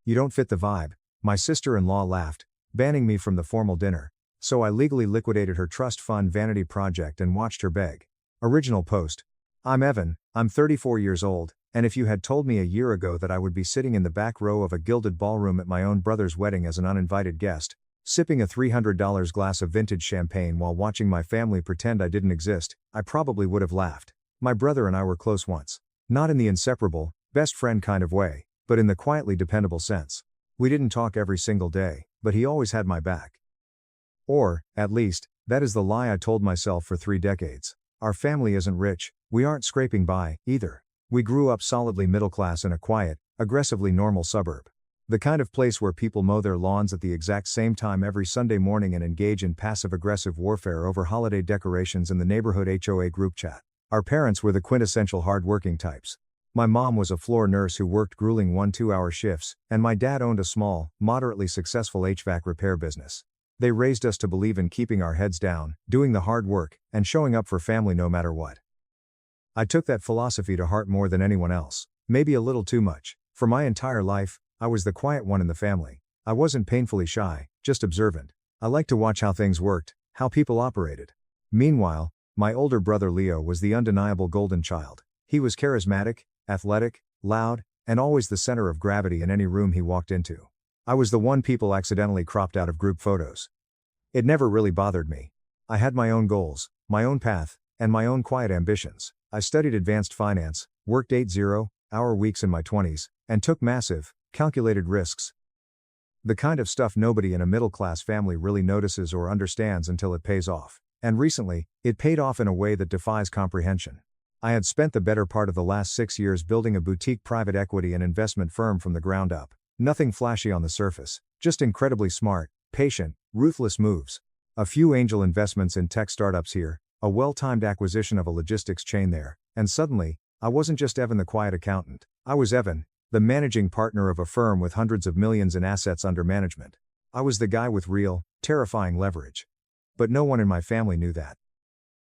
You don't fit the vibe. My sister-in-law laughed, banning me from the formal dinner. So I legally liquidated her trust fund vanity project and watched her beg. Original post. I'm Evan, I'm 34 years old, and if you had told me a year ago that I would be sitting in the back row of a gilded ballroom at my own brother's wedding as an uninvited guest, sipping a $300 glass of vintage champagne while watching my family pretend I didn't exist, I probably would have laughed. My brother and I were close once. Not in the inseparable, best friend kind of way, but in the quietly dependable sense. We didn't talk every single day, but he always had my back. Or, at least, that is the lie I told myself for 3 decades. Our family isn't rich, we aren't scraping by, either. We grew up solidly middle class in a quiet, aggressively normal suburb. The kind of place where people mow their lawns at the exact same time every Sunday morning and engage in passive-aggressive warfare over holiday decorations in the neighborhood HOA group chat. Our parents were the quintessential hard-working types. My mom was a floor nurse who worked grueling 1-2-hour shifts, and my dad owned a small, moderately successful HVAC repair business. They raised us to believe in keeping our heads down, doing the hard work, and showing up for family no matter what. I took that philosophy to heart more than anyone else, maybe a little too much. For my entire life, I was the quiet one in the family. I wasn't painfully shy, just observant. I liked to watch how things worked, how people operated. Meanwhile, my older brother Leo was the undeniable golden child. He was charismatic, athletic, loud, and always the center of gravity in any room he walked into. I was the one people accidentally cropped out of group photos. It never really bothered me. I had my own goals, my own path, and my own quiet ambitions. I studied advanced finance, worked 8-0-hour weeks in my 20s, and took massive, calculated risks. The kind of stuff nobody in a middle-class family really notices or understands until it pays off. And recently, it paid off in a way that defies comprehension. I had spent the better part of the last 6 years building a boutique private equity and investment firm from the ground up. Nothing flashy on the surface, just incredibly smart, patient, ruthless moves. A few angel investments in tech startups here, a well-timed acquisition of a logistics chain there, and suddenly, I wasn't just Evan the quiet accountant. I was Evan, the managing partner of a firm with hundreds of millions in assets under management. I was the guy with real, terrifying leverage. But no one in my family knew that.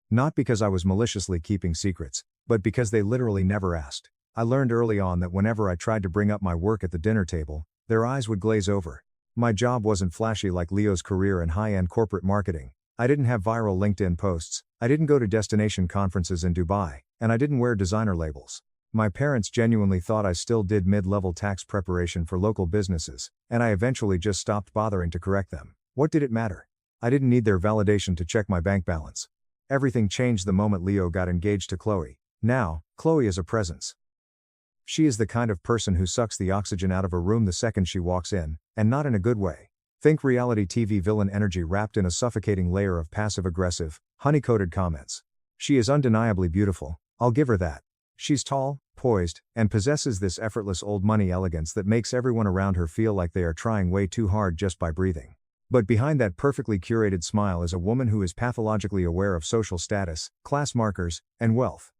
Not because I was maliciously keeping secrets, but because they literally never asked. I learned early on that whenever I tried to bring up my work at the dinner table, their eyes would glaze over. My job wasn't flashy like Leo's career in high-end corporate marketing. I didn't have viral LinkedIn posts, I didn't go to destination conferences in Dubai, and I didn't wear designer labels. My parents genuinely thought I still did mid-level tax preparation for local businesses, and I eventually just stopped bothering to correct them. What did it matter? I didn't need their validation to check my bank balance. Everything changed the moment Leo got engaged to Chloe. Now, Chloe is a presence. She is the kind of person who sucks the oxygen out of a room the second she walks in, and not in a good way. Think reality TV villain energy wrapped in a suffocating layer of passive-aggressive, honey-coated comments. She is undeniably beautiful, I'll give her that. She's tall, poised, and possesses this effortless old money elegance that makes everyone around her feel like they are trying way too hard just by breathing. But behind that perfectly curated smile is a woman who is pathologically aware of social status, class markers, and wealth.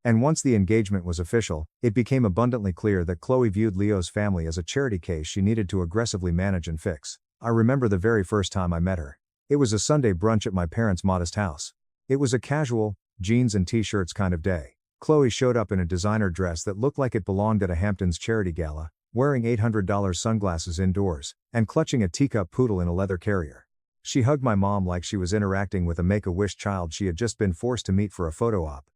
And once the engagement was official, it became abundantly clear that Chloe viewed Leo's family as a charity case she needed to aggressively manage and fix. I remember the very first time I met her. It was a Sunday brunch at my parents' modest house. It was a casual, jeans and t-shirts kind of day. Chloe showed up in a designer dress that looked like it belonged at a Hamptons charity gala, wearing $800 sunglasses indoors, and clutching a teacup poodle in a leather carrier. She hugged my mom like she was interacting with a Make-A-Wish child she had just been forced to meet for a photo op.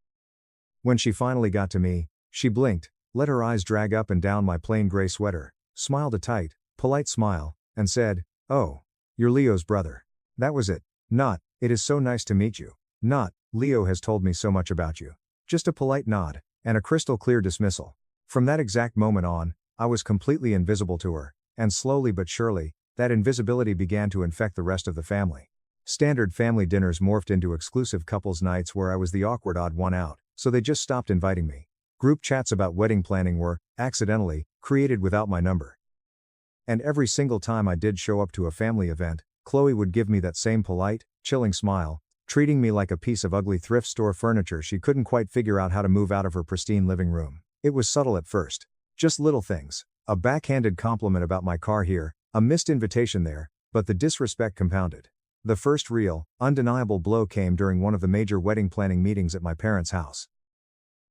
When she finally got to me, she blinked, let her eyes drag up and down my plain gray sweater, smiled a tight, polite smile, and said, "Oh, you're Leo's brother." That was it. Not, "It is so nice to meet you." Not, "Leo has told me so much about you." Just a polite nod, and a crystal clear dismissal. From that exact moment on, I was completely invisible to her, and slowly but surely, that invisibility began to infect the rest of the family. Standard family dinners morphed into exclusive couples nights where I was the awkward odd one out, so they just stopped inviting me. Group chats about wedding planning were, accidentally, created without my number. And every single time I did show up to a family event, Chloe would give me that same polite, chilling smile, treating me like a piece of ugly thrift store furniture she couldn't quite figure out how to move out of her pristine living room. It was subtle at first. Just little things. A backhanded compliment about my car here, a missed invitation there, but the disrespect compounded. The first real, undeniable blow came during one of the major wedding planning meetings at my parents' house.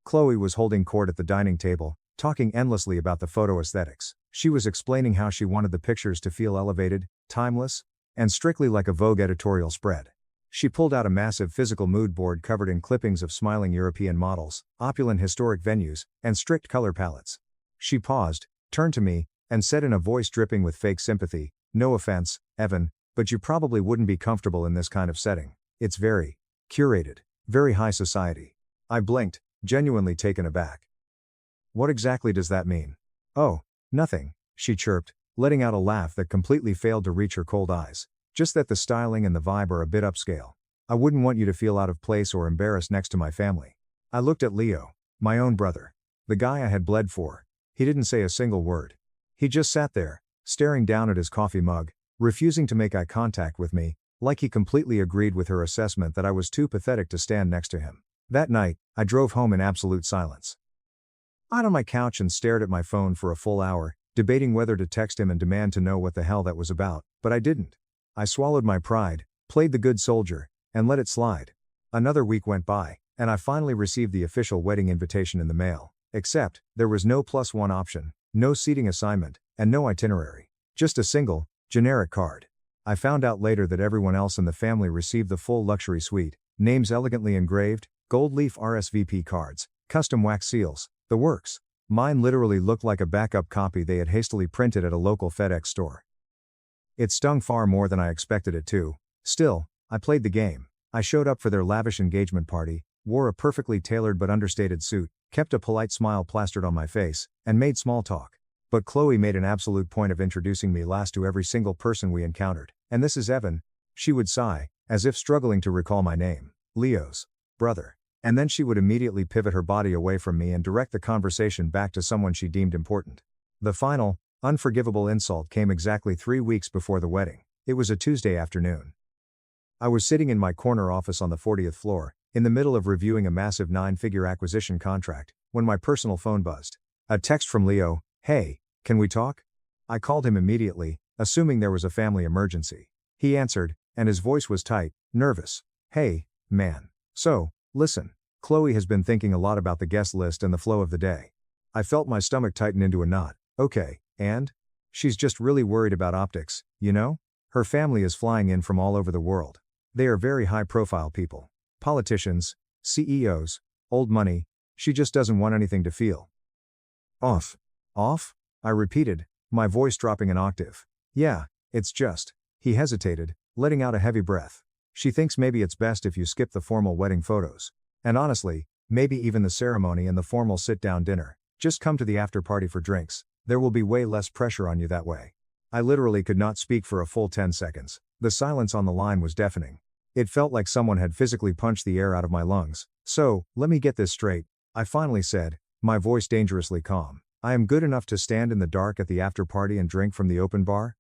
Chloe was holding court at the dining table, talking endlessly about the photo aesthetics. She was explaining how she wanted the pictures to feel elevated, timeless, and strictly like a Vogue editorial spread. She pulled out a massive physical mood board covered in clippings of smiling European models, opulent historic venues, and strict color palettes. She paused, turned to me, and said in a voice dripping with fake sympathy, "No offense, Evan, but you probably wouldn't be comfortable in this kind of setting. It's very curated, very high society." I blinked, genuinely taken aback. "What exactly does that mean?" "Oh, nothing," she chirped, letting out a laugh that completely failed to reach her cold eyes. "Just that the styling and the vibe are a bit upscale. I wouldn't want you to feel out of place or embarrassed next to my family." I looked at Leo, my own brother. The guy I had bled for. He didn't say a single word. He just sat there, staring down at his coffee mug, refusing to make eye contact with me, like he completely agreed with her assessment that I was too pathetic to stand next to him. That night, I drove home in absolute silence. I sat on my couch and stared at my phone for a full hour, debating whether to text him and demand to know what the hell that was about, but I didn't. I swallowed my pride, played the good soldier, and let it slide. Another week went by, and I finally received the official wedding invitation in the mail, except, there was no +1 option, no seating assignment, and no itinerary. Just a single, generic card. I found out later that everyone else in the family received the full luxury suite, names elegantly engraved, gold leaf RSVP cards, custom wax seals, the works. Mine literally looked like a backup copy they had hastily printed at a local FedEx store. It stung far more than I expected it to. Still, I played the game. I showed up for their lavish engagement party, wore a perfectly tailored but understated suit, kept a polite smile plastered on my face, and made small talk. But Chloe made an absolute point of introducing me last to every single person we encountered. "And this is Evan," she would sigh, as if struggling to recall my name, "Leo's brother." And then she would immediately pivot her body away from me and direct the conversation back to someone she deemed important. The final, unforgivable insult came exactly 3 weeks before the wedding. It was a Tuesday afternoon. I was sitting in my corner office on the 40th floor, in the middle of reviewing a massive 9-figure acquisition contract, when my personal phone buzzed. A text from Leo, "Hey, can we talk?" I called him immediately, assuming there was a family emergency. He answered, and his voice was tight, nervous. "Hey, man. So, listen, Chloe has been thinking a lot about the guest list and the flow of the day." I felt my stomach tighten into a knot. "Okay, and?" "She's just really worried about optics, you know? Her family is flying in from all over the world. They are very high-profile people. Politicians, CEOs, old money. She just doesn't want anything to feel off." "Off?" I repeated, my voice dropping an octave. "Yeah, it's just." He hesitated, letting out a heavy breath. "She thinks maybe it's best if you skip the formal wedding photos. And honestly, maybe even the ceremony and the formal sit-down dinner. Just come to the after-party for drinks. There will be way less pressure on you that way." I literally could not speak for a full 10 seconds. The silence on the line was deafening. It felt like someone had physically punched the air out of my lungs. "So, let me get this straight," I finally said, my voice dangerously calm. "I am good enough to stand in the dark at the after-party and drink from the open bar?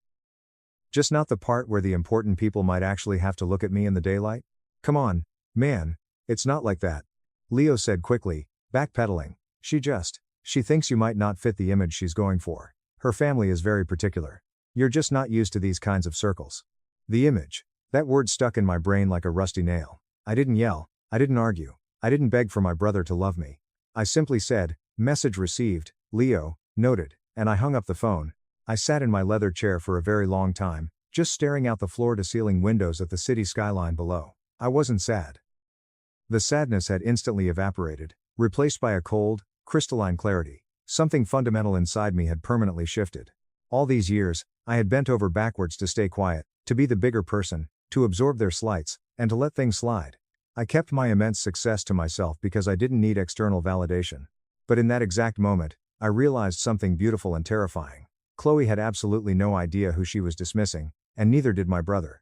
Just not the part where the important people might actually have to look at me in the daylight? Come on, man, it's not like that," Leo said quickly, backpedaling. She thinks you might not fit the image she's going for. Her family is very particular. You're just not used to these kinds of circles." The image. That word stuck in my brain like a rusty nail. I didn't yell, I didn't argue, I didn't beg for my brother to love me. I simply said, "Message received, Leo, noted," and I hung up the phone. I sat in my leather chair for a very long time, just staring out the floor-to-ceiling windows at the city skyline below. I wasn't sad. The sadness had instantly evaporated, replaced by a cold, crystalline clarity. Something fundamental inside me had permanently shifted. All these years, I had bent over backwards to stay quiet, to be the bigger person, to absorb their slights, and to let things slide. I kept my immense success to myself because I didn't need external validation. But in that exact moment, I realized something beautiful and terrifying. Chloe had absolutely no idea who she was dismissing, and neither did my brother.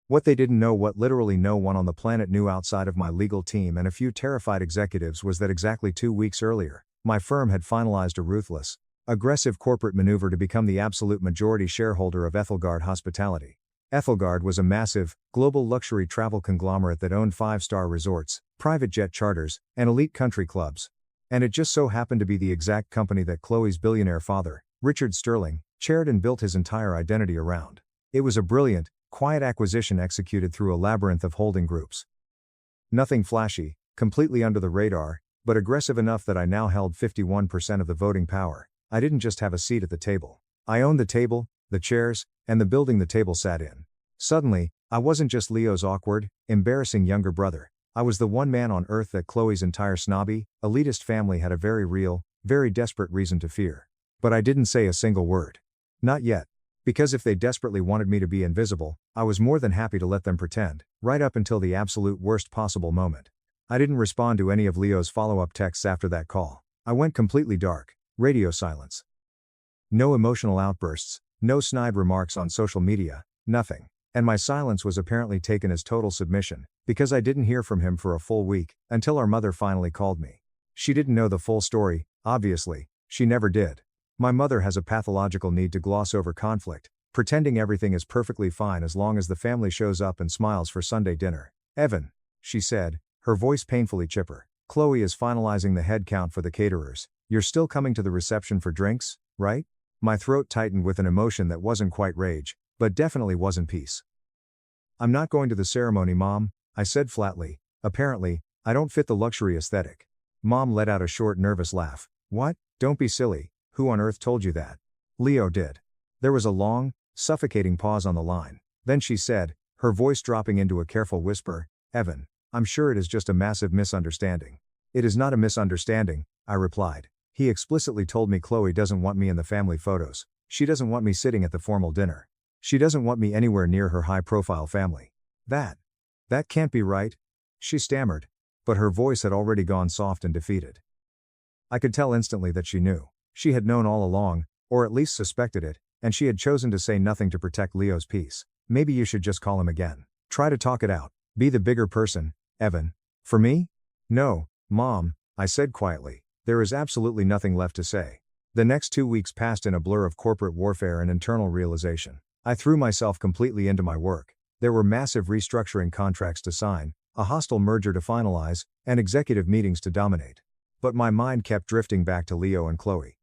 What they didn't know, what literally no one on the planet knew outside of my legal team and a few terrified executives, was that exactly 2 weeks earlier, my firm had finalized a ruthless, aggressive corporate maneuver to become the absolute majority shareholder of Ethelgard Hospitality. Ethelgard was a massive, global luxury travel conglomerate that owned 5-star resorts, private jet charters, and elite country clubs. And it just so happened to be the exact company that Chloe's billionaire father, Richard Sterling, chaired and built his entire identity around. It was a brilliant, quiet acquisition executed through a labyrinth of holding groups. Nothing flashy, completely under the radar, but aggressive enough that I now held 51% of the voting power. I didn't just have a seat at the table. I owned the table, the chairs, and the building the table sat in. Suddenly, I wasn't just Leo's awkward, embarrassing younger brother. I was the one man on earth that Chloe's entire snobby, elitist family had a very real, very desperate reason to fear. But I didn't say a single word. Not yet. Because if they desperately wanted me to be invisible, I was more than happy to let them pretend, right up until the absolute worst possible moment. I didn't respond to any of Leo's follow-up texts after that call. I went completely dark, radio silence. No emotional outbursts, no snide remarks on social media, nothing. And my silence was apparently taken as total submission, because I didn't hear from him for a full week, until our mother finally called me. She didn't know the full story, obviously, she never did. My mother has a pathological need to gloss over conflict, pretending everything is perfectly fine as long as the family shows up and smiles for Sunday dinner. Evan, she said, her voice painfully chipper. Chloe is finalizing the head count for the caterers. You're still coming to the reception for drinks, right? My throat tightened with an emotion that wasn't quite rage, but definitely wasn't peace. I'm not going to the ceremony, Mom, I said flatly. Apparently, I don't fit the luxury aesthetic. Mom let out a short, nervous laugh. What? Don't be silly. Who on earth told you that? Leo did. There was a long, suffocating pause on the line. Then she said, her voice dropping into a careful whisper, Evan, I'm sure it is just a massive misunderstanding. It is not a misunderstanding, I replied. He explicitly told me Chloe doesn't want me in the family photos. She doesn't want me sitting at the formal dinner. She doesn't want me anywhere near her high-profile family. That can't be right, she stammered, but her voice had already gone soft and defeated. I could tell instantly that she knew. She had known all along, or at least suspected it, and she had chosen to say nothing to protect Leo's peace. Maybe you should just call him again. Try to talk it out. Be the bigger person, Evan. For me? No, Mom, I said quietly. There is absolutely nothing left to say. The next 2 weeks passed in a blur of corporate warfare and internal realization. I threw myself completely into my work. There were massive restructuring contracts to sign, a hostile merger to finalize, and executive meetings to dominate. But my mind kept drifting back to Leo and Chloe.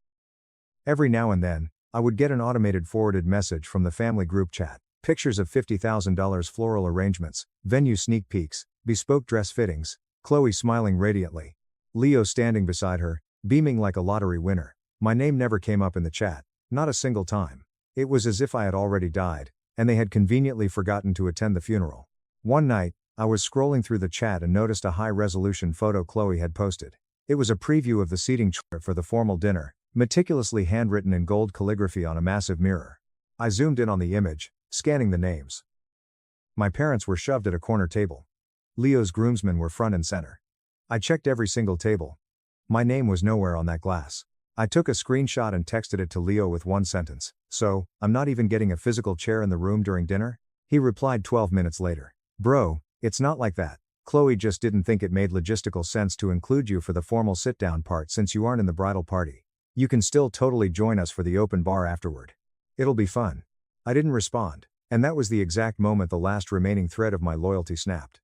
Every now and then, I would get an automated forwarded message from the family group chat. Pictures of $50,000 floral arrangements, venue sneak peeks, bespoke dress fittings, Chloe smiling radiantly. Leo standing beside her, beaming like a lottery winner. My name never came up in the chat, not a single time. It was as if I had already died, and they had conveniently forgotten to attend the funeral. One night, I was scrolling through the chat and noticed a high-resolution photo Chloe had posted. It was a preview of the seating chart for the formal dinner, meticulously handwritten in gold calligraphy on a massive mirror. I zoomed in on the image, scanning the names. My parents were shoved at a corner table. Leo's groomsmen were front and center. I checked every single table. My name was nowhere on that glass. I took a screenshot and texted it to Leo with one sentence. So, I'm not even getting a physical chair in the room during dinner? He replied 12 minutes later. Bro, it's not like that. Chloe just didn't think it made logistical sense to include you for the formal sit-down part since you aren't in the bridal party. You can still totally join us for the open bar afterward. It'll be fun. I didn't respond, and that was the exact moment the last remaining thread of my loyalty snapped.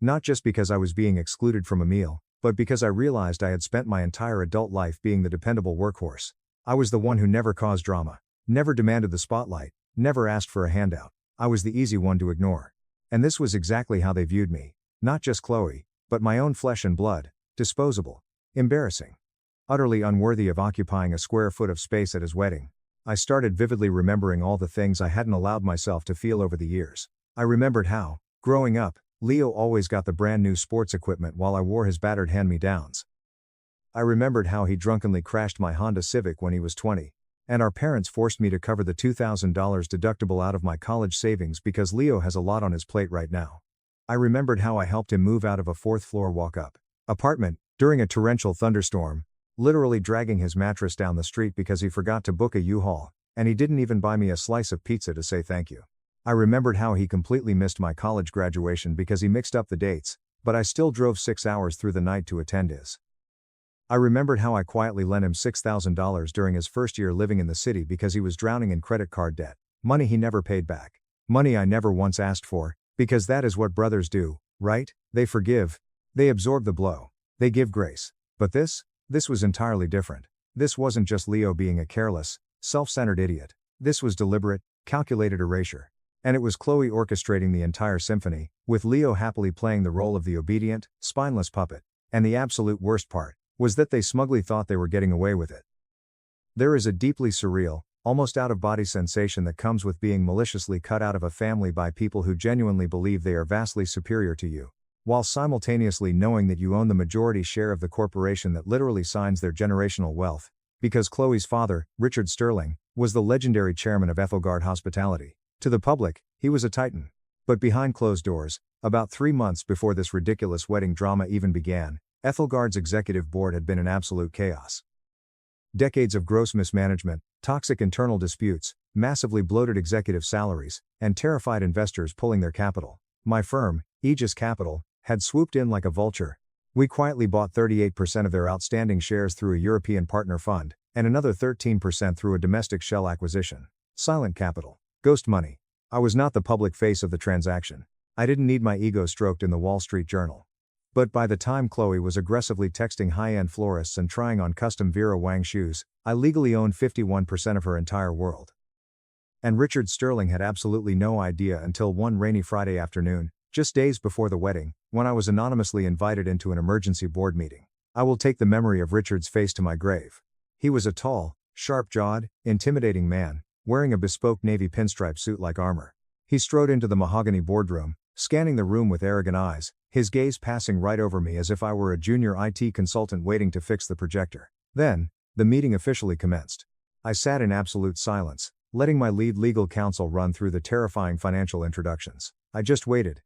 Not just because I was being excluded from a meal, but because I realized I had spent my entire adult life being the dependable workhorse. I was the one who never caused drama, never demanded the spotlight, never asked for a handout. I was the easy one to ignore. And this was exactly how they viewed me. Not just Chloe, but my own flesh and blood, disposable, embarrassing, utterly unworthy of occupying a square foot of space at his wedding. I started vividly remembering all the things I hadn't allowed myself to feel over the years. I remembered how, growing up, Leo always got the brand new sports equipment while I wore his battered hand-me-downs. I remembered how he drunkenly crashed my Honda Civic when he was 20, and our parents forced me to cover the $2,000 deductible out of my college savings because Leo has a lot on his plate right now. I remembered how I helped him move out of a fourth-floor walk-up apartment during a torrential thunderstorm, literally dragging his mattress down the street because he forgot to book a U-Haul, and he didn't even buy me a slice of pizza to say thank you. I remembered how he completely missed my college graduation because he mixed up the dates, but I still drove 6 hours through the night to attend his. I remembered how I quietly lent him $6,000 during his first year living in the city because he was drowning in credit card debt, money he never paid back, money I never once asked for, because that is what brothers do, right? They forgive, they absorb the blow, they give grace. But this was entirely different. This wasn't just Leo being a careless, self-centered idiot. This was deliberate, calculated erasure. And it was Chloe orchestrating the entire symphony, with Leo happily playing the role of the obedient, spineless puppet. And the absolute worst part was that they smugly thought they were getting away with it. There is a deeply surreal, almost out-of-body sensation that comes with being maliciously cut out of a family by people who genuinely believe they are vastly superior to you, while simultaneously knowing that you own the majority share of the corporation that literally signs their generational wealth. Because Chloe's father, Richard Sterling, was the legendary chairman of Ethelgard Hospitality. To the public, he was a titan. But behind closed doors, about 3 months before this ridiculous wedding drama even began, Ethelgard's executive board had been in absolute chaos. Decades of gross mismanagement, toxic internal disputes, massively bloated executive salaries, and terrified investors pulling their capital. My firm, Aegis Capital, had swooped in like a vulture. We quietly bought 38% of their outstanding shares through a European partner fund, and another 13% through a domestic shell acquisition. Silent capital. Ghost money. I was not the public face of the transaction. I didn't need my ego stroked in the Wall Street Journal. But by the time Chloe was aggressively texting high-end florists and trying on custom Vera Wang shoes, I legally owned 51% of her entire world. And Richard Sterling had absolutely no idea until one rainy Friday afternoon, just days before the wedding, when I was anonymously invited into an emergency board meeting. I will take the memory of Richard's face to my grave. He was a tall, sharp-jawed, intimidating man, wearing a bespoke navy pinstripe suit like armor. He strode into the mahogany boardroom, scanning the room with arrogant eyes, his gaze passing right over me as if I were a junior IT consultant waiting to fix the projector. Then, the meeting officially commenced. I sat in absolute silence, letting my lead legal counsel run through the terrifying financial introductions. I just waited.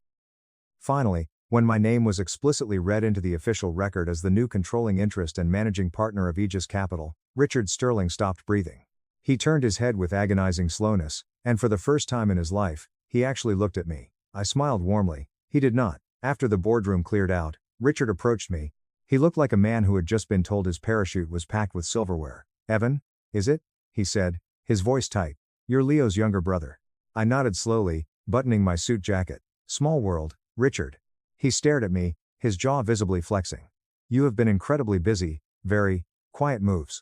Finally, when my name was explicitly read into the official record as the new controlling interest and managing partner of Aegis Capital, Richard Sterling stopped breathing. He turned his head with agonizing slowness, and for the first time in his life, he actually looked at me. I smiled warmly. He did not. After the boardroom cleared out, Richard approached me. He looked like a man who had just been told his parachute was packed with silverware. "Evan, is it?" he said, his voice tight. "You're Leo's younger brother." I nodded slowly, buttoning my suit jacket. "Small world, Richard." He stared at me, his jaw visibly flexing. "You have been incredibly busy, very quiet moves.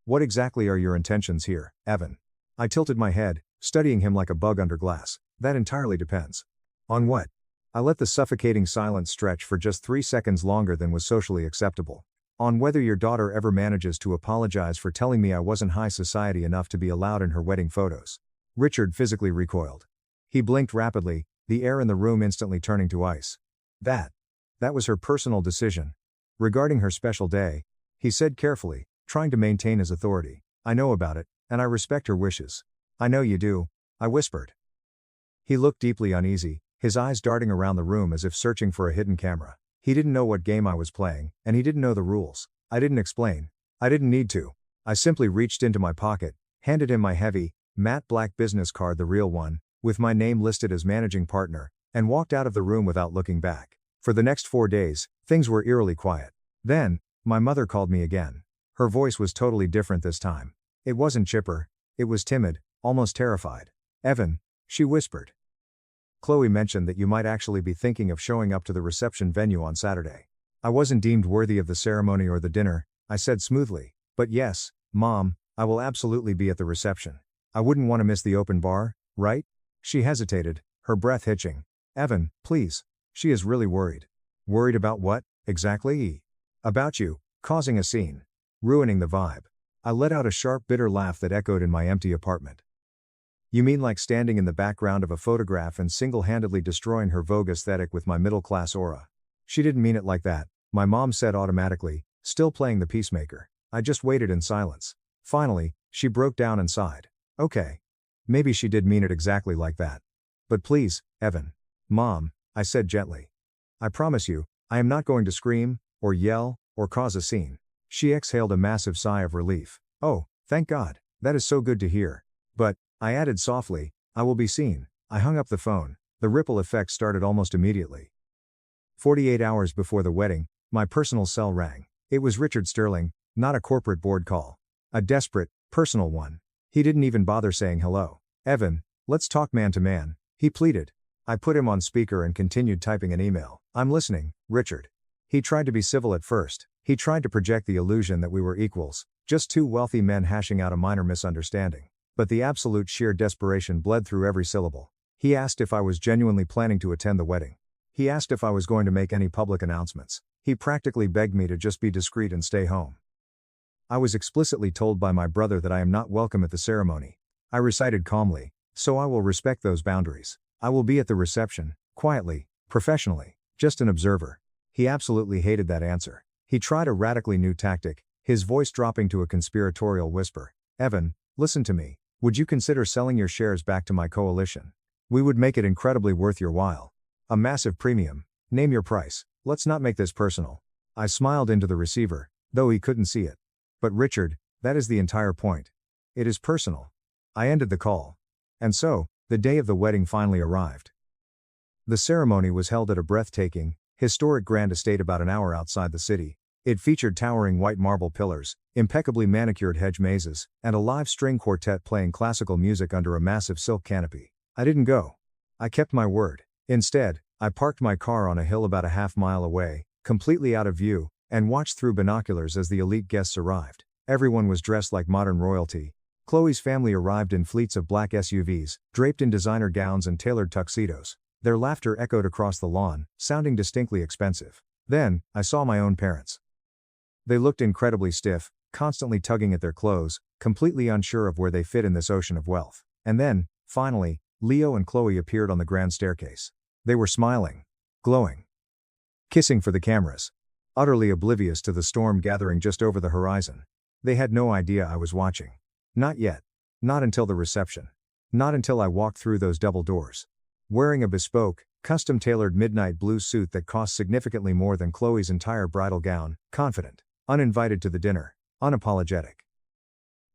What exactly are your intentions here, Evan?" I tilted my head, studying him like a bug under glass. "That entirely depends." "On what?" I let the suffocating silence stretch for just 3 seconds longer than was socially acceptable. "On whether your daughter ever manages to apologize for telling me I wasn't high society enough to be allowed in her wedding photos." Richard physically recoiled. He blinked rapidly, the air in the room instantly turning to ice. That was her personal decision. Regarding her special day, he said carefully, trying to maintain his authority. "I know about it, and I respect her wishes." "I know you do," I whispered. He looked deeply uneasy, his eyes darting around the room as if searching for a hidden camera. He didn't know what game I was playing, and he didn't know the rules. I didn't explain. I didn't need to. I simply reached into my pocket, handed him my heavy, matte black business card, the real one, with my name listed as managing partner, and walked out of the room without looking back. For the next 4 days, things were eerily quiet. Then, my mother called me again. Her voice was totally different this time. It wasn't chipper, it was timid, almost terrified. "Evan," she whispered. "Chloe mentioned that you might actually be thinking of showing up to the reception venue on Saturday." I wasn't deemed worthy of the ceremony or the dinner, I said smoothly. "But yes, Mom, I will absolutely be at the reception. I wouldn't want to miss the open bar, right?" She hesitated, her breath hitching. "Evan, please." She is really worried. "Worried about what, exactly?" "About you, causing a scene. Ruining the vibe." I let out a sharp, bitter laugh that echoed in my empty apartment. "You mean like standing in the background of a photograph and single-handedly destroying her Vogue aesthetic with my middle-class aura?" "She didn't mean it like that," my mom said automatically, still playing the peacemaker. I just waited in silence. Finally, she broke down and sighed. "Okay. Maybe she did mean it exactly like that. But please, Evan." "Mom," I said gently. "I promise you, I am not going to scream, or yell, or cause a scene." She exhaled a massive sigh of relief. "Oh, thank God, that is so good to hear. But," I added softly, "I will be seen." I hung up the phone. The ripple effect started almost immediately. 48 hours before the wedding, my personal cell rang. It was Richard Sterling, not a corporate board call. A desperate, personal one. He didn't even bother saying hello. "Evan, let's talk man to man," he pleaded. I put him on speaker and continued typing an email. "I'm listening, Richard." He tried to be civil at first. He tried to project the illusion that we were equals, just two wealthy men hashing out a minor misunderstanding. But the absolute sheer desperation bled through every syllable. He asked if I was genuinely planning to attend the wedding. He asked if I was going to make any public announcements. He practically begged me to just be discreet and stay home. I was explicitly told by my brother that I am not welcome at the ceremony. I recited calmly, so I will respect those boundaries. I will be at the reception, quietly, professionally, just an observer. He absolutely hated that answer. He tried a radically new tactic, his voice dropping to a conspiratorial whisper. Evan, listen to me. Would you consider selling your shares back to my coalition? We would make it incredibly worth your while. A massive premium. Name your price. Let's not make this personal. I smiled into the receiver, though he couldn't see it. But Richard, that is the entire point. It is personal. I ended the call. And so, the day of the wedding finally arrived. The ceremony was held at a breathtaking, historic grand estate about an hour outside the city. It featured towering white marble pillars, impeccably manicured hedge mazes, and a live string quartet playing classical music under a massive silk canopy. I didn't go. I kept my word. Instead, I parked my car on a hill about a half-mile away, completely out of view, and watched through binoculars as the elite guests arrived. Everyone was dressed like modern royalty. Chloe's family arrived in fleets of black SUVs, draped in designer gowns and tailored tuxedos. Their laughter echoed across the lawn, sounding distinctly expensive. Then, I saw my own parents. They looked incredibly stiff, constantly tugging at their clothes, completely unsure of where they fit in this ocean of wealth. And then, finally, Leo and Chloe appeared on the grand staircase. They were smiling, glowing, kissing for the cameras, utterly oblivious to the storm gathering just over the horizon. They had no idea I was watching. Not yet. Not until the reception. Not until I walked through those double doors. Wearing a bespoke, custom-tailored midnight blue suit that cost significantly more than Chloe's entire bridal gown, confident, uninvited to the dinner, unapologetic.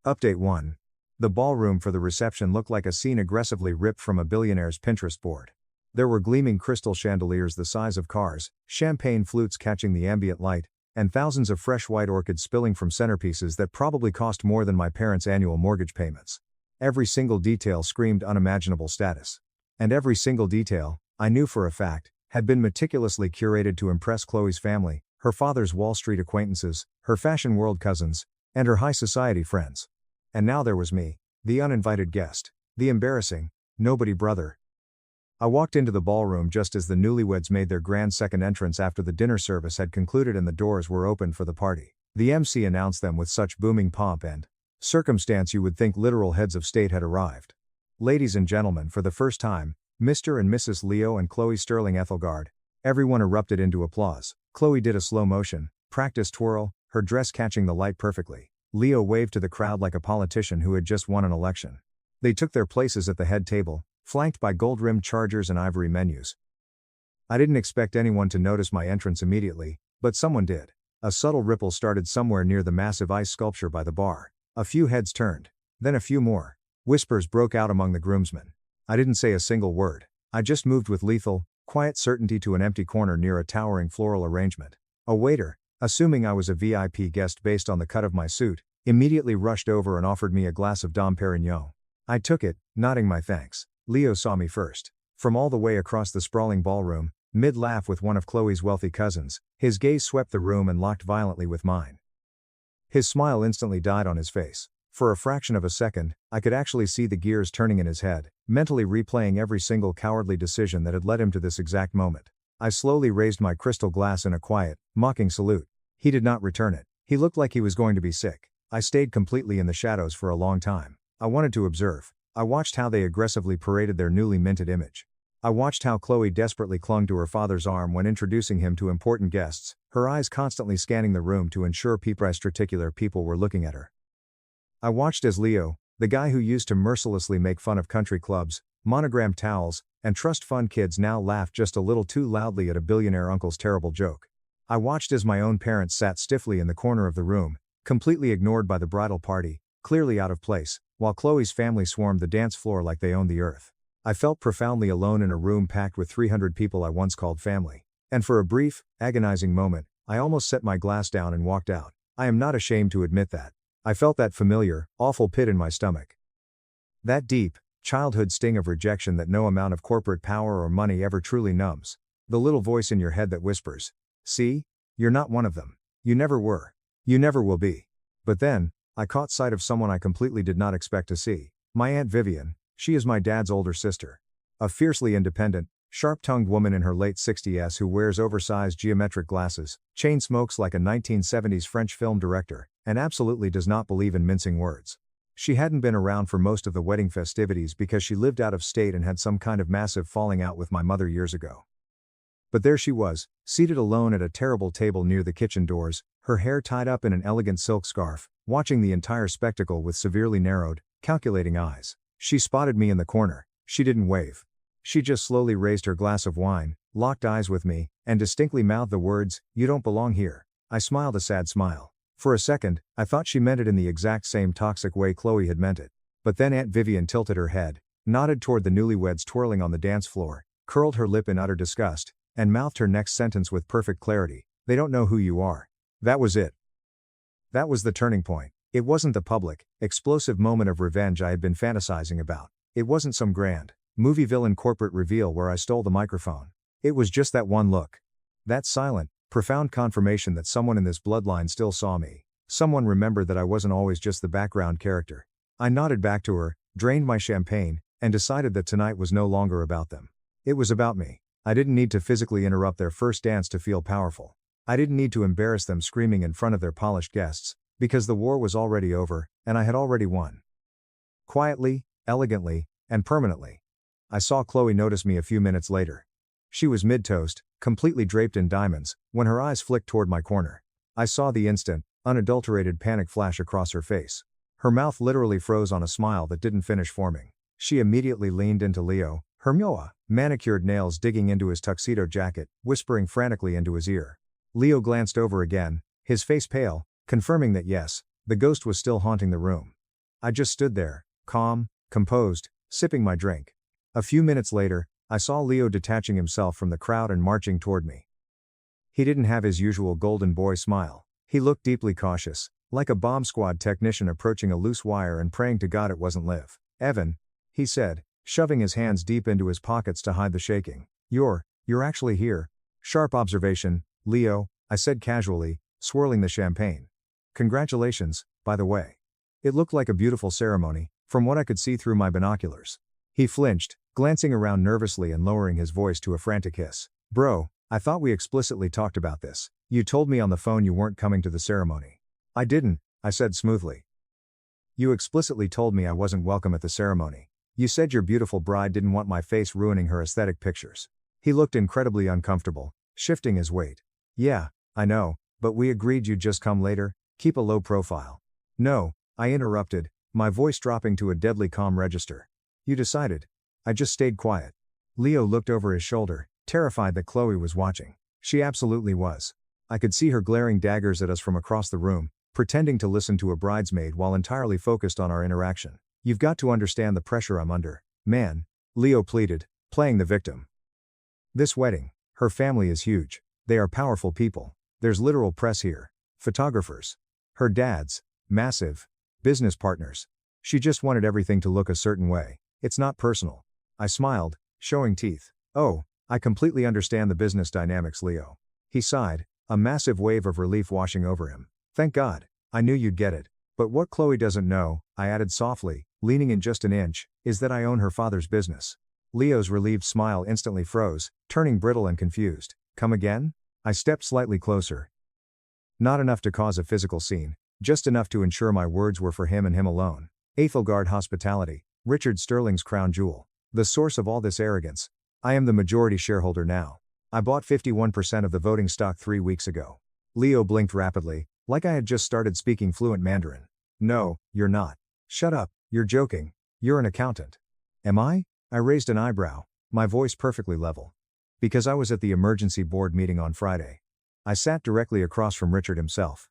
Update 1. The ballroom for the reception looked like a scene aggressively ripped from a billionaire's Pinterest board. There were gleaming crystal chandeliers the size of cars, champagne flutes catching the ambient light, and thousands of fresh white orchids spilling from centerpieces that probably cost more than my parents' annual mortgage payments. Every single detail screamed unimaginable status. And every single detail, I knew for a fact, had been meticulously curated to impress Chloe's family, her father's Wall Street acquaintances, her fashion world cousins, and her high society friends. And now there was me, the uninvited guest, the embarrassing, nobody brother. I walked into the ballroom just as the newlyweds made their grand second entrance after the dinner service had concluded and the doors were opened for the party. The MC announced them with such booming pomp and circumstance you would think literal heads of state had arrived. Ladies and gentlemen, for the first time, Mr. and Mrs. Leo and Chloe Sterling Ethelgard. Everyone erupted into applause. Chloe did a slow motion, practiced twirl, her dress catching the light perfectly. Leo waved to the crowd like a politician who had just won an election. They took their places at the head table, flanked by gold-rimmed chargers and ivory menus. I didn't expect anyone to notice my entrance immediately, but someone did. A subtle ripple started somewhere near the massive ice sculpture by the bar. A few heads turned. Then a few more. Whispers broke out among the groomsmen. I didn't say a single word. I just moved with lethal, quiet certainty to an empty corner near a towering floral arrangement. A waiter, assuming I was a VIP guest based on the cut of my suit, immediately rushed over and offered me a glass of Dom Perignon. I took it, nodding my thanks. Leo saw me first. From all the way across the sprawling ballroom, mid-laugh with one of Chloe's wealthy cousins, his gaze swept the room and locked violently with mine. His smile instantly died on his face. For a fraction of a second, I could actually see the gears turning in his head, mentally replaying every single cowardly decision that had led him to this exact moment. I slowly raised my crystal glass in a quiet, mocking salute. He did not return it. He looked like he was going to be sick. I stayed completely in the shadows for a long time. I wanted to observe. I watched how they aggressively paraded their newly minted image. I watched how Chloe desperately clung to her father's arm when introducing him to important guests, her eyes constantly scanning the room to ensure particular people were looking at her. I watched as Leo, the guy who used to mercilessly make fun of country clubs, monogrammed towels, and trust fund kids now laughed just a little too loudly at a billionaire uncle's terrible joke. I watched as my own parents sat stiffly in the corner of the room, completely ignored by the bridal party, clearly out of place, while Chloe's family swarmed the dance floor like they owned the earth. I felt profoundly alone in a room packed with 300 people I once called family. And for a brief, agonizing moment, I almost set my glass down and walked out. I am not ashamed to admit that. I felt that familiar, awful pit in my stomach. That deep, childhood sting of rejection that no amount of corporate power or money ever truly numbs. The little voice in your head that whispers, "See? You're not one of them. You never were. You never will be." But then, I caught sight of someone I completely did not expect to see. My Aunt Vivian. She is my dad's older sister. A fiercely independent, sharp-tongued woman in her late 60s who wears oversized geometric glasses, chain smokes like a 1970s French film director, and absolutely does not believe in mincing words. She hadn't been around for most of the wedding festivities because she lived out of state and had some kind of massive falling out with my mother years ago. But there she was, seated alone at a terrible table near the kitchen doors, her hair tied up in an elegant silk scarf, watching the entire spectacle with severely narrowed, calculating eyes. She spotted me in the corner. She didn't wave. She just slowly raised her glass of wine, locked eyes with me, and distinctly mouthed the words, "You don't belong here." I smiled a sad smile. For a second, I thought she meant it in the exact same toxic way Chloe had meant it. But then Aunt Vivian tilted her head, nodded toward the newlyweds twirling on the dance floor, curled her lip in utter disgust, and mouthed her next sentence with perfect clarity, "They don't know who you are." That was it. That was the turning point. It wasn't the public, explosive moment of revenge I had been fantasizing about. It wasn't some grand, movie villain corporate reveal where I stole the microphone. It was just that one look. That silent, profound confirmation that someone in this bloodline still saw me. Someone remembered that I wasn't always just the background character. I nodded back to her, drained my champagne, and decided that tonight was no longer about them. It was about me. I didn't need to physically interrupt their first dance to feel powerful. I didn't need to embarrass them screaming in front of their polished guests, because the war was already over, and I had already won. Quietly, elegantly, and permanently. I saw Chloe notice me a few minutes later. She was mid-toast, completely draped in diamonds, when her eyes flicked toward my corner. I saw the instant, unadulterated panic flash across her face. Her mouth literally froze on a smile that didn't finish forming. She immediately leaned into Leo, her manicured nails digging into his tuxedo jacket, whispering frantically into his ear. Leo glanced over again, his face pale, confirming that yes, the ghost was still haunting the room. I just stood there, calm, composed, sipping my drink. A few minutes later, I saw Leo detaching himself from the crowd and marching toward me. He didn't have his usual golden boy smile. He looked deeply cautious, like a bomb squad technician approaching a loose wire and praying to God it wasn't Liv. "Evan," he said, shoving his hands deep into his pockets to hide the shaking. You're actually here." "Sharp observation, Leo," I said casually, swirling the champagne. "Congratulations, by the way. It looked like a beautiful ceremony, from what I could see through my binoculars." He flinched, glancing around nervously and lowering his voice to a frantic hiss. "Bro, I thought we explicitly talked about this. You told me on the phone you weren't coming to the ceremony." "I didn't," I said smoothly. "You explicitly told me I wasn't welcome at the ceremony. You said your beautiful bride didn't want my face ruining her aesthetic pictures." He looked incredibly uncomfortable, shifting his weight. "Yeah, I know, but we agreed you'd just come later, keep a low profile." "No," I interrupted, my voice dropping to a deadly calm register. "You decided." I just stayed quiet. Leo looked over his shoulder, terrified that Chloe was watching. She absolutely was. I could see her glaring daggers at us from across the room, pretending to listen to a bridesmaid while entirely focused on our interaction. "You've got to understand the pressure I'm under, man," Leo pleaded, playing the victim. "This wedding, her family is huge. They are powerful people. There's literal press here. Photographers. Her dad's massive business partners. She just wanted everything to look a certain way. It's not personal." I smiled, showing teeth. "Oh, I completely understand the business dynamics, Leo." He sighed, a massive wave of relief washing over him. "Thank God. I knew you'd get it. But what Chloe doesn't know," I added softly, leaning in just an inch, "is that I own her father's business." Leo's relieved smile instantly froze, turning brittle and confused. "Come again?" I stepped slightly closer. Not enough to cause a physical scene, just enough to ensure my words were for him and him alone. "Aethelgard Hospitality, Richard Sterling's crown jewel. The source of all this arrogance. I am the majority shareholder now. I bought 51% of the voting stock 3 weeks ago." Leo blinked rapidly, like I had just started speaking fluent Mandarin. "No, you're not. Shut up, you're joking. You're an accountant." "Am I?" I raised an eyebrow, my voice perfectly level. "Because I was at the emergency board meeting on Friday." I sat directly across from Richard himself.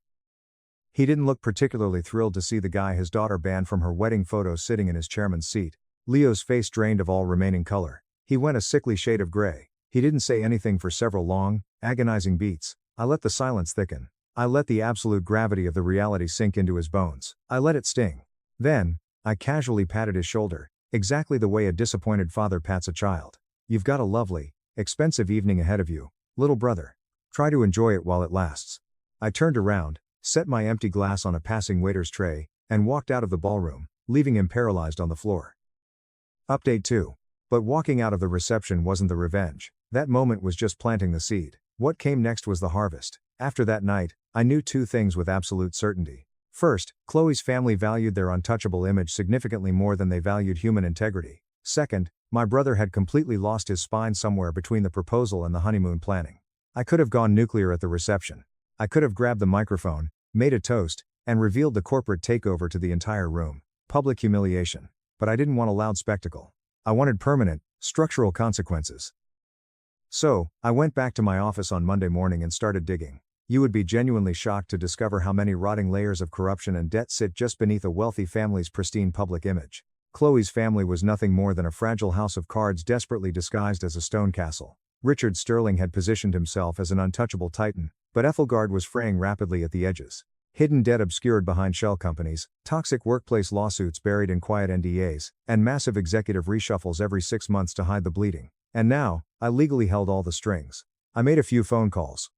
He didn't look particularly thrilled to see the guy his daughter banned from her wedding photos sitting in his chairman's seat. Leo's face drained of all remaining color. He went a sickly shade of gray. He didn't say anything for several long, agonizing beats. I let the silence thicken. I let the absolute gravity of the reality sink into his bones. I let it sting. Then, I casually patted his shoulder, exactly the way a disappointed father pats a child. "You've got a lovely, expensive evening ahead of you, little brother. Try to enjoy it while it lasts." I turned around, set my empty glass on a passing waiter's tray, and walked out of the ballroom, leaving him paralyzed on the floor. Update 2. But walking out of the reception wasn't the revenge. That moment was just planting the seed. What came next was the harvest. After that night, I knew 2 things with absolute certainty. First, Chloe's family valued their untouchable image significantly more than they valued human integrity. Second, my brother had completely lost his spine somewhere between the proposal and the honeymoon planning. I could have gone nuclear at the reception. I could have grabbed the microphone, made a toast, and revealed the corporate takeover to the entire room. Public humiliation. But I didn't want a loud spectacle. I wanted permanent, structural consequences. So, I went back to my office on Monday morning and started digging. You would be genuinely shocked to discover how many rotting layers of corruption and debt sit just beneath a wealthy family's pristine public image. Chloe's family was nothing more than a fragile house of cards desperately disguised as a stone castle. Richard Sterling had positioned himself as an untouchable titan, but Ethelgard was fraying rapidly at the edges. Hidden debt obscured behind shell companies, toxic workplace lawsuits buried in quiet NDAs, and massive executive reshuffles every 6 months to hide the bleeding. And now, I legally held all the strings. I made a few phone calls.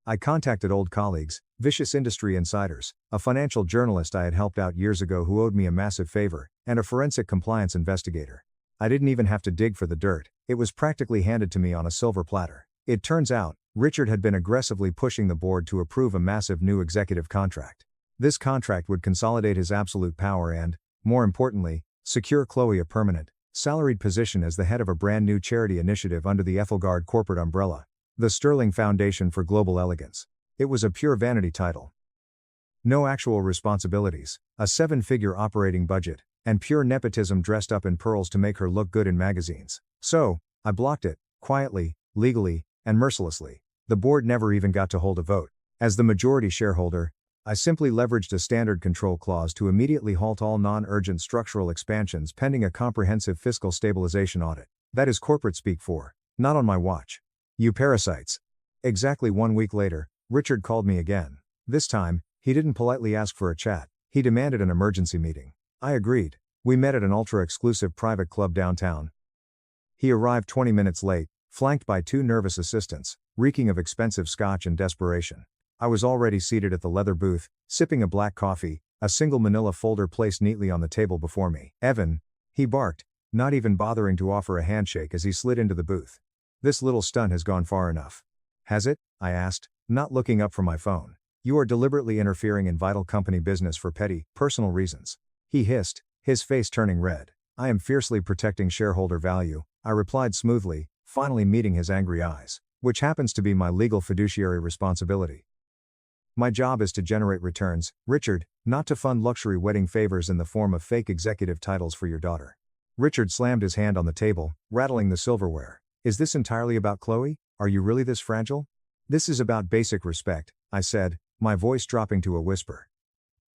I contacted old colleagues, vicious industry insiders, a financial journalist I had helped out years ago who owed me a massive favor, and a forensic compliance investigator. I didn't even have to dig for the dirt, it was practically handed to me on a silver platter. It turns out, Richard had been aggressively pushing the board to approve a massive new executive contract. This contract would consolidate his absolute power and, more importantly, secure Chloe a permanent, salaried position as the head of a brand new charity initiative under the Ethelgard corporate umbrella, the Sterling Foundation for Global Elegance. It was a pure vanity title. No actual responsibilities, a 7-figure operating budget, and pure nepotism dressed up in pearls to make her look good in magazines. So, I blocked it, quietly, legally, and mercilessly. The board never even got to hold a vote. As the majority shareholder, I simply leveraged a standard control clause to immediately halt all non-urgent structural expansions pending a comprehensive fiscal stabilization audit. That is corporate speak for, not on my watch. You parasites. Exactly 1 week later, Richard called me again. This time, he didn't politely ask for a chat, he demanded an emergency meeting. I agreed. We met at an ultra-exclusive private club downtown. He arrived 20 minutes late, flanked by 2 nervous assistants, reeking of expensive scotch and desperation. I was already seated at the leather booth, sipping a black coffee, a single manila folder placed neatly on the table before me. "Evan," he barked, not even bothering to offer a handshake as he slid into the booth. "This little stunt has gone far enough." "Has it?" I asked, not looking up from my phone. "You are deliberately interfering in vital company business for petty, personal reasons," he hissed, his face turning red. "I am fiercely protecting shareholder value," I replied smoothly, finally meeting his angry eyes, "which happens to be my legal fiduciary responsibility. My job is to generate returns, Richard, not to fund luxury wedding favors in the form of fake executive titles for your daughter." Richard slammed his hand on the table, rattling the silverware. "Is this entirely about Chloe? Are you really this fragile?" "This is about basic respect," I said, my voice dropping to a whisper.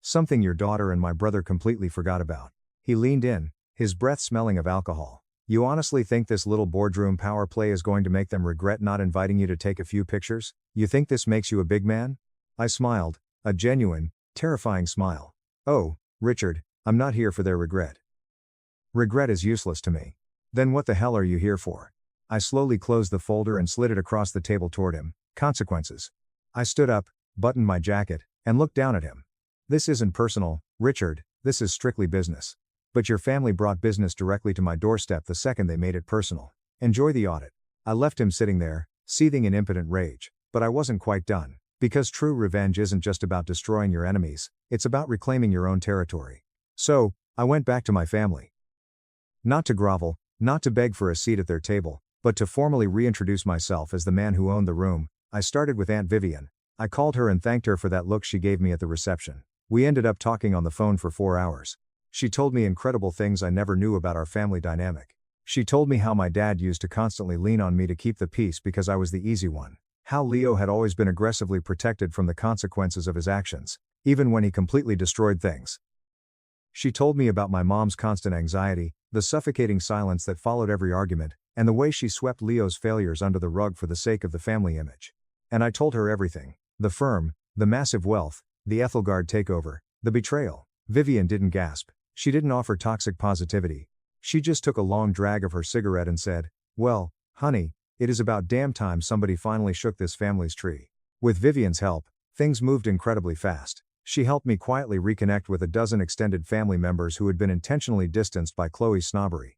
"Something your daughter and my brother completely forgot about." He leaned in, his breath smelling of alcohol. "You honestly think this little boardroom power play is going to make them regret not inviting you to take a few pictures? You think this makes you a big man?" I smiled, a genuine, terrifying smile. "Oh, Richard, I'm not here for their regret. Regret is useless to me." "Then what the hell are you here for?" I slowly closed the folder and slid it across the table toward him. "Consequences." I stood up, buttoned my jacket, and looked down at him. "This isn't personal, Richard, this is strictly business. But your family brought business directly to my doorstep the second they made it personal. Enjoy the audit." I left him sitting there, seething in impotent rage, but I wasn't quite done. Because true revenge isn't just about destroying your enemies, it's about reclaiming your own territory. So, I went back to my family. Not to grovel, not to beg for a seat at their table, but to formally reintroduce myself as the man who owned the room. I started with Aunt Vivian. I called her and thanked her for that look she gave me at the reception. We ended up talking on the phone for 4 hours. She told me incredible things I never knew about our family dynamic. She told me how my dad used to constantly lean on me to keep the peace because I was the easy one. How Leo had always been aggressively protected from the consequences of his actions, even when he completely destroyed things. She told me about my mom's constant anxiety, the suffocating silence that followed every argument, and the way she swept Leo's failures under the rug for the sake of the family image. And I told her everything. The firm, the massive wealth, the Ethelgard takeover, the betrayal. Vivian didn't gasp. She didn't offer toxic positivity. She just took a long drag of her cigarette and said, "Well, honey, it is about damn time somebody finally shook this family's tree." With Vivian's help, things moved incredibly fast. She helped me quietly reconnect with a dozen extended family members who had been intentionally distanced by Chloe's snobbery.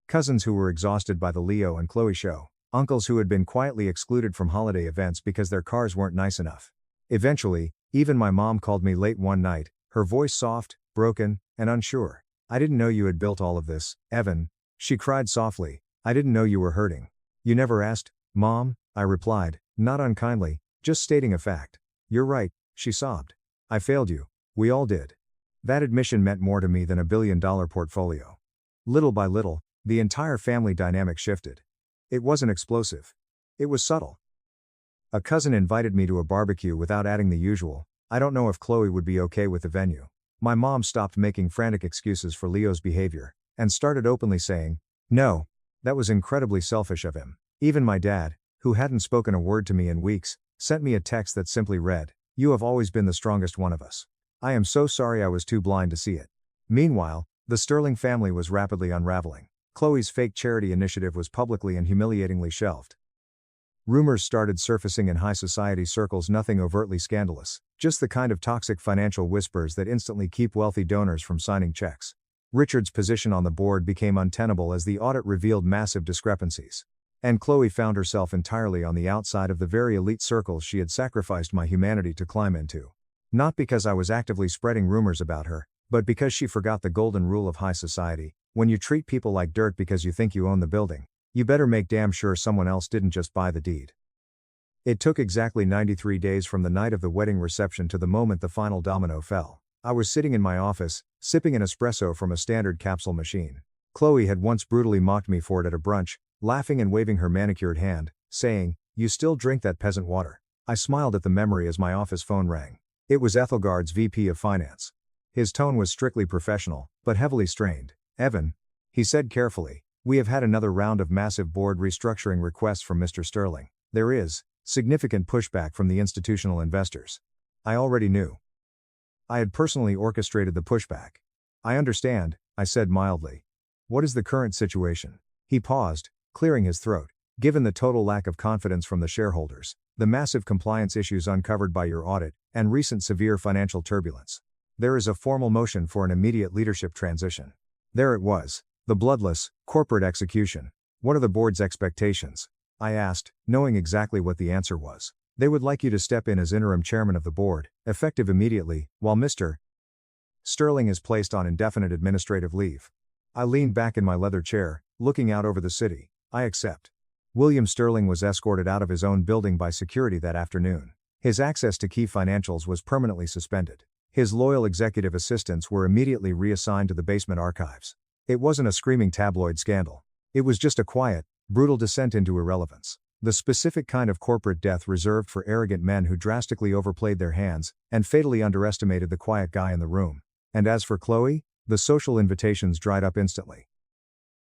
Cousins who were exhausted by the Leo and Chloe show. Uncles who had been quietly excluded from holiday events because their cars weren't nice enough. Eventually, Even my mom called me late one night, her voice soft, broken, and unsure. I didn't know you had built all of this, Evan. She cried softly. I didn't know you were hurting. You never asked, Mom, I replied, not unkindly, just stating a fact. You're right, she sobbed. I failed you. We all did. That admission meant more to me than a billion-dollar portfolio. Little by little, the entire family dynamic shifted. It wasn't explosive. It was subtle. A cousin invited me to a barbecue without adding the usual, I don't know if Chloe would be okay with the venue. My mom stopped making frantic excuses for Leo's behavior, and started openly saying, no, that was incredibly selfish of him. Even my dad, who hadn't spoken a word to me in weeks, sent me a text that simply read, you have always been the strongest one of us. I am so sorry I was too blind to see it. Meanwhile, the Sterling family was rapidly unraveling. Chloe's fake charity initiative was publicly and humiliatingly shelved. Rumors started surfacing in high society circles, nothing overtly scandalous, just the kind of toxic financial whispers that instantly keep wealthy donors from signing checks. Richard's position on the board became untenable as the audit revealed massive discrepancies. And Chloe found herself entirely on the outside of the very elite circles she had sacrificed my humanity to climb into. Not because I was actively spreading rumors about her, but because she forgot the golden rule of high society: when you treat people like dirt because you think you own the building, you better make damn sure someone else didn't just buy the deed. It took exactly 93 days from the night of the wedding reception to the moment the final domino fell. I was sitting in my office, sipping an espresso from a standard capsule machine. Chloe had once brutally mocked me for it at a brunch, laughing and waving her manicured hand, saying, you still drink that peasant water. I smiled at the memory as my office phone rang. It was Ethelgard's VP of Finance. His tone was strictly professional, but heavily strained. Evan, he said carefully, we have had another round of massive board restructuring requests from Mr. Sterling. There is significant pushback from the institutional investors. I already knew. I had personally orchestrated the pushback. I understand, I said mildly. What is the current situation? He paused, clearing his throat. Given the total lack of confidence from the shareholders, the massive compliance issues uncovered by your audit, and recent severe financial turbulence, there is a formal motion for an immediate leadership transition. There it was, the bloodless, corporate execution. What are the board's expectations? I asked, knowing exactly what the answer was. They would like you to step in as interim chairman of the board, effective immediately, while Mr. Sterling is placed on indefinite administrative leave. I leaned back in my leather chair, looking out over the city. I accept. William Sterling was escorted out of his own building by security that afternoon. His access to key financials was permanently suspended. His loyal executive assistants were immediately reassigned to the basement archives. It wasn't a screaming tabloid scandal. It was just a quiet, brutal descent into irrelevance. The specific kind of corporate death reserved for arrogant men who drastically overplayed their hands and fatally underestimated the quiet guy in the room. And as for Chloe, the social invitations dried up instantly.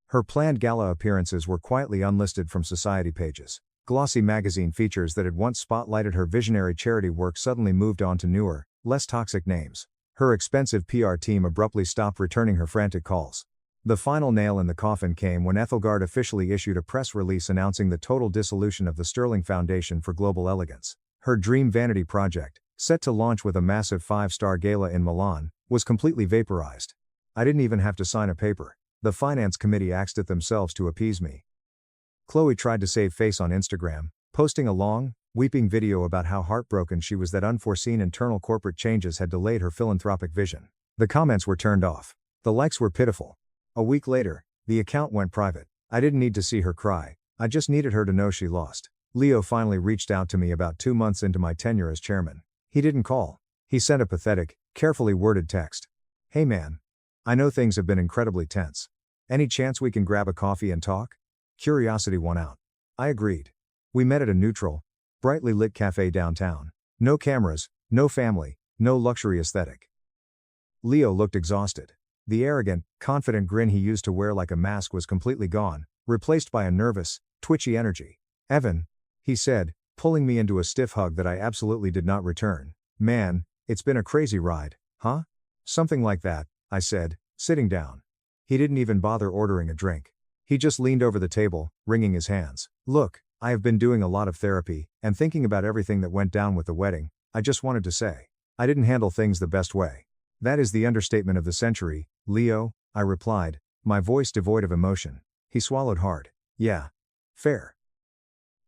Her planned gala appearances were quietly unlisted from society pages. Glossy magazine features that had once spotlighted her visionary charity work suddenly moved on to newer, less toxic names. Her expensive PR team abruptly stopped returning her frantic calls. The final nail in the coffin came when Ethelgard officially issued a press release announcing the total dissolution of the Sterling Foundation for Global Elegance. Her dream vanity project, set to launch with a massive 5-star gala in Milan, was completely vaporized. I didn't even have to sign a paper. The finance committee axed it themselves to appease me. Chloe tried to save face on Instagram, posting a long, weeping video about how heartbroken she was that unforeseen internal corporate changes had delayed her philanthropic vision. The comments were turned off. The likes were pitiful. A week later, the account went private. I didn't need to see her cry. I just needed her to know she lost. Leo finally reached out to me about 2 months into my tenure as chairman. He didn't call. He sent a pathetic, carefully worded text. Hey man. I know things have been incredibly tense. Any chance we can grab a coffee and talk? Curiosity won out. I agreed. We met at a neutral, brightly lit cafe downtown. No cameras, no family, no luxury aesthetic. Leo looked exhausted. The arrogant, confident grin he used to wear like a mask was completely gone, replaced by a nervous, twitchy energy. Evan, he said, pulling me into a stiff hug that I absolutely did not return. Man, it's been a crazy ride, huh? Something like that, I said, sitting down. He didn't even bother ordering a drink. He just leaned over the table, wringing his hands. Look, I have been doing a lot of therapy, and thinking about everything that went down with the wedding. I just wanted to say, I didn't handle things the best way. That is the understatement of the century, Leo, I replied, my voice devoid of emotion. He swallowed hard. Yeah. Fair.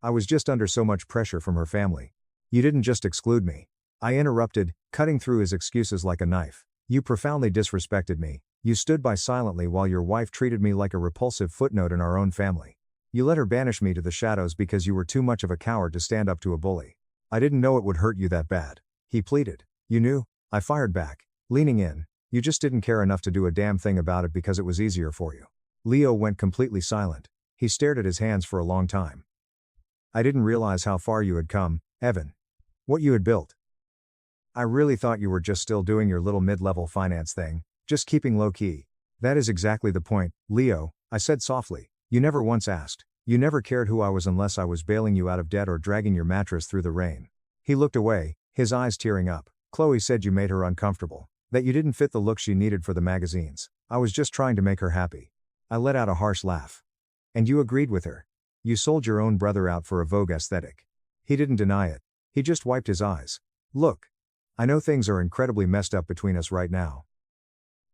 I was just under so much pressure from her family. You didn't just exclude me. I interrupted, cutting through his excuses like a knife. You profoundly disrespected me. You stood by silently while your wife treated me like a repulsive footnote in our own family. You let her banish me to the shadows because you were too much of a coward to stand up to a bully. I didn't know it would hurt you that bad. He pleaded. You knew? I fired back, leaning in. You just didn't care enough to do a damn thing about it because it was easier for you. Leo went completely silent. He stared at his hands for a long time. I didn't realize how far you had come, Evan. What you had built. I really thought you were just still doing your little mid-level finance thing, just keeping low-key. That is exactly the point, Leo, I said softly. You never once asked. You never cared who I was unless I was bailing you out of debt or dragging your mattress through the rain. He looked away, his eyes tearing up. Chloe said you made her uncomfortable, that you didn't fit the look she needed for the magazines. I was just trying to make her happy. I let out a harsh laugh. And you agreed with her. You sold your own brother out for a Vogue aesthetic. He didn't deny it. He just wiped his eyes. Look. I know things are incredibly messed up between us right now.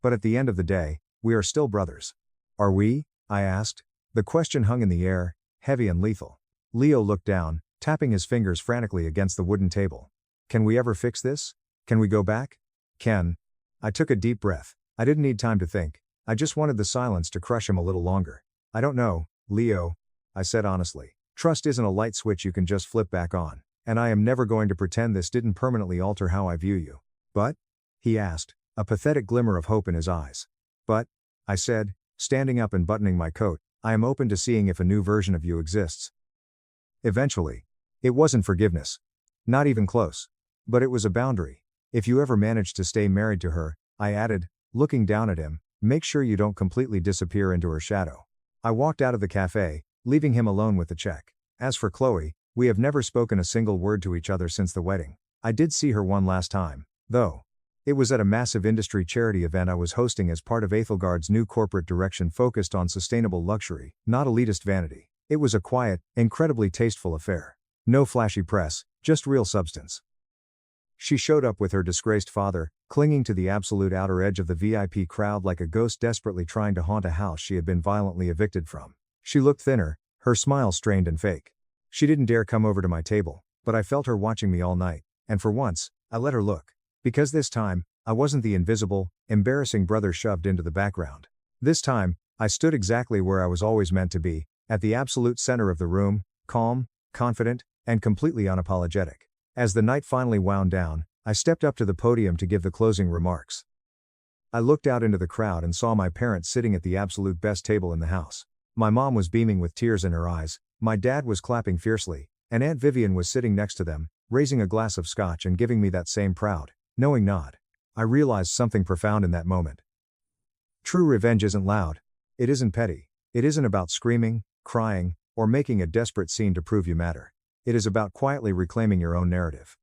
But at the end of the day, we are still brothers. Are we? I asked. The question hung in the air, heavy and lethal. Leo looked down, tapping his fingers frantically against the wooden table. Can we ever fix this? Can we go back? I took a deep breath. I didn't need time to think. I just wanted the silence to crush him a little longer. I don't know, Leo, I said honestly. Trust isn't a light switch you can just flip back on, and I am never going to pretend this didn't permanently alter how I view you. But? He asked, a pathetic glimmer of hope in his eyes. But, I said, standing up and buttoning my coat, I am open to seeing if a new version of you exists. Eventually. It wasn't forgiveness. Not even close. But it was a boundary. If you ever manage to stay married to her, I added, looking down at him, make sure you don't completely disappear into her shadow. I walked out of the cafe, leaving him alone with the check. As for Chloe, we have never spoken a single word to each other since the wedding. I did see her one last time, though. It was at a massive industry charity event I was hosting as part of Aethelgard's new corporate direction focused on sustainable luxury, not elitist vanity. It was a quiet, incredibly tasteful affair. No flashy press, just real substance. She showed up with her disgraced father, clinging to the absolute outer edge of the VIP crowd like a ghost desperately trying to haunt a house she had been violently evicted from. She looked thinner, her smile strained and fake. She didn't dare come over to my table, but I felt her watching me all night, and for once, I let her look. Because this time, I wasn't the invisible, embarrassing brother shoved into the background. This time, I stood exactly where I was always meant to be, at the absolute center of the room, calm, confident, and completely unapologetic. As the night finally wound down, I stepped up to the podium to give the closing remarks. I looked out into the crowd and saw my parents sitting at the absolute best table in the house. My mom was beaming with tears in her eyes, my dad was clapping fiercely, and Aunt Vivian was sitting next to them, raising a glass of scotch and giving me that same proud, knowing nod. I realized something profound in that moment. True revenge isn't loud. It isn't petty. It isn't about screaming, crying, or making a desperate scene to prove you matter. It is about quietly reclaiming your own narrative.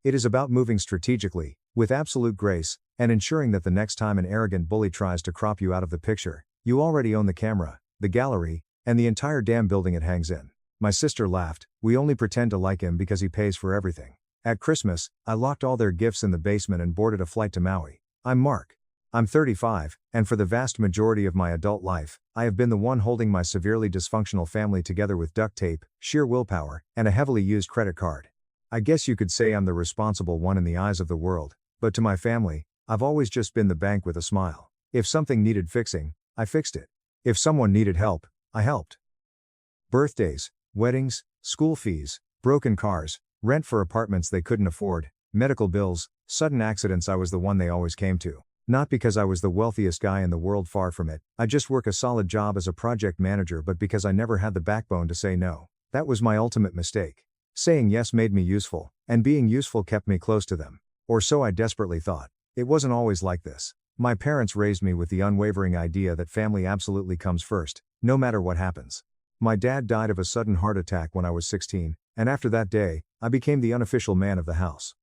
It is about moving strategically, with absolute grace, and ensuring that the next time an arrogant bully tries to crop you out of the picture, you already own the camera, the gallery, and the entire damn building it hangs in. My sister laughed. We only pretend to like him because he pays for everything. At Christmas, I locked all their gifts in the basement and boarded a flight to Maui. I'm Mark. I'm 35, and for the vast majority of my adult life, I have been the one holding my severely dysfunctional family together with duct tape, sheer willpower, and a heavily used credit card. I guess you could say I'm the responsible one in the eyes of the world, but to my family, I've always just been the bank with a smile. If something needed fixing, I fixed it. If someone needed help, I helped. Birthdays, weddings, school fees, broken cars, rent for apartments they couldn't afford, medical bills, sudden accidents, I was the one they always came to. Not because I was the wealthiest guy in the world, far from it. I just work a solid job as a project manager, but because I never had the backbone to say no. That was my ultimate mistake. Saying yes made me useful, and being useful kept me close to them. Or so I desperately thought. It wasn't always like this. My parents raised me with the unwavering idea that family absolutely comes first, no matter what happens. My dad died of a sudden heart attack when I was 16, and after that day, I became the unofficial man of the house.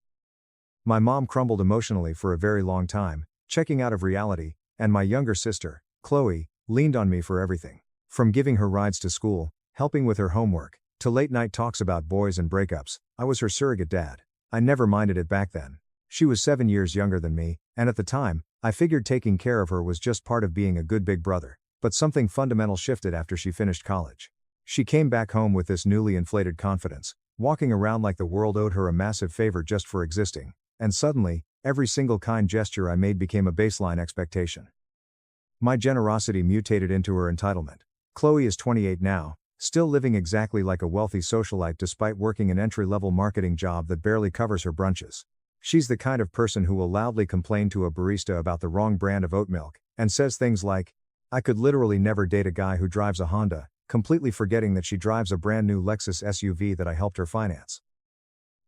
My mom crumbled emotionally for a very long time, checking out of reality, and my younger sister, Chloe, leaned on me for everything. From giving her rides to school, helping with her homework, to late-night talks about boys and breakups, I was her surrogate dad. I never minded it back then. She was 7 years younger than me, and at the time, I figured taking care of her was just part of being a good big brother. But something fundamental shifted after she finished college. She came back home with this newly inflated confidence, walking around like the world owed her a massive favor just for existing. And suddenly, every single kind gesture I made became a baseline expectation. My generosity mutated into her entitlement. Chloe is 28 now, still living exactly like a wealthy socialite despite working an entry-level marketing job that barely covers her brunches. She's the kind of person who will loudly complain to a barista about the wrong brand of oat milk, and says things like, "I could literally never date a guy who drives a Honda," completely forgetting that she drives a brand new Lexus SUV that I helped her finance.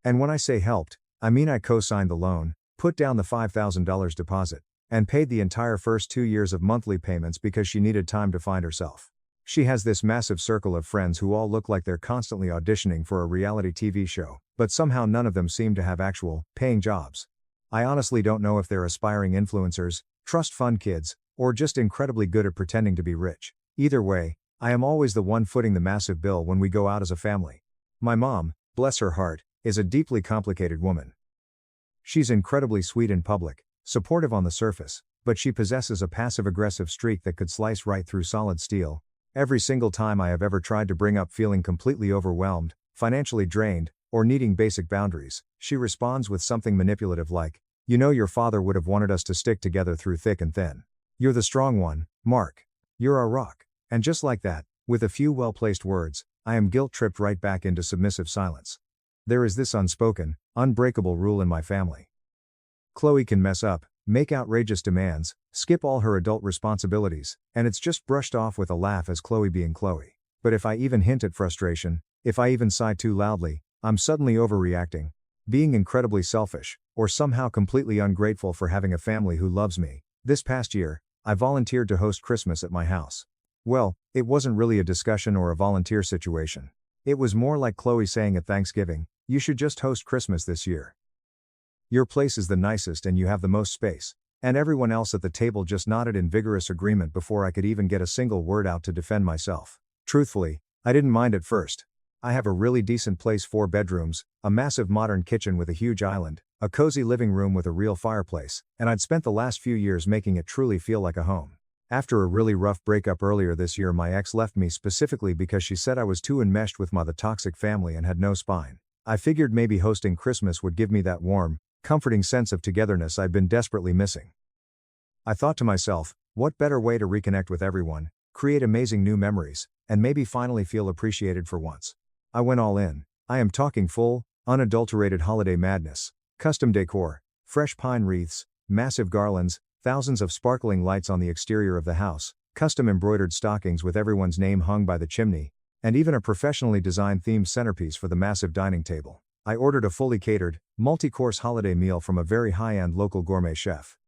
And when I say helped, I mean I co-signed the loan, put down the $5,000 deposit, and paid the entire first 2 years of monthly payments because she needed time to find herself. She has this massive circle of friends who all look like they're constantly auditioning for a reality TV show, but somehow none of them seem to have actual, paying jobs. I honestly don't know if they're aspiring influencers, trust fund kids, or just incredibly good at pretending to be rich. Either way, I am always the one footing the massive bill when we go out as a family. My mom, bless her heart, is a deeply complicated woman. She's incredibly sweet in public, supportive on the surface, but she possesses a passive-aggressive streak that could slice right through solid steel. Every single time I have ever tried to bring up feeling completely overwhelmed, financially drained, or needing basic boundaries, she responds with something manipulative like, "You know your father would have wanted us to stick together through thick and thin. You're the strong one, Mark. You're our rock." And just like that, with a few well-placed words, I am guilt-tripped right back into submissive silence. There is this unspoken, unbreakable rule in my family. Chloe can mess up, make outrageous demands, skip all her adult responsibilities, and it's just brushed off with a laugh as Chloe being Chloe. But if I even hint at frustration, if I even sigh too loudly, I'm suddenly overreacting, being incredibly selfish, or somehow completely ungrateful for having a family who loves me. This past year, I volunteered to host Christmas at my house. Well, it wasn't really a discussion or a volunteer situation. It was more like Chloe saying at Thanksgiving, "You should just host Christmas this year. Your place is the nicest and you have the most space." And everyone else at the table just nodded in vigorous agreement before I could even get a single word out to defend myself. Truthfully, I didn't mind at first. I have a really decent place, 4 bedrooms, a massive modern kitchen with a huge island, a cozy living room with a real fireplace, and I'd spent the last few years making it truly feel like a home. After a really rough breakup earlier this year, my ex left me specifically because she said I was too enmeshed with the toxic family and had no spine. I figured maybe hosting Christmas would give me that warm, comforting sense of togetherness I'd been desperately missing. I thought to myself, what better way to reconnect with everyone, create amazing new memories, and maybe finally feel appreciated for once. I went all in. I am talking full, unadulterated holiday madness, custom decor, fresh pine wreaths, massive garlands, thousands of sparkling lights on the exterior of the house, custom embroidered stockings with everyone's name hung by the chimney, and even a professionally designed themed centerpiece for the massive dining table. I ordered a fully catered, multi-course holiday meal from a very high-end local gourmet chef.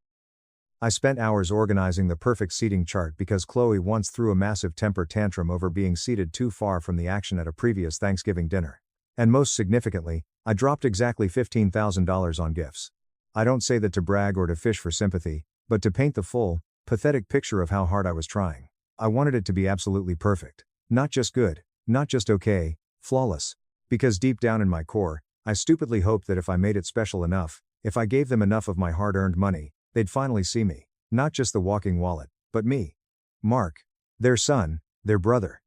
I spent hours organizing the perfect seating chart because Chloe once threw a massive temper tantrum over being seated too far from the action at a previous Thanksgiving dinner. And most significantly, I dropped exactly $15,000 on gifts. I don't say that to brag or to fish for sympathy, but to paint the full, pathetic picture of how hard I was trying. I wanted it to be absolutely perfect. Not just good, not just okay, flawless. Because deep down in my core, I stupidly hoped that if I made it special enough, if I gave them enough of my hard-earned money, they'd finally see me. Not just the walking wallet, but me. Mark. Their son, their brother.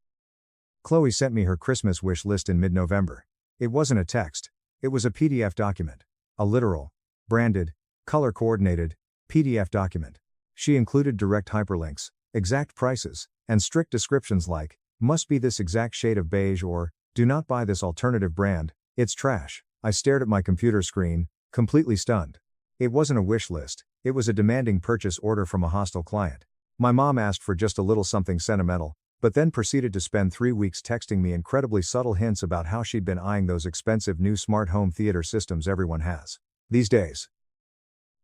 Chloe sent me her Christmas wish list in mid-November. It wasn't a text. It was a PDF document. A literal, branded, color-coordinated, PDF document. She included direct hyperlinks, exact prices, and strict descriptions like, "Must be this exact shade of beige," or "Do not buy this alternative brand, it's trash." I stared at my computer screen, completely stunned. It wasn't a wish list, it was a demanding purchase order from a hostile client. My mom asked for just a little something sentimental, but then proceeded to spend 3 weeks texting me incredibly subtle hints about how she'd been eyeing those expensive new smart home theater systems everyone has these days.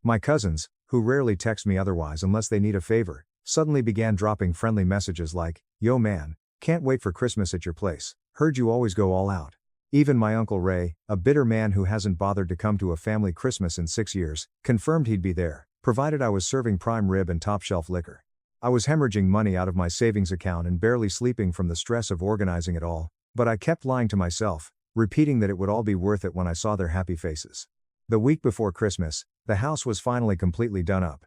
My cousins, who rarely text me otherwise unless they need a favor, suddenly began dropping friendly messages like, "Yo man, can't wait for Christmas at your place. Heard you always go all out." Even my Uncle Ray, a bitter man who hasn't bothered to come to a family Christmas in 6 years, confirmed he'd be there, provided I was serving prime rib and top-shelf liquor. I was hemorrhaging money out of my savings account and barely sleeping from the stress of organizing it all, but I kept lying to myself, repeating that it would all be worth it when I saw their happy faces. The week before Christmas, the house was finally completely done up.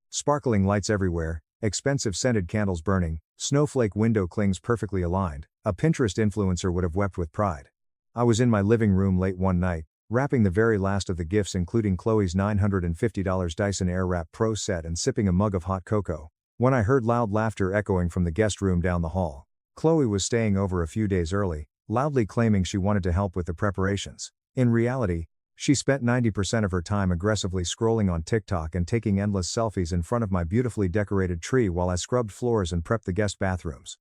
Sparkling lights everywhere, expensive scented candles burning, snowflake window clings perfectly aligned. A Pinterest influencer would have wept with pride. I was in my living room late one night, wrapping the very last of the gifts, including Chloe's $950 Dyson Airwrap Pro set, and sipping a mug of hot cocoa, when I heard loud laughter echoing from the guest room down the hall. Chloe was staying over a few days early, loudly claiming she wanted to help with the preparations. In reality, she spent 90% of her time aggressively scrolling on TikTok and taking endless selfies in front of my beautifully decorated tree while I scrubbed floors and prepped the guest bathrooms.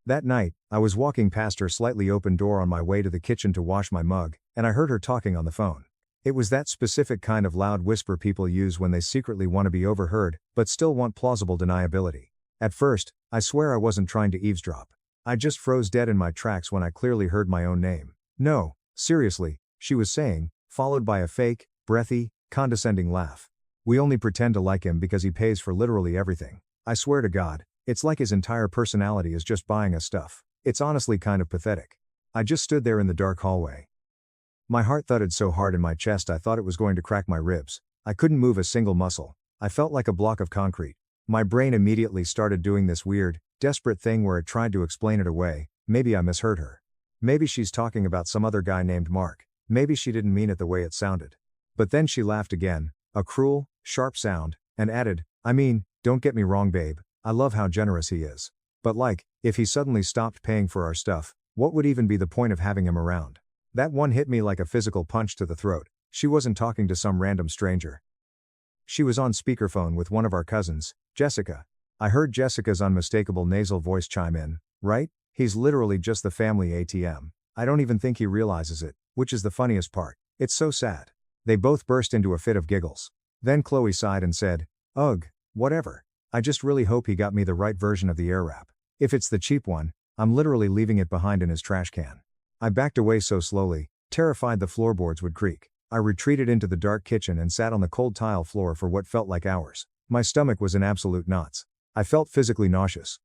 That night, I was walking past her slightly open door on my way to the kitchen to wash my mug, and I heard her talking on the phone. It was that specific kind of loud whisper people use when they secretly want to be overheard, but still want plausible deniability. At first, I swear I wasn't trying to eavesdrop. I just froze dead in my tracks when I clearly heard my own name. "No, seriously," she was saying, followed by a fake, breathy, condescending laugh. "We only pretend to like him because he pays for literally everything. I swear to God, it's like his entire personality is just buying us stuff. It's honestly kind of pathetic." I just stood there in the dark hallway. My heart thudded so hard in my chest I thought it was going to crack my ribs. I couldn't move a single muscle. I felt like a block of concrete. My brain immediately started doing this weird, desperate thing where it tried to explain it away. Maybe I misheard her. Maybe she's talking about some other guy named Mark. Maybe she didn't mean it the way it sounded. But then she laughed again, a cruel, sharp sound, and added, "I mean, don't get me wrong, babe. I love how generous he is. But like, if he suddenly stopped paying for our stuff, what would even be the point of having him around?" That one hit me like a physical punch to the throat. She wasn't talking to some random stranger. She was on speakerphone with one of our cousins, Jessica. I heard Jessica's unmistakable nasal voice chime in, "Right? He's literally just the family ATM. I don't even think he realizes it," which is the funniest part. "It's so sad." They both burst into a fit of giggles. Then Chloe sighed and said, "Ugh, whatever. I just really hope he got me the right version of the Airwrap. If it's the cheap one, I'm literally leaving it behind in his trash can." I backed away so slowly, terrified the floorboards would creak. I retreated into the dark kitchen and sat on the cold tile floor for what felt like hours. My stomach was in absolute knots. I felt physically nauseous.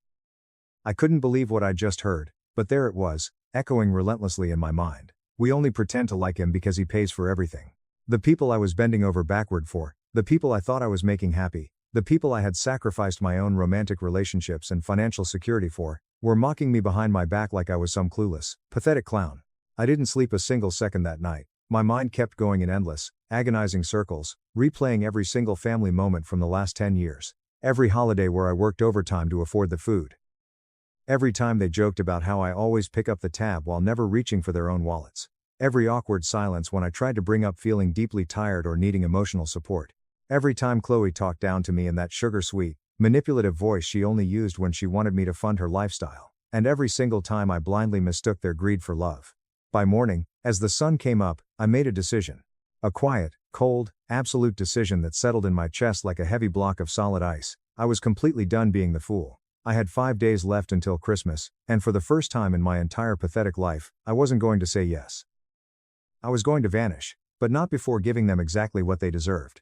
I couldn't believe what I just heard, but there it was, echoing relentlessly in my mind. We only pretend to like him because he pays for everything. The people I was bending over backward for, the people I thought I was making happy, the people I had sacrificed my own romantic relationships and financial security for, were mocking me behind my back like I was some clueless, pathetic clown. I didn't sleep a single second that night. My mind kept going in endless, agonizing circles, replaying every single family moment from the last 10 years. Every holiday where I worked overtime to afford the food. Every time they joked about how I always pick up the tab while never reaching for their own wallets. Every awkward silence when I tried to bring up feeling deeply tired or needing emotional support. Every time Chloe talked down to me in that sugar-sweet, manipulative voice she only used when she wanted me to fund her lifestyle. And every single time I blindly mistook their greed for love. By morning, as the sun came up, I made a decision. A quiet, cold, absolute decision that settled in my chest like a heavy block of solid ice. I was completely done being the fool. I had 5 days left until Christmas, and for the first time in my entire pathetic life, I wasn't going to say yes. I was going to vanish, but not before giving them exactly what they deserved.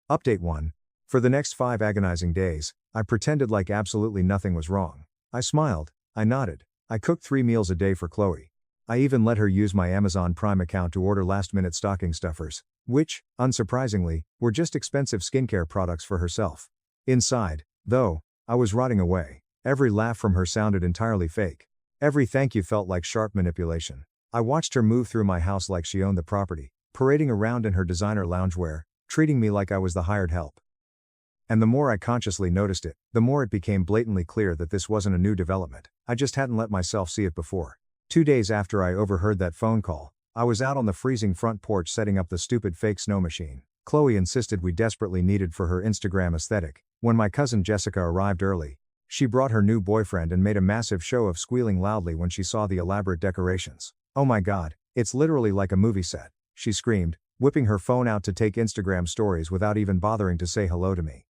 Update 1. For the next 5 agonizing days, I pretended like absolutely nothing was wrong. I smiled, I nodded, I cooked 3 meals a day for Chloe. I even let her use my Amazon Prime account to order last-minute stocking stuffers, which, unsurprisingly, were just expensive skincare products for herself. Inside, though, I was rotting away. Every laugh from her sounded entirely fake. Every thank you felt like sharp manipulation. I watched her move through my house like she owned the property, parading around in her designer loungewear, treating me like I was the hired help. And the more I consciously noticed it, the more it became blatantly clear that this wasn't a new development. I just hadn't let myself see it before. 2 days after I overheard that phone call, I was out on the freezing front porch setting up the stupid fake snow machine Chloe insisted we desperately needed for her Instagram aesthetic. When my cousin Jessica arrived early, she brought her new boyfriend and made a massive show of squealing loudly when she saw the elaborate decorations. "Oh my God, it's literally like a movie set," she screamed, whipping her phone out to take Instagram stories without even bothering to say hello to me.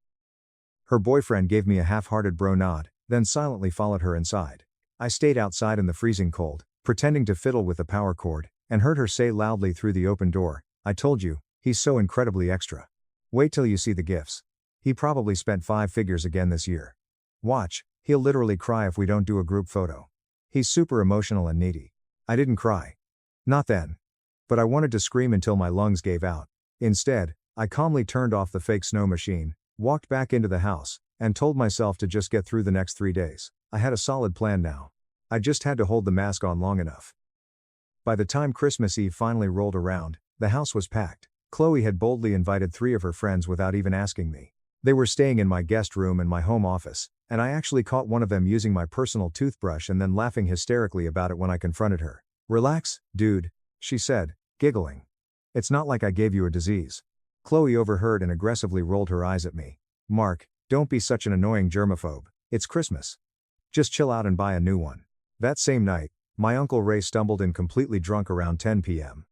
Her boyfriend gave me a half-hearted bro nod, then silently followed her inside. I stayed outside in the freezing cold, pretending to fiddle with the power cord, and heard her say loudly through the open door, "I told you, he's so incredibly extra. Wait till you see the gifts. He probably spent 5 figures again this year. Watch, he'll literally cry if we don't do a group photo. He's super emotional and needy." I didn't cry. Not then. But I wanted to scream until my lungs gave out. Instead, I calmly turned off the fake snow machine, walked back into the house, and told myself to just get through the next 3 days. I had a solid plan now. I just had to hold the mask on long enough. By the time Christmas Eve finally rolled around, the house was packed. Chloe had boldly invited 3 of her friends without even asking me. They were staying in my guest room and my home office, and I actually caught one of them using my personal toothbrush and then laughing hysterically about it when I confronted her. "Relax, dude," she said, giggling. "It's not like I gave you a disease." Chloe overheard and aggressively rolled her eyes at me. "Mark, don't be such an annoying germaphobe. It's Christmas. Just chill out and buy a new one." That same night, my Uncle Ray stumbled in completely drunk around 10 p.m.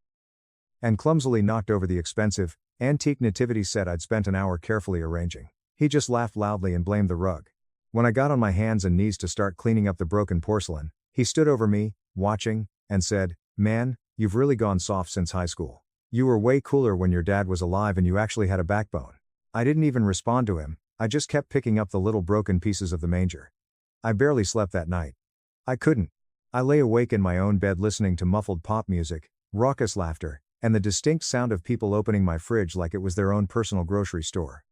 and clumsily knocked over the expensive, antique nativity set I'd spent an hour carefully arranging. He just laughed loudly and blamed the rug. When I got on my hands and knees to start cleaning up the broken porcelain, he stood over me, watching, and said, "Man, you've really gone soft since high school. You were way cooler when your dad was alive and you actually had a backbone." I didn't even respond to him, I just kept picking up the little broken pieces of the manger. I barely slept that night. I couldn't. I lay awake in my own bed listening to muffled pop music, raucous laughter, and the distinct sound of people opening my fridge like it was their own personal grocery store.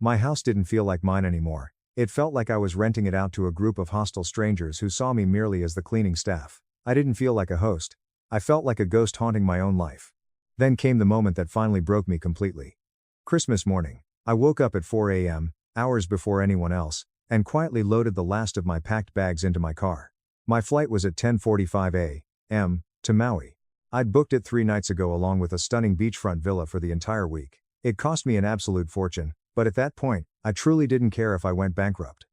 My house didn't feel like mine anymore. It felt like I was renting it out to a group of hostile strangers who saw me merely as the cleaning staff. I didn't feel like a host. I felt like a ghost haunting my own life. Then came the moment that finally broke me completely. Christmas morning. I woke up at 4 a.m., hours before anyone else, and quietly loaded the last of my packed bags into my car. My flight was at 10:45 a.m. to Maui. I'd booked it 3 nights ago along with a stunning beachfront villa for the entire week. It cost me an absolute fortune, but at that point, I truly didn't care if I went bankrupt.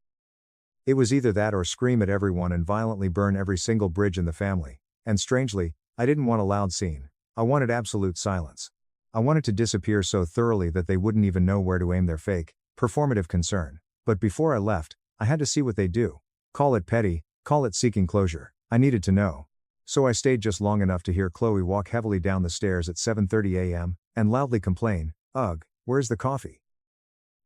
It was either that or scream at everyone and violently burn every single bridge in the family, and strangely, I didn't want a loud scene. I wanted absolute silence. I wanted to disappear so thoroughly that they wouldn't even know where to aim their fake, performative concern. But before I left, I had to see what they'd do. Call it petty, call it seeking closure. I needed to know. So I stayed just long enough to hear Chloe walk heavily down the stairs at 7:30 a.m., and loudly complain, "Ugh, where's the coffee?"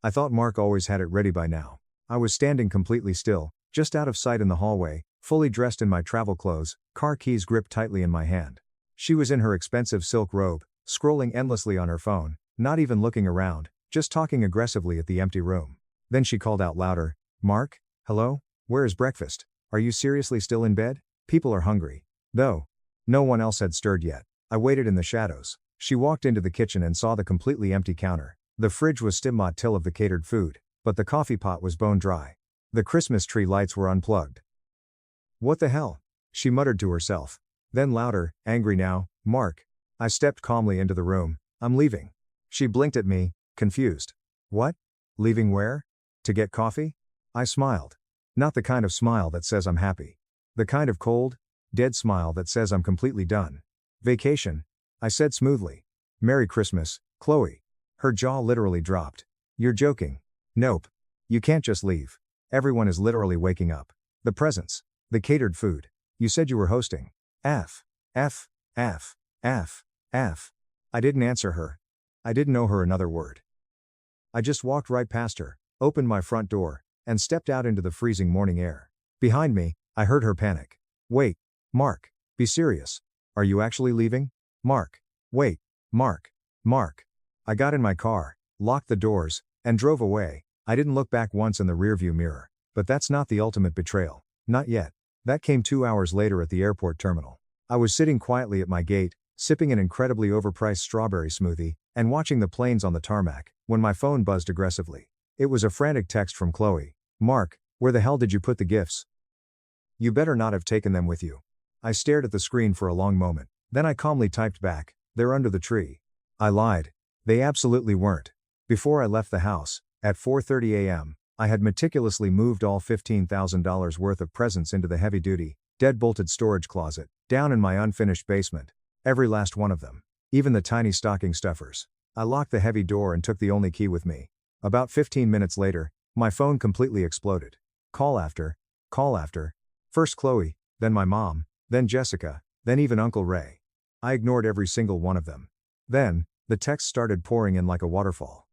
I thought Mark always had it ready by now. I was standing completely still, just out of sight in the hallway, fully dressed in my travel clothes, car keys gripped tightly in my hand. She was in her expensive silk robe, scrolling endlessly on her phone, not even looking around, just talking aggressively at the empty room. Then she called out louder, "Mark, hello? Where is breakfast? Are you seriously still in bed? People are hungry." Though no one else had stirred yet, I waited in the shadows. She walked into the kitchen and saw the completely empty counter. The fridge was still till of the catered food, but the coffee pot was bone dry. The Christmas tree lights were unplugged. "What the hell?" she muttered to herself. Then louder, angry now, "Mark." I stepped calmly into the room. "I'm leaving." She blinked at me, confused. "What? Leaving where? To get coffee?" I smiled. Not the kind of smile that says I'm happy. The kind of cold, dead smile that says I'm completely done. "Vacation," I said smoothly. "Merry Christmas, Chloe." Her jaw literally dropped. "You're joking." "Nope. You can't just leave. Everyone is literally waking up. The presents. The catered food. You said you were hosting." F. F. F. F. F. I didn't answer her. I didn't owe her another word. I just walked right past her, opened my front door, and stepped out into the freezing morning air. Behind me, I heard her panic. "Wait, Mark. Be serious. Are you actually leaving? Mark. Wait, Mark. Mark." I got in my car, locked the doors, and drove away. I didn't look back once in the rearview mirror. But that's not the ultimate betrayal. Not yet. That came 2 hours later at the airport terminal. I was sitting quietly at my gate, sipping an incredibly overpriced strawberry smoothie, and watching the planes on the tarmac, when my phone buzzed aggressively. It was a frantic text from Chloe. "Mark, where the hell did you put the gifts? You better not have taken them with you." I stared at the screen for a long moment. Then I calmly typed back, "They're under the tree." I lied. They absolutely weren't. Before I left the house, at 4:30 a.m., I had meticulously moved all $15,000 worth of presents into the heavy-duty, dead-bolted storage closet, down in my unfinished basement. Every last one of them. Even the tiny stocking stuffers. I locked the heavy door and took the only key with me. About 15 minutes later, my phone completely exploded. Call after call after. First Chloe, then my mom, then Jessica, then even Uncle Ray. I ignored every single one of them. Then, the texts started pouring in like a waterfall.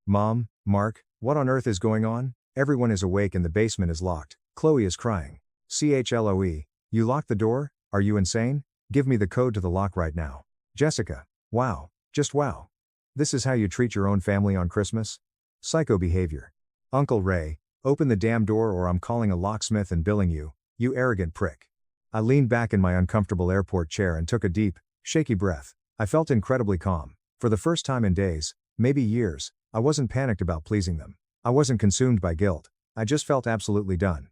"Mom, Mark, what on earth is going on? Everyone is awake and the basement is locked. Chloe is crying. CHLOE, you locked the door? Are you insane? Give me the code to the lock right now." Jessica, "Wow, just wow. This is how you treat your own family on Christmas? Psycho behavior." Uncle Ray, "Open the damn door or I'm calling a locksmith and billing you, you arrogant prick." I leaned back in my uncomfortable airport chair and took a deep, shaky breath. I felt incredibly calm. For the first time in days, maybe years, I wasn't panicked about pleasing them. I wasn't consumed by guilt. I just felt absolutely done.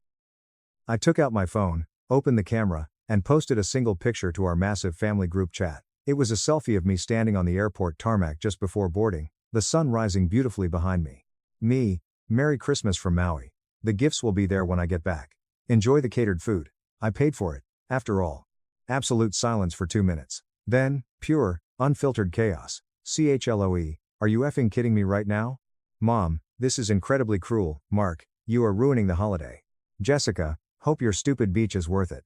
I took out my phone, opened the camera, and posted a single picture to our massive family group chat. It was a selfie of me standing on the airport tarmac just before boarding, the sun rising beautifully behind me. Me, Merry Christmas from Maui. The gifts will be there when I get back. Enjoy the catered food. I paid for it, after all. Absolute silence for 2 minutes. Then, pure, unfiltered chaos. CHLOE, are you effing kidding me right now? Mom, this is incredibly cruel. Mark, you are ruining the holiday. Jessica, hope your stupid beach is worth it.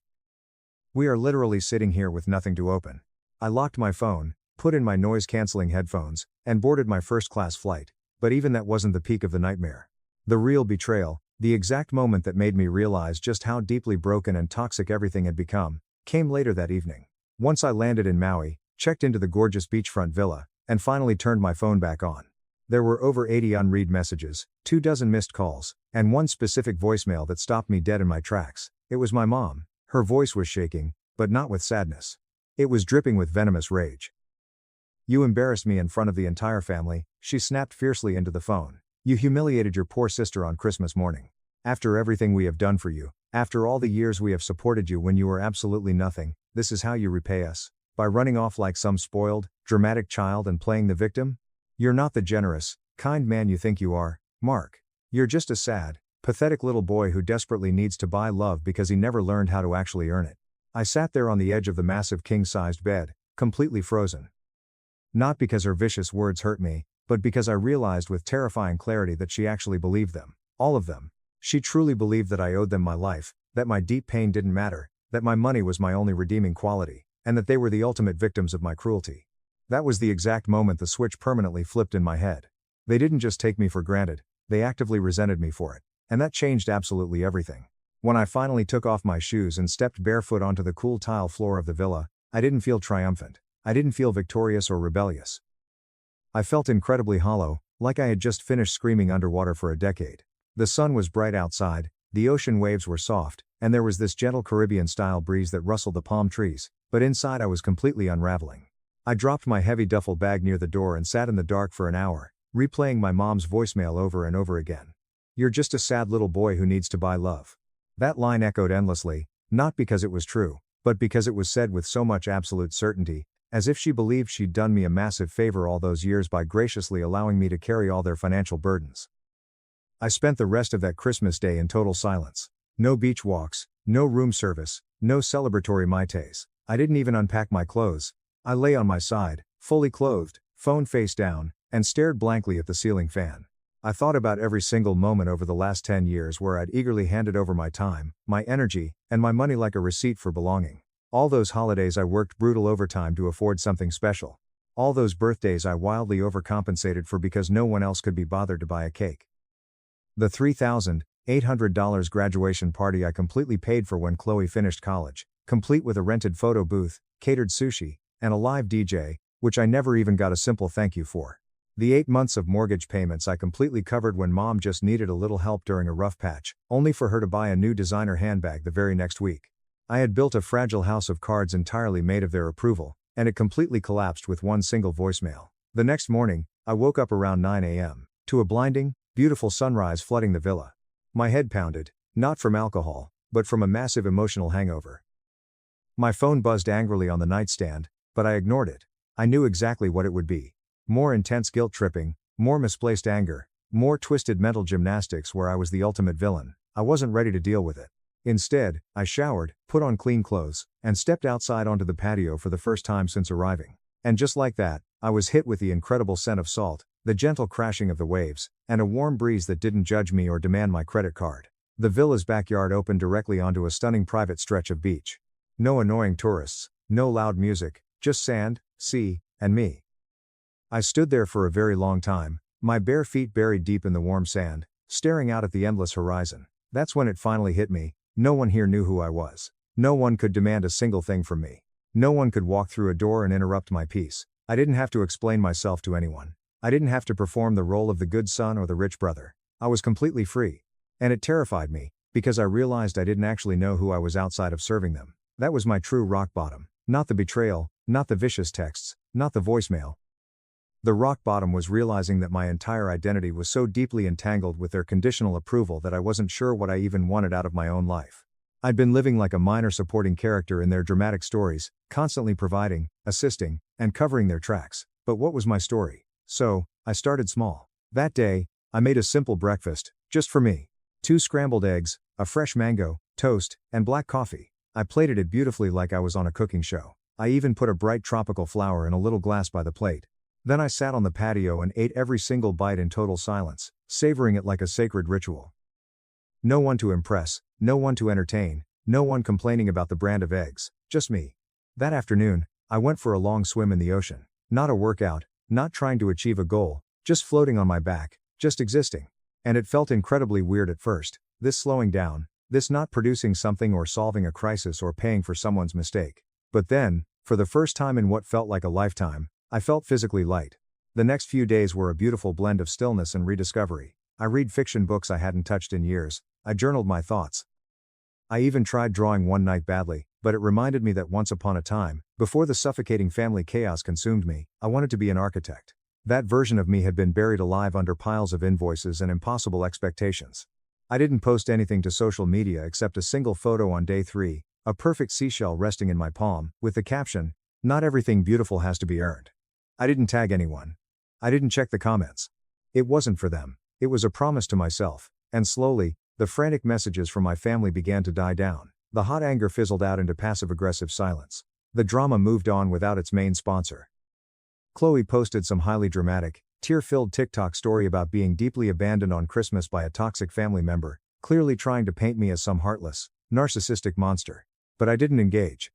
We are literally sitting here with nothing to open. I locked my phone, put in my noise-canceling headphones, and boarded my first-class flight, but even that wasn't the peak of the nightmare. The real betrayal, the exact moment that made me realize just how deeply broken and toxic everything had become, came later that evening. Once I landed in Maui, checked into the gorgeous beachfront villa, and finally turned my phone back on. There were over 80 unread messages, 24 missed calls, and one specific voicemail that stopped me dead in my tracks. It was my mom. Her voice was shaking, but not with sadness. It was dripping with venomous rage. You embarrassed me in front of the entire family, she snapped fiercely into the phone. You humiliated your poor sister on Christmas morning. After everything we have done for you, after all the years we have supported you when you were absolutely nothing, this is how you repay us? By running off like some spoiled, dramatic child and playing the victim? You're not the generous, kind man you think you are, Mark. You're just a sad, pathetic little boy who desperately needs to buy love because he never learned how to actually earn it. I sat there on the edge of the massive king-sized bed, completely frozen. Not because her vicious words hurt me, but because I realized with terrifying clarity that she actually believed them. All of them. She truly believed that I owed them my life, that my deep pain didn't matter, that my money was my only redeeming quality, and that they were the ultimate victims of my cruelty. That was the exact moment the switch permanently flipped in my head. They didn't just take me for granted, they actively resented me for it. And that changed absolutely everything. When I finally took off my shoes and stepped barefoot onto the cool tile floor of the villa, I didn't feel triumphant. I didn't feel victorious or rebellious. I felt incredibly hollow, like I had just finished screaming underwater for a decade. The sun was bright outside, the ocean waves were soft, and there was this gentle Caribbean-style breeze that rustled the palm trees, but inside I was completely unraveling. I dropped my heavy duffel bag near the door and sat in the dark for an hour, replaying my mom's voicemail over and over again. You're just a sad little boy who needs to buy love. That line echoed endlessly, not because it was true, but because it was said with so much absolute certainty, as if she believed she'd done me a massive favor all those years by graciously allowing me to carry all their financial burdens. I spent the rest of that Christmas day in total silence. No beach walks, no room service, no celebratory iTales. I didn't even unpack my clothes. I lay on my side, fully clothed, phone face down, and stared blankly at the ceiling fan. I thought about every single moment over the last 10 years where I'd eagerly handed over my time, my energy, and my money like a receipt for belonging. All those holidays I worked brutal overtime to afford something special. All those birthdays I wildly overcompensated for because no one else could be bothered to buy a cake. The $3,800 graduation party I completely paid for when Chloe finished college, complete with a rented photo booth, catered sushi, and a live DJ, which I never even got a simple thank you for. The 8 months of mortgage payments I completely covered when mom just needed a little help during a rough patch, only for her to buy a new designer handbag the very next week. I had built a fragile house of cards entirely made of their approval, and it completely collapsed with one single voicemail. The next morning, I woke up around 9 a.m. to a blinding, beautiful sunrise flooding the villa. My head pounded, not from alcohol, but from a massive emotional hangover. My phone buzzed angrily on the nightstand, but I ignored it. I knew exactly what it would be. More intense guilt tripping, more misplaced anger, more twisted mental gymnastics where I was the ultimate villain. I wasn't ready to deal with it. Instead, I showered, put on clean clothes, and stepped outside onto the patio for the first time since arriving. And just like that, I was hit with the incredible scent of salt, the gentle crashing of the waves, and a warm breeze that didn't judge me or demand my credit card. The villa's backyard opened directly onto a stunning private stretch of beach. No annoying tourists, no loud music, just sand, sea, and me. I stood there for a very long time, my bare feet buried deep in the warm sand, staring out at the endless horizon. That's when it finally hit me. No one here knew who I was. No one could demand a single thing from me. No one could walk through a door and interrupt my peace. I didn't have to explain myself to anyone. I didn't have to perform the role of the good son or the rich brother. I was completely free. And it terrified me, because I realized I didn't actually know who I was outside of serving them. That was my true rock bottom. Not the betrayal, not the vicious texts, not the voicemail. The rock bottom was realizing that my entire identity was so deeply entangled with their conditional approval that I wasn't sure what I even wanted out of my own life. I'd been living like a minor supporting character in their dramatic stories, constantly providing, assisting, and covering their tracks. But what was my story? So, I started small. That day, I made a simple breakfast, just for me. 2 scrambled eggs, a fresh mango, toast, and black coffee. I plated it beautifully like I was on a cooking show. I even put a bright tropical flower in a little glass by the plate. Then I sat on the patio and ate every single bite in total silence, savoring it like a sacred ritual. No one to impress, no one to entertain, no one complaining about the brand of eggs, just me. That afternoon, I went for a long swim in the ocean. Not a workout, not trying to achieve a goal, just floating on my back, just existing. And it felt incredibly weird at first, this slowing down, this not producing something or solving a crisis or paying for someone's mistake. But then, for the first time in what felt like a lifetime, I felt physically light. The next few days were a beautiful blend of stillness and rediscovery. I read fiction books I hadn't touched in years. I journaled my thoughts. I even tried drawing one night badly, but it reminded me that once upon a time, before the suffocating family chaos consumed me, I wanted to be an architect. That version of me had been buried alive under piles of invoices and impossible expectations. I didn't post anything to social media except a single photo on day 3, a perfect seashell resting in my palm, with the caption, "Not everything beautiful has to be earned." I didn't tag anyone. I didn't check the comments. It wasn't for them. It was a promise to myself, and slowly, the frantic messages from my family began to die down. The hot anger fizzled out into passive-aggressive silence. The drama moved on without its main sponsor. Chloe posted some highly dramatic, tear-filled TikTok story about being deeply abandoned on Christmas by a toxic family member, clearly trying to paint me as some heartless, narcissistic monster. But I didn't engage.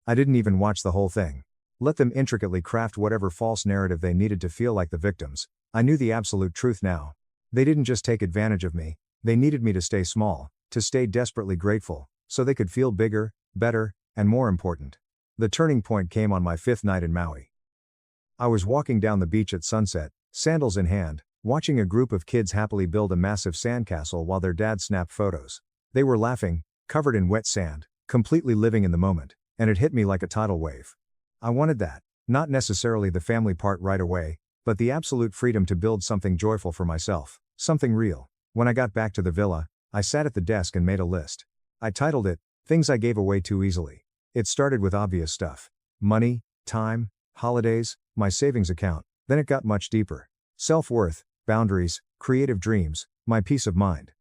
I didn't even watch the whole thing. Let them intricately craft whatever false narrative they needed to feel like the victims. I knew the absolute truth now. They didn't just take advantage of me, they needed me to stay small, to stay desperately grateful, so they could feel bigger, better, and more important. The turning point came on my 5th night in Maui. I was walking down the beach at sunset, sandals in hand, watching a group of kids happily build a massive sandcastle while their dad snapped photos. They were laughing, covered in wet sand, completely living in the moment, and it hit me like a tidal wave. I wanted that, not necessarily the family part right away, but the absolute freedom to build something joyful for myself, something real. When I got back to the villa, I sat at the desk and made a list. I titled it, "Things I Gave Away Too Easily." It started with obvious stuff. Money, time, holidays, my savings account. Then it got much deeper. Self-worth, boundaries, creative dreams, my peace of mind.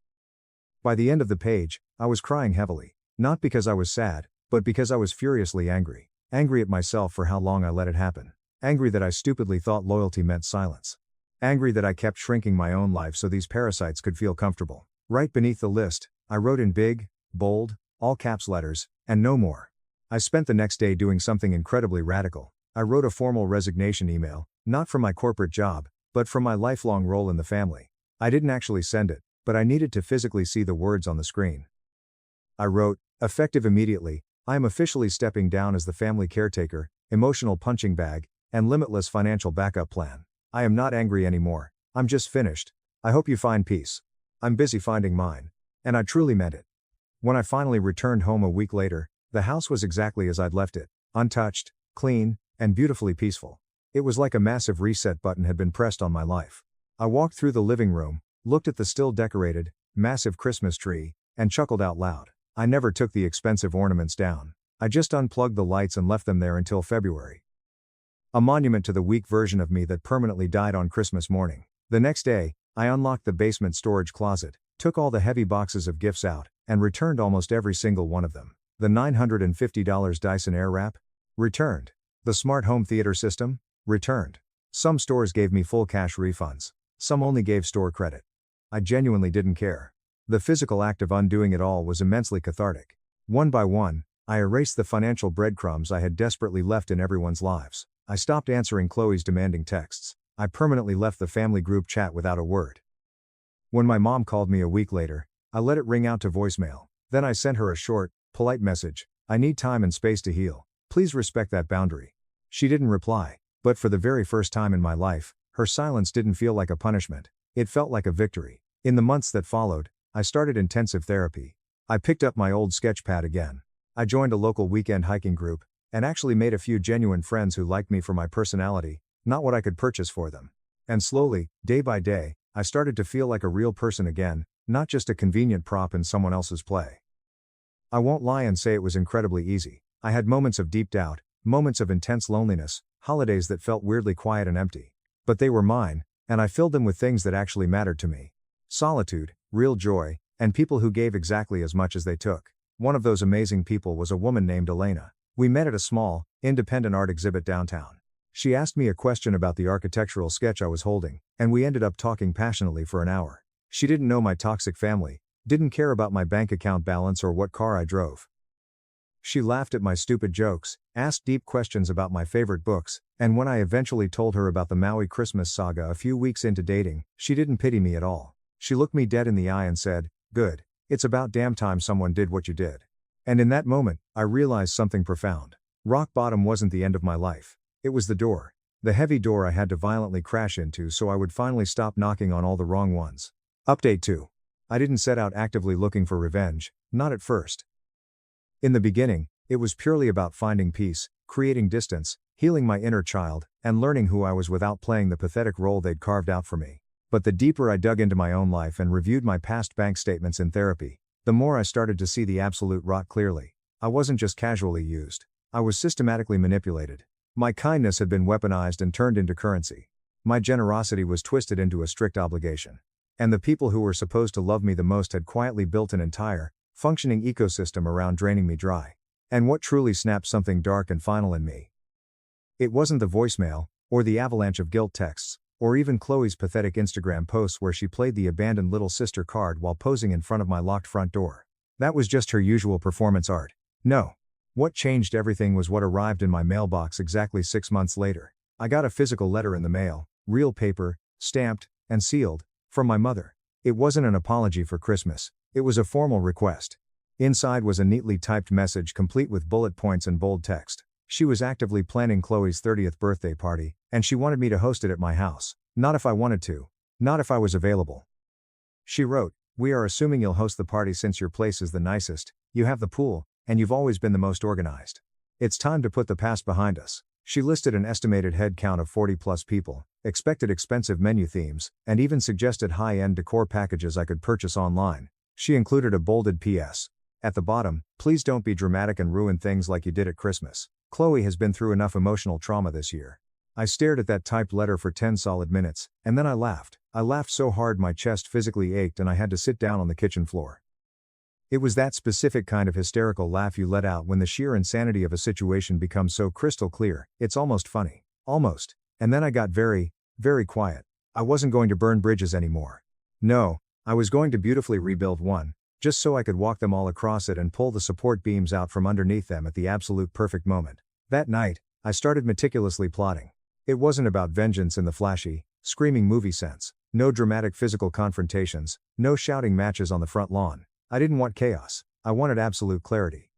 By the end of the page, I was crying heavily. Not because I was sad, but because I was furiously angry. Angry at myself for how long I let it happen. Angry that I stupidly thought loyalty meant silence. Angry that I kept shrinking my own life so these parasites could feel comfortable. Right beneath the list, I wrote in big, bold, all caps letters, "and no more." I spent the next day doing something incredibly radical. I wrote a formal resignation email, not from my corporate job, but from my lifelong role in the family. I didn't actually send it, but I needed to physically see the words on the screen. I wrote, "Effective immediately, I am officially stepping down as the family caretaker, emotional punching bag, and limitless financial backup plan. I am not angry anymore, I'm just finished. I hope you find peace. I'm busy finding mine." And I truly meant it. When I finally returned home a week later, the house was exactly as I'd left it, untouched, clean, and beautifully peaceful. It was like a massive reset button had been pressed on my life. I walked through the living room, looked at the still decorated, massive Christmas tree, and chuckled out loud. I never took the expensive ornaments down. I just unplugged the lights and left them there until February. A monument to the weak version of me that permanently died on Christmas morning. The next day, I unlocked the basement storage closet, took all the heavy boxes of gifts out, and returned almost every single one of them. The $950 Dyson Airwrap? Returned. The smart home theater system? Returned. Some stores gave me full cash refunds. Some only gave store credit. I genuinely didn't care. The physical act of undoing it all was immensely cathartic. One by one, I erased the financial breadcrumbs I had desperately left in everyone's lives. I stopped answering Chloe's demanding texts. I permanently left the family group chat without a word. When my mom called me a week later, I let it ring out to voicemail. Then I sent her a short, polite message. "I need time and space to heal. Please respect that boundary." She didn't reply, but for the very first time in my life, her silence didn't feel like a punishment. It felt like a victory. In the months that followed, I started intensive therapy. I picked up my old sketch pad again. I joined a local weekend hiking group, and actually made a few genuine friends who liked me for my personality, not what I could purchase for them. And slowly, day by day, I started to feel like a real person again, not just a convenient prop in someone else's play. I won't lie and say it was incredibly easy. I had moments of deep doubt, moments of intense loneliness, holidays that felt weirdly quiet and empty. But they were mine, and I filled them with things that actually mattered to me. Solitude, real joy, and people who gave exactly as much as they took. One of those amazing people was a woman named Elena. We met at a small, independent art exhibit downtown. She asked me a question about the architectural sketch I was holding, and we ended up talking passionately for an hour. She didn't know my toxic family, didn't care about my bank account balance or what car I drove. She laughed at my stupid jokes, asked deep questions about my favorite books, and when I eventually told her about the Maui Christmas saga a few weeks into dating, she didn't pity me at all. She looked me dead in the eye and said, "Good. It's about damn time someone did what you did." And in that moment, I realized something profound. Rock bottom wasn't the end of my life. It was the door. The heavy door I had to violently crash into so I would finally stop knocking on all the wrong ones. Update 2. I didn't set out actively looking for revenge, not at first. In the beginning, it was purely about finding peace, creating distance, healing my inner child, and learning who I was without playing the pathetic role they'd carved out for me. But the deeper I dug into my own life and reviewed my past bank statements in therapy, the more I started to see the absolute rot clearly. I wasn't just casually used. I was systematically manipulated. My kindness had been weaponized and turned into currency. My generosity was twisted into a strict obligation. And the people who were supposed to love me the most had quietly built an entire, functioning ecosystem around draining me dry. And what truly snapped something dark and final in me? It wasn't the voicemail, or the avalanche of guilt texts, or even Chloe's pathetic Instagram posts where she played the abandoned little sister card while posing in front of my locked front door. That was just her usual performance art. No. What changed everything was what arrived in my mailbox exactly 6 months later. I got a physical letter in the mail, real paper, stamped, and sealed, from my mother. It wasn't an apology for Christmas, it was a formal request. Inside was a neatly typed message complete with bullet points and bold text. She was actively planning Chloe's 30th birthday party, and she wanted me to host it at my house. Not if I wanted to. Not if I was available. She wrote, "We are assuming you'll host the party since your place is the nicest, you have the pool, and you've always been the most organized. It's time to put the past behind us." She listed an estimated head count of 40+ people, expected expensive menu themes, and even suggested high-end decor packages I could purchase online. She included a bolded PS. At the bottom, "Please don't be dramatic and ruin things like you did at Christmas. Chloe has been through enough emotional trauma this year." I stared at that typed letter for 10 solid minutes, and then I laughed. I laughed so hard my chest physically ached and I had to sit down on the kitchen floor. It was that specific kind of hysterical laugh you let out when the sheer insanity of a situation becomes so crystal clear, it's almost funny. Almost. And then I got very, very quiet. I wasn't going to burn bridges anymore. No, I was going to beautifully rebuild one, just so I could walk them all across it and pull the support beams out from underneath them at the absolute perfect moment. That night, I started meticulously plotting. It wasn't about vengeance in the flashy, screaming movie sense. No dramatic physical confrontations, no shouting matches on the front lawn. I didn't want chaos. I wanted absolute clarity.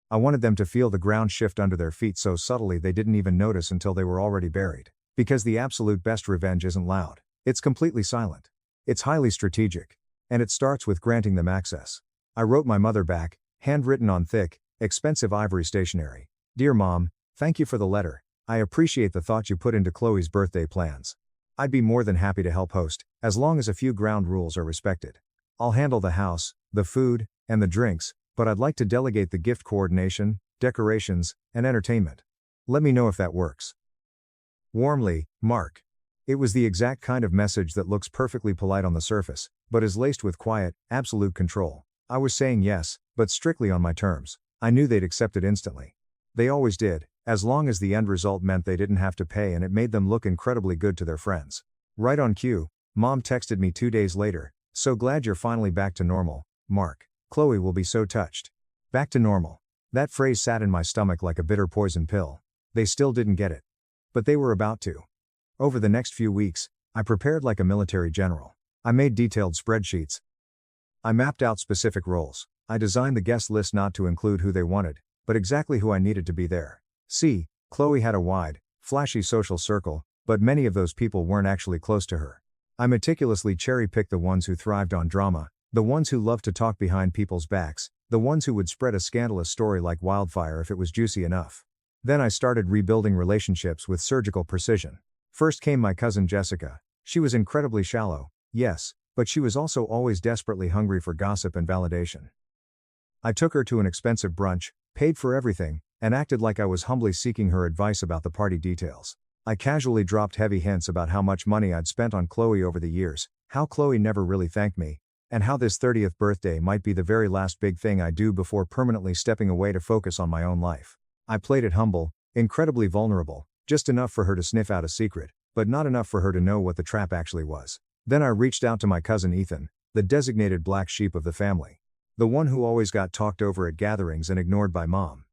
I wanted them to feel the ground shift under their feet so subtly they didn't even notice until they were already buried. Because the absolute best revenge isn't loud. It's completely silent. It's highly strategic. And it starts with granting them access. I wrote my mother back, handwritten on thick, expensive ivory stationery. "Dear Mom, thank you for the letter. I appreciate the thought you put into Chloe's birthday plans. I'd be more than happy to help host, as long as a few ground rules are respected. I'll handle the house, the food, and the drinks, but I'd like to delegate the gift coordination, decorations, and entertainment. Let me know if that works. Warmly, Mark." It was the exact kind of message that looks perfectly polite on the surface, but is laced with quiet, absolute control. I was saying yes, but strictly on my terms. I knew they'd accept it instantly. They always did, as long as the end result meant they didn't have to pay and it made them look incredibly good to their friends. Right on cue, Mom texted me 2 days later, "So glad you're finally back to normal, Mark. Chloe will be so touched." Back to normal. That phrase sat in my stomach like a bitter poison pill. They still didn't get it. But they were about to. Over the next few weeks, I prepared like a military general. I made detailed spreadsheets. I mapped out specific roles. I designed the guest list not to include who they wanted, but exactly who I needed to be there. See, Chloe had a wide, flashy social circle, but many of those people weren't actually close to her. I meticulously cherry-picked the ones who thrived on drama, the ones who loved to talk behind people's backs, The ones who would spread a scandalous story like wildfire if it was juicy enough. Then I started rebuilding relationships with surgical precision. First came my cousin Jessica. She was incredibly shallow, yes, but she was also always desperately hungry for gossip and validation. I took her to an expensive brunch, paid for everything, and acted like I was humbly seeking her advice about the party details. I casually dropped heavy hints about how much money I'd spent on Chloe over the years, how Chloe never really thanked me, and how this 30th birthday might be the very last big thing I do before permanently stepping away to focus on my own life. I played it humble, incredibly vulnerable, just enough for her to sniff out a secret, but not enough for her to know what the trap actually was. Then I reached out to my cousin Ethan, the designated black sheep of the family. The one who always got talked over at gatherings and ignored by mom.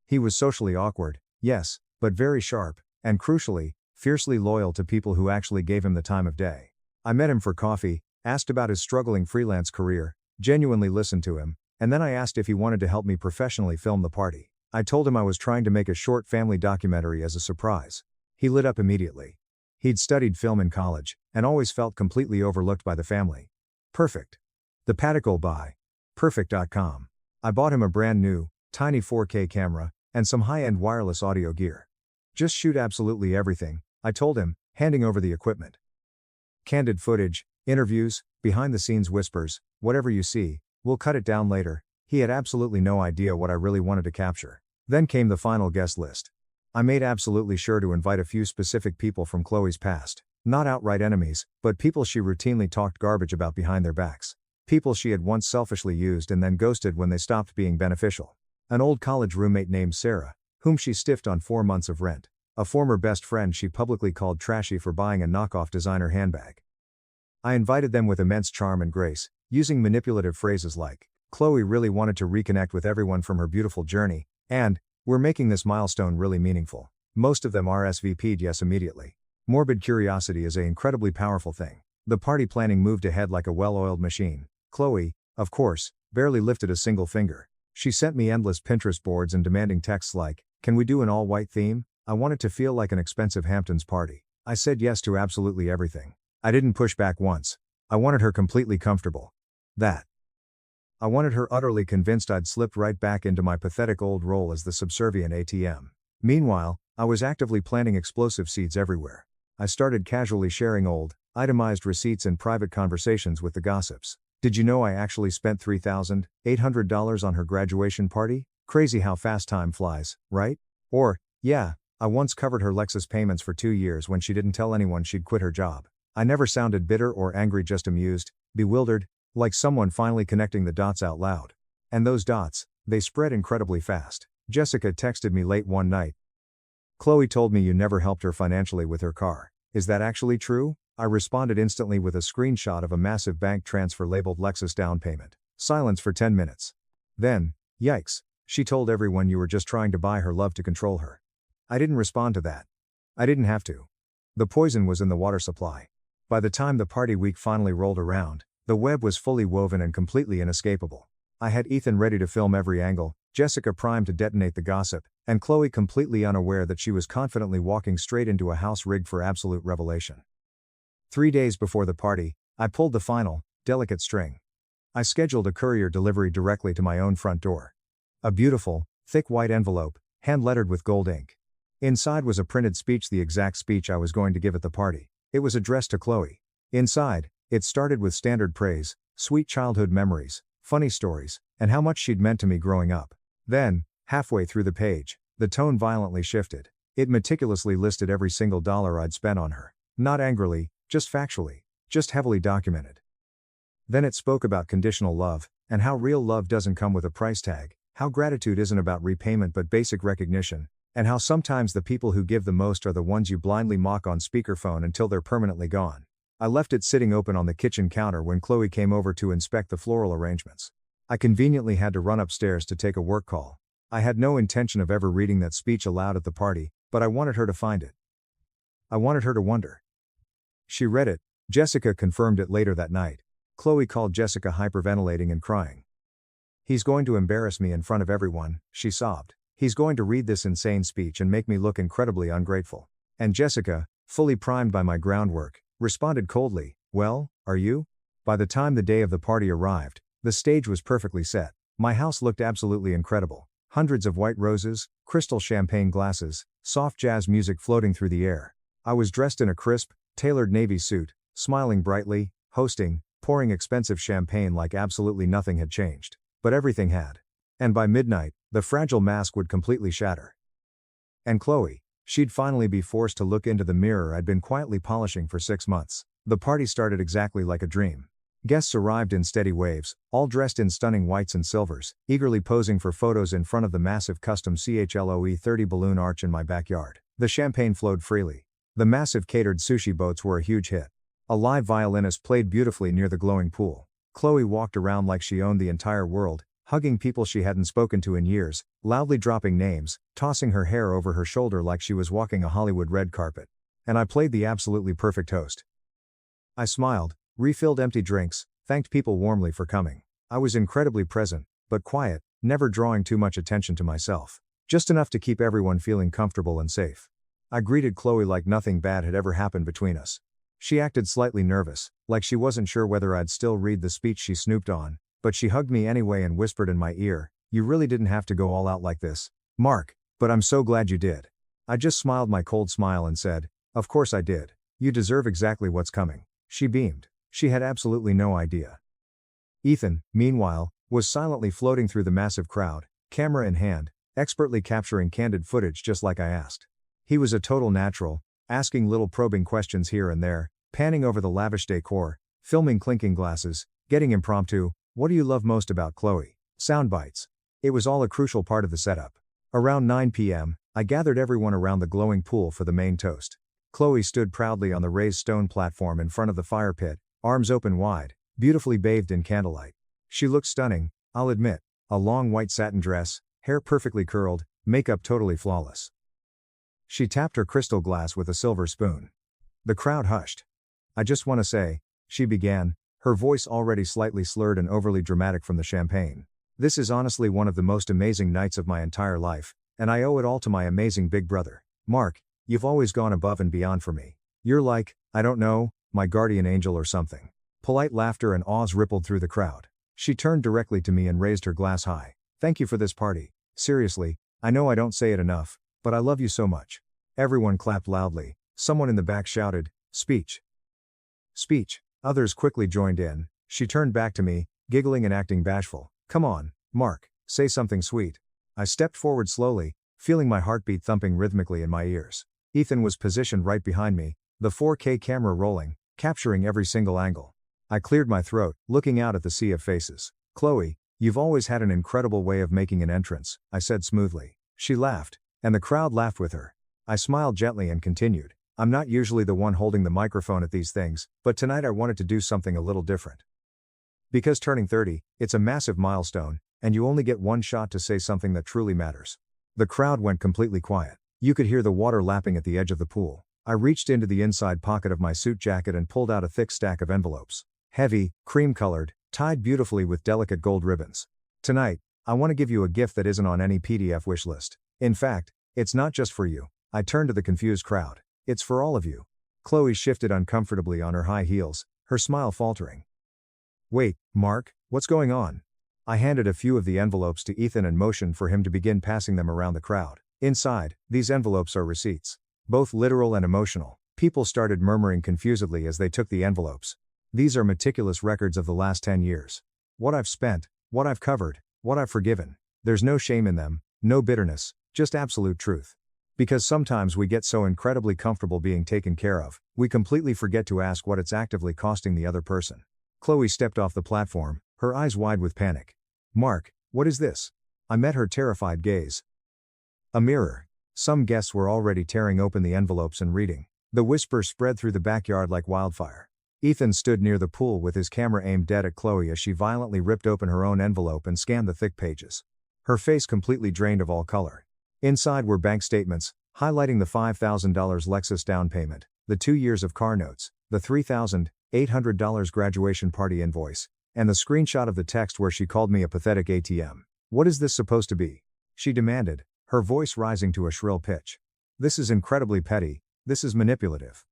He was socially awkward, yes, but very sharp, and crucially, fiercely loyal to people who actually gave him the time of day. I met him for coffee, asked about his struggling freelance career, genuinely listened to him, and then I asked if he wanted to help me professionally film the party. I told him I was trying to make a short family documentary as a surprise. He lit up immediately. He'd studied film in college, and always felt completely overlooked by the family. Perfect. The Paticle by Perfect.com. I bought him a brand new, tiny 4K camera, and some high-end wireless audio gear. Just shoot absolutely everything, I told him, handing over the equipment. Candid footage, interviews, behind-the-scenes whispers, whatever you see, we'll cut it down later. He had absolutely no idea what I really wanted to capture. Then came the final guest list. I made absolutely sure to invite a few specific people from Chloe's past, not outright enemies, but people she routinely talked garbage about behind their backs. People she had once selfishly used and then ghosted when they stopped being beneficial. An old college roommate named Sarah, whom she stiffed on 4 months of rent. A former best friend she publicly called trashy for buying a knockoff designer handbag. I invited them with immense charm and grace, using manipulative phrases like, Chloe really wanted to reconnect with everyone from her beautiful journey, and, we're making this milestone really meaningful. Most of them RSVP'd yes immediately. Morbid curiosity is an incredibly powerful thing. The party planning moved ahead like a well-oiled machine. Chloe, of course, barely lifted a single finger. She sent me endless Pinterest boards and demanding texts like, can we do an all-white theme? I want it to feel like an expensive Hamptons party. I said yes to absolutely everything. I didn't push back once. I wanted her completely comfortable. I wanted her utterly convinced I'd slipped right back into my pathetic old role as the subservient ATM. Meanwhile, I was actively planting explosive seeds everywhere. I started casually sharing old, itemized receipts in private conversations with the gossips. Did you know I actually spent $3,800 on her graduation party? Crazy how fast time flies, right? Or, yeah, I once covered her Lexus payments for 2 years when she didn't tell anyone she'd quit her job. I never sounded bitter or angry, just amused, bewildered, like someone finally connecting the dots out loud. And those dots, they spread incredibly fast. Jessica texted me late one night. Chloe told me you never helped her financially with her car. Is that actually true? I responded instantly with a screenshot of a massive bank transfer labeled Lexus down payment. Silence for 10 minutes. Then, yikes, she told everyone you were just trying to buy her love to control her. I didn't respond to that. I didn't have to. The poison was in the water supply. By the time the party week finally rolled around, the web was fully woven and completely inescapable. I had Ethan ready to film every angle, Jessica primed to detonate the gossip, and Chloe completely unaware that she was confidently walking straight into a house rigged for absolute revelation. 3 days before the party, I pulled the final, delicate string. I scheduled a courier delivery directly to my own front door. A beautiful, thick white envelope, hand-lettered with gold ink. Inside was a printed speech, the exact speech I was going to give at the party. It was addressed to Chloe. Inside, it started with standard praise, sweet childhood memories, funny stories, and how much she'd meant to me growing up. Then, halfway through the page, the tone violently shifted. It meticulously listed every single dollar I'd spent on her. Not angrily, just factually, just heavily documented. Then it spoke about conditional love, and how real love doesn't come with a price tag, how gratitude isn't about repayment but basic recognition, and how sometimes the people who give the most are the ones you blindly mock on speakerphone until they're permanently gone. I left it sitting open on the kitchen counter when Chloe came over to inspect the floral arrangements. I conveniently had to run upstairs to take a work call. I had no intention of ever reading that speech aloud at the party, but I wanted her to find it. I wanted her to wonder. She read it. Jessica confirmed it later that night. Chloe called Jessica hyperventilating and crying. He's going to embarrass me in front of everyone, she sobbed. He's going to read this insane speech and make me look incredibly ungrateful. And Jessica, fully primed by my groundwork, responded coldly, well, are you? By the time the day of the party arrived, the stage was perfectly set. My house looked absolutely incredible. Hundreds of white roses, crystal champagne glasses, soft jazz music floating through the air. I was dressed in a crisp, tailored navy suit, smiling brightly, hosting, pouring expensive champagne like absolutely nothing had changed. But everything had. And by midnight, the fragile mask would completely shatter. And Chloe, she'd finally be forced to look into the mirror I'd been quietly polishing for 6 months. The party started exactly like a dream. Guests arrived in steady waves, all dressed in stunning whites and silvers, eagerly posing for photos in front of the massive custom CHLOE 30 balloon arch in my backyard. The champagne flowed freely. The massive catered sushi boats were a huge hit. A live violinist played beautifully near the glowing pool. Chloe walked around like she owned the entire world, hugging people she hadn't spoken to in years, loudly dropping names, tossing her hair over her shoulder like she was walking a Hollywood red carpet. And I played the absolutely perfect host. I smiled, refilled empty drinks, thanked people warmly for coming. I was incredibly present, but quiet, never drawing too much attention to myself. Just enough to keep everyone feeling comfortable and safe. I greeted Chloe like nothing bad had ever happened between us. She acted slightly nervous, like she wasn't sure whether I'd still read the speech she snooped on, but she hugged me anyway and whispered in my ear, "You really didn't have to go all out like this, Mark, but I'm so glad you did." I just smiled my cold smile and said, "Of course I did. You deserve exactly what's coming." She beamed. She had absolutely no idea. Ethan, meanwhile, was silently floating through the massive crowd, camera in hand, expertly capturing candid footage just like I asked. He was a total natural, asking little probing questions here and there, panning over the lavish decor, filming clinking glasses, getting impromptu, "What do you love most about Chloe?" Sound bites. It was all a crucial part of the setup. Around 9 p.m., I gathered everyone around the glowing pool for the main toast. Chloe stood proudly on the raised stone platform in front of the fire pit, arms open wide, beautifully bathed in candlelight. She looked stunning, I'll admit, a long white satin dress, hair perfectly curled, makeup totally flawless. She tapped her crystal glass with a silver spoon. The crowd hushed. "I just want to say," she began, her voice already slightly slurred and overly dramatic from the champagne. "This is honestly one of the most amazing nights of my entire life, and I owe it all to my amazing big brother. Mark, you've always gone above and beyond for me. You're like, I don't know, my guardian angel or something." Polite laughter and awes rippled through the crowd. She turned directly to me and raised her glass high. "Thank you for this party. Seriously, I know I don't say it enough, but I love you so much." Everyone clapped loudly. Someone in the back shouted, "Speech. Speech." Others quickly joined in. She turned back to me, giggling and acting bashful. "Come on, Mark, say something sweet." I stepped forward slowly, feeling my heartbeat thumping rhythmically in my ears. Ethan was positioned right behind me, the 4K camera rolling, capturing every single angle. I cleared my throat, looking out at the sea of faces. "Chloe, you've always had an incredible way of making an entrance," I said smoothly. She laughed, and the crowd laughed with her. I smiled gently and continued, "I'm not usually the one holding the microphone at these things, but tonight I wanted to do something a little different. Because turning 30, it's a massive milestone, and you only get one shot to say something that truly matters." The crowd went completely quiet. You could hear the water lapping at the edge of the pool. I reached into the inside pocket of my suit jacket and pulled out a thick stack of envelopes. Heavy, cream-colored, tied beautifully with delicate gold ribbons. "Tonight, I want to give you a gift that isn't on any PDF wish list. In fact, it's not just for you." I turned to the confused crowd. "It's for all of you." Chloe shifted uncomfortably on her high heels, her smile faltering. "Wait, Mark, what's going on?" I handed a few of the envelopes to Ethan and motioned for him to begin passing them around the crowd. "Inside, these envelopes are receipts. Both literal and emotional." People started murmuring confusedly as they took the envelopes. "These are meticulous records of the last 10 years. What I've spent, what I've covered, what I've forgiven. There's no shame in them, no bitterness, just absolute truth." Because sometimes we get so incredibly comfortable being taken care of, we completely forget to ask what it's actively costing the other person. Chloe stepped off the platform, her eyes wide with panic. "Mark, what is this?" I met her terrified gaze. A mirror. Some guests were already tearing open the envelopes and reading. The whisper spread through the backyard like wildfire. Ethan stood near the pool with his camera aimed dead at Chloe as she violently ripped open her own envelope and scanned the thick pages. Her face completely drained of all color. Inside were bank statements, highlighting the $5,000 Lexus down payment, the 2 years of car notes, the $3,800 graduation party invoice, and the screenshot of the text where she called me a pathetic ATM. "What is this supposed to be?" she demanded, her voice rising to a shrill pitch. "This is incredibly petty, this is manipulative.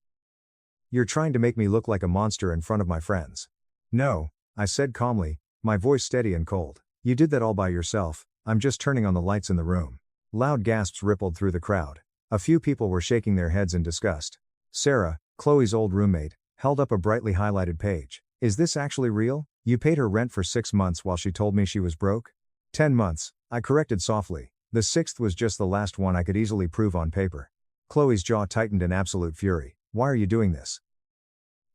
You're trying to make me look like a monster in front of my friends." "No," I said calmly, my voice steady and cold. You did that all by yourself. I'm just turning on the lights in the room. Loud gasps rippled through the crowd. A few people were shaking their heads in disgust. Sarah, Chloe's old roommate, held up a brightly highlighted page. Is this actually real? You paid her rent for 6 months while she told me she was broke? 10 months, I corrected softly. The sixth was just the last one I could easily prove on paper. Chloe's jaw tightened in absolute fury. Why are you doing this?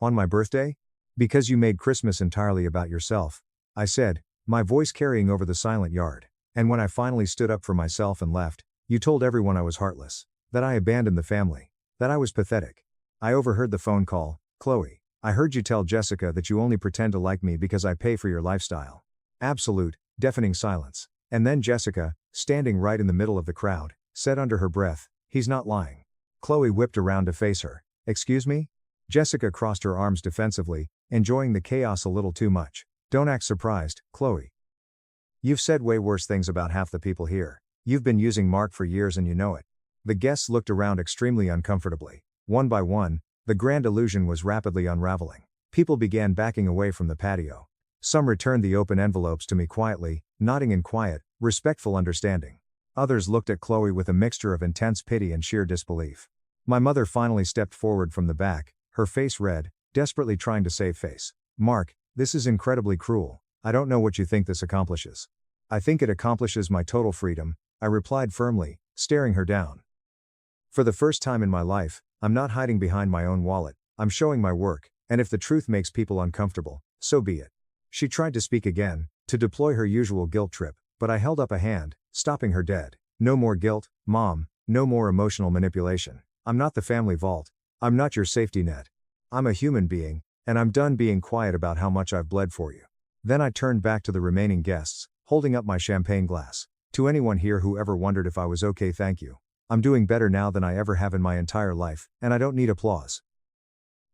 On my birthday? Because you made Christmas entirely about yourself, I said, my voice carrying over the silent yard. And when I finally stood up for myself and left, you told everyone I was heartless, that I abandoned the family, that I was pathetic. I overheard the phone call. Chloe, I heard you tell Jessica that you only pretend to like me because I pay for your lifestyle. Absolute, deafening silence. And then Jessica, standing right in the middle of the crowd, said under her breath, he's not lying. Chloe whipped around to face her. Excuse me? Jessica crossed her arms defensively, enjoying the chaos a little too much. Don't act surprised, Chloe. You've said way worse things about half the people here. You've been using Mark for years and you know it. The guests looked around extremely uncomfortably. One by one, the grand illusion was rapidly unraveling. People began backing away from the patio. Some returned the open envelopes to me quietly, nodding in quiet, respectful understanding. Others looked at Chloe with a mixture of intense pity and sheer disbelief. My mother finally stepped forward from the back, her face red, desperately trying to save face. Mark, this is incredibly cruel. I don't know what you think this accomplishes. I think it accomplishes my total freedom, I replied firmly, staring her down. For the first time in my life, I'm not hiding behind my own wallet, I'm showing my work, and if the truth makes people uncomfortable, so be it. She tried to speak again, to deploy her usual guilt trip, but I held up a hand, stopping her dead. No more guilt, Mom, no more emotional manipulation. I'm not the family vault. I'm not your safety net. I'm a human being, and I'm done being quiet about how much I've bled for you. Then I turned back to the remaining guests, holding up my champagne glass. To anyone here who ever wondered if I was okay, thank you. I'm doing better now than I ever have in my entire life, and I don't need applause.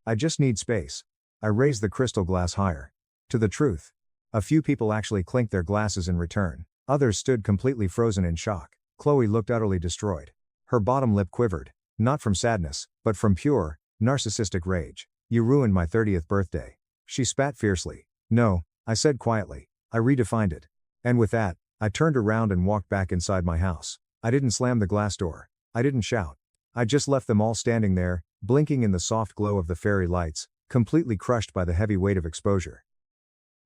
I just need space. I raised the crystal glass higher. To the truth. A few people actually clinked their glasses in return. Others stood completely frozen in shock. Chloe looked utterly destroyed. Her bottom lip quivered, not from sadness, but from pure, narcissistic rage. You ruined my 30th birthday. She spat fiercely. No, I said quietly. I redefined it. And with that, I turned around and walked back inside my house. I didn't slam the glass door. I didn't shout. I just left them all standing there, blinking in the soft glow of the fairy lights, completely crushed by the heavy weight of exposure.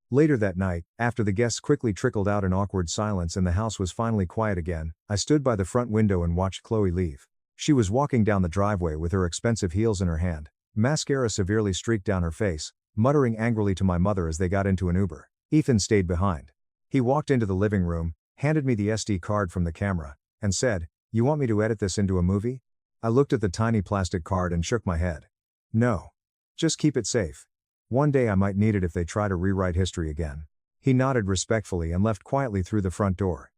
Later that night, after the guests quickly trickled out in awkward silence and the house was finally quiet again, I stood by the front window and watched Chloe leave. She was walking down the driveway with her expensive heels in her hand, mascara severely streaked down her face, muttering angrily to my mother as they got into an Uber. Ethan stayed behind. He walked into the living room, handed me the SD card from the camera, and said, "You want me to edit this into a movie?" I looked at the tiny plastic card and shook my head. No. Just keep it safe. One day I might need it if they try to rewrite history again. He nodded respectfully and left quietly through the front door.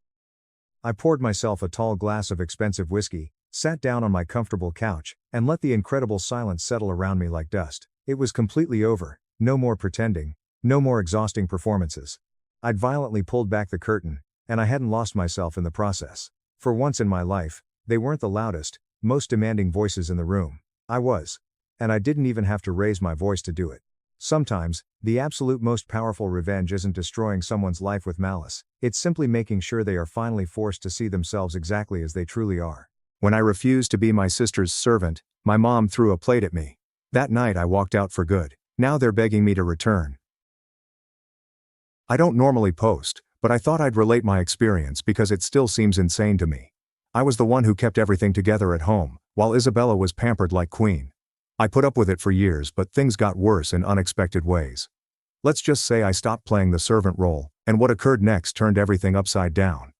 I poured myself a tall glass of expensive whiskey, sat down on my comfortable couch, and let the incredible silence settle around me like dust. It was completely over, no more pretending, no more exhausting performances. I'd violently pulled back the curtain, and I hadn't lost myself in the process. For once in my life, they weren't the loudest, most demanding voices in the room. I was. And I didn't even have to raise my voice to do it. Sometimes, the absolute most powerful revenge isn't destroying someone's life with malice, it's simply making sure they are finally forced to see themselves exactly as they truly are. When I refused to be my sister's servant, my mom threw a plate at me. That night I walked out for good. Now they're begging me to return. I don't normally post, but I thought I'd relate my experience because it still seems insane to me. I was the one who kept everything together at home, while Isabella was pampered like queen. I put up with it for years, but things got worse in unexpected ways. Let's just say I stopped playing the servant role, and what occurred next turned everything upside down.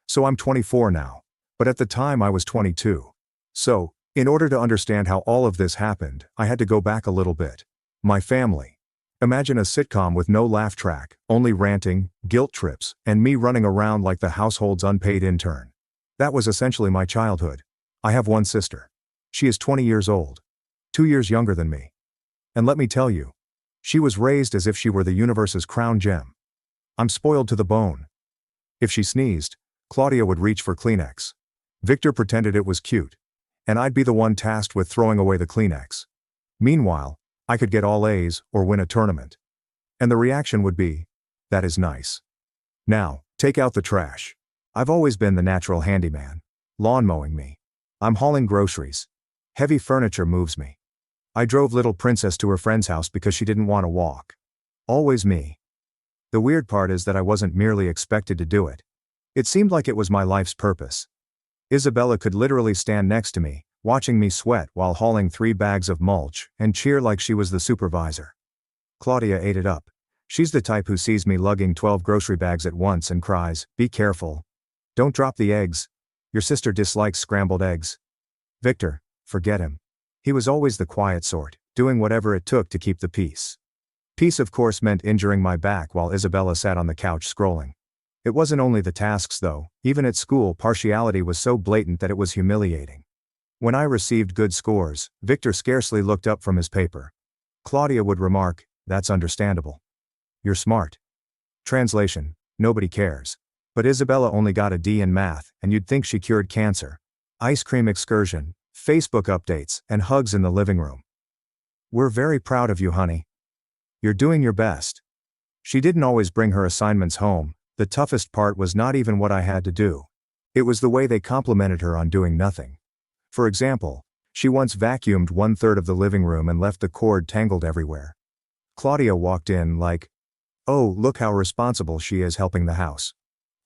So I'm 24 now. But at the time I was 22. So, in order to understand how all of this happened, I had to go back a little bit. My family. Imagine a sitcom with no laugh track, only ranting, guilt trips, and me running around like the household's unpaid intern. That was essentially my childhood. I have one sister. She is 20 years old. 2 years younger than me. And let me tell you, she was raised as if she were the universe's crown gem. I'm spoiled to the bone. If she sneezed, Claudia would reach for Kleenex. Victor pretended it was cute. And I'd be the one tasked with throwing away the Kleenex. Meanwhile, I could get all A's or win a tournament. And the reaction would be, "That is nice." Now, Take out the trash. I've always been the natural handyman. Lawn mowing me. I'm hauling groceries. Heavy furniture moves me. I drove little princess to her friend's house because she didn't want to walk. Always me. The weird part is that I wasn't merely expected to do it. It seemed like it was my life's purpose. Isabella could literally stand next to me, watching me sweat while hauling 3 bags of mulch, and cheer like she was the supervisor. Claudia ate it up. She's the type who sees me lugging 12 grocery bags at once and cries, "Be careful. Don't drop the eggs. Your sister dislikes scrambled eggs." Victor, forget him. He was always the quiet sort, doing whatever it took to keep the peace. Peace of course meant injuring my back while Isabella sat on the couch scrolling. It wasn't only the tasks though, even at school partiality was so blatant that it was humiliating. When I received good scores, Victor scarcely looked up from his paper. Claudia would remark, "That's understandable. You're smart." Translation, nobody cares. But Isabella only got a D in math, and you'd think she cured cancer. Ice cream excursion, Facebook updates, and hugs in the living room. "We're very proud of you, honey. You're doing your best." She didn't always bring her assignments home. The toughest part was not even what I had to do. It was the way they complimented her on doing nothing. For example, she once vacuumed 1/3 of the living room and left the cord tangled everywhere. Claudia walked in like, "Oh, look how responsible she is helping the house."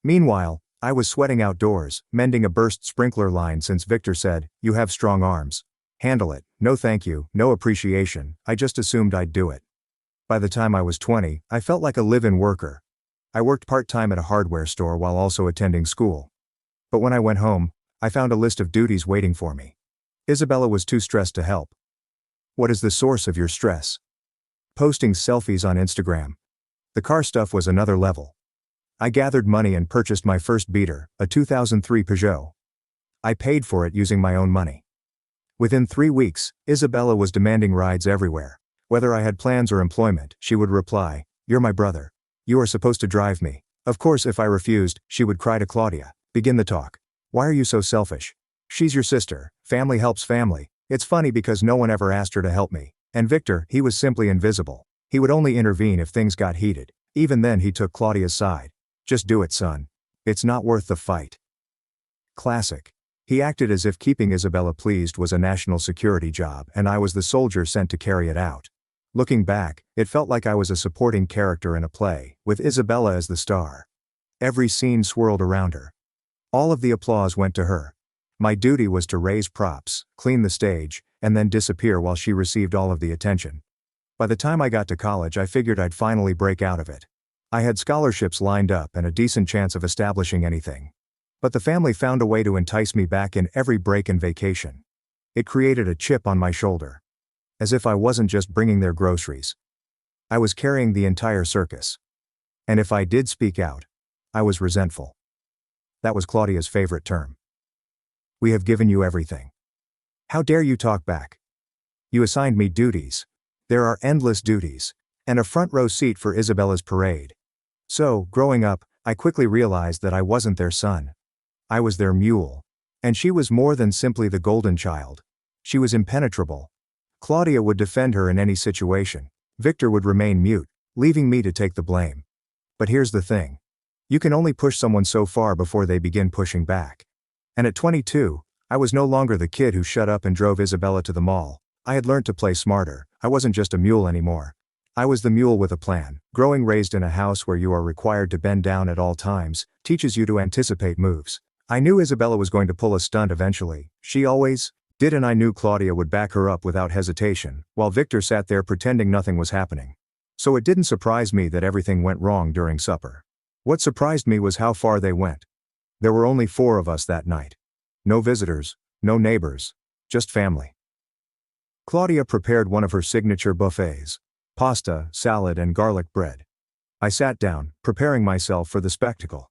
Meanwhile, I was sweating outdoors, mending a burst sprinkler line since Victor said, "You have strong arms. Handle it." No thank you, no appreciation, I just assumed I'd do it. By the time I was 20, I felt like a live-in worker. I worked part-time at a hardware store while also attending school. But when I went home, I found a list of duties waiting for me. Isabella was too stressed to help. "What is the source of your stress?" "Posting selfies on Instagram." The car stuff was another level. I gathered money and purchased my first beater, a 2003 Peugeot. I paid for it using my own money. Within 3 weeks, Isabella was demanding rides everywhere. Whether I had plans or employment, she would reply, "You're my brother. You are supposed to drive me." Of course, if I refused, she would cry to Claudia, "Begin the talk. Why are you so selfish? She's your sister. Family helps family." It's funny because no one ever asked her to help me. And Victor, he was simply invisible. He would only intervene if things got heated. Even then he took Claudia's side. "Just do it, son. It's not worth the fight." Classic. He acted as if keeping Isabella pleased was a national security job and I was the soldier sent to carry it out. Looking back, it felt like I was a supporting character in a play, with Isabella as the star. Every scene swirled around her. All of the applause went to her. My duty was to raise props, clean the stage, and then disappear while she received all of the attention. By the time I got to college, I figured I'd finally break out of it. I had scholarships lined up and a decent chance of establishing anything. But the family found a way to entice me back in every break and vacation. It created a chip on my shoulder. As if I wasn't just bringing their groceries. I was carrying the entire circus. And if I did speak out, I was resentful. That was Claudia's favorite term. "We have given you everything. How dare you talk back? You assigned me duties. There are endless duties. And a front row seat for Isabella's parade." So, growing up, I quickly realized that I wasn't their son. I was their mule. And she was more than simply the golden child. She was impenetrable. Claudia would defend her in any situation. Victor would remain mute, leaving me to take the blame. But here's the thing. You can only push someone so far before they begin pushing back. And at 22, I was no longer the kid who shut up and drove Isabella to the mall. I had learned to play smarter. I wasn't just a mule anymore. I was the mule with a plan. Growing raised in a house where you are required to bend down at all times, teaches you to anticipate moves. I knew Isabella was going to pull a stunt eventually. She always did, and I knew Claudia would back her up without hesitation, while Victor sat there pretending nothing was happening. So it didn't surprise me that everything went wrong during supper. What surprised me was how far they went. There were only 4 of us that night. No visitors, no neighbors, just family. Claudia prepared one of her signature buffets. Pasta, salad, and garlic bread. I sat down, preparing myself for the spectacle.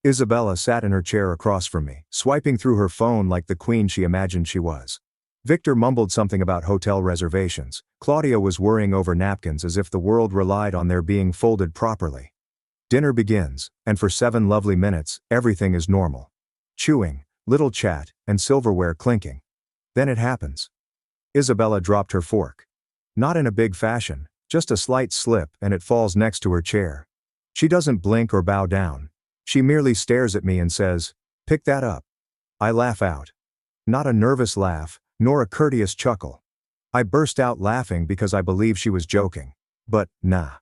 Isabella sat in her chair across from me, swiping through her phone like the queen she imagined she was. Victor mumbled something about hotel reservations. Claudia was worrying over napkins as if the world relied on their being folded properly. Dinner begins, and for 7 lovely minutes, everything is normal. Chewing, little chat, and silverware clinking. Then it happens. Isabella dropped her fork. Not in a big fashion, just a slight slip, and it falls next to her chair. She doesn't blink or bow down. She merely stares at me and says, "Pick that up." I laugh out. Not a nervous laugh, nor a courteous chuckle. I burst out laughing because I believe she was joking. But, nah.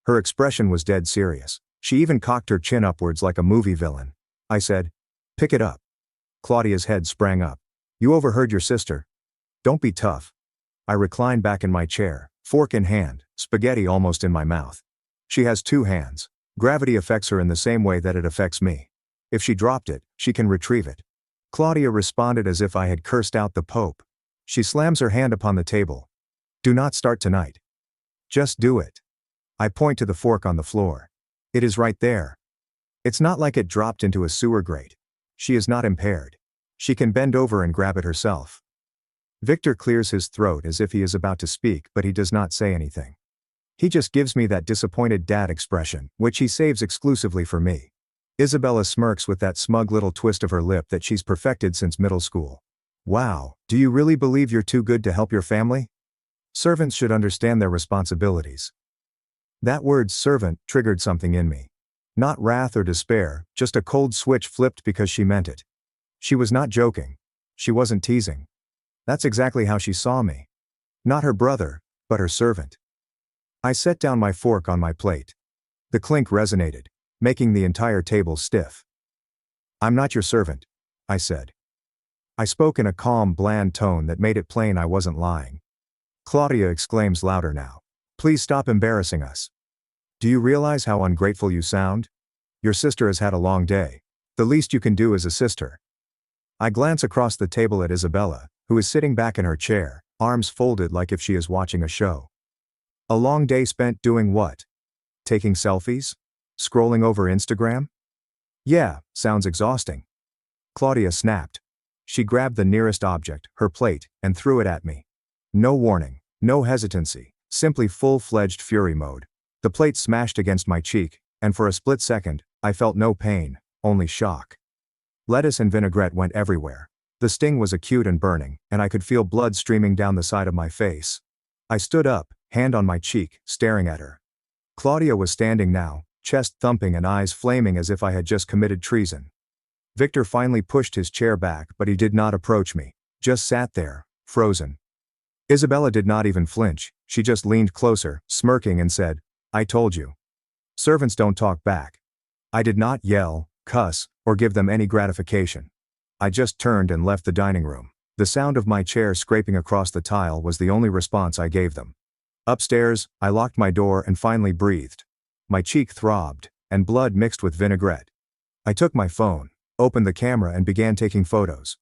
Her expression was dead serious. She even cocked her chin upwards like a movie villain. I said, "Pick it up." Claudia's head sprang up. "You overheard your sister. Don't be tough." I reclined back in my chair, fork in hand, spaghetti almost in my mouth. She has 2 hands. Gravity affects her in the same way that it affects me. If she dropped it, she can retrieve it. Claudia responded as if I had cursed out the Pope. She slams her hand upon the table. "Do not start tonight. Just do it." I point to the fork on the floor. It is right there. It's not like it dropped into a sewer grate. She is not impaired. She can bend over and grab it herself. Victor clears his throat as if he is about to speak, but he does not say anything. He just gives me that disappointed dad expression, which he saves exclusively for me. Isabella smirks with that smug little twist of her lip that she's perfected since middle school. Wow, do you really believe you're too good to help your family? Servants should understand their responsibilities. That word servant triggered something in me. Not wrath or despair, just a cold switch flipped because she meant it. She was not joking. She wasn't teasing. That's exactly how she saw me. Not her brother, but her servant. I set down my fork on my plate. The clink resonated, making the entire table stiff. "I'm not your servant," I said. I spoke in a calm, bland tone that made it plain I wasn't lying. Claudia exclaims louder now. "Please stop embarrassing us. Do you realize how ungrateful you sound? Your sister has had a long day. The least you can do is assist her." I glance across the table at Isabella, who is sitting back in her chair, arms folded like if she is watching a show. A long day spent doing what? Taking selfies? Scrolling over Instagram? Yeah, sounds exhausting. Claudia snapped. She grabbed the nearest object, her plate, and threw it at me. No warning, no hesitancy, simply full-fledged fury mode. The plate smashed against my cheek, and for a split second, I felt no pain, only shock. Lettuce and vinaigrette went everywhere. The sting was acute and burning, and I could feel blood streaming down the side of my face. I stood up, hand on my cheek, staring at her. Claudia was standing now, chest thumping and eyes flaming as if I had just committed treason. Victor finally pushed his chair back, but he did not approach me, just sat there, frozen. Isabella did not even flinch, she just leaned closer, smirking and said, "I told you. Servants don't talk back." I did not yell, cuss, or give them any gratification. I just turned and left the dining room. The sound of my chair scraping across the tile was the only response I gave them. Upstairs, I locked my door and finally breathed. My cheek throbbed, and blood mixed with vinaigrette. I took my phone, opened the camera and began taking photos.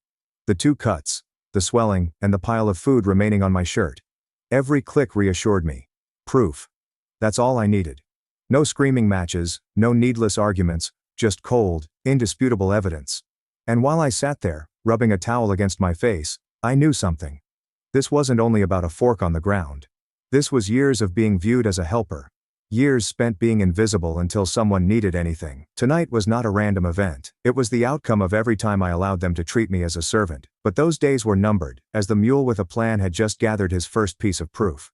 The 2 cuts, the swelling, and the pile of food remaining on my shirt. Every click reassured me. Proof. That's all I needed. No screaming matches, no needless arguments, just cold, indisputable evidence. And while I sat there, rubbing a towel against my face, I knew something. This wasn't only about a fork on the ground. This was years of being viewed as a helper. Years spent being invisible until someone needed anything. Tonight was not a random event. It was the outcome of every time I allowed them to treat me as a servant. But those days were numbered, as the mule with a plan had just gathered his first piece of proof.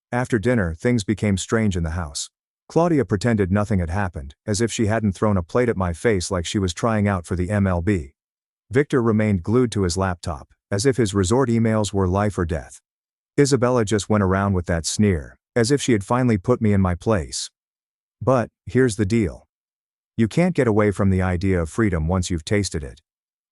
After dinner, things became strange in the house. Claudia pretended nothing had happened, as if she hadn't thrown a plate at my face like she was trying out for the MLB. Victor remained glued to his laptop, as if his resort emails were life or death. Isabella just went around with that sneer, as if she had finally put me in my place. But, here's the deal. You can't get away from the idea of freedom once you've tasted it.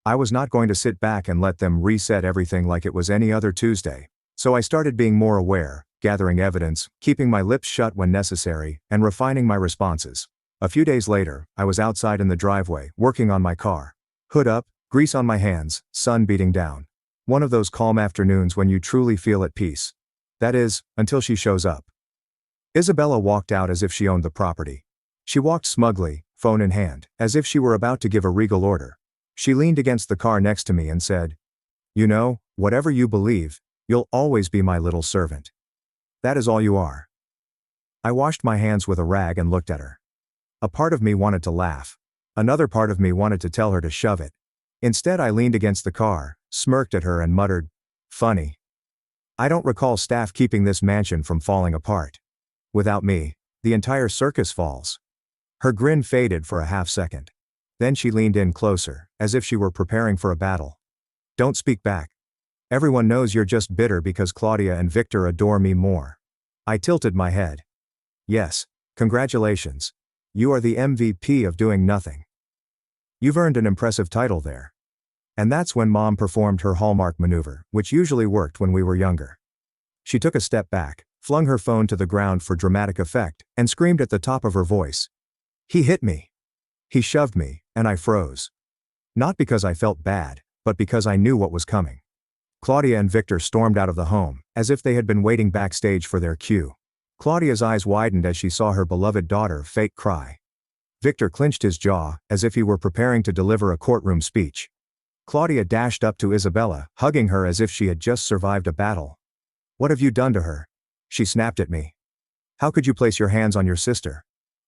I was not going to sit back and let them reset everything like it was any other Tuesday, so I started being more aware, gathering evidence, keeping my lips shut when necessary, and refining my responses. A few days later, I was outside in the driveway, working on my car. Hood up, grease on my hands, sun beating down. One of those calm afternoons when you truly feel at peace. That is, until she shows up. Isabella walked out as if she owned the property. She walked smugly, phone in hand, as if she were about to give a regal order. She leaned against the car next to me and said, "You know, whatever you believe, you'll always be my little servant. That is all you are." I washed my hands with a rag and looked at her. A part of me wanted to laugh. Another part of me wanted to tell her to shove it. Instead, I leaned against the car, smirked at her and muttered, "Funny. I don't recall staff keeping this mansion from falling apart. Without me, the entire circus falls." Her grin faded for a half second. Then she leaned in closer, as if she were preparing for a battle. Don't speak back. Everyone knows you're just bitter because Claudia and Victor adore me more. I tilted my head. Yes, congratulations. You are the MVP of doing nothing. You've earned an impressive title there. And that's when Mom performed her hallmark maneuver, which usually worked when we were younger. She took a step back, flung her phone to the ground for dramatic effect, and screamed at the top of her voice. He hit me. He shoved me, and I froze. Not because I felt bad, but because I knew what was coming. Claudia and Victor stormed out of the home, as if they had been waiting backstage for their cue. Claudia's eyes widened as she saw her beloved daughter fake cry. Victor clenched his jaw, as if he were preparing to deliver a courtroom speech. Claudia dashed up to Isabella, hugging her as if she had just survived a battle. What have you done to her? She snapped at me. How could you place your hands on your sister?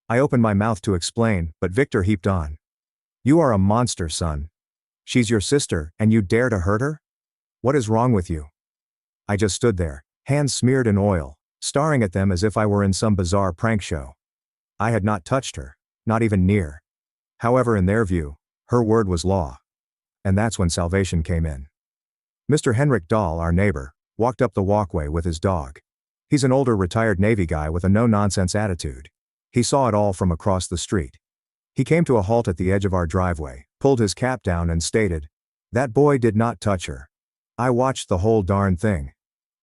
I opened my mouth to explain, but Victor heaped on. You are a monster, son. She's your sister, and you dare to hurt her? What is wrong with you? I just stood there, hands smeared in oil, staring at them as if I were in some bizarre prank show. I had not touched her, not even near. However, in their view, her word was law. And that's when salvation came in. Mr. Henrik Dahl, our neighbor, walked up the walkway with his dog. He's an older retired Navy guy with a no-nonsense attitude. He saw it all from across the street. He came to a halt at the edge of our driveway, pulled his cap down and stated, "That boy did not touch her. I watched the whole darn thing.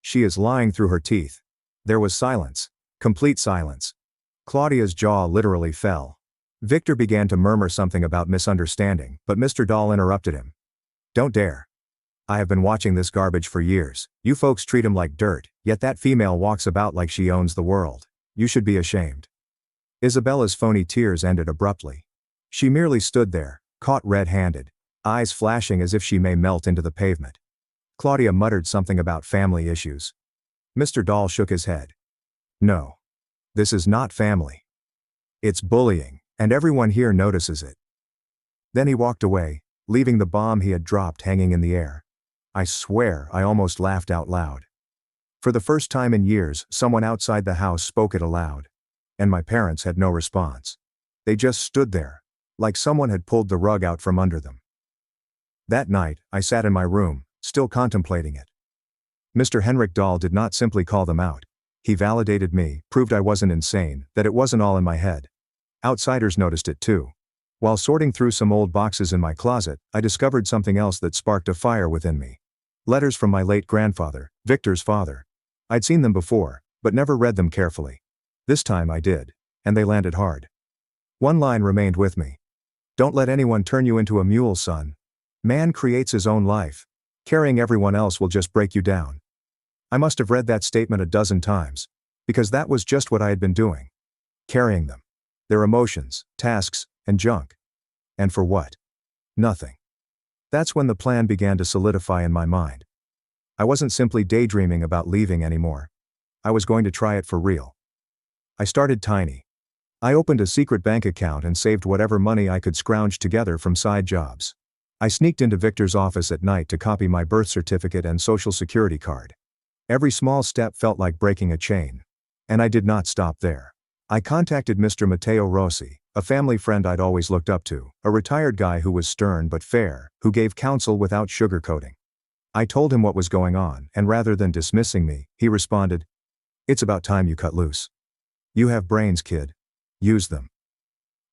She is lying through her teeth." There was silence. Complete silence. Claudia's jaw literally fell. Victor began to murmur something about misunderstanding, but Mr. Dahl interrupted him. Don't dare. I have been watching this garbage for years. You folks treat him like dirt, yet that female walks about like she owns the world. You should be ashamed. Isabella's phony tears ended abruptly. She merely stood there, caught red-handed, eyes flashing as if she may melt into the pavement. Claudia muttered something about family issues. Mr. Dahl shook his head. No. This is not family. It's bullying, and everyone here notices it. Then he walked away, leaving the bomb he had dropped hanging in the air. I swear I almost laughed out loud. For the first time in years, someone outside the house spoke it aloud. And my parents had no response. They just stood there, like someone had pulled the rug out from under them. That night, I sat in my room, still contemplating it. Mr. Henrik Dahl did not simply call them out. He validated me, proved I wasn't insane, that it wasn't all in my head. Outsiders noticed it too. While sorting through some old boxes in my closet, I discovered something else that sparked a fire within me. Letters from my late grandfather, Victor's father. I'd seen them before, but never read them carefully. This time I did, and they landed hard. One line remained with me. Don't let anyone turn you into a mule, son. Man creates his own life. Carrying everyone else will just break you down. I must have read that statement a dozen times, because that was just what I had been doing. Carrying them. Their emotions, tasks, and junk. And for what? Nothing. That's when the plan began to solidify in my mind. I wasn't simply daydreaming about leaving anymore. I was going to try it for real. I started tiny. I opened a secret bank account and saved whatever money I could scrounge together from side jobs. I sneaked into Victor's office at night to copy my birth certificate and social security card. Every small step felt like breaking a chain. And I did not stop there. I contacted Mr. Matteo Rossi, a family friend I'd always looked up to, a retired guy who was stern but fair, who gave counsel without sugarcoating. I told him what was going on, and rather than dismissing me, he responded, "It's about time you cut loose. You have brains, kid. Use them.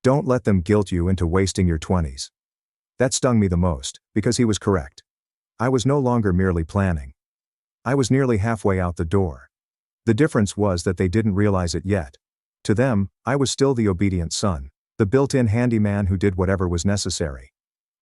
Don't let them guilt you into wasting your 20s. That stung me the most, because he was correct. I was no longer merely planning. I was nearly halfway out the door. The difference was that they didn't realize it yet. To them, I was still the obedient son, the built-in handyman who did whatever was necessary.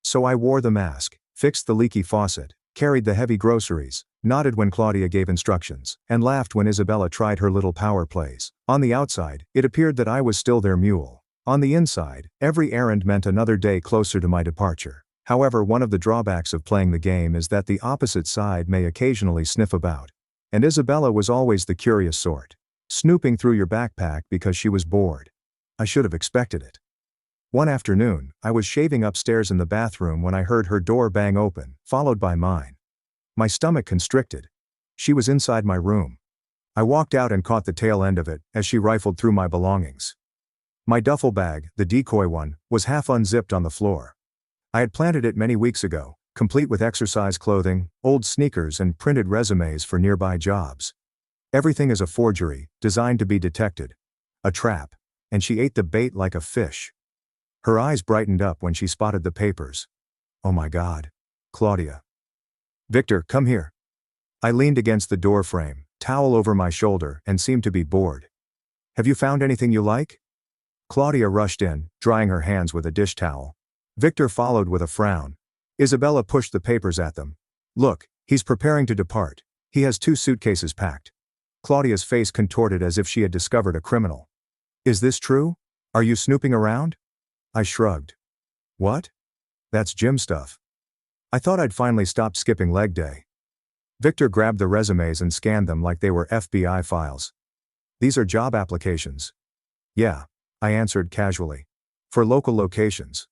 So I wore the mask, fixed the leaky faucet, carried the heavy groceries, nodded when Claudia gave instructions, and laughed when Isabella tried her little power plays. On the outside, it appeared that I was still their mule. On the inside, every errand meant another day closer to my departure. However, one of the drawbacks of playing the game is that the opposite side may occasionally sniff about. And Isabella was always the curious sort, snooping through your backpack because she was bored. I should have expected it. One afternoon, I was shaving upstairs in the bathroom when I heard her door bang open, followed by mine. My stomach constricted. She was inside my room. I walked out and caught the tail end of it as she rifled through my belongings. My duffel bag, the decoy one, was half unzipped on the floor. I had planted it many weeks ago, complete with exercise clothing, old sneakers and printed resumes for nearby jobs. Everything is a forgery, designed to be detected. A trap. And she ate the bait like a fish. Her eyes brightened up when she spotted the papers. Oh my God. Claudia. Victor, come here. I leaned against the door frame, towel over my shoulder, and seemed to be bored. Have you found anything you like? Claudia rushed in, drying her hands with a dish towel. Victor followed with a frown. Isabella pushed the papers at them. Look, he's preparing to depart. He has 2 suitcases packed. Claudia's face contorted as if she had discovered a criminal. Is this true? Are you snooping around? I shrugged. What? That's gym stuff. I thought I'd finally stopped skipping leg day. Victor grabbed the resumes and scanned them like they were FBI files. These are job applications. Yeah, I answered casually. For local locations.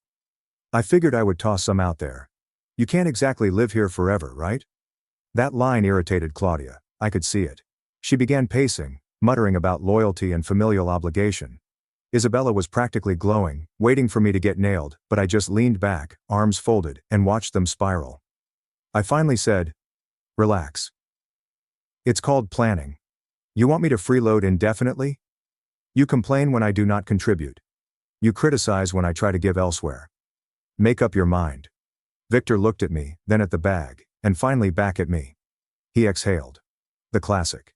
I figured I would toss some out there. You can't exactly live here forever, right? That line irritated Claudia. I could see it. She began pacing, muttering about loyalty and familial obligation. Isabella was practically glowing, waiting for me to get nailed, but I just leaned back, arms folded, and watched them spiral. I finally said, relax. It's called planning. You want me to freeload indefinitely? You complain when I do not contribute. You criticize when I try to give elsewhere. Make up your mind. Victor looked at me, then at the bag, and finally back at me. He exhaled. The classic.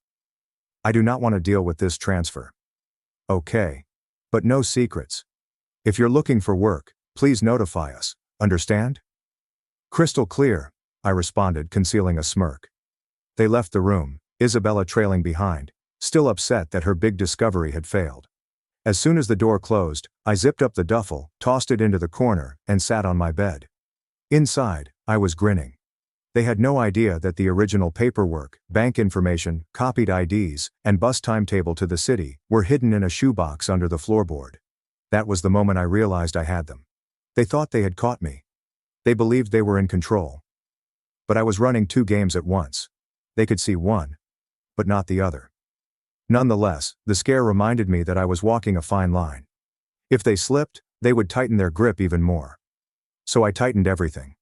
I do not want to deal with this transfer. Okay. But no secrets. If you're looking for work, please notify us, understand? Crystal clear, I responded, concealing a smirk. They left the room, Isabella trailing behind, still upset that her big discovery had failed. As soon as the door closed, I zipped up the duffel, tossed it into the corner, and sat on my bed. Inside, I was grinning. They had no idea that the original paperwork, bank information, copied IDs, and bus timetable to the city were hidden in a shoebox under the floorboard. That was the moment I realized I had them. They thought they had caught me. They believed they were in control. But I was running 2 games at once. They could see one, but not the other. Nonetheless, the scare reminded me that I was walking a fine line. If they slipped, they would tighten their grip even more. So I tightened everything.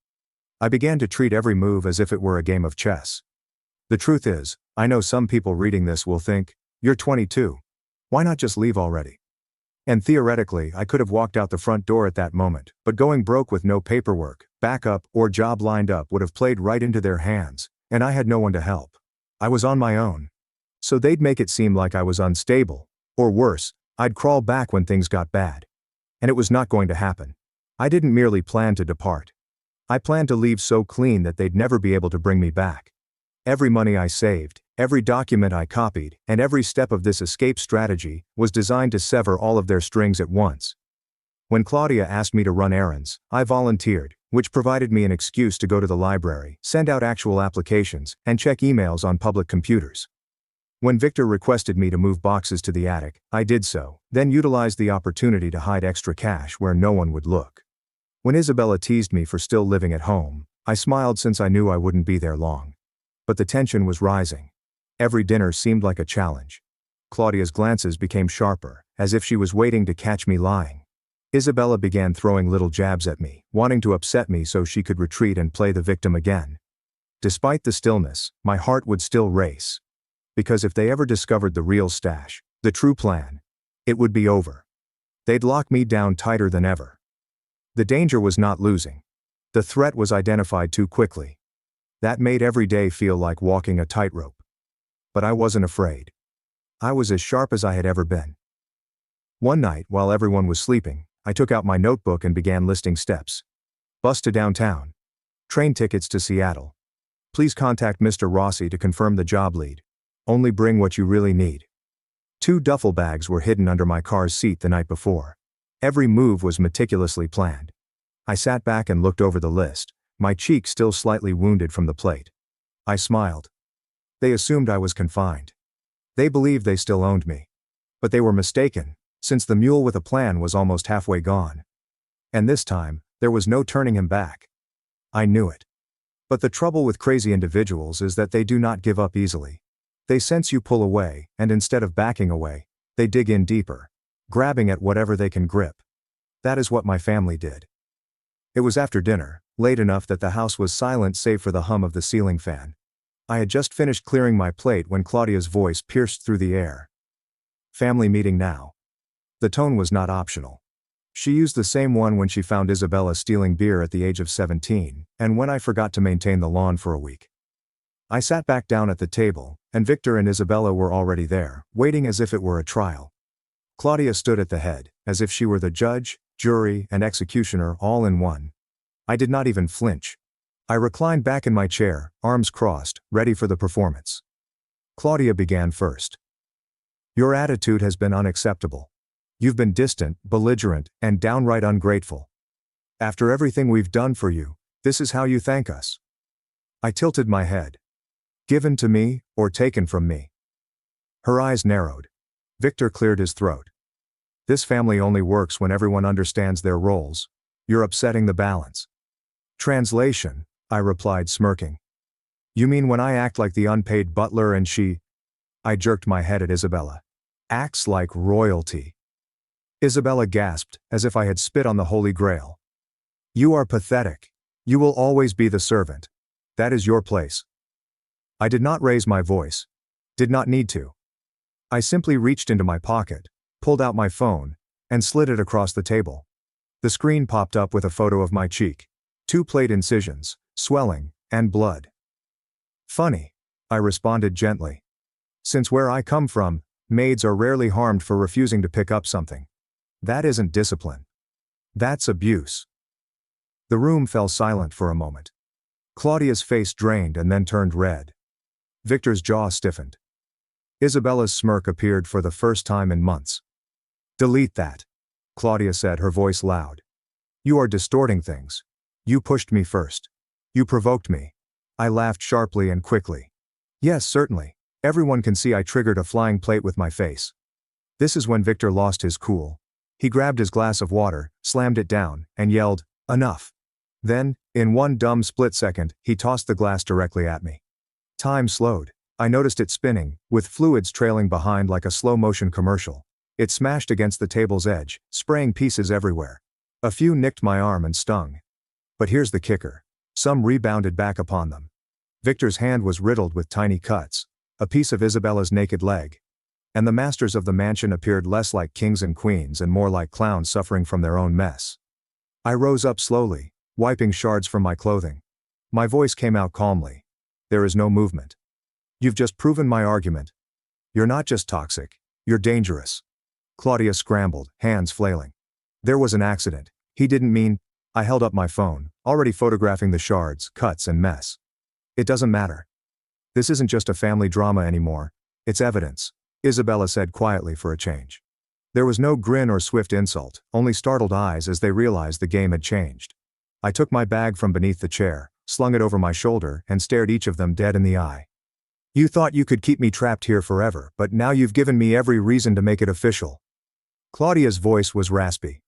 I began to treat every move as if it were a game of chess. The truth is, I know some people reading this will think, you're 22. Why not just leave already? And theoretically, I could have walked out the front door at that moment, but going broke with no paperwork, backup, or job lined up would have played right into their hands, and I had no one to help. I was on my own. So they'd make it seem like I was unstable, or worse, I'd crawl back when things got bad. And it was not going to happen. I didn't merely plan to depart. I planned to leave so clean that they'd never be able to bring me back. Every money I saved, every document I copied, and every step of this escape strategy was designed to sever all of their strings at once. When Claudia asked me to run errands, I volunteered, which provided me an excuse to go to the library, send out actual applications, and check emails on public computers. When Victor requested me to move boxes to the attic, I did so, then utilized the opportunity to hide extra cash where no one would look. When Isabella teased me for still living at home, I smiled since I knew I wouldn't be there long. But the tension was rising. Every dinner seemed like a challenge. Claudia's glances became sharper, as if she was waiting to catch me lying. Isabella began throwing little jabs at me, wanting to upset me so she could retreat and play the victim again. Despite the stillness, my heart would still race. Because if they ever discovered the real stash, the true plan, it would be over. They'd lock me down tighter than ever. The danger was not losing. The threat was identified too quickly. That made every day feel like walking a tightrope. But I wasn't afraid. I was as sharp as I had ever been. One night, while everyone was sleeping, I took out my notebook and began listing steps. Bus to downtown. Train tickets to Seattle. Please contact Mr. Rossi to confirm the job lead. Only bring what you really need. 2 duffel bags were hidden under my car's seat the night before. Every move was meticulously planned. I sat back and looked over the list, my cheek still slightly wounded from the plate. I smiled. They assumed I was confined. They believed they still owned me. But they were mistaken, since the mule with a plan was almost halfway gone. And this time, there was no turning him back. I knew it. But the trouble with crazy individuals is that they do not give up easily. They sense you pull away, and instead of backing away, they dig in deeper. grabbing at whatever they can grip. That is what my family did. It was after dinner, late enough that the house was silent save for the hum of the ceiling fan. I had just finished clearing my plate when Claudia's voice pierced through the air. Family meeting now. The tone was not optional. She used the same one when she found Isabella stealing beer at the age of 17, and when I forgot to maintain the lawn for a week. I sat back down at the table, and Victor and Isabella were already there, waiting as if it were a trial. Claudia stood at the head, as if she were the judge, jury, and executioner all in one. I did not even flinch. I reclined back in my chair, arms crossed, ready for the performance. Claudia began first. Your attitude has been unacceptable. You've been distant, belligerent, and downright ungrateful. After everything we've done for you, this is how you thank us. I tilted my head. Given to me, or taken from me? Her eyes narrowed. Victor cleared his throat. This family only works when everyone understands their roles. You're upsetting the balance. Translation, I replied, smirking. You mean when I act like the unpaid butler and she... I jerked my head at Isabella. Acts like royalty. Isabella gasped, as if I had spit on the Holy Grail. You are pathetic. You will always be the servant. That is your place. I did not raise my voice. Did not need to. I simply reached into my pocket, pulled out my phone, and slid it across the table. The screen popped up with a photo of my cheek. 2 plate incisions, swelling, and blood. Funny, I responded gently. Since where I come from, maids are rarely harmed for refusing to pick up something. That isn't discipline. That's abuse. The room fell silent for a moment. Claudia's face drained and then turned red. Victor's jaw stiffened. Isabella's smirk appeared for the first time in months. Delete that, Claudia said, her voice loud. You are distorting things. You pushed me first. You provoked me. I laughed sharply and quickly. Yes, certainly. Everyone can see I triggered a flying plate with my face. This is when Victor lost his cool. He grabbed his glass of water, slammed it down, and yelled, "Enough." Then, in one dumb split second, he tossed the glass directly at me. Time slowed. I noticed it spinning, with fluids trailing behind like a slow-motion commercial. It smashed against the table's edge, spraying pieces everywhere. A few nicked my arm and stung. But here's the kicker. Some rebounded back upon them. Victor's hand was riddled with tiny cuts, a piece of Isabella's naked leg. And the masters of the mansion appeared less like kings and queens and more like clowns suffering from their own mess. I rose up slowly, wiping shards from my clothing. My voice came out calmly. There is no movement. You've just proven my argument. You're not just toxic, you're dangerous. Claudia scrambled, hands flailing. There was an accident. He didn't mean... I held up my phone, already photographing the shards, cuts, and mess. It doesn't matter. This isn't just a family drama anymore. It's evidence, Isabella said quietly for a change. There was no grin or swift insult, only startled eyes as they realized the game had changed. I took my bag from beneath the chair, slung it over my shoulder, and stared each of them dead in the eye. You thought you could keep me trapped here forever, but now you've given me every reason to make it official. Claudia's voice was raspy.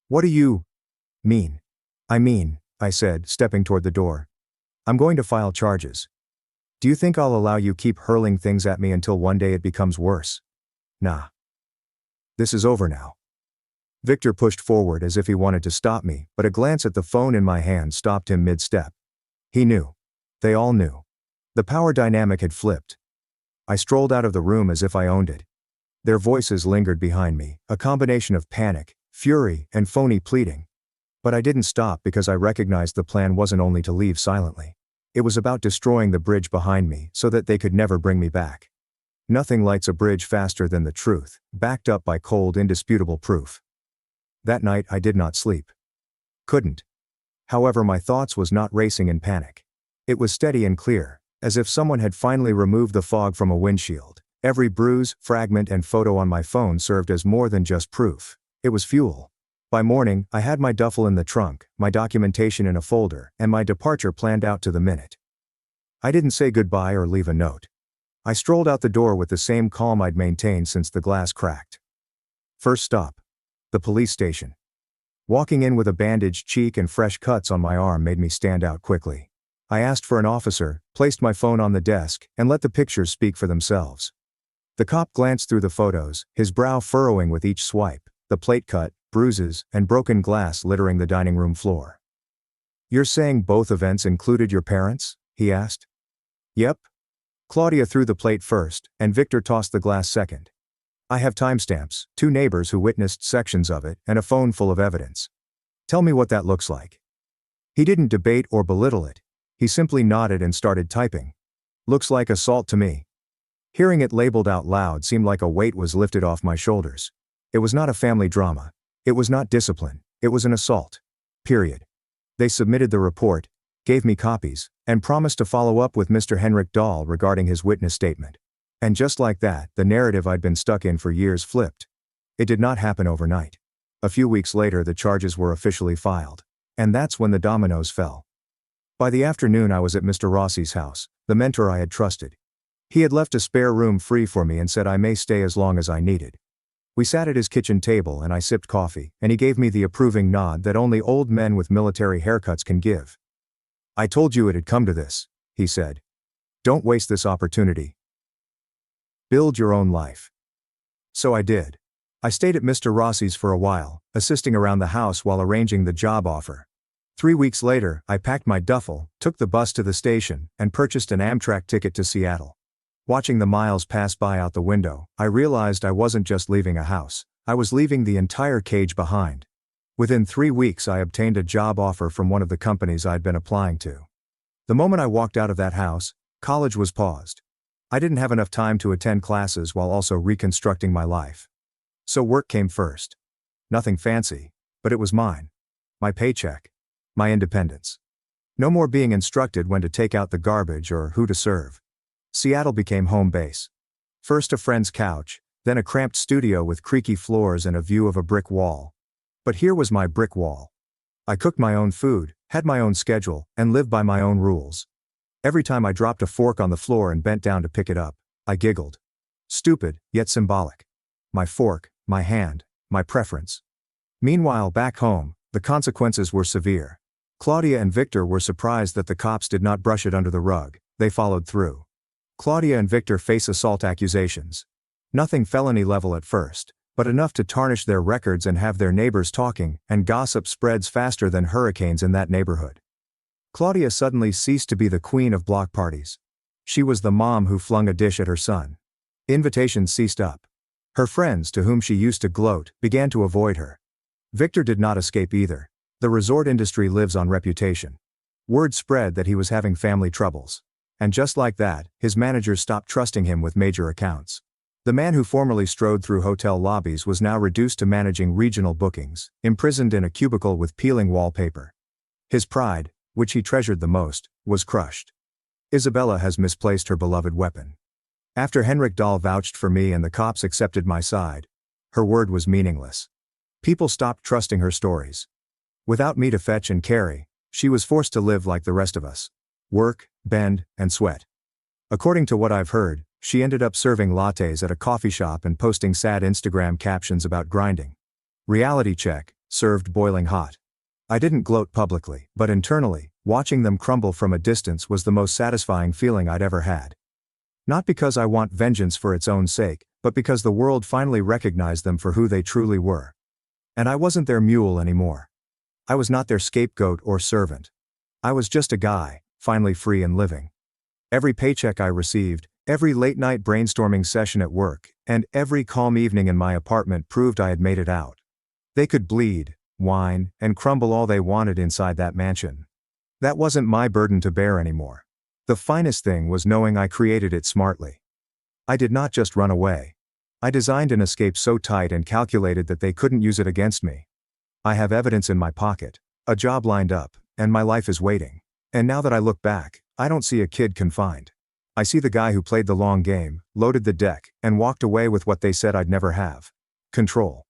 What do you mean? I said, stepping toward the door. I'm going to file charges. Do you think I'll allow you keep hurling things at me until one day it becomes worse? Nah. This is over now. Victor pushed forward as if he wanted to stop me, but a glance at the phone in my hand stopped him mid-step. He knew. They all knew. The power dynamic had flipped. I strolled out of the room as if I owned it. Their voices lingered behind me, a combination of panic, fury, and phony pleading. But I didn't stop because I recognized the plan wasn't only to leave silently. It was about destroying the bridge behind me so that they could never bring me back. Nothing lights a bridge faster than the truth, backed up by cold, indisputable proof. That night I did not sleep. Couldn't. However, my thoughts was not racing in panic. It was steady and clear, as if someone had finally removed the fog from a windshield. Every bruise, fragment, and photo on my phone served as more than just proof. It was fuel. By morning, I had my duffel in the trunk, my documentation in a folder, and my departure planned out to the minute. I didn't say goodbye or leave a note. I strolled out the door with the same calm I'd maintained since the glass cracked. First stop. The police station. Walking in with a bandaged cheek and fresh cuts on my arm made me stand out quickly. I asked for an officer, placed my phone on the desk, and let the pictures speak for themselves. The cop glanced through the photos, his brow furrowing with each swipe, the plate cut, bruises, and broken glass littering the dining room floor. "You're saying both events included your parents?" he asked. "Yep." Claudia threw the plate first, and Victor tossed the glass second. "I have timestamps, 2 neighbors who witnessed sections of it, and a phone full of evidence. Tell me what that looks like." He didn't debate or belittle it. He simply nodded and started typing. "Looks like assault to me." Hearing it labeled out loud seemed like a weight was lifted off my shoulders. It was not a family drama. It was not discipline. It was an assault. Period. They submitted the report, gave me copies, and promised to follow up with Mr. Henrik Dahl regarding his witness statement. And just like that, the narrative I'd been stuck in for years flipped. It did not happen overnight. A few weeks later the charges were officially filed. And that's when the dominoes fell. By the afternoon I was at Mr. Rossi's house, the mentor I had trusted. He had left a spare room free for me and said I may stay as long as I needed. We sat at his kitchen table and I sipped coffee, and he gave me the approving nod that only old men with military haircuts can give. "I told you it had come to this," he said. "Don't waste this opportunity. Build your own life." So I did. I stayed at Mr. Rossi's for a while, assisting around the house while arranging the job offer. 3 weeks later, I packed my duffel, took the bus to the station, and purchased an Amtrak ticket to Seattle. Watching the miles pass by out the window, I realized I wasn't just leaving a house, I was leaving the entire cage behind. Within 3 weeks I obtained a job offer from one of the companies I'd been applying to. The moment I walked out of that house, college was paused. I didn't have enough time to attend classes while also reconstructing my life. So work came first. Nothing fancy, but it was mine. My paycheck. My independence. No more being instructed when to take out the garbage or who to serve. Seattle became home base. First a friend's couch, then a cramped studio with creaky floors and a view of a brick wall. But here was my brick wall. I cooked my own food, had my own schedule, and lived by my own rules. Every time I dropped a fork on the floor and bent down to pick it up, I giggled. Stupid, yet symbolic. My fork, my hand, my preference. Meanwhile, back home, the consequences were severe. Claudia and Victor were surprised that the cops did not brush it under the rug. They followed through. Claudia and Victor face assault accusations. Nothing felony level at first, but enough to tarnish their records and have their neighbors talking, and gossip spreads faster than hurricanes in that neighborhood. Claudia suddenly ceased to be the queen of block parties. She was the mom who flung a dish at her son. Invitations ceased up. Her friends, to whom she used to gloat, began to avoid her. Victor did not escape either. The resort industry lives on reputation. Word spread that he was having family troubles. And just like that, his managers stopped trusting him with major accounts. The man who formerly strode through hotel lobbies was now reduced to managing regional bookings, imprisoned in a cubicle with peeling wallpaper. His pride, which he treasured the most, was crushed. Isabella has misplaced her beloved weapon. After Henrik Dahl vouched for me and the cops accepted my side, her word was meaningless. People stopped trusting her stories. Without me to fetch and carry, she was forced to live like the rest of us. Work, bend, and sweat. According to what I've heard, she ended up serving lattes at a coffee shop and posting sad Instagram captions about grinding. Reality check, served boiling hot. I didn't gloat publicly, but internally, watching them crumble from a distance was the most satisfying feeling I'd ever had. Not because I want vengeance for its own sake, but because the world finally recognized them for who they truly were. And I wasn't their mule anymore. I was not their scapegoat or servant. I was just a guy, finally free and living. Every paycheck I received, every late-night brainstorming session at work, and every calm evening in my apartment proved I had made it out. They could bleed, whine, and crumble all they wanted inside that mansion. That wasn't my burden to bear anymore. The finest thing was knowing I created it smartly. I did not just run away. I designed an escape so tight and calculated that they couldn't use it against me. I have evidence in my pocket, a job lined up, and my life is waiting. And now that I look back, I don't see a kid confined. I see the guy who played the long game, loaded the deck, and walked away with what they said I'd never have. Control.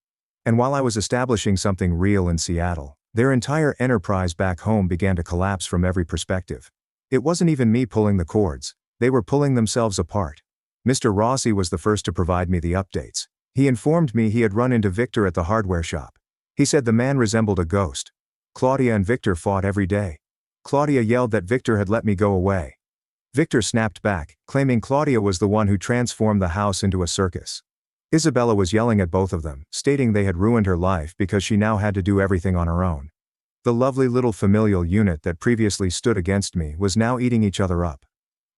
And while I was establishing something real in Seattle, their entire enterprise back home began to collapse from every perspective. It wasn't even me pulling the cords, they were pulling themselves apart. Mr. Rossi was the first to provide me the updates. He informed me he had run into Victor at the hardware shop. He said the man resembled a ghost. Claudia and Victor fought every day. Claudia yelled that Victor had let me go away. Victor snapped back, claiming Claudia was the one who transformed the house into a circus. Isabella was yelling at both of them, stating they had ruined her life because she now had to do everything on her own. The lovely little familial unit that previously stood against me was now eating each other up.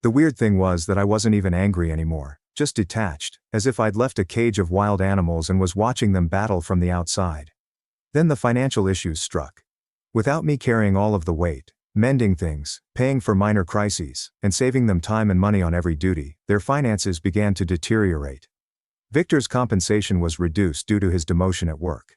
The weird thing was that I wasn't even angry anymore, just detached, as if I'd left a cage of wild animals and was watching them battle from the outside. Then the financial issues struck. Without me carrying all of the weight, mending things, paying for minor crises, and saving them time and money on every duty, their finances began to deteriorate. Victor's compensation was reduced due to his demotion at work.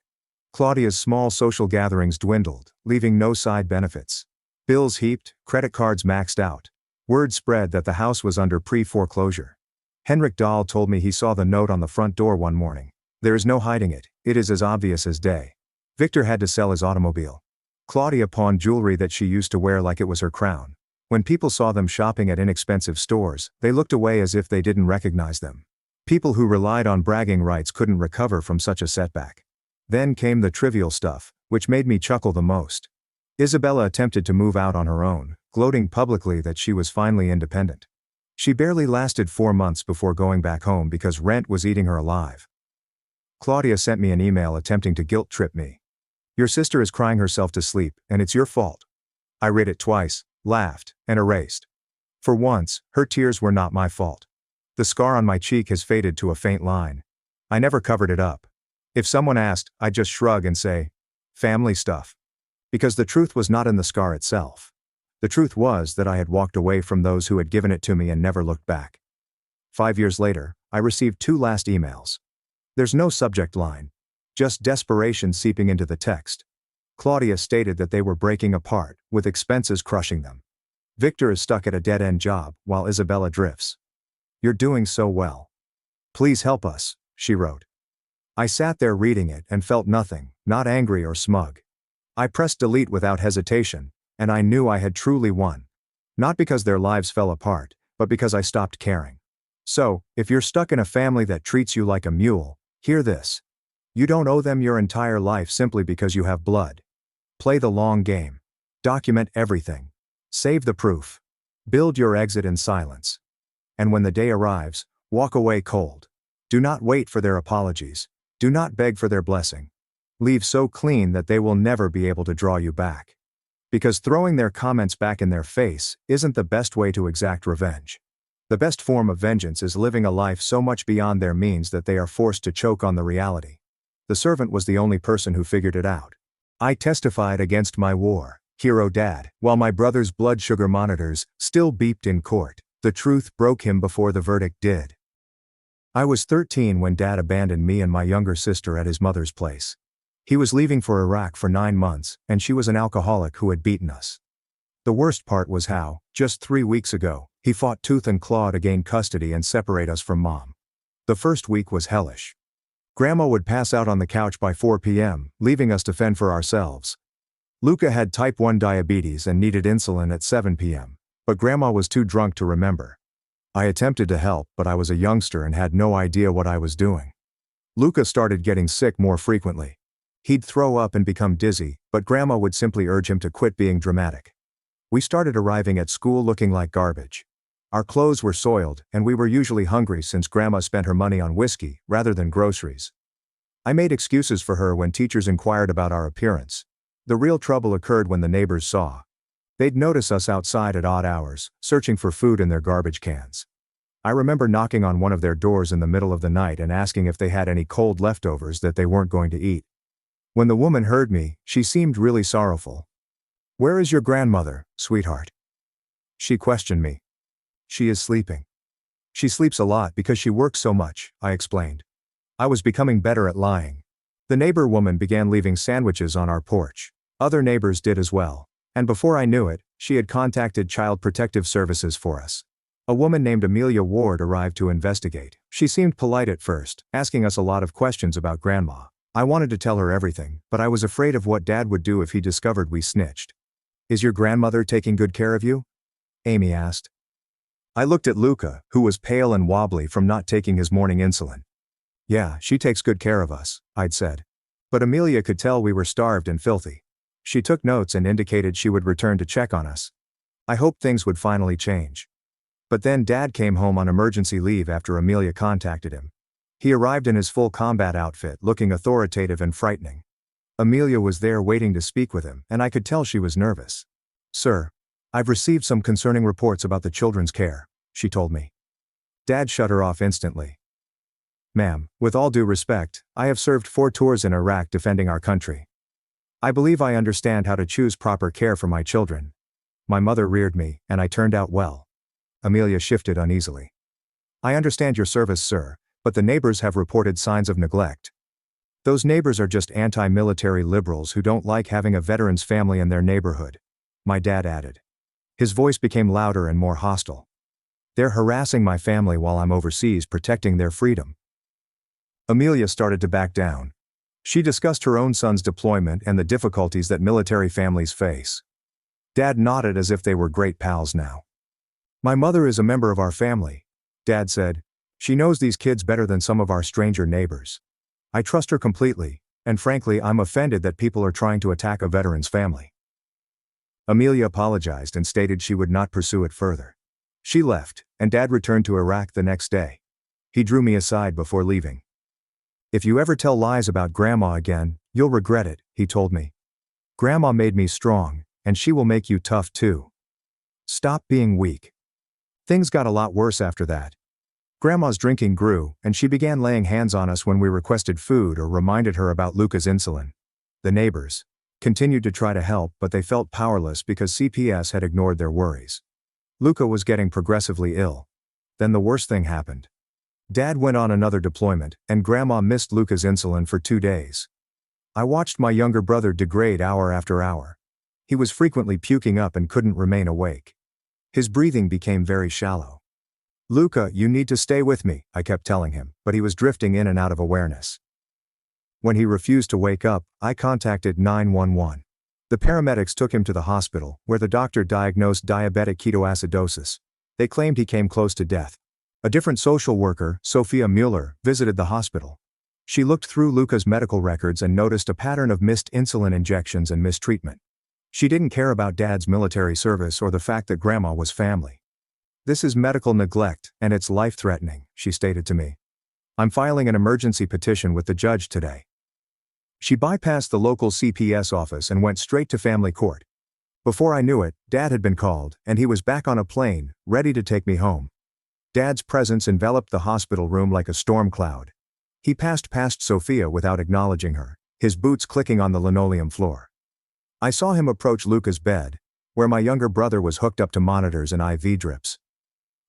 Claudia's small social gatherings dwindled, leaving no side benefits. Bills heaped, credit cards maxed out. Word spread that the house was under pre-foreclosure. Henrik Dahl told me he saw the note on the front door one morning. There is no hiding it, it is as obvious as day. Victor had to sell his automobile. Claudia pawned jewelry that she used to wear like it was her crown. When people saw them shopping at inexpensive stores, they looked away as if they didn't recognize them. People who relied on bragging rights couldn't recover from such a setback. Then came the trivial stuff, which made me chuckle the most. Isabella attempted to move out on her own, gloating publicly that she was finally independent. She barely lasted 4 months before going back home because rent was eating her alive. Claudia sent me an email attempting to guilt-trip me. Your sister is crying herself to sleep, and it's your fault. I read it twice, laughed, and erased. For once, her tears were not my fault. The scar on my cheek has faded to a faint line. I never covered it up. If someone asked, I'd just shrug and say, family stuff. Because the truth was not in the scar itself. The truth was that I had walked away from those who had given it to me and never looked back. 5 years later, I received 2 last emails. There's no subject line. Just desperation seeping into the text. Claudia stated that they were breaking apart, with expenses crushing them. Victor is stuck at a dead-end job, while Isabella drifts. You're doing so well. Please help us, she wrote. I sat there reading it and felt nothing, not angry or smug. I pressed delete without hesitation, and I knew I had truly won. Not because their lives fell apart, but because I stopped caring. So, if you're stuck in a family that treats you like a mule, hear this. You don't owe them your entire life simply because you have blood. Play the long game. Document everything. Save the proof. Build your exit in silence. And when the day arrives, walk away cold. Do not wait for their apologies. Do not beg for their blessing. Leave so clean that they will never be able to draw you back. Because throwing their comments back in their face isn't the best way to exact revenge. The best form of vengeance is living a life so much beyond their means that they are forced to choke on the reality. The servant was the only person who figured it out. I testified against my war, hero dad, while my brother's blood sugar monitors still beeped in court. The truth broke him before the verdict did. I was 13 when Dad abandoned me and my younger sister at his mother's place. He was leaving for Iraq for 9 months, and she was an alcoholic who had beaten us. The worst part was how, just 3 weeks ago, he fought tooth and claw to gain custody and separate us from Mom. The first week was hellish. Grandma would pass out on the couch by 4 p.m., leaving us to fend for ourselves. Luca had type 1 diabetes and needed insulin at 7 p.m., but Grandma was too drunk to remember. I attempted to help, but I was a youngster and had no idea what I was doing. Luca started getting sick more frequently. He'd throw up and become dizzy, but Grandma would simply urge him to quit being dramatic. We started arriving at school looking like garbage. Our clothes were soiled, and we were usually hungry since Grandma spent her money on whiskey, rather than groceries. I made excuses for her when teachers inquired about our appearance. The real trouble occurred when the neighbors saw. They'd notice us outside at odd hours, searching for food in their garbage cans. I remember knocking on one of their doors in the middle of the night and asking if they had any cold leftovers that they weren't going to eat. When the woman heard me, she seemed really sorrowful. "Where is your grandmother, sweetheart?" she questioned me. "She is sleeping. She sleeps a lot because she works so much," I explained. I was becoming better at lying. The neighbor woman began leaving sandwiches on our porch. Other neighbors did as well. And before I knew it, she had contacted Child Protective Services for us. A woman named Amelia Ward arrived to investigate. She seemed polite at first, asking us a lot of questions about Grandma. I wanted to tell her everything, but I was afraid of what Dad would do if he discovered we snitched. "Is your grandmother taking good care of you?" Amy asked. I looked at Luca, who was pale and wobbly from not taking his morning insulin. "Yeah, she takes good care of us," I'd said. But Amelia could tell we were starved and filthy. She took notes and indicated she would return to check on us. I hoped things would finally change. But then Dad came home on emergency leave after Amelia contacted him. He arrived in his full combat outfit, looking authoritative and frightening. Amelia was there waiting to speak with him, and I could tell she was nervous. "Sir, I've received some concerning reports about the children's care," she told me. Dad shut her off instantly. "Ma'am, with all due respect, I have served 4 tours in Iraq defending our country. I believe I understand how to choose proper care for my children. My mother reared me, and I turned out well." Amelia shifted uneasily. "I understand your service, sir, but the neighbors have reported signs of neglect. Those neighbors are just anti-military liberals who don't like having a veteran's family in their neighborhood," my dad added. His voice became louder and more hostile. "They're harassing my family while I'm overseas protecting their freedom." Amelia started to back down. She discussed her own son's deployment and the difficulties that military families face. Dad nodded as if they were great pals now. "My mother is a member of our family," Dad said. "She knows these kids better than some of our stranger neighbors. I trust her completely, and frankly I'm offended that people are trying to attack a veteran's family." Amelia apologized and stated she would not pursue it further. She left, and Dad returned to Iraq the next day. He drew me aside before leaving. "If you ever tell lies about Grandma again, you'll regret it," he told me. "Grandma made me strong, and she will make you tough too. Stop being weak." Things got a lot worse after that. Grandma's drinking grew, and she began laying hands on us when we requested food or reminded her about Luca's insulin. The neighbors continued to try to help, but they felt powerless because CPS had ignored their worries. Luca was getting progressively ill. Then the worst thing happened. Dad went on another deployment, and Grandma missed Luca's insulin for 2 days. I watched my younger brother degrade hour after hour. He was frequently puking up and couldn't remain awake. His breathing became very shallow. "Luca, you need to stay with me," I kept telling him, but he was drifting in and out of awareness. When he refused to wake up, I contacted 911. The paramedics took him to the hospital, where the doctor diagnosed diabetic ketoacidosis. They claimed he came close to death. A different social worker, Sophia Mueller, visited the hospital. She looked through Luca's medical records and noticed a pattern of missed insulin injections and mistreatment. She didn't care about Dad's military service or the fact that Grandma was family. "This is medical neglect, and it's life-threatening," she stated to me. "I'm filing an emergency petition with the judge today." She bypassed the local CPS office and went straight to family court. Before I knew it, Dad had been called, and he was back on a plane, ready to take me home. Dad's presence enveloped the hospital room like a storm cloud. He passed past Sophia without acknowledging her, his boots clicking on the linoleum floor. I saw him approach Luca's bed, where my younger brother was hooked up to monitors and IV drips.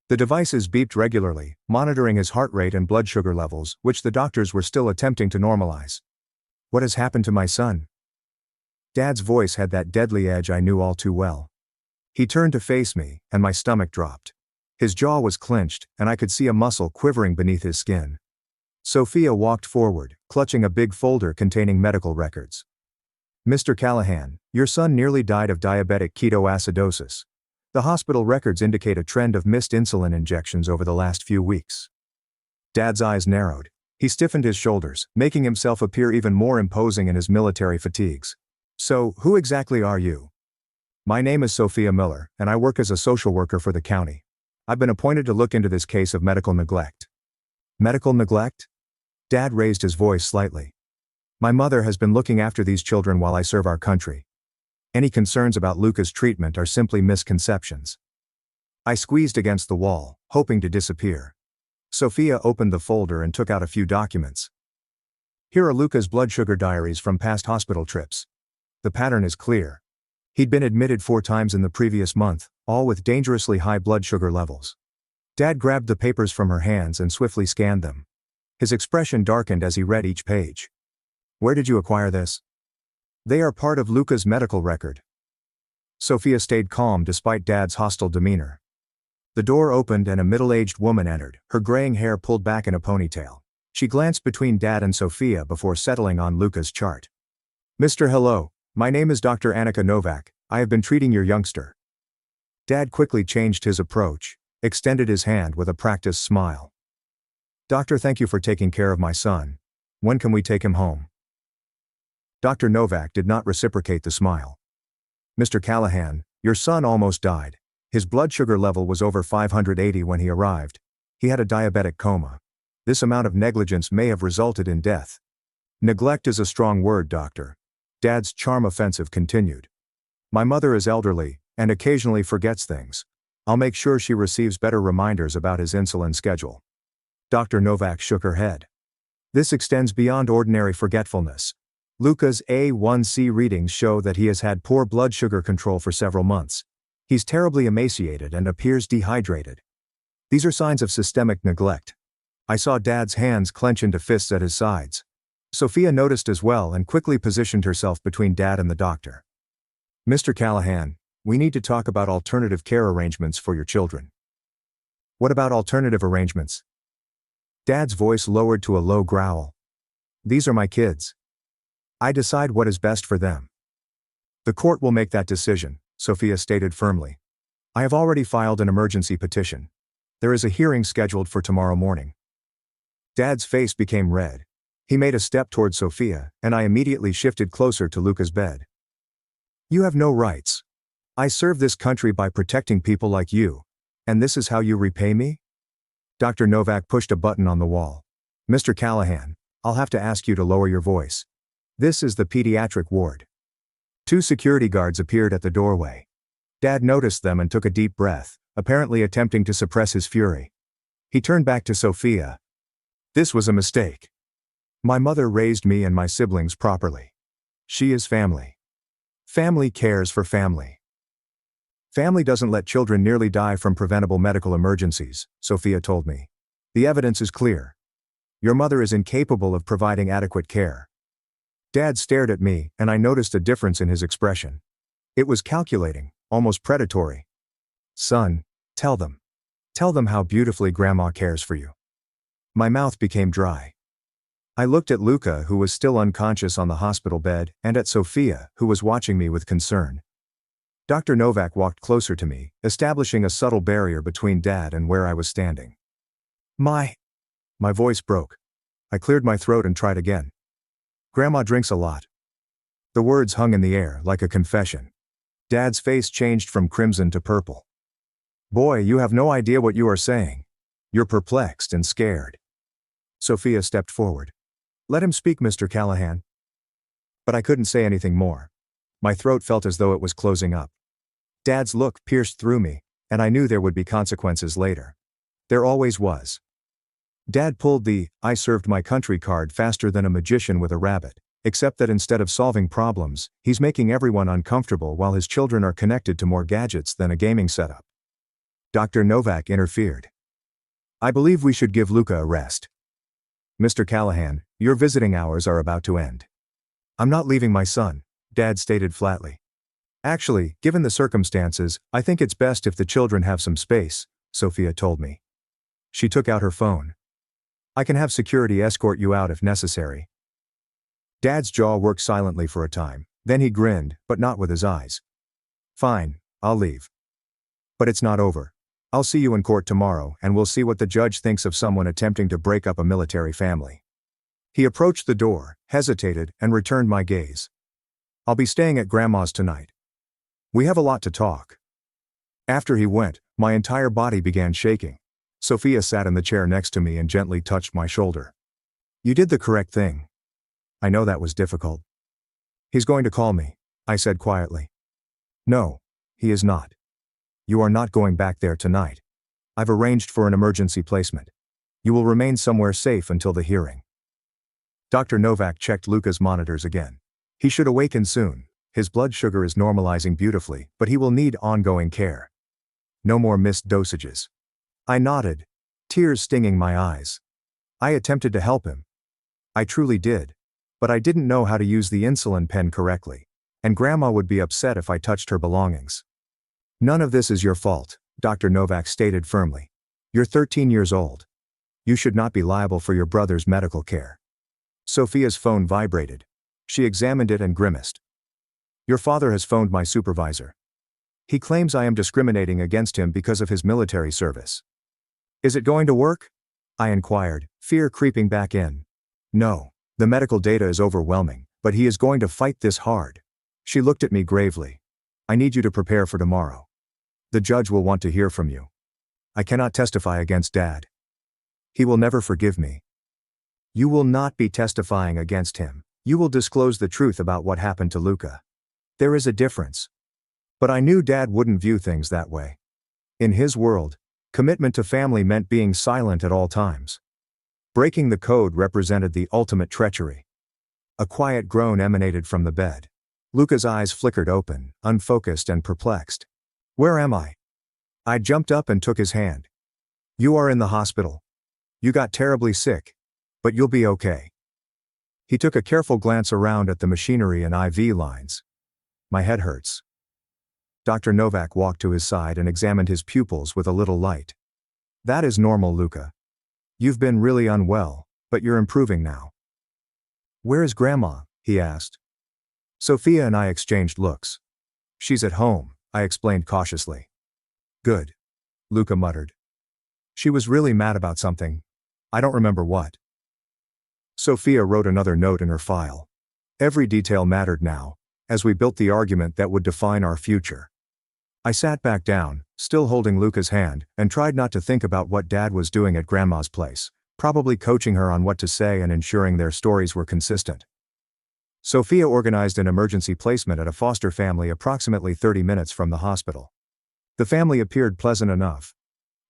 The devices beeped regularly, monitoring his heart rate and blood sugar levels, which the doctors were still attempting to normalize. "What has happened to my son?" Dad's voice had that deadly edge I knew all too well. He turned to face me, and my stomach dropped. His jaw was clenched, and I could see a muscle quivering beneath his skin. Sophia walked forward, clutching a big folder containing medical records. "Mr. Callahan, your son nearly died of diabetic ketoacidosis. The hospital records indicate a trend of missed insulin injections over the last few weeks." Dad's eyes narrowed. He stiffened his shoulders, making himself appear even more imposing in his military fatigues. "So, who exactly are you?" "My name is Sophia Miller, and I work as a social worker for the county. I've been appointed to look into this case of medical neglect." "Medical neglect?" Dad raised his voice slightly. "My mother has been looking after these children while I serve our country. Any concerns about Luca's treatment are simply misconceptions." I squeezed against the wall, hoping to disappear. Sophia opened the folder and took out a few documents. "Here are Luca's blood sugar diaries from past hospital trips. The pattern is clear. He'd been admitted 4 times in the previous month, all with dangerously high blood sugar levels." Dad grabbed the papers from her hands and swiftly scanned them. His expression darkened as he read each page. "Where did you acquire this?" "They are part of Luca's medical record." Sophia stayed calm despite Dad's hostile demeanor. The door opened and a middle-aged woman entered, her graying hair pulled back in a ponytail. She glanced between Dad and Sophia before settling on Luca's chart. "Mr. Hello, my name is Dr. Annika Novak. I have been treating your youngster." Dad quickly changed his approach, extended his hand with a practiced smile. "Doctor, thank you for taking care of my son. When can we take him home?" Dr. Novak did not reciprocate the smile. "Mr. Callahan, your son almost died. His blood sugar level was over 580 when he arrived. He had a diabetic coma. This amount of negligence may have resulted in death. Neglect is a strong word, doctor. Dad's charm offensive continued. My mother is elderly, and occasionally forgets things. I'll make sure she receives better reminders about his insulin schedule. Dr. Novak shook her head. This extends beyond ordinary forgetfulness. Luca's A1C readings show that he has had poor blood sugar control for several months. He's terribly emaciated and appears dehydrated. These are signs of systemic neglect. I saw Dad's hands clench into fists at his sides. Sophia noticed as well and quickly positioned herself between Dad and the doctor. Mr. Callahan, we need to talk about alternative care arrangements for your children. What about alternative arrangements? Dad's voice lowered to a low growl. These are my kids. I decide what is best for them. The court will make that decision, Sophia stated firmly. I have already filed an emergency petition. There is a hearing scheduled for tomorrow morning. Dad's face became red. He made a step toward Sophia, and I immediately shifted closer to Luca's bed. You have no rights. I serve this country by protecting people like you, and this is how you repay me? Dr. Novak pushed a button on the wall. Mr. Callahan, I'll have to ask you to lower your voice. This is the pediatric ward. 2 security guards appeared at the doorway. Dad noticed them and took a deep breath, apparently attempting to suppress his fury. He turned back to Sophia. This was a mistake. My mother raised me and my siblings properly. She is family. Family cares for family. Family doesn't let children nearly die from preventable medical emergencies, Sophia told me. The evidence is clear. Your mother is incapable of providing adequate care. Dad stared at me, and I noticed a difference in his expression. It was calculating, almost predatory. Son, tell them. Tell them how beautifully Grandma cares for you. My mouth became dry. I looked at Luca, who was still unconscious on the hospital bed, and at Sophia, who was watching me with concern. Dr. Novak walked closer to me, establishing a subtle barrier between Dad and where I was standing. My voice broke. I cleared my throat and tried again. Grandma drinks a lot. The words hung in the air like a confession. Dad's face changed from crimson to purple. Boy, you have no idea what you are saying. You're perplexed and scared. Sophia stepped forward. Let him speak, Mr. Callahan. But I couldn't say anything more. My throat felt as though it was closing up. Dad's look pierced through me, and I knew there would be consequences later. There always was. Dad pulled the "I served my country" card faster than a magician with a rabbit, except that instead of solving problems, he's making everyone uncomfortable while his children are connected to more gadgets than a gaming setup. Dr. Novak interfered. I believe we should give Luca a rest. Mr. Callahan, your visiting hours are about to end. I'm not leaving my son, Dad stated flatly. Actually, given the circumstances, I think it's best if the children have some space, Sophia told me. She took out her phone. I can have security escort you out if necessary. Dad's jaw worked silently for a time, then he grinned, but not with his eyes. Fine, I'll leave. But it's not over. I'll see you in court tomorrow and we'll see what the judge thinks of someone attempting to break up a military family. He approached the door, hesitated, and returned my gaze. I'll be staying at Grandma's tonight. We have a lot to talk. After he went, my entire body began shaking. Sophia sat in the chair next to me and gently touched my shoulder. You did the correct thing. I know that was difficult. He's going to call me, I said quietly. No, he is not. You are not going back there tonight. I've arranged for an emergency placement. You will remain somewhere safe until the hearing. Dr. Novak checked Luca's monitors again. He should awaken soon. His blood sugar is normalizing beautifully, but he will need ongoing care. No more missed dosages. I nodded, tears stinging my eyes. I attempted to help him. I truly did. But I didn't know how to use the insulin pen correctly, and Grandma would be upset if I touched her belongings. None of this is your fault, Dr. Novak stated firmly. You're 13 years old. You should not be liable for your brother's medical care. Sophia's phone vibrated. She examined it and grimaced. Your father has phoned my supervisor. He claims I am discriminating against him because of his military service. Is it going to work? I inquired, fear creeping back in. No, the medical data is overwhelming, but he is going to fight this hard. She looked at me gravely. I need you to prepare for tomorrow. The judge will want to hear from you. I cannot testify against Dad. He will never forgive me. You will not be testifying against him. You will disclose the truth about what happened to Luca. There is a difference. But I knew Dad wouldn't view things that way. In his world, commitment to family meant being silent at all times. Breaking the code represented the ultimate treachery. A quiet groan emanated from the bed. Luca's eyes flickered open, unfocused and perplexed. Where am I? I jumped up and took his hand. You are in the hospital. You got terribly sick. But you'll be okay. He took a careful glance around at the machinery and IV lines. My head hurts. Dr. Novak walked to his side and examined his pupils with a little light. That is normal, Luca. You've been really unwell, but you're improving now. Where is Grandma? He asked. Sophia and I exchanged looks. She's at home, I explained cautiously. Good. Luca muttered. She was really mad about something. I don't remember what. Sophia wrote another note in her file. Every detail mattered now, as we built the argument that would define our future. I sat back down, still holding Luca's hand, and tried not to think about what Dad was doing at Grandma's place, probably coaching her on what to say and ensuring their stories were consistent. Sophia organized an emergency placement at a foster family approximately 30 minutes from the hospital. The family appeared pleasant enough.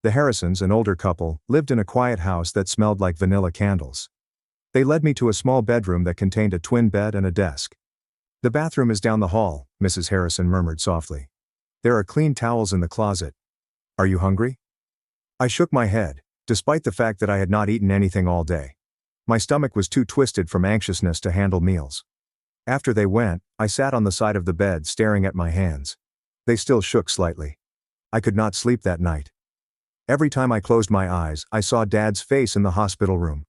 The Harrisons, an older couple, lived in a quiet house that smelled like vanilla candles. They led me to a small bedroom that contained a twin bed and a desk. The bathroom is down the hall, Mrs. Harrison murmured softly. There are clean towels in the closet. Are you hungry? I shook my head, despite the fact that I had not eaten anything all day. My stomach was too twisted from anxiousness to handle meals. After they went, I sat on the side of the bed staring at my hands. They still shook slightly. I could not sleep that night. Every time I closed my eyes, I saw Dad's face in the hospital room.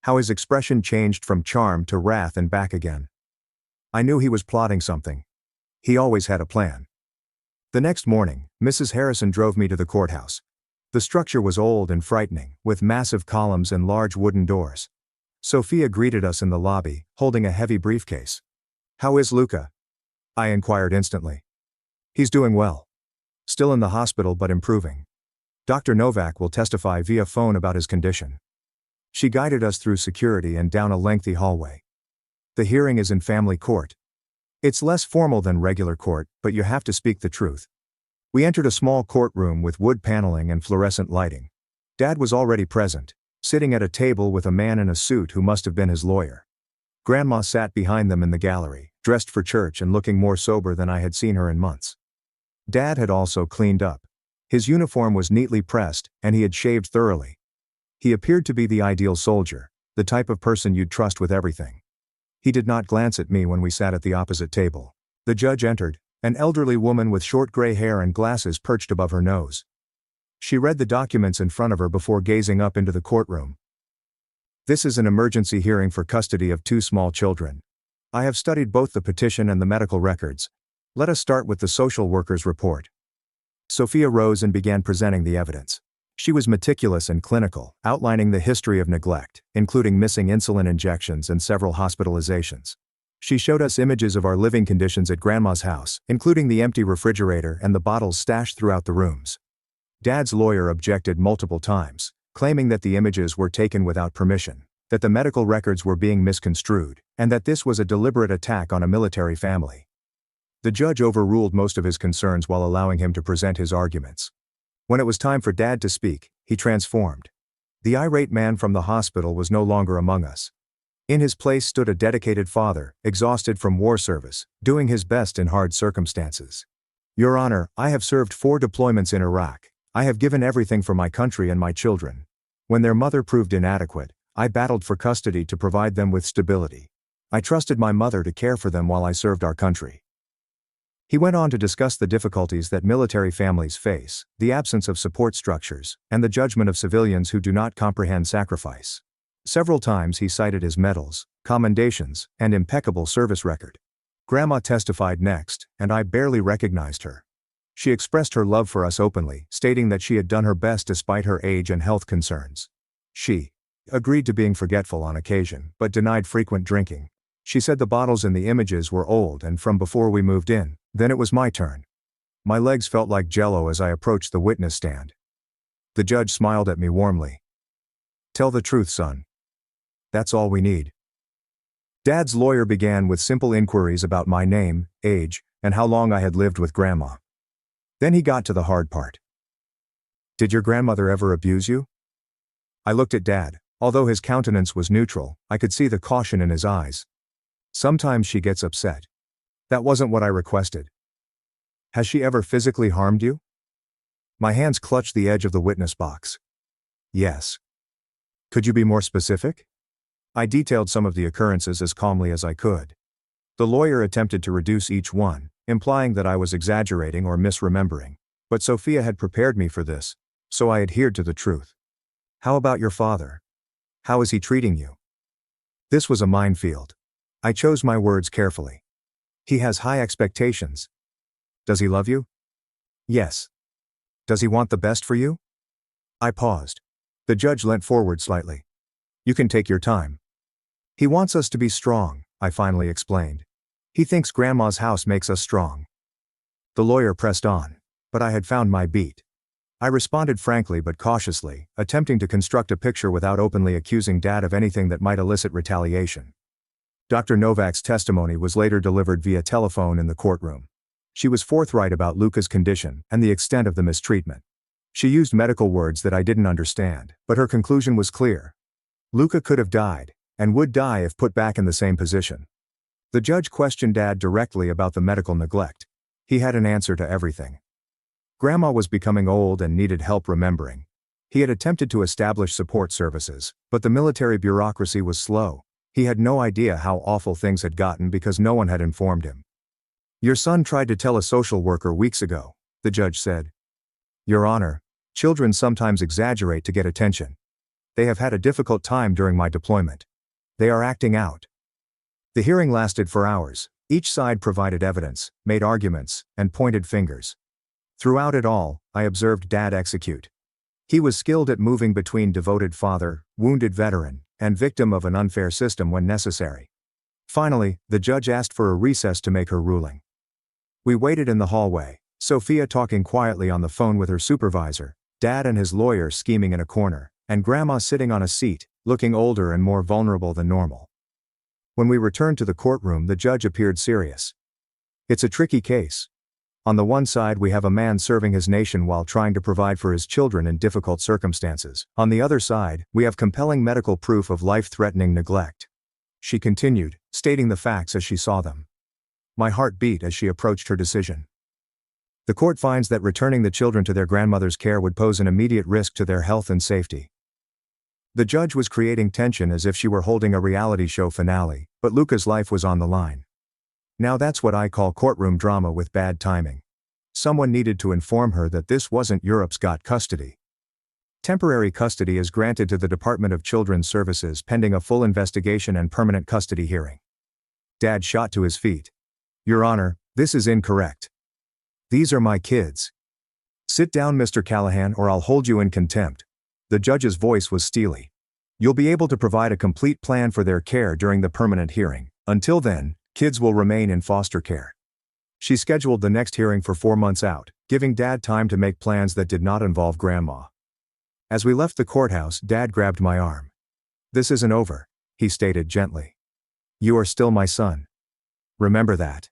How his expression changed from charm to wrath and back again. I knew he was plotting something. He always had a plan. The next morning, Mrs. Harrison drove me to the courthouse. The structure was old and frightening, with massive columns and large wooden doors. Sophia greeted us in the lobby, holding a heavy briefcase. How is Luca? I inquired instantly. He's doing well. Still in the hospital but improving. Dr. Novak will testify via phone about his condition. She guided us through security and down a lengthy hallway. The hearing is in family court. It's less formal than regular court, but you have to speak the truth. We entered a small courtroom with wood paneling and fluorescent lighting. Dad was already present, sitting at a table with a man in a suit who must have been his lawyer. Grandma sat behind them in the gallery, dressed for church and looking more sober than I had seen her in months. Dad had also cleaned up. His uniform was neatly pressed, and he had shaved thoroughly. He appeared to be the ideal soldier, the type of person you'd trust with everything. He did not glance at me when we sat at the opposite table. The judge entered, an elderly woman with short gray hair and glasses perched above her nose. She read the documents in front of her before gazing up into the courtroom. This is an emergency hearing for custody of 2 small children. I have studied both the petition and the medical records. Let us start with the social worker's report. Sophia rose and began presenting the evidence. She was meticulous and clinical, outlining the history of neglect, including missing insulin injections and several hospitalizations. She showed us images of our living conditions at Grandma's house, including the empty refrigerator and the bottles stashed throughout the rooms. Dad's lawyer objected multiple times, claiming that the images were taken without permission, that the medical records were being misconstrued, and that this was a deliberate attack on a military family. The judge overruled most of his concerns while allowing him to present his arguments. When it was time for Dad to speak, he transformed. The irate man from the hospital was no longer among us. In his place stood a dedicated father, exhausted from war service, doing his best in hard circumstances. Your Honor, I have served 4 deployments in Iraq. I have given everything for my country and my children. When their mother proved inadequate, I battled for custody to provide them with stability. I trusted my mother to care for them while I served our country. He went on to discuss the difficulties that military families face, the absence of support structures, and the judgment of civilians who do not comprehend sacrifice. Several times he cited his medals, commendations, and impeccable service record. Grandma testified next, and I barely recognized her. She expressed her love for us openly, stating that she had done her best despite her age and health concerns. She agreed to being forgetful on occasion, but denied frequent drinking. She said the bottles in the images were old and from before we moved in. Then it was my turn. My legs felt like jello as I approached the witness stand. The judge smiled at me warmly. "Tell the truth, son. That's all we need." Dad's lawyer began with simple inquiries about my name, age, and how long I had lived with Grandma. Then he got to the hard part. "Did your grandmother ever abuse you?" I looked at Dad. Although his countenance was neutral, I could see the caution in his eyes. "Sometimes she gets upset. That wasn't what I requested." "Has she ever physically harmed you?" My hands clutched the edge of the witness box. "Yes." "Could you be more specific?" I detailed some of the occurrences as calmly as I could. The lawyer attempted to reduce each one, implying that I was exaggerating or misremembering. But Sophia had prepared me for this, so I adhered to the truth. "How about your father? How is he treating you?" This was a minefield. I chose my words carefully. "He has high expectations." "Does he love you?" "Yes." "Does he want the best for you?" I paused. The judge leant forward slightly. "You can take your time." "He wants us to be strong," I finally explained. "He thinks Grandma's house makes us strong." The lawyer pressed on. But I had found my beat. I responded frankly but cautiously, attempting to construct a picture without openly accusing Dad of anything that might elicit retaliation. Dr. Novak's testimony was later delivered via telephone in the courtroom. She was forthright about Luca's condition and the extent of the mistreatment. She used medical words that I didn't understand, but her conclusion was clear. Luca could have died, and would die if put back in the same position. The judge questioned Dad directly about the medical neglect. He had an answer to everything. Grandma was becoming old and needed help remembering. He had attempted to establish support services, but the military bureaucracy was slow. He had no idea how awful things had gotten because no one had informed him. "Your son tried to tell a social worker weeks ago," the judge said. "Your Honor, children sometimes exaggerate to get attention. They have had a difficult time during my deployment. They are acting out." The hearing lasted for hours. Each side provided evidence, made arguments, and pointed fingers. Throughout it all, I observed Dad execute. He was skilled at moving between devoted father, wounded veteran, and victim of an unfair system when necessary. Finally, the judge asked for a recess to make her ruling. We waited in the hallway, Sophia talking quietly on the phone with her supervisor, Dad and his lawyer scheming in a corner, and Grandma sitting on a seat, looking older and more vulnerable than normal. When we returned to the courtroom, the judge appeared serious. "It's a tricky case. On the one side we have a man serving his nation while trying to provide for his children in difficult circumstances. On the other side, we have compelling medical proof of life-threatening neglect." She continued, stating the facts as she saw them. My heart beat as she approached her decision. "The court finds that returning the children to their grandmother's care would pose an immediate risk to their health and safety." The judge was creating tension as if she were holding a reality show finale, but Luca's life was on the line. Now that's what I call courtroom drama with bad timing. Someone needed to inform her that this wasn't Europe's got custody. Temporary custody is granted to the Department of Children's Services pending a full investigation and permanent custody hearing. Dad shot to his feet. "Your Honor, this is incorrect. These are my kids. Sit down, Mr. Callahan, or I'll hold you in contempt." The judge's voice was steely. "You'll be able to provide a complete plan for their care during the permanent hearing. Until then, kids will remain in foster care." She scheduled the next hearing for 4 months out, giving Dad time to make plans that did not involve Grandma. As we left the courthouse, Dad grabbed my arm. "This isn't over," he stated gently. "You are still my son. Remember that."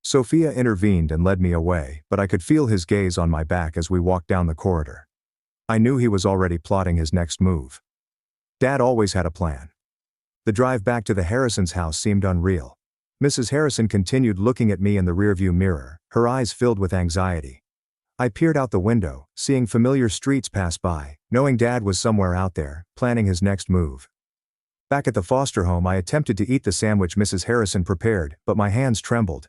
Sophia intervened and led me away, but I could feel his gaze on my back as we walked down the corridor. I knew he was already plotting his next move. Dad always had a plan. The drive back to the Harrisons' house seemed unreal. Mrs. Harrison continued looking at me in the rearview mirror, her eyes filled with anxiety. I peered out the window, seeing familiar streets pass by, knowing Dad was somewhere out there, planning his next move. Back at the foster home, I attempted to eat the sandwich Mrs. Harrison prepared, but my hands trembled.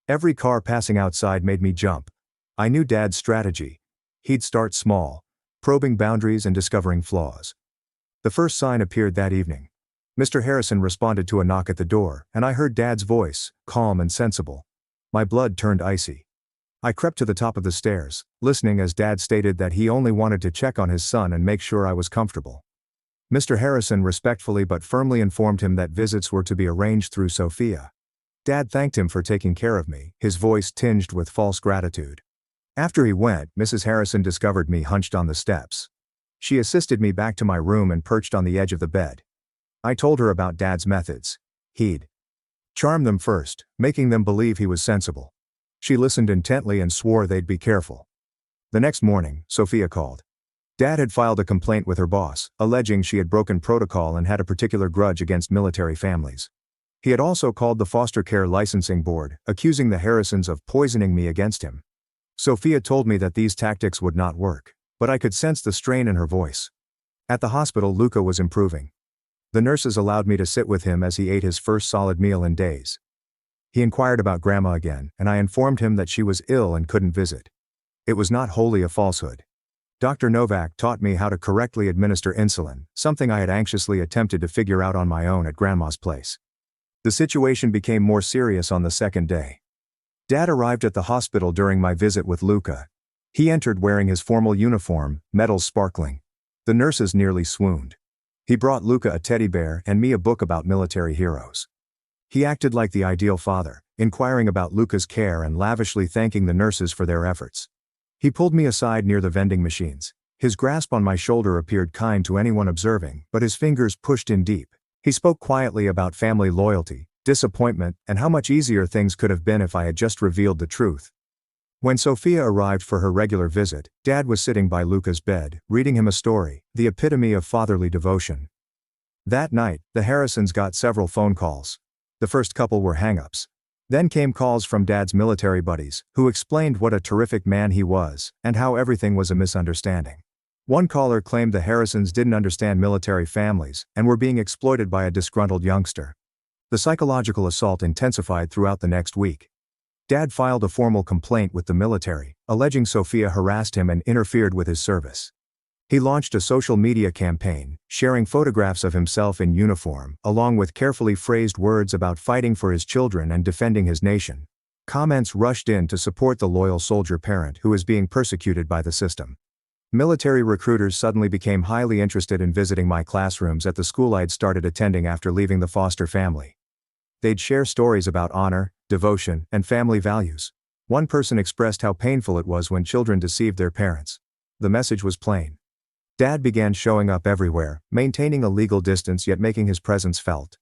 Every car passing outside made me jump. I knew Dad's strategy. He'd start small, probing boundaries and discovering flaws. The first sign appeared that evening. Mr. Harrison responded to a knock at the door, and I heard Dad's voice, calm and sensible. My blood turned icy. I crept to the top of the stairs, listening as Dad stated that he only wanted to check on his son and make sure I was comfortable. Mr. Harrison respectfully but firmly informed him that visits were to be arranged through Sophia. Dad thanked him for taking care of me, his voice tinged with false gratitude. After he went, Mrs. Harrison discovered me hunched on the steps. She assisted me back to my room and perched on the edge of the bed. I told her about Dad's methods. He'd charm them first, making them believe he was sensible. She listened intently and swore they'd be careful. The next morning, Sophia called. Dad had filed a complaint with her boss, alleging she had broken protocol and had a particular grudge against military families. He had also called the foster care licensing board, accusing the Harrisons of poisoning me against him. Sophia told me that these tactics would not work, but I could sense the strain in her voice. At the hospital, Luca was improving. The nurses allowed me to sit with him as he ate his first solid meal in days. He inquired about Grandma again, and I informed him that she was ill and couldn't visit. It was not wholly a falsehood. Dr. Novak taught me how to correctly administer insulin, something I had anxiously attempted to figure out on my own at Grandma's place. The situation became more serious on the second day. Dad arrived at the hospital during my visit with Luca. He entered wearing his formal uniform, medals sparkling. The nurses nearly swooned. He brought Luca a teddy bear and me a book about military heroes. He acted like the ideal father, inquiring about Luca's care and lavishly thanking the nurses for their efforts. He pulled me aside near the vending machines. His grasp on my shoulder appeared kind to anyone observing, but his fingers pushed in deep. He spoke quietly about family loyalty, disappointment, and how much easier things could have been if I had just revealed the truth. When Sophia arrived for her regular visit, Dad was sitting by Luca's bed, reading him a story, the epitome of fatherly devotion. That night, the Harrisons got several phone calls. The first couple were hang-ups. Then came calls from Dad's military buddies, who explained what a terrific man he was, and how everything was a misunderstanding. One caller claimed the Harrisons didn't understand military families, and were being exploited by a disgruntled youngster. The psychological assault intensified throughout the next week. Dad filed a formal complaint with the military, alleging Sophia harassed him and interfered with his service. He launched a social media campaign, sharing photographs of himself in uniform, along with carefully phrased words about fighting for his children and defending his nation. Comments rushed in to support the loyal soldier parent who is being persecuted by the system. Military recruiters suddenly became highly interested in visiting my classrooms at the school I'd started attending after leaving the foster family. They'd share stories about honor, devotion, and family values. One person expressed how painful it was when children deceived their parents. The message was plain. Dad began showing up everywhere, maintaining a legal distance yet making his presence felt.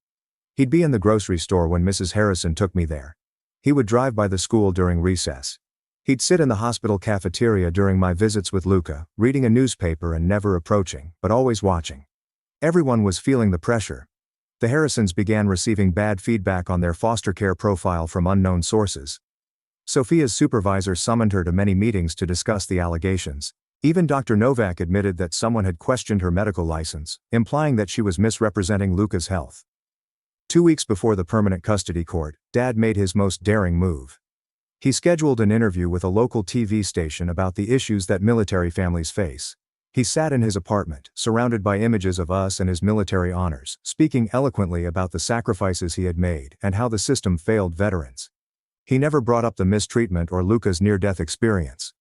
He'd be in the grocery store when Mrs. Harrison took me there. He would drive by the school during recess. He'd sit in the hospital cafeteria during my visits with Luca, reading a newspaper and never approaching, but always watching. Everyone was feeling the pressure. The Harrisons began receiving bad feedback on their foster care profile from unknown sources. Sophia's supervisor summoned her to many meetings to discuss the allegations. Even Dr. Novak admitted that someone had questioned her medical license, implying that she was misrepresenting Luca's health. 2 weeks before the permanent custody court, Dad made his most daring move. He scheduled an interview with a local TV station about the issues that military families face. He sat in his apartment, surrounded by images of us and his military honors, speaking eloquently about the sacrifices he had made and how the system failed veterans. He never brought up the mistreatment or Luca's near-death experience.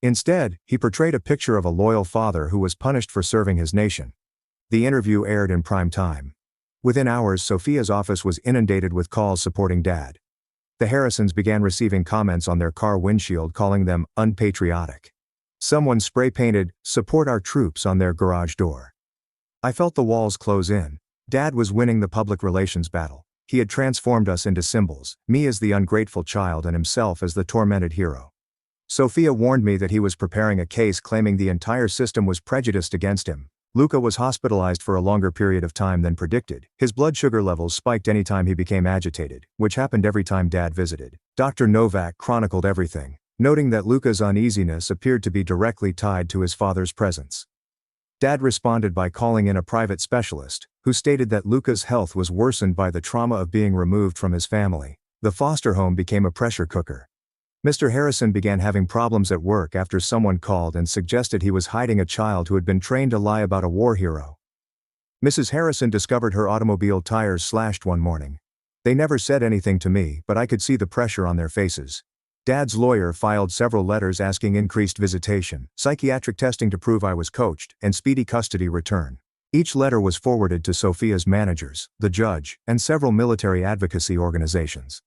Instead, he portrayed a picture of a loyal father who was punished for serving his nation. The interview aired in prime time. Within hours, Sophia's office was inundated with calls supporting Dad. The Harrisons began receiving comments on their car windshield calling them unpatriotic. Someone spray-painted, "Support our troops" on their garage door. I felt the walls close in. Dad was winning the public relations battle. He had transformed us into symbols, me as the ungrateful child and himself as the tormented hero. Sophia warned me that he was preparing a case claiming the entire system was prejudiced against him. Luca was hospitalized for a longer period of time than predicted. His blood sugar levels spiked anytime he became agitated, which happened every time Dad visited. Dr. Novak chronicled everything, noting that Luca's uneasiness appeared to be directly tied to his father's presence. Dad responded by calling in a private specialist, who stated that Luca's health was worsened by the trauma of being removed from his family. The foster home became a pressure cooker. Mr. Harrison began having problems at work after someone called and suggested he was hiding a child who had been trained to lie about a war hero. Mrs. Harrison discovered her automobile tires slashed one morning. They never said anything to me, but I could see the pressure on their faces. Dad's lawyer filed several letters asking increased visitation, psychiatric testing to prove I was coached, and speedy custody return. Each letter was forwarded to Sophia's managers, the judge, and several military advocacy organizations.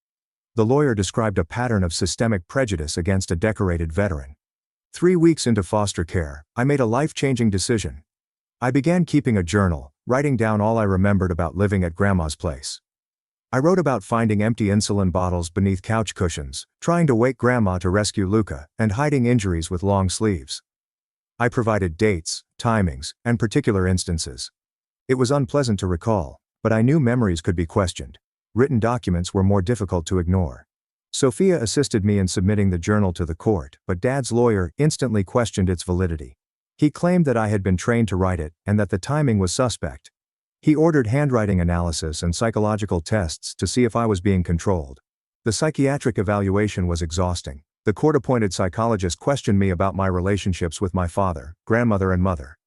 The lawyer described a pattern of systemic prejudice against a decorated veteran. 3 weeks into foster care, I made a life-changing decision. I began keeping a journal, writing down all I remembered about living at Grandma's place. I wrote about finding empty insulin bottles beneath couch cushions, trying to wake Grandma to rescue Luca, and hiding injuries with long sleeves. I provided dates, timings, and particular instances. It was unpleasant to recall, but I knew memories could be questioned. Written documents were more difficult to ignore. Sophia assisted me in submitting the journal to the court, but Dad's lawyer instantly questioned its validity. He claimed that I had been trained to write it, and that the timing was suspect. He ordered handwriting analysis and psychological tests to see if I was being controlled. The psychiatric evaluation was exhausting. The court-appointed psychologist questioned me about my relationships with my father, grandmother and mother.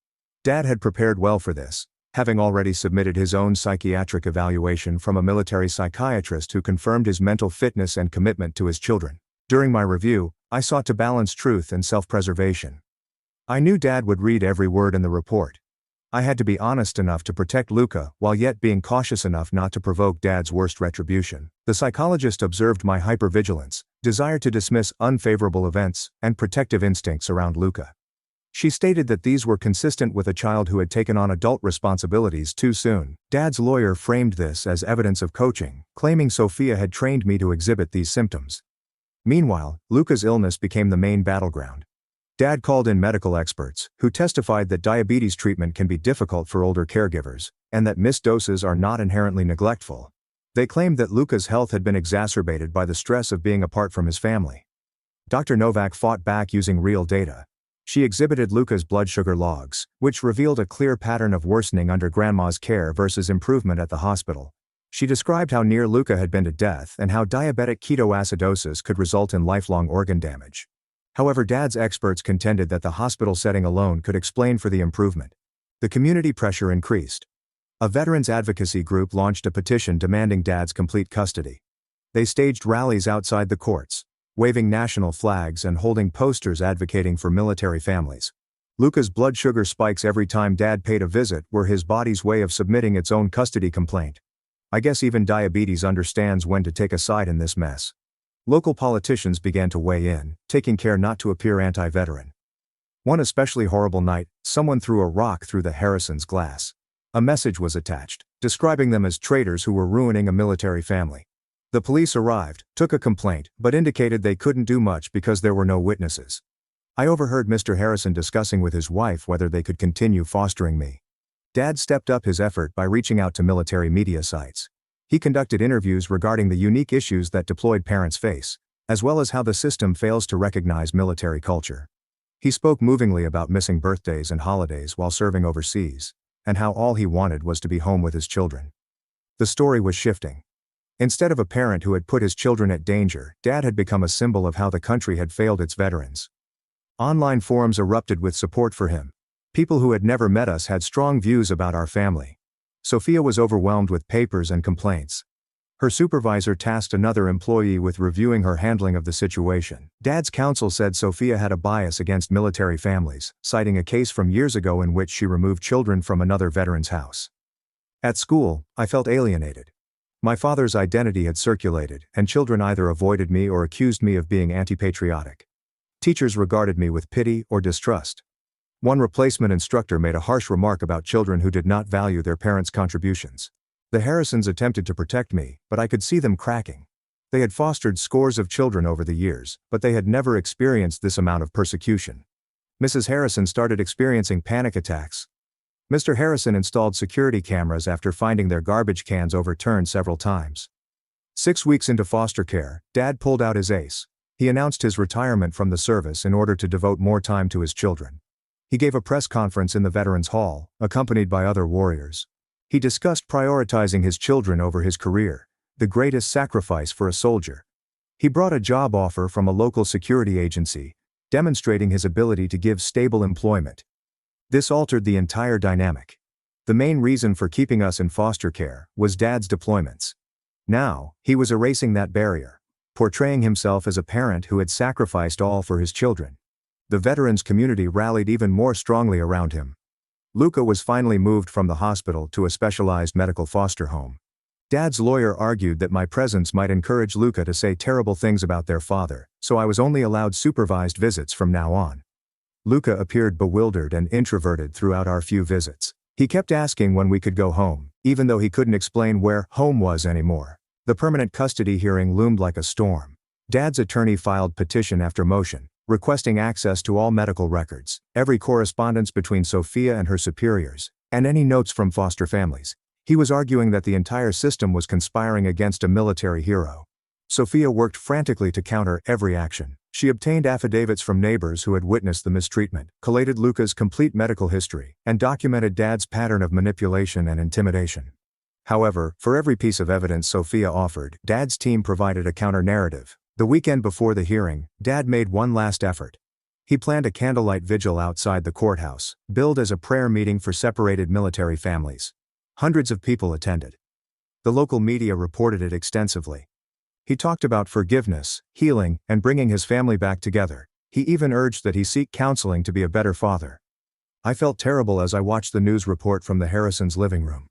Dad had prepared well for this, having already submitted his own psychiatric evaluation from a military psychiatrist who confirmed his mental fitness and commitment to his children. During my review, I sought to balance truth and self-preservation. I knew Dad would read every word in the report. I had to be honest enough to protect Luca while yet being cautious enough not to provoke Dad's worst retribution. The psychologist observed my hypervigilance, desire to dismiss unfavorable events, and protective instincts around Luca. She stated that these were consistent with a child who had taken on adult responsibilities too soon. Dad's lawyer framed this as evidence of coaching, claiming Sophia had trained me to exhibit these symptoms. Meanwhile, Luca's illness became the main battleground. Dad called in medical experts, who testified that diabetes treatment can be difficult for older caregivers, and that missed doses are not inherently neglectful. They claimed that Luca's health had been exacerbated by the stress of being apart from his family. Dr. Novak fought back using real data. She exhibited Luca's blood sugar logs, which revealed a clear pattern of worsening under Grandma's care versus improvement at the hospital. She described how near Luca had been to death and how diabetic ketoacidosis could result in lifelong organ damage. However, Dad's experts contended that the hospital setting alone could explain for the improvement. The community pressure increased. A veterans advocacy group launched a petition demanding Dad's complete custody. They staged rallies outside the courts, waving national flags and holding posters advocating for military families. Luca's blood sugar spikes every time Dad paid a visit were his body's way of submitting its own custody complaint. I guess even diabetes understands when to take a side in this mess. Local politicians began to weigh in, taking care not to appear anti-veteran. One especially horrible night, someone threw a rock through the Harrisons' glass. A message was attached, describing them as traitors who were ruining a military family. The police arrived, took a complaint, but indicated they couldn't do much because there were no witnesses. I overheard Mr. Harrison discussing with his wife whether they could continue fostering me. Dad stepped up his effort by reaching out to military media sites. He conducted interviews regarding the unique issues that deployed parents face, as well as how the system fails to recognize military culture. He spoke movingly about missing birthdays and holidays while serving overseas, and how all he wanted was to be home with his children. The story was shifting. Instead of a parent who had put his children at danger, Dad had become a symbol of how the country had failed its veterans. Online forums erupted with support for him. People who had never met us had strong views about our family. Sophia was overwhelmed with papers and complaints. Her supervisor tasked another employee with reviewing her handling of the situation. Dad's counsel said Sophia had a bias against military families, citing a case from years ago in which she removed children from another veteran's house. At school, I felt alienated. My father's identity had circulated, and children either avoided me or accused me of being anti-patriotic. Teachers regarded me with pity or distrust. One replacement instructor made a harsh remark about children who did not value their parents' contributions. The Harrisons attempted to protect me, but I could see them cracking. They had fostered scores of children over the years, but they had never experienced this amount of persecution. Mrs. Harrison started experiencing panic attacks. Mr. Harrison installed security cameras after finding their garbage cans overturned several times. 6 weeks into foster care, Dad pulled out his ace. He announced his retirement from the service in order to devote more time to his children. He gave a press conference in the Veterans Hall, accompanied by other warriors. He discussed prioritizing his children over his career, the greatest sacrifice for a soldier. He brought a job offer from a local security agency, demonstrating his ability to give stable employment. This altered the entire dynamic. The main reason for keeping us in foster care was Dad's deployments. Now, he was erasing that barrier, portraying himself as a parent who had sacrificed all for his children. The veterans community rallied even more strongly around him. Luca was finally moved from the hospital to a specialized medical foster home. Dad's lawyer argued that my presence might encourage Luca to say terrible things about their father, so I was only allowed supervised visits from now on. Luca appeared bewildered and introverted throughout our few visits. He kept asking when we could go home, even though he couldn't explain where home was anymore. The permanent custody hearing loomed like a storm. Dad's attorney filed petition after motion, requesting access to all medical records, every correspondence between Sophia and her superiors, and any notes from foster families. He was arguing that the entire system was conspiring against a military hero. Sophia worked frantically to counter every action. She obtained affidavits from neighbors who had witnessed the mistreatment, collated Luca's complete medical history, and documented Dad's pattern of manipulation and intimidation. However, for every piece of evidence Sophia offered, Dad's team provided a counter-narrative. The weekend before the hearing, Dad made one last effort. He planned a candlelight vigil outside the courthouse, billed as a prayer meeting for separated military families. Hundreds of people attended. The local media reported it extensively. He talked about forgiveness, healing, and bringing his family back together. He even urged that he seek counseling to be a better father. I felt terrible as I watched the news report from the Harrisons' living room.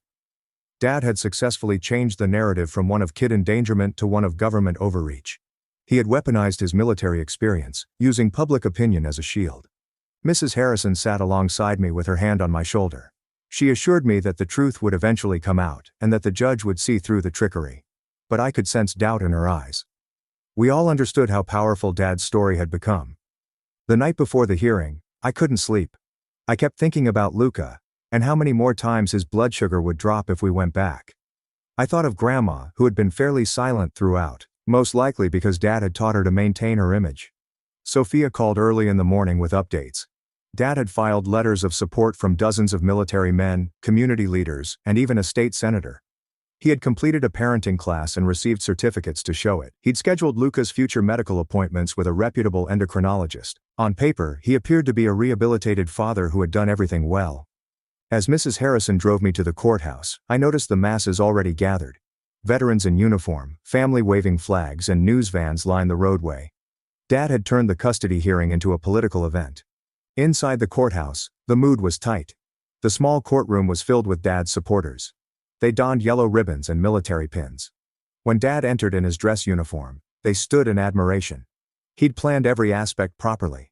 Dad had successfully changed the narrative from one of kid endangerment to one of government overreach. He had weaponized his military experience, using public opinion as a shield. Mrs. Harrison sat alongside me with her hand on my shoulder. She assured me that the truth would eventually come out, and that the judge would see through the trickery. But I could sense doubt in her eyes. We all understood how powerful Dad's story had become. The night before the hearing, I couldn't sleep. I kept thinking about Luca, and how many more times his blood sugar would drop if we went back. I thought of Grandma, who had been fairly silent throughout, most likely because Dad had taught her to maintain her image. Sophia called early in the morning with updates. Dad had filed letters of support from dozens of military men, community leaders, and even a state senator. He had completed a parenting class and received certificates to show it. He'd scheduled Luca's future medical appointments with a reputable endocrinologist. On paper, he appeared to be a rehabilitated father who had done everything well. As Mrs. Harrison drove me to the courthouse, I noticed the masses already gathered. Veterans in uniform, family waving flags, and news vans lined the roadway. Dad had turned the custody hearing into a political event. Inside the courthouse, the mood was tight. The small courtroom was filled with Dad's supporters. They donned yellow ribbons and military pins. When Dad entered in his dress uniform, they stood in admiration. He'd planned every aspect properly.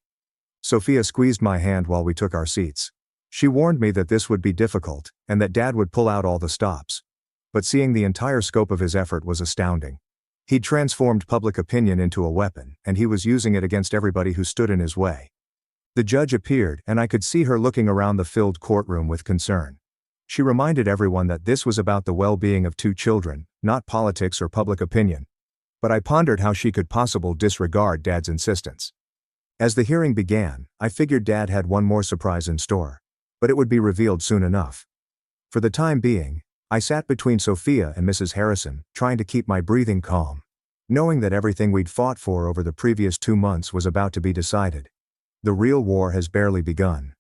Sophia squeezed my hand while we took our seats. She warned me that this would be difficult, and that Dad would pull out all the stops. But seeing the entire scope of his effort was astounding. He'd transformed public opinion into a weapon, and he was using it against everybody who stood in his way. The judge appeared, and I could see her looking around the filled courtroom with concern. She reminded everyone that this was about the well-being of two children, not politics or public opinion. But I pondered how she could possibly disregard Dad's insistence. As the hearing began, I figured Dad had one more surprise in store. But it would be revealed soon enough. For the time being, I sat between Sophia and Mrs. Harrison, trying to keep my breathing calm, knowing that everything we'd fought for over the previous 2 months was about to be decided. The real war has barely begun.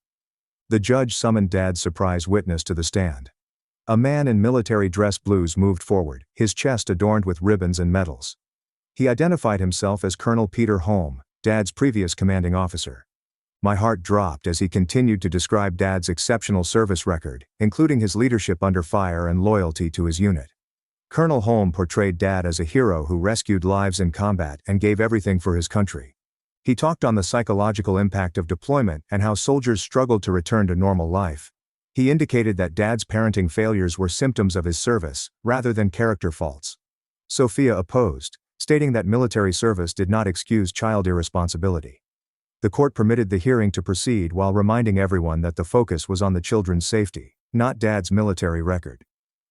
The judge summoned Dad's surprise witness to the stand. A man in military dress blues moved forward, his chest adorned with ribbons and medals. He identified himself as Colonel Peter Holm, Dad's previous commanding officer. My heart dropped as he continued to describe Dad's exceptional service record, including his leadership under fire and loyalty to his unit. Colonel Holm portrayed Dad as a hero who rescued lives in combat and gave everything for his country. He talked on the psychological impact of deployment and how soldiers struggled to return to normal life. He indicated that Dad's parenting failures were symptoms of his service, rather than character faults. Sophia opposed, stating that military service did not excuse child irresponsibility. The court permitted the hearing to proceed while reminding everyone that the focus was on the children's safety, not Dad's military record.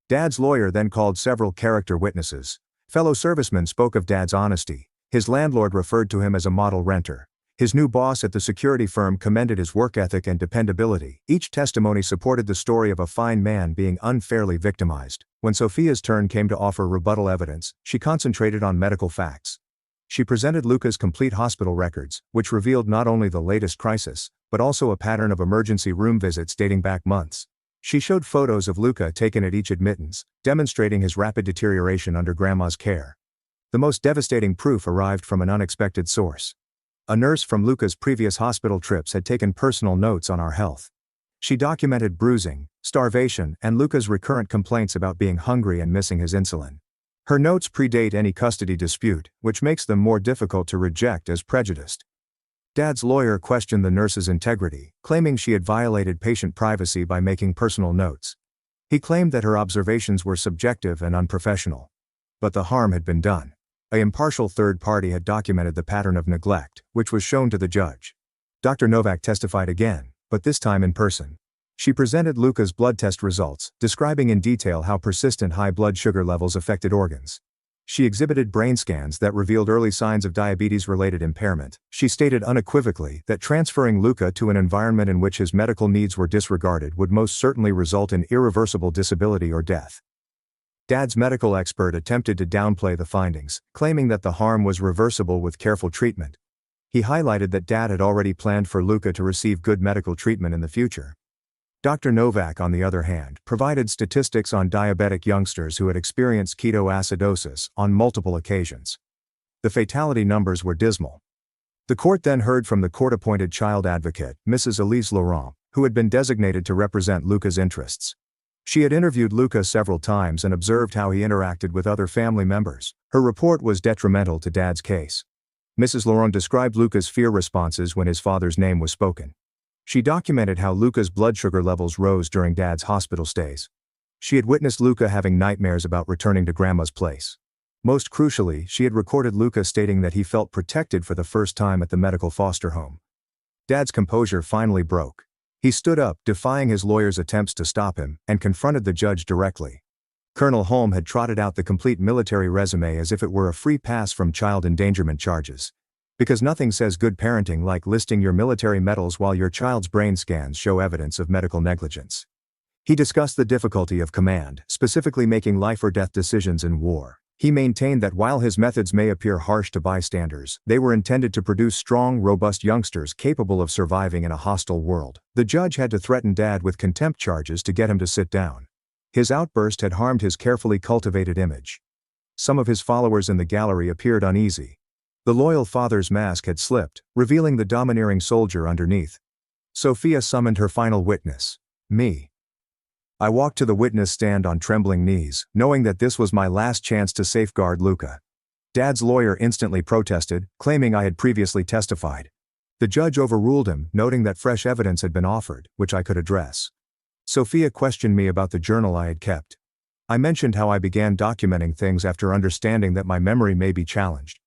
Dad's lawyer then called several character witnesses. Fellow servicemen spoke of Dad's honesty. His landlord referred to him as a model renter. His new boss at the security firm commended his work ethic and dependability. Each testimony supported the story of a fine man being unfairly victimized. When Sophia's turn came to offer rebuttal evidence, she concentrated on medical facts. She presented Luca's complete hospital records, which revealed not only the latest crisis, but also a pattern of emergency room visits dating back months. She showed photos of Luca taken at each admittance, demonstrating his rapid deterioration under Grandma's care. The most devastating proof arrived from an unexpected source. A nurse from Luca's previous hospital trips had taken personal notes on our health. She documented bruising, starvation, and Luca's recurrent complaints about being hungry and missing his insulin. Her notes predate any custody dispute, which makes them more difficult to reject as prejudiced. Dad's lawyer questioned the nurse's integrity, claiming she had violated patient privacy by making personal notes. He claimed that her observations were subjective and unprofessional. But the harm had been done. An impartial third party had documented the pattern of neglect, which was shown to the judge. Dr. Novak testified again, but this time in person. She presented Luca's blood test results, describing in detail how persistent high blood sugar levels affected organs. She exhibited brain scans that revealed early signs of diabetes-related impairment. She stated unequivocally that transferring Luca to an environment in which his medical needs were disregarded would most certainly result in irreversible disability or death. Dad's medical expert attempted to downplay the findings, claiming that the harm was reversible with careful treatment. He highlighted that Dad had already planned for Luca to receive good medical treatment in the future. Dr. Novak, on the other hand, provided statistics on diabetic youngsters who had experienced ketoacidosis on multiple occasions. The fatality numbers were dismal. The court then heard from the court-appointed child advocate, Mrs. Elise Laurent, who had been designated to represent Luca's interests. She had interviewed Luca several times and observed how he interacted with other family members. Her report was detrimental to Dad's case. Mrs. Laurent described Luca's fear responses when his father's name was spoken. She documented how Luca's blood sugar levels rose during Dad's hospital stays. She had witnessed Luca having nightmares about returning to Grandma's place. Most crucially, she had recorded Luca stating that he felt protected for the first time at the medical foster home. Dad's composure finally broke. He stood up, defying his lawyer's attempts to stop him, and confronted the judge directly. Colonel Holm had trotted out the complete military resume as if it were a free pass from child endangerment charges. Because nothing says good parenting like listing your military medals while your child's brain scans show evidence of medical negligence. He discussed the difficulty of command, specifically making life or death decisions in war. He maintained that while his methods may appear harsh to bystanders, they were intended to produce strong, robust youngsters capable of surviving in a hostile world. The judge had to threaten Dad with contempt charges to get him to sit down. His outburst had harmed his carefully cultivated image. Some of his followers in the gallery appeared uneasy. The loyal father's mask had slipped, revealing the domineering soldier underneath. Sophia summoned her final witness, me. I walked to the witness stand on trembling knees, knowing that this was my last chance to safeguard Luca. Dad's lawyer instantly protested, claiming I had previously testified. The judge overruled him, noting that fresh evidence had been offered, which I could address. Sophia questioned me about the journal I had kept. I mentioned how I began documenting things after understanding that my memory may be challenged.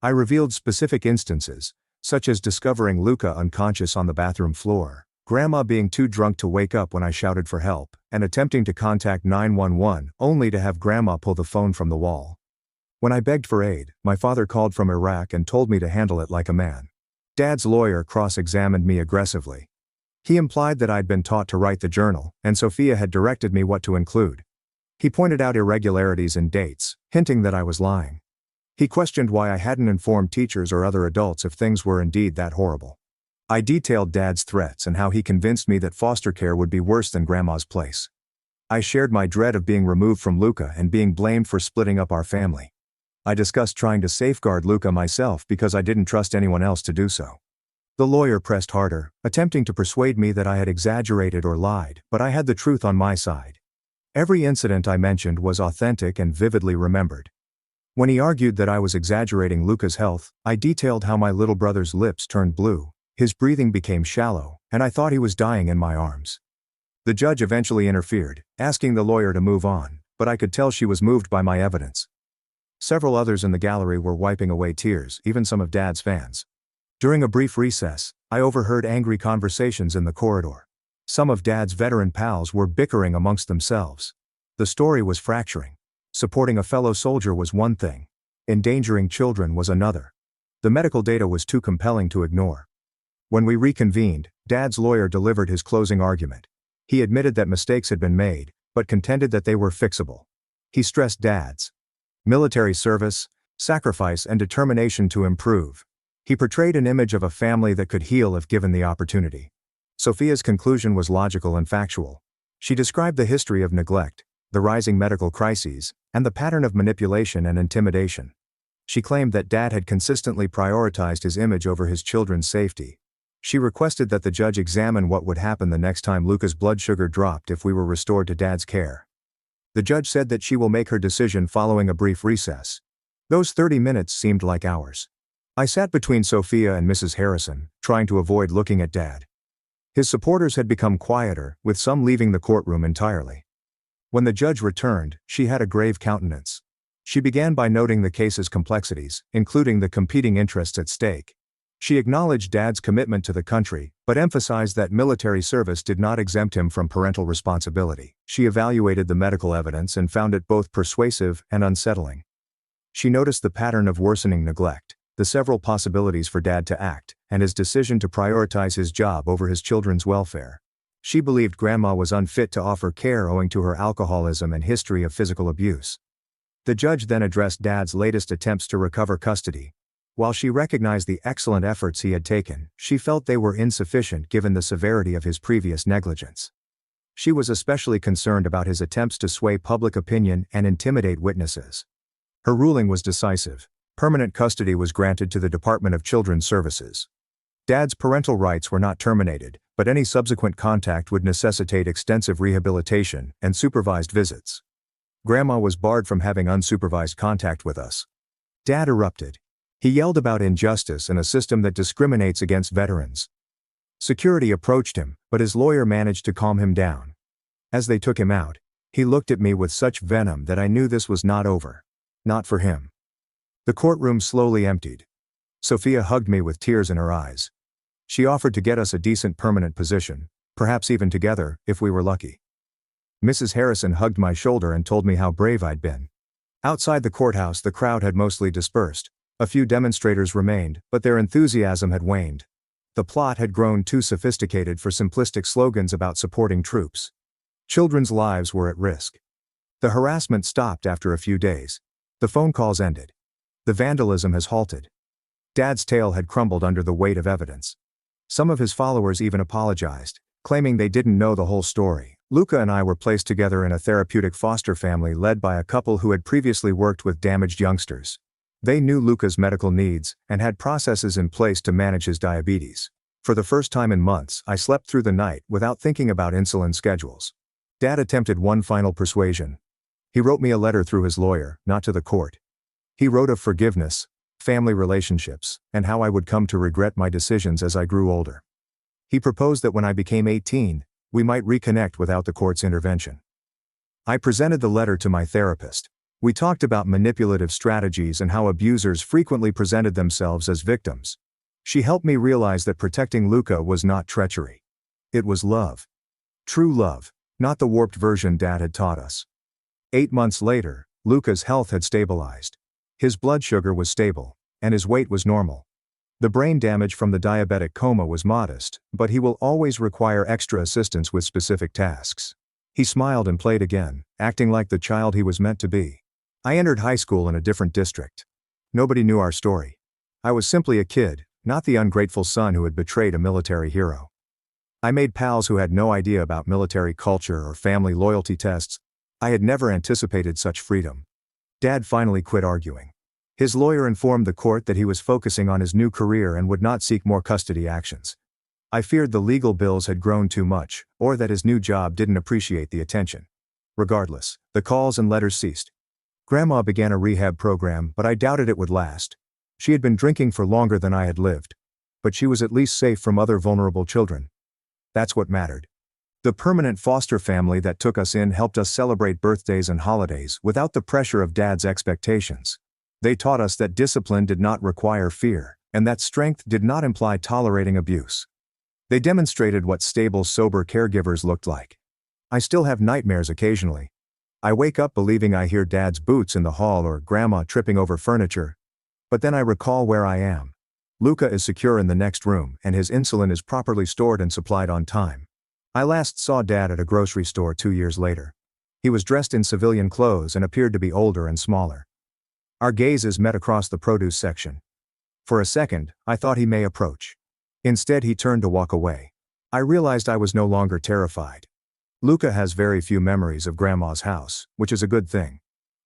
I revealed specific instances, such as discovering Luca unconscious on the bathroom floor, Grandma being too drunk to wake up when I shouted for help, and attempting to contact 911, only to have Grandma pull the phone from the wall. When I begged for aid, my father called from Iraq and told me to handle it like a man. Dad's lawyer cross-examined me aggressively. He implied that I'd been taught to write the journal, and Sophia had directed me what to include. He pointed out irregularities in dates, hinting that I was lying. He questioned why I hadn't informed teachers or other adults if things were indeed that horrible. I detailed Dad's threats and how he convinced me that foster care would be worse than Grandma's place. I shared my dread of being removed from Luca and being blamed for splitting up our family. I discussed trying to safeguard Luca myself because I didn't trust anyone else to do so. The lawyer pressed harder, attempting to persuade me that I had exaggerated or lied, but I had the truth on my side. Every incident I mentioned was authentic and vividly remembered. When he argued that I was exaggerating Luca's health, I detailed how my little brother's lips turned blue, his breathing became shallow, and I thought he was dying in my arms. The judge eventually interfered, asking the lawyer to move on, but I could tell she was moved by my evidence. Several others in the gallery were wiping away tears, even some of Dad's fans. During a brief recess, I overheard angry conversations in the corridor. Some of Dad's veteran pals were bickering amongst themselves. The story was fracturing. Supporting a fellow soldier was one thing. Endangering children was another. The medical data was too compelling to ignore. When we reconvened, Dad's lawyer delivered his closing argument. He admitted that mistakes had been made, but contended that they were fixable. He stressed Dad's military service, sacrifice, and determination to improve. He portrayed an image of a family that could heal if given the opportunity. Sophia's conclusion was logical and factual. She described the history of neglect, the rising medical crises, and the pattern of manipulation and intimidation. She claimed that Dad had consistently prioritized his image over his children's safety. She requested that the judge examine what would happen the next time Luca's blood sugar dropped if we were restored to Dad's care. The judge said that she will make her decision following a brief recess. Those 30 minutes seemed like hours. I sat between Sophia and Mrs. Harrison, trying to avoid looking at Dad. His supporters had become quieter, with some leaving the courtroom entirely. When the judge returned, she had a grave countenance. She began by noting the case's complexities, including the competing interests at stake. She acknowledged Dad's commitment to the country, but emphasized that military service did not exempt him from parental responsibility. She evaluated the medical evidence and found it both persuasive and unsettling. She noticed the pattern of worsening neglect, the several possibilities for Dad to act, and his decision to prioritize his job over his children's welfare. She believed Grandma was unfit to offer care owing to her alcoholism and history of physical abuse. The judge then addressed Dad's latest attempts to recover custody. While she recognized the excellent efforts he had taken, she felt they were insufficient given the severity of his previous negligence. She was especially concerned about his attempts to sway public opinion and intimidate witnesses. Her ruling was decisive. Permanent custody was granted to the Department of Children's Services. Dad's parental rights were not terminated, but any subsequent contact would necessitate extensive rehabilitation and supervised visits. Grandma was barred from having unsupervised contact with us. Dad erupted. He yelled about injustice and a system that discriminates against veterans. Security approached him, but his lawyer managed to calm him down. As they took him out, he looked at me with such venom that I knew this was not over. Not for him. The courtroom slowly emptied. Sophia hugged me with tears in her eyes. She offered to get us a decent permanent position, perhaps even together, if we were lucky. Mrs. Harrison hugged my shoulder and told me how brave I'd been. Outside the courthouse, the crowd had mostly dispersed. A few demonstrators remained, but their enthusiasm had waned. The plot had grown too sophisticated for simplistic slogans about supporting troops. Children's lives were at risk. The harassment stopped after a few days. The phone calls ended. The vandalism has halted. Dad's tail had crumbled under the weight of evidence. Some of his followers even apologized, claiming they didn't know the whole story. Luca and I were placed together in a therapeutic foster family led by a couple who had previously worked with damaged youngsters. They knew Luca's medical needs and had processes in place to manage his diabetes. For the first time in months, I slept through the night without thinking about insulin schedules. Dad attempted one final persuasion. He wrote me a letter through his lawyer, not to the court. He wrote of forgiveness, family relationships, and how I would come to regret my decisions as I grew older. He proposed that when I became 18, we might reconnect without the court's intervention. I presented the letter to my therapist. We talked about manipulative strategies and how abusers frequently presented themselves as victims. She helped me realize that protecting Luca was not treachery. It was love. True love, not the warped version Dad had taught us. 8 months later, Luca's health had stabilized. His blood sugar was stable, and his weight was normal. The brain damage from the diabetic coma was modest, but he will always require extra assistance with specific tasks. He smiled and played again, acting like the child he was meant to be. I entered high school in a different district. Nobody knew our story. I was simply a kid, not the ungrateful son who had betrayed a military hero. I made pals who had no idea about military culture or family loyalty tests. I had never anticipated such freedom. Dad finally quit arguing. His lawyer informed the court that he was focusing on his new career and would not seek more custody actions. I feared the legal bills had grown too much, or that his new job didn't appreciate the attention. Regardless, the calls and letters ceased. Grandma began a rehab program, but I doubted it would last. She had been drinking for longer than I had lived. But she was at least safe from other vulnerable children. That's what mattered. The permanent foster family that took us in helped us celebrate birthdays and holidays without the pressure of Dad's expectations. They taught us that discipline did not require fear, and that strength did not imply tolerating abuse. They demonstrated what stable, sober caregivers looked like. I still have nightmares occasionally. I wake up believing I hear Dad's boots in the hall or Grandma tripping over furniture. But then I recall where I am. Luca is secure in the next room, and his insulin is properly stored and supplied on time. I last saw Dad at a grocery store 2 years later. He was dressed in civilian clothes and appeared to be older and smaller. Our gazes met across the produce section. For a second, I thought he may approach. Instead, he turned to walk away. I realized I was no longer terrified. Luca has very few memories of Grandma's house, which is a good thing.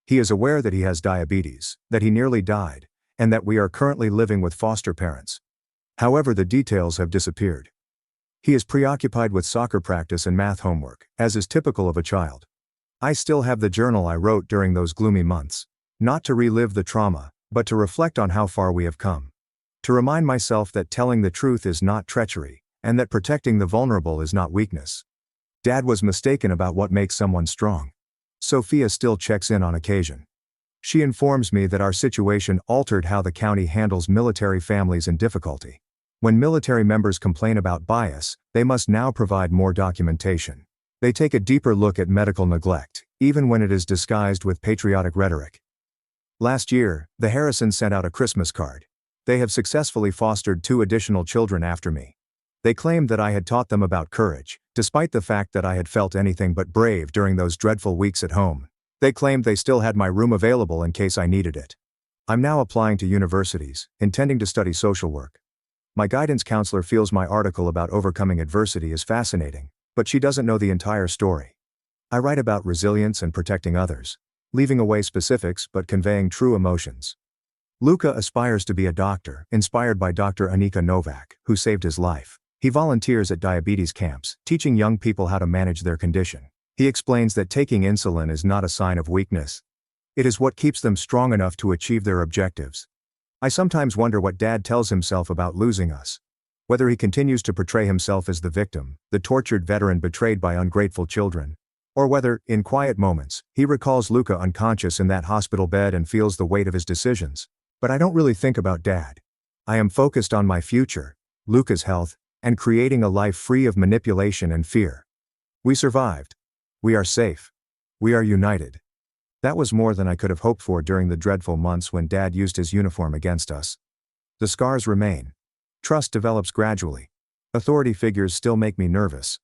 He is aware that he has diabetes, that he nearly died, and that we are currently living with foster parents. However, the details have disappeared. He is preoccupied with soccer practice and math homework, as is typical of a child. I still have the journal I wrote during those gloomy months, not to relive the trauma, but to reflect on how far we have come. To remind myself that telling the truth is not treachery, and that protecting the vulnerable is not weakness. Dad was mistaken about what makes someone strong. Sophia still checks in on occasion. She informs me that our situation altered how the county handles military families in difficulty. When military members complain about bias, they must now provide more documentation. They take a deeper look at medical neglect, even when it is disguised with patriotic rhetoric. Last year, the Harrisons sent out a Christmas card. They have successfully fostered 2 additional children after me. They claimed that I had taught them about courage, despite the fact that I had felt anything but brave during those dreadful weeks at home. They claimed they still had my room available in case I needed it. I'm now applying to universities, intending to study social work. My guidance counselor feels my article about overcoming adversity is fascinating, but she doesn't know the entire story. I write about resilience and protecting others, leaving away specifics but conveying true emotions. Luca aspires to be a doctor, inspired by Dr. Anika Novak, who saved his life. He volunteers at diabetes camps, teaching young people how to manage their condition. He explains that taking insulin is not a sign of weakness. It is what keeps them strong enough to achieve their objectives. I sometimes wonder what Dad tells himself about losing us. Whether he continues to portray himself as the victim, the tortured veteran betrayed by ungrateful children, or whether, in quiet moments, he recalls Luca unconscious in that hospital bed and feels the weight of his decisions. But I don't really think about Dad. I am focused on my future, Luca's health, and creating a life free of manipulation and fear. We survived. We are safe. We are united. That was more than I could have hoped for during the dreadful months when Dad used his uniform against us. The scars remain. Trust develops gradually. Authority figures still make me nervous.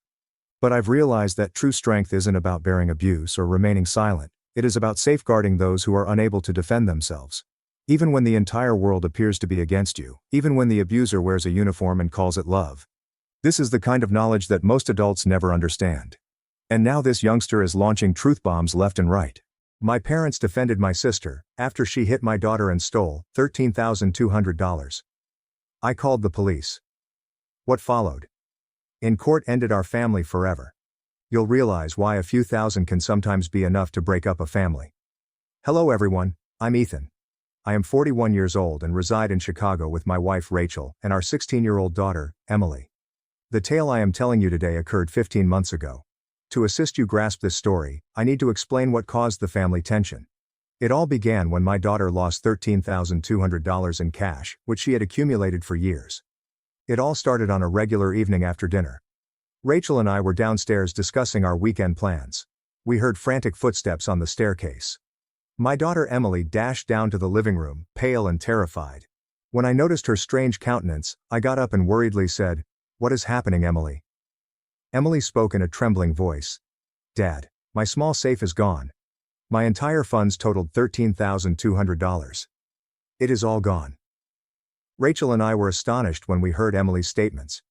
But I've realized that true strength isn't about bearing abuse or remaining silent, it is about safeguarding those who are unable to defend themselves. Even when the entire world appears to be against you, even when the abuser wears a uniform and calls it love. This is the kind of knowledge that most adults never understand. And now this youngster is launching truth bombs left and right. My parents defended my sister, after she hit my daughter and stole $13,200. I called the police. What followed? In court ended our family forever. You'll realize why a few thousand can sometimes be enough to break up a family. Hello everyone, I'm Ethan. I am 41 years old and reside in Chicago with my wife Rachel and our 16-year-old daughter, Emily. The tale I am telling you today occurred 15 months ago. To assist you grasp this story, I need to explain what caused the family tension. It all began when my daughter lost $13,200 in cash, which she had accumulated for years. It all started on a regular evening after dinner. Rachel and I were downstairs discussing our weekend plans. We heard frantic footsteps on the staircase. My daughter Emily dashed down to the living room, pale and terrified. When I noticed her strange countenance, I got up and worriedly said, "What is happening, Emily?" Emily spoke in a trembling voice. "Dad, my small safe is gone. My entire funds totaled $13,200. It is all gone." Rachel and I were astonished when we heard Emily's statements.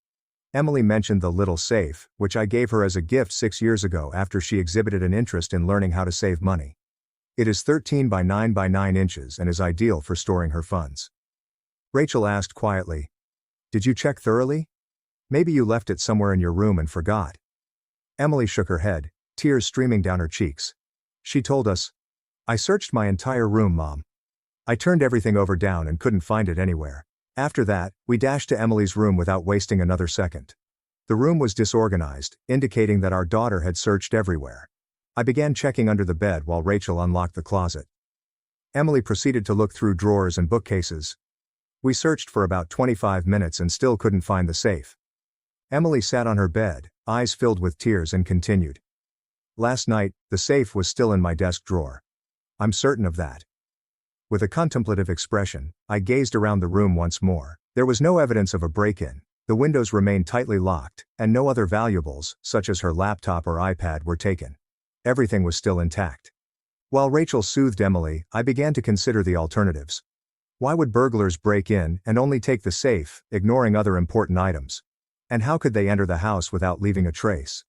Emily mentioned the little safe, which I gave her as a gift 6 years ago after she exhibited an interest in learning how to save money. It is 13 by 9 by 9 inches and is ideal for storing her funds. Rachel asked quietly, "Did you check thoroughly? Maybe you left it somewhere in your room and forgot." Emily shook her head, tears streaming down her cheeks. She told us, "I searched my entire room, Mom. I turned everything over down and couldn't find it anywhere." After that, we dashed to Emily's room without wasting another second. The room was disorganized, indicating that our daughter had searched everywhere. I began checking under the bed while Rachel unlocked the closet. Emily proceeded to look through drawers and bookcases. We searched for about 25 minutes and still couldn't find the safe. Emily sat on her bed, eyes filled with tears, and continued. "Last night, the safe was still in my desk drawer. I'm certain of that." With a contemplative expression, I gazed around the room once more. There was no evidence of a break-in, the windows remained tightly locked, and no other valuables, such as her laptop or iPad, were taken. Everything was still intact. While Rachel soothed Emily, I began to consider the alternatives. Why would burglars break in and only take the safe, ignoring other important items? And how could they enter the house without leaving a trace?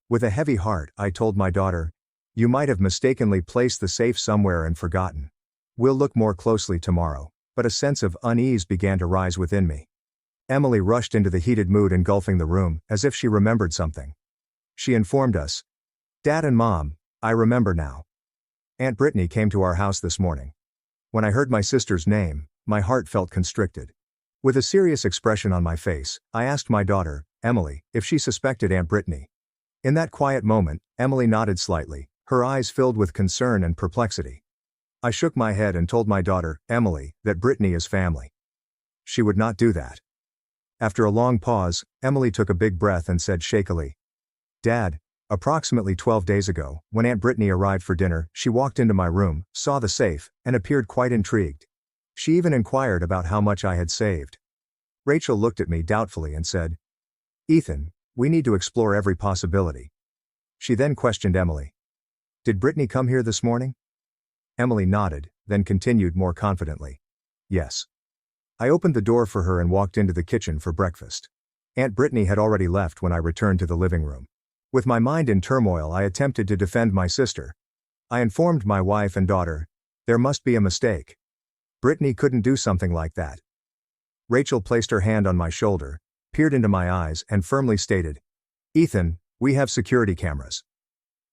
With a heavy heart, I told my daughter, "You might have mistakenly placed the safe somewhere and forgotten. We'll look more closely tomorrow." But a sense of unease began to rise within me. Emily rushed into the heated mood engulfing the room, as if she remembered something. She informed us, "Dad and Mom, I remember now. Aunt Brittany came to our house this morning." When I heard my sister's name, my heart felt constricted. With a serious expression on my face, I asked my daughter, Emily, if she suspected Aunt Brittany. In that quiet moment, Emily nodded slightly, her eyes filled with concern and perplexity. I shook my head and told my daughter, Emily, that Brittany is family. She would not do that. After a long pause, Emily took a big breath and said shakily, Dad, approximately 12 days ago, when Aunt Brittany arrived for dinner, she walked into my room, saw the safe, and appeared quite intrigued. She even inquired about how much I had saved. Rachel looked at me doubtfully and said, Ethan, we need to explore every possibility. She then questioned Emily. Did Brittany come here this morning? Emily nodded, then continued more confidently. Yes. I opened the door for her and walked into the kitchen for breakfast. Aunt Brittany had already left when I returned to the living room. With my mind in turmoil, I attempted to defend my sister. I informed my wife and daughter, there must be a mistake. Brittany couldn't do something like that. Rachel placed her hand on my shoulder, peered into my eyes, and firmly stated, Ethan, we have security cameras.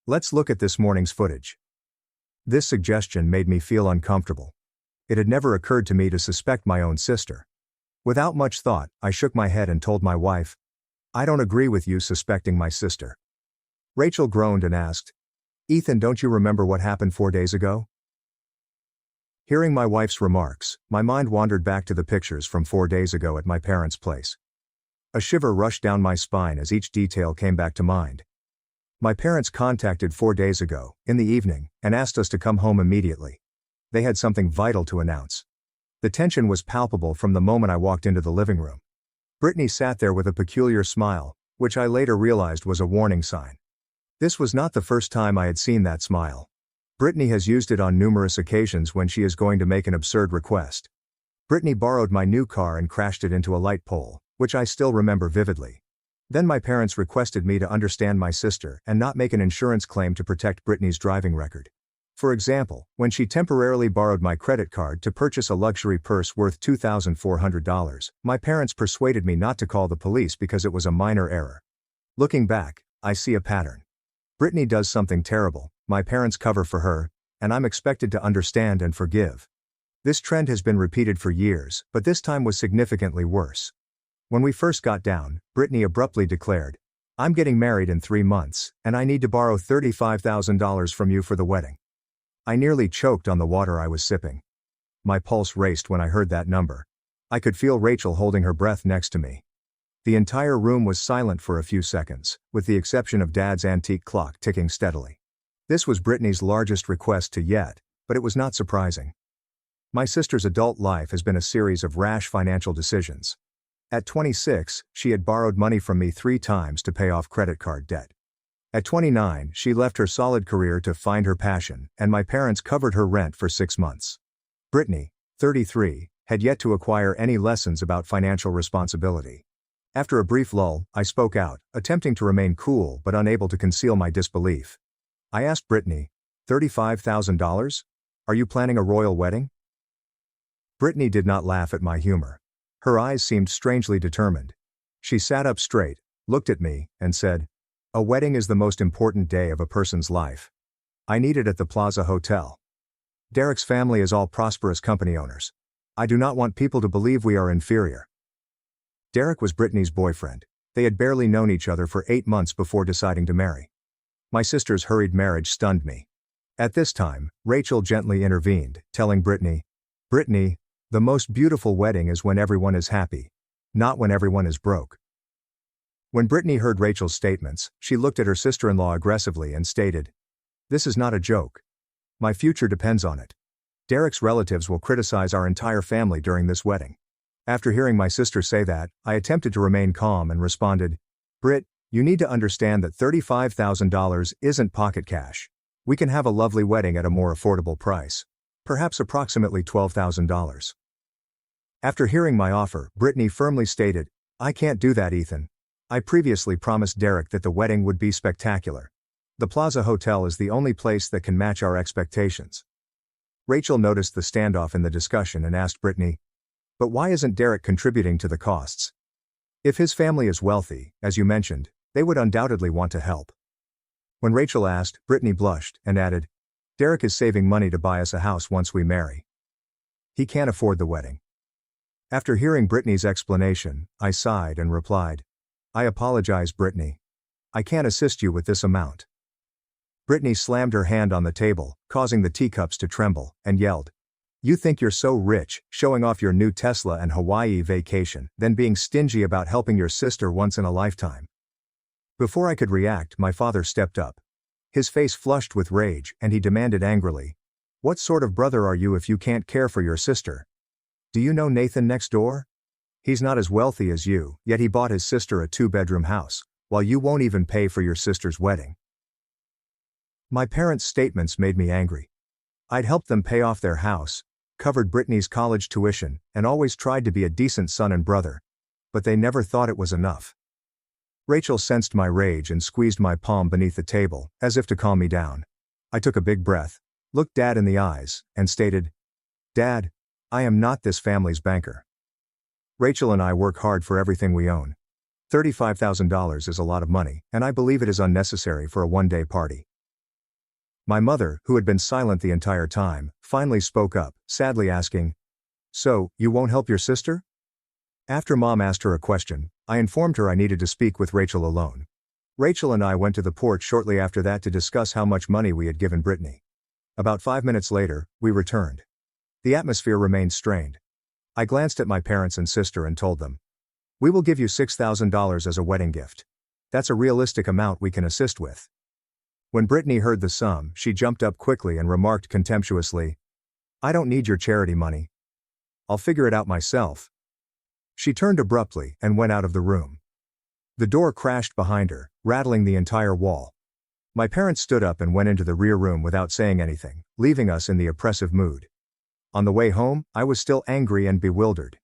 Let's look at this morning's footage. This suggestion made me feel uncomfortable. It had never occurred to me to suspect my own sister. Without much thought, I shook my head and told my wife, I don't agree with you suspecting my sister. Rachel groaned and asked, Ethan, don't you remember what happened 4 days ago? Hearing my wife's remarks, my mind wandered back to the pictures from 4 days ago at my parents' place. A shiver rushed down my spine as each detail came back to mind. My parents contacted 4 days ago, in the evening, and asked us to come home immediately. They had something vital to announce. The tension was palpable from the moment I walked into the living room. Brittany sat there with a peculiar smile, which I later realized was a warning sign. This was not the first time I had seen that smile. Brittany has used it on numerous occasions when she is going to make an absurd request. Brittany borrowed my new car and crashed it into a light pole, which I still remember vividly. Then my parents requested me to understand my sister and not make an insurance claim to protect Brittany's driving record. For example, when she temporarily borrowed my credit card to purchase a luxury purse worth $2,400, my parents persuaded me not to call the police because it was a minor error. Looking back, I see a pattern. Brittany does something terrible, my parents cover for her, and I'm expected to understand and forgive. This trend has been repeated for years, but this time was significantly worse. When we first got down, Brittany abruptly declared, I'm getting married in 3 months, and I need to borrow $35,000 from you for the wedding. I nearly choked on the water I was sipping. My pulse raced when I heard that number. I could feel Rachel holding her breath next to me. The entire room was silent for a few seconds, with the exception of Dad's antique clock ticking steadily. This was Brittany's largest request to yet, but it was not surprising. My sister's adult life has been a series of rash financial decisions. At 26, she had borrowed money from me 3 times to pay off credit card debt. At 29, she left her solid career to find her passion, and my parents covered her rent for 6 months. Brittany, 33, had yet to acquire any lessons about financial responsibility. After a brief lull, I spoke out, attempting to remain cool but unable to conceal my disbelief. I asked Brittany, $35,000? Are you planning a royal wedding? Brittany did not laugh at my humor. Her eyes seemed strangely determined. She sat up straight, looked at me, and said, a wedding is the most important day of a person's life. I need it at the Plaza Hotel. Derek's family is all prosperous company owners. I do not want people to believe we are inferior. Derek was Brittany's boyfriend. They had barely known each other for 8 months before deciding to marry. My sister's hurried marriage stunned me. At this time, Rachel gently intervened, telling Brittany, the most beautiful wedding is when everyone is happy, not when everyone is broke. When Brittany heard Rachel's statements, she looked at her sister-in-law aggressively and stated, this is not a joke. My future depends on it. Derek's relatives will criticize our entire family during this wedding. After hearing my sister say that, I attempted to remain calm and responded, Britt, you need to understand that $35,000 isn't pocket cash. We can have a lovely wedding at a more affordable price. Perhaps approximately $12,000. After hearing my offer, Brittany firmly stated, I can't do that, Ethan. I previously promised Derek that the wedding would be spectacular. The Plaza Hotel is the only place that can match our expectations. Rachel noticed the standoff in the discussion and asked Brittany, but why isn't Derek contributing to the costs? If his family is wealthy, as you mentioned, they would undoubtedly want to help. When Rachel asked, Brittany blushed and added, Derek is saving money to buy us a house once we marry. He can't afford the wedding. After hearing Brittany's explanation, I sighed and replied, I apologize, Brittany. I can't assist you with this amount. Brittany slammed her hand on the table, causing the teacups to tremble, and yelled, You think you're so rich, showing off your new Tesla and Hawaii vacation, then being stingy about helping your sister once in a lifetime. Before I could react, my father stepped up. His face flushed with rage, and he demanded angrily, What sort of brother are you if you can't care for your sister? Do you know Nathan next door? He's not as wealthy as you, yet he bought his sister a 2-bedroom house, while you won't even pay for your sister's wedding. My parents' statements made me angry. I'd helped them pay off their house, covered Brittany's college tuition, and always tried to be a decent son and brother. But they never thought it was enough. Rachel sensed my rage and squeezed my palm beneath the table, as if to calm me down. I took a big breath, looked Dad in the eyes, and stated, Dad, I am not this family's banker. Rachel and I work hard for everything we own. $35,000 is a lot of money, and I believe it is unnecessary for a one-day party. My mother, who had been silent the entire time, finally spoke up, sadly asking, So, you won't help your sister? After Mom asked her a question, I informed her I needed to speak with Rachel alone. Rachel and I went to the porch shortly after that to discuss how much money we had given Brittany. About 5 minutes later, we returned. The atmosphere remained strained. I glanced at my parents and sister and told them, We will give you $6,000 as a wedding gift. That's a realistic amount we can assist with. When Brittany heard the sum, she jumped up quickly and remarked contemptuously, I don't need your charity money. I'll figure it out myself. She turned abruptly and went out of the room. The door crashed behind her, rattling the entire wall. My parents stood up and went into the rear room without saying anything, leaving us in the oppressive mood. On the way home, I was still angry and bewildered.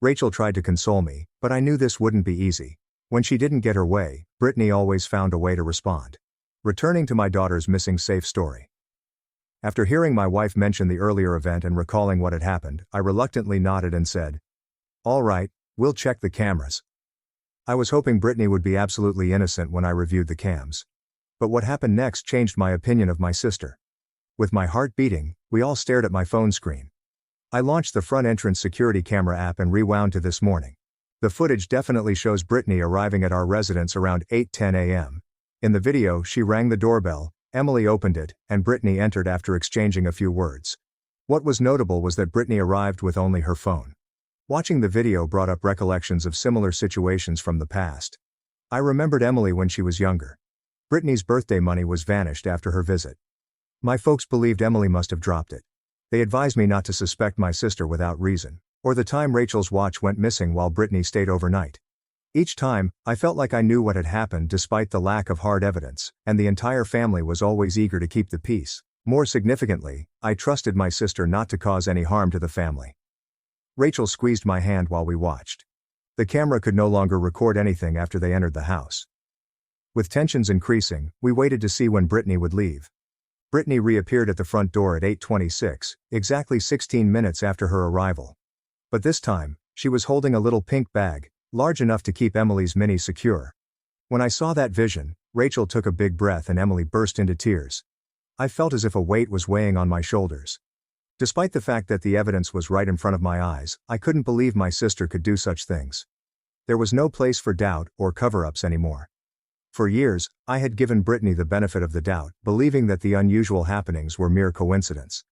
Rachel tried to console me, but I knew this wouldn't be easy. When she didn't get her way, Brittany always found a way to respond. Returning to my daughter's missing safe story. After hearing my wife mention the earlier event and recalling what had happened, I reluctantly nodded and said, All right, we'll check the cameras. I was hoping Brittany would be absolutely innocent when I reviewed the cams. But what happened next changed my opinion of my sister. With my heart beating, we all stared at my phone screen. I launched the front entrance security camera app and rewound to this morning. The footage definitely shows Brittany arriving at our residence around 8:10 a.m. In the video, she rang the doorbell, Emily opened it, and Brittany entered after exchanging a few words. What was notable was that Brittany arrived with only her phone. Watching the video brought up recollections of similar situations from the past. I remembered Emily when she was younger. Brittany's birthday money was vanished after her visit. My folks believed Emily must have dropped it. They advised me not to suspect my sister without reason, or the time Rachel's watch went missing while Brittany stayed overnight. Each time, I felt like I knew what had happened despite the lack of hard evidence, and the entire family was always eager to keep the peace. More significantly, I trusted my sister not to cause any harm to the family. Rachel squeezed my hand while we watched. The camera could no longer record anything after they entered the house. With tensions increasing, we waited to see when Brittany would leave. Brittany reappeared at the front door at 8:26, exactly 16 minutes after her arrival. But this time, she was holding a little pink bag, large enough to keep Emily's mini secure. When I saw that vision, Rachel took a big breath and Emily burst into tears. I felt as if a weight was weighing on my shoulders. Despite the fact that the evidence was right in front of my eyes, I couldn't believe my sister could do such things. There was no place for doubt or cover-ups anymore. For years, I had given Brittany the benefit of the doubt, believing that the unusual happenings were mere coincidence.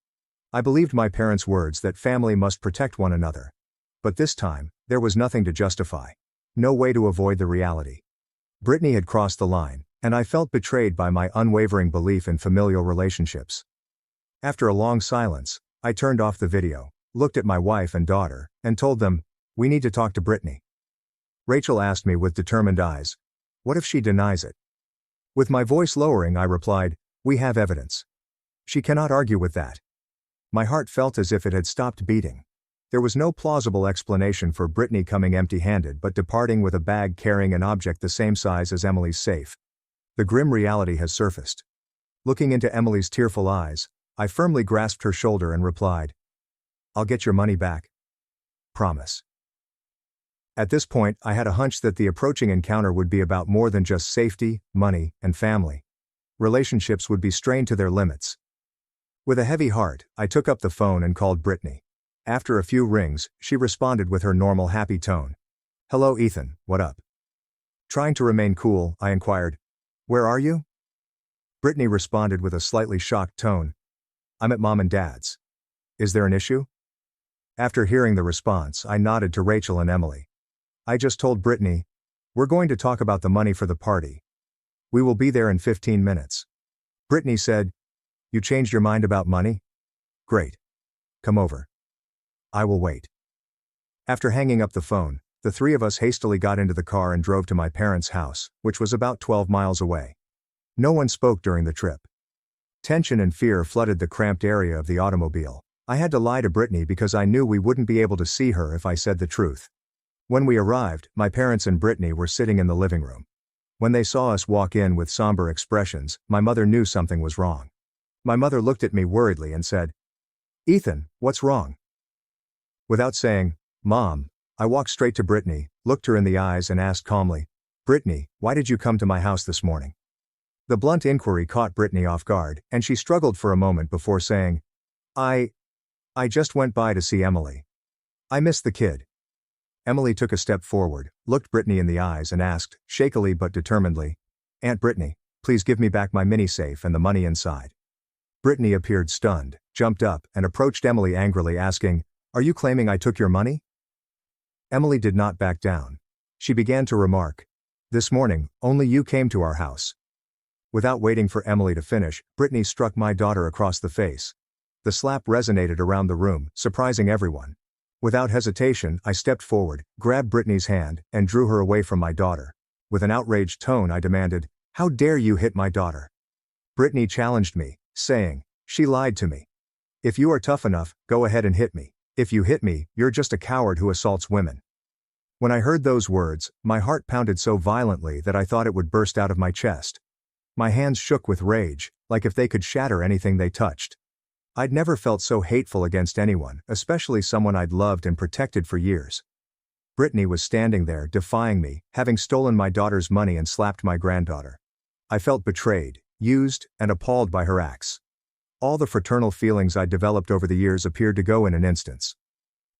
I believed my parents' words that family must protect one another. But this time, there was nothing to justify. No way to avoid the reality. Brittany had crossed the line, and I felt betrayed by my unwavering belief in familial relationships. After a long silence, I turned off the video, looked at my wife and daughter, and told them, "We need to talk to Brittany." Rachel asked me with determined eyes, "What if she denies it?" With my voice lowering, I replied, "We have evidence. She cannot argue with that." My heart felt as if it had stopped beating. There was no plausible explanation for Brittany coming empty-handed but departing with a bag carrying an object the same size as Emily's safe. The grim reality has surfaced. Looking into Emily's tearful eyes, I firmly grasped her shoulder and replied, "I'll get your money back. Promise." At this point, I had a hunch that the approaching encounter would be about more than just safety, money, and family. Relationships would be strained to their limits. With a heavy heart, I took up the phone and called Brittany. After a few rings, she responded with her normal happy tone. "Hello Ethan, what up?" Trying to remain cool, I inquired, "Where are you?" Brittany responded with a slightly shocked tone. "I'm at Mom and Dad's. Is there an issue?" After hearing the response, I nodded to Rachel and Emily. I just told Brittany, "We're going to talk about the money for the party. We will be there in 15 minutes. Brittany said, "You changed your mind about money? Great. Come over. I will wait." After hanging up the phone, the three of us hastily got into the car and drove to my parents' house, which was about 12 miles away. No one spoke during the trip. Tension and fear flooded the cramped area of the automobile. I had to lie to Brittany because I knew we wouldn't be able to see her if I said the truth. When we arrived, my parents and Brittany were sitting in the living room. When they saw us walk in with somber expressions, my mother knew something was wrong. My mother looked at me worriedly and said, "Ethan, what's wrong?" Without saying, "Mom," I walked straight to Brittany, looked her in the eyes and asked calmly, "Brittany, why did you come to my house this morning?" The blunt inquiry caught Brittany off guard, and she struggled for a moment before saying, I just went by to see Emily. I missed the kid." Emily took a step forward, looked Brittany in the eyes and asked, shakily but determinedly, "Aunt Brittany, please give me back my mini-safe and the money inside." Brittany appeared stunned, jumped up, and approached Emily angrily asking, "Are you claiming I took your money?" Emily did not back down. She began to remark, "This morning, only you came to our house." Without waiting for Emily to finish, Brittany struck my daughter across the face. The slap resonated around the room, surprising everyone. Without hesitation, I stepped forward, grabbed Brittany's hand, and drew her away from my daughter. With an outraged tone I demanded, "How dare you hit my daughter?" Brittany challenged me, saying, "She lied to me. If you are tough enough, go ahead and hit me. If you hit me, you're just a coward who assaults women." When I heard those words, my heart pounded so violently that I thought it would burst out of my chest. My hands shook with rage, like if they could shatter anything they touched. I'd never felt so hateful against anyone, especially someone I'd loved and protected for years. Brittany was standing there defying me, having stolen my daughter's money and slapped my granddaughter. I felt betrayed, used, and appalled by her acts. All the fraternal feelings I'd developed over the years appeared to go in an instant.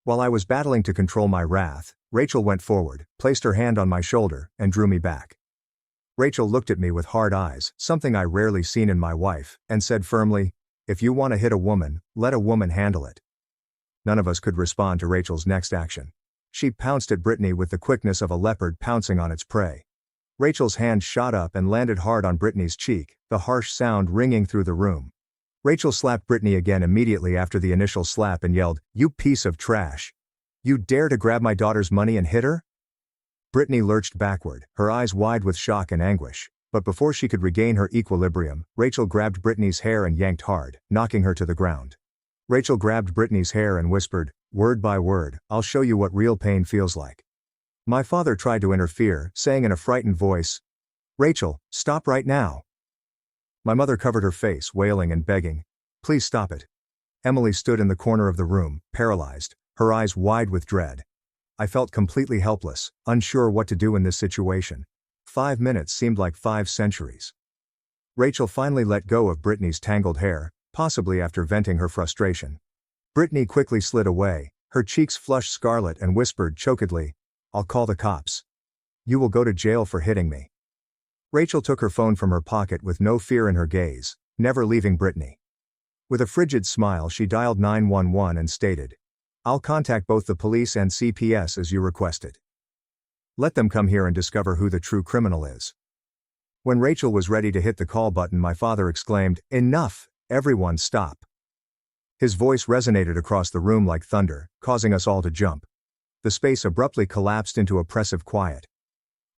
While I was battling to control my wrath, Rachel went forward, placed her hand on my shoulder, and drew me back. Rachel looked at me with hard eyes, something I rarely seen in my wife, and said firmly, "If you want to hit a woman, let a woman handle it." None of us could respond to Rachel's next action. She pounced at Brittany with the quickness of a leopard pouncing on its prey. Rachel's hand shot up and landed hard on Brittany's cheek, the harsh sound ringing through the room. Rachel slapped Brittany again immediately after the initial slap and yelled, "You piece of trash! You dare to grab my daughter's money and hit her?" Brittany lurched backward, her eyes wide with shock and anguish. But before she could regain her equilibrium, Rachel grabbed Brittany's hair and yanked hard, knocking her to the ground. Rachel grabbed Brittany's hair and whispered, word by word, "I'll show you what real pain feels like." My father tried to interfere, saying in a frightened voice, "Rachel, stop right now." My mother covered her face, wailing and begging, "Please stop it." Emily stood in the corner of the room, paralyzed, her eyes wide with dread. I felt completely helpless, unsure what to do in this situation. 5 minutes seemed like 5 centuries. Rachel finally let go of Brittany's tangled hair, possibly after venting her frustration. Brittany quickly slid away, her cheeks flushed scarlet, and whispered chokedly, "I'll call the cops. You will go to jail for hitting me." Rachel took her phone from her pocket with no fear in her gaze, never leaving Brittany. With a frigid smile she dialed 911 and stated, "I'll contact both the police and CPS as you requested. Let them come here and discover who the true criminal is." When Rachel was ready to hit the call button, my father exclaimed, "Enough, everyone stop." His voice resonated across the room like thunder, causing us all to jump. The space abruptly collapsed into oppressive quiet.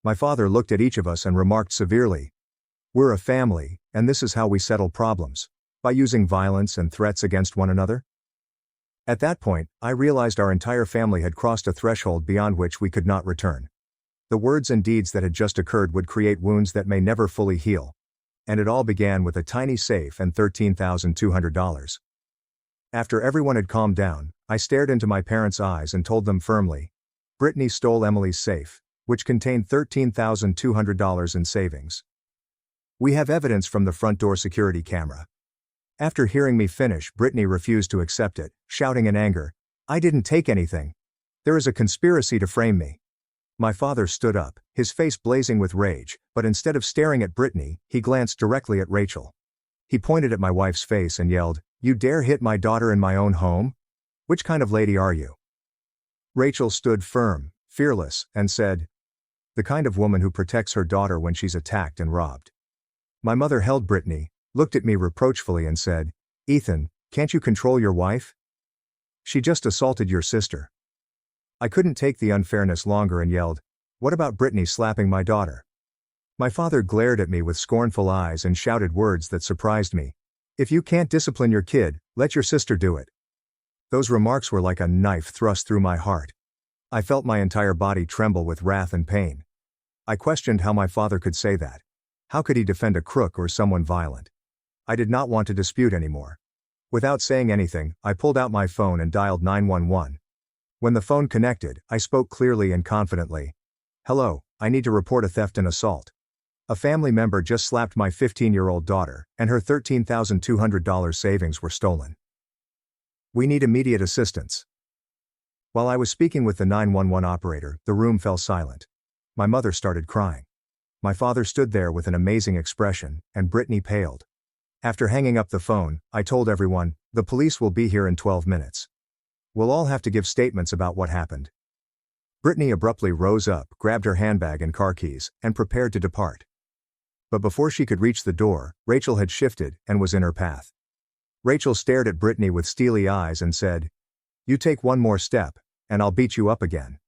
My father looked at each of us and remarked severely, "We're a family, and this is how we settle problems. By using violence and threats against one another?" At that point, I realized our entire family had crossed a threshold beyond which we could not return. The words and deeds that had just occurred would create wounds that may never fully heal. And it all began with a tiny safe and $13,200. After everyone had calmed down, I stared into my parents' eyes and told them firmly, "Brittany stole Emily's safe, which contained $13,200 in savings. We have evidence from the front door security camera." After hearing me finish, Brittany refused to accept it, shouting in anger, I didn't take anything. There is a conspiracy to frame me. My father stood up, his face blazing with rage, but instead of staring at Brittany, he glanced directly at Rachel. He pointed at my wife's face and yelled, "You dare hit my daughter in my own home? Which kind of lady are you?" Rachel stood firm, fearless, and said, "The kind of woman who protects her daughter when she's attacked and robbed." My mother held Brittany, looked at me reproachfully and said, "Ethan, can't you control your wife? She just assaulted your sister." I couldn't take the unfairness longer and yelled, "What about Brittany slapping my daughter?" My father glared at me with scornful eyes and shouted words that surprised me. "If you can't discipline your kid, let your sister do it." Those remarks were like a knife thrust through my heart. I felt my entire body tremble with wrath and pain. I questioned how my father could say that. How could he defend a crook or someone violent? I did not want to dispute anymore. Without saying anything, I pulled out my phone and dialed 911. When the phone connected, I spoke clearly and confidently. "Hello, I need to report a theft and assault. A family member just slapped my 15-year-old daughter, and her $13,200 savings were stolen. We need immediate assistance." While I was speaking with the 911 operator, the room fell silent. My mother started crying. My father stood there with an amazing expression, and Brittany paled. After hanging up the phone, I told everyone, "The police will be here in 12 minutes. We'll all have to give statements about what happened." Brittany abruptly rose up, grabbed her handbag and car keys, and prepared to depart. But before she could reach the door, Rachel had shifted and was in her path. Rachel stared at Brittany with steely eyes and said, "You take one more step, and I'll beat you up again.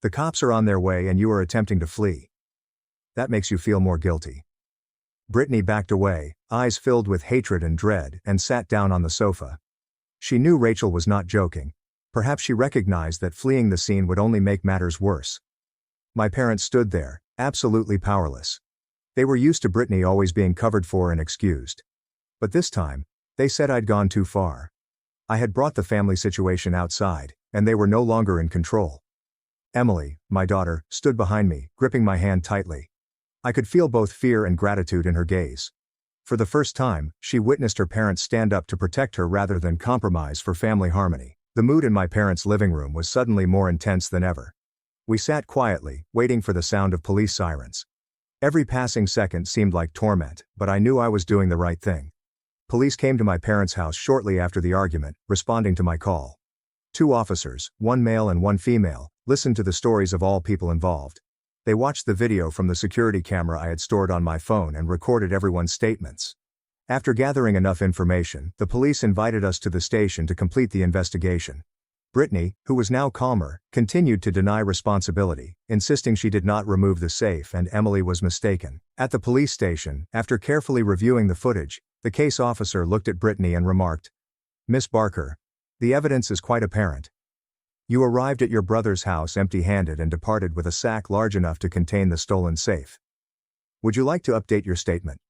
The cops are on their way and you are attempting to flee. That makes you feel more guilty." Brittany backed away, eyes filled with hatred and dread, and sat down on the sofa. She knew Rachel was not joking. Perhaps she recognized that fleeing the scene would only make matters worse. My parents stood there, absolutely powerless. They were used to Brittany always being covered for and excused. But this time, they said I'd gone too far. I had brought the family situation outside, and they were no longer in control. Emily, my daughter, stood behind me, gripping my hand tightly. I could feel both fear and gratitude in her gaze. For the first time, she witnessed her parents stand up to protect her rather than compromise for family harmony. The mood in my parents' living room was suddenly more intense than ever. We sat quietly, waiting for the sound of police sirens. Every passing second seemed like torment, but I knew I was doing the right thing. Police came to my parents' house shortly after the argument, responding to my call. 2 officers, one male and one female, listened to the stories of all people involved. They watched the video from the security camera I had stored on my phone and recorded everyone's statements. After gathering enough information, the police invited us to the station to complete the investigation. Brittany, who was now calmer, continued to deny responsibility, insisting she did not remove the safe and Emily was mistaken. At the police station, after carefully reviewing the footage, the case officer looked at Brittany and remarked, "Miss Barker, the evidence is quite apparent. You arrived at your brother's house empty-handed and departed with a sack large enough to contain the stolen safe. Would you like to update your statement?"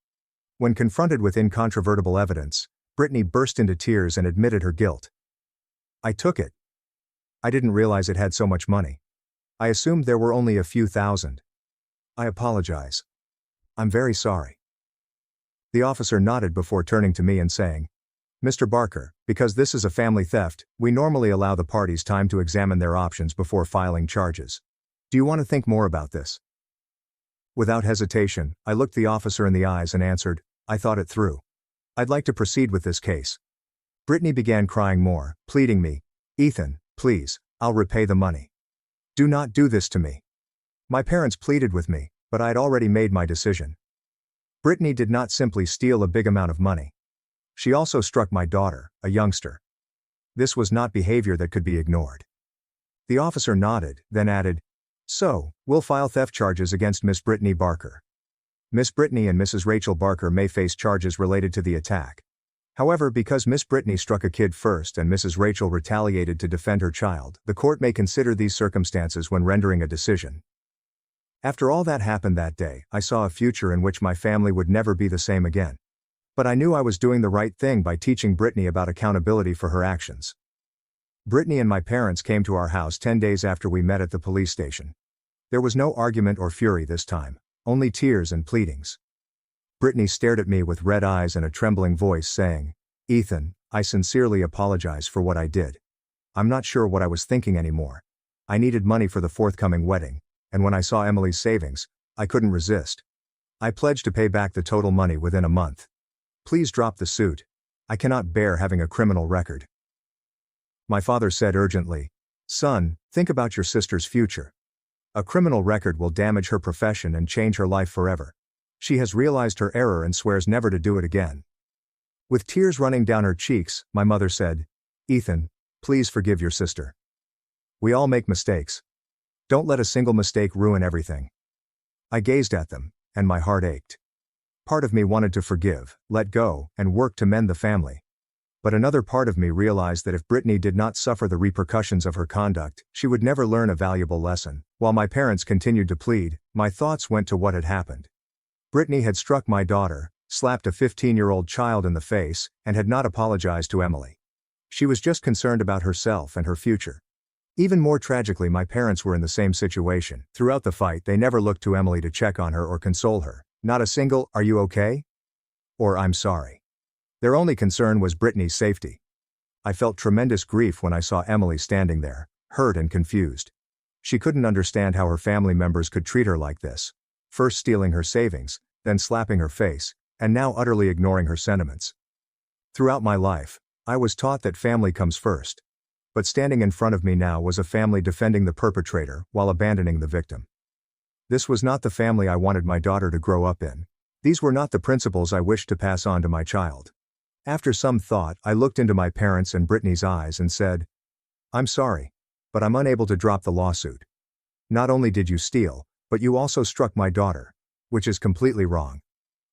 When confronted with incontrovertible evidence, Brittany burst into tears and admitted her guilt. "I took it. I didn't realize it had so much money. I assumed there were only a few thousand. I apologize. I'm very sorry." The officer nodded before turning to me and saying, "Mr. Barker, because this is a family theft, we normally allow the parties time to examine their options before filing charges. Do you want to think more about this?" Without hesitation, I looked the officer in the eyes and answered, "I thought it through. I'd like to proceed with this case." Brittany began crying more, pleading me, "Ethan, please, I'll repay the money. Do not do this to me." My parents pleaded with me, but I had already made my decision. Brittany did not simply steal a big amount of money. She also struck my daughter, a youngster. This was not behavior that could be ignored. The officer nodded, then added, "So, we'll file theft charges against Miss Brittany Barker. Miss Brittany and Mrs. Rachel Barker may face charges related to the attack. However, because Miss Brittany struck a kid first and Mrs. Rachel retaliated to defend her child, the court may consider these circumstances when rendering a decision." After all that happened that day, I saw a future in which my family would never be the same again. But I knew I was doing the right thing by teaching Brittany about accountability for her actions. Brittany and my parents came to our house 10 days after we met at the police station. There was no argument or fury this time, only tears and pleadings. Brittany stared at me with red eyes and a trembling voice saying, "Ethan, I sincerely apologize for what I did. I'm not sure what I was thinking anymore. I needed money for the forthcoming wedding, and when I saw Emily's savings, I couldn't resist. I pledged to pay back the total money within a month. Please drop the suit. I cannot bear having a criminal record. My father said urgently, "Son, think about your sister's future. A criminal record will damage her profession and change her life forever. She has realized her error and swears never to do it again." With tears running down her cheeks, my mother said, "Ethan, please forgive your sister. We all make mistakes. Don't let a single mistake ruin everything." I gazed at them, and my heart ached. Part of me wanted to forgive, let go, and work to mend the family. But another part of me realized that if Brittany did not suffer the repercussions of her conduct, she would never learn a valuable lesson. While my parents continued to plead, my thoughts went to what had happened. Brittany had struck my daughter, slapped a 15-year-old child in the face, and had not apologized to Emily. She was just concerned about herself and her future. Even more tragically, my parents were in the same situation. Throughout the fight, they never looked to Emily to check on her or console her. Not a single, "Are you okay?" or "I'm sorry." Their only concern was Brittany's safety. I felt tremendous grief when I saw Emily standing there, hurt and confused. She couldn't understand how her family members could treat her like this. First stealing her savings, then slapping her face, and now utterly ignoring her sentiments. Throughout my life, I was taught that family comes first. But standing in front of me now was a family defending the perpetrator while abandoning the victim. This was not the family I wanted my daughter to grow up in. These were not the principles I wished to pass on to my child. After some thought, I looked into my parents' and Brittany's eyes and said, "I'm sorry, but I'm unable to drop the lawsuit. Not only did you steal, but you also struck my daughter, which is completely wrong.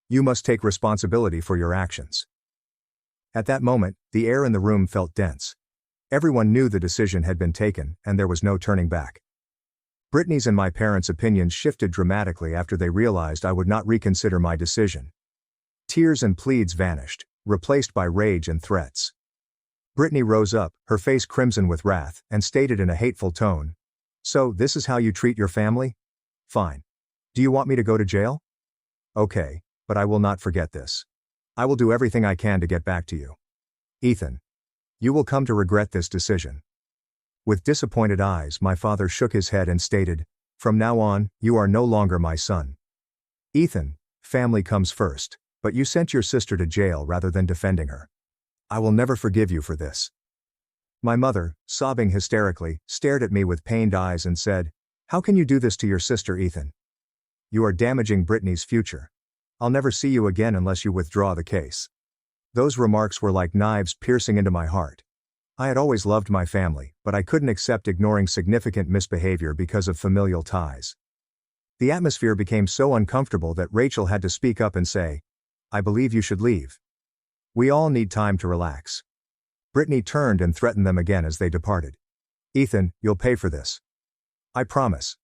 You must take responsibility for your actions." At that moment, the air in the room felt dense. Everyone knew the decision had been taken, and there was no turning back. Brittany's and my parents' opinions shifted dramatically after they realized I would not reconsider my decision. Tears and pleads vanished, replaced by rage and threats. Brittany rose up, her face crimson with wrath, and stated in a hateful tone, "So, this is how you treat your family? Fine. Do you want me to go to jail? Okay, but I will not forget this. I will do everything I can to get back to you. Ethan. You will come to regret this decision." With disappointed eyes, my father shook his head and stated, "From now on, you are no longer my son. Ethan, family comes first, but you sent your sister to jail rather than defending her. I will never forgive you for this." My mother, sobbing hysterically, stared at me with pained eyes and said, "How can you do this to your sister, Ethan? You are damaging Brittany's future. I'll never see you again unless you withdraw the case." Those remarks were like knives piercing into my heart. I had always loved my family, but I couldn't accept ignoring significant misbehavior because of familial ties. The atmosphere became so uncomfortable that Rachel had to speak up and say, "I believe you should leave. We all need time to relax." Brittany turned and threatened them again as they departed. "Ethan, you'll pay for this. I promise."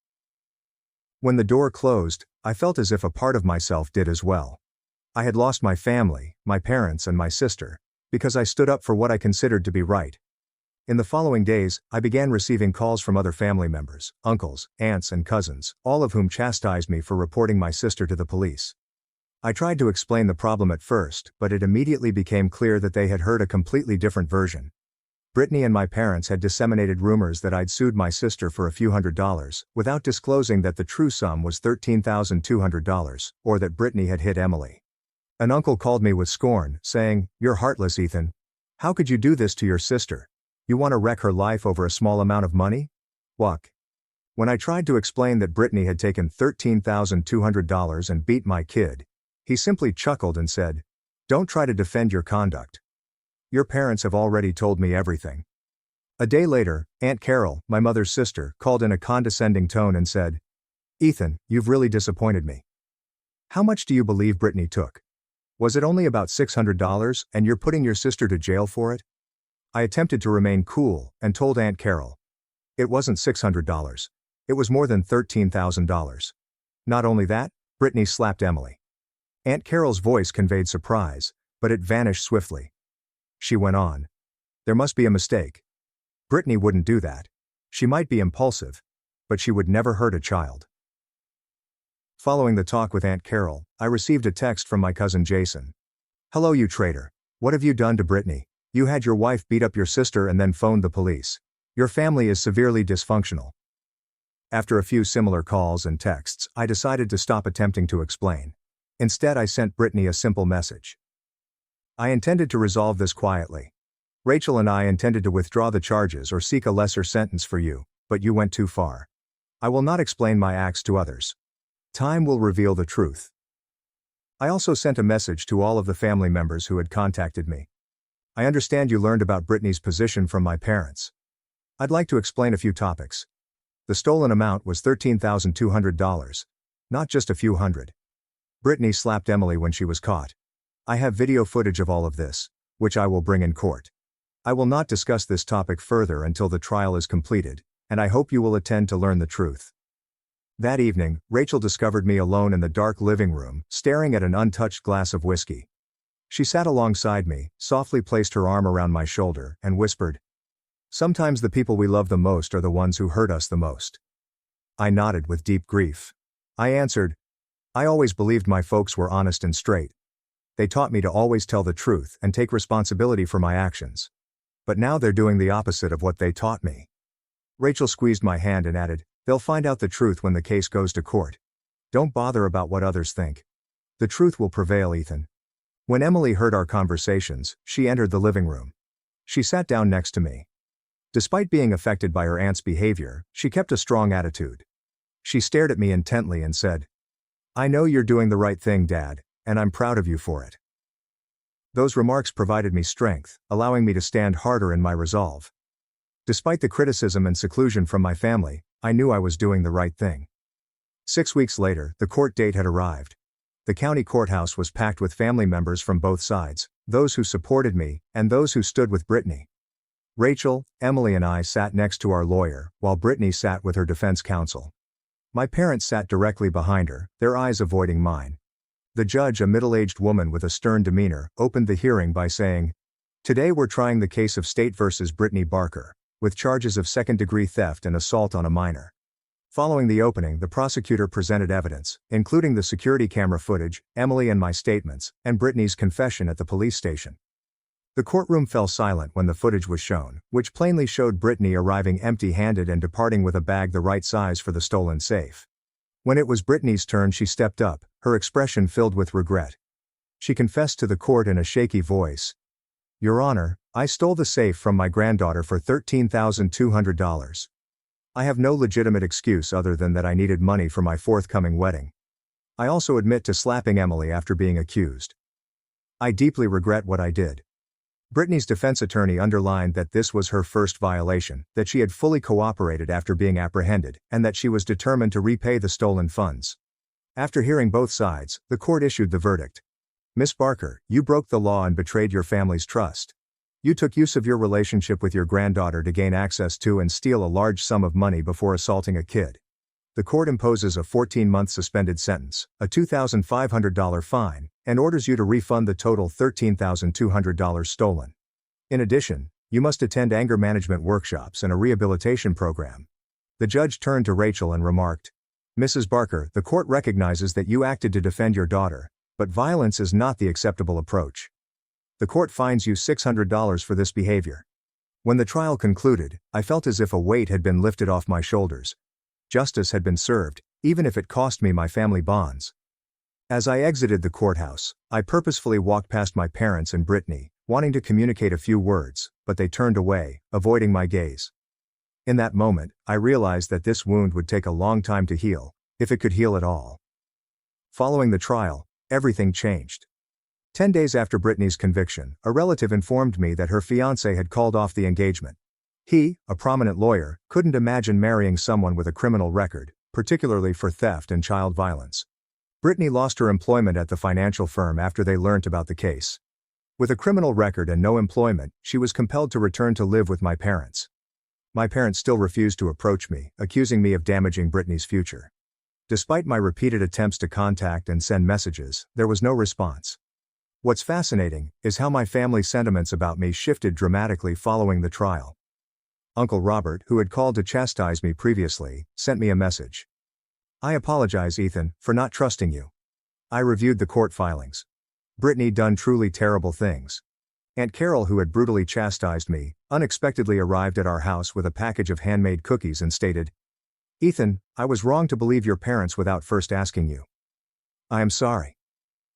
When the door closed, I felt as if a part of myself did as well. I had lost my family, my parents and my sister, because I stood up for what I considered to be right. In the following days, I began receiving calls from other family members, uncles, aunts and cousins, all of whom chastised me for reporting my sister to the police. I tried to explain the problem at first, but it immediately became clear that they had heard a completely different version. Brittany and my parents had disseminated rumors that I'd sued my sister for a few $100s, without disclosing that the true sum was $13,200, or that Brittany had hit Emily. An uncle called me with scorn, saying, "You're heartless, Ethan. How could you do this to your sister? You want to wreck her life over a small amount of money? What?" When I tried to explain that Brittany had taken $13,200 and beat my kid, he simply chuckled and said, "Don't try to defend your conduct. Your parents have already told me everything." A day later, Aunt Carol, my mother's sister, called in a condescending tone and said, "Ethan, you've really disappointed me. How much do you believe Brittany took? Was it only about $600, and you're putting your sister to jail for it?" I attempted to remain cool, and told Aunt Carol, "It wasn't $600. It was more than $13,000. Not only that, Brittany slapped Emily." Aunt Carol's voice conveyed surprise, but it vanished swiftly. She went on, "There must be a mistake. Brittany wouldn't do that. She might be impulsive, but she would never hurt a child." Following the talk with Aunt Carol, I received a text from my cousin Jason. "Hello, you traitor. What have you done to Brittany? You had your wife beat up your sister and then phoned the police. Your family is severely dysfunctional. After a few similar calls and texts, I decided to stop attempting to explain. Instead, I sent Brittany a simple message. I intended to resolve this quietly. Rachel and I intended to withdraw the charges or seek a lesser sentence for you, but you went too far. I will not explain my acts to others. Time will reveal the truth. I also sent a message to all of the family members who had contacted me. I understand you learned about Brittany's position from my parents. I'd like to explain a few topics. The stolen amount was $13,200. Not just a few hundred. Brittany slapped Emily when she was caught. I have video footage of all of this, which I will bring in court. I will not discuss this topic further until the trial is completed, and I hope you will attend to learn the truth. That evening, Rachel discovered me alone in the dark living room, staring at an untouched glass of whiskey. She sat alongside me, softly placed her arm around my shoulder, and whispered, "Sometimes the people we love the most are the ones who hurt us the most." I nodded with deep grief. I answered, "I always believed my folks were honest and straight. They taught me to always tell the truth and take responsibility for my actions. But now they're doing the opposite of what they taught me." Rachel squeezed my hand and added, "They'll find out the truth when the case goes to court. Don't bother about what others think. The truth will prevail, Ethan." When Emily heard our conversations, she entered the living room. She sat down next to me. Despite being affected by her aunt's behavior, she kept a strong attitude. She stared at me intently and said, "I know you're doing the right thing, Dad, and I'm proud of you for it." Those remarks provided me strength, allowing me to stand harder in my resolve. Despite the criticism and seclusion from my family, I knew I was doing the right thing. 6 weeks later, the court date had arrived. The county courthouse was packed with family members from both sides, those who supported me, and those who stood with Brittany. Rachel, Emily and I sat next to our lawyer, while Brittany sat with her defense counsel. My parents sat directly behind her, their eyes avoiding mine. The judge, a middle-aged woman with a stern demeanor, opened the hearing by saying, "Today we're trying the case of State versus Brittany Barker, with charges of second-degree theft and assault on a minor." Following the opening, the prosecutor presented evidence, including the security camera footage, Emily and my statements, and Brittany's confession at the police station. The courtroom fell silent when the footage was shown, which plainly showed Brittany arriving empty-handed and departing with a bag the right size for the stolen safe. When it was Brittany's turn, she stepped up, her expression filled with regret. She confessed to the court in a shaky voice, "Your Honor, I stole the safe from my granddaughter for $13,200. I have no legitimate excuse other than that I needed money for my forthcoming wedding. I also admit to slapping Emily after being accused. I deeply regret what I did." Brittany's defense attorney underlined that this was her first violation, that she had fully cooperated after being apprehended, and that she was determined to repay the stolen funds. After hearing both sides, the court issued the verdict. "Miss Barker, you broke the law and betrayed your family's trust. You took use of your relationship with your granddaughter to gain access to and steal a large sum of money before assaulting a kid. The court imposes a 14-month suspended sentence, a $2,500 fine, and orders you to refund the total $13,200 stolen. In addition, you must attend anger management workshops and a rehabilitation program." The judge turned to Rachel and remarked, "Mrs. Barker, the court recognizes that you acted to defend your daughter, but violence is not the acceptable approach. The court fines you $600 for this behavior." When the trial concluded, I felt as if a weight had been lifted off my shoulders. Justice had been served, even if it cost me my family bonds. As I exited the courthouse, I purposefully walked past my parents and Brittany, wanting to communicate a few words, but they turned away, avoiding my gaze. In that moment, I realized that this wound would take a long time to heal, if it could heal at all. Following the trial, everything changed. 10 days after Brittany's conviction, a relative informed me that her fiancé had called off the engagement. He, a prominent lawyer, couldn't imagine marrying someone with a criminal record, particularly for theft and child violence. Brittany lost her employment at the financial firm after they learnt about the case. With a criminal record and no employment, she was compelled to return to live with my parents. My parents still refused to approach me, accusing me of damaging Brittany's future. Despite my repeated attempts to contact and send messages, there was no response. What's fascinating is how my family's sentiments about me shifted dramatically following the trial. Uncle Robert, who had called to chastise me previously, sent me a message. "I apologize, Ethan, for not trusting you. I reviewed the court filings. Brittany done truly terrible things. Aunt Carol, who had brutally chastised me, unexpectedly arrived at our house with a package of handmade cookies and stated, "Ethan, I was wrong to believe your parents without first asking you. I am sorry."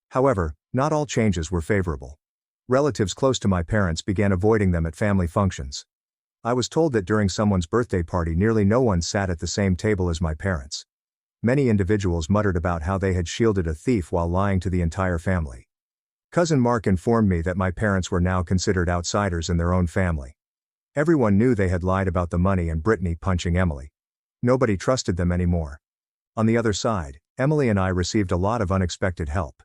However, not all changes were favorable. Relatives close to my parents began avoiding them at family functions. I was told that during someone's birthday party nearly no one sat at the same table as my parents. Many individuals muttered about how they had shielded a thief while lying to the entire family. Cousin Mark informed me that my parents were now considered outsiders in their own family. Everyone knew they had lied about the money and Brittany punching Emily. Nobody trusted them anymore. On the other side, Emily and I received a lot of unexpected help.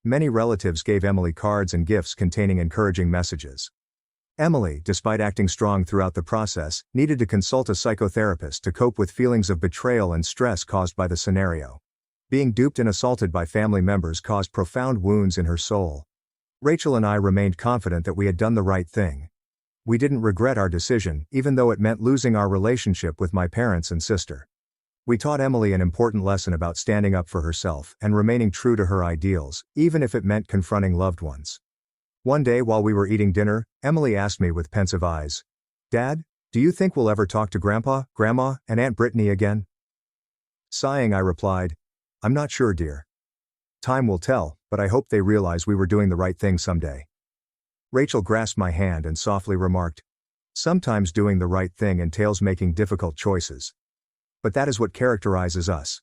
Many relatives gave Emily cards and gifts containing encouraging messages. Emily, despite acting strong throughout the process, needed to consult a psychotherapist to cope with feelings of betrayal and stress caused by the scenario. Being duped and assaulted by family members caused profound wounds in her soul. Rachel and I remained confident that we had done the right thing. We didn't regret our decision, even though it meant losing our relationship with my parents and sister. We taught Emily an important lesson about standing up for herself and remaining true to her ideals, even if it meant confronting loved ones. One day while we were eating dinner, Emily asked me with pensive eyes, "Dad, do you think we'll ever talk to Grandpa, Grandma, and Aunt Brittany again?" Sighing, I replied, "I'm not sure, dear. Time will tell, but I hope they realize we were doing the right thing someday." Rachel grasped my hand and softly remarked, "Sometimes doing the right thing entails making difficult choices. But that is what characterizes us."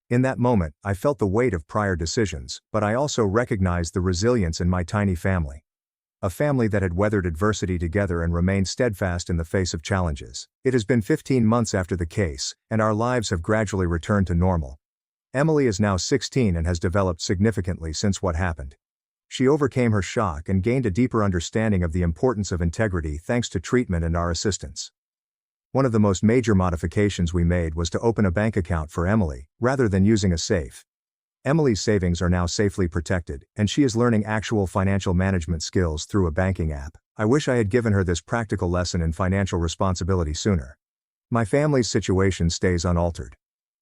In that moment, I felt the weight of prior decisions, but I also recognized the resilience in my tiny family. A family that had weathered adversity together and remained steadfast in the face of challenges. It has been 15 months after the case, and our lives have gradually returned to normal. Emily is now 16 and has developed significantly since what happened. She overcame her shock and gained a deeper understanding of the importance of integrity thanks to treatment and our assistance. One of the most major modifications we made was to open a bank account for Emily, rather than using a safe. Emily's savings are now safely protected, and she is learning actual financial management skills through a banking app. I wish I had given her this practical lesson in financial responsibility sooner. My family's situation stays unaltered.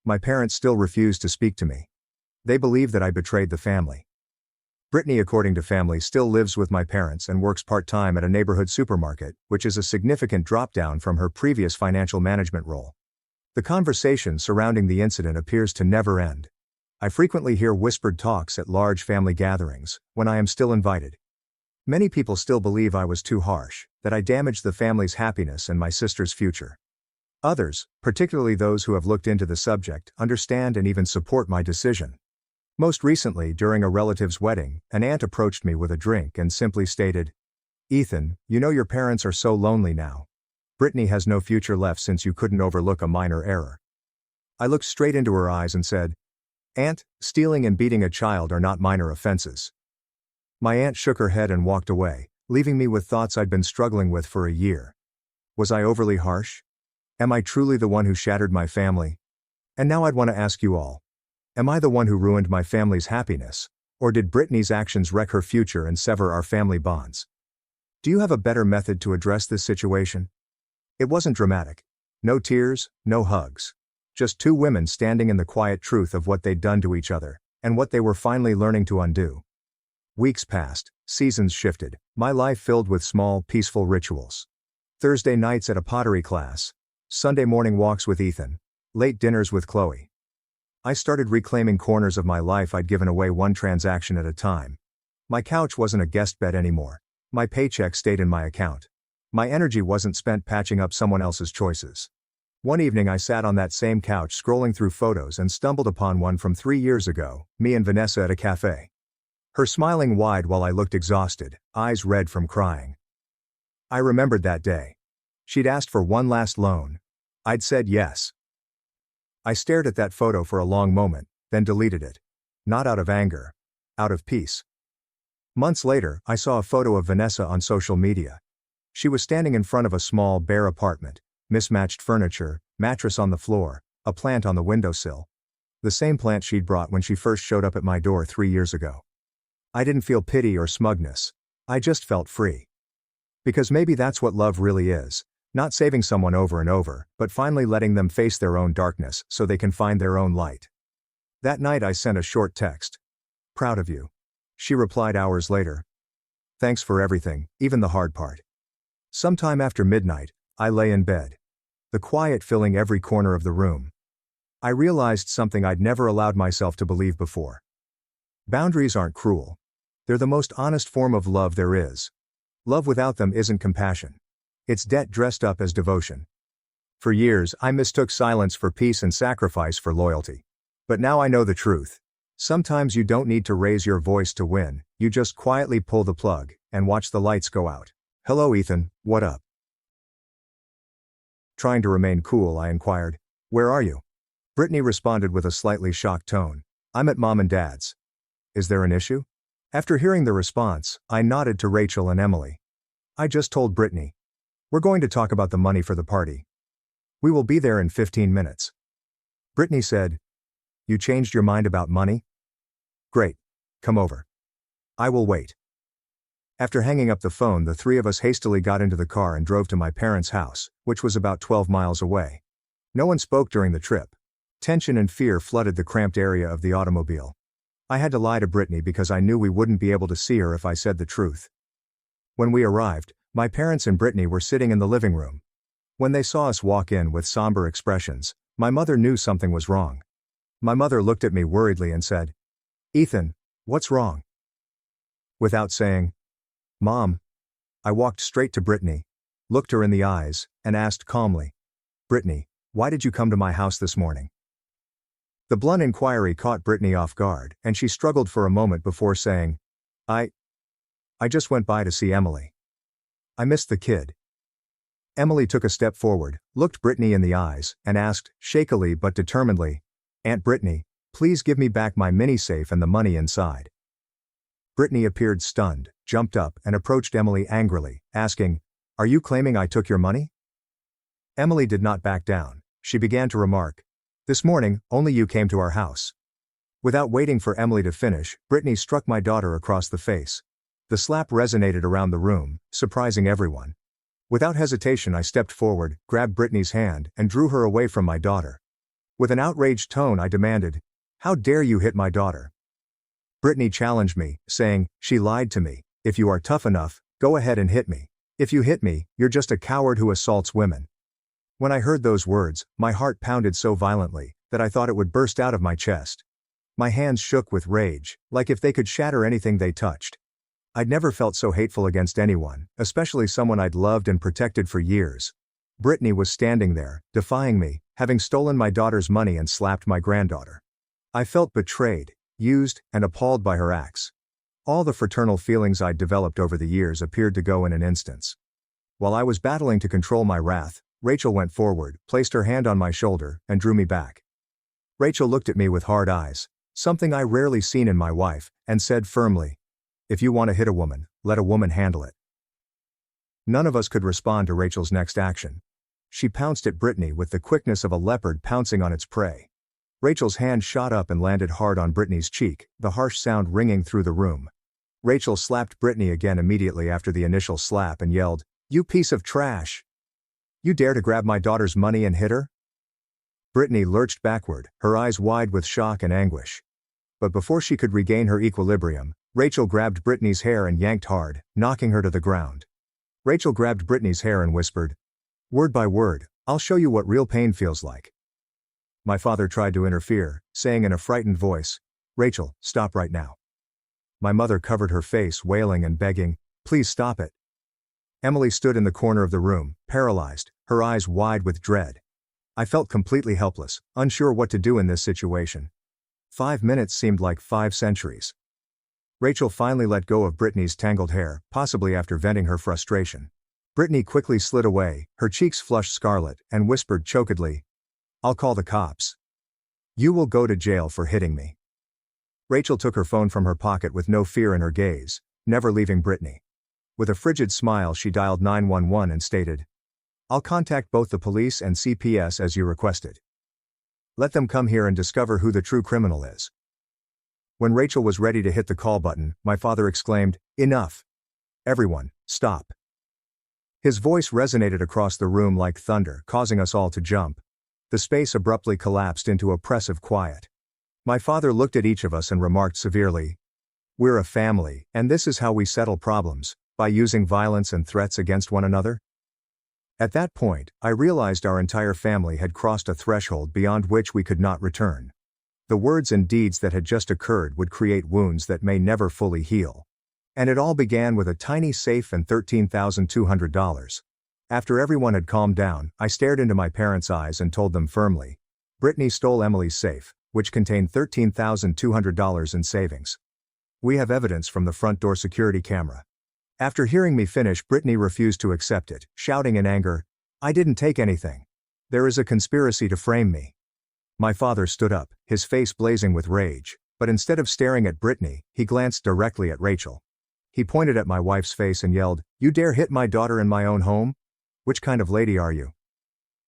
My parents still refuse to speak to me. They believe that I betrayed the family. Brittany, according to family, still lives with my parents and works part-time at a neighborhood supermarket, which is a significant drop-down from her previous financial management role. The conversation surrounding the incident appears to never end. I frequently hear whispered talks at large family gatherings, when I am still invited. Many people still believe I was too harsh, that I damaged the family's happiness and my sister's future. Others, particularly those who have looked into the subject, understand and even support my decision. Most recently, during a relative's wedding, an aunt approached me with a drink and simply stated, "Ethan, you know your parents are so lonely now. Brittany has no future left since you couldn't overlook a minor error." I looked straight into her eyes and said, "Aunt, stealing and beating a child are not minor offenses." My aunt shook her head and walked away, leaving me with thoughts I'd been struggling with for a year. Was I overly harsh? Am I truly the one who shattered my family? And now I'd want to ask you all. Am I the one who ruined my family's happiness, or did Brittany's actions wreck her future and sever our family bonds? Do you have a better method to address this situation? It wasn't dramatic. No tears, no hugs. Just two women standing in the quiet truth of what they'd done to each other, and what they were finally learning to undo. Weeks passed, seasons shifted, my life filled with small, peaceful rituals. Thursday nights at a pottery class. Sunday morning walks with Ethan. Late dinners with Chloe. I started reclaiming corners of my life I'd given away one transaction at a time. My couch wasn't a guest bed anymore. My paycheck stayed in my account. My energy wasn't spent patching up someone else's choices. One evening I sat on that same couch scrolling through photos and stumbled upon one from 3 years ago, me and Vanessa at a cafe. Her smiling wide while I looked exhausted, eyes red from crying. I remembered that day. She'd asked for one last loan. I'd said yes. I stared at that photo for a long moment, then deleted it. Not out of anger. Out of peace. Months later, I saw a photo of Vanessa on social media. She was standing in front of a small, bare apartment, mismatched furniture, mattress on the floor, a plant on the windowsill. The same plant she'd brought when she first showed up at my door 3 years ago. I didn't feel pity or smugness. I just felt free. Because maybe that's what love really is. Not saving someone over and over, but finally letting them face their own darkness so they can find their own light. That night I sent a short text. "Proud of you." She replied hours later. thanks for everything, even the hard part. Sometime after midnight, I lay in bed. The quiet filling every corner of the room. I realized something I'd never allowed myself to believe before. Boundaries aren't cruel. They're the most honest form of love there is. Love without them isn't compassion. It's debt dressed up as devotion. For years, I mistook silence for peace and sacrifice for loyalty. But now I know the truth. Sometimes you don't need to raise your voice to win, you just quietly pull the plug, and watch the lights go out. Hello Ethan, what up? Trying to remain cool, I inquired. Where are you? Brittany responded with a slightly shocked tone. I'm at Mom and Dad's. Is there an issue? After hearing the response, I nodded to Rachel and Emily. I just told Brittany. We're going to talk about the money for the party. We will be there in 15 minutes. Brittany said, You changed your mind about money? Great. Come over. I will wait. After hanging up the phone, the three of us hastily got into the car and drove to my parents' house, which was about 12 miles away. No one spoke during the trip. Tension and fear flooded the cramped area of the automobile. I had to lie to Brittany because I knew we wouldn't be able to see her if I said the truth. When we arrived, my parents and Brittany were sitting in the living room. When they saw us walk in with somber expressions, my mother knew something was wrong. My mother looked at me worriedly and said, Ethan, what's wrong? Without saying, Mom, I walked straight to Brittany, looked her in the eyes, and asked calmly, Brittany, why did you come to my house this morning? The blunt inquiry caught Brittany off guard, and she struggled for a moment before saying, I just went by to see Emily. I missed the kid. Emily took a step forward, looked Brittany in the eyes, and asked, shakily but determinedly, Aunt Brittany, please give me back my mini safe and the money inside. Brittany appeared stunned, jumped up, and approached Emily angrily, asking, Are you claiming I took your money? Emily did not back down. She began to remark, This morning, only you came to our house. Without waiting for Emily to finish, Brittany struck my daughter across the face. The slap resonated around the room, surprising everyone. Without hesitation, I stepped forward, grabbed Brittany's hand, and drew her away from my daughter. With an outraged tone, I demanded, How dare you hit my daughter? Brittany challenged me, saying, She lied to me. If you are tough enough, go ahead and hit me. If you hit me, you're just a coward who assaults women. When I heard those words, my heart pounded so violently that I thought it would burst out of my chest. My hands shook with rage, like if they could shatter anything they touched. I'd never felt so hateful against anyone, especially someone I'd loved and protected for years. Brittany was standing there, defying me, having stolen my daughter's money and slapped my granddaughter. I felt betrayed, used, and appalled by her acts. All the fraternal feelings I'd developed over the years appeared to go in an instant. While I was battling to control my wrath, Rachel went forward, placed her hand on my shoulder, and drew me back. Rachel looked at me with hard eyes, something I rarely seen in my wife, and said firmly, If you want to hit a woman, let a woman handle it. None of us could respond to Rachel's next action. She pounced at Brittany with the quickness of a leopard pouncing on its prey. Rachel's hand shot up and landed hard on Brittany's cheek, the harsh sound ringing through the room. Rachel slapped Brittany again immediately after the initial slap and yelled, You piece of trash! You dare to grab my daughter's money and hit her? Brittany lurched backward, her eyes wide with shock and anguish. But before she could regain her equilibrium, Rachel grabbed Brittany's hair and yanked hard, knocking her to the ground. Rachel grabbed Brittany's hair and whispered, Word by word, I'll show you what real pain feels like. My father tried to interfere, saying in a frightened voice, Rachel, stop right now. My mother covered her face, wailing and begging, Please stop it. Emily stood in the corner of the room, paralyzed, her eyes wide with dread. I felt completely helpless, unsure what to do in this situation. 5 minutes seemed like 5 centuries. Rachel finally let go of Brittany's tangled hair, possibly after venting her frustration. Brittany quickly slid away, her cheeks flushed scarlet, and whispered chokedly, I'll call the cops. You will go to jail for hitting me. Rachel took her phone from her pocket with no fear in her gaze, never leaving Brittany. With a frigid smile, she dialed 911 and stated, I'll contact both the police and CPS as you requested. Let them come here and discover who the true criminal is. When Rachel was ready to hit the call button, my father exclaimed, Enough! Everyone, stop! His voice resonated across the room like thunder, causing us all to jump. The space abruptly collapsed into oppressive quiet. My father looked at each of us and remarked severely, We're a family, and this is how we settle problems, by using violence and threats against one another? At that point, I realized our entire family had crossed a threshold beyond which we could not return. The words and deeds that had just occurred would create wounds that may never fully heal. And it all began with a tiny safe and $13,200. After everyone had calmed down, I stared into my parents' eyes and told them firmly, Brittany stole Emily's safe, which contained $13,200 in savings. We have evidence from the front door security camera. After hearing me finish, Brittany refused to accept it, shouting in anger, I didn't take anything. There is a conspiracy to frame me. My father stood up, his face blazing with rage, but instead of staring at Brittany, he glanced directly at Rachel. He pointed at my wife's face and yelled, You dare hit my daughter in my own home? Which kind of lady are you?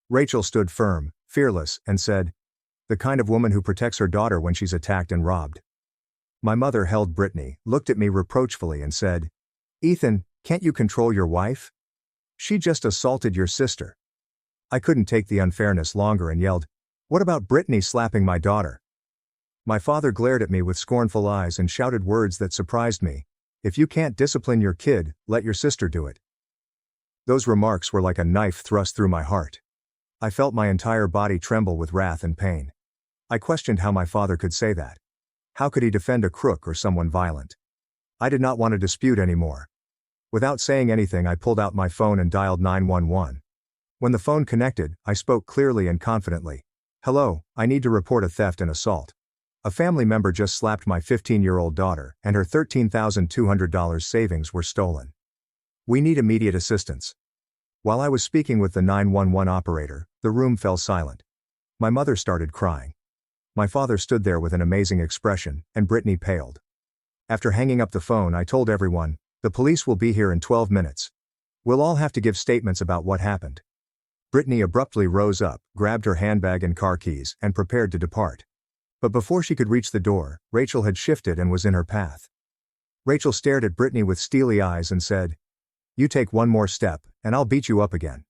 Rachel stood firm, fearless, and said, The kind of woman who protects her daughter when she's attacked and robbed. My mother held Brittany, looked at me reproachfully and said, Ethan, can't you control your wife? She just assaulted your sister. I couldn't take the unfairness longer and yelled, What about Brittany slapping my daughter? My father glared at me with scornful eyes and shouted words that surprised me, If you can't discipline your kid, let your sister do it. Those remarks were like a knife thrust through my heart. I felt my entire body tremble with wrath and pain. I questioned how my father could say that. How could he defend a crook or someone violent? I did not want to dispute anymore. Without saying anything, I pulled out my phone and dialed 911. When the phone connected, I spoke clearly and confidently. Hello, I need to report a theft and assault. A family member just slapped my 15-year-old daughter, and her $13,200 savings were stolen. We need immediate assistance. While I was speaking with the 911 operator, the room fell silent. My mother started crying. My father stood there with an amazing expression, and Brittany paled. After hanging up the phone, I told everyone, The police will be here in 12 minutes. We'll all have to give statements about what happened. Brittany abruptly rose up, grabbed her handbag and car keys, and prepared to depart. But before she could reach the door, Rachel had shifted and was in her path. Rachel stared at Brittany with steely eyes and said, You take one more step, and I'll beat you up again.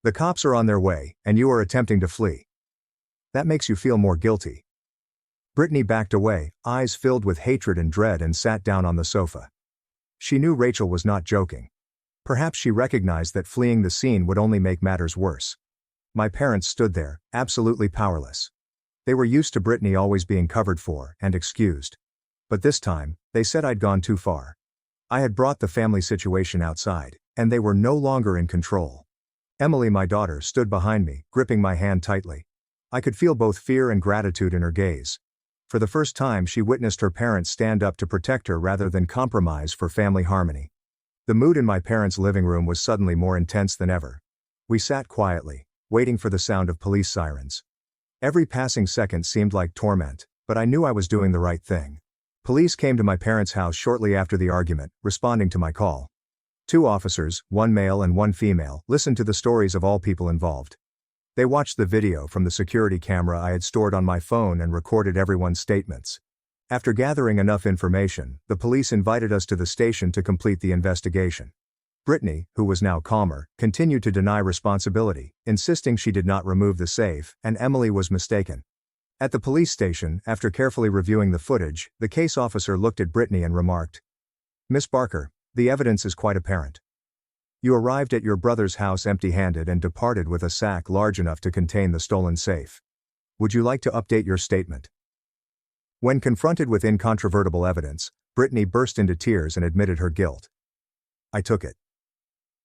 The cops are on their way, and you are attempting to flee. That makes you feel more guilty. Brittany backed away, eyes filled with hatred and dread, and sat down on the sofa. She knew Rachel was not joking. Perhaps she recognized that fleeing the scene would only make matters worse. My parents stood there, absolutely powerless. They were used to Brittany always being covered for and excused. But this time, they said I'd gone too far. I had brought the family situation outside, and they were no longer in control. Emily, my daughter, stood behind me, gripping my hand tightly. I could feel both fear and gratitude in her gaze. For the first time, she witnessed her parents stand up to protect her rather than compromise for family harmony. The mood in my parents' living room was suddenly more intense than ever. We sat quietly, waiting for the sound of police sirens. Every passing second seemed like torment, but I knew I was doing the right thing. Police came to my parents' house shortly after the argument, responding to my call. 2 officers, one male and one female, listened to the stories of all people involved. They watched the video from the security camera I had stored on my phone and recorded everyone's statements. After gathering enough information, the police invited us to the station to complete the investigation. Brittany, who was now calmer, continued to deny responsibility, insisting she did not remove the safe, and Emily was mistaken. At the police station, after carefully reviewing the footage, the case officer looked at Brittany and remarked, Miss Barker, the evidence is quite apparent. You arrived at your brother's house empty-handed and departed with a sack large enough to contain the stolen safe. Would you like to update your statement? When confronted with incontrovertible evidence, Brittany burst into tears and admitted her guilt. I took it.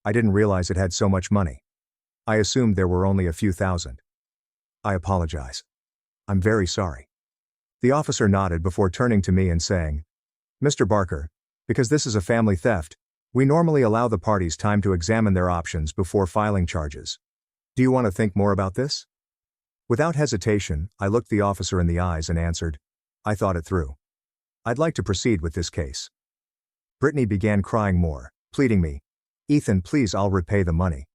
I didn't realize it had so much money. I assumed there were only a few thousand. I apologize. I'm very sorry. The officer nodded before turning to me and saying, Mr. Barker, because this is a family theft, we normally allow the parties time to examine their options before filing charges. Do you want to think more about this? Without hesitation, I looked the officer in the eyes and answered, I thought it through. I'd like to proceed with this case. Brittany began crying more, pleading me, Ethan, please, I'll repay the money.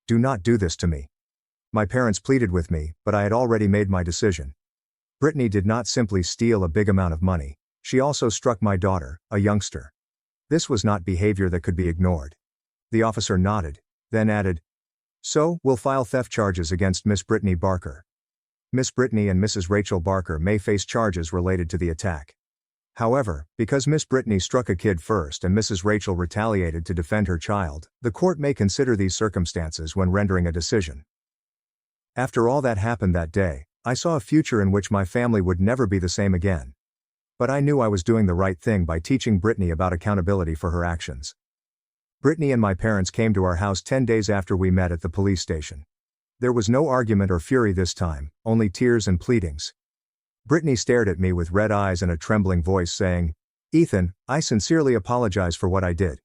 Do not do this to me. My parents pleaded with me, but I had already made my decision. Brittany did not simply steal a big amount of money, she also struck my daughter, a youngster. This was not behavior that could be ignored. The officer nodded, then added, So, we'll file theft charges against Miss Brittany Barker. Miss Brittany and Mrs. Rachel Barker may face charges related to the attack. However, because Miss Brittany struck a kid first and Mrs. Rachel retaliated to defend her child, the court may consider these circumstances when rendering a decision. After all that happened that day, I saw a future in which my family would never be the same again. But I knew I was doing the right thing by teaching Brittany about accountability for her actions. Brittany and my parents came to our house 10 days after we met at the police station. There was no argument or fury this time, only tears and pleadings. Brittany stared at me with red eyes and a trembling voice saying, "Ethan, I sincerely apologize for what I did.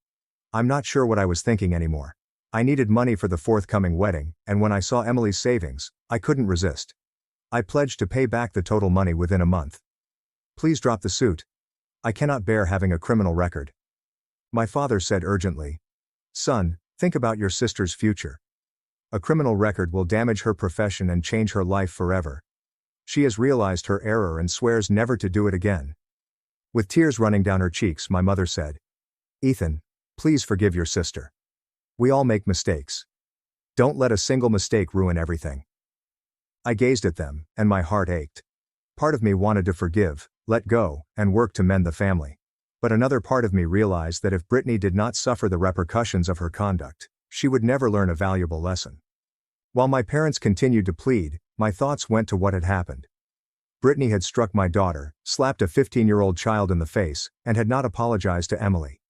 I'm not sure what I was thinking anymore. I needed money for the forthcoming wedding, and when I saw Emily's savings, I couldn't resist. I pledged to pay back the total money within a month. Please drop the suit. I cannot bear having a criminal record." My father said urgently, "Son, think about your sister's future. A criminal record will damage her profession and change her life forever. She has realized her error and swears never to do it again." With tears running down her cheeks, my mother said, "Ethan, please forgive your sister. We all make mistakes. Don't let a single mistake ruin everything." I gazed at them, and my heart ached. Part of me wanted to forgive, let go, and work to mend the family. But another part of me realized that if Brittany did not suffer the repercussions of her conduct, she would never learn a valuable lesson. While my parents continued to plead, my thoughts went to what had happened. Brittany had struck my daughter, slapped a 15-year-old child in the face, and had not apologized to Emily.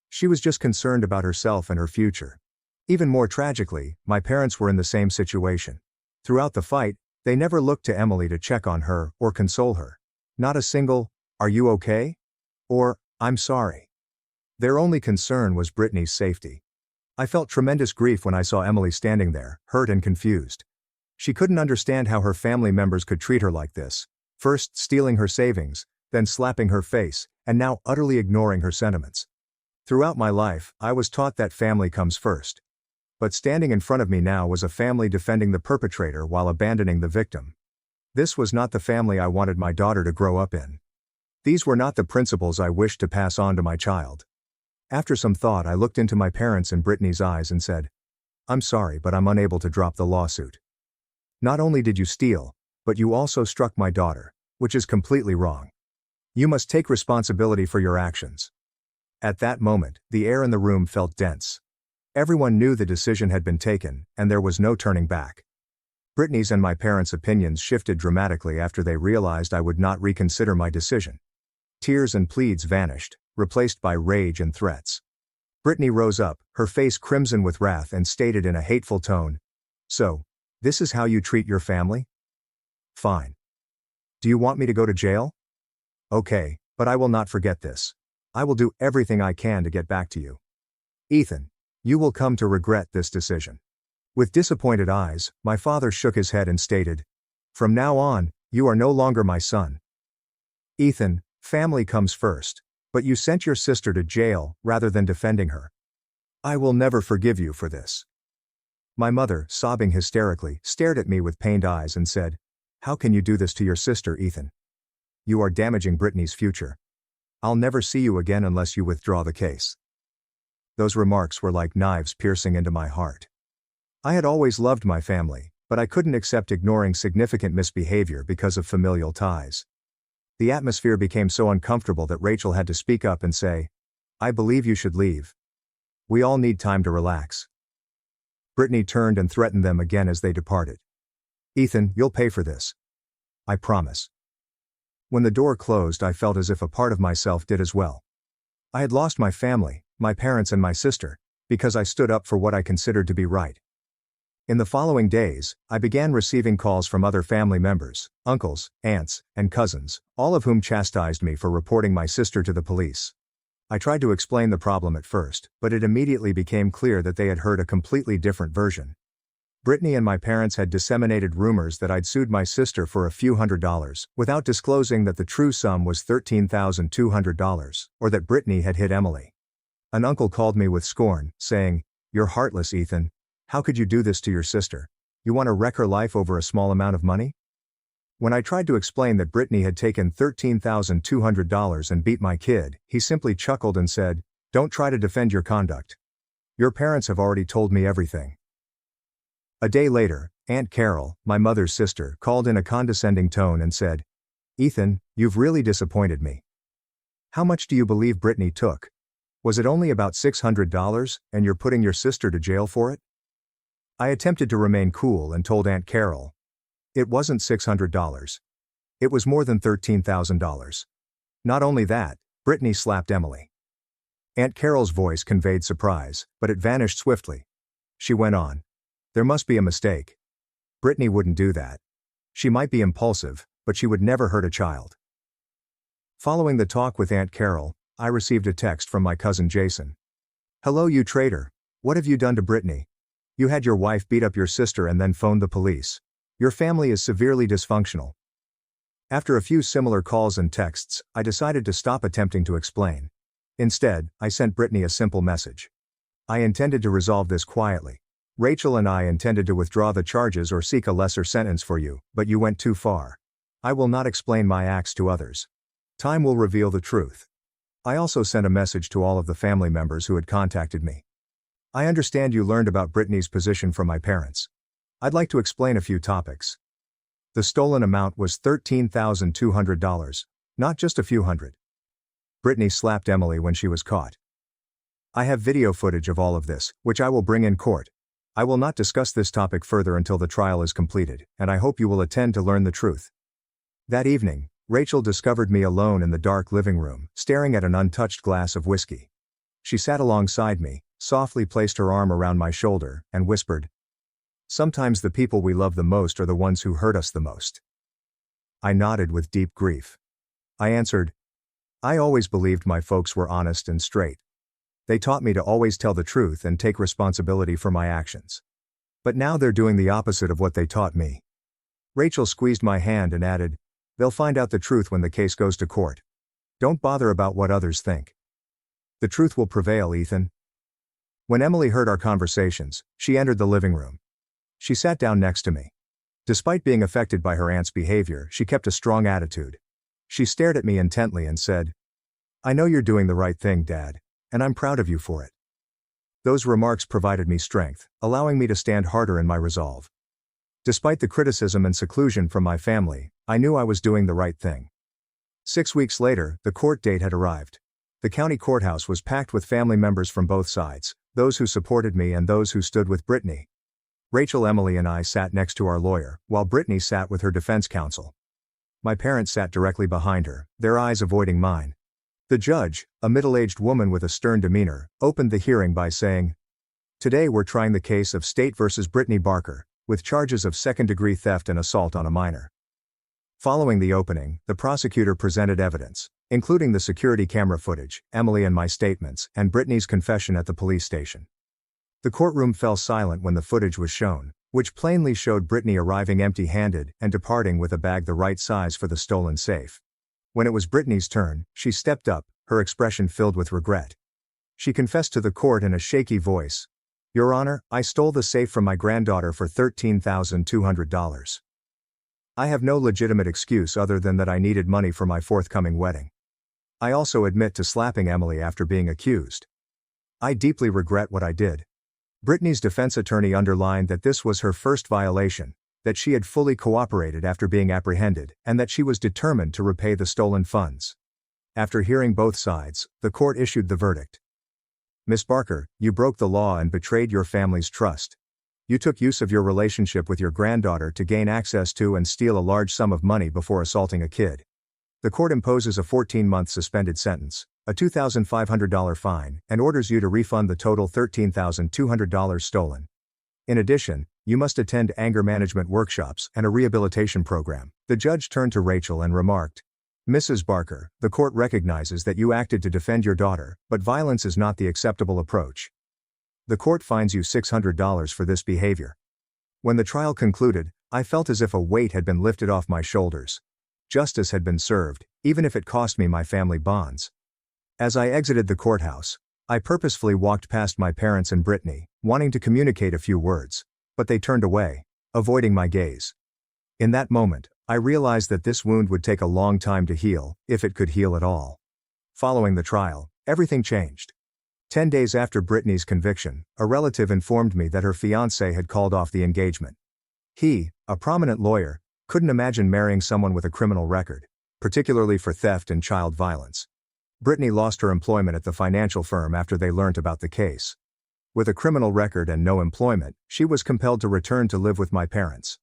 She was just concerned about herself and her future. Even more tragically, my parents were in the same situation. Throughout the fight, they never looked to Emily to check on her or console her. Not a single, "Are you okay?" or "I'm sorry." Their only concern was Brittany's safety. I felt tremendous grief when I saw Emily standing there, hurt and confused. She couldn't understand how her family members could treat her like this, first stealing her savings, then slapping her face, and now utterly ignoring her sentiments. Throughout my life, I was taught that family comes first. But standing in front of me now was a family defending the perpetrator while abandoning the victim. This was not the family I wanted my daughter to grow up in. These were not the principles I wished to pass on to my child. After some thought, I looked into my parents' and Brittany's eyes and said, "I'm sorry, but I'm unable to drop the lawsuit. Not only did you steal, but you also struck my daughter, which is completely wrong. You must take responsibility for your actions." At that moment, the air in the room felt dense. Everyone knew the decision had been taken, and there was no turning back. Brittany's and my parents' opinions shifted dramatically after they realized I would not reconsider my decision. Tears and pleads vanished, replaced by rage and threats. Brittany rose up, her face crimson with wrath, and stated in a hateful tone, "So, this is how you treat your family? Fine. Do you want me to go to jail? Okay, but I will not forget this. I will do everything I can to get back to you. Ethan, you will come to regret this decision." With disappointed eyes, my father shook his head and stated, "From now on, you are no longer my son. Ethan, family comes first, but you sent your sister to jail rather than defending her. I will never forgive you for this." My mother, sobbing hysterically, stared at me with pained eyes and said, "How can you do this to your sister, Ethan? You are damaging Brittany's future. I'll never see you again unless you withdraw the case." Those remarks were like knives piercing into my heart. I had always loved my family, but I couldn't accept ignoring significant misbehavior because of familial ties. The atmosphere became so uncomfortable that Rachel had to speak up and say, "I believe you should leave. We all need time to relax." Brittany turned and threatened them again as they departed. "Ethan, you'll pay for this. I promise." When the door closed, I felt as if a part of myself did as well. I had lost my family, my parents and my sister, because I stood up for what I considered to be right. In the following days, I began receiving calls from other family members, uncles, aunts, and cousins, all of whom chastised me for reporting my sister to the police. I tried to explain the problem at first, but it immediately became clear that they had heard a completely different version. Brittany and my parents had disseminated rumors that I'd sued my sister for a few $100s, without disclosing that the true sum was $13,200, or that Brittany had hit Emily. An uncle called me with scorn, saying, "You're heartless, Ethan. How could you do this to your sister? You want to wreck her life over a small amount of money?" When I tried to explain that Brittany had taken $13,200 and beat my kid, he simply chuckled and said, "Don't try to defend your conduct. Your parents have already told me everything." A day later, Aunt Carol, my mother's sister, called in a condescending tone and said, "Ethan, you've really disappointed me. How much do you believe Brittany took? Was it only about $600, and you're putting your sister to jail for it? I attempted to remain cool and told Aunt Carol. It wasn't $600. It was more than $13,000. Not only that, Brittany slapped Emily. Aunt Carol's voice conveyed surprise, but it vanished swiftly. She went on. There must be a mistake. Brittany wouldn't do that. She might be impulsive, but she would never hurt a child. Following the talk with Aunt Carol, I received a text from my cousin Jason. Hello, you traitor. What have you done to Brittany? You had your wife beat up your sister and then phoned the police. Your family is severely dysfunctional. After a few similar calls and texts, I decided to stop attempting to explain. Instead, I sent Brittany a simple message. I intended to resolve this quietly. Rachel and I intended to withdraw the charges or seek a lesser sentence for you, but you went too far. I will not explain my acts to others. Time will reveal the truth. I also sent a message to all of the family members who had contacted me. I understand you learned about Brittany's position from my parents. I'd like to explain a few topics. The stolen amount was $13,200, not just a few hundred. Brittany slapped Emily when she was caught. I have video footage of all of this, which I will bring in court. I will not discuss this topic further until the trial is completed, and I hope you will attend to learn the truth. That evening, Rachel discovered me alone in the dark living room, staring at an untouched glass of whiskey. She sat alongside me, softly placed her arm around my shoulder, and whispered, "Sometimes the people we love the most are the ones who hurt us the most." I nodded with deep grief. I answered, "I always believed my folks were honest and straight. They taught me to always tell the truth and take responsibility for my actions. But now they're doing the opposite of what they taught me." Rachel squeezed my hand and added, "They'll find out the truth when the case goes to court. Don't bother about what others think. The truth will prevail, Ethan." When Emily heard our conversations, she entered the living room. She sat down next to me. Despite being affected by her aunt's behavior, she kept a strong attitude. She stared at me intently and said, "I know you're doing the right thing, Dad, and I'm proud of you for it." Those remarks provided me strength, allowing me to stand harder in my resolve. Despite the criticism and seclusion from my family, I knew I was doing the right thing. 6 weeks later, the court date had arrived. The county courthouse was packed with family members from both sides, those who supported me and those who stood with Brittany. Rachel, Emily, and I sat next to our lawyer, while Brittany sat with her defense counsel. My parents sat directly behind her, their eyes avoiding mine. The judge, a middle-aged woman with a stern demeanor, opened the hearing by saying, "Today we're trying the case of State versus Brittany Barker, with charges of second-degree theft and assault on a minor." Following the opening, the prosecutor presented evidence, including the security camera footage, Emily and my statements, and Brittany's confession at the police station. The courtroom fell silent when the footage was shown, which plainly showed Brittany arriving empty-handed and departing with a bag the right size for the stolen safe. When it was Brittany's turn, she stepped up, her expression filled with regret. She confessed to the court in a shaky voice, "Your Honor, I stole the safe from my granddaughter for $13,200. I have no legitimate excuse other than that I needed money for my forthcoming wedding. I also admit to slapping Emily after being accused. I deeply regret what I did." Brittany's defense attorney underlined that this was her first violation, that she had fully cooperated after being apprehended, and that she was determined to repay the stolen funds. After hearing both sides, the court issued the verdict. "Miss Barker, you broke the law and betrayed your family's trust. You took use of your relationship with your granddaughter to gain access to and steal a large sum of money before assaulting a kid. The court imposes a 14-month suspended sentence, a $2,500 fine, and orders you to refund the total $13,200 stolen. In addition, you must attend anger management workshops and a rehabilitation program." The judge turned to Rachel and remarked, "Mrs. Barker, the court recognizes that you acted to defend your daughter, but violence is not the acceptable approach. The court fines you $600 for this behavior." When the trial concluded, I felt as if a weight had been lifted off my shoulders. Justice had been served, even if it cost me my family bonds. As I exited the courthouse, I purposefully walked past my parents and Brittany, wanting to communicate a few words, but they turned away, avoiding my gaze. In that moment, I realized that this wound would take a long time to heal, if it could heal at all. Following the trial, everything changed. 10 days after Brittany's conviction, a relative informed me that her fiancé had called off the engagement. He, a prominent lawyer, couldn't imagine marrying someone with a criminal record, particularly for theft and child violence. Brittany lost her employment at the financial firm after they learnt about the case. With a criminal record and no employment, she was compelled to return to live with my parents.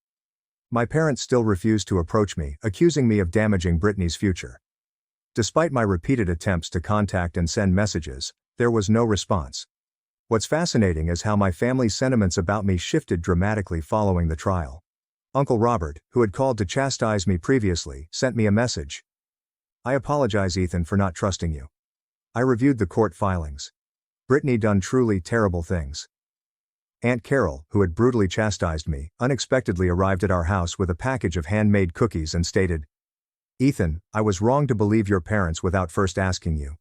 My parents still refused to approach me, accusing me of damaging Brittany's future. Despite my repeated attempts to contact and send messages, there was no response. What's fascinating is how my family's sentiments about me shifted dramatically following the trial. Uncle Robert, who had called to chastise me previously, sent me a message. "I apologize, Ethan, for not trusting you. I reviewed the court filings. Brittany done truly terrible things." Aunt Carol, who had brutally chastised me, unexpectedly arrived at our house with a package of handmade cookies and stated, "Ethan, I was wrong to believe your parents without first asking you.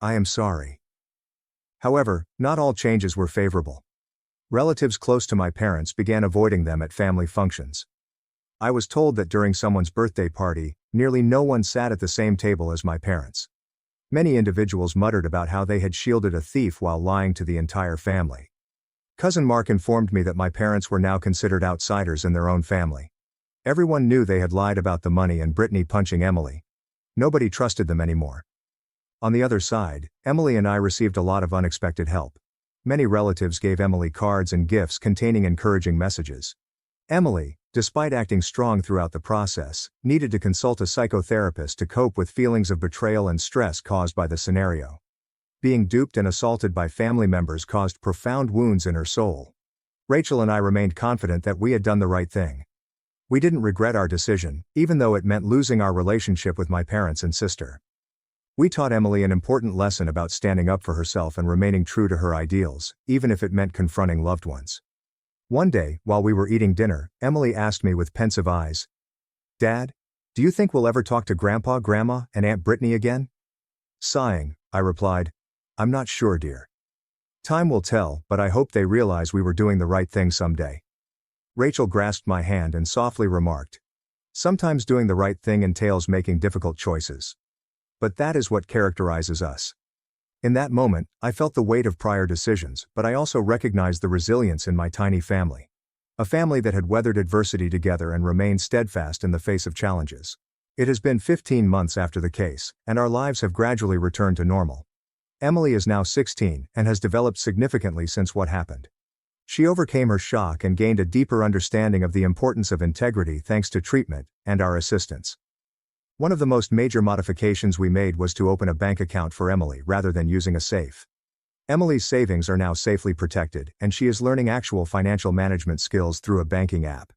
I am sorry." However, not all changes were favorable. Relatives close to my parents began avoiding them at family functions. I was told that during someone's birthday party, nearly no one sat at the same table as my parents. Many individuals muttered about how they had shielded a thief while lying to the entire family. Cousin Mark informed me that my parents were now considered outsiders in their own family. Everyone knew they had lied about the money and Brittany punching Emily. Nobody trusted them anymore. On the other side, Emily and I received a lot of unexpected help. Many relatives gave Emily cards and gifts containing encouraging messages. Emily, despite acting strong throughout the process, needed to consult a psychotherapist to cope with feelings of betrayal and stress caused by the scenario. Being duped and assaulted by family members caused profound wounds in her soul. Rachel and I remained confident that we had done the right thing. We didn't regret our decision, even though it meant losing our relationship with my parents and sister. We taught Emily an important lesson about standing up for herself and remaining true to her ideals, even if it meant confronting loved ones. One day, while we were eating dinner, Emily asked me with pensive eyes, "Dad, do you think we'll ever talk to Grandpa, Grandma, and Aunt Brittany again?" Sighing, I replied, "I'm not sure, dear. Time will tell, but I hope they realize we were doing the right thing someday." Rachel grasped my hand and softly remarked, "Sometimes doing the right thing entails making difficult choices. But that is what characterizes us." In that moment, I felt the weight of prior decisions, but I also recognized the resilience in my tiny family. A family that had weathered adversity together and remained steadfast in the face of challenges. It has been 15 months after the case, and our lives have gradually returned to normal. Emily is now 16 and has developed significantly since what happened. She overcame her shock and gained a deeper understanding of the importance of integrity thanks to treatment and our assistance. One of the most major modifications we made was to open a bank account for Emily rather than using a safe. Emily's savings are now safely protected, and she is learning actual financial management skills through a banking app.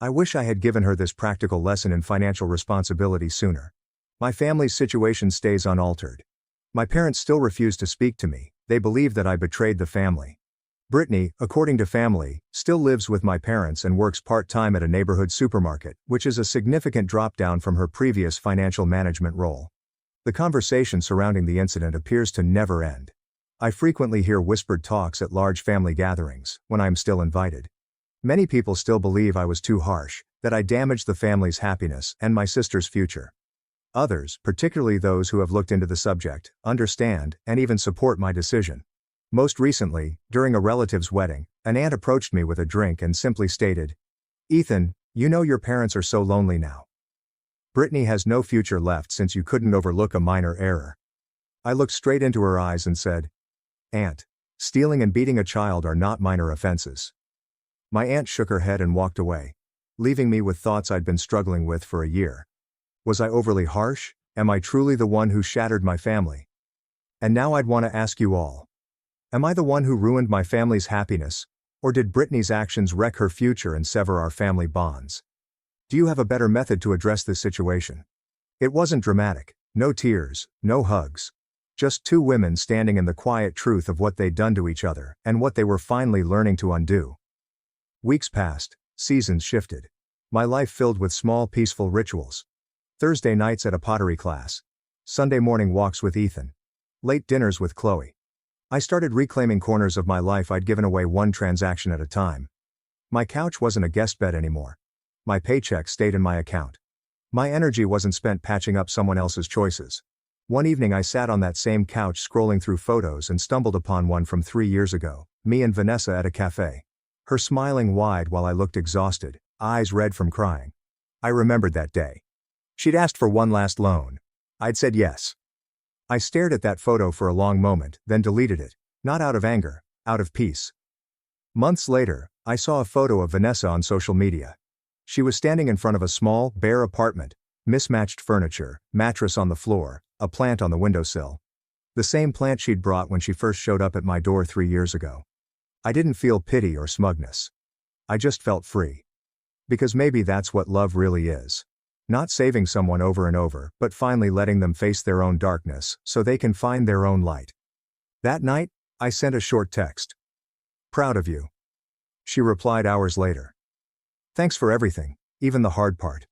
I wish I had given her this practical lesson in financial responsibility sooner. My family's situation stays unaltered. My parents still refuse to speak to me. They believe that I betrayed the family. Brittany, according to family, still lives with my parents and works part-time at a neighborhood supermarket, which is a significant drop down from her previous financial management role. The conversation surrounding the incident appears to never end. I frequently hear whispered talks at large family gatherings, when I am still invited. Many people still believe I was too harsh, that I damaged the family's happiness and my sister's future. Others, particularly those who have looked into the subject, understand and even support my decision. Most recently, during a relative's wedding, an aunt approached me with a drink and simply stated, "Ethan, you know your parents are so lonely now. Brittany has no future left since you couldn't overlook a minor error." I looked straight into her eyes and said, "Aunt, stealing and beating a child are not minor offenses." My aunt shook her head and walked away, leaving me with thoughts I'd been struggling with for a year. Was I overly harsh? Am I truly the one who shattered my family? And now I'd want to ask you all. Am I the one who ruined my family's happiness, or did Brittany's actions wreck her future and sever our family bonds? Do you have a better method to address this situation? It wasn't dramatic, no tears, no hugs. Just two women standing in the quiet truth of what they'd done to each other, and what they were finally learning to undo. Weeks passed, seasons shifted. My life filled with small peaceful rituals. Thursday nights at a pottery class. Sunday morning walks with Ethan. Late dinners with Chloe. I started reclaiming corners of my life I'd given away one transaction at a time. My couch wasn't a guest bed anymore. My paycheck stayed in my account. My energy wasn't spent patching up someone else's choices. One evening I sat on that same couch scrolling through photos and stumbled upon one from 3 years ago, me and Vanessa at a cafe. Her smiling wide while I looked exhausted, eyes red from crying. I remembered that day. She'd asked for one last loan. I'd said yes. I stared at that photo for a long moment, then deleted it. Not out of anger, out of peace. Months later, I saw a photo of Vanessa on social media. She was standing in front of a small, bare apartment, mismatched furniture, mattress on the floor, a plant on the windowsill. The same plant she'd brought when she first showed up at my door 3 years ago. I didn't feel pity or smugness. I just felt free. Because maybe that's what love really is. Not saving someone over and over, but finally letting them face their own darkness, so they can find their own light. That night, I sent a short text. Proud of you. She replied hours later. Thanks for everything, even the hard part.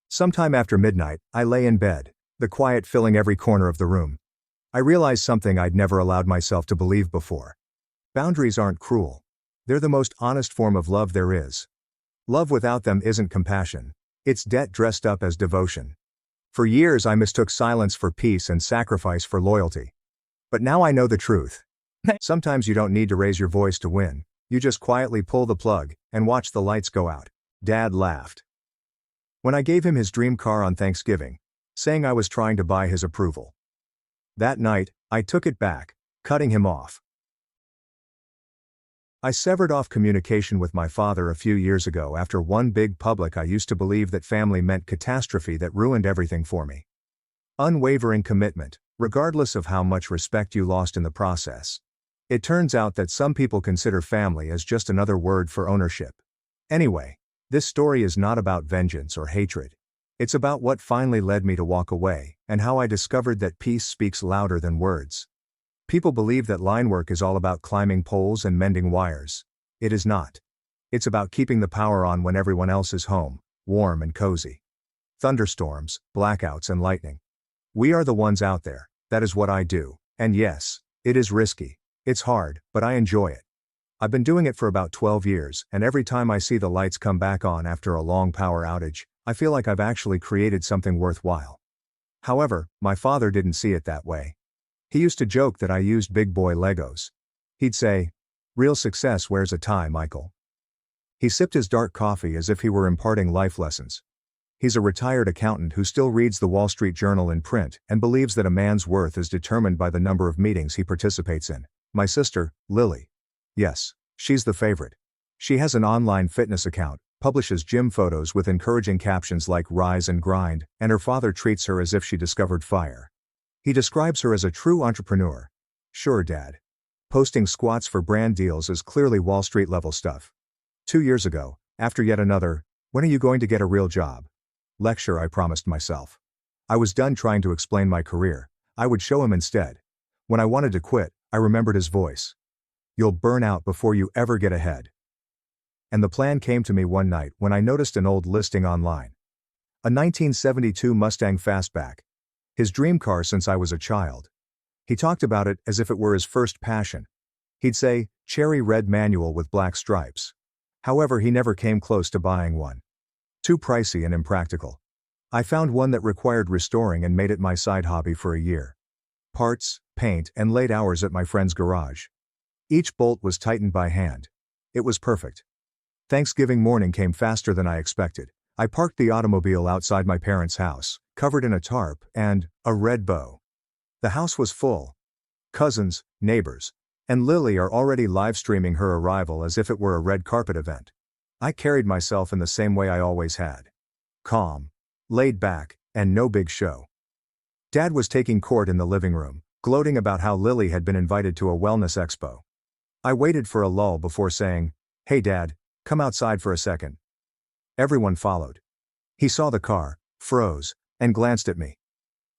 Sometime after midnight, I lay in bed, the quiet filling every corner of the room. I realized something I'd never allowed myself to believe before. Boundaries aren't cruel. They're the most honest form of love there is. Love without them isn't compassion. It's debt dressed up as devotion. For years I mistook silence for peace and sacrifice for loyalty. But now I know the truth. Sometimes you don't need to raise your voice to win. You just quietly pull the plug and watch the lights go out. Dad laughed. When I gave him his dream car on Thanksgiving, saying I was trying to buy his approval. That night, I took it back, cutting him off. I severed off communication with my father a few years ago after one big public I used to believe that family meant catastrophe that ruined everything for me. Unwavering commitment, regardless of how much respect you lost in the process. It turns out that some people consider family as just another word for ownership. Anyway, this story is not about vengeance or hatred. It's about what finally led me to walk away, and how I discovered that peace speaks louder than words. People believe that line work is all about climbing poles and mending wires. It is not. It's about keeping the power on when everyone else is home, warm and cozy. Thunderstorms, blackouts and lightning. We are the ones out there. That is what I do. And yes, it is risky. It's hard, but I enjoy it. I've been doing it for about 12 years, and every time I see the lights come back on after a long power outage, I feel like I've actually created something worthwhile. However, my father didn't see it that way. He used to joke that I used big boy Legos. He'd say, "Real success wears a tie, Michael." He sipped his dark coffee as if he were imparting life lessons. He's a retired accountant who still reads the Wall Street Journal in print and believes that a man's worth is determined by the number of meetings he participates in. My sister, Lily. Yes, she's the favorite. She has an online fitness account, publishes gym photos with encouraging captions like "rise and grind," and her father treats her as if she discovered fire. He describes her as a true entrepreneur. Sure, Dad. Posting squats for brand deals is clearly Wall Street level stuff. 2 years ago, after yet another, "When are you going to get a real job?" lecture I promised myself. I was done trying to explain my career. I would show him instead. When I wanted to quit, I remembered his voice. "You'll burn out before you ever get ahead." And the plan came to me one night when I noticed an old listing online. A 1972 Mustang Fastback. His dream car since I was a child. He talked about it as if it were his first passion. He'd say, "cherry red manual with black stripes." However, he never came close to buying one. Too pricey and impractical. I found one that required restoring and made it my side hobby for a year. Parts, paint, and late hours at my friend's garage. Each bolt was tightened by hand. It was perfect. Thanksgiving morning came faster than I expected. I parked the automobile outside my parents' house, covered in a tarp and a red bow. The house was full. Cousins, neighbors, and Lily are already live streaming her arrival as if it were a red carpet event. I carried myself in the same way I always had. Calm, laid back, and no big show. Dad was taking court in the living room, gloating about how Lily had been invited to a wellness expo. I waited for a lull before saying, "Hey Dad, come outside for a second." Everyone followed. He saw the car, froze, and glanced at me.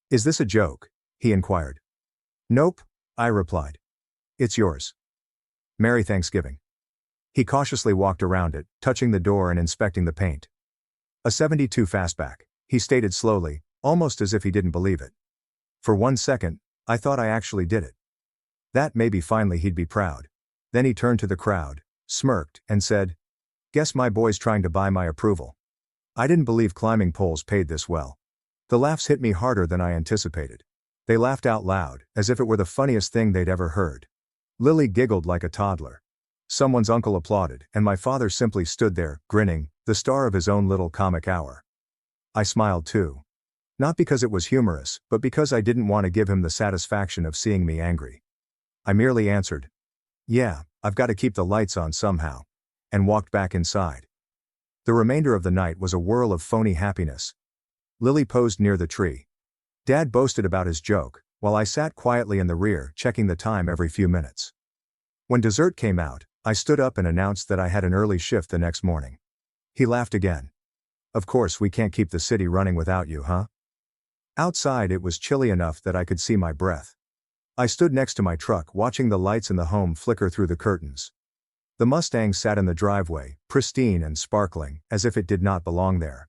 "Is this a joke?" he inquired. "Nope," I replied. "It's yours. Merry Thanksgiving." He cautiously walked around it, touching the door and inspecting the paint. "A 72 Fastback," he stated slowly, almost as if he didn't believe it. For 1 second, I thought I actually did it. That maybe finally he'd be proud. Then he turned to the crowd, smirked, and said, "Guess my boy's trying to buy my approval." I didn't believe climbing poles paid this well. The laughs hit me harder than I anticipated. They laughed out loud, as if it were the funniest thing they'd ever heard. Lily giggled like a toddler. Someone's uncle applauded, and my father simply stood there, grinning, the star of his own little comic hour. I smiled too. Not because it was humorous, but because I didn't want to give him the satisfaction of seeing me angry. I merely answered, "Yeah, I've got to keep the lights on somehow," and walked back inside. The remainder of the night was a whirl of phony happiness. Lily posed near the tree. Dad boasted about his joke, while I sat quietly in the rear, checking the time every few minutes. When dessert came out, I stood up and announced that I had an early shift the next morning. He laughed again. "Of course we can't keep the city running without you, huh?" Outside it was chilly enough that I could see my breath. I stood next to my truck watching the lights in the home flicker through the curtains. The Mustang sat in the driveway, pristine and sparkling, as if it did not belong there.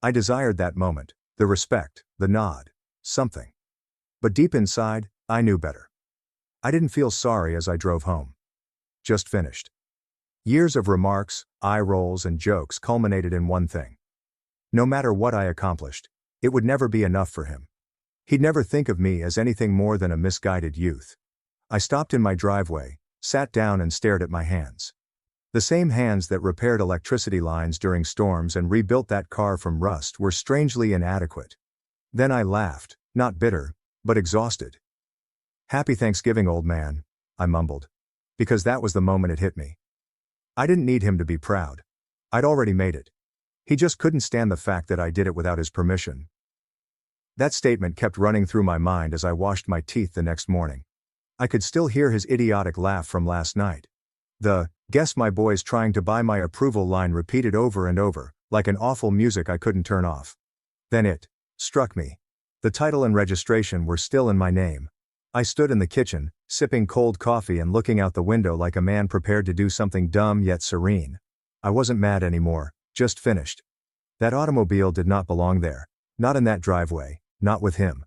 I desired that moment, the respect, the nod, something. But deep inside, I knew better. I didn't feel sorry as I drove home. Just finished. Years of remarks, eye rolls and jokes culminated in one thing. No matter what I accomplished, it would never be enough for him. He'd never think of me as anything more than a misguided youth. I stopped in my driveway, sat down and stared at my hands. The same hands that repaired electricity lines during storms and rebuilt that car from rust were strangely inadequate. Then I laughed, not bitter, but exhausted. "Happy Thanksgiving, old man," I mumbled. Because that was the moment it hit me. I didn't need him to be proud. I'd already made it. He just couldn't stand the fact that I did it without his permission. That statement kept running through my mind as I washed my teeth the next morning. I could still hear his idiotic laugh from last night. The, "Guess my boy's trying to buy my approval" line repeated over and over, like an awful music I couldn't turn off. Then it struck me. The title and registration were still in my name. I stood in the kitchen, sipping cold coffee and looking out the window like a man prepared to do something dumb yet serene. I wasn't mad anymore, just finished. That automobile did not belong there. Not in that driveway, not with him.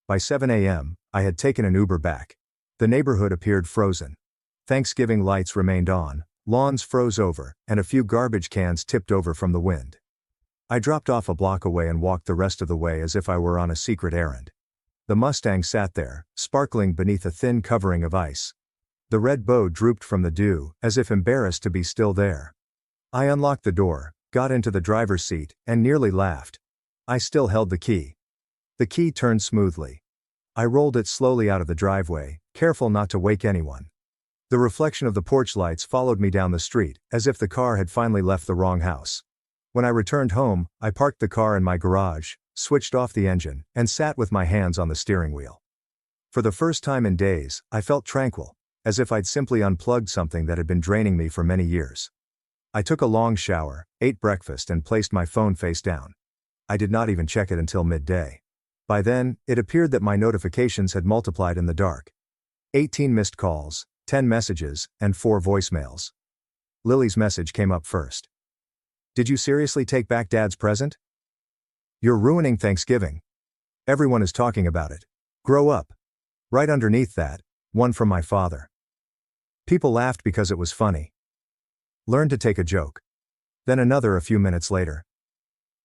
By 7 a.m., I had taken an Uber back. The neighborhood appeared frozen. Thanksgiving lights remained on, lawns froze over, and a few garbage cans tipped over from the wind. I dropped off a block away and walked the rest of the way as if I were on a secret errand. The Mustang sat there, sparkling beneath a thin covering of ice. The red bow drooped from the dew, as if embarrassed to be still there. I unlocked the door, got into the driver's seat, and nearly laughed. I still held the key. The key turned smoothly. I rolled it slowly out of the driveway, careful not to wake anyone. The reflection of the porch lights followed me down the street, as if the car had finally left the wrong house. When I returned home, I parked the car in my garage, switched off the engine, and sat with my hands on the steering wheel. For the first time in days, I felt tranquil, as if I'd simply unplugged something that had been draining me for many years. I took a long shower, ate breakfast and placed my phone face down. I did not even check it until midday. By then, it appeared that my notifications had multiplied in the dark. 18 missed calls, 10 messages, and 4 voicemails. Lily's message came up first. "Did you seriously take back Dad's present? You're ruining Thanksgiving. Everyone is talking about it. Grow up." Right underneath that, one from my father. People laughed because it was funny. Learn to take a joke. Then another a few minutes later.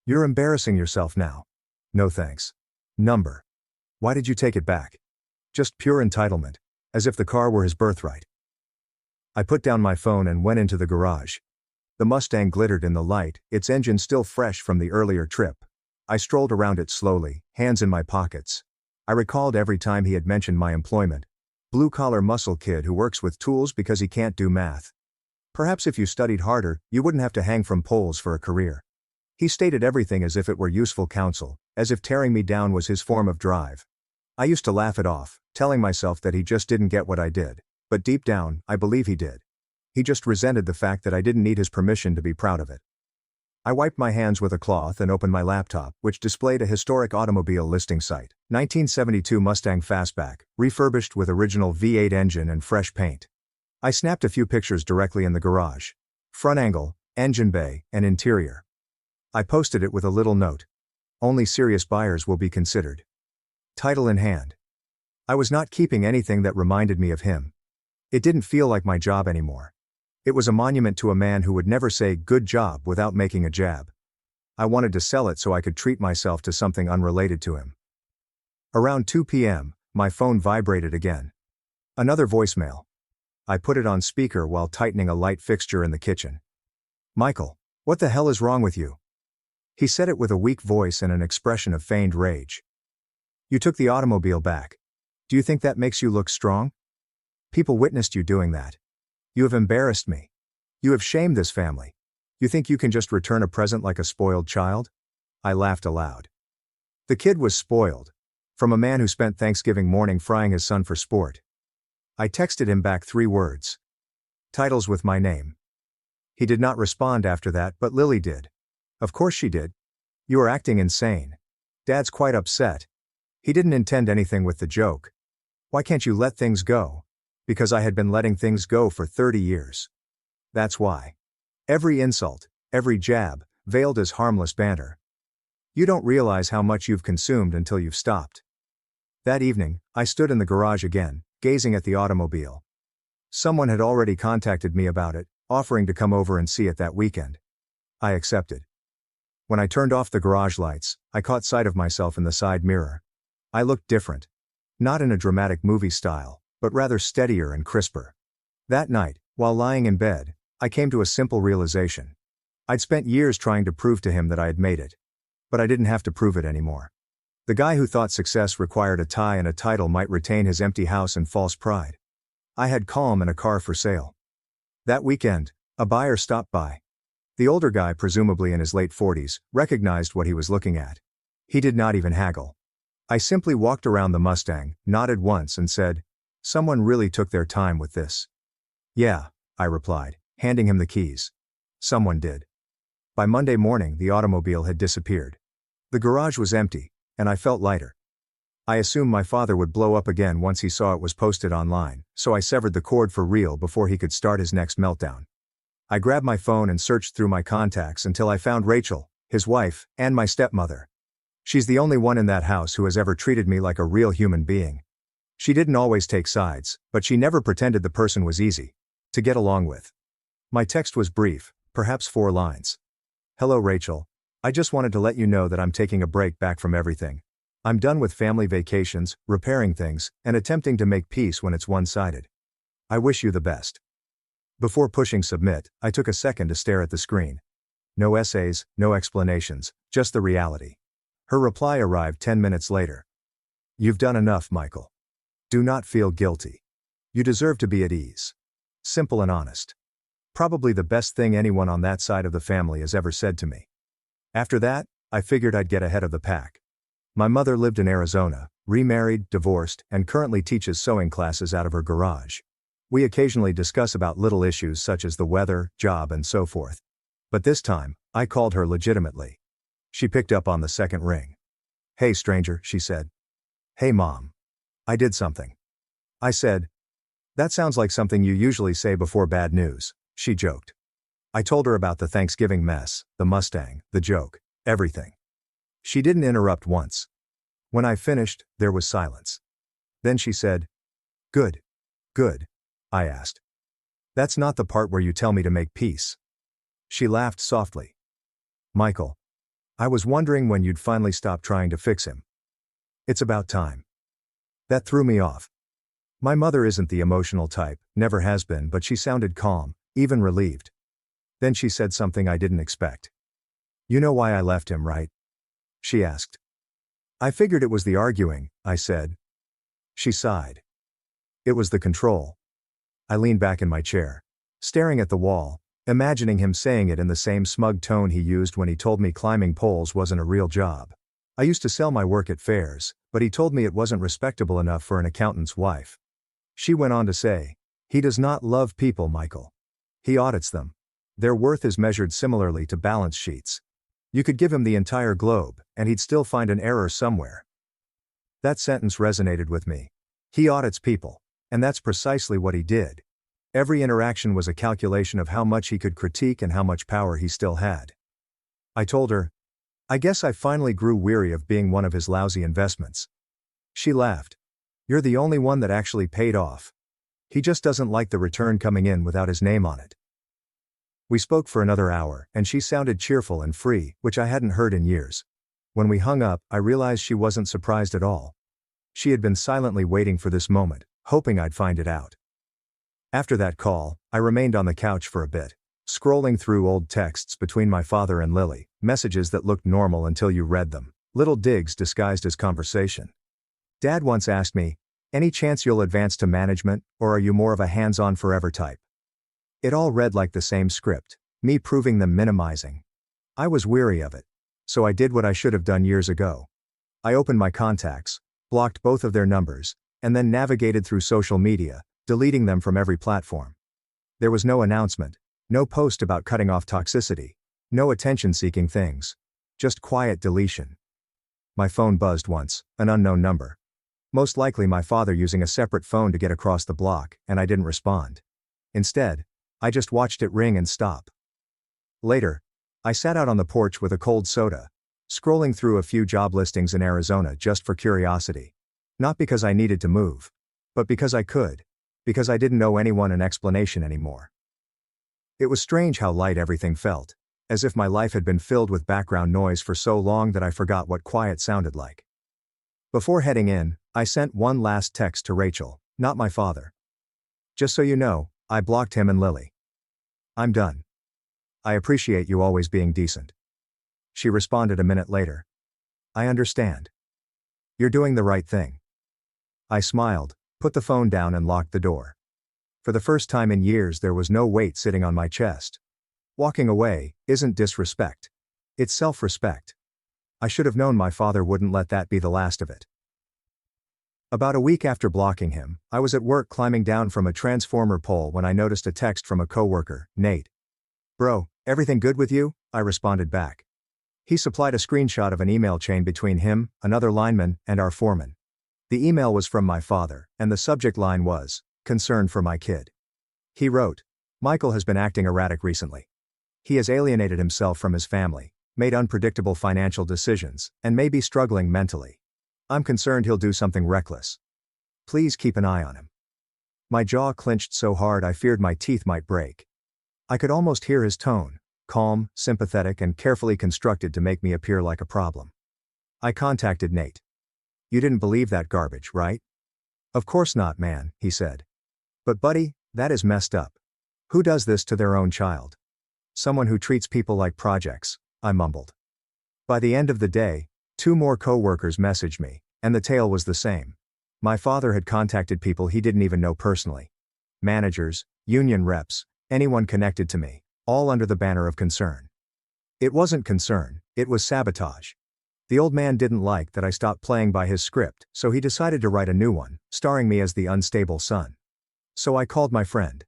"You're embarrassing yourself now. No thanks. Number. Why did you take it back? Just pure entitlement. As if the car were his birthright." I put down my phone and went into the garage. The Mustang glittered in the light, its engine still fresh from the earlier trip. I strolled around it slowly, hands in my pockets. I recalled every time he had mentioned my employment. Blue-collar muscle kid who works with tools because he can't do math. Perhaps if you studied harder, you wouldn't have to hang from poles for a career. He stated everything as if it were useful counsel, as if tearing me down was his form of drive. I used to laugh it off, telling myself that he just didn't get what I did. But deep down, I believe he did. He just resented the fact that I didn't need his permission to be proud of it. I wiped my hands with a cloth and opened my laptop, which displayed a historic automobile listing site. 1972 Mustang Fastback, refurbished with original V8 engine and fresh paint. I snapped a few pictures directly in the garage. Front angle, engine bay, and interior. I posted it with a little note. Only serious buyers will be considered. Title in hand. I was not keeping anything that reminded me of him. It didn't feel like my job anymore. It was a monument to a man who would never say "good job" without making a jab. I wanted to sell it so I could treat myself to something unrelated to him. Around 2 p.m., my phone vibrated again. Another voicemail. I put it on speaker while tightening a light fixture in the kitchen. "Michael, what the hell is wrong with you? He said it with a weak voice and an expression of feigned rage. You took the automobile back. Do you think that makes you look strong? People witnessed you doing that. You have embarrassed me. You have shamed this family. You think you can just return a present like a spoiled child? I laughed aloud. The kid was spoiled. From a man who spent Thanksgiving morning frying his son for sport. I texted him back 3 words. Titles with my name. He did not respond after that, but Lily did. Of course she did. You are acting insane. Dad's quite upset. He didn't intend anything with the joke. Why can't you let things go? Because I had been letting things go for 30 years. That's why. Every insult, every jab, veiled as harmless banter. You don't realize how much you've consumed until you've stopped. That evening, I stood in the garage again, gazing at the automobile. Someone had already contacted me about it, offering to come over and see it that weekend. I accepted. When I turned off the garage lights, I caught sight of myself in the side mirror. I looked different. Not in a dramatic movie style, but rather steadier and crisper. That night, while lying in bed, I came to a simple realization. I'd spent years trying to prove to him that I had made it. But I didn't have to prove it anymore. The guy who thought success required a tie and a title might retain his empty house and false pride. I had calm and a car for sale. That weekend, a buyer stopped by. The older guy, presumably in his late 40s, recognized what he was looking at. He did not even haggle. I simply walked around the Mustang, nodded once and said, "Someone really took their time with this." "Yeah," I replied, handing him the keys. "Someone did." By Monday morning the automobile had disappeared. The garage was empty, and I felt lighter. I assumed my father would blow up again once he saw it was posted online, so I severed the cord for real before he could start his next meltdown. I grabbed my phone and searched through my contacts until I found Rachel, his wife, and my stepmother. She's the only one in that house who has ever treated me like a real human being. She didn't always take sides, but she never pretended the person was easy to get along with. My text was brief, perhaps 4 lines. "Hello Rachel. I just wanted to let you know that I'm taking a break back from everything. I'm done with family vacations, repairing things, and attempting to make peace when it's one-sided. I wish you the best." Before pushing submit, I took a second to stare at the screen. No essays, no explanations, just the reality. Her reply arrived 10 minutes later. "You've done enough, Michael. Do not feel guilty. You deserve to be at ease." Simple and honest. Probably the best thing anyone on that side of the family has ever said to me. After that, I figured I'd get ahead of the pack. My mother lived in Arizona, remarried, divorced, and currently teaches sewing classes out of her garage. We occasionally discuss about little issues such as the weather, job, and so forth. But this time, I called her legitimately. She picked up on the second ring. "Hey stranger," she said. "Hey mom. I did something." I said, "That sounds like something you usually say before bad news," she joked. I told her about the Thanksgiving mess, the Mustang, the joke, everything. She didn't interrupt once. When I finished, there was silence. Then she said, "Good. Good." I asked, "That's not the part where you tell me to make peace." She laughed softly. "Michael, I was wondering when you'd finally stop trying to fix him. It's about time." That threw me off. My mother isn't the emotional type, never has been, but she sounded calm, even relieved. Then she said something I didn't expect. "You know why I left him, right?" she asked. "I figured it was the arguing," I said. She sighed. "It was the control." I leaned back in my chair, staring at the wall, imagining him saying it in the same smug tone he used when he told me climbing poles wasn't a real job. I used to sell my work at fairs, but he told me it wasn't respectable enough for an accountant's wife. She went on to say, "He does not love people, Michael. He audits them. Their worth is measured similarly to balance sheets. You could give him the entire globe, and he'd still find an error somewhere." That sentence resonated with me. He audits people. And that's precisely what he did. Every interaction was a calculation of how much he could critique and how much power he still had. I told her, "I guess I finally grew weary of being one of his lousy investments." She laughed. "You're the only one that actually paid off. He just doesn't like the return coming in without his name on it." We spoke for another hour, and she sounded cheerful and free, which I hadn't heard in years. When we hung up, I realized she wasn't surprised at all. She had been silently waiting for this moment, hoping I'd find it out. After that call, I remained on the couch for a bit. Scrolling through old texts between my father and Lily, messages that looked normal until you read them, little digs disguised as conversation. Dad once asked me, "Any chance you'll advance to management, or are you more of a hands-on forever type?" It all read like the same script, me proving them minimizing. I was weary of it. So I did what I should have done years ago. I opened my contacts, blocked both of their numbers, and then navigated through social media, deleting them from every platform. There was no announcement, no post about cutting off toxicity, no attention-seeking things. Just quiet deletion. My phone buzzed once, an unknown number. Most likely my father using a separate phone to get across the block, and I didn't respond. Instead, I just watched it ring and stop. Later, I sat out on the porch with a cold soda, scrolling through a few job listings in Arizona just for curiosity. Not because I needed to move, but because I could, because I didn't owe anyone an explanation anymore. It was strange how light everything felt, as if my life had been filled with background noise for so long that I forgot what quiet sounded like. Before heading in, I sent one last text to Rachel, not my father. "Just so you know, I blocked him and Lily. I'm done. I appreciate you always being decent." She responded a minute later. "I understand. You're doing the right thing." I smiled, put the phone down and locked the door. For the first time in years there was no weight sitting on my chest. Walking away isn't disrespect. It's self-respect. I should have known my father wouldn't let that be the last of it. About a week after blocking him, I was at work climbing down from a transformer pole when I noticed a text from a coworker, Nate. "Bro, everything good with you?" I responded back. He supplied a screenshot of an email chain between him, another lineman, and our foreman. The email was from my father, and the subject line was, "Concern for my kid." He wrote, "Michael has been acting erratic recently. He has alienated himself from his family, made unpredictable financial decisions, and may be struggling mentally. I'm concerned he'll do something reckless. Please keep an eye on him." My jaw clenched so hard I feared my teeth might break. I could almost hear his tone, calm, sympathetic and carefully constructed to make me appear like a problem. I contacted Nate. "You didn't believe that garbage, right?" "Of course not, man," he said. "But buddy, that is messed up. Who does this to their own child?" "Someone who treats people like projects," I mumbled. By the end of the day, 2 more co-workers messaged me, and the tale was the same. My father had contacted people he didn't even know personally. Managers, union reps, anyone connected to me, all under the banner of concern. It wasn't concern, it was sabotage. The old man didn't like that I stopped playing by his script, so he decided to write a new one, starring me as the unstable son. So I called my friend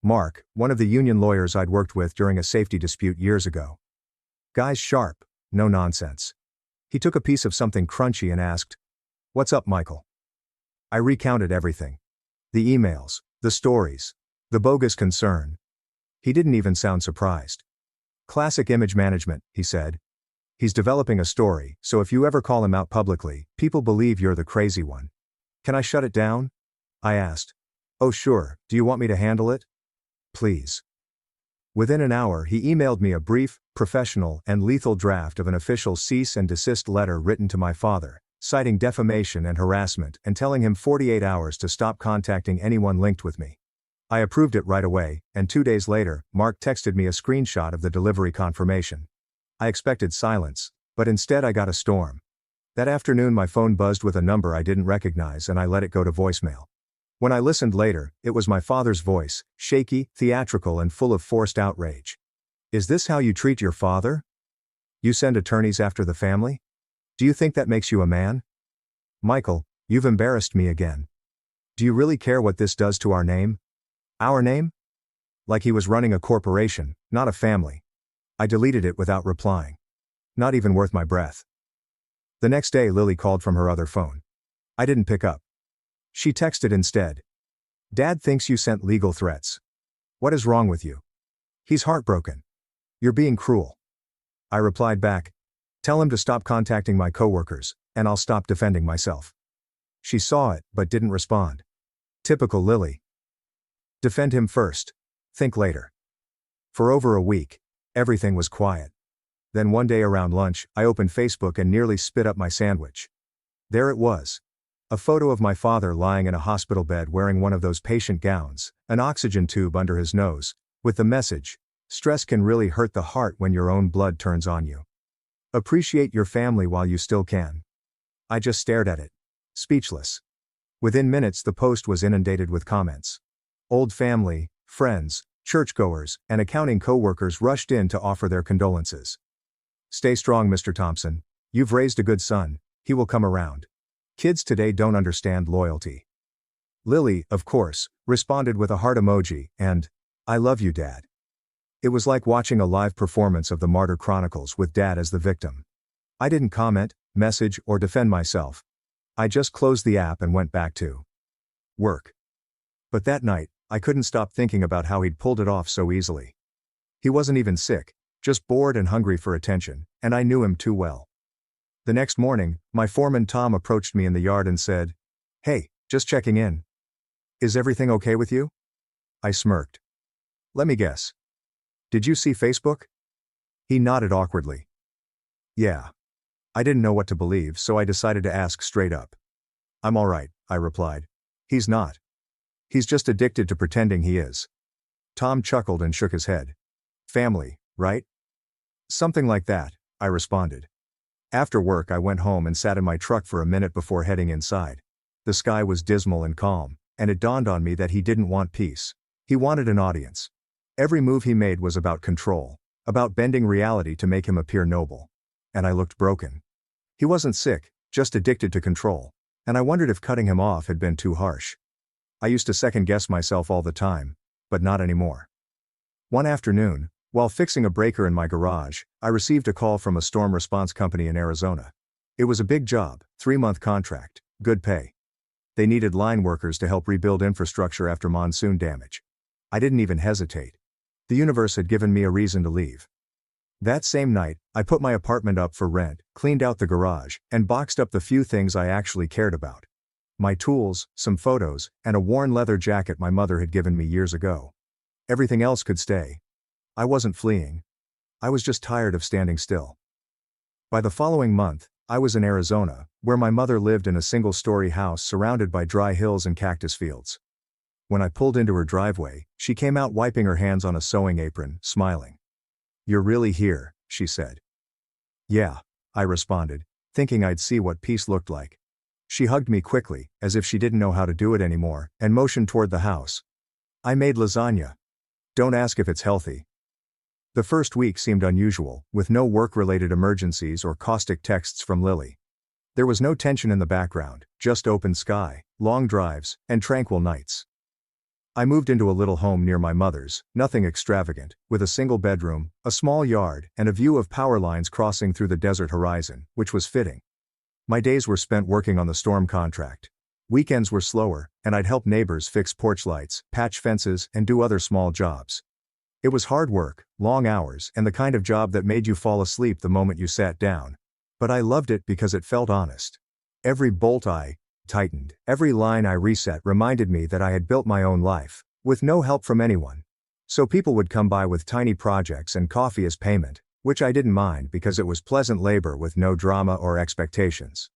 Mark, one of the union lawyers I'd worked with during a safety dispute years ago. Guy's sharp, no nonsense. He took a piece of something crunchy and asked, "What's up, Michael?" I recounted everything. The emails, the stories, the bogus concern. He didn't even sound surprised. "Classic image management," he said. "He's developing a story, so if you ever call him out publicly, people believe you're the crazy one." "Can I shut it down?" I asked. "Oh sure, do you want me to handle it?" "Please." Within an hour he emailed me a brief, professional, and lethal draft of an official cease and desist letter written to my father, citing defamation and harassment and telling him 48 hours to stop contacting anyone linked with me. I approved it right away, and 2 days later, Mark texted me a screenshot of the delivery confirmation. I expected silence, but instead I got a storm. That afternoon my phone buzzed with a number I didn't recognize and I let it go to voicemail. When I listened later, it was my father's voice, shaky, theatrical and full of forced outrage. "Is this how you treat your father? You send attorneys after the family? Do you think that makes you a man? Michael, you've embarrassed me again. Do you really care what this does to our name? Our name?" Like he was running a corporation, not a family. I deleted it without replying. Not even worth my breath. The next day Lily called from her other phone. I didn't pick up. She texted instead. "Dad thinks you sent legal threats. What is wrong with you? He's heartbroken. You're being cruel." I replied back, "Tell him to stop contacting my coworkers, and I'll stop defending myself." She saw it, but didn't respond. Typical Lily. Defend him first. Think later. For over a week, everything was quiet. Then one day around lunch, I opened Facebook and nearly spit up my sandwich. There it was. A photo of my father lying in a hospital bed wearing one of those patient gowns, an oxygen tube under his nose, with the message, Stress can really hurt the heart when your own blood turns on you. Appreciate your family while you still can. I just stared at it, speechless. Within minutes, the post was inundated with comments. Old family, friends, churchgoers, and accounting co-workers rushed in to offer their condolences. Stay strong, Mr. Thompson. You've raised a good son, he will come around. Kids today don't understand loyalty. Lily, of course, responded with a heart emoji and, I love you, Dad. It was like watching a live performance of the Martyr Chronicles with Dad as the victim. I didn't comment, message, or defend myself. I just closed the app and went back to work. But that night, I couldn't stop thinking about how he'd pulled it off so easily. He wasn't even sick, just bored and hungry for attention, and I knew him too well. The next morning, my foreman Tom approached me in the yard and said, Hey, just checking in. Is everything okay with you? I smirked. Let me guess. Did you see Facebook? He nodded awkwardly. Yeah. I didn't know what to believe, so I decided to ask straight up. I'm all right, I replied. He's not. He's just addicted to pretending he is. Tom chuckled and shook his head. Family, right? Something like that, I responded. After work, I went home and sat in my truck for a minute before heading inside. The sky was dismal and calm, and it dawned on me that he didn't want peace. He wanted an audience. Every move he made was about control, about bending reality to make him appear noble. And I looked broken. He wasn't sick, just addicted to control, and I wondered if cutting him off had been too harsh. I used to second-guess myself all the time, but not anymore. One afternoon, while fixing a breaker in my garage, I received a call from a storm response company in Arizona. It was a big job, 3-month contract, good pay. They needed line workers to help rebuild infrastructure after monsoon damage. I didn't even hesitate. The universe had given me a reason to leave. That same night, I put my apartment up for rent, cleaned out the garage, and boxed up the few things I actually cared about. My tools, some photos, and a worn leather jacket my mother had given me years ago. Everything else could stay. I wasn't fleeing. I was just tired of standing still. By the following month, I was in Arizona, where my mother lived in a single-story house surrounded by dry hills and cactus fields. When I pulled into her driveway, she came out wiping her hands on a sewing apron, smiling. You're really here, she said. Yeah, I responded, thinking I'd see what peace looked like. She hugged me quickly, as if she didn't know how to do it anymore, and motioned toward the house. I made lasagna. Don't ask if it's healthy. The first week seemed unusual, with no work-related emergencies or caustic texts from Lily. There was no tension in the background, just open sky, long drives, and tranquil nights. I moved into a little home near my mother's, nothing extravagant, with a single bedroom, a small yard, and a view of power lines crossing through the desert horizon, which was fitting. My days were spent working on the storm contract. Weekends were slower, and I'd help neighbors fix porch lights, patch fences, and do other small jobs. It was hard work, long hours, and the kind of job that made you fall asleep the moment you sat down. But I loved it because it felt honest. Every bolt I tightened, every line I reset reminded me that I had built my own life, with no help from anyone. So people would come by with tiny projects and coffee as payment, which I didn't mind because it was pleasant labor with no drama or expectations.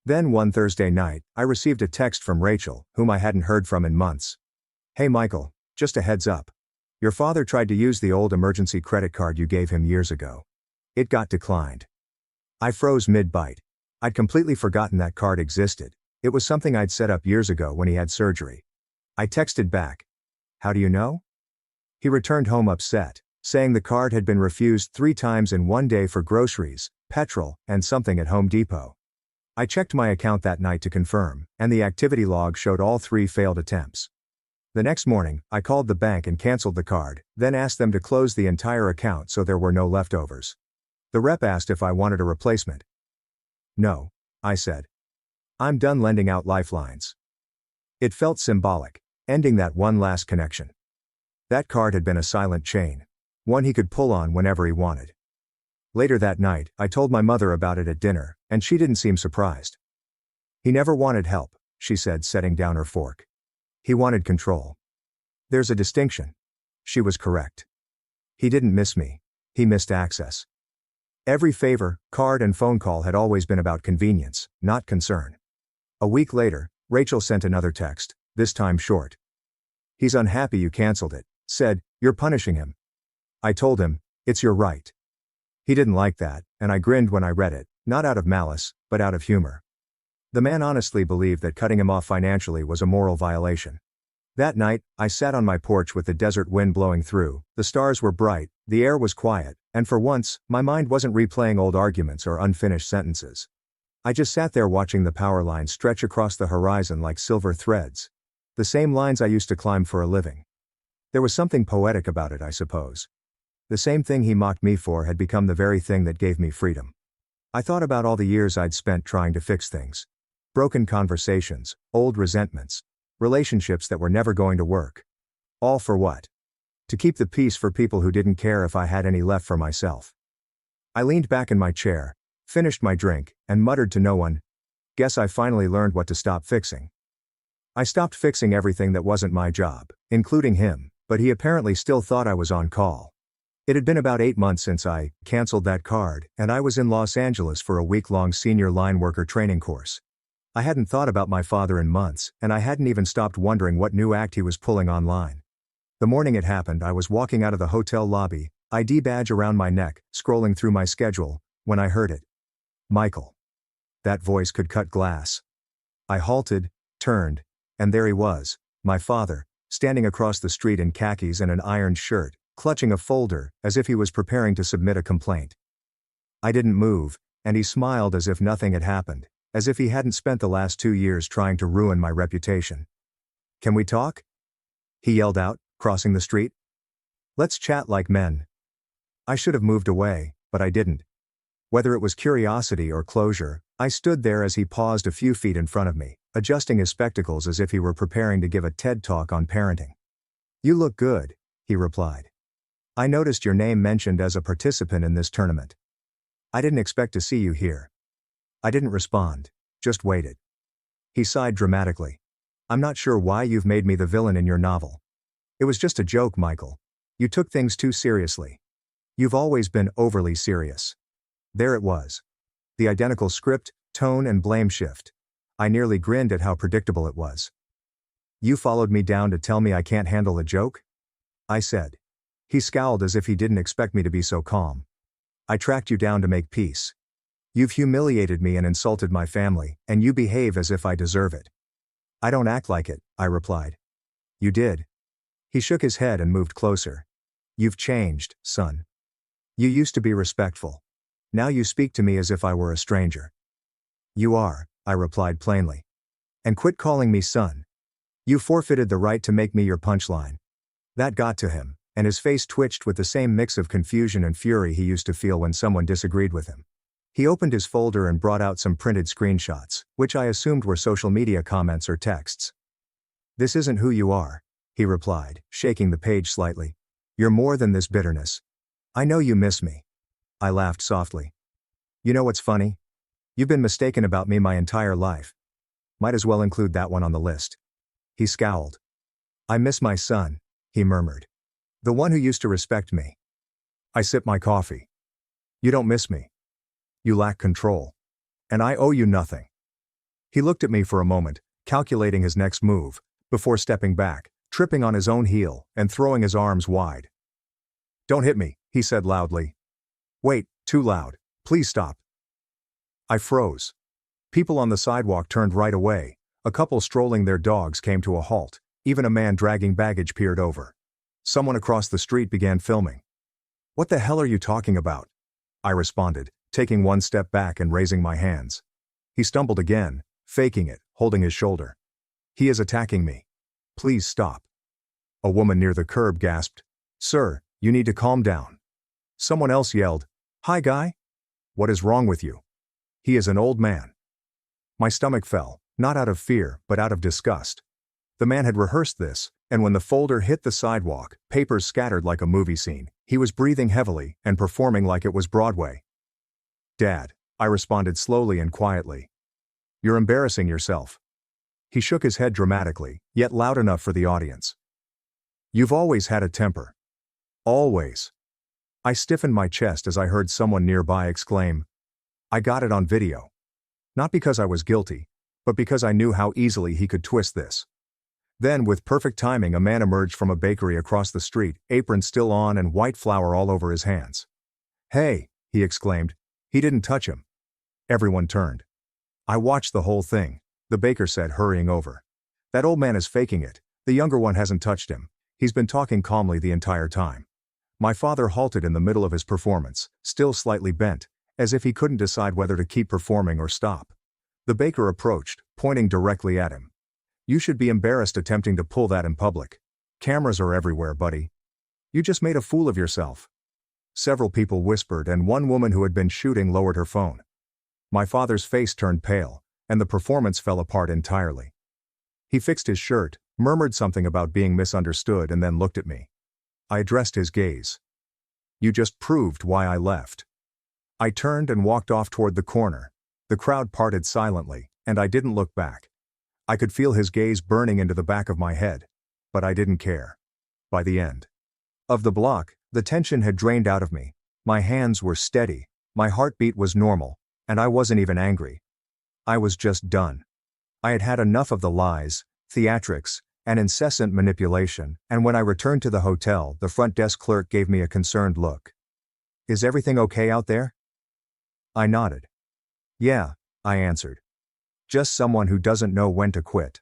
Then one Thursday night, I received a text from Rachel, whom I hadn't heard from in months. Hey Michael, just a heads up. Your father tried to use the old emergency credit card you gave him years ago. It got declined. I froze mid-bite. I'd completely forgotten that card existed. It was something I'd set up years ago when he had surgery. I texted back. How do you know? He returned home upset, saying the card had been refused 3 times in one day for groceries, petrol, and something at Home Depot. I checked my account that night to confirm, and the activity log showed all 3 failed attempts. The next morning, I called the bank and canceled the card, then asked them to close the entire account so there were no leftovers. The rep asked if I wanted a replacement. No, I said. I'm done lending out lifelines. It felt symbolic, ending that one last connection. That card had been a silent chain, one he could pull on whenever he wanted. Later that night, I told my mother about it at dinner, and she didn't seem surprised. He never wanted help, she said, setting down her fork. He wanted control. There's a distinction. She was correct. He didn't miss me. He missed access. Every favor, card and phone call had always been about convenience, not concern. A week later, Rachel sent another text, this time short. He's unhappy you canceled it, said, you're punishing him. I told him, "It's your right." He didn't like that, and I grinned when I read it, not out of malice, but out of humor. The man honestly believed that cutting him off financially was a moral violation. That night, I sat on my porch with the desert wind blowing through, the stars were bright, the air was quiet, and for once, my mind wasn't replaying old arguments or unfinished sentences. I just sat there watching the power lines stretch across the horizon like silver threads. The same lines I used to climb for a living. There was something poetic about it, I suppose. The same thing he mocked me for had become the very thing that gave me freedom. I thought about all the years I'd spent trying to fix things. Broken conversations, old resentments, relationships that were never going to work. All for what? To keep the peace for people who didn't care if I had any left for myself. I leaned back in my chair, finished my drink, and muttered to no one, "Guess I finally learned what to stop fixing." I stopped fixing everything that wasn't my job, including him, but he apparently still thought I was on call. It had been about 8 months since I canceled that card, and I was in Los Angeles for a week-long senior line worker training course. I hadn't thought about my father in months, and I hadn't even stopped wondering what new act he was pulling online. The morning it happened, I was walking out of the hotel lobby, ID badge around my neck, scrolling through my schedule, when I heard it. Michael. That voice could cut glass. I halted, turned, and there he was, my father, standing across the street in khakis and an ironed shirt, clutching a folder, as if he was preparing to submit a complaint. I didn't move, and he smiled as if nothing had happened, as if he hadn't spent the last 2 years trying to ruin my reputation. "Can we talk?" he yelled out, crossing the street. "Let's chat like men." I should have moved away, but I didn't. Whether it was curiosity or closure, I stood there as he paused a few feet in front of me, adjusting his spectacles as if he were preparing to give a TED talk on parenting. "You look good," he replied. "I noticed your name mentioned as a participant in this tournament. I didn't expect to see you here." I didn't respond, just waited. He sighed dramatically. "I'm not sure why you've made me the villain in your novel. It was just a joke, Michael. You took things too seriously. You've always been overly serious." There it was. The identical script, tone, and blame shift. I nearly grinned at how predictable it was. "You followed me down to tell me I can't handle a joke?" I said. He scowled as if he didn't expect me to be so calm. "I tracked you down to make peace. You've humiliated me and insulted my family, and you behave as if I deserve it." "I don't act like it," I replied. "You did." He shook his head and moved closer. "You've changed, son. You used to be respectful. Now you speak to me as if I were a stranger." "You are," I replied plainly. "And quit calling me son. You forfeited the right to make me your punchline." That got to him, and his face twitched with the same mix of confusion and fury he used to feel when someone disagreed with him. He opened his folder and brought out some printed screenshots, which I assumed were social media comments or texts. "This isn't who you are," he replied, shaking the page slightly. "You're more than this bitterness. I know you miss me." I laughed softly. "You know what's funny? You've been mistaken about me my entire life. Might as well include that one on the list." He scowled. "I miss my son," he murmured. "The one who used to respect me." I sipped my coffee. "You don't miss me. You lack control. And I owe you nothing." He looked at me for a moment, calculating his next move, before stepping back, tripping on his own heel, and throwing his arms wide. "Don't hit me," he said loudly. "Wait, too loud. Please stop." I froze. People on the sidewalk turned right away, a couple strolling their dogs came to a halt, even a man dragging baggage peered over. Someone across the street began filming. "What the hell are you talking about?" I responded, taking one step back and raising my hands. He stumbled again, faking it, holding his shoulder. "He is attacking me. Please stop." A woman near the curb gasped, "Sir, you need to calm down." Someone else yelled, "Hi guy. What is wrong with you? He is an old man." My stomach fell, not out of fear, but out of disgust. The man had rehearsed this, and when the folder hit the sidewalk, papers scattered like a movie scene. He was breathing heavily and performing like it was Broadway. "Dad," I responded slowly and quietly. "You're embarrassing yourself." He shook his head dramatically, yet loud enough for the audience. "You've always had a temper. Always." I stiffened my chest as I heard someone nearby exclaim, "I got it on video." Not because I was guilty, but because I knew how easily he could twist this. Then, with perfect timing, a man emerged from a bakery across the street, apron still on and white flour all over his hands. "Hey," he exclaimed. He didn't touch him. Everyone turned. "I watched the whole thing," the baker said, hurrying over. "That old man is faking it. The younger one hasn't touched him. He's been talking calmly the entire time." My father halted in the middle of his performance, still slightly bent, as if he couldn't decide whether to keep performing or stop. The baker approached, pointing directly at him. "You should be embarrassed attempting to pull that in public. Cameras are everywhere, buddy. You just made a fool of yourself." Several people whispered, and one woman who had been shooting lowered her phone. My father's face turned pale, and the performance fell apart entirely. He fixed his shirt, murmured something about being misunderstood, and then looked at me. I addressed his gaze. "You just proved why I left." I turned and walked off toward the corner. The crowd parted silently, and I didn't look back. I could feel his gaze burning into the back of my head. But I didn't care. By the end of the block, the tension had drained out of me. My hands were steady, my heartbeat was normal, and I wasn't even angry. I was just done. I had had enough of the lies, theatrics, and incessant manipulation, and when I returned to the hotel, the front desk clerk gave me a concerned look. "Is everything okay out there?" I nodded. "Yeah," I answered. "Just someone who doesn't know when to quit."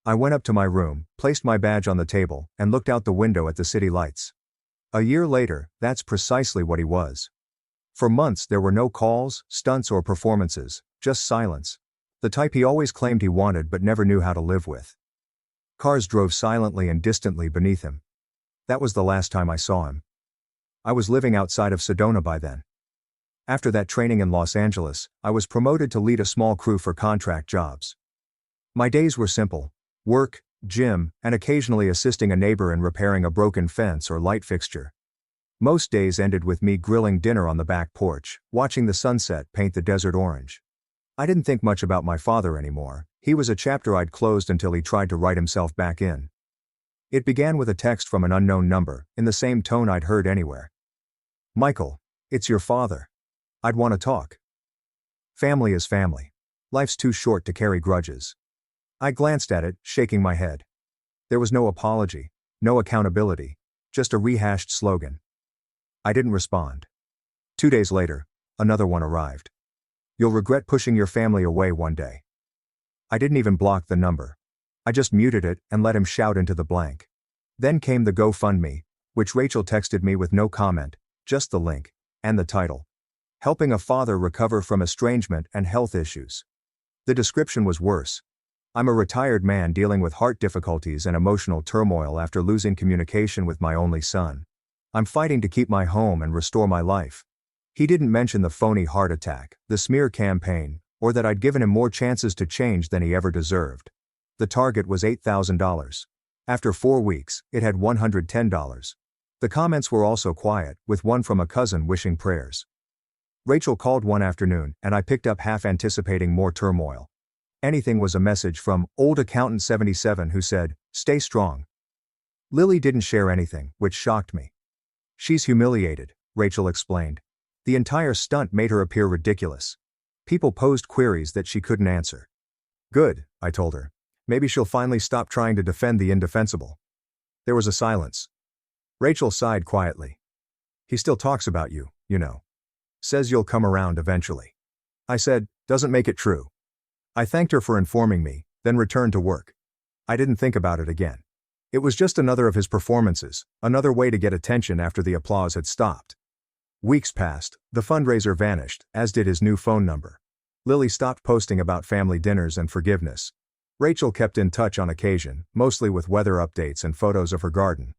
I went up to my room, placed my badge on the table, and looked out the window at the city lights. A year later, that's precisely what he was. For months there were no calls, stunts or performances, just silence. The type he always claimed he wanted but never knew how to live with. Cars drove silently and distantly beneath him. That was the last time I saw him. I was living outside of Sedona by then. After that training in Los Angeles, I was promoted to lead a small crew for contract jobs. My days were simple: work, gym, and occasionally assisting a neighbor in repairing a broken fence or light fixture. Most days ended with me grilling dinner on the back porch, watching the sunset paint the desert orange. I didn't think much about my father anymore. He was a chapter I'd closed until he tried to write himself back in. It began with a text from an unknown number, in the same tone I'd heard anywhere. "Michael, it's your father. I'd want to talk." Family is family. Life's too short to carry grudges. I glanced at it, shaking my head. There was no apology, no accountability, just a rehashed slogan. I didn't respond. 2 days later, another one arrived. "You'll regret pushing your family away one day." I didn't even block the number. I just muted it and let him shout into the blank. Then came the GoFundMe, which Rachel texted me with no comment, just the link, and the title. "Helping a father recover from estrangement and health issues." The description was worse. "I'm a retired man dealing with heart difficulties and emotional turmoil after losing communication with my only son. I'm fighting to keep my home and restore my life." He didn't mention the phony heart attack, the smear campaign, or that I'd given him more chances to change than he ever deserved. The target was $8,000. After 4 weeks, it had $110. The comments were also quiet, with one from a cousin wishing prayers. Rachel called one afternoon, and I picked up half anticipating more turmoil. Anything was a message from old accountant 77 who said, "Stay strong." Lily didn't share anything, which shocked me. "She's humiliated," Rachel explained. "The entire stunt made her appear ridiculous. People posed queries that she couldn't answer." "Good," I told her. "Maybe she'll finally stop trying to defend the indefensible." There was a silence. Rachel sighed quietly. "He still talks about you, you know. Says you'll come around eventually." I said, "Doesn't make it true." I thanked her for informing me, then returned to work. I didn't think about it again. It was just another of his performances, another way to get attention after the applause had stopped. Weeks passed, the fundraiser vanished, as did his new phone number. Lily stopped posting about family dinners and forgiveness. Rachel kept in touch on occasion, mostly with weather updates and photos of her garden.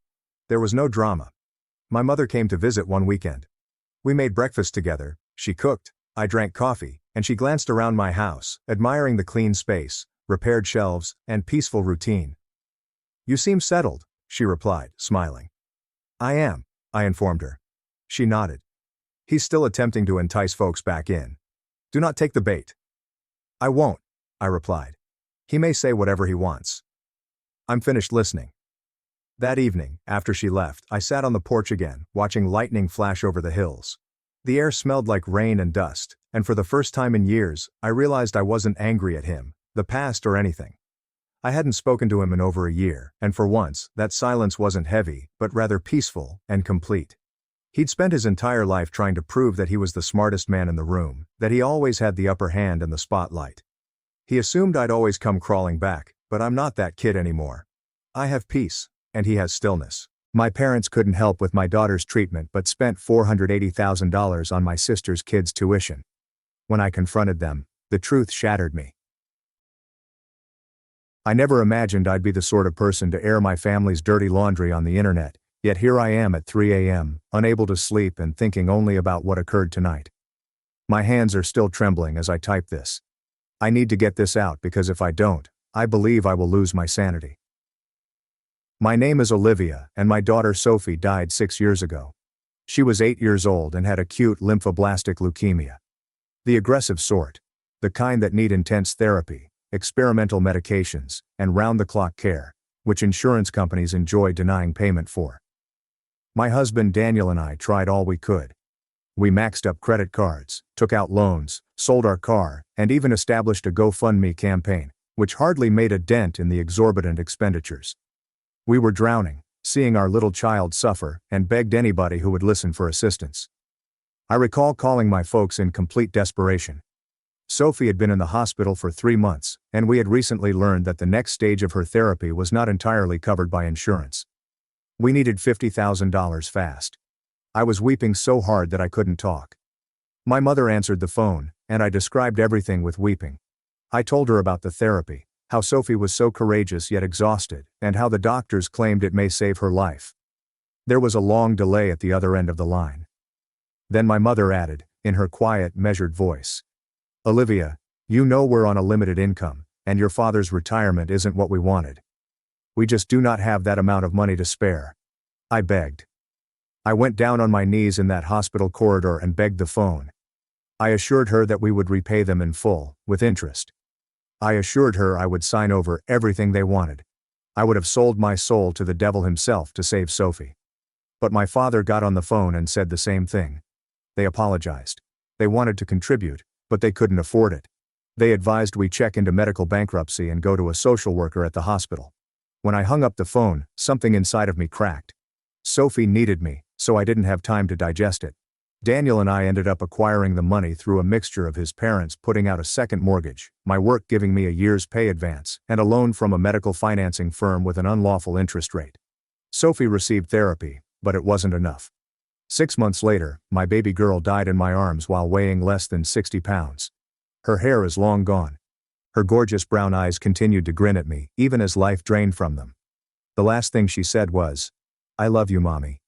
There was no drama. My mother came to visit one weekend. We made breakfast together, she cooked, I drank coffee, and she glanced around my house, admiring the clean space, repaired shelves, and peaceful routine. "You seem settled," she replied, smiling. "I am," I informed her. She nodded. "He's still attempting to entice folks back in. Do not take the bait." "I won't," I replied. "He may say whatever he wants." I'm finished listening. That evening, after she left, I sat on the porch again, watching lightning flash over the hills. The air smelled like rain and dust, and for the first time in years, I realized I wasn't angry at him, the past or anything. I hadn't spoken to him in over a year, and for once, that silence wasn't heavy, but rather peaceful and complete. He'd spent his entire life trying to prove that he was the smartest man in the room, that he always had the upper hand in the spotlight. He assumed I'd always come crawling back, but I'm not that kid anymore. I have peace, and he has stillness. My parents couldn't help with my daughter's treatment but spent $480,000 on my sister's kids' tuition. When I confronted them, the truth shattered me. I never imagined I'd be the sort of person to air my family's dirty laundry on the internet, yet here I am at 3 a.m., unable to sleep and thinking only about what occurred tonight. My hands are still trembling as I type this. I need to get this out because if I don't, I believe I will lose my sanity. My name is Olivia, and my daughter Sophie died 6 years ago. She was 8 years old and had acute lymphoblastic leukemia. The aggressive sort. The kind that need intense therapy, experimental medications, and round-the-clock care, which insurance companies enjoy denying payment for. My husband Daniel and I tried all we could. We maxed up credit cards, took out loans, sold our car, and even established a GoFundMe campaign, which hardly made a dent in the exorbitant expenditures. We were drowning, seeing our little child suffer, and begged anybody who would listen for assistance. I recall calling my folks in complete desperation. Sophie had been in the hospital for 3 months, and we had recently learned that the next stage of her therapy was not entirely covered by insurance. We needed $50,000 fast. I was weeping so hard that I couldn't talk. My mother answered the phone, and I described everything with weeping. I told her about the therapy, how Sophie was so courageous yet exhausted, and how the doctors claimed it may save her life. There was a long delay at the other end of the line. Then my mother added, in her quiet, measured voice, "Olivia, you know we're on a limited income, and your father's retirement isn't what we wanted. We just do not have that amount of money to spare." I begged. I went down on my knees in that hospital corridor and begged the phone. I assured her that we would repay them in full, with interest. I assured her I would sign over everything they wanted. I would have sold my soul to the devil himself to save Sophie. But my father got on the phone and said the same thing. They apologized. They wanted to contribute, but they couldn't afford it. They advised we check into medical bankruptcy and go to a social worker at the hospital. When I hung up the phone, something inside of me cracked. Sophie needed me, so I didn't have time to digest it. Daniel and I ended up acquiring the money through a mixture of his parents putting out a second mortgage, my work giving me a year's pay advance, and a loan from a medical financing firm with an unlawful interest rate. Sophie received therapy, but it wasn't enough. 6 months later, my baby girl died in my arms while weighing less than 60 pounds. Her hair is long gone. Her gorgeous brown eyes continued to grin at me, even as life drained from them. The last thing she said was, "I love you, Mommy.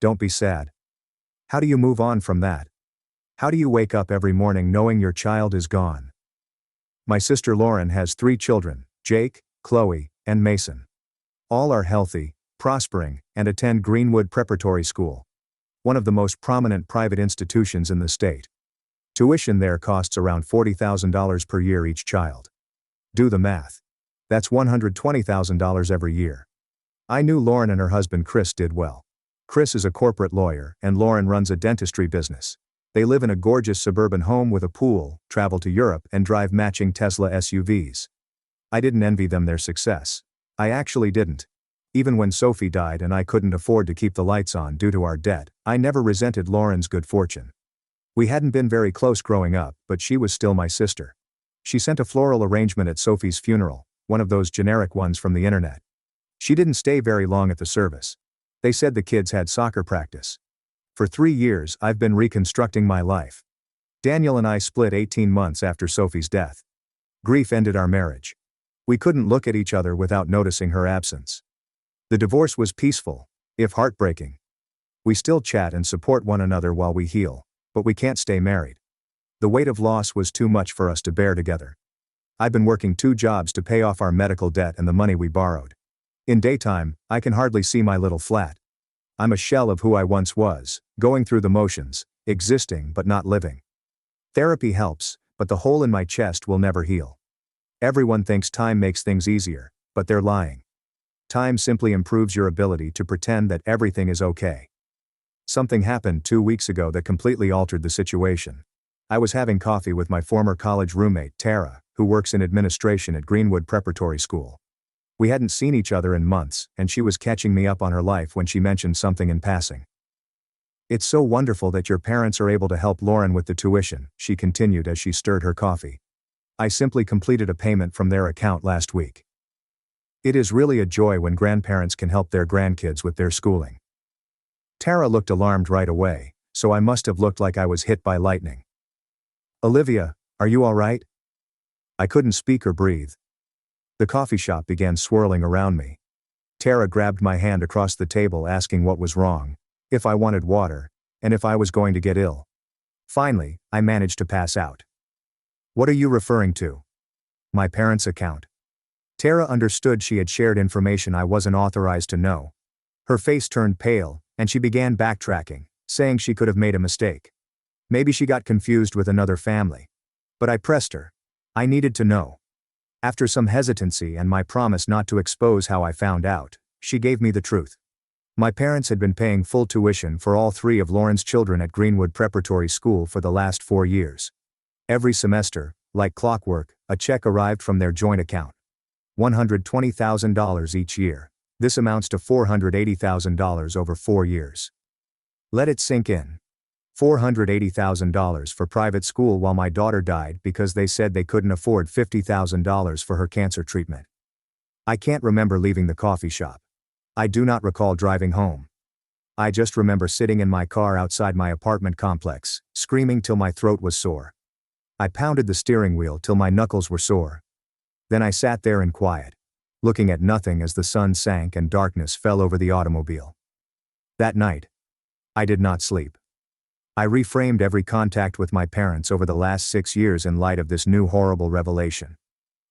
Don't be sad." How do you move on from that? How do you wake up every morning knowing your child is gone? My sister Lauren has 3 children, Jake, Chloe, and Mason. All are healthy, prospering, and attend Greenwood Preparatory School, one of the most prominent private institutions in the state. Tuition there costs around $40,000 per year each child. Do the math. That's $120,000 every year. I knew Lauren and her husband Chris did well. Chris is a corporate lawyer, and Lauren runs a dentistry business. They live in a gorgeous suburban home with a pool, travel to Europe, and drive matching Tesla SUVs. I didn't envy them their success. I actually didn't. Even when Sophie died and I couldn't afford to keep the lights on due to our debt, I never resented Lauren's good fortune. We hadn't been very close growing up, but she was still my sister. She sent a floral arrangement at Sophie's funeral, one of those generic ones from the internet. She didn't stay very long at the service. They said the kids had soccer practice. For 3 years, I've been reconstructing my life. Daniel and I split 18 months after Sophie's death. Grief ended our marriage. We couldn't look at each other without noticing her absence. The divorce was peaceful, if heartbreaking. We still chat and support one another while we heal, but we can't stay married. The weight of loss was too much for us to bear together. I've been working 2 jobs to pay off our medical debt and the money we borrowed. In daytime, I can hardly see my little flat. I'm a shell of who I once was, going through the motions, existing but not living. Therapy helps, but the hole in my chest will never heal. Everyone thinks time makes things easier, but they're lying. Time simply improves your ability to pretend that everything is okay. Something happened 2 weeks ago that completely altered the situation. I was having coffee with my former college roommate, Tara, who works in administration at Greenwood Preparatory School. We hadn't seen each other in months, and she was catching me up on her life when she mentioned something in passing. "It's so wonderful that your parents are able to help Lauren with the tuition," she continued as she stirred her coffee. "I simply completed a payment from their account last week. It is really a joy when grandparents can help their grandkids with their schooling." Tara looked alarmed right away, so I must have looked like I was hit by lightning. "Olivia, are you all right?" I couldn't speak or breathe. The coffee shop began swirling around me. Tara grabbed my hand across the table asking what was wrong, if I wanted water, and if I was going to get ill. Finally, I managed to pass out. "What are you referring to?" "My parents' account." Tara understood she had shared information I wasn't authorized to know. Her face turned pale, and she began backtracking, saying she could have made a mistake. Maybe she got confused with another family. But I pressed her. I needed to know. After some hesitancy and my promise not to expose how I found out, she gave me the truth. My parents had been paying full tuition for all 3 of Lauren's children at Greenwood Preparatory School for the last 4 years. Every semester, like clockwork, a check arrived from their joint account. $120,000 each year. This amounts to $480,000 over 4 years. Let it sink in. $480,000 for private school while my daughter died because they said they couldn't afford $50,000 for her cancer treatment. I can't remember leaving the coffee shop. I do not recall driving home. I just remember sitting in my car outside my apartment complex, screaming till my throat was sore. I pounded the steering wheel till my knuckles were sore. Then I sat there in quiet, looking at nothing as the sun sank and darkness fell over the automobile. That night, I did not sleep. I reframed every contact with my parents over the last 6 years in light of this new horrible revelation.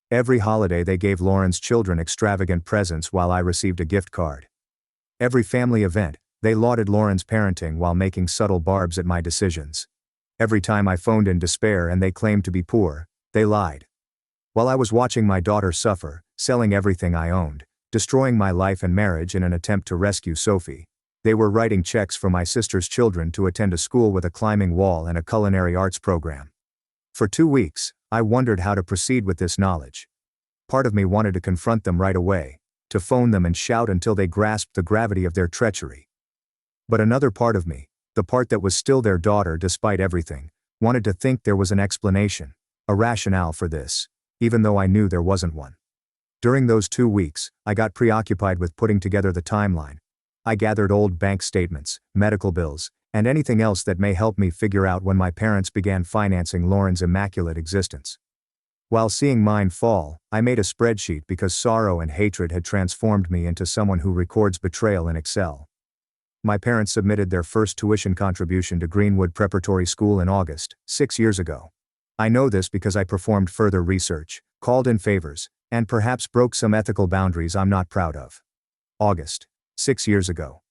Every holiday they gave Lauren's children extravagant presents while I received a gift card. Every family event, they lauded Lauren's parenting while making subtle barbs at my decisions. Every time I phoned in despair and they claimed to be poor, they lied. While I was watching my daughter suffer, selling everything I owned, destroying my life and marriage in an attempt to rescue Sophie, they were writing checks for my sister's children to attend a school with a climbing wall and a culinary arts program. For 2 weeks, I wondered how to proceed with this knowledge. Part of me wanted to confront them right away, to phone them and shout until they grasped the gravity of their treachery. But another part of me, the part that was still their daughter despite everything, wanted to think there was an explanation, a rationale for this, even though I knew there wasn't one. During those 2 weeks, I got preoccupied with putting together the timeline. I gathered old bank statements, medical bills, and anything else that may help me figure out when my parents began financing Lauren's immaculate existence. While seeing mine fall, I made a spreadsheet because sorrow and hatred had transformed me into someone who records betrayal in Excel. My parents submitted their first tuition contribution to Greenwood Preparatory School in August, 6 years ago. I know this because I performed further research, called in favors, and perhaps broke some ethical boundaries I'm not proud of. August. 6 years ago.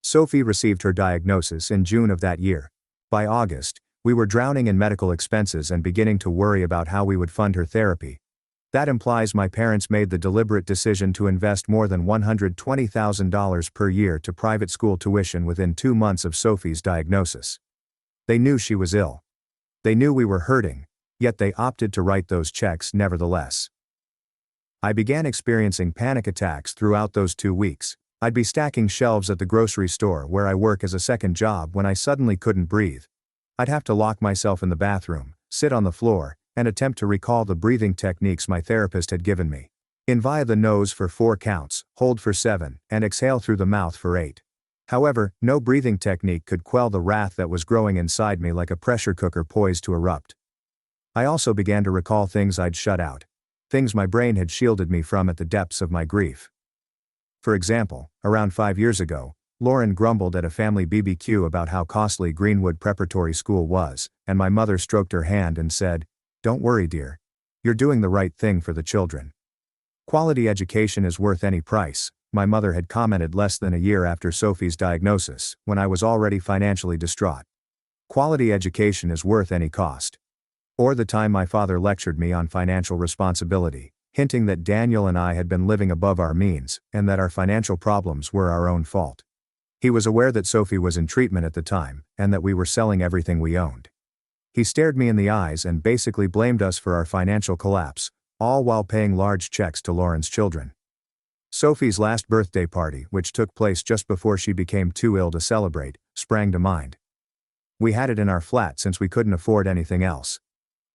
Sophie received her diagnosis in June of that year. By August, we were drowning in medical expenses and beginning to worry about how we would fund her therapy. That implies my parents made the deliberate decision to invest more than $120,000 per year to private school tuition within 2 months of Sophie's diagnosis. They knew she was ill. They knew we were hurting, yet they opted to write those checks nevertheless. I began experiencing panic attacks throughout those 2 weeks. I'd be stacking shelves at the grocery store where I work as a second job when I suddenly couldn't breathe. I'd have to lock myself in the bathroom, sit on the floor, and attempt to recall the breathing techniques my therapist had given me. In via the nose for 4 counts, hold for 7, and exhale through the mouth for 8. However, no breathing technique could quell the wrath that was growing inside me like a pressure cooker poised to erupt. I also began to recall things I'd shut out. Things my brain had shielded me from at the depths of my grief. For example, around 5 years ago, Lauren grumbled at a family BBQ about how costly Greenwood Preparatory School was, and my mother stroked her hand and said, "Don't worry, dear. You're doing the right thing for the children. Quality education is worth any price," my mother had commented less than a year after Sophie's diagnosis, when I was already financially distraught. Quality education is worth any cost. Or the time my father lectured me on financial responsibility, hinting that Daniel and I had been living above our means, and that our financial problems were our own fault. He was aware that Sophie was in treatment at the time, and that we were selling everything we owned. He stared me in the eyes and basically blamed us for our financial collapse, all while paying large checks to Lauren's children. Sophie's last birthday party, which took place just before she became too ill to celebrate, sprang to mind. We had it in our flat since we couldn't afford anything else.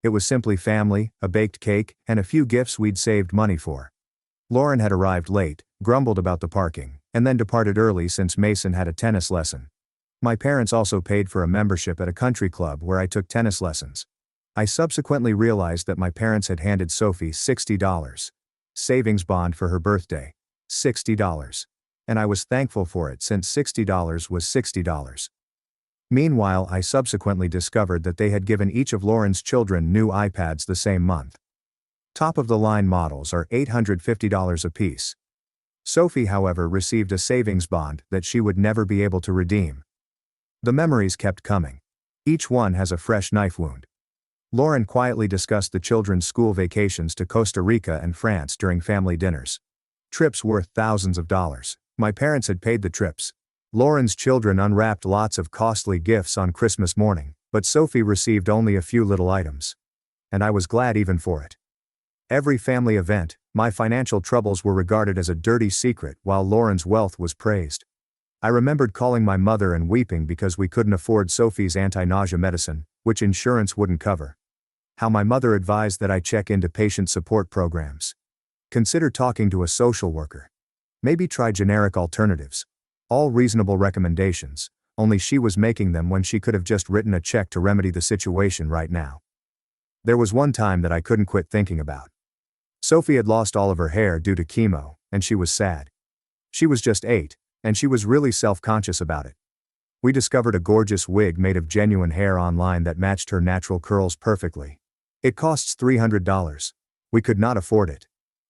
It was simply family, a baked cake, and a few gifts we'd saved money for. Lauren had arrived late, grumbled about the parking, and then departed early since Mason had a tennis lesson. My parents also paid for a membership at a country club where I took tennis lessons. I subsequently realized that my parents had handed Sophie $60. Savings bond for her birthday. $60. And I was thankful for it since $60 was $60. Meanwhile, I subsequently discovered that they had given each of Lauren's children new iPads the same month. Top-of-the-line models are $850 apiece. Sophie, however, received a savings bond that she would never be able to redeem. The memories kept coming. Each one has a fresh knife wound. Lauren quietly discussed the children's school vacations to Costa Rica and France during family dinners. Trips worth thousands of dollars. My parents had paid the trips. Lauren's children unwrapped lots of costly gifts on Christmas morning, but Sophie received only a few little items. And I was glad even for it. Every family event, my financial troubles were regarded as a dirty secret while Lauren's wealth was praised. I remembered calling my mother and weeping because we couldn't afford Sophie's anti-nausea medicine, which insurance wouldn't cover. How my mother advised that I check into patient support programs. Consider talking to a social worker. Maybe try generic alternatives. All reasonable recommendations, only she was making them when she could have just written a check to remedy the situation right now. There was one time that I couldn't quit thinking about. Sophie had lost all of her hair due to chemo, and she was sad. She was just 8, and she was really self-conscious about it. We discovered a gorgeous wig made of genuine hair online that matched her natural curls perfectly. It costs $300. We could not afford it.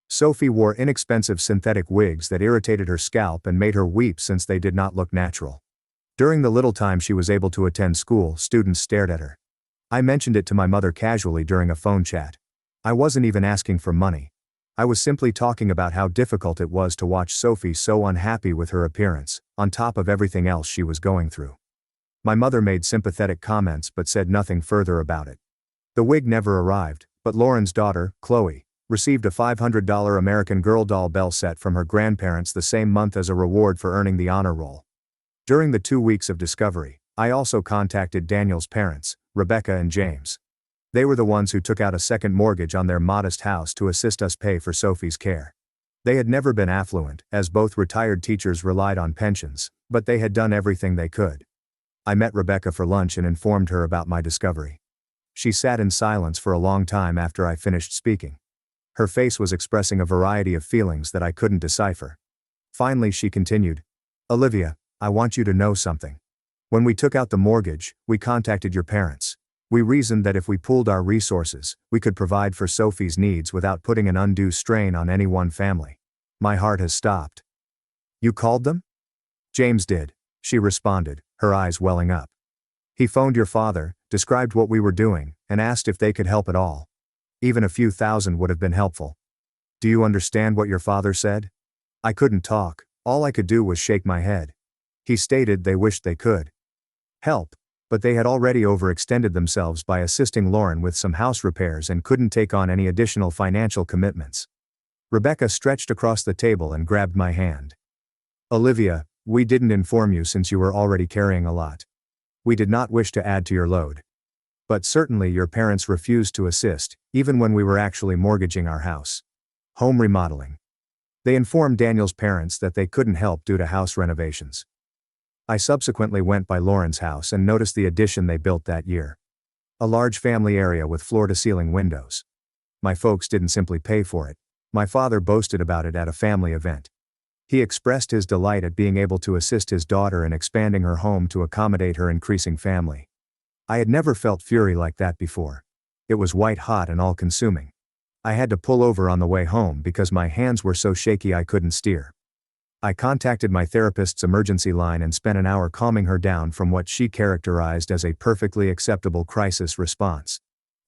Sophie wore inexpensive synthetic wigs that irritated her scalp and made her weep since they did not look natural. During the little time she was able to attend school, students stared at her. I mentioned it to my mother casually during a phone chat. I wasn't even asking for money. I was simply talking about how difficult it was to watch Sophie so unhappy with her appearance, on top of everything else she was going through. My mother made sympathetic comments but said nothing further about it. The wig never arrived, but Lauren's daughter, Chloe, received a $500 American Girl doll bell set from her grandparents the same month as a reward for earning the honor roll. During the 2 weeks of discovery, I also contacted Daniel's parents, Rebecca and James. They were the ones who took out a second mortgage on their modest house to assist us pay for Sophie's care. They had never been affluent, as both retired teachers relied on pensions, but they had done everything they could. I met Rebecca for lunch and informed her about my discovery. She sat in silence for a long time after I finished speaking. Her face was expressing a variety of feelings that I couldn't decipher. Finally she continued, "Olivia, I want you to know something. When we took out the mortgage, we contacted your parents. We reasoned that if we pooled our resources, we could provide for Sophie's needs without putting an undue strain on any one family. My heart has stopped." "You called them?" "James did," she responded, her eyes welling up. "He phoned your father, described what we were doing, and asked if they could help at all. Even a few thousand would have been helpful." "Do you understand what your father said?" I couldn't talk, all I could do was shake my head. He stated they wished they could help, but they had already overextended themselves by assisting Lauren with some house repairs and couldn't take on any additional financial commitments. Rebecca stretched across the table and grabbed my hand. "Olivia, we didn't inform you since you were already carrying a lot. We did not wish to add to your load. But certainly your parents refused to assist, even when we were actually mortgaging our house. Home remodeling. They informed Daniel's parents that they couldn't help due to house renovations." I subsequently went by Lauren's house and noticed the addition they built that year. A large family area with floor-to-ceiling windows. My folks didn't simply pay for it. My father boasted about it at a family event. He expressed his delight at being able to assist his daughter in expanding her home to accommodate her increasing family. I had never felt fury like that before. It was white-hot and all-consuming. I had to pull over on the way home because my hands were so shaky I couldn't steer. I contacted my therapist's emergency line and spent an hour calming her down from what she characterized as a perfectly acceptable crisis response.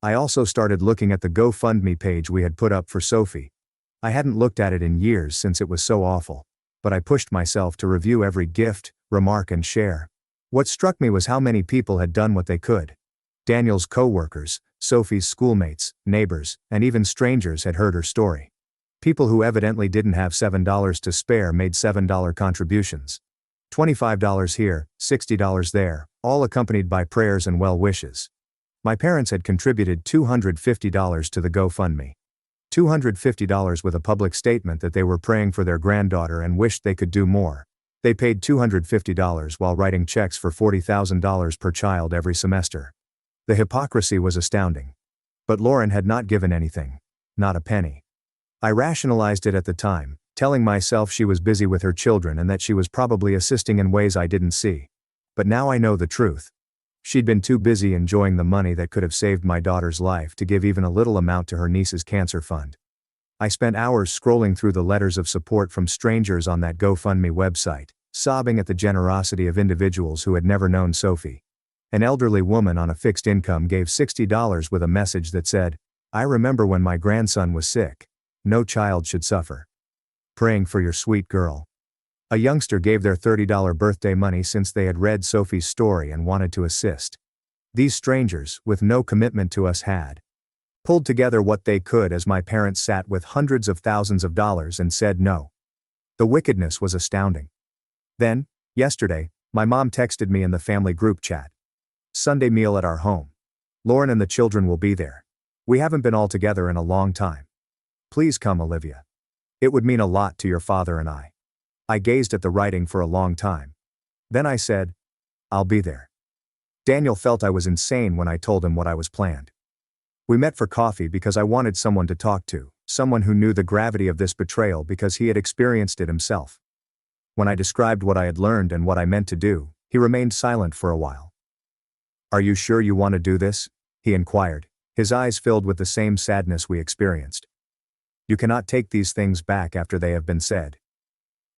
I also started looking at the GoFundMe page we had put up for Sophie. I hadn't looked at it in years since it was so awful, but I pushed myself to review every gift, remark and share. What struck me was how many people had done what they could. Daniel's co-workers, Sophie's schoolmates, neighbors, and even strangers had heard her story. People who evidently didn't have $7 to spare made $7 contributions. $25 here, $60 there, all accompanied by prayers and well wishes. My parents had contributed $250 to the GoFundMe. $250 with a public statement that they were praying for their granddaughter and wished they could do more. They paid $250 while writing checks for $40,000 per child every semester. The hypocrisy was astounding. But Lauren had not given anything. Not a penny. I rationalized it at the time, telling myself she was busy with her children and that she was probably assisting in ways I didn't see. But now I know the truth. She'd been too busy enjoying the money that could have saved my daughter's life to give even a little amount to her niece's cancer fund. I spent hours scrolling through the letters of support from strangers on that GoFundMe website, sobbing at the generosity of individuals who had never known Sophie. An elderly woman on a fixed income gave $60 with a message that said, "I remember when my grandson was sick. No child should suffer. Praying for your sweet girl." A youngster gave their $30 birthday money since they had read Sophie's story and wanted to assist. These strangers, with no commitment to us, had pulled together what they could as my parents sat with hundreds of thousands of dollars and said no. The wickedness was astounding. Then, yesterday, my mom texted me in the family group chat. "Sunday meal at our home. Lauren and the children will be there. We haven't been all together in a long time. Please come, Olivia. It would mean a lot to your father and I." I gazed at the writing for a long time. Then I said, "I'll be there." Daniel felt I was insane when I told him what I was planned. We met for coffee because I wanted someone to talk to, someone who knew the gravity of this betrayal because he had experienced it himself. When I described what I had learned and what I meant to do, he remained silent for a while. "Are you sure you want to do this?" he inquired, his eyes filled with the same sadness we experienced. "You cannot take these things back after they have been said."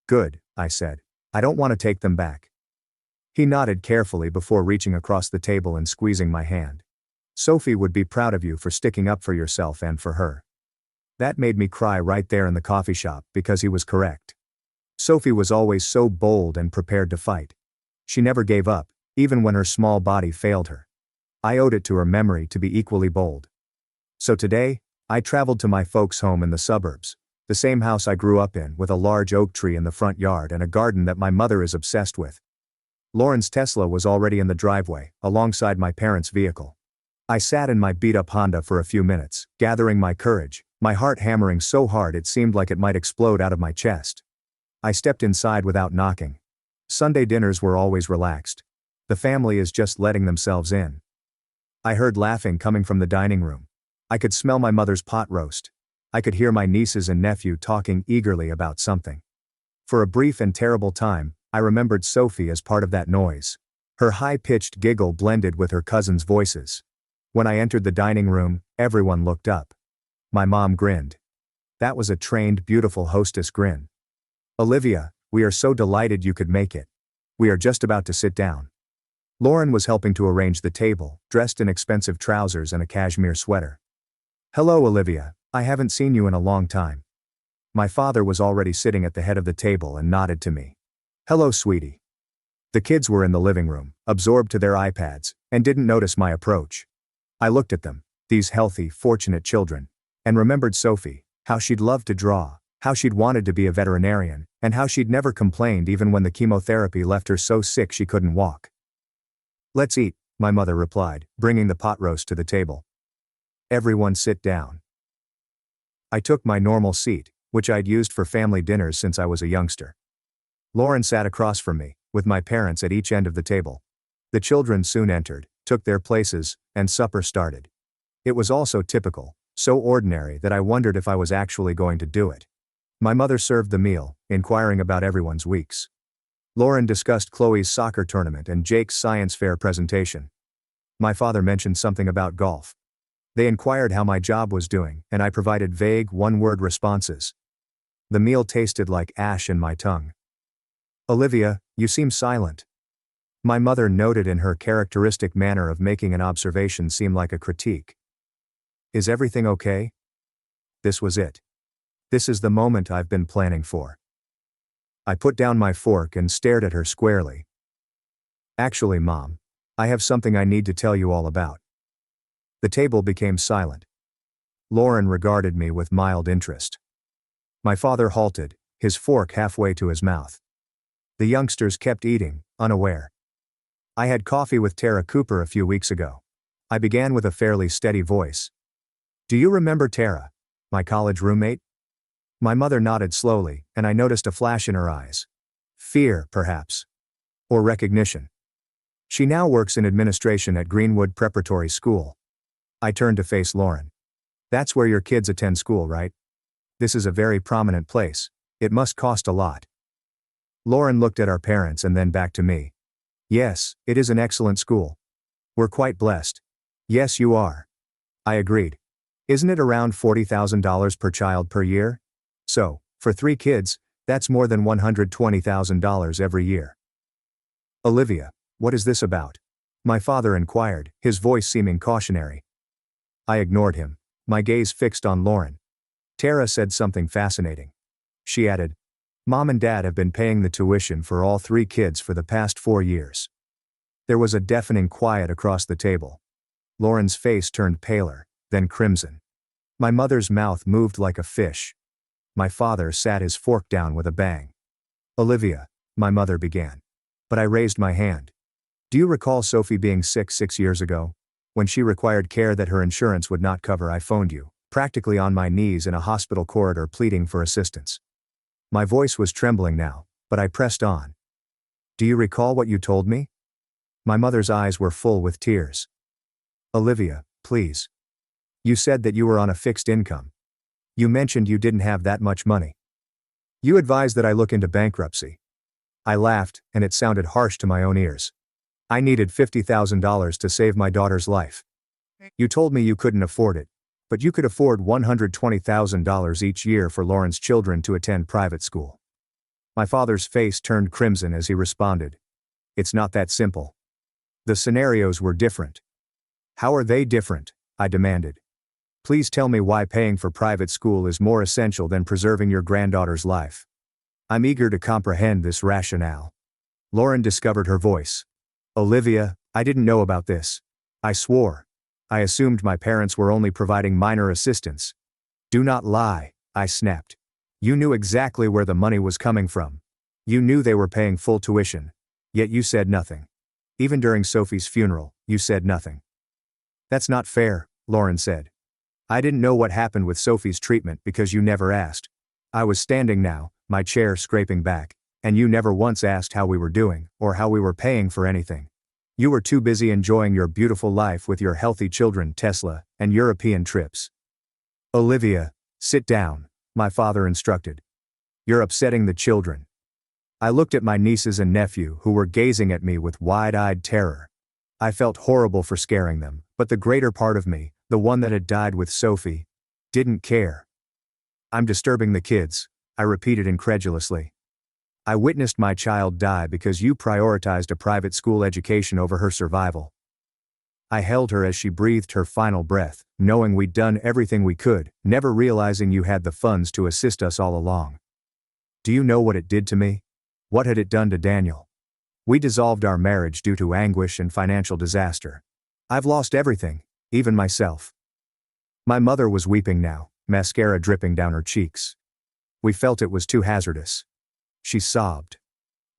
"Good," I said. "I don't want to take them back." He nodded carefully before reaching across the table and squeezing my hand. "Sophie would be proud of you for sticking up for yourself and for her." That made me cry right there in the coffee shop because he was correct. Sophie was always so bold and prepared to fight. She never gave up, even when her small body failed her. I owed it to her memory to be equally bold. So today, I traveled to my folks' home in the suburbs. The same house I grew up in, with a large oak tree in the front yard and a garden that my mother is obsessed with. Lauren's Tesla was already in the driveway, alongside my parents' vehicle. I sat in my beat-up Honda for a few minutes, gathering my courage, my heart hammering so hard it seemed like it might explode out of my chest. I stepped inside without knocking. Sunday dinners were always relaxed. The family is just letting themselves in. I heard laughing coming from the dining room. I could smell my mother's pot roast. I could hear my nieces and nephew talking eagerly about something. For a brief and terrible time, I remembered Sophie as part of that noise. Her high-pitched giggle blended with her cousins' voices. When I entered the dining room, everyone looked up. My mom grinned. That was a trained, beautiful hostess grin. "Olivia, we are so delighted you could make it. We are just about to sit down." Lauren was helping to arrange the table, dressed in expensive trousers and a cashmere sweater. "Hello, Olivia. I haven't seen you in a long time." My father was already sitting at the head of the table and nodded to me. "Hello, sweetie." The kids were in the living room, absorbed to their iPads, and didn't notice my approach. I looked at them, these healthy, fortunate children, and remembered Sophie, how she'd loved to draw, how she'd wanted to be a veterinarian, and how she'd never complained even when the chemotherapy left her so sick she couldn't walk. "Let's eat," my mother replied, bringing the pot roast to the table. "Everyone sit down." I took my normal seat, which I'd used for family dinners since I was a youngster. Lauren sat across from me, with my parents at each end of the table. The children soon entered, took their places, and supper started. It was all so typical, so ordinary that I wondered if I was actually going to do it. My mother served the meal, inquiring about everyone's weeks. Lauren discussed Chloe's soccer tournament and Jake's science fair presentation. My father mentioned something about golf. They inquired how my job was doing, and I provided vague, one-word responses. The meal tasted like ash in my tongue. "Olivia, you seem silent." My mother noted in her characteristic manner of making an observation seem like a critique. "Is everything okay?" This was it. This is the moment I've been planning for. I put down my fork and stared at her squarely. "Actually, Mom, I have something I need to tell you all about." The table became silent. Lauren regarded me with mild interest. My father halted, his fork halfway to his mouth. The youngsters kept eating, unaware. I had coffee with Tara Cooper a few weeks ago. I began with a fairly steady voice. Do you remember Tara, my college roommate? My mother nodded slowly, and I noticed a flash in her eyes. Fear, perhaps. Or recognition. She now works in administration at Greenwood Preparatory School. I turned to face Lauren. That's where your kids attend school, right? This is a very prominent place. It must cost a lot. Lauren looked at our parents and then back to me. Yes, it is an excellent school. We're quite blessed. Yes, you are. I agreed. Isn't it around $40,000 per child per year? So, for 3 kids, that's more than $120,000 every year. Olivia, what is this about? My father inquired, his voice seeming cautionary. I ignored him, my gaze fixed on Lauren. Tara said something fascinating. She added, Mom and Dad have been paying the tuition for all 3 kids for the past 4 years. There was a deafening quiet across the table. Lauren's face turned paler, then crimson. My mother's mouth moved like a fish. My father sat his fork down with a bang. Olivia, my mother began. But I raised my hand. Do you recall Sophie being sick 6 years ago? When she required care that her insurance would not cover, I phoned you, practically on my knees in a hospital corridor pleading for assistance. My voice was trembling now, but I pressed on. Do you recall what you told me? My mother's eyes were full with tears. Olivia, please. You said that you were on a fixed income. You mentioned you didn't have that much money. You advised that I look into bankruptcy. I laughed, and it sounded harsh to my own ears. I needed $50,000 to save my daughter's life. You told me you couldn't afford it, but you could afford $120,000 each year for Lauren's children to attend private school. My father's face turned crimson as he responded. It's not that simple. The scenarios were different. How are they different? I demanded. Please tell me why paying for private school is more essential than preserving your granddaughter's life. I'm eager to comprehend this rationale. Lauren discovered her voice. Olivia, I didn't know about this. I swore. I assumed my parents were only providing minor assistance. Do not lie, I snapped. You knew exactly where the money was coming from. You knew they were paying full tuition. Yet you said nothing. Even during Sophie's funeral, you said nothing. That's not fair, Lauren said. I didn't know what happened with Sophie's treatment because you never asked. I was standing now, my chair scraping back, and you never once asked how we were doing, or how we were paying for anything. You were too busy enjoying your beautiful life with your healthy children, Tesla, and European trips. Olivia, sit down, my father instructed. You're upsetting the children. I looked at my nieces and nephew who were gazing at me with wide-eyed terror. I felt horrible for scaring them, but the greater part of me, the one that had died with Sophie, didn't care. I'm disturbing the kids, I repeated incredulously. I witnessed my child die because you prioritized a private school education over her survival. I held her as she breathed her final breath, knowing we'd done everything we could, never realizing you had the funds to assist us all along. Do you know what it did to me? What had it done to Daniel? We dissolved our marriage due to anguish and financial disaster. I've lost everything, even myself. My mother was weeping now, mascara dripping down her cheeks. We felt it was too hazardous. She sobbed.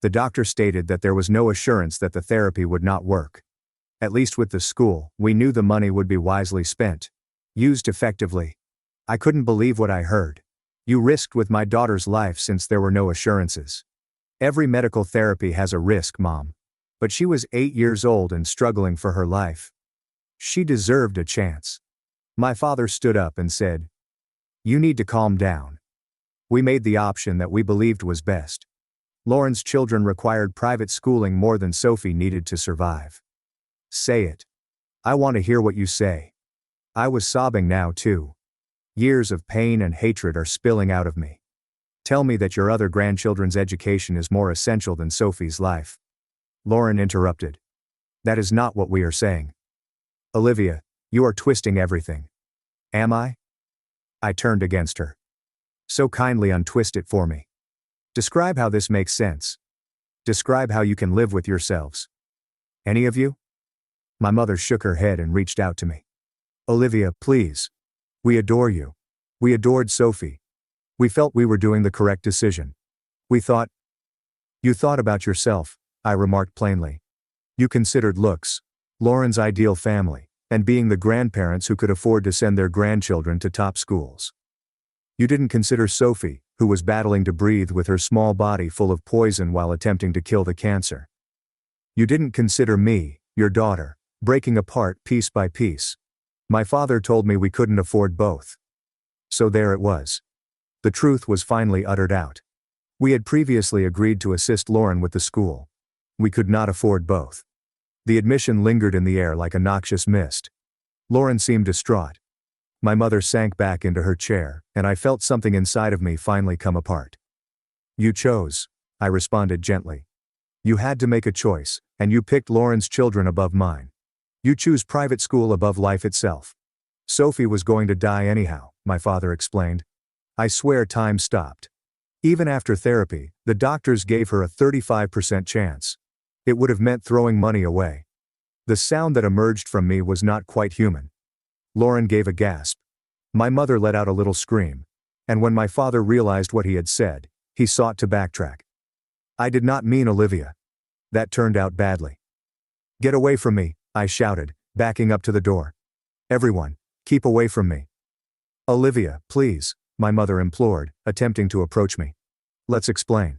The doctor stated that there was no assurance that the therapy would not work. At least with the school, we knew the money would be wisely spent. Used effectively. I couldn't believe what I heard. You risked with my daughter's life since there were no assurances. Every medical therapy has a risk, Mom. But she was 8 years old and struggling for her life. She deserved a chance. My father stood up and said, You need to calm down. We made the option that we believed was best. Lauren's children required private schooling more than Sophie needed to survive. Say it. I want to hear what you say. I was sobbing now too. Years of pain and hatred are spilling out of me. Tell me that your other grandchildren's education is more essential than Sophie's life. Lauren interrupted. That is not what we are saying. Olivia, you are twisting everything. Am I? I turned against her. So kindly untwist it for me. Describe how this makes sense. Describe how you can live with yourselves. Any of you? My mother shook her head and reached out to me. Olivia, please. We adore you. We adored Sophie. We felt we were doing the correct decision. We thought. You thought about yourself, I remarked plainly. You considered looks, Lauren's ideal family, and being the grandparents who could afford to send their grandchildren to top schools. You didn't consider Sophie, who was battling to breathe with her small body full of poison while attempting to kill the cancer. You didn't consider me, your daughter, breaking apart piece by piece. My father told me we couldn't afford both. So there it was. The truth was finally uttered out. We had previously agreed to assist Lauren with the school. We could not afford both. The admission lingered in the air like a noxious mist. Lauren seemed distraught. My mother sank back into her chair, and I felt something inside of me finally come apart. You chose, I responded gently. You had to make a choice, and you picked Lauren's children above mine. You choose private school above life itself. Sophie was going to die anyhow, my father explained. I swear time stopped. Even after therapy, the doctors gave her a 35% chance. It would have meant throwing money away. The sound that emerged from me was not quite human. Lauren gave a gasp. My mother let out a little scream. And when my father realized what he had said, he sought to backtrack. I did not mean Olivia. That turned out badly. Get away from me, I shouted, backing up to the door. Everyone, keep away from me. Olivia, please, my mother implored, attempting to approach me. Let's explain.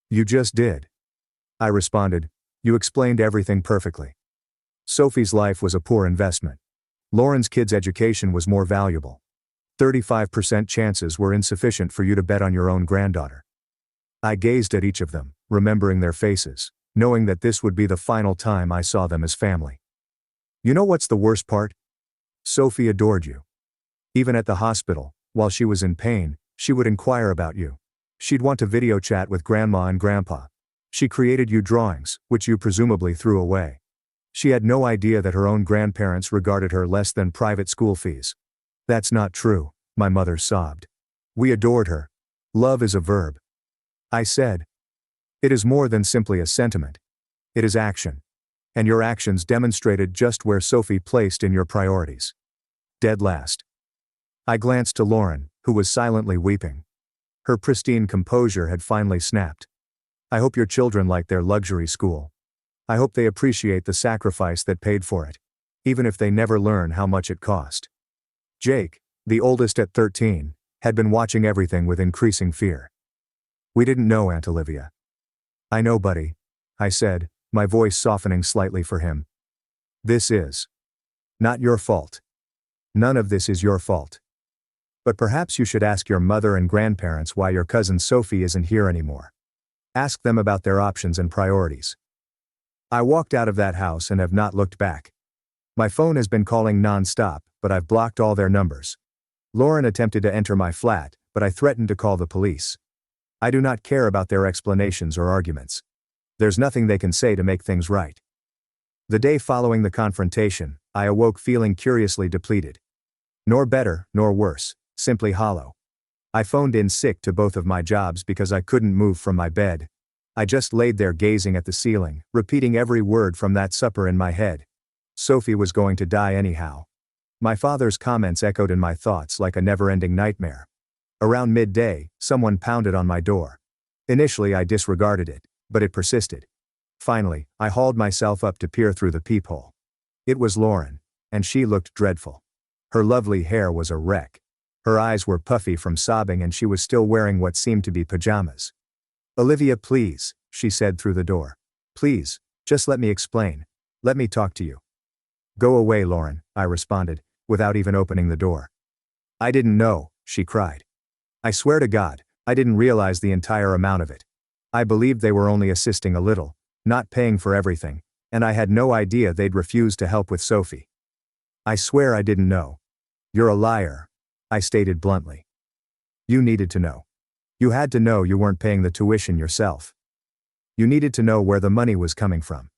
You just did. I responded. You explained everything perfectly. Sophie's life was a poor investment. Lauren's kids' education was more valuable. 35% chances were insufficient for you to bet on your own granddaughter. I gazed at each of them, remembering their faces, knowing that this would be the final time I saw them as family. You know what's the worst part? Sophie adored you. Even at the hospital, while she was in pain, she would inquire about you. She'd want to video chat with Grandma and Grandpa. She created you drawings, which you presumably threw away. She had no idea that her own grandparents regarded her less than private school fees. That's not true, my mother sobbed. We adored her. Love is a verb. I said. It is more than simply a sentiment. It is action. And your actions demonstrated just where Sophie placed in your priorities. Dead last. I glanced to Lauren, who was silently weeping. Her pristine composure had finally snapped. I hope your children like their luxury school. I hope they appreciate the sacrifice that paid for it, even if they never learn how much it cost. Jake, the oldest at 13, had been watching everything with increasing fear. We didn't know, Aunt Olivia. I know, buddy, I said, my voice softening slightly for him. This is not your fault. None of this is your fault. But perhaps you should ask your mother and grandparents why your cousin Sophie isn't here anymore. Ask them about their options and priorities. I walked out of that house and have not looked back. My phone has been calling non-stop, but I've blocked all their numbers. Lauren attempted to enter my flat, but I threatened to call the police. I do not care about their explanations or arguments. There's nothing they can say to make things right. The day following the confrontation, I awoke feeling curiously depleted. Nor better, nor worse, simply hollow. I phoned in sick to both of my jobs because I couldn't move from my bed. I just laid there gazing at the ceiling, repeating every word from that supper in my head. Sophie was going to die anyhow. My father's comments echoed in my thoughts like a never-ending nightmare. Around midday, someone pounded on my door. Initially I disregarded it, but it persisted. Finally, I hauled myself up to peer through the peephole. It was Lauren, and she looked dreadful. Her lovely hair was a wreck. Her eyes were puffy from sobbing and she was still wearing what seemed to be pajamas. Olivia, please, she said through the door. Please, just let me explain. Let me talk to you. Go away, Lauren, I responded, without even opening the door. I didn't know, she cried. I swear to God, I didn't realize the entire amount of it. I believed they were only assisting a little, not paying for everything, and I had no idea they'd refuse to help with Sophie. I swear I didn't know. You're a liar, I stated bluntly. You needed to know. You had to know you weren't paying the tuition yourself. You needed to know where the money was coming from.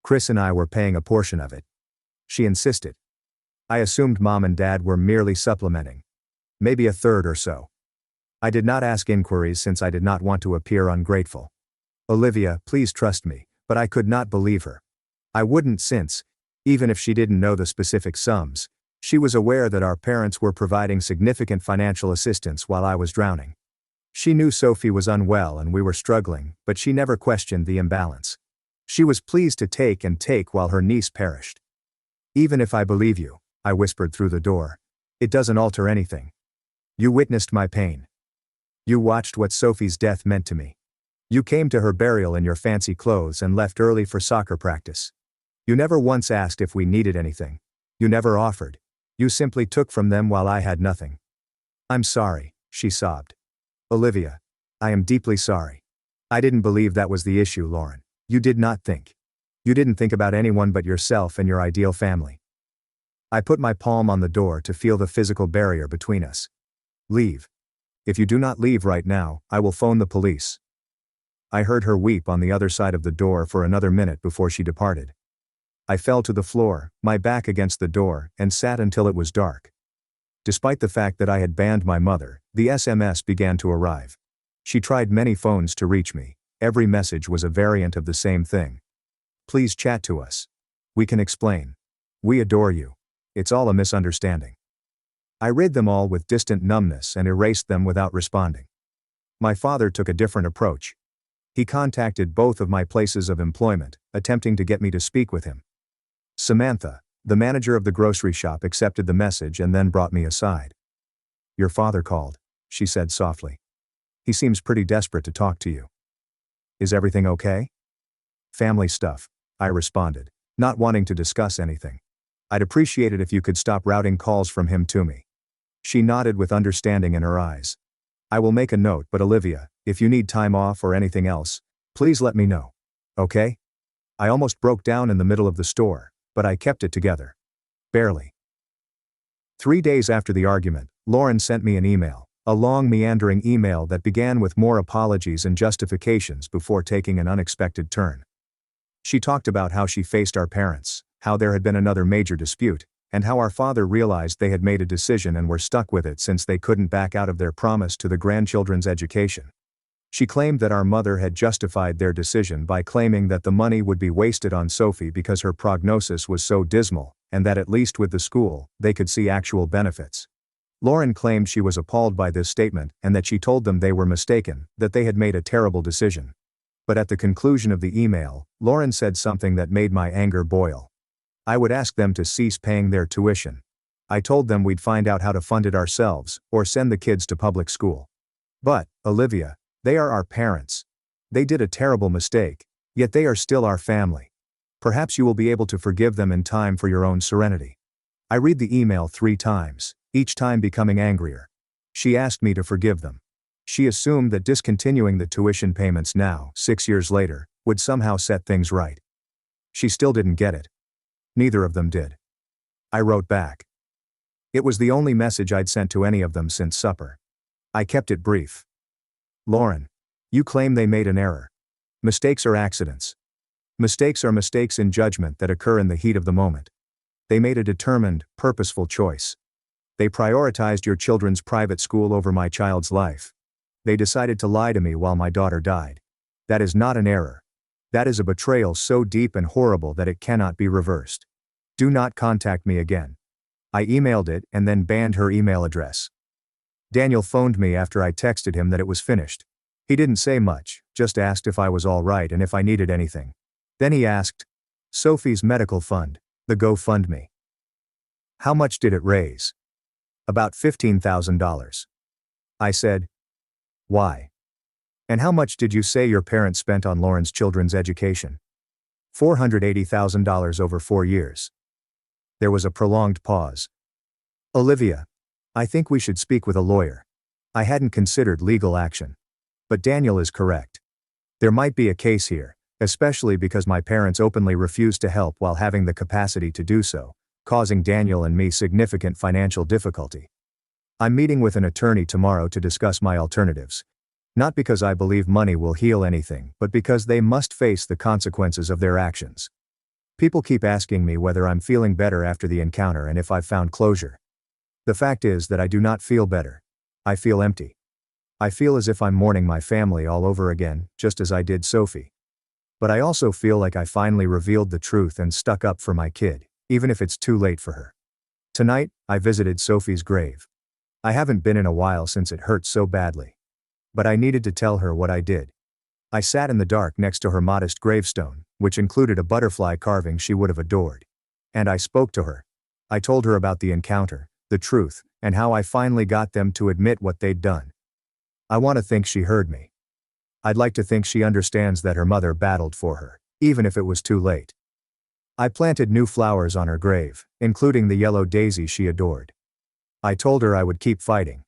Chris and I were paying a portion of it. She insisted. I assumed Mom and Dad were merely supplementing. Maybe a third or so. I did not ask inquiries since I did not want to appear ungrateful. Olivia, please trust me, but I could not believe her. I wouldn't since, even if she didn't know the specific sums, She was aware that our parents were providing significant financial assistance while I was drowning. She knew Sophie was unwell and we were struggling, but she never questioned the imbalance. She was pleased to take and take while her niece perished. "Even if I believe you," I whispered through the door, "it doesn't alter anything. You witnessed my pain. You watched what Sophie's death meant to me. You came to her burial in your fancy clothes and left early for soccer practice. You never once asked if we needed anything. You never offered. You simply took from them while I had nothing." "I'm sorry," she sobbed. "Olivia, I am deeply sorry. I didn't believe that was the issue, Lauren. You did not think. You didn't think about anyone but yourself and your ideal family." I put my palm on the door to feel the physical barrier between us. "Leave. If you do not leave right now, I will phone the police." I heard her weep on the other side of the door for another minute before she departed. I fell to the floor, my back against the door, and sat until it was dark. Despite the fact that I had banned my mother, the SMS began to arrive. She tried many phones to reach me. Every message was a variant of the same thing. "Please chat to us. We can explain. We adore you. It's all a misunderstanding." I read them all with distant numbness and erased them without responding. My father took a different approach. He contacted both of my places of employment, attempting to get me to speak with him. Samantha, the manager of the grocery shop, accepted the message and then brought me aside. "Your father called," she said softly. "He seems pretty desperate to talk to you. Is everything okay?" "Family stuff," I responded, not wanting to discuss anything. "I'd appreciate it if you could stop routing calls from him to me." She nodded with understanding in her eyes. "I will make a note, but Olivia, if you need time off or anything else, please let me know. Okay?" I almost broke down in the middle of the store, but I kept it together. Barely. 3 days after the argument, Lauren sent me an email, a long meandering email that began with more apologies and justifications before taking an unexpected turn. She talked about how she faced our parents, how there had been another major dispute, and how our father realized they had made a decision and were stuck with it since they couldn't back out of their promise to the grandchildren's education. She claimed that our mother had justified their decision by claiming that the money would be wasted on Sophie because her prognosis was so dismal, and that at least with the school, they could see actual benefits. Lauren claimed she was appalled by this statement and that she told them they were mistaken, that they had made a terrible decision. But at the conclusion of the email, Lauren said something that made my anger boil. I would ask them to cease paying their tuition. I told them we'd find out how to fund it ourselves, or send the kids to public school. "But, Olivia, they are our parents. They did a terrible mistake, yet they are still our family. Perhaps you will be able to forgive them in time for your own serenity." I read the email 3 times, each time becoming angrier. She asked me to forgive them. She assumed that discontinuing the tuition payments now, 6 years later, would somehow set things right. She still didn't get it. Neither of them did. I wrote back. It was the only message I'd sent to any of them since supper. I kept it brief. "Lauren, you claim they made an error. Mistakes are accidents. Mistakes are mistakes in judgment that occur in the heat of the moment. They made a determined, purposeful choice. They prioritized your children's private school over my child's life. They decided to lie to me while my daughter died. That is not an error. That is a betrayal so deep and horrible that it cannot be reversed. Do not contact me again." I emailed it and then banned her email address. Daniel phoned me after I texted him that it was finished. He didn't say much, just asked if I was all right and if I needed anything. Then he asked, "Sophie's medical fund, the GoFundMe. How much did it raise?" "About $15,000. I said, "Why? And how much did you say your parents spent on Lauren's children's education?" $480,000 over 4 years. There was a prolonged pause. "Olivia, I think we should speak with a lawyer. I hadn't considered legal action. But Daniel is correct. There might be a case here, especially because my parents openly refused to help while having the capacity to do so, causing Daniel and me significant financial difficulty. I'm meeting with an attorney tomorrow to discuss my alternatives. Not because I believe money will heal anything, but because they must face the consequences of their actions. People keep asking me whether I'm feeling better after the encounter and if I've found closure. The fact is that I do not feel better. I feel empty. I feel as if I'm mourning my family all over again, just as I did Sophie. But I also feel like I finally revealed the truth and stuck up for my kid, even if it's too late for her. Tonight, I visited Sophie's grave. I haven't been in a while since it hurt so badly. But I needed to tell her what I did. I sat in the dark next to her modest gravestone, which included a butterfly carving she would have adored. And I spoke to her. I told her about the encounter, the truth, and how I finally got them to admit what they'd done. I want to think she heard me. I'd like to think she understands that her mother battled for her, even if it was too late. I planted new flowers on her grave, including the yellow daisy she adored. I told her I would keep fighting.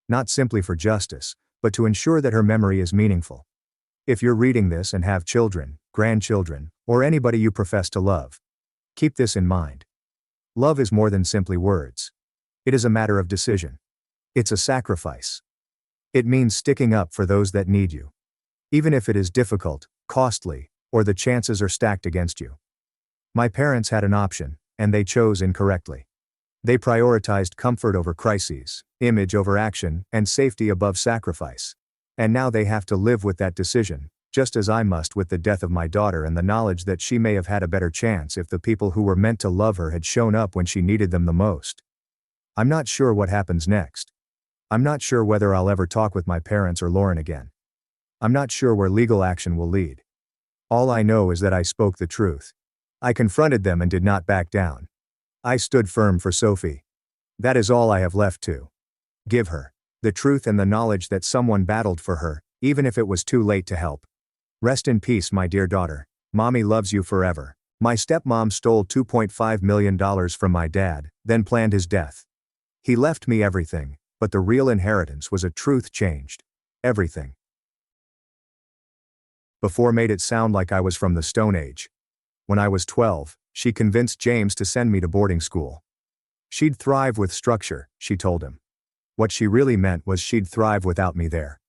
Not simply for justice, but to ensure that her memory is meaningful. If you're reading this and have children, grandchildren, or anybody you profess to love, keep this in mind. Love is more than simply words. It is a matter of decision. It's a sacrifice. It means sticking up for those that need you. Even if it is difficult, costly, or the chances are stacked against you. My parents had an option, and they chose incorrectly. They prioritized comfort over crises, image over action, and safety above sacrifice. And now they have to live with that decision, just as I must with the death of my daughter and the knowledge that she may have had a better chance if the people who were meant to love her had shown up when she needed them the most. I'm not sure what happens next. I'm not sure whether I'll ever talk with my parents or Lauren again. I'm not sure where legal action will lead. All I know is that I spoke the truth. I confronted them and did not back down. I stood firm for Sophie. That is all I have left to give her. The truth and the knowledge that someone battled for her, even if it was too late to help. Rest in peace, my dear daughter. Mommy loves you forever. My stepmom stole $2.5 million from my dad, then planned his death. He left me everything, but the real inheritance was a truth changed. Everything. Before made it sound like I was from the Stone Age. When I was 12, she convinced James to send me to boarding school. She'd thrive with structure, she told him. What she really meant was she'd thrive without me there.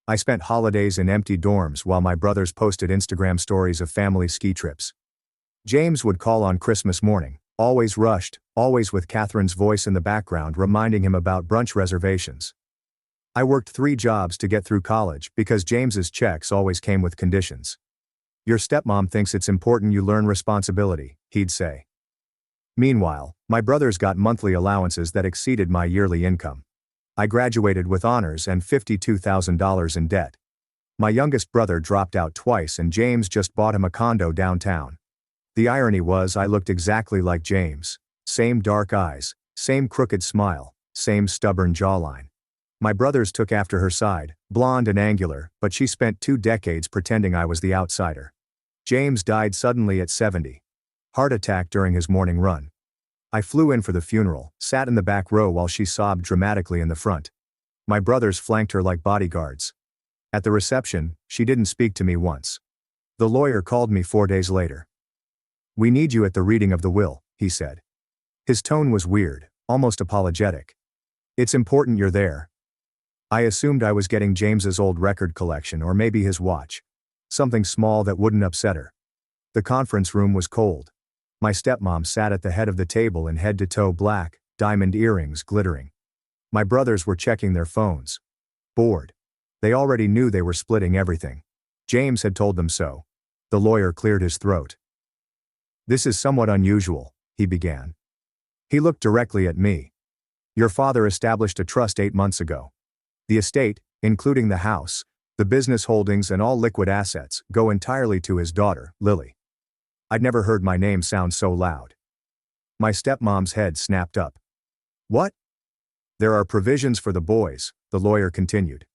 I spent holidays in empty dorms while my brothers posted Instagram stories of family ski trips. James would call on Christmas morning, always rushed, always with Catherine's voice in the background reminding him about brunch reservations. I worked 3 jobs to get through college because James's checks always came with conditions. Your stepmom thinks it's important you learn responsibility, he'd say. Meanwhile, my brothers got monthly allowances that exceeded my yearly income. I graduated with honors and $52,000 in debt. My youngest brother dropped out twice and James just bought him a condo downtown. The irony was I looked exactly like James. Same dark eyes, same crooked smile, same stubborn jawline. My brothers took after her side, blonde and angular, but she spent 2 decades pretending I was the outsider. James died suddenly at 70. Heart attack during his morning run. I flew in for the funeral, sat in the back row while she sobbed dramatically in the front. My brothers flanked her like bodyguards. At the reception, she didn't speak to me once. The lawyer called me 4 days later. "We need you at the reading of the will," he said. His tone was weird, almost apologetic. "It's important you're there." I assumed I was getting James's old record collection or maybe his watch. Something small that wouldn't upset her. The conference room was cold. My stepmom sat at the head of the table in head-to-toe black, diamond earrings glittering. My brothers were checking their phones. Bored. They already knew they were splitting everything. James had told them so. The lawyer cleared his throat. "This is somewhat unusual," he began. He looked directly at me. "Your father established a trust 8 months ago. The estate, including the house, the business holdings and all liquid assets, go entirely to his daughter, Lily." I'd never heard my name sound so loud. My stepmom's head snapped up. "What?" "There are provisions for the boys," the lawyer continued.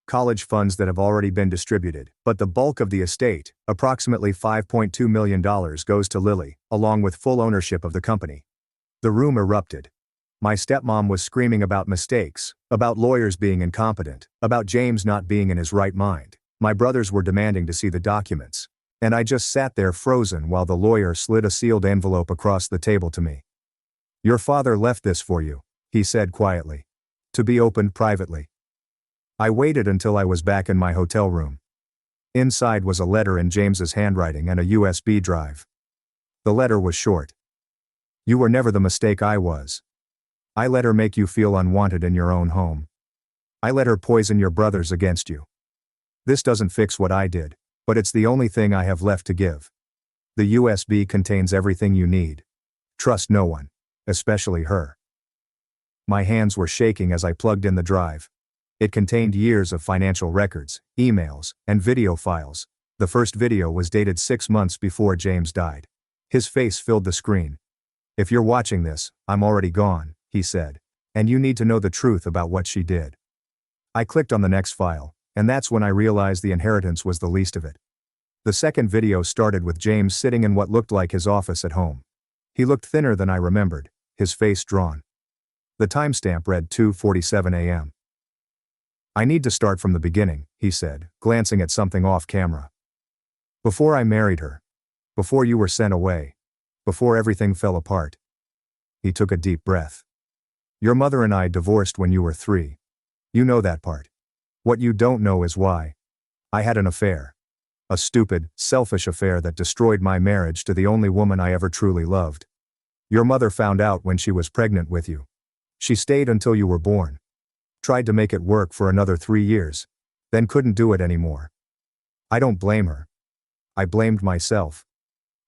"College funds that have already been distributed, but the bulk of the estate, approximately $5.2 million, goes to Lily, along with full ownership of the company." The room erupted. My stepmom was screaming about mistakes, about lawyers being incompetent, about James not being in his right mind. My brothers were demanding to see the documents. And I just sat there frozen while the lawyer slid a sealed envelope across the table to me. "Your father left this for you," he said quietly. "To be opened privately." I waited until I was back in my hotel room. Inside was a letter in James's handwriting and a USB drive. The letter was short. "You were never the mistake I was. I let her make you feel unwanted in your own home. I let her poison your brothers against you. This doesn't fix what I did, but it's the only thing I have left to give. The USB contains everything you need. Trust no one. Especially her. My hands were shaking as I plugged in the drive. It contained years of financial records, emails, and video files. The first video was dated 6 months before James died. His face filled the screen. "If you're watching this, I'm already gone," he said. "And you need to know the truth about what she did." I clicked on the next file, and that's when I realized the inheritance was the least of it. The second video started with James sitting in what looked like his office at home. He looked thinner than I remembered, his face drawn. The timestamp read 2:47 a.m. "I need to start from the beginning," he said, glancing at something off camera. "Before I married her. Before you were sent away. Before everything fell apart." He took a deep breath. "Your mother and I divorced when you were 3. You know that part. What you don't know is why. I had an affair. A stupid, selfish affair that destroyed my marriage to the only woman I ever truly loved. Your mother found out when she was pregnant with you. She stayed until you were born. Tried to make it work for another 3 years. Then couldn't do it anymore. I don't blame her. I blamed myself."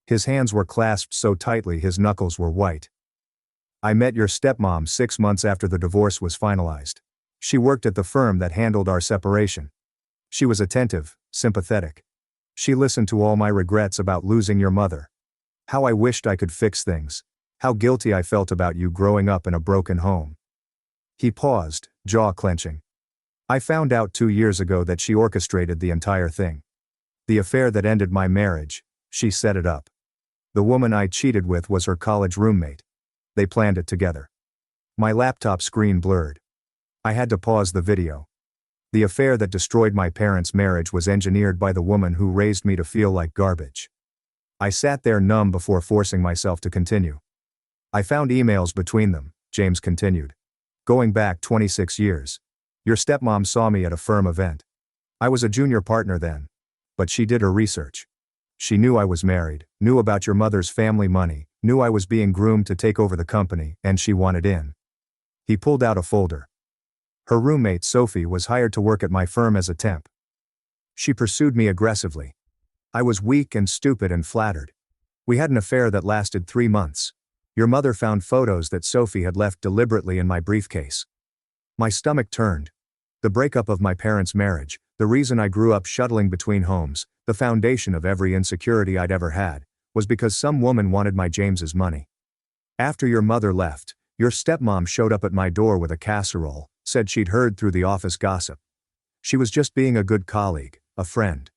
His hands were clasped so tightly his knuckles were white. "I met your stepmom 6 months after the divorce was finalized. She worked at the firm that handled our separation. She was attentive, sympathetic. She listened to all my regrets about losing your mother. How I wished I could fix things. How guilty I felt about you growing up in a broken home." He paused, jaw clenching. "I found out 2 years ago that she orchestrated the entire thing. The affair that ended my marriage, she set it up. The woman I cheated with was her college roommate. They planned it together." My laptop screen blurred. I had to pause the video. The affair that destroyed my parents' marriage was engineered by the woman who raised me to feel like garbage. I sat there numb before forcing myself to continue. "I found emails between them," James continued. "Going back 26 years. Your stepmom saw me at a firm event. I was a junior partner then. But she did her research. She knew I was married, knew about your mother's family money, knew I was being groomed to take over the company, and she wanted in." He pulled out a folder. "Her roommate Sophie was hired to work at my firm as a temp. She pursued me aggressively. I was weak and stupid and flattered. We had an affair that lasted 3 months. Your mother found photos that Sophie had left deliberately in my briefcase. My stomach turned. The breakup of my parents' marriage, the reason I grew up shuttling between homes, the foundation of every insecurity I'd ever had, was because some woman wanted my James's money. After your mother left, your stepmom showed up at my door with a casserole, said she'd heard through the office gossip. She was just being a good colleague, a friend.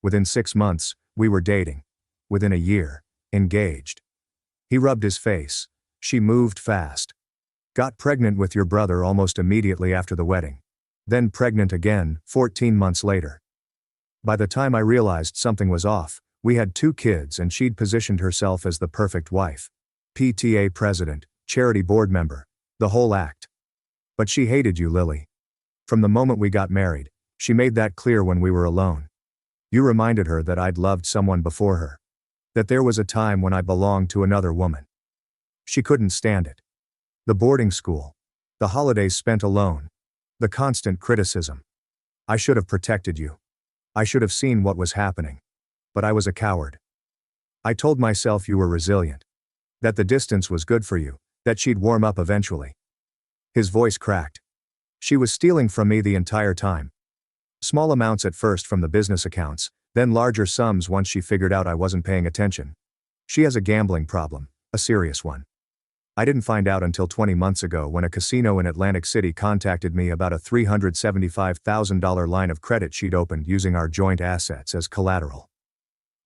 Within 6 months, we were dating. Within a year, engaged." He rubbed his face. "She moved fast. Got pregnant with your brother almost immediately after the wedding. Then pregnant again, 14 months later. By the time I realized something was off, we had 2 kids and she'd positioned herself as the perfect wife. PTA president, charity board member, the whole act. But she hated you, Lily. From the moment we got married, she made that clear when we were alone. You reminded her that I'd loved someone before her. That there was a time when I belonged to another woman. She couldn't stand it. The boarding school. The holidays spent alone. The constant criticism. I should have protected you. I should have seen what was happening. But I was a coward. I told myself you were resilient. That the distance was good for you, that she'd warm up eventually." His voice cracked. "She was stealing from me the entire time. Small amounts at first from the business accounts, then larger sums once she figured out I wasn't paying attention. She has a gambling problem, a serious one. I didn't find out until 20 months ago when a casino in Atlantic City contacted me about a $375,000 line of credit she'd opened using our joint assets as collateral.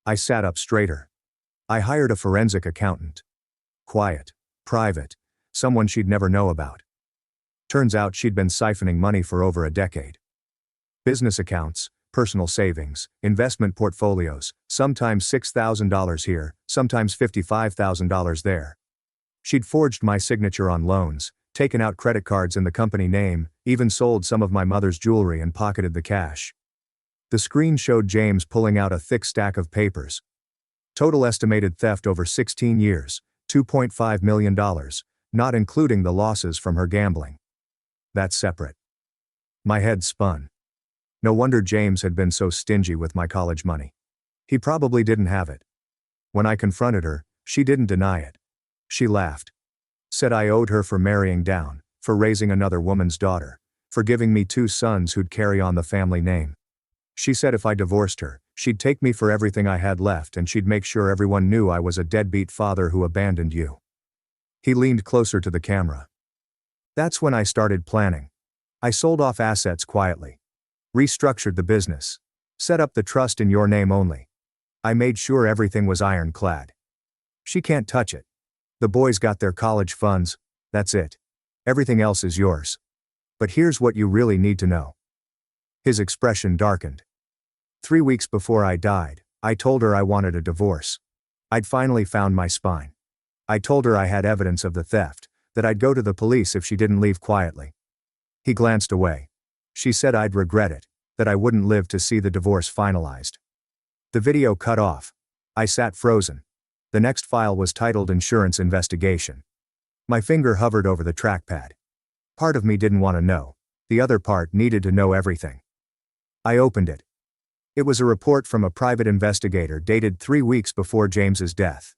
I sat up straighter. I hired a forensic accountant. Quiet, private, someone she'd never know about. Turns out she'd been siphoning money for over a decade. Business accounts, personal savings, investment portfolios, sometimes $6,000 here, sometimes $55,000 there. She'd forged my signature on loans, taken out credit cards in the company name, even sold some of my mother's jewelry and pocketed the cash." The screen showed James pulling out a thick stack of papers. Total estimated theft over 16 years, $2.5 million, not including the losses from her gambling. That's separate. My head spun. No wonder James had been so stingy with my college money. He probably didn't have it. When I confronted her, she didn't deny it. She laughed. Said I owed her for marrying down, for raising another woman's daughter, for giving me 2 sons who'd carry on the family name. She said if I divorced her, she'd take me for everything I had left and she'd make sure everyone knew I was a deadbeat father who abandoned you. He leaned closer to the camera. That's when I started planning. I sold off assets quietly. Restructured the business. Set up the trust in your name only. I made sure everything was ironclad. She can't touch it. The boys got their college funds, that's it. Everything else is yours. But here's what you really need to know. His expression darkened. 3 weeks before I died, I told her I wanted a divorce. I'd finally found my spine. I told her I had evidence of the theft, that I'd go to the police if she didn't leave quietly. He glanced away. She said I'd regret it, that I wouldn't live to see the divorce finalized. The video cut off. I sat frozen. The next file was titled Insurance Investigation. My finger hovered over the trackpad. Part of me didn't want to know. The other part needed to know everything. I opened it. It was a report from a private investigator dated 3 weeks before James's death.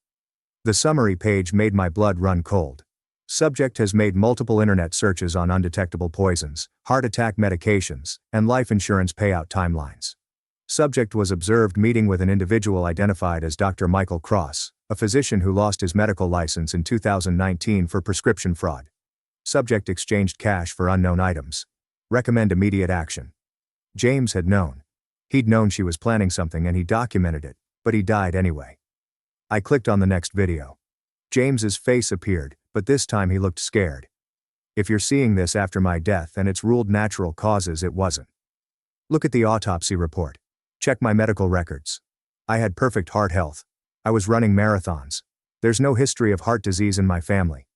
The summary page made my blood run cold. Subject has made multiple internet searches on undetectable poisons, heart attack medications, and life insurance payout timelines. Subject was observed meeting with an individual identified as Dr. Michael Cross, a physician who lost his medical license in 2019 for prescription fraud. Subject exchanged cash for unknown items. Recommend immediate action. James had known. He'd known she was planning something and he documented it, but he died anyway. I clicked on the next video. James's face appeared, but this time he looked scared. If you're seeing this after my death and it's ruled natural causes, it wasn't. Look at the autopsy report. Check my medical records. I had perfect heart health. I was running marathons. There's no history of heart disease in my family.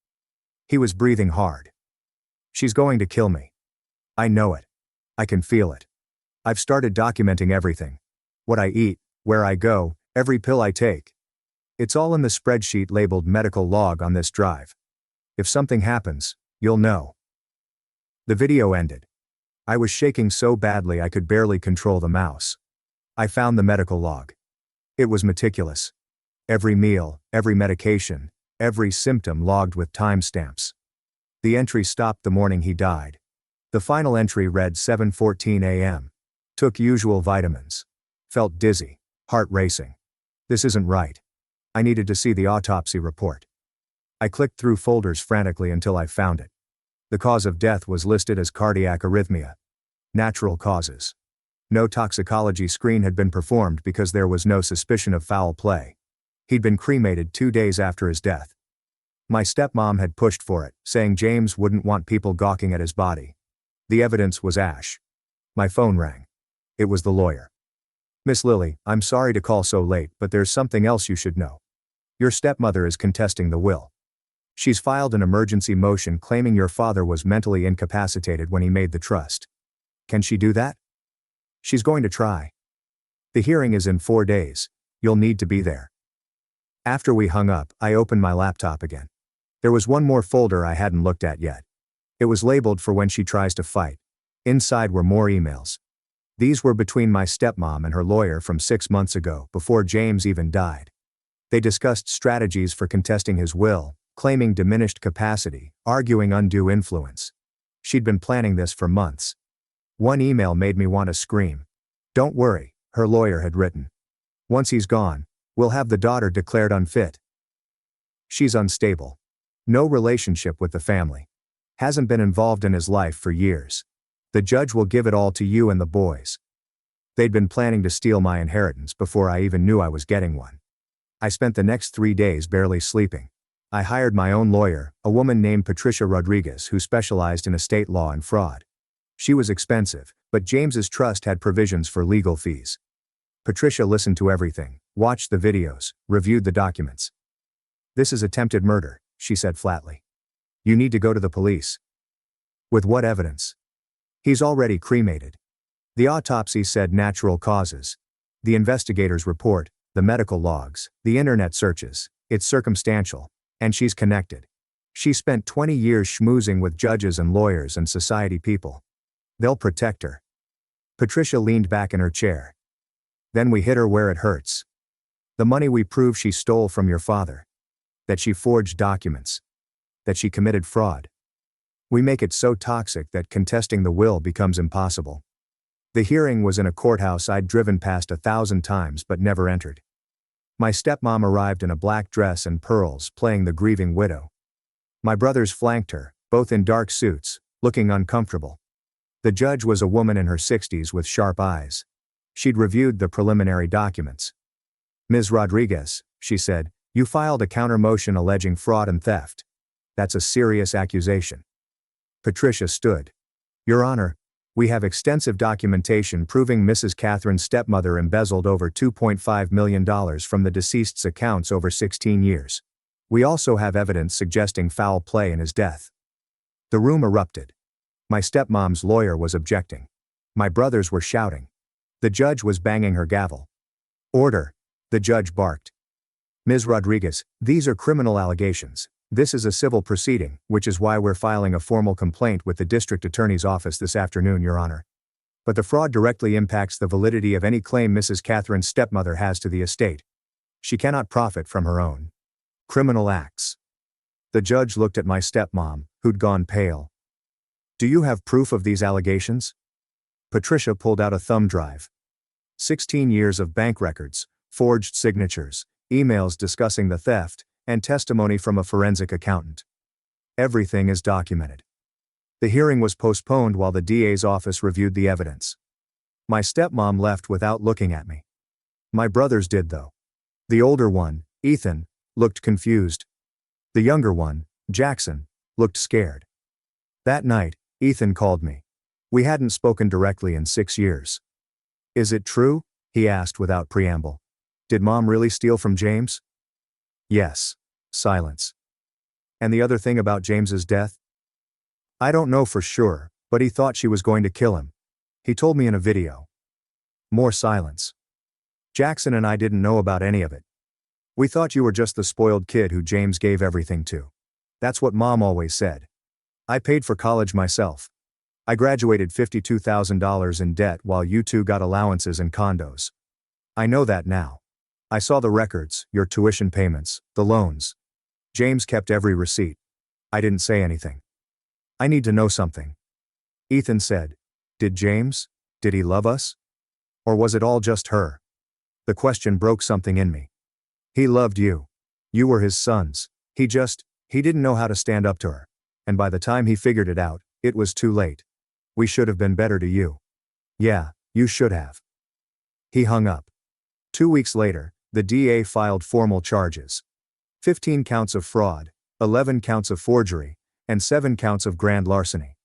He was breathing hard. She's going to kill me. I know it. I can feel it. I've started documenting everything. What I eat, where I go, every pill I take. It's all in the spreadsheet labeled medical log on this drive. If something happens, you'll know. The video ended. I was shaking so badly I could barely control the mouse. I found the medical log. It was meticulous. Every meal, every medication, every symptom logged with timestamps. The entry stopped the morning he died. The final entry read 7:14 a.m. Took usual vitamins. Felt dizzy, heart racing. This isn't right. I needed to see the autopsy report. I clicked through folders frantically until I found it. The cause of death was listed as cardiac arrhythmia. Natural causes. No toxicology screen had been performed because there was no suspicion of foul play. He'd been cremated 2 days after his death. My stepmom had pushed for it, saying James wouldn't want people gawking at his body. The evidence was ash. My phone rang. It was the lawyer. Miss Lily, I'm sorry to call so late, but there's something else you should know. Your stepmother is contesting the will. She's filed an emergency motion claiming your father was mentally incapacitated when he made the trust. Can she do that? She's going to try. The hearing is in 4 days. You'll need to be there. After we hung up, I opened my laptop again. There was one more folder I hadn't looked at yet. It was labeled for when she tries to fight. Inside were more emails. These were between my stepmom and her lawyer from 6 months ago, before James even died. They discussed strategies for contesting his will, claiming diminished capacity, arguing undue influence. She'd been planning this for months. One email made me want to scream. Don't worry, her lawyer had written. Once he's gone, we'll have the daughter declared unfit. She's unstable. No relationship with the family. Hasn't been involved in his life for years. The judge will give it all to you and the boys. They'd been planning to steal my inheritance before I even knew I was getting one. I spent the next 3 days barely sleeping. I hired my own lawyer, a woman named Patricia Rodriguez who specialized in estate law and fraud. She was expensive, but James's trust had provisions for legal fees. Patricia listened to everything, watched the videos, reviewed the documents. This is attempted murder, she said flatly. You need to go to the police. With what evidence? He's already cremated. The autopsy said natural causes. The investigator's report, the medical logs, the internet searches, it's circumstantial, and she's connected. She spent 20 years schmoozing with judges and lawyers and society people. They'll protect her. Patricia leaned back in her chair. Then we hit her where it hurts. The money we prove she stole from your father. That she forged documents. that she committed fraud. We make it so toxic that contesting the will becomes impossible. The hearing was in a courthouse I'd driven past 1,000 times but never entered. My stepmom arrived in a black dress and pearls, playing the grieving widow. My brothers flanked her, both in dark suits, looking uncomfortable. The judge was a woman in her 60s with sharp eyes. She'd reviewed the preliminary documents. "Ms. Rodriguez," she said, "you filed a counter motion alleging fraud and theft. That's a serious accusation." Patricia stood. "Your Honor, we have extensive documentation proving Mrs. Catherine's stepmother embezzled over $2.5 million from the deceased's accounts over 16 years. We also have evidence suggesting foul play in his death." The room erupted. My stepmom's lawyer was objecting. My brothers were shouting. The judge was banging her gavel. "Order," the judge barked. "Ms. Rodriguez, these are criminal allegations. This is a civil proceeding, which is why we're filing a formal complaint with the district attorney's office this afternoon, Your Honor. But the fraud directly impacts the validity of any claim Mrs. Catherine's stepmother has to the estate. She cannot profit from her own criminal acts." The judge looked at my stepmom, who'd gone pale. "Do you have proof of these allegations?" Patricia pulled out a thumb drive. 16 years of bank records, forged signatures, emails discussing the theft, and testimony from a forensic accountant. Everything is documented. The hearing was postponed while the DA's office reviewed the evidence. My stepmom left without looking at me. My brothers did though. The older one, Ethan, looked confused. The younger one, Jackson, looked scared. That night, Ethan called me. We hadn't spoken directly in 6 years. "Is it true?" he asked without preamble. "Did Mom really steal from James?" "Yes." Silence. "And the other thing about James's death?" "I don't know for sure, but he thought she was going to kill him. He told me in a video." More silence. "Jackson and I didn't know about any of it. We thought you were just the spoiled kid who James gave everything to. That's what Mom always said. I paid for college myself. I graduated $52,000 in debt while you two got allowances and condos. I know that now. I saw the records, your tuition payments, the loans. James kept every receipt. I didn't say anything. I need to know something." Ethan said, "Did he love us? Or was it all just her?" The question broke something in me. "He loved you. You were his sons. He didn't know how to stand up to her. And by the time he figured it out, it was too late. We should have been better to you." "Yeah, you should have." He hung up. 2 weeks later, the DA filed formal charges. 15 counts of fraud, 11 counts of forgery, and 7 counts of grand larceny.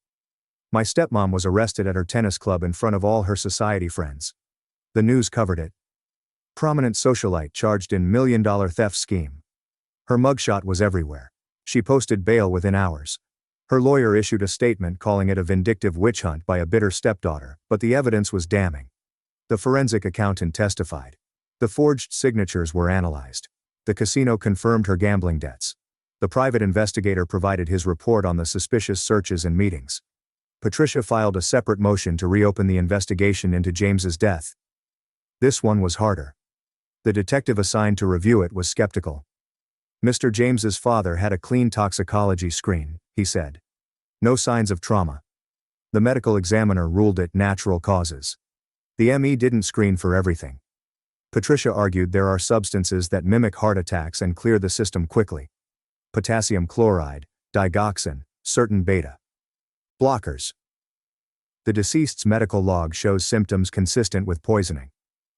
My stepmom was arrested at her tennis club in front of all her society friends. The news covered it. Prominent socialite charged in $1 million theft scheme. Her mugshot was everywhere. She posted bail within hours. Her lawyer issued a statement calling it a vindictive witch hunt by a bitter stepdaughter, but the evidence was damning. The forensic accountant testified. The forged signatures were analyzed. The casino confirmed her gambling debts. The private investigator provided his report on the suspicious searches and meetings. Patricia filed a separate motion to reopen the investigation into James's death. This one was harder. The detective assigned to review it was skeptical. "Mr. James's father had a clean toxicology screen," he said. "No signs of trauma. The medical examiner ruled it natural causes. The ME didn't screen for everything." Patricia argued there are substances that mimic heart attacks and clear the system quickly. Potassium chloride, digoxin, certain beta blockers. The deceased's medical log shows symptoms consistent with poisoning.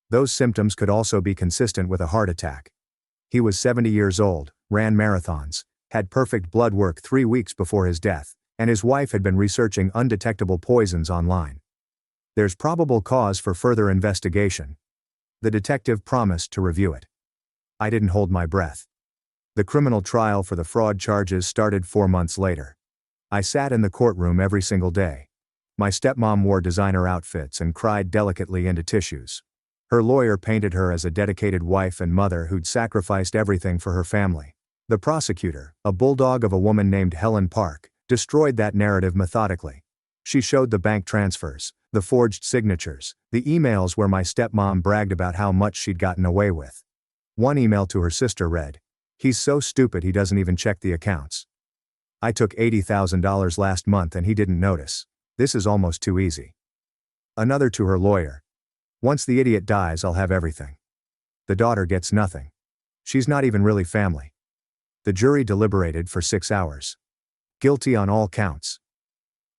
Those symptoms could also be consistent with a heart attack. He was 70 years old, ran marathons, had perfect blood work 3 weeks before his death, and his wife had been researching undetectable poisons online. There's probable cause for further investigation. The detective promised to review it. I didn't hold my breath. The criminal trial for the fraud charges started 4 months later. I sat in the courtroom every single day. My stepmom wore designer outfits and cried delicately into tissues. Her lawyer painted her as a dedicated wife and mother who'd sacrificed everything for her family. The prosecutor, a bulldog of a woman named Helen Park, destroyed that narrative methodically. She showed the bank transfers, the forged signatures, the emails where my stepmom bragged about how much she'd gotten away with. One email to her sister read, "He's so stupid he doesn't even check the accounts." I took $80,000 last month and he didn't notice. This is almost too easy. Another to her lawyer. Once the idiot dies, I'll have everything. The daughter gets nothing. She's not even really family. The jury deliberated for 6 hours. Guilty on all counts.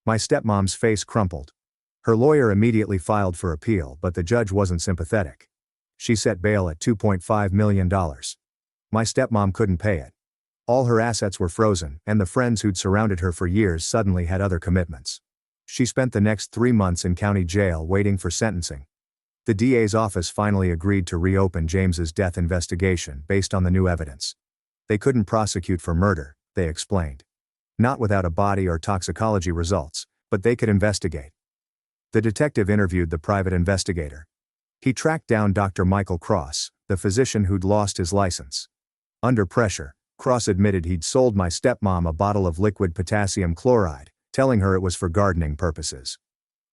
My stepmom's face crumpled. Her lawyer immediately filed for appeal, but the judge wasn't sympathetic. She set bail at $2.5 million. My stepmom couldn't pay it. All her assets were frozen, and the friends who'd surrounded her for years suddenly had other commitments. She spent the next 3 months in county jail waiting for sentencing. The DA's office finally agreed to reopen James's death investigation based on the new evidence. They couldn't prosecute for murder, they explained. Not without a body or toxicology results, but they could investigate. The detective interviewed the private investigator. He tracked down Dr. Michael Cross, the physician who'd lost his license. Under pressure, Cross admitted he'd sold my stepmom a bottle of liquid potassium chloride, telling her it was for gardening purposes.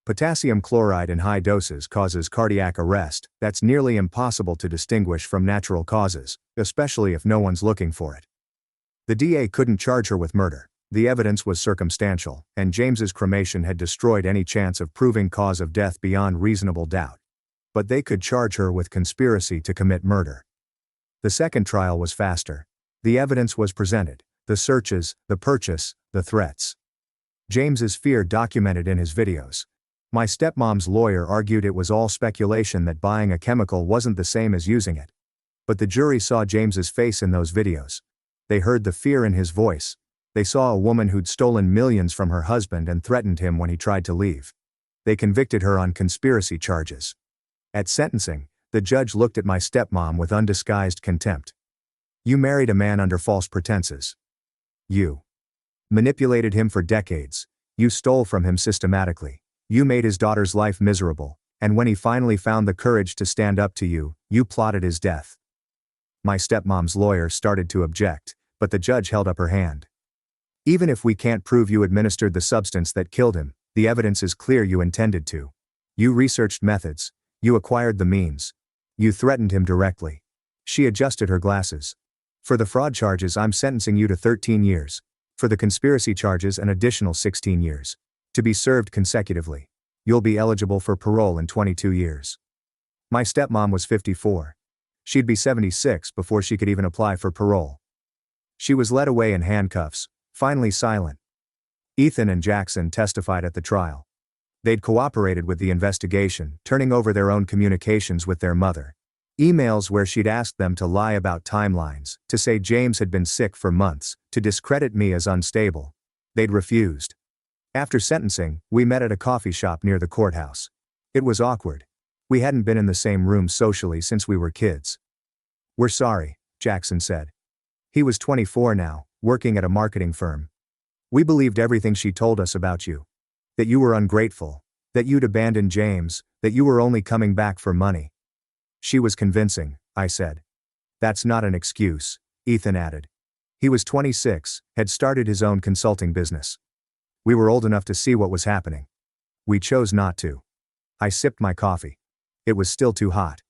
Potassium chloride in high doses causes cardiac arrest that's nearly impossible to distinguish from natural causes, especially if no one's looking for it. The DA couldn't charge her with murder. The evidence was circumstantial, and James's cremation had destroyed any chance of proving cause of death beyond reasonable doubt. But they could charge her with conspiracy to commit murder. The second trial was faster. The evidence was presented: the searches, the purchase, the threats. James's fear documented in his videos. My stepmom's lawyer argued it was all speculation, that buying a chemical wasn't the same as using it. But the jury saw James's face in those videos. They heard the fear in his voice. They saw a woman who'd stolen millions from her husband and threatened him when he tried to leave. They convicted her on conspiracy charges. At sentencing, the judge looked at my stepmom with undisguised contempt. You married a man under false pretenses. You manipulated him for decades. You stole from him systematically. You made his daughter's life miserable, and when he finally found the courage to stand up to you, you plotted his death. My stepmom's lawyer started to object, but the judge held up her hand. Even if we can't prove you administered the substance that killed him, the evidence is clear you intended to. You researched methods. You acquired the means. You threatened him directly. She adjusted her glasses. For the fraud charges, I'm sentencing you to 13 years. For the conspiracy charges, an additional 16 years. To be served consecutively. You'll be eligible for parole in 22 years. My stepmom was 54. She'd be 76 before she could even apply for parole. She was led away in handcuffs, finally silent. Ethan and Jackson testified at the trial. They'd cooperated with the investigation, turning over their own communications with their mother. Emails where she'd asked them to lie about timelines, to say James had been sick for months, to discredit me as unstable. They'd refused. After sentencing, we met at a coffee shop near the courthouse. It was awkward. We hadn't been in the same room socially since we were kids. We're sorry, Jackson said. He was 24 now, working at a marketing firm. We believed everything she told us about you. That you were ungrateful, that you'd abandoned James, that you were only coming back for money. She was convincing, I said. That's not an excuse, Ethan added. He was 26, had started his own consulting business. We were old enough to see what was happening. We chose not to. I sipped my coffee. It was still too hot.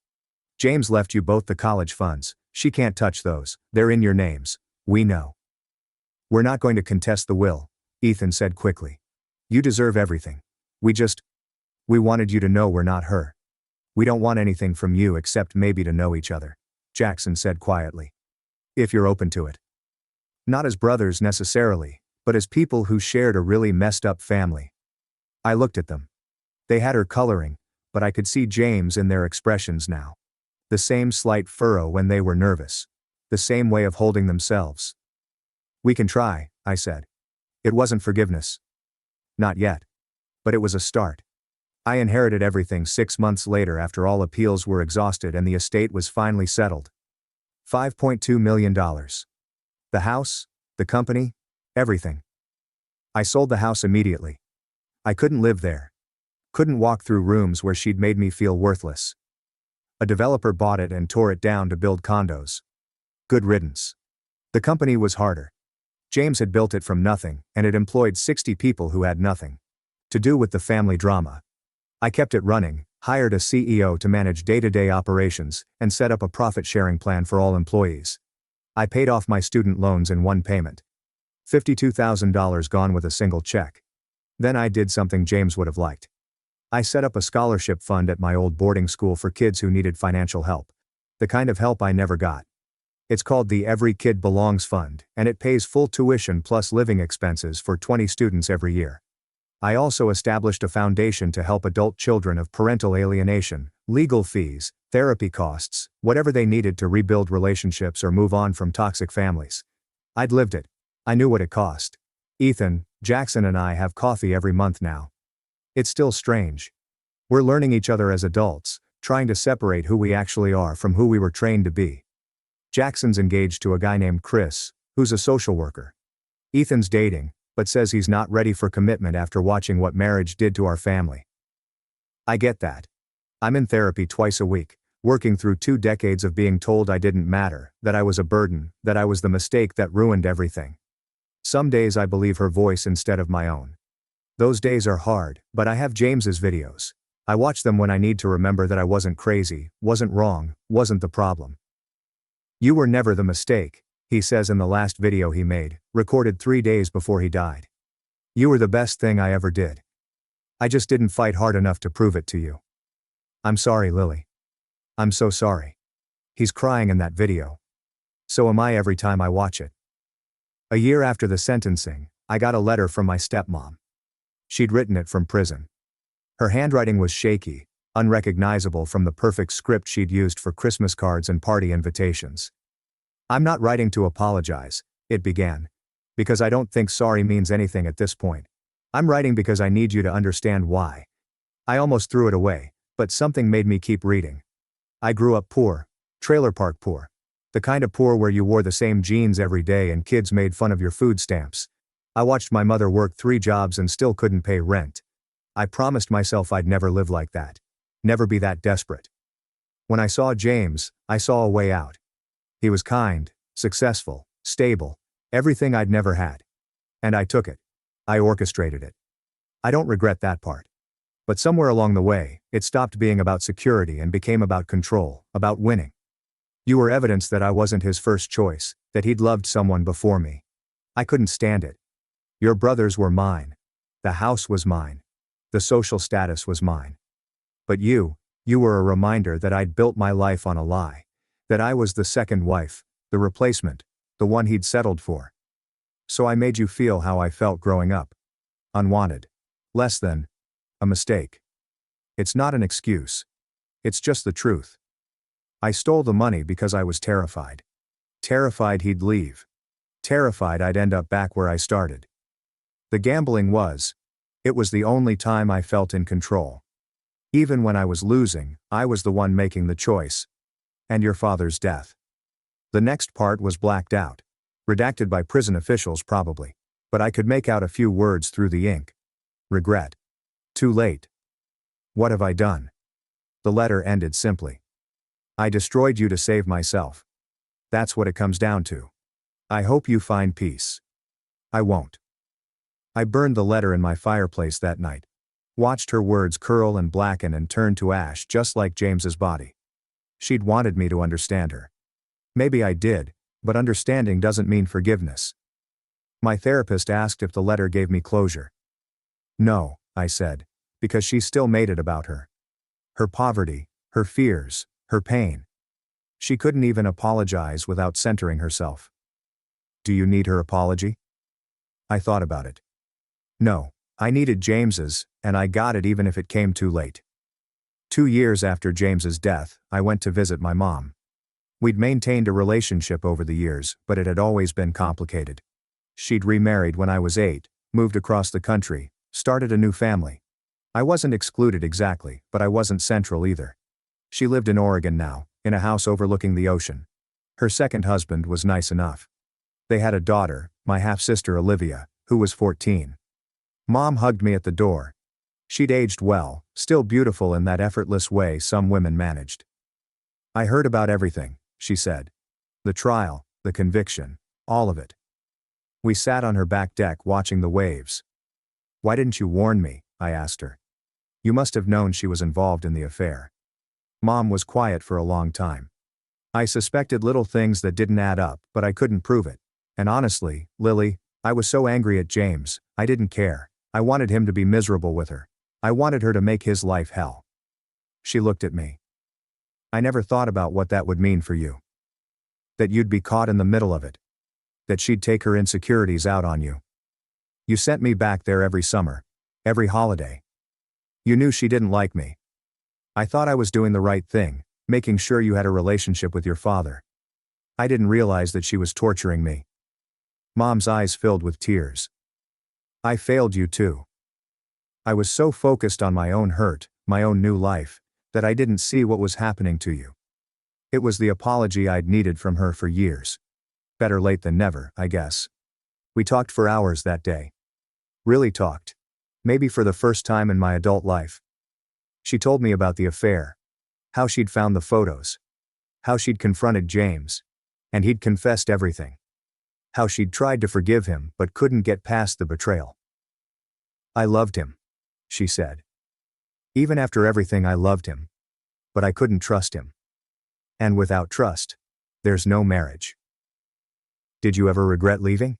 James left you both the college funds. She can't touch those. They're in your names. We know. We're not going to contest the will, Ethan said quickly. You deserve everything. We wanted you to know we're not her. We don't want anything from you except maybe to know each other, Jackson said quietly. If you're open to it. Not as brothers necessarily, but as people who shared a really messed up family. I looked at them. They had her coloring, but I could see James in their expressions now. The same slight furrow when they were nervous. The same way of holding themselves. We can try, I said. It wasn't forgiveness. Not yet. But it was a start. I inherited everything 6 months later after all appeals were exhausted and the estate was finally settled. $5.2 million. The house, the company, everything. I sold the house immediately. I couldn't live there. Couldn't walk through rooms where she'd made me feel worthless. A developer bought it and tore it down to build condos. Good riddance. The company was harder. James had built it from nothing, and it employed 60 people who had nothing to do with the family drama. I kept it running, hired a CEO to manage day-to-day operations, and set up a profit-sharing plan for all employees. I paid off my student loans in one payment. $52,000 gone with a single check. Then I did something James would have liked. I set up a scholarship fund at my old boarding school for kids who needed financial help. The kind of help I never got. It's called the Every Kid Belongs Fund, and it pays full tuition plus living expenses for 20 students every year. I also established a foundation to help adult children of parental alienation, legal fees, therapy costs, whatever they needed to rebuild relationships or move on from toxic families. I'd lived it. I knew what it cost. Ethan, Jackson and I have coffee every month now. It's still strange. We're learning each other as adults, trying to separate who we actually are from who we were trained to be. Jackson's engaged to a guy named Chris, who's a social worker. Ethan's dating, but says he's not ready for commitment after watching what marriage did to our family. I get that. I'm in therapy twice a week, working through 2 decades of being told I didn't matter, that I was a burden, that I was the mistake that ruined everything. Some days I believe her voice instead of my own. Those days are hard, but I have James's videos. I watch them when I need to remember that I wasn't crazy, wasn't wrong, wasn't the problem. You were never the mistake, he says in the last video he made, recorded 3 days before he died. You were the best thing I ever did. I just didn't fight hard enough to prove it to you. I'm sorry, Lily. I'm so sorry. He's crying in that video. So am I every time I watch it. A year after the sentencing, I got a letter from my stepmom. She'd written it from prison. Her handwriting was shaky, unrecognizable from the perfect script she'd used for Christmas cards and party invitations. I'm not writing to apologize, it began. Because I don't think sorry means anything at this point. I'm writing because I need you to understand why. I almost threw it away, but something made me keep reading. I grew up poor, trailer park poor. The kind of poor where you wore the same jeans every day and kids made fun of your food stamps. I watched my mother work 3 jobs and still couldn't pay rent. I promised myself I'd never live like that. Never be that desperate. When I saw James, I saw a way out. He was kind, successful, stable, everything I'd never had. And I took it. I orchestrated it. I don't regret that part. But somewhere along the way, it stopped being about security and became about control, about winning. You were evidence that I wasn't his first choice, that he'd loved someone before me. I couldn't stand it. Your brothers were mine. The house was mine. The social status was mine. But you were a reminder that I'd built my life on a lie. That I was the second wife, the replacement, the one he'd settled for. So I made you feel how I felt growing up. Unwanted. Less than. A mistake. It's not an excuse. It's just the truth. I stole the money because I was terrified. Terrified he'd leave. Terrified I'd end up back where I started. The gambling was. It was the only time I felt in control. Even when I was losing, I was the one making the choice. And your father's death. The next part was blacked out. Redacted by prison officials probably. But I could make out a few words through the ink. Regret. Too late. What have I done? The letter ended simply. I destroyed you to save myself. That's what it comes down to. I hope you find peace. I won't. I burned the letter in my fireplace that night. Watched her words curl and blacken and turn to ash just like James's body. She'd wanted me to understand her. Maybe I did, but understanding doesn't mean forgiveness. My therapist asked if the letter gave me closure. No, I said, because she still made it about her. Her poverty, her fears, her pain. She couldn't even apologize without centering herself. Do you need her apology? I thought about it. No, I needed James's, and I got it even if it came too late. 2 years after James's death, I went to visit my mom. We'd maintained a relationship over the years, but it had always been complicated. She'd remarried when I was 8, moved across the country, started a new family. I wasn't excluded exactly, but I wasn't central either. She lived in Oregon now, in a house overlooking the ocean. Her second husband was nice enough. They had a daughter, my half-sister Olivia, who was 14. Mom hugged me at the door. She'd aged well, still beautiful in that effortless way some women managed. I heard about everything, she said. The trial, the conviction, all of it. We sat on her back deck watching the waves. Why didn't you warn me? I asked her. You must have known she was involved in the affair. Mom was quiet for a long time. I suspected little things that didn't add up, but I couldn't prove it. And honestly, Lily, I was so angry at James, I didn't care. I wanted him to be miserable with her. I wanted her to make his life hell. She looked at me. I never thought about what that would mean for you. That you'd be caught in the middle of it. That she'd take her insecurities out on you. You sent me back there every summer. Every holiday. You knew she didn't like me. I thought I was doing the right thing, making sure you had a relationship with your father. I didn't realize that she was torturing me. Mom's eyes filled with tears. I failed you too. I was so focused on my own hurt, my own new life, that I didn't see what was happening to you. It was the apology I'd needed from her for years. Better late than never, I guess. We talked for hours that day. Really talked. Maybe for the first time in my adult life. She told me about the affair. How she'd found the photos. How she'd confronted James. And he'd confessed everything. How she'd tried to forgive him but couldn't get past the betrayal. I loved him, she said. Even after everything, I loved him. But I couldn't trust him. And without trust, there's no marriage. Did you ever regret leaving?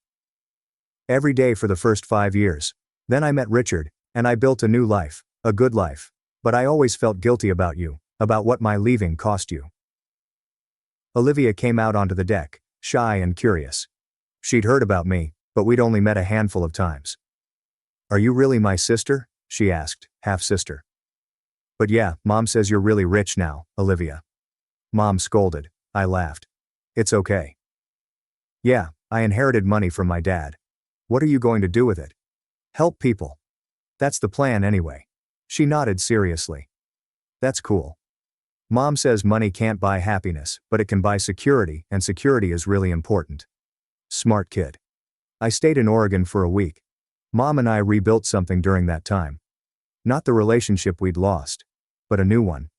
Every day for the first 5 years. Then I met Richard, and I built a new life, a good life. But I always felt guilty about you, about what my leaving cost you. Olivia came out onto the deck, shy and curious. She'd heard about me, but we'd only met a handful of times. Are you really my sister? She asked, half-sister. But yeah, Mom says you're really rich now, Olivia. Mom scolded. I laughed. It's okay. Yeah, I inherited money from my dad. What are you going to do with it? Help people. That's the plan anyway. She nodded seriously. That's cool. Mom says money can't buy happiness, but it can buy security, and security is really important. Smart kid. I stayed in Oregon for a week. Mom and I rebuilt something during that time. Not the relationship we'd lost, but a new one.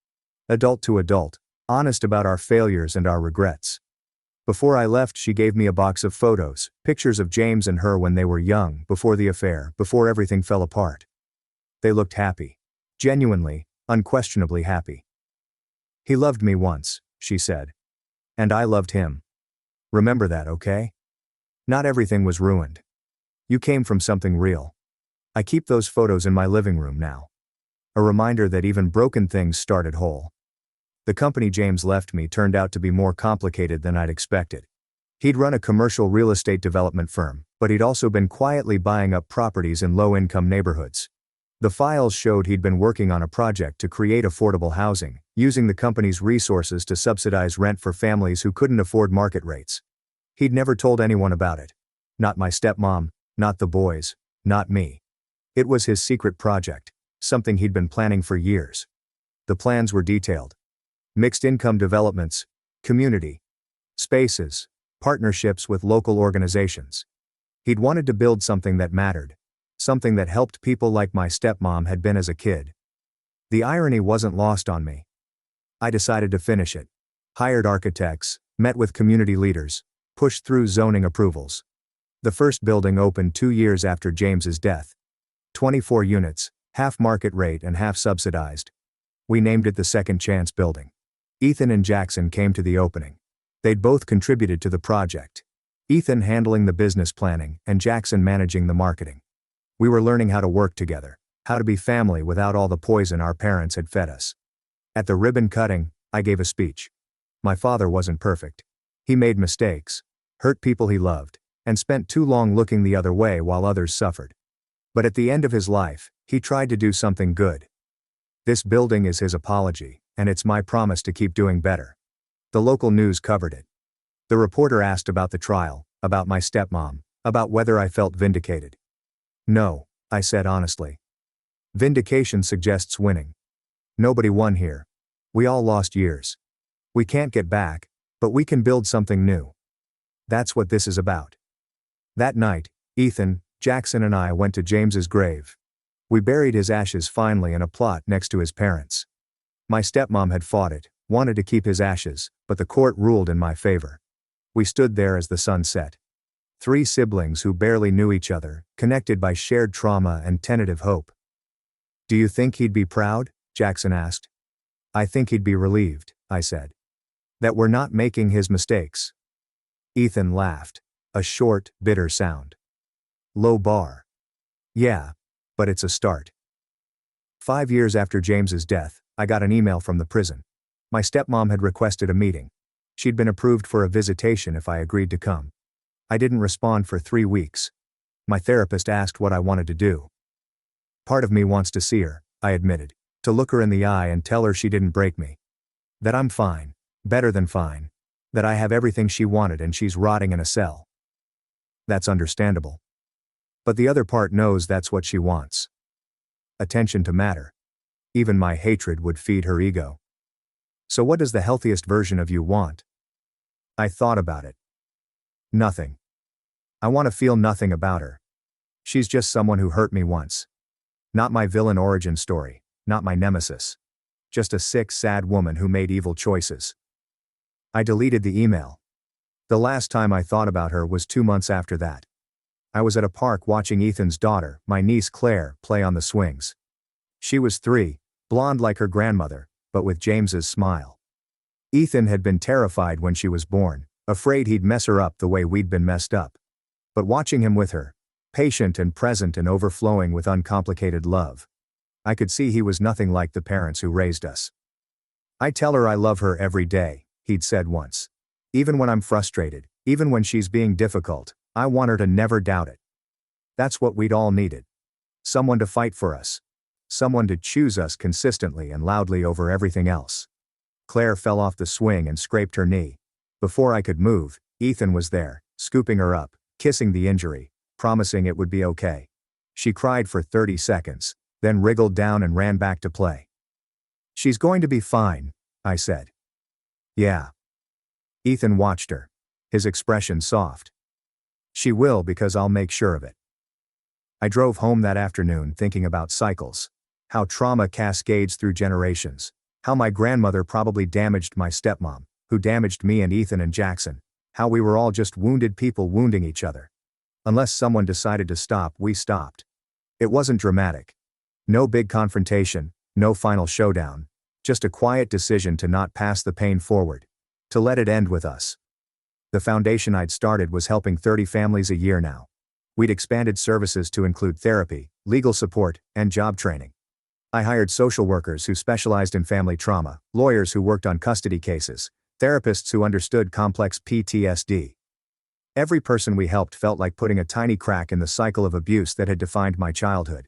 Adult to adult, honest about our failures and our regrets. Before I left, she gave me a box of photos, pictures of James and her when they were young, before the affair, before everything fell apart. They looked happy. Genuinely, unquestionably happy. He loved me once, she said. And I loved him. Remember that, okay? Not everything was ruined. You came from something real. I keep those photos in my living room now. A reminder that even broken things started whole. The company James left me turned out to be more complicated than I'd expected. He'd run a commercial real estate development firm, but he'd also been quietly buying up properties in low-income neighborhoods. The files showed he'd been working on a project to create affordable housing, using the company's resources to subsidize rent for families who couldn't afford market rates. He'd never told anyone about it. Not my stepmom, not the boys, not me. It was his secret project, something he'd been planning for years. The plans were detailed. Mixed income developments, community spaces, partnerships with local organizations. He'd wanted to build something that mattered. Something that helped people like my stepmom had been as a kid. The irony wasn't lost on me. I decided to finish it. Hired architects, met with community leaders, pushed through zoning approvals. The first building opened 2 years after James's death. 24 units, half market rate and half subsidized. We named it the Second Chance Building. Ethan and Jackson came to the opening. They'd both contributed to the project. Ethan handling the business planning and Jackson managing the marketing. We were learning how to work together, how to be family without all the poison our parents had fed us. At the ribbon cutting, I gave a speech. My father wasn't perfect. He made mistakes, hurt people he loved, and spent too long looking the other way while others suffered. But at the end of his life, he tried to do something good. This building is his apology, and it's my promise to keep doing better. The local news covered it. The reporter asked about the trial, about my stepmom, about whether I felt vindicated. No, I said honestly. Vindication suggests winning. Nobody won here. We all lost years. We can't get back, but we can build something new. That's what this is about. That night, Ethan, Jackson and I went to James's grave. We buried his ashes finally in a plot next to his parents'. My stepmom had fought it, wanted to keep his ashes, but the court ruled in my favor. We stood there as the sun set. 3 siblings who barely knew each other, connected by shared trauma and tentative hope. Do you think he'd be proud? Jackson asked. I think he'd be relieved, I said. That we're not making his mistakes. Ethan laughed. A short, bitter sound. Low bar. Yeah. But it's a start. 5 years after James's death, I got an email from the prison. My stepmom had requested a meeting. She'd been approved for a visitation if I agreed to come. I didn't respond for 3 weeks. My therapist asked what I wanted to do. Part of me wants to see her, I admitted. To look her in the eye and tell her she didn't break me. That I'm fine. Better than fine. That I have everything she wanted and she's rotting in a cell. That's understandable. But the other part knows that's what she wants. Attention to matter. Even my hatred would feed her ego. So what does the healthiest version of you want? I thought about it. Nothing. I want to feel nothing about her. She's just someone who hurt me once. Not my villain origin story, not my nemesis. Just a sick, sad woman who made evil choices. I deleted the email. The last time I thought about her was 2 months after that. I was at a park watching Ethan's daughter, my niece Claire, play on the swings. She was 3, blonde like her grandmother, but with James's smile. Ethan had been terrified when she was born, afraid he'd mess her up the way we'd been messed up. But watching him with her, patient and present and overflowing with uncomplicated love, I could see he was nothing like the parents who raised us. I tell her I love her every day, he'd said once. Even when I'm frustrated, even when she's being difficult, I want her to never doubt it. That's what we'd all needed. Someone to fight for us. Someone to choose us consistently and loudly over everything else. Claire fell off the swing and scraped her knee. Before I could move, Ethan was there, scooping her up, kissing the injury, promising it would be okay. She cried for 30 seconds, then wriggled down and ran back to play. She's going to be fine, I said. Yeah. Ethan watched her, his expression soft. She will because I'll make sure of it. I drove home that afternoon thinking about cycles. How trauma cascades through generations. How my grandmother probably damaged my stepmom, who damaged me and Ethan and Jackson. How we were all just wounded people wounding each other. Unless someone decided to stop, we stopped. It wasn't dramatic. No big confrontation, no final showdown. Just a quiet decision to not pass the pain forward. To let it end with us. The foundation I'd started was helping 30 families a year now. We'd expanded services to include therapy, legal support, and job training. I hired social workers who specialized in family trauma, lawyers who worked on custody cases, therapists who understood complex PTSD. Every person we helped felt like putting a tiny crack in the cycle of abuse that had defined my childhood.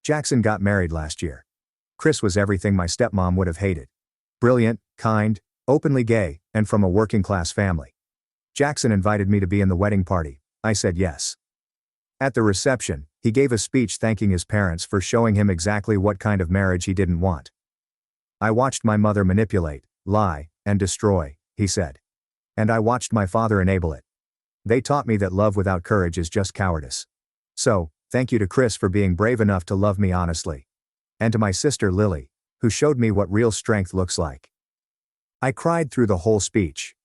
Jackson got married last year. Chris was everything my stepmom would have hated. Brilliant, kind, openly gay, and from a working-class family. Jackson invited me to be in the wedding party. I said yes. At the reception, he gave a speech thanking his parents for showing him exactly what kind of marriage he didn't want. I watched my mother manipulate, lie, and destroy, he said. And I watched my father enable it. They taught me that love without courage is just cowardice. So, thank you to Chris for being brave enough to love me honestly. And to my sister Lily, who showed me what real strength looks like. I cried through the whole speech.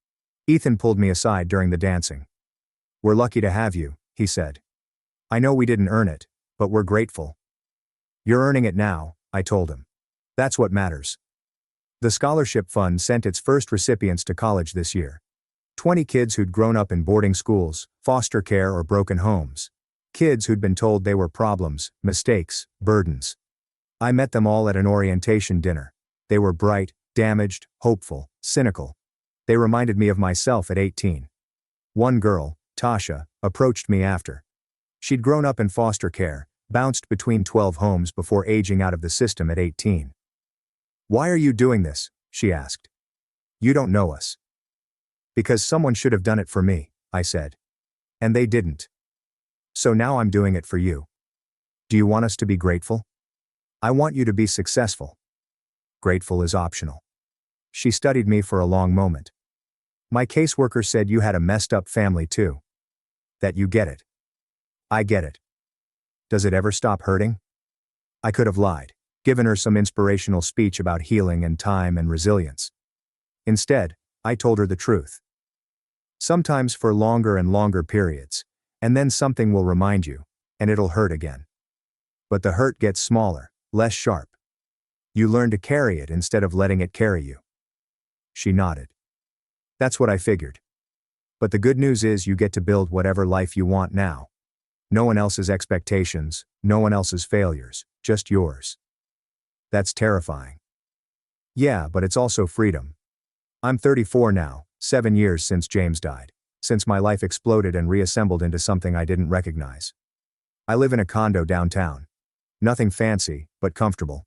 Ethan pulled me aside during the dancing. We're lucky to have you, he said. I know we didn't earn it, but we're grateful. You're earning it now, I told him. That's what matters. The scholarship fund sent its first recipients to college this year. 20 kids who'd grown up in boarding schools, foster care or broken homes. Kids who'd been told they were problems, mistakes, burdens. I met them all at an orientation dinner. They were bright, damaged, hopeful, cynical. They reminded me of myself at 18. One girl, Tasha, approached me after. She'd grown up in foster care, bounced between 12 homes before aging out of the system at 18. Why are you doing this? She asked. You don't know us. Because someone should have done it for me, I said. And they didn't. So now I'm doing it for you. Do you want us to be grateful? I want you to be successful. Grateful is optional. She studied me for a long moment. My caseworker said you had a messed up family too. That you get it. I get it. Does it ever stop hurting? I could have lied, given her some inspirational speech about healing and time and resilience. Instead, I told her the truth. Sometimes for longer and longer periods, and then something will remind you, and it'll hurt again. But the hurt gets smaller, less sharp. You learn to carry it instead of letting it carry you. She nodded. That's what I figured. But the good news is you get to build whatever life you want now. No one else's expectations, no one else's failures, just yours. That's terrifying. Yeah, but it's also freedom. I'm 34 now, 7 years since James died. Since my life exploded and reassembled into something I didn't recognize. I live in a condo downtown. Nothing fancy, but comfortable.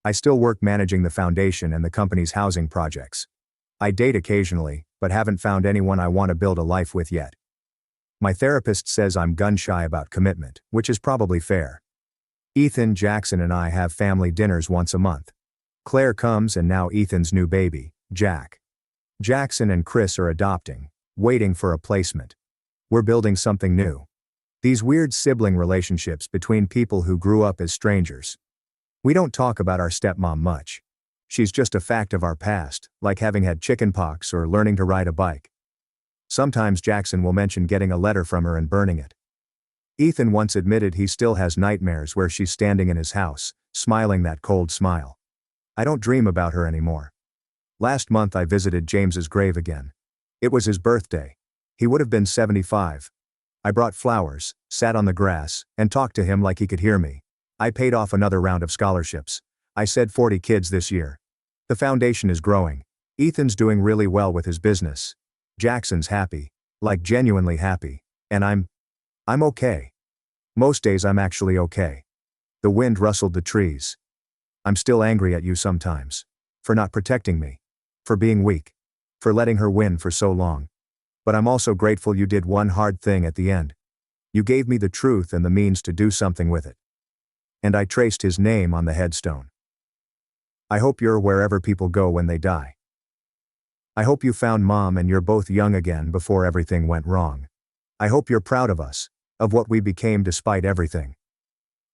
I still work managing the foundation and the company's housing projects. I date occasionally, but haven't found anyone I want to build a life with yet. My therapist says I'm gun-shy about commitment, which is probably fair. Ethan, Jackson and I have family dinners once a month. Claire comes and now Ethan's new baby, Jack. Jackson and Chris are adopting, waiting for a placement. We're building something new. These weird sibling relationships between people who grew up as strangers. We don't talk about our stepmom much. She's just a fact of our past, like having had chickenpox or learning to ride a bike. Sometimes Jackson will mention getting a letter from her and burning it. Ethan once admitted he still has nightmares where she's standing in his house, smiling that cold smile. I don't dream about her anymore. Last month I visited James's grave again. It was his birthday. He would have been 75. I brought flowers, sat on the grass, and talked to him like he could hear me. I paid off another round of scholarships. I said 40 kids this year. The foundation is growing. Ethan's doing really well with his business. Jackson's happy. Like genuinely happy. And I'm okay. Most days I'm actually okay. The wind rustled the trees. I'm still angry at you sometimes. For not protecting me. For being weak. For letting her win for so long. But I'm also grateful you did one hard thing at the end. You gave me the truth and the means to do something with it. And I traced his name on the headstone. I hope you're wherever people go when they die. I hope you found Mom and you're both young again before everything went wrong. I hope you're proud of us, of what we became despite everything.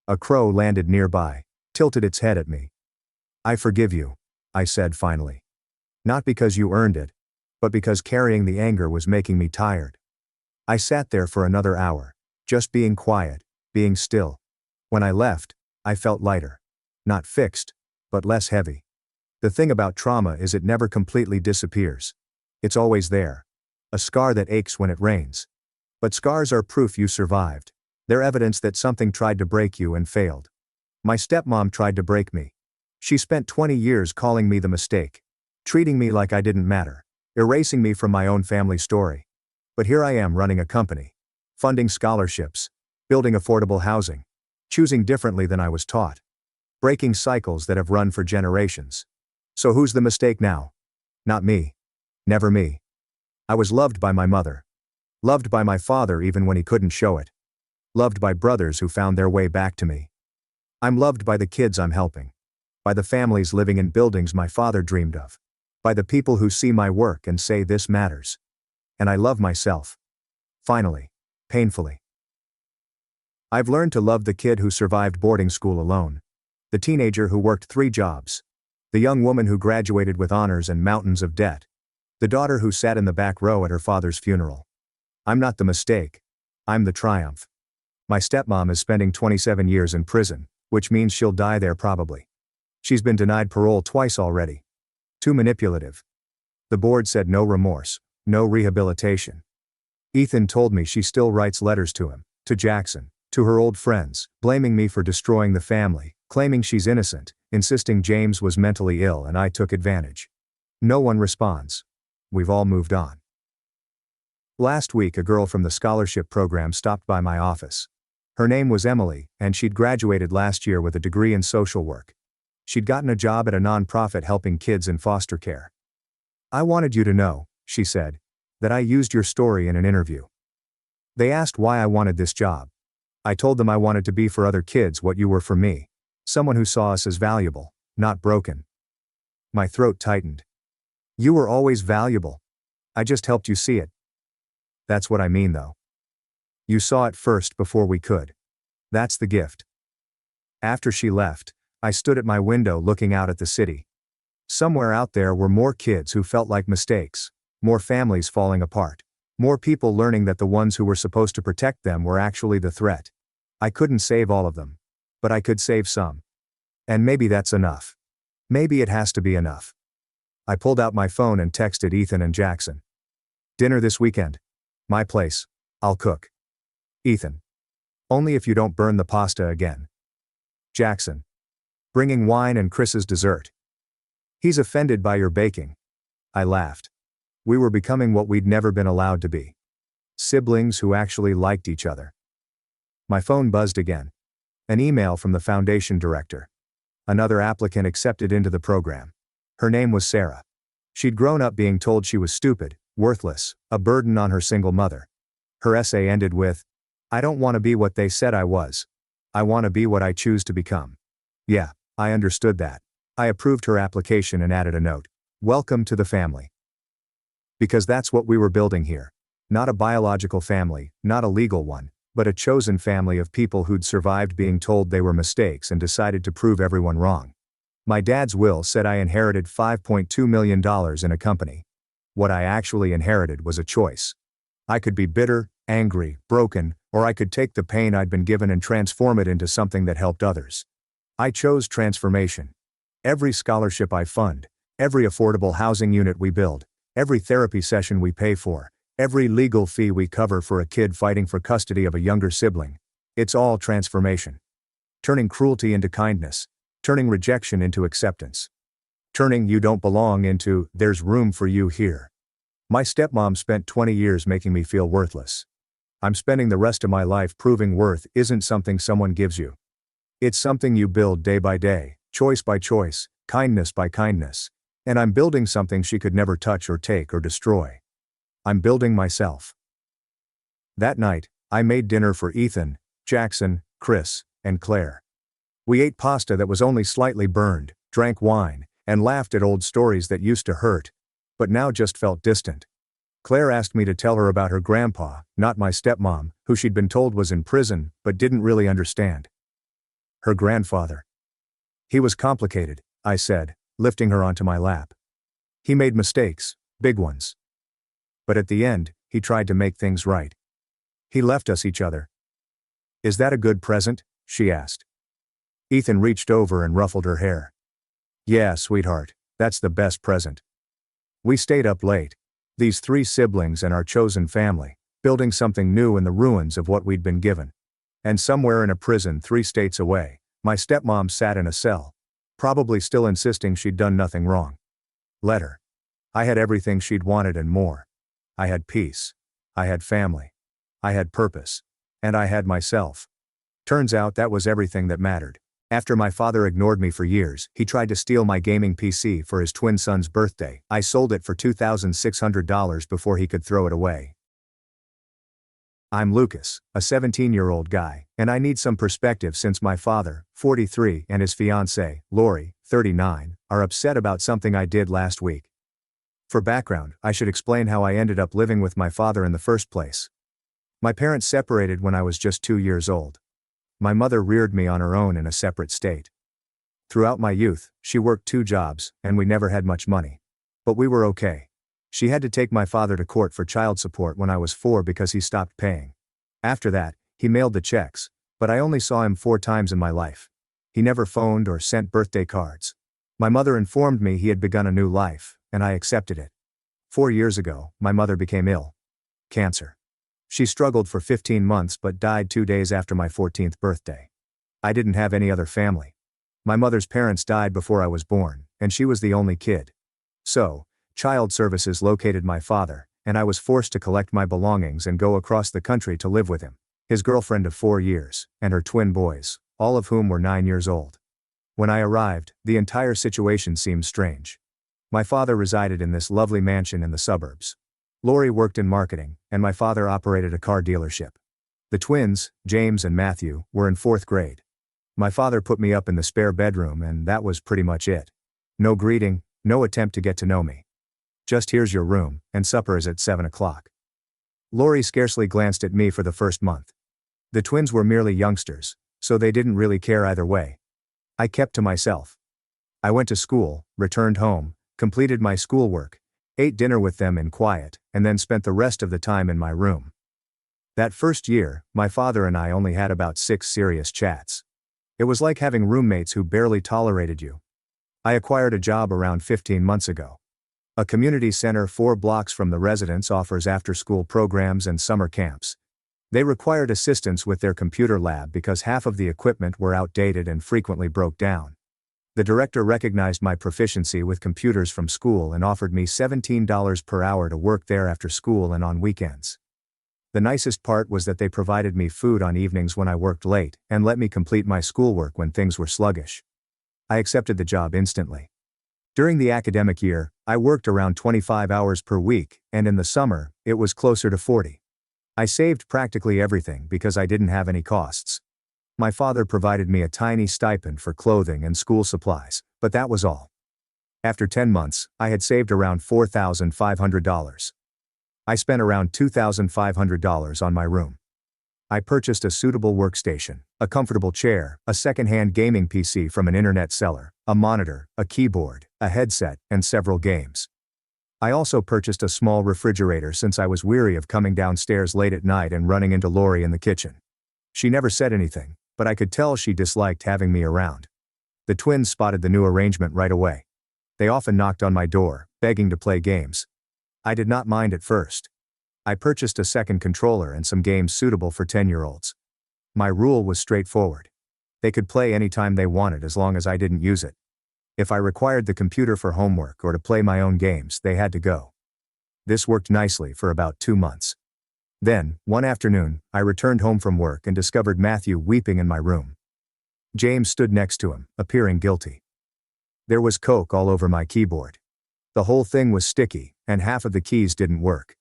A crow landed nearby, tilted its head at me. I forgive you, I said finally. Not because you earned it, but because carrying the anger was making me tired. I sat there for another hour, just being quiet, being still. When I left, I felt lighter. Not fixed, but less heavy. The thing about trauma is it never completely disappears. It's always there. A scar that aches when it rains. But scars are proof you survived. They're evidence that something tried to break you and failed. My stepmom tried to break me. She spent 20 years calling me the mistake. Treating me like I didn't matter. Erasing me from my own family story. But here I am running a company. Funding scholarships. Building affordable housing. Choosing differently than I was taught. Breaking cycles that have run for generations. So who's the mistake now? Not me. Never me. I was loved by my mother. Loved by my father even when he couldn't show it. Loved by brothers who found their way back to me. I'm loved by the kids I'm helping. By the families living in buildings my father dreamed of. By the people who see my work and say this matters. And I love myself. Finally. Painfully. I've learned to love the kid who survived boarding school alone. The teenager who worked 3 jobs. The young woman who graduated with honors and mountains of debt. The daughter who sat in the back row at her father's funeral. I'm not the mistake. I'm the triumph. My stepmom is spending 27 years in prison, which means she'll die there probably. She's been denied parole twice already. Too manipulative. The board said no remorse, no rehabilitation. Ethan told me she still writes letters to him, to Jackson, to her old friends, blaming me for destroying the family, claiming she's innocent, insisting James was mentally ill and I took advantage. No one responds. We've all moved on. Last week a girl from the scholarship program stopped by my office. Her name was Emily, and she'd graduated last year with a degree in social work. She'd gotten a job at a nonprofit helping kids in foster care. I wanted you to know, she said, that I used your story in an interview. They asked why I wanted this job. I told them I wanted to be for other kids what you were for me. Someone who saw us as valuable, not broken. My throat tightened. You were always valuable. I just helped you see it. That's what I mean though. You saw it first before we could. That's the gift. After she left, I stood at my window looking out at the city. Somewhere out there were more kids who felt like mistakes, more families falling apart, more people learning that the ones who were supposed to protect them were actually the threat. I couldn't save all of them. But I could save some. And maybe that's enough. Maybe it has to be enough. I pulled out my phone and texted Ethan and Jackson. Dinner this weekend. My place. I'll cook. Ethan. Only if you don't burn the pasta again. Jackson. Bringing wine and Chris's dessert. He's offended by your baking. I laughed. We were becoming what we'd never been allowed to be. Siblings who actually liked each other. My phone buzzed again. An email from the foundation director. Another applicant accepted into the program. Her name was Sarah. She'd grown up being told she was stupid, worthless, a burden on her single mother. Her essay ended with, "I don't want to be what they said I was. I want to be what I choose to become." Yeah, I understood that. I approved her application and added a note. Welcome to the family. Because that's what we were building here. Not a biological family, not a legal one, but a chosen family of people who'd survived being told they were mistakes and decided to prove everyone wrong. My dad's will said I inherited $5.2 million in a company. What I actually inherited was a choice. I could be bitter, angry, broken, or I could take the pain I'd been given and transform it into something that helped others. I chose transformation. Every scholarship I fund, every affordable housing unit we build, every therapy session we pay for, every legal fee we cover for a kid fighting for custody of a younger sibling, it's all transformation. Turning cruelty into kindness, turning rejection into acceptance. Turning "you don't belong" into "there's room for you here." My stepmom spent 20 years making me feel worthless. I'm spending the rest of my life proving worth isn't something someone gives you. It's something you build day by day, choice by choice, kindness by kindness. And I'm building something she could never touch or take or destroy. I'm building myself. That night, I made dinner for Ethan, Jackson, Chris, and Claire. We ate pasta that was only slightly burned, drank wine, and laughed at old stories that used to hurt, but now just felt distant. Claire asked me to tell her about her grandpa, not my stepmom, who she'd been told was in prison, but didn't really understand. Her grandfather. He was complicated, I said, lifting her onto my lap. He made mistakes, big ones. But at the end, he tried to make things right. He left us each other. Is that a good present? She asked. Ethan reached over and ruffled her hair. Yeah, sweetheart, that's the best present. We stayed up late. These three siblings and our chosen family, building something new in the ruins of what we'd been given. And somewhere in a prison 3 states away, my stepmom sat in a cell, probably still insisting she'd done nothing wrong. Let her. I had everything she'd wanted and more. I had peace. I had family. I had purpose. And I had myself. Turns out that was everything that mattered. After my father ignored me for years, he tried to steal my gaming PC for his twin son's birthday. I sold it for $2,600 before he could throw it away. I'm Lucas, a 17-year-old guy, and I need some perspective since my father, 43, and his fiancée, Lori, 39, are upset about something I did last week. For background, I should explain how I ended up living with my father in the first place. My parents separated when I was just 2 years old. My mother reared me on her own in a separate state. Throughout my youth, she worked 2 jobs, and we never had much money. But we were okay. She had to take my father to court for child support when I was 4 because he stopped paying. After that, he mailed the checks, but I only saw him 4 times in my life. He never phoned or sent birthday cards. My mother informed me he had begun a new life, and I accepted it. 4 years ago, my mother became ill. Cancer. She struggled for 15 months but died 2 days after my 14th birthday. I didn't have any other family. My mother's parents died before I was born, and she was the only kid. So, Child Services located my father, and I was forced to collect my belongings and go across the country to live with him, his girlfriend of 4 years, and her twin boys, all of whom were 9 years old. When I arrived, the entire situation seemed strange. My father resided in this lovely mansion in the suburbs. Lori worked in marketing, and my father operated a car dealership. The twins, James and Matthew, were in 4th grade. My father put me up in the spare bedroom and that was pretty much it. No greeting, no attempt to get to know me. Just here's your room, and supper is at 7 o'clock. Lori scarcely glanced at me for the first month. The twins were merely youngsters, so they didn't really care either way. I kept to myself. I went to school, returned home, completed my schoolwork, ate dinner with them in quiet, and then spent the rest of the time in my room. That first year, my father and I only had about 6 serious chats. It was like having roommates who barely tolerated you. I acquired a job around 15 months ago. A community center 4 blocks from the residence offers after-school programs and summer camps. They required assistance with their computer lab because half of the equipment were outdated and frequently broke down. The director recognized my proficiency with computers from school and offered me $17 per hour to work there after school and on weekends. The nicest part was that they provided me food on evenings when I worked late and let me complete my schoolwork when things were sluggish. I accepted the job instantly. During the academic year, I worked around 25 hours per week, and in the summer, it was closer to 40. I saved practically everything because I didn't have any costs. My father provided me a tiny stipend for clothing and school supplies, but that was all. After 10 months, I had saved around $4,500. I spent around $2,500 on my room. I purchased a suitable workstation, a comfortable chair, a second-hand gaming PC from an internet seller, a monitor, a keyboard, a headset, and several games. I also purchased a small refrigerator since I was weary of coming downstairs late at night and running into Lori in the kitchen. She never said anything, but I could tell she disliked having me around. The twins spotted the new arrangement right away. They often knocked on my door, begging to play games. I did not mind at first. I purchased a second controller and some games suitable for 10-year-olds. My rule was straightforward. They could play anytime they wanted as long as I didn't use it. If I required the computer for homework or to play my own games, they had to go. This worked nicely for about 2 months. Then, one afternoon, I returned home from work and discovered Matthew weeping in my room. James stood next to him, appearing guilty. There was Coke all over my keyboard. The whole thing was sticky, and half of the keys didn't work.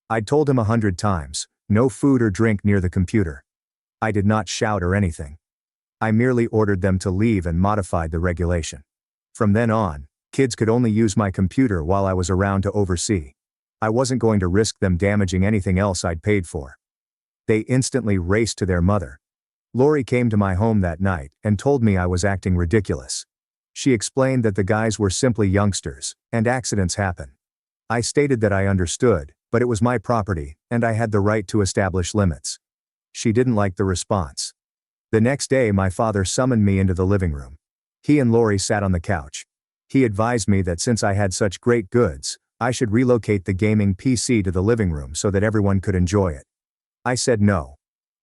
I'd told him 100 times, no food or drink near the computer. I did not shout or anything. I merely ordered them to leave and modified the regulation. From then on, kids could only use my computer while I was around to oversee. I wasn't going to risk them damaging anything else I'd paid for. They instantly raced to their mother. Lori came to my home that night and told me I was acting ridiculous. She explained that the guys were simply youngsters, and accidents happen. I stated that I understood, but it was my property, and I had the right to establish limits. She didn't like the response. The next day my father summoned me into the living room. He and Lori sat on the couch. He advised me that since I had such great goods, I should relocate the gaming PC to the living room so that everyone could enjoy it. I said no.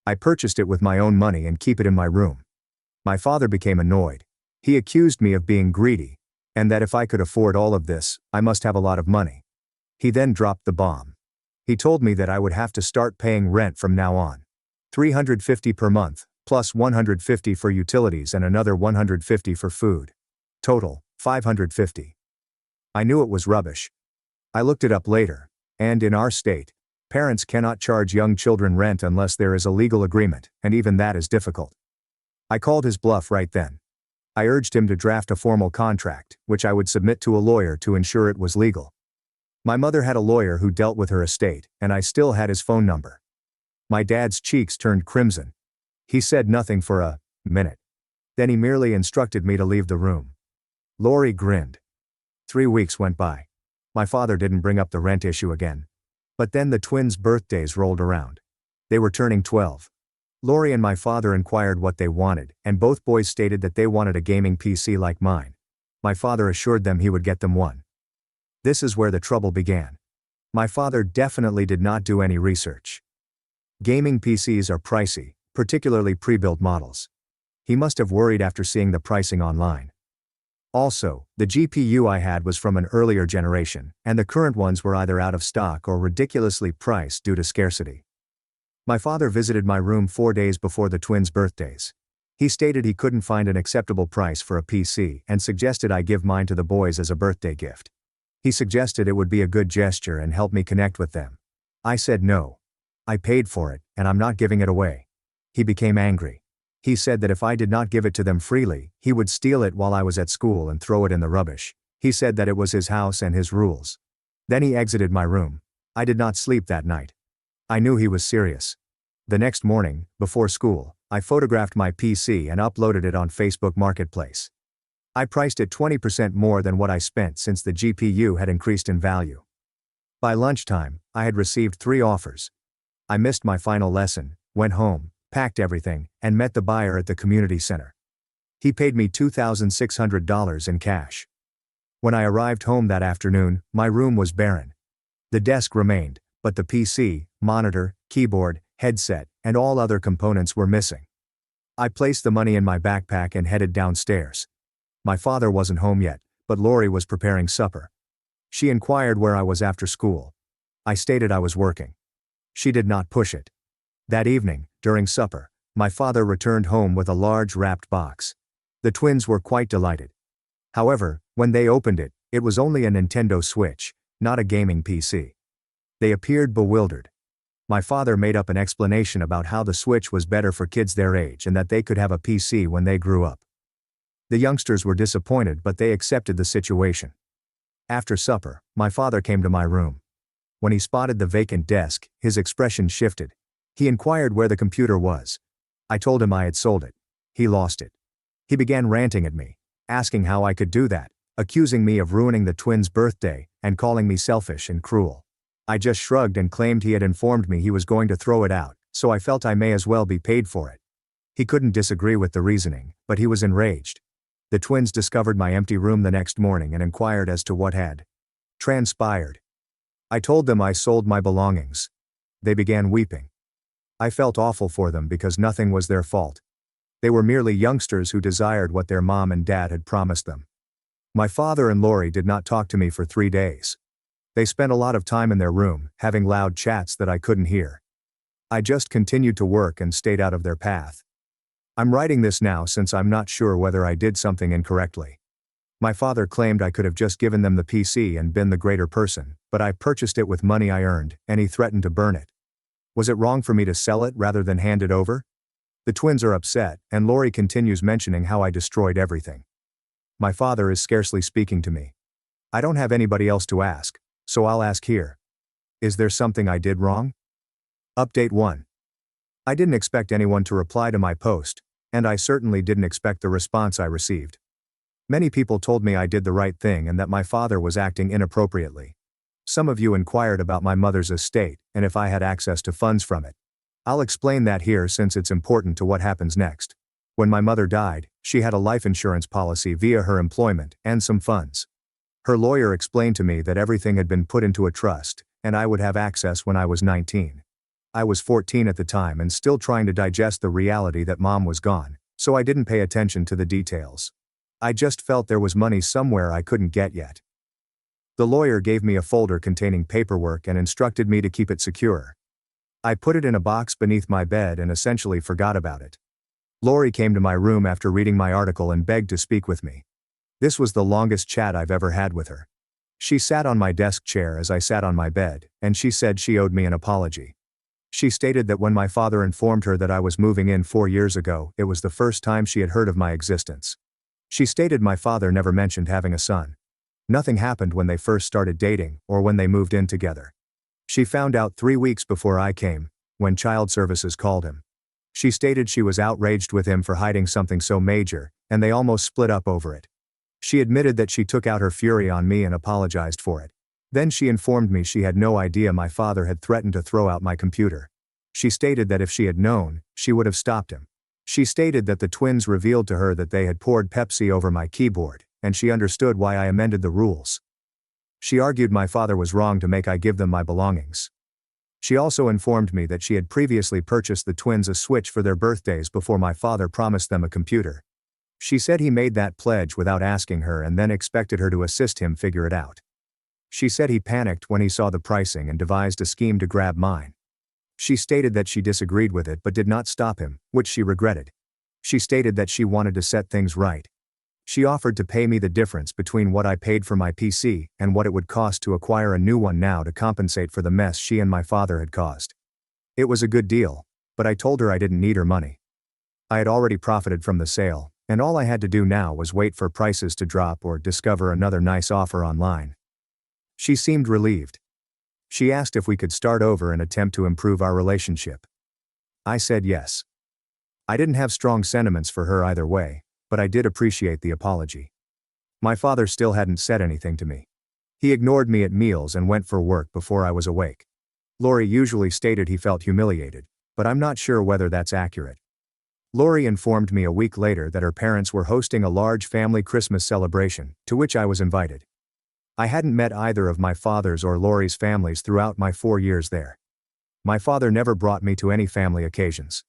I purchased it with my own money and keep it in my room. My father became annoyed. He accused me of being greedy, and that if I could afford all of this, I must have a lot of money. He then dropped the bomb. He told me that I would have to start paying rent from now on. $350 per month, plus $150 for utilities and another $150 for food. Total, $550. I knew it was rubbish. I looked it up later, and in our state, parents cannot charge young children rent unless there is a legal agreement, and even that is difficult. I called his bluff right then. I urged him to draft a formal contract, which I would submit to a lawyer to ensure it was legal. My mother had a lawyer who dealt with her estate, and I still had his phone number. My dad's cheeks turned crimson. He said nothing for a minute. Then he merely instructed me to leave the room. Lori grinned. 3 weeks went by. My father didn't bring up the rent issue again. But then the twins' birthdays rolled around. They were turning 12. Lori and my father inquired what they wanted, and both boys stated that they wanted a gaming PC like mine. My father assured them he would get them one. This is where the trouble began. My father definitely did not do any research. Gaming PCs are pricey, particularly pre-built models. He must have worried after seeing the pricing online. Also, the GPU I had was from an earlier generation, and the current ones were either out of stock or ridiculously priced due to scarcity. My father visited my room 4 days before the twins' birthdays. He stated he couldn't find an acceptable price for a PC and suggested I give mine to the boys as a birthday gift. He suggested it would be a good gesture and help me connect with them. I said no. I paid for it, and I'm not giving it away. He became angry. He said that if I did not give it to them freely, he would steal it while I was at school and throw it in the rubbish. He said that it was his house and his rules. Then he exited my room. I did not sleep that night. I knew he was serious. The next morning, before school, I photographed my PC and uploaded it on Facebook Marketplace. I priced it 20% more than what I spent since the GPU had increased in value. By lunchtime, I had received 3 offers. I missed my final lesson, went home, packed everything, and met the buyer at the community center. He paid me $2,600 in cash. When I arrived home that afternoon, my room was barren. The desk remained, but the PC, monitor, keyboard, headset, and all other components were missing. I placed the money in my backpack and headed downstairs. My father wasn't home yet, but Lori was preparing supper. She inquired where I was after school. I stated I was working. She did not push it. That evening, during supper, my father returned home with a large wrapped box. The twins were quite delighted. However, when they opened it, it was only a Nintendo Switch, not a gaming PC. They appeared bewildered. My father made up an explanation about how the Switch was better for kids their age and that they could have a PC when they grew up. The youngsters were disappointed, but they accepted the situation. After supper, my father came to my room. When he spotted the vacant desk, his expression shifted. He inquired where the computer was. I told him I had sold it. He lost it. He began ranting at me, asking how I could do that, accusing me of ruining the twins' birthday, and calling me selfish and cruel. I just shrugged and claimed he had informed me he was going to throw it out, so I felt I may as well be paid for it. He couldn't disagree with the reasoning, but he was enraged. The twins discovered my empty room the next morning and inquired as to what had transpired. I told them I sold my belongings. They began weeping. I felt awful for them because nothing was their fault. They were merely youngsters who desired what their mom and dad had promised them. My father and Lori did not talk to me for 3 days. They spent a lot of time in their room, having loud chats that I couldn't hear. I just continued to work and stayed out of their path. I'm writing this now since I'm not sure whether I did something incorrectly. My father claimed I could have just given them the PC and been the greater person, but I purchased it with money I earned, and he threatened to burn it. Was it wrong for me to sell it rather than hand it over? The twins are upset, and Lori continues mentioning how I destroyed everything. My father is scarcely speaking to me. I don't have anybody else to ask, so I'll ask here. Is there something I did wrong? Update 1. I didn't expect anyone to reply to my post, and I certainly didn't expect the response I received. Many people told me I did the right thing and that my father was acting inappropriately. Some of you inquired about my mother's estate and if I had access to funds from it. I'll explain that here since it's important to what happens next. When my mother died, she had a life insurance policy via her employment and some funds. Her lawyer explained to me that everything had been put into a trust, and I would have access when I was 19. I was 14 at the time and still trying to digest the reality that mom was gone, so I didn't pay attention to the details. I just felt there was money somewhere I couldn't get yet. The lawyer gave me a folder containing paperwork and instructed me to keep it secure. I put it in a box beneath my bed and essentially forgot about it. Lori came to my room after reading my article and begged to speak with me. This was the longest chat I've ever had with her. She sat on my desk chair as I sat on my bed, and she said she owed me an apology. She stated that when my father informed her that I was moving in 4 years ago, it was the first time she had heard of my existence. She stated my father never mentioned having a son. Nothing happened when they first started dating, or when they moved in together. She found out 3 weeks before I came, when child services called him. She stated she was outraged with him for hiding something so major, and they almost split up over it. She admitted that she took out her fury on me and apologized for it. Then she informed me she had no idea my father had threatened to throw out my computer. She stated that if she had known, she would have stopped him. She stated that the twins revealed to her that they had poured Pepsi over my keyboard, and she understood why I amended the rules. She argued my father was wrong to make I give them my belongings. She also informed me that she had previously purchased the twins a Switch for their birthdays before my father promised them a computer. She said he made that pledge without asking her and then expected her to assist him figure it out. She said he panicked when he saw the pricing and devised a scheme to grab mine. She stated that she disagreed with it but did not stop him, which she regretted. She stated that she wanted to set things right. She offered to pay me the difference between what I paid for my PC and what it would cost to acquire a new one now to compensate for the mess she and my father had caused. It was a good deal, but I told her I didn't need her money. I had already profited from the sale, and all I had to do now was wait for prices to drop or discover another nice offer online. She seemed relieved. She asked if we could start over and attempt to improve our relationship. I said yes. I didn't have strong sentiments for her either way, but I did appreciate the apology. My father still hadn't said anything to me. He ignored me at meals and went for work before I was awake. Lori usually stated he felt humiliated, but I'm not sure whether that's accurate. Lori informed me a week later that her parents were hosting a large family Christmas celebration, to which I was invited. I hadn't met either of my father's or Lori's families throughout my 4 years there. My father never brought me to any family occasions.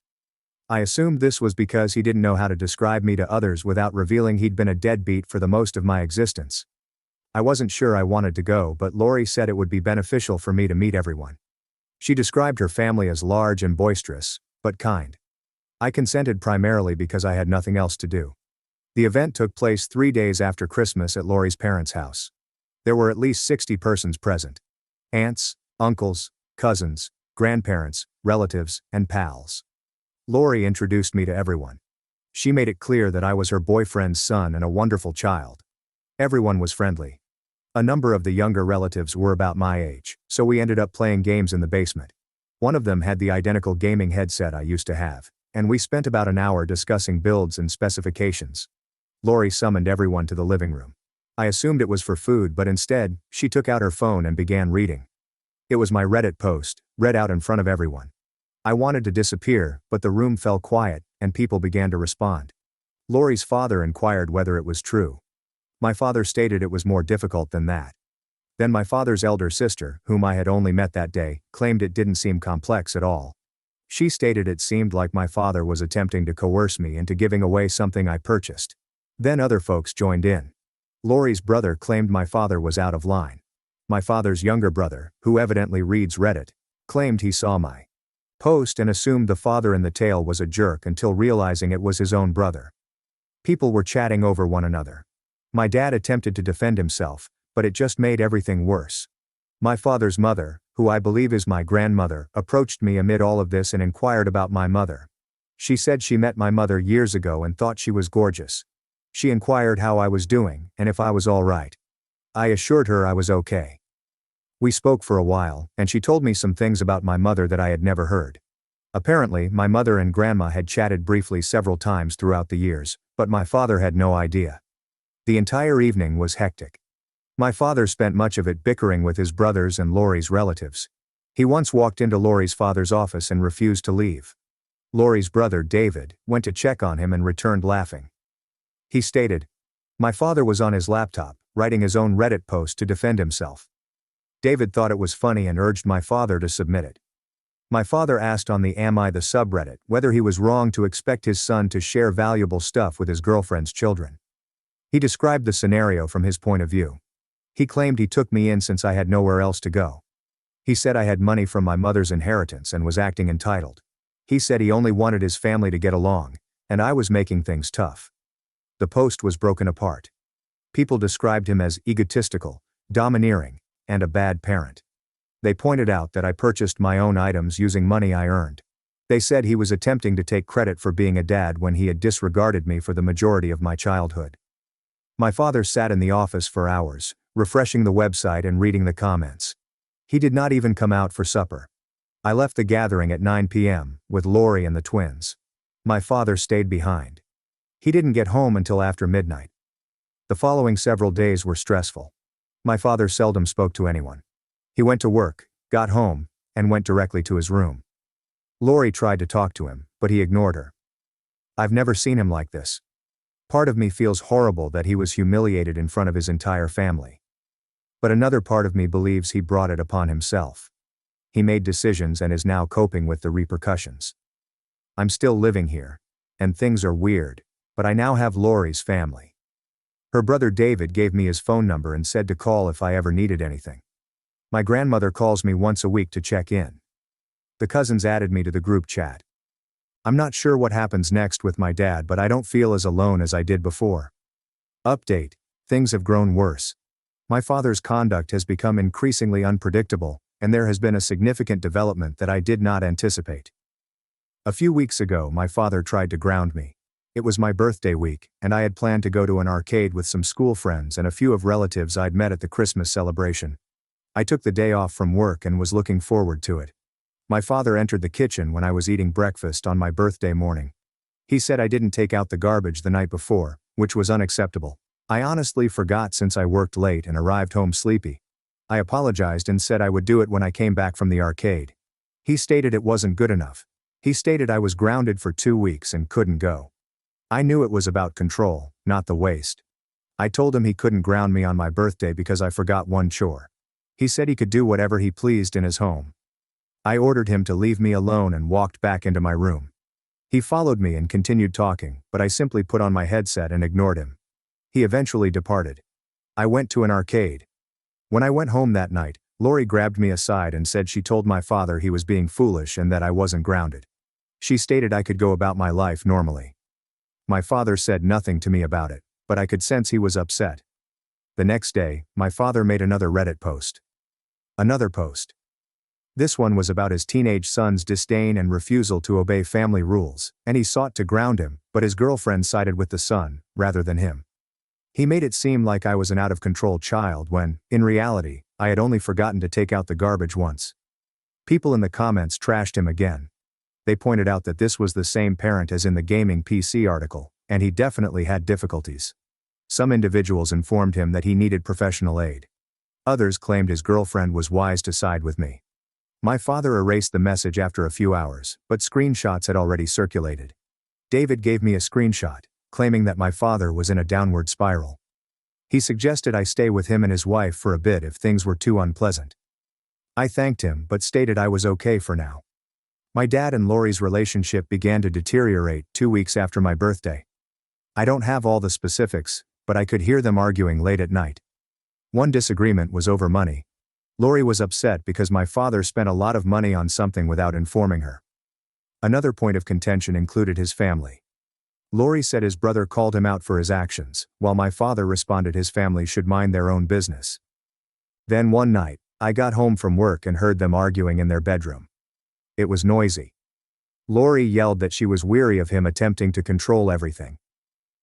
I assumed this was because he didn't know how to describe me to others without revealing he'd been a deadbeat for the most of my existence. I wasn't sure I wanted to go, but Lori said it would be beneficial for me to meet everyone. She described her family as large and boisterous, but kind. I consented primarily because I had nothing else to do. The event took place 3 days after Christmas at Lori's parents' house. There were at least 60 persons present. Aunts, uncles, cousins, grandparents, relatives, and pals. Lori introduced me to everyone. She made it clear that I was her boyfriend's son and a wonderful child. Everyone was friendly. A number of the younger relatives were about my age, so we ended up playing games in the basement. One of them had the identical gaming headset I used to have, and we spent about an hour discussing builds and specifications. Lori summoned everyone to the living room. I assumed it was for food, but instead, she took out her phone and began reading. It was my Reddit post, read out in front of everyone. I wanted to disappear, but the room fell quiet, and people began to respond. Lori's father inquired whether it was true. My father stated it was more difficult than that. Then my father's elder sister, whom I had only met that day, claimed it didn't seem complex at all. She stated it seemed like my father was attempting to coerce me into giving away something I purchased. Then other folks joined in. Lori's brother claimed my father was out of line. My father's younger brother, who evidently reads Reddit, claimed he saw my post and assumed the father in the tale was a jerk until realizing it was his own brother. People were chatting over one another. My dad attempted to defend himself, but it just made everything worse. My father's mother, who I believe is my grandmother, approached me amid all of this and inquired about my mother. She said she met my mother years ago and thought she was gorgeous. She inquired how I was doing and if I was all right. I assured her I was okay. We spoke for a while, and she told me some things about my mother that I had never heard. Apparently, my mother and grandma had chatted briefly several times throughout the years, but my father had no idea. The entire evening was hectic. My father spent much of it bickering with his brothers and Lori's relatives. He once walked into Lori's father's office and refused to leave. Lori's brother, David, went to check on him and returned laughing. He stated, "My father was on his laptop, writing his own Reddit post to defend himself. David thought it was funny and urged my father to submit it. My father asked on the Am I the subreddit whether he was wrong to expect his son to share valuable stuff with his girlfriend's children. He described the scenario from his point of view. He claimed he took me in since I had nowhere else to go. He said I had money from my mother's inheritance and was acting entitled. He said he only wanted his family to get along, and I was making things tough." The post was broken apart. People described him as egotistical, domineering, and a bad parent. They pointed out that I purchased my own items using money I earned. They said he was attempting to take credit for being a dad when he had disregarded me for the majority of my childhood. My father sat in the office for hours, refreshing the website and reading the comments. He did not even come out for supper. I left the gathering at 9 p.m., with Lori and the twins. My father stayed behind. He didn't get home until after midnight. The following several days were stressful. My father seldom spoke to anyone. He went to work, got home, and went directly to his room. Lori tried to talk to him, but he ignored her. I've never seen him like this. Part of me feels horrible that he was humiliated in front of his entire family. But another part of me believes he brought it upon himself. He made decisions and is now coping with the repercussions. I'm still living here, and things are weird, but I now have Lori's family. Her brother David gave me his phone number and said to call if I ever needed anything. My grandmother calls me once a week to check in. The cousins added me to the group chat. I'm not sure what happens next with my dad, but I don't feel as alone as I did before. Update: things have grown worse. My father's conduct has become increasingly unpredictable, and there has been a significant development that I did not anticipate. A few weeks ago, my father tried to ground me. It was my birthday week, and I had planned to go to an arcade with some school friends and a few of relatives I'd met at the Christmas celebration. I took the day off from work and was looking forward to it. My father entered the kitchen when I was eating breakfast on my birthday morning. He said I didn't take out the garbage the night before, which was unacceptable. I honestly forgot since I worked late and arrived home sleepy. I apologized and said I would do it when I came back from the arcade. He stated it wasn't good enough. He stated I was grounded for 2 weeks and couldn't go. I knew it was about control, not the waste. I told him he couldn't ground me on my birthday because I forgot one chore. He said he could do whatever he pleased in his home. I ordered him to leave me alone and walked back into my room. He followed me and continued talking, but I simply put on my headset and ignored him. He eventually departed. I went to an arcade. When I went home that night, Lori grabbed me aside and said she told my father he was being foolish and that I wasn't grounded. She stated I could go about my life normally. My father said nothing to me about it, but I could sense he was upset. The next day, my father made another Reddit post. Another post. This one was about his teenage son's disdain and refusal to obey family rules, and he sought to ground him, but his girlfriend sided with the son, rather than him. He made it seem like I was an out-of-control child when, in reality, I had only forgotten to take out the garbage once. People in the comments trashed him again. They pointed out that this was the same parent as in the gaming PC article, and he definitely had difficulties. Some individuals informed him that he needed professional aid. Others claimed his girlfriend was wise to side with me. My father erased the message after a few hours, but screenshots had already circulated. David gave me a screenshot, claiming that my father was in a downward spiral. He suggested I stay with him and his wife for a bit if things were too unpleasant. I thanked him but stated I was okay for now. My dad and Lori's relationship began to deteriorate 2 weeks after my birthday. I don't have all the specifics, but I could hear them arguing late at night. One disagreement was over money. Lori was upset because my father spent a lot of money on something without informing her. Another point of contention included his family. Lori said his brother called him out for his actions, while my father responded his family should mind their own business. Then one night, I got home from work and heard them arguing in their bedroom. It was noisy. Lori yelled that she was weary of him attempting to control everything.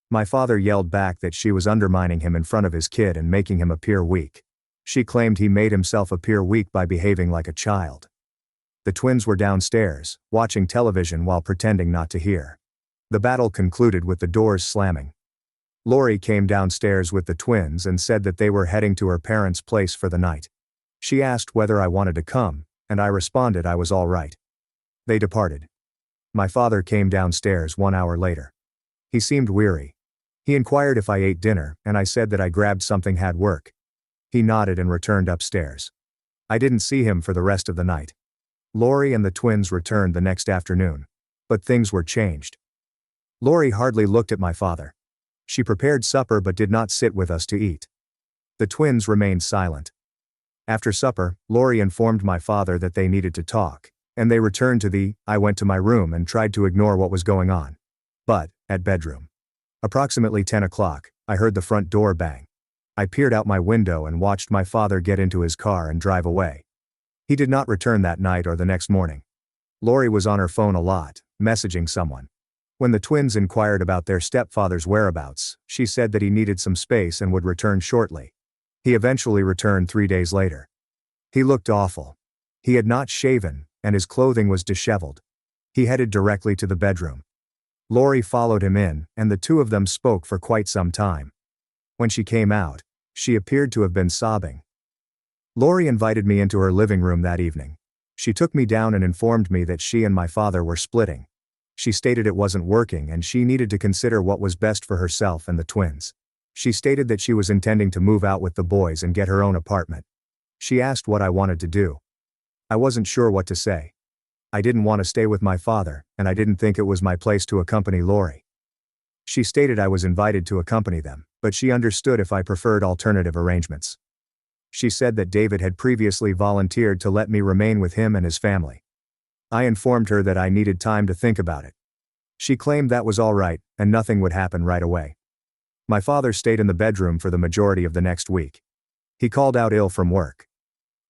My father yelled back that she was undermining him in front of his kid and making him appear weak. She claimed he made himself appear weak by behaving like a child. The twins were downstairs, watching television while pretending not to hear. The battle concluded with the doors slamming. Lori came downstairs with the twins and said that they were heading to her parents' place for the night. She asked whether I wanted to come, and I responded I was all right. They departed. My father came downstairs 1 hour later. He seemed weary. He inquired if I ate dinner, and I said that I grabbed something had work. He nodded and returned upstairs. I didn't see him for the rest of the night. Lori and the twins returned the next afternoon. But things were changed. Lori hardly looked at my father. She prepared supper but did not sit with us to eat. The twins remained silent. After supper, Lori informed my father that they needed to talk, and they returned to I went to my room and tried to ignore what was going on. But, at bedroom. Approximately 10 o'clock, I heard the front door bang. I peered out my window and watched my father get into his car and drive away. He did not return that night or the next morning. Lori was on her phone a lot, messaging someone. When the twins inquired about their stepfather's whereabouts, she said that he needed some space and would return shortly. He eventually returned 3 days later. He looked awful. He had not shaven, and his clothing was disheveled. He headed directly to the bedroom. Lori followed him in, and the two of them spoke for quite some time. When she came out, she appeared to have been sobbing. Lori invited me into her living room that evening. She took me down and informed me that she and my father were splitting. She stated it wasn't working and she needed to consider what was best for herself and the twins. She stated that she was intending to move out with the boys and get her own apartment. She asked what I wanted to do. I wasn't sure what to say. I didn't want to stay with my father, and I didn't think it was my place to accompany Lori. She stated I was invited to accompany them, but she understood if I preferred alternative arrangements. She said that David had previously volunteered to let me remain with him and his family. I informed her that I needed time to think about it. She claimed that was all right, and nothing would happen right away. My father stayed in the bedroom for the majority of the next week. He called out ill from work.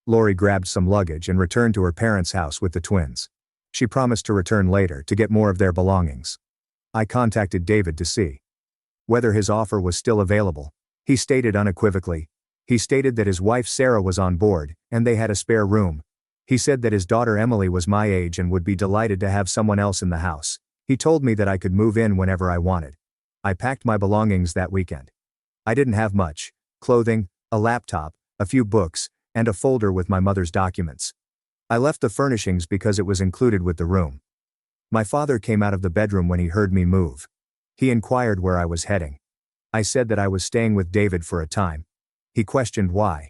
Lori grabbed some luggage and returned to her parents' house with the twins. She promised to return later to get more of their belongings. I contacted David to see whether his offer was still available. He stated unequivocally. He stated that his wife Sarah was on board, and they had a spare room. He said that his daughter Emily was my age and would be delighted to have someone else in the house. He told me that I could move in whenever I wanted. I packed my belongings that weekend. I didn't have much: clothing, a laptop, a few books, and a folder with my mother's documents. I left the furnishings because it was included with the room. My father came out of the bedroom when he heard me move. He inquired where I was heading. I said that I was staying with David for a time. He questioned why.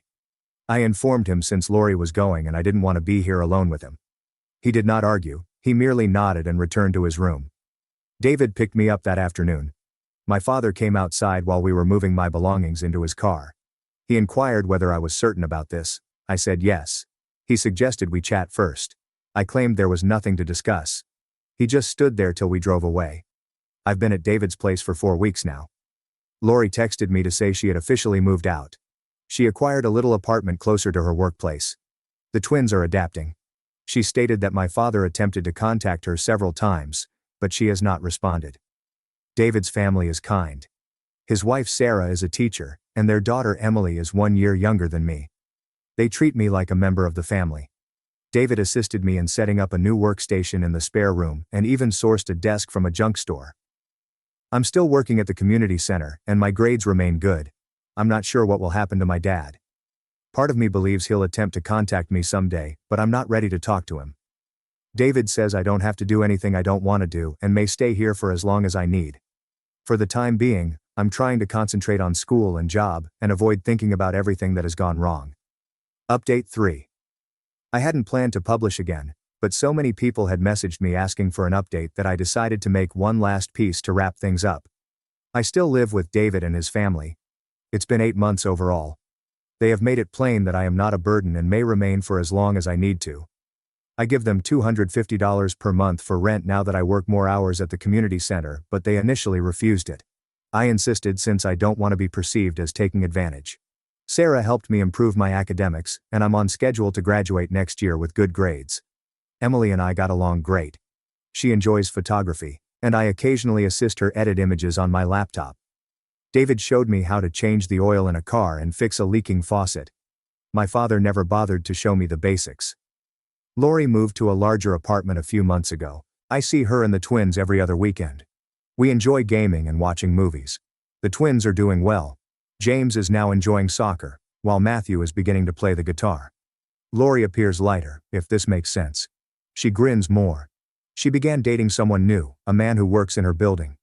I informed him since Lori was going and I didn't want to be here alone with him. He did not argue, he merely nodded and returned to his room. David picked me up that afternoon. My father came outside while we were moving my belongings into his car. He inquired whether I was certain about this. I said yes. He suggested we chat first. I claimed there was nothing to discuss. He just stood there till we drove away. I've been at David's place for 4 weeks now. Lori texted me to say she had officially moved out. She acquired a little apartment closer to her workplace. The twins are adapting. She stated that my father attempted to contact her several times, but she has not responded. David's family is kind. His wife Sarah is a teacher, and their daughter Emily is 1 year younger than me. They treat me like a member of the family. David assisted me in setting up a new workstation in the spare room and even sourced a desk from a junk store. I'm still working at the community center, and my grades remain good. I'm not sure what will happen to my dad. Part of me believes he'll attempt to contact me someday, but I'm not ready to talk to him. David says I don't have to do anything I don't want to do and may stay here for as long as I need. For the time being, I'm trying to concentrate on school and job and avoid thinking about everything that has gone wrong. Update 3. I hadn't planned to publish again, but so many people had messaged me asking for an update that I decided to make one last piece to wrap things up. I still live with David and his family. It's been 8 months overall. They have made it plain that I am not a burden and may remain for as long as I need to. I give them $250 per month for rent now that I work more hours at the community center, but they initially refused it. I insisted since I don't want to be perceived as taking advantage. Sarah helped me improve my academics, and I'm on schedule to graduate next year with good grades. Emily and I got along great. She enjoys photography, and I occasionally assist her edit images on my laptop. David showed me how to change the oil in a car and fix a leaking faucet. My father never bothered to show me the basics. Lori moved to a larger apartment a few months ago. I see her and the twins every other weekend. We enjoy gaming and watching movies. The twins are doing well. James is now enjoying soccer, while Matthew is beginning to play the guitar. Lori appears lighter, if this makes sense. She grins more. She began dating someone new, a man who works in her building.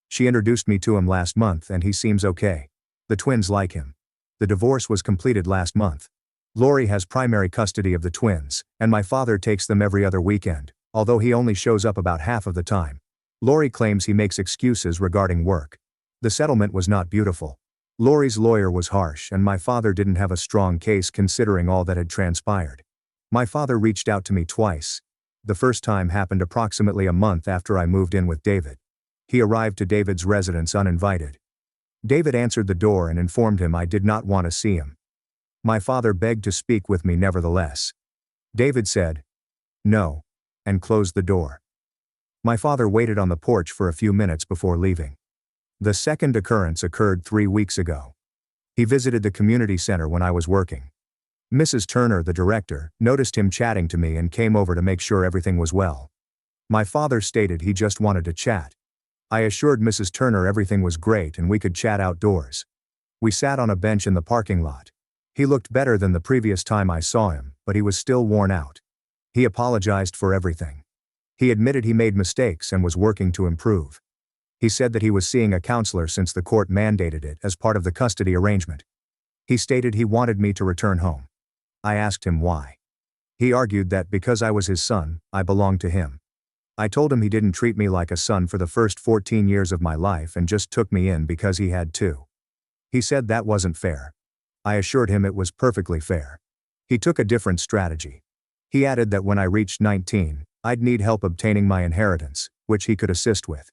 She introduced me to him last month and he seems okay. The twins like him. The divorce was completed last month. Lori has primary custody of the twins, and my father takes them every other weekend, although he only shows up about half of the time. Lori claims he makes excuses regarding work. The settlement was not beautiful. Lori's lawyer was harsh and my father didn't have a strong case considering all that had transpired. My father reached out to me twice. The first time happened approximately a month after I moved in with David. He arrived to David's residence uninvited. David answered the door and informed him I did not want to see him. My father begged to speak with me nevertheless. David said, "No," and closed the door. My father waited on the porch for a few minutes before leaving. The second occurrence occurred 3 weeks ago. He visited the community center when I was working. Mrs. Turner, the director, noticed him chatting to me and came over to make sure everything was well. My father stated he just wanted to chat. I assured Mrs. Turner everything was great and we could chat outdoors. We sat on a bench in the parking lot. He looked better than the previous time I saw him, but he was still worn out. He apologized for everything. He admitted he made mistakes and was working to improve. He said that he was seeing a counselor since the court mandated it as part of the custody arrangement. He stated he wanted me to return home. I asked him why. He argued that because I was his son, I belonged to him. I told him he didn't treat me like a son for the first 14 years of my life and just took me in because he had to. He said that wasn't fair. I assured him it was perfectly fair. He took a different strategy. He added that when I reached 19, I'd need help obtaining my inheritance, which he could assist with.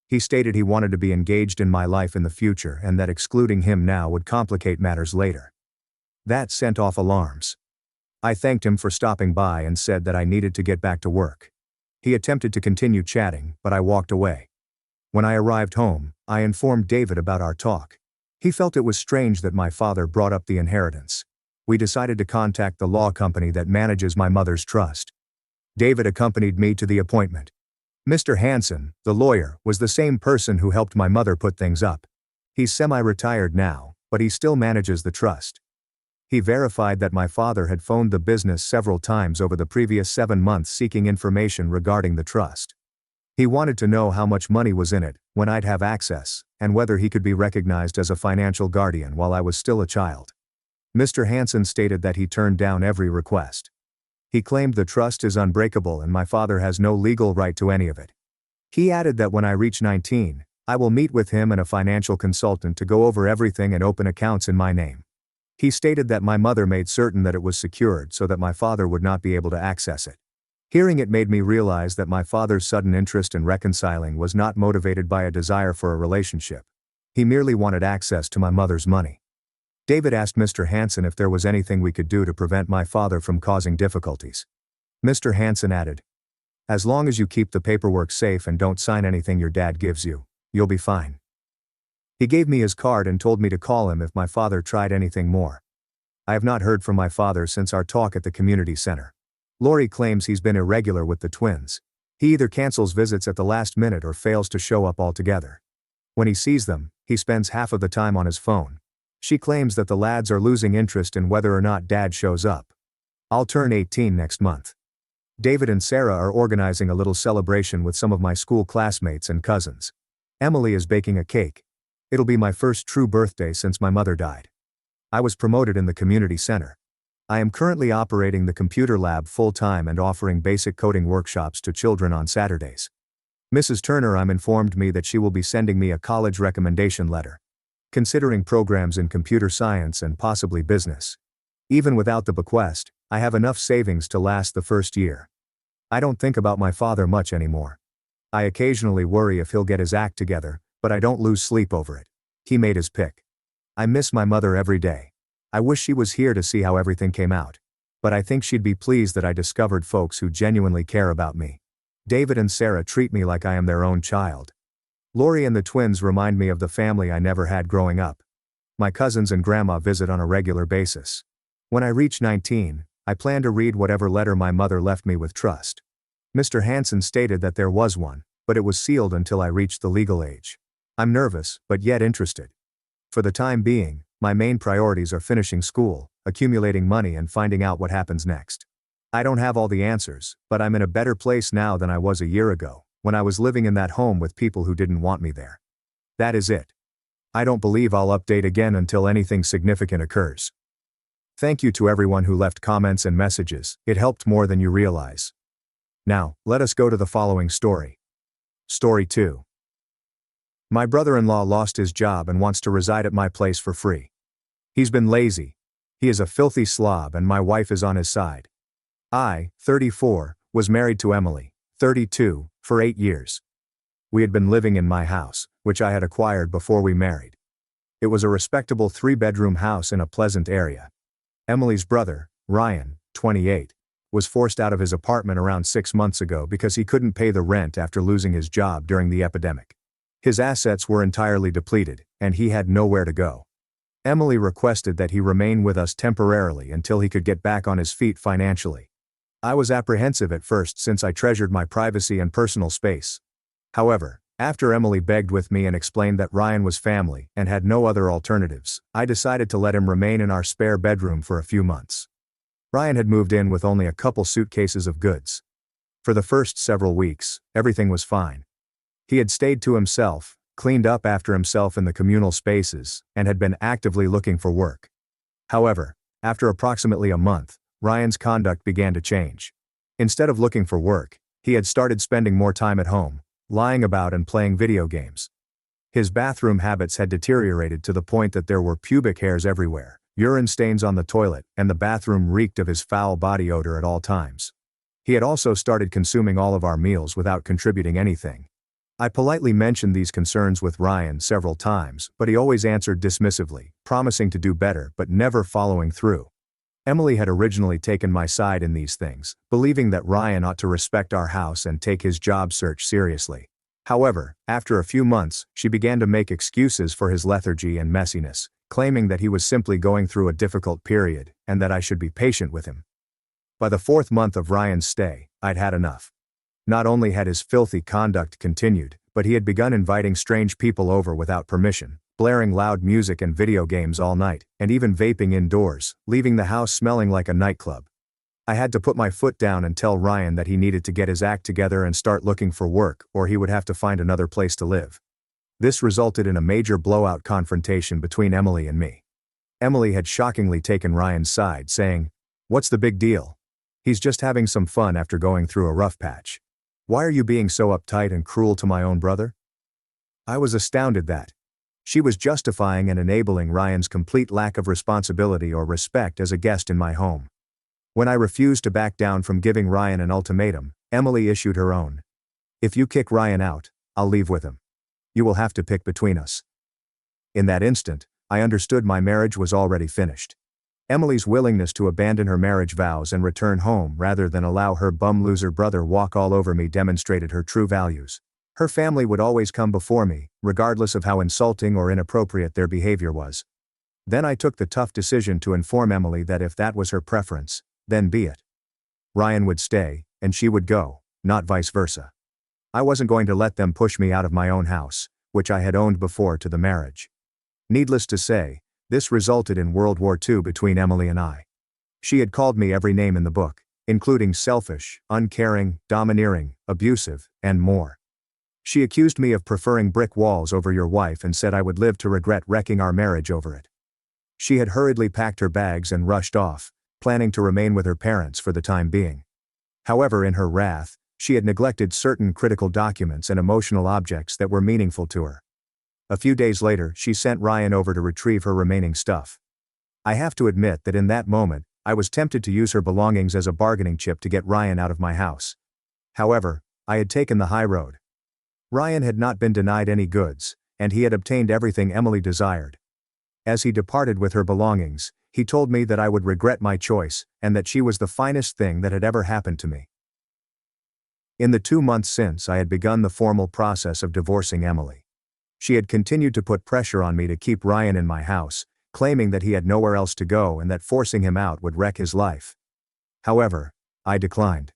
He stated he wanted to be engaged in my life in the future and that excluding him now would complicate matters later. That sent off alarms. I thanked him for stopping by and said that I needed to get back to work. He attempted to continue chatting, but I walked away. When I arrived home, I informed David about our talk. He felt it was strange that my father brought up the inheritance. We decided to contact the law company that manages my mother's trust. David accompanied me to the appointment. Mr. Hansen, the lawyer, was the same person who helped my mother put things up. He's semi-retired now, but he still manages the trust. He verified that my father had phoned the business several times over the previous 7 months seeking information regarding the trust. He wanted to know how much money was in it, when I'd have access, and whether he could be recognized as a financial guardian while I was still a child. Mr. Hansen stated that he turned down every request. He claimed the trust is unbreakable and my father has no legal right to any of it. He added that when I reach 19, I will meet with him and a financial consultant to go over everything and open accounts in my name. He stated that my mother made certain that it was secured so that my father would not be able to access it. Hearing it made me realize that my father's sudden interest in reconciling was not motivated by a desire for a relationship. He merely wanted access to my mother's money. David asked Mr. Hansen if there was anything we could do to prevent my father from causing difficulties. Mr. Hansen added, "As long as you keep the paperwork safe and don't sign anything your dad gives you, you'll be fine." He gave me his card and told me to call him if my father tried anything more. I have not heard from my father since our talk at the community center. Lori claims he's been irregular with the twins. He either cancels visits at the last minute or fails to show up altogether. When he sees them, he spends half of the time on his phone. She claims that the lads are losing interest in whether or not dad shows up. I'll turn 18 next month. David and Sarah are organizing a little celebration with some of my school classmates and cousins. Emily is baking a cake. It'll be my first true birthday since my mother died. I was promoted in the community center. I am currently operating the computer lab full-time and offering basic coding workshops to children on Saturdays. Mrs. Turner informed me that she will be sending me a college recommendation letter. Considering programs in computer science and possibly business. Even without the bequest, I have enough savings to last the first year. I don't think about my father much anymore. I occasionally worry if he'll get his act together, but I don't lose sleep over it. He made his pick. I miss my mother every day. I wish she was here to see how everything came out. But I think she'd be pleased that I discovered folks who genuinely care about me. David and Sarah treat me like I am their own child. Lori and the twins remind me of the family I never had growing up. My cousins and grandma visit on a regular basis. When I reach 19, I plan to read whatever letter my mother left me with trust. Mr. Hansen stated that there was one, but it was sealed until I reached the legal age. I'm nervous, but yet interested. For the time being, my main priorities are finishing school, accumulating money and finding out what happens next. I don't have all the answers, but I'm in a better place now than I was a year ago, when I was living in that home with people who didn't want me there. That is it. I don't believe I'll update again until anything significant occurs. Thank you to everyone who left comments and messages, it helped more than you realize. Now, let us go to the following story. Story 2. My brother-in-law lost his job and wants to reside at my place for free. He's been lazy. He is a filthy slob and my wife is on his side. I, 34, was married to Emily, 32, for 8 years. We had been living in my house, which I had acquired before we married. It was a respectable 3-bedroom house in a pleasant area. Emily's brother, Ryan, 28, was forced out of his apartment around 6 months ago because he couldn't pay the rent after losing his job during the epidemic. His assets were entirely depleted, and he had nowhere to go. Emily requested that he remain with us temporarily until he could get back on his feet financially. I was apprehensive at first since I treasured my privacy and personal space. However, after Emily begged with me and explained that Ryan was family and had no other alternatives, I decided to let him remain in our spare bedroom for a few months. Ryan had moved in with only a couple suitcases of goods. For the first several weeks, everything was fine. He had stayed to himself, cleaned up after himself in the communal spaces, and had been actively looking for work. However, after approximately a month, Ryan's conduct began to change. Instead of looking for work, he had started spending more time at home, lying about and playing video games. His bathroom habits had deteriorated to the point that there were pubic hairs everywhere, urine stains on the toilet, and the bathroom reeked of his foul body odor at all times. He had also started consuming all of our meals without contributing anything. I politely mentioned these concerns with Ryan several times, but he always answered dismissively, promising to do better but never following through. Emily had originally taken my side in these things, believing that Ryan ought to respect our house and take his job search seriously. However, after a few months, she began to make excuses for his lethargy and messiness, claiming that he was simply going through a difficult period, and that I should be patient with him. By the 4th month of Ryan's stay, I'd had enough. Not only had his filthy conduct continued, but he had begun inviting strange people over without permission, blaring loud music and video games all night, and even vaping indoors, leaving the house smelling like a nightclub. I had to put my foot down and tell Ryan that he needed to get his act together and start looking for work, or he would have to find another place to live. This resulted in a major blowout confrontation between Emily and me. Emily had shockingly taken Ryan's side, saying, "What's the big deal? He's just having some fun after going through a rough patch. Why are you being so uptight and cruel to my own brother? I was astounded that she was justifying and enabling Ryan's complete lack of responsibility or respect as a guest in my home. When I refused to back down from giving Ryan an ultimatum, Emily issued her own. If you kick Ryan out, I'll leave with him. You will have to pick between us. In that instant, I understood my marriage was already finished. Emily's willingness to abandon her marriage vows and return home rather than allow her bum-loser brother walk all over me demonstrated her true values. Her family would always come before me, regardless of how insulting or inappropriate their behavior was. Then I took the tough decision to inform Emily that if that was her preference, then be it. Ryan would stay, and she would go, not vice versa. I wasn't going to let them push me out of my own house, which I had owned before to the marriage. Needless to say, this resulted in World War II between Emily and I. She had called me every name in the book, including selfish, uncaring, domineering, abusive, and more. She accused me of preferring brick walls over your wife and said I would live to regret wrecking our marriage over it. She had hurriedly packed her bags and rushed off, planning to remain with her parents for the time being. However, in her wrath, she had neglected certain critical documents and emotional objects that were meaningful to her. A few days later, she sent Ryan over to retrieve her remaining stuff. I have to admit that in that moment, I was tempted to use her belongings as a bargaining chip to get Ryan out of my house. However, I had taken the high road. Ryan had not been denied any goods, and he had obtained everything Emily desired. As he departed with her belongings, he told me that I would regret my choice, and that she was the finest thing that had ever happened to me. In the 2 months since I had begun the formal process of divorcing Emily. She had continued to put pressure on me to keep Ryan in my house, claiming that he had nowhere else to go and that forcing him out would wreck his life. However, I declined.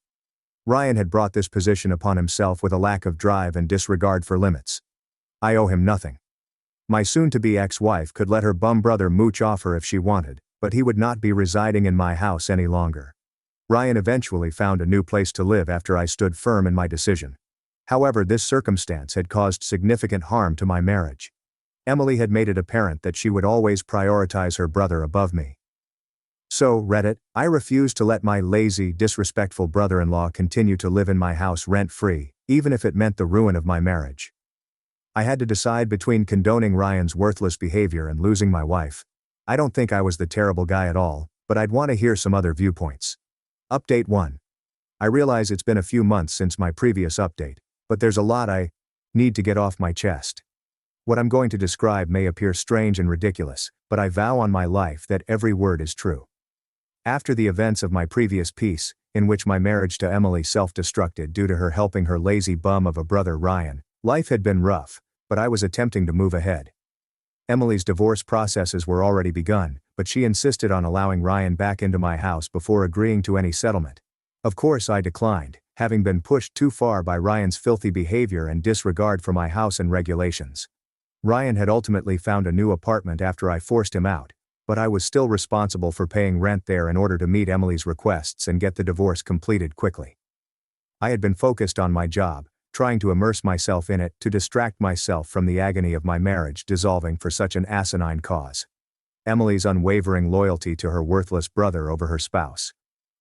Ryan had brought this position upon himself with a lack of drive and disregard for limits. I owe him nothing. My soon-to-be ex-wife could let her bum brother mooch off her if she wanted, but he would not be residing in my house any longer. Ryan eventually found a new place to live after I stood firm in my decision. However, this circumstance had caused significant harm to my marriage. Emily had made it apparent that she would always prioritize her brother above me. So, Reddit, I refused to let my lazy, disrespectful brother-in-law continue to live in my house rent-free, even if it meant the ruin of my marriage. I had to decide between condoning Ryan's worthless behavior and losing my wife. I don't think I was the terrible guy at all, but I'd want to hear some other viewpoints. Update 1. I realize it's been a few months since my previous update, but there's a lot I need to get off my chest. What I'm going to describe may appear strange and ridiculous, but I vow on my life that every word is true. After the events of my previous piece, in which my marriage to Emily self-destructed due to her helping her lazy bum of a brother Ryan, life had been rough, but I was attempting to move ahead. Emily's divorce processes were already begun, but she insisted on allowing Ryan back into my house before agreeing to any settlement. Of course I declined, having been pushed too far by Ryan's filthy behavior and disregard for my house and regulations. Ryan had ultimately found a new apartment after I forced him out, but I was still responsible for paying rent there in order to meet Emily's requests and get the divorce completed quickly. I had been focused on my job, trying to immerse myself in it to distract myself from the agony of my marriage dissolving for such an asinine cause. Emily's unwavering loyalty to her worthless brother over her spouse.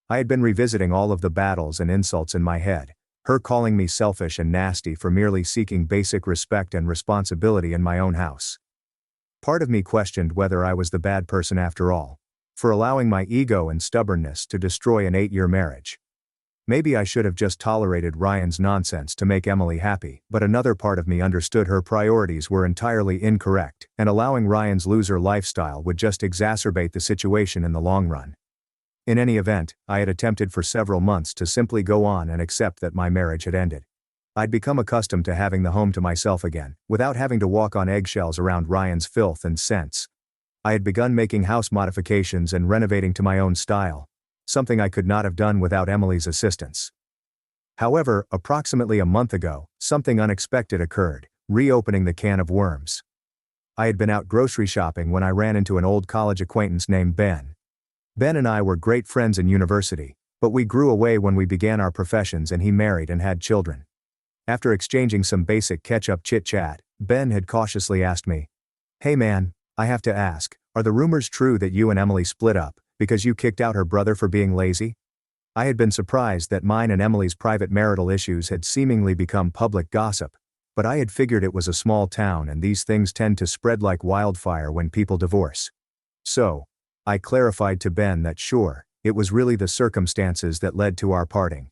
I had been revisiting all of the battles and insults in my head, her calling me selfish and nasty for merely seeking basic respect and responsibility in my own house. Part of me questioned whether I was the bad person after all, for allowing my ego and stubbornness to destroy an 8-year marriage. Maybe I should have just tolerated Ryan's nonsense to make Emily happy, but another part of me understood her priorities were entirely incorrect, and allowing Ryan's loser lifestyle would just exacerbate the situation in the long run. In any event, I had attempted for several months to simply go on and accept that my marriage had ended. I'd become accustomed to having the home to myself again, without having to walk on eggshells around Ryan's filth and scents. I had begun making house modifications and renovating to my own style, something I could not have done without Emily's assistance. However, approximately a month ago, something unexpected occurred, reopening the can of worms. I had been out grocery shopping when I ran into an old college acquaintance named Ben. Ben and I were great friends in university, but we grew away when we began our professions and he married and had children. After exchanging some basic catch-up chit-chat, Ben had cautiously asked me, "Hey man, I have to ask, are the rumors true that you and Emily split up because you kicked out her brother for being lazy?" I had been surprised that mine and Emily's private marital issues had seemingly become public gossip, but I had figured it was a small town and these things tend to spread like wildfire when people divorce. So, I clarified to Ben that sure, it was really the circumstances that led to our parting.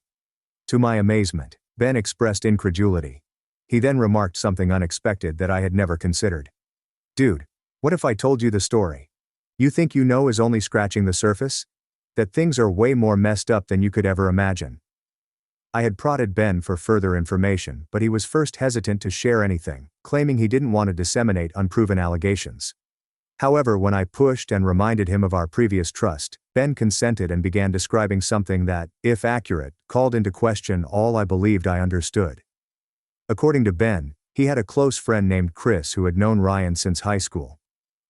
To my amazement, Ben expressed incredulity. He then remarked something unexpected that I had never considered. Dude, what if I told you the story? You think you know is only scratching the surface? That things are way more messed up than you could ever imagine. I had prodded Ben for further information, but he was first hesitant to share anything, claiming he didn't want to disseminate unproven allegations. However, when I pushed and reminded him of our previous trust, Ben consented and began describing something that, if accurate, called into question all I believed I understood. According to Ben, he had a close friend named Chris who had known Ryan since high school.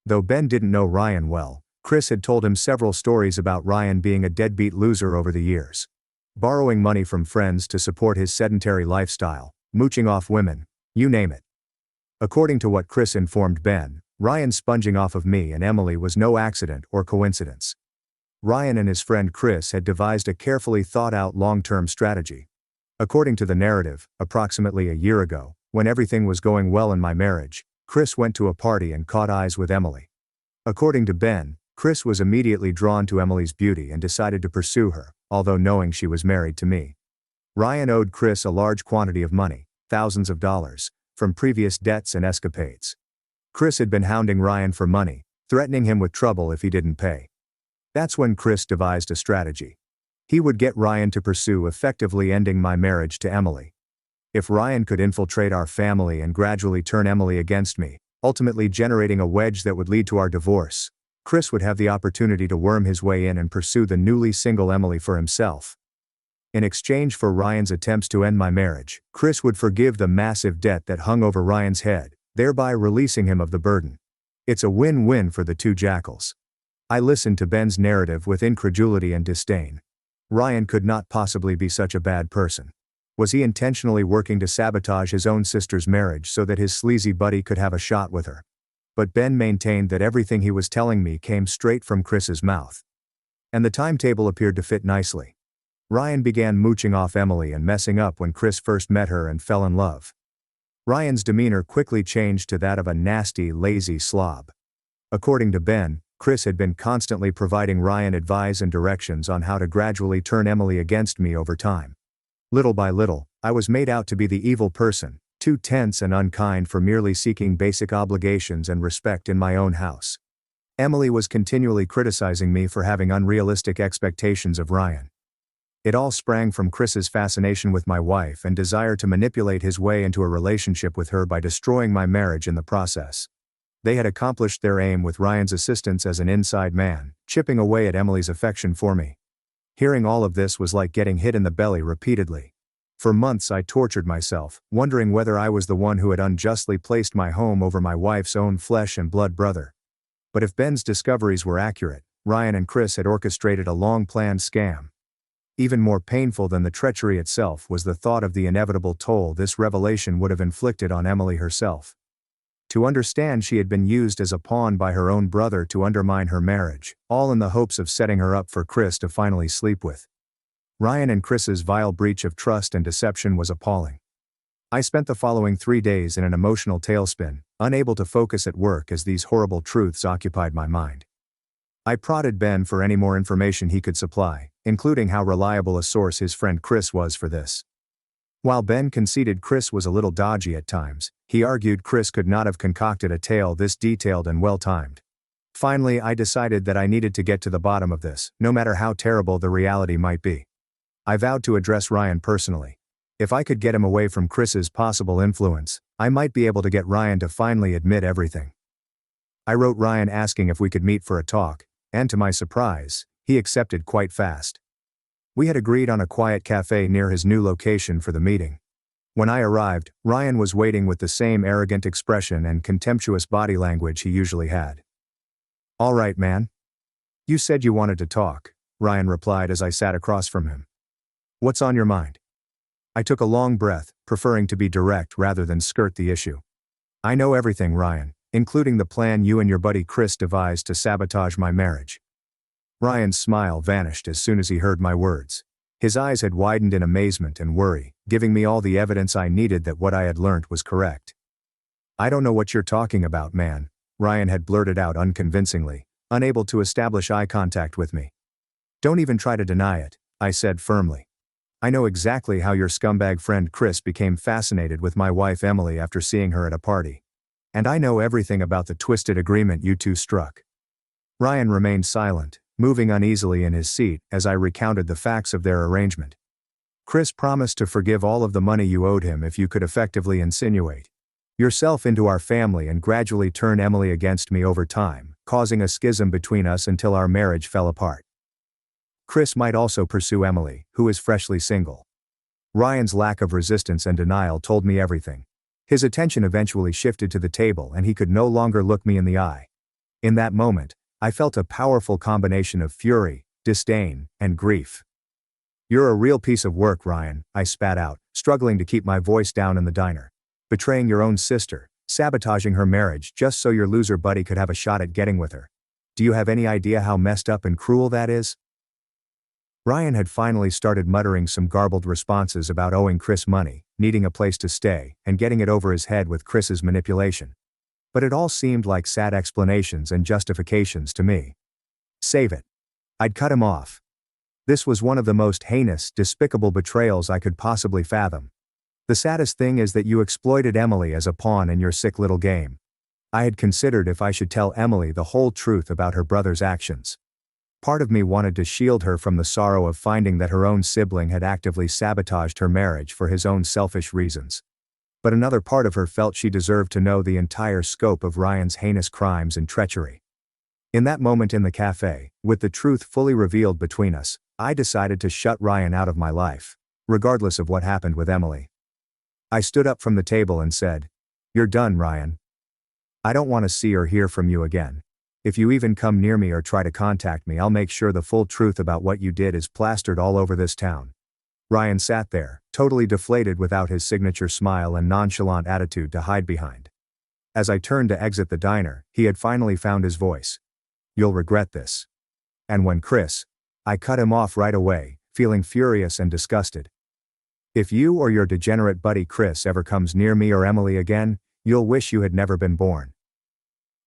Though Ben didn't know Ryan well, Chris had told him several stories about Ryan being a deadbeat loser over the years. Borrowing money from friends to support his sedentary lifestyle, mooching off women, you name it. According to what Chris informed Ben, Ryan sponging off of me and Emily was no accident or coincidence. Ryan and his friend Chris had devised a carefully thought-out long-term strategy. According to the narrative, approximately a year ago, when everything was going well in my marriage, Chris went to a party and caught eyes with Emily. According to Ben, Chris was immediately drawn to Emily's beauty and decided to pursue her, although knowing she was married to me. Ryan owed Chris a large quantity of money, thousands of dollars, from previous debts and escapades. Chris had been hounding Ryan for money, threatening him with trouble if he didn't pay. That's when Chris devised a strategy. He would get Ryan to pursue effectively ending my marriage to Emily. If Ryan could infiltrate our family and gradually turn Emily against me, ultimately generating a wedge that would lead to our divorce, Chris would have the opportunity to worm his way in and pursue the newly single Emily for himself. In exchange for Ryan's attempts to end my marriage, Chris would forgive the massive debt that hung over Ryan's head, thereby releasing him of the burden. It's a win-win for the two jackals. I listened to Ben's narrative with incredulity and disdain. Ryan could not possibly be such a bad person. Was he intentionally working to sabotage his own sister's marriage so that his sleazy buddy could have a shot with her? But Ben maintained that everything he was telling me came straight from Chris's mouth. And the timetable appeared to fit nicely. Ryan began mooching off Emily and messing up when Chris first met her and fell in love. Ryan's demeanor quickly changed to that of a nasty, lazy slob. According to Ben, Chris had been constantly providing Ryan advice and directions on how to gradually turn Emily against me over time. Little by little, I was made out to be the evil person, too tense and unkind for merely seeking basic obligations and respect in my own house. Emily was continually criticizing me for having unrealistic expectations of Ryan. It all sprang from Chris's fascination with my wife and desire to manipulate his way into a relationship with her by destroying my marriage in the process. They had accomplished their aim with Ryan's assistance as an inside man, chipping away at Emily's affection for me. Hearing all of this was like getting hit in the belly repeatedly. For months I tortured myself, wondering whether I was the one who had unjustly placed my home over my wife's own flesh and blood brother. But if Ben's discoveries were accurate, Ryan and Chris had orchestrated a long-planned scam. Even more painful than the treachery itself was the thought of the inevitable toll this revelation would have inflicted on Emily herself. To understand she had been used as a pawn by her own brother to undermine her marriage, all in the hopes of setting her up for Chris to finally sleep with. Ryan and Chris's vile breach of trust and deception was appalling. I spent the following 3 days in an emotional tailspin, unable to focus at work as these horrible truths occupied my mind. I prodded Ben for any more information he could supply, including how reliable a source his friend Chris was for this. While Ben conceded Chris was a little dodgy at times, he argued Chris could not have concocted a tale this detailed and well-timed. Finally, I decided that I needed to get to the bottom of this, no matter how terrible the reality might be. I vowed to address Ryan personally. If I could get him away from Chris's possible influence, I might be able to get Ryan to finally admit everything. I wrote Ryan asking if we could meet for a talk, and to my surprise, he accepted quite fast. We had agreed on a quiet cafe near his new location for the meeting. When I arrived, Ryan was waiting with the same arrogant expression and contemptuous body language he usually had. "All right, man. You said you wanted to talk," Ryan replied as I sat across from him. "What's on your mind?" I took a long breath, preferring to be direct rather than skirt the issue. "I know everything, Ryan, including the plan you and your buddy Chris devised to sabotage my marriage." Ryan's smile vanished as soon as he heard my words. His eyes had widened in amazement and worry, giving me all the evidence I needed that what I had learnt was correct. "I don't know what you're talking about, man," Ryan had blurted out unconvincingly, unable to establish eye contact with me. "Don't even try to deny it," I said firmly. "I know exactly how your scumbag friend Chris became fascinated with my wife Emily after seeing her at a party. And I know everything about the twisted agreement you two struck." Ryan remained silent, moving uneasily in his seat as I recounted the facts of their arrangement. "Chris promised to forgive all of the money you owed him if you could effectively insinuate yourself into our family and gradually turn Emily against me over time, causing a schism between us until our marriage fell apart. Chris might also pursue Emily, who is freshly single." Ryan's lack of resistance and denial told me everything. His attention eventually shifted to the table and he could no longer look me in the eye. In that moment, I felt a powerful combination of fury, disdain, and grief. "You're a real piece of work, Ryan," I spat out, struggling to keep my voice down in the diner. "Betraying your own sister, sabotaging her marriage just so your loser buddy could have a shot at getting with her. Do you have any idea how messed up and cruel that is?" Ryan had finally started muttering some garbled responses about owing Chris money, needing a place to stay, and getting it over his head with Chris's manipulation. But it all seemed like sad explanations and justifications to me. Save it. I'd cut him off. This was one of the most heinous, despicable betrayals I could possibly fathom. The saddest thing is that you exploited Emily as a pawn in your sick little game. I had considered if I should tell Emily the whole truth about her brother's actions. Part of me wanted to shield her from the sorrow of finding that her own sibling had actively sabotaged her marriage for his own selfish reasons. But another part of her felt she deserved to know the entire scope of Ryan's heinous crimes and treachery. In that moment in the cafe, with the truth fully revealed between us, I decided to shut Ryan out of my life, regardless of what happened with Emily. I stood up from the table and said, "You're done, Ryan. I don't want to see or hear from you again. If you even come near me or try to contact me, I'll make sure the full truth about what you did is plastered all over this town." Ryan sat there, totally deflated without his signature smile and nonchalant attitude to hide behind. As I turned to exit the diner, he had finally found his voice. "You'll regret this." And when Chris, I cut him off right away, feeling furious and disgusted. "If you or your degenerate buddy Chris ever comes near me or Emily again, you'll wish you had never been born."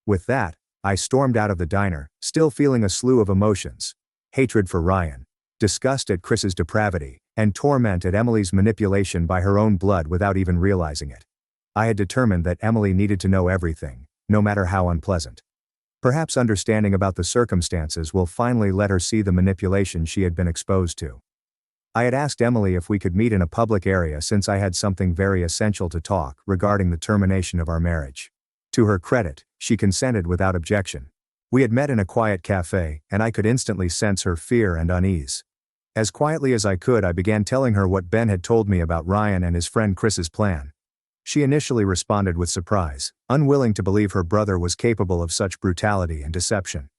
With that, I stormed out of the diner, still feeling a slew of emotions: hatred for Ryan, disgust at Chris's depravity, and torment at Emily's manipulation by her own blood without even realizing it. I had determined that Emily needed to know everything, no matter how unpleasant. Perhaps understanding about the circumstances will finally let her see the manipulation she had been exposed to. I had asked Emily if we could meet in a public area since I had something very essential to talk regarding the termination of our marriage. To her credit, she consented without objection. We had met in a quiet cafe, and I could instantly sense her fear and unease. As quietly as I could, I began telling her what Ben had told me about Ryan and his friend Chris's plan. She initially responded with surprise, unwilling to believe her brother was capable of such brutality and deception.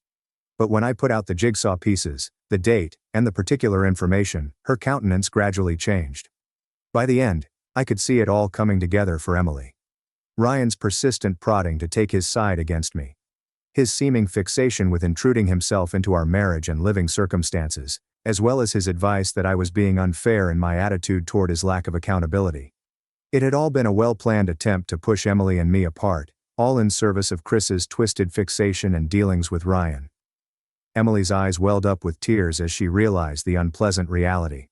But when I put out the jigsaw pieces, the date, and the particular information, her countenance gradually changed. By the end, I could see it all coming together for Emily. Ryan's persistent prodding to take his side against me. His seeming fixation with intruding himself into our marriage and living circumstances, as well as his advice that I was being unfair in my attitude toward his lack of accountability. It had all been a well-planned attempt to push Emily and me apart, all in service of Chris's twisted fixation and dealings with Ryan. Emily's eyes welled up with tears as she realized the unpleasant reality.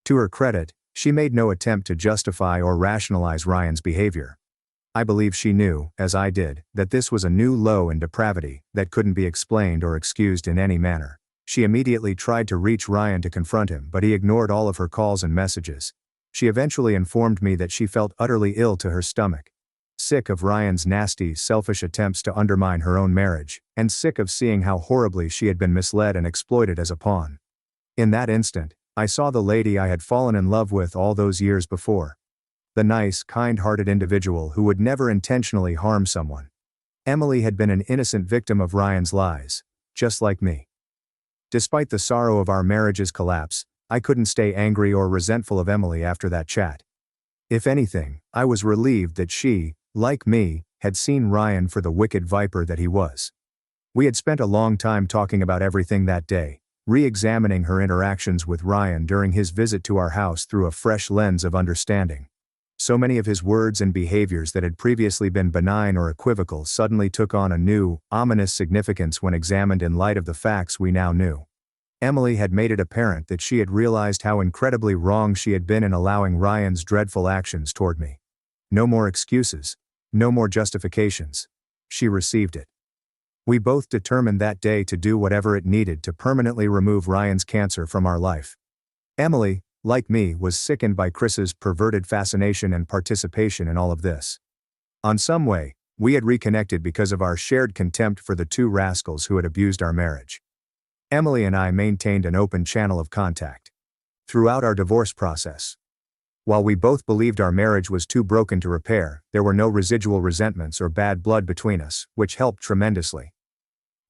To her credit, she made no attempt to justify or rationalize Ryan's behavior. I believe she knew, as I did, that this was a new low in depravity that couldn't be explained or excused in any manner. She immediately tried to reach Ryan to confront him, but he ignored all of her calls and messages. She eventually informed me that she felt utterly ill to her stomach. Sick of Ryan's nasty, selfish attempts to undermine her own marriage, and sick of seeing how horribly she had been misled and exploited as a pawn. In that instant, I saw the lady I had fallen in love with all those years before. The nice, kind-hearted individual who would never intentionally harm someone. Emily had been an innocent victim of Ryan's lies, just like me. Despite the sorrow of our marriage's collapse, I couldn't stay angry or resentful of Emily after that chat. If anything, I was relieved that she, like me, had seen Ryan for the wicked viper that he was. We had spent a long time talking about everything that day, re-examining her interactions with Ryan during his visit to our house through a fresh lens of understanding. So many of his words and behaviors that had previously been benign or equivocal suddenly took on a new, ominous significance when examined in light of the facts we now knew. Emily had made it apparent that she had realized how incredibly wrong she had been in allowing Ryan's dreadful actions toward me. No more excuses. No more justifications. She received it. We both determined that day to do whatever it needed to permanently remove Ryan's cancer from our life. Emily, like me, was sickened by Chris's perverted fascination and participation in all of this. On some way, we had reconnected because of our shared contempt for the two rascals who had abused our marriage. Emily and I maintained an open channel of contact throughout our divorce process. While we both believed our marriage was too broken to repair, there were no residual resentments or bad blood between us, which helped tremendously.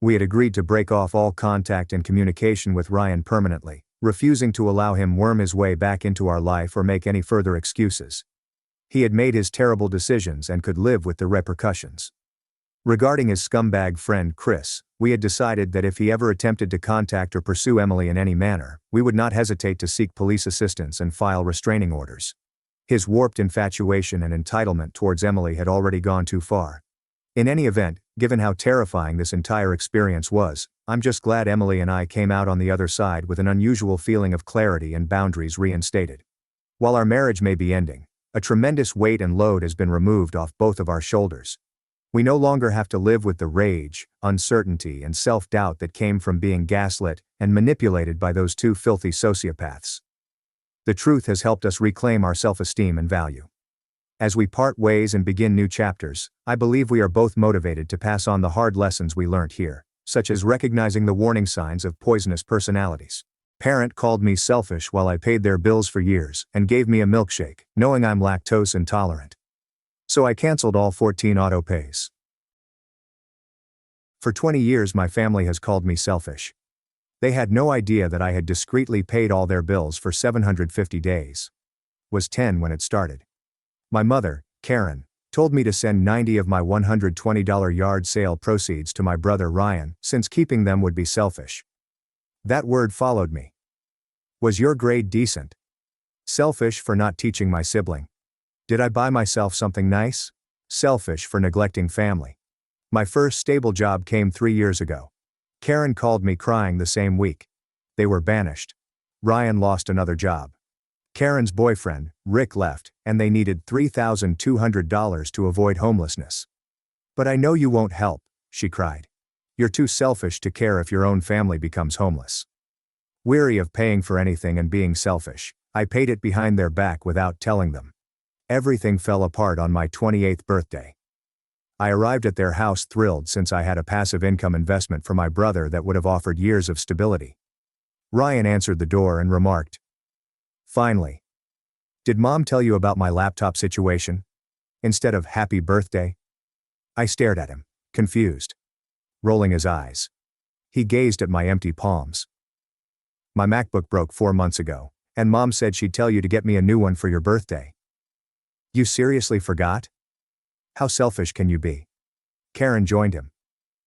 We had agreed to break off all contact and communication with Ryan permanently, refusing to allow him worm his way back into our life or make any further excuses. He had made his terrible decisions and could live with the repercussions. Regarding his scumbag friend Chris, we had decided that if he ever attempted to contact or pursue Emily in any manner, we would not hesitate to seek police assistance and file restraining orders. His warped infatuation and entitlement towards Emily had already gone too far. In any event, given how terrifying this entire experience was, I'm just glad Emily and I came out on the other side with an unusual feeling of clarity and boundaries reinstated. While our marriage may be ending, a tremendous weight and load has been removed off both of our shoulders. We no longer have to live with the rage, uncertainty, and self-doubt that came from being gaslit and manipulated by those two filthy sociopaths. The truth has helped us reclaim our self-esteem and value. As we part ways and begin new chapters, I believe we are both motivated to pass on the hard lessons we learned here, such as recognizing the warning signs of poisonous personalities. Parent called me selfish while I paid their bills for years and gave me a milkshake, knowing I'm lactose intolerant. So I canceled all 14 auto pays. For 20 years my family has called me selfish. They had no idea that I had discreetly paid all their bills for 750 days. Was 10 when it started. My mother, Karen, told me to send 90 of my $120 yard sale proceeds to my brother Ryan, since keeping them would be selfish. That word followed me. Was your grade decent? Selfish for not teaching my sibling. Did I buy myself something nice? Selfish for neglecting family. My first stable job came 3 years ago. Karen called me crying the same week. They were banished. Ryan lost another job. Karen's boyfriend, Rick, left, and they needed $3,200 to avoid homelessness. But I know you won't help, she cried. You're too selfish to care if your own family becomes homeless. Weary of paying for anything and being selfish, I paid it behind their back without telling them. Everything fell apart on my 28th birthday. I arrived at their house thrilled since I had a passive income investment for my brother that would have offered years of stability. Ryan answered the door and remarked, "Finally. Did Mom tell you about my laptop situation? Instead of happy birthday?" I stared at him, confused. Rolling his eyes. He gazed at my empty palms. "My MacBook broke 4 months ago, and Mom said she'd tell you to get me a new one for your birthday." "You seriously forgot? How selfish can you be?" Karen joined him.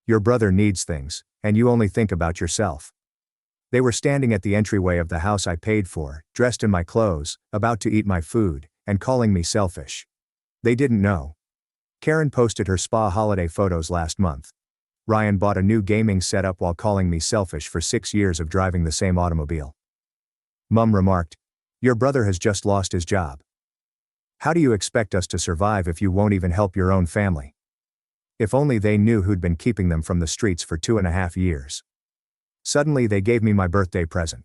"Your brother needs things, and you only think about yourself." They were standing at the entryway of the house I paid for, dressed in my clothes, about to eat my food, and calling me selfish. They didn't know. Karen posted her spa holiday photos last month. Ryan bought a new gaming setup while calling me selfish for 6 years of driving the same automobile. Mum remarked, "Your brother has just lost his job. How do you expect us to survive if you won't even help your own family?" If only they knew who'd been keeping them from the streets for 2.5 years. Suddenly they gave me my birthday present.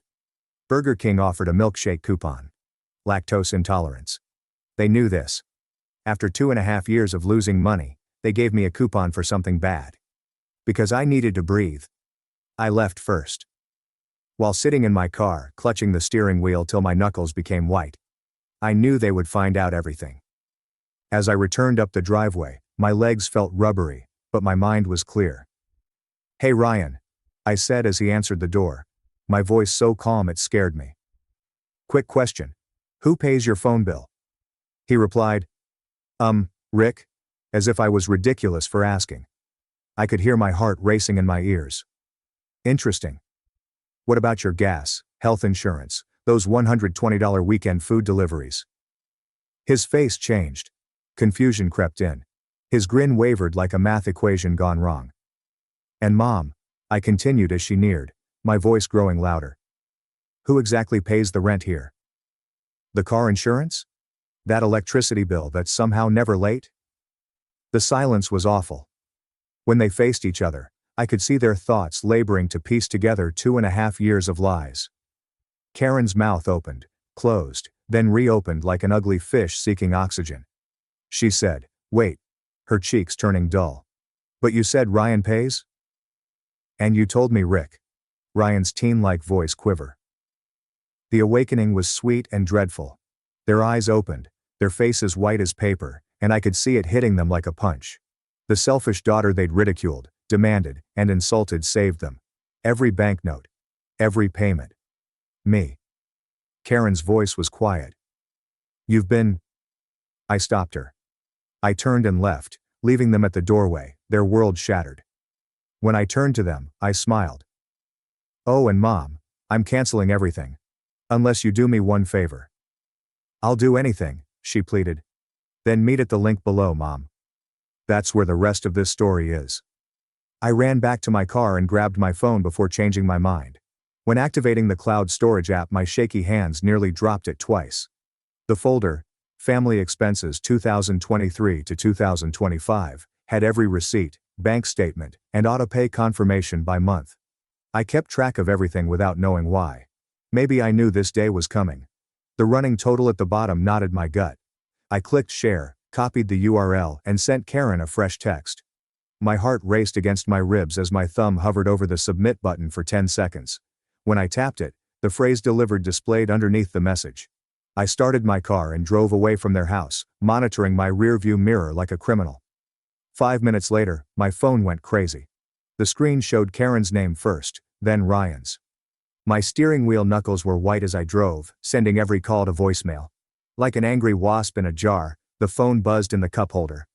Burger King offered a milkshake coupon. Lactose intolerance. They knew this. After 2.5 years of losing money, they gave me a coupon for something bad. Because I needed to breathe. I left first. While sitting in my car, clutching the steering wheel till my knuckles became white, I knew they would find out everything. As I returned up the driveway, my legs felt rubbery, but my mind was clear. "Hey Ryan," I said as he answered the door, my voice so calm it scared me. "Quick question. Who pays your phone bill?" He replied, Rick," as if I was ridiculous for asking. I could hear my heart racing in my ears. Interesting. What about your gas, health insurance, those $120 weekend food deliveries? His face changed. Confusion crept in. His grin wavered like a math equation gone wrong. And Mom, I continued as she neared, my voice growing louder. Who exactly pays the rent here? The car insurance? That electricity bill that's somehow never late? The silence was awful. When they faced each other, I could see their thoughts laboring to piece together 2.5 years of lies. Karen's mouth opened, closed, then reopened like an ugly fish seeking oxygen. She said, "Wait," her cheeks turning dull. "But you said Ryan pays?" "And you told me Rick." Ryan's teen-like voice quiver. The awakening was sweet and dreadful. Their eyes opened, their faces white as paper, and I could see it hitting them like a punch. The selfish daughter they'd ridiculed, demanded, and insulted saved them. Every banknote. Every payment. Me. Karen's voice was quiet. "You've been..." I stopped her. I turned and left, leaving them at the doorway, their world shattered. When I turned to them, I smiled. "Oh, and Mom, I'm canceling everything. Unless you do me one favor." "I'll do anything," she pleaded. "Then meet at the link below, Mom." That's where the rest of this story is. I ran back to my car and grabbed my phone before changing my mind. When activating the cloud storage app, my shaky hands nearly dropped it twice. The folder, Family Expenses 2023 to 2025, had every receipt, bank statement, and autopay confirmation by month. I kept track of everything without knowing why. Maybe I knew this day was coming. The running total at the bottom knotted my gut. I clicked share, copied the URL, and sent Karen a fresh text. My heart raced against my ribs as my thumb hovered over the submit button for 10 seconds. When I tapped it, the phrase delivered displayed underneath the message. I started my car and drove away from their house, monitoring my rearview mirror like a criminal. 5 minutes later, my phone went crazy. The screen showed Karen's name first, then Ryan's. My steering wheel knuckles were white as I drove, sending every call to voicemail. Like an angry wasp in a jar, the phone buzzed in the cup holder.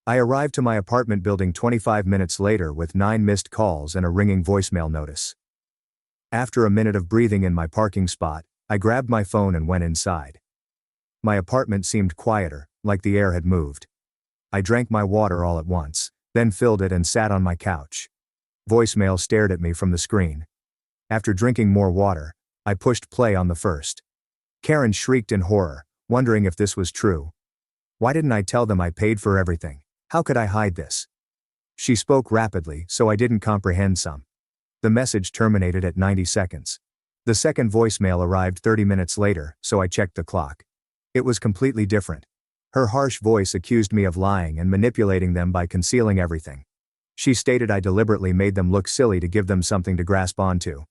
I arrived to my apartment building 25 minutes later with 9 missed calls and a ringing voicemail notice. After a minute of breathing in my parking spot, I grabbed my phone and went inside. My apartment seemed quieter, like the air had moved. I drank my water all at once, then filled it and sat on my couch. Voicemail stared at me from the screen. After drinking more water, I pushed play on the first. Karen shrieked in horror, wondering if this was true. Why didn't I tell them I paid for everything? How could I hide this? She spoke rapidly, so I didn't comprehend some. The message terminated at 90 seconds. The second voicemail arrived 30 minutes later, so I checked the clock. It was completely different. Her harsh voice accused me of lying and manipulating them by concealing everything. She stated I deliberately made them look silly to give them something to grasp onto.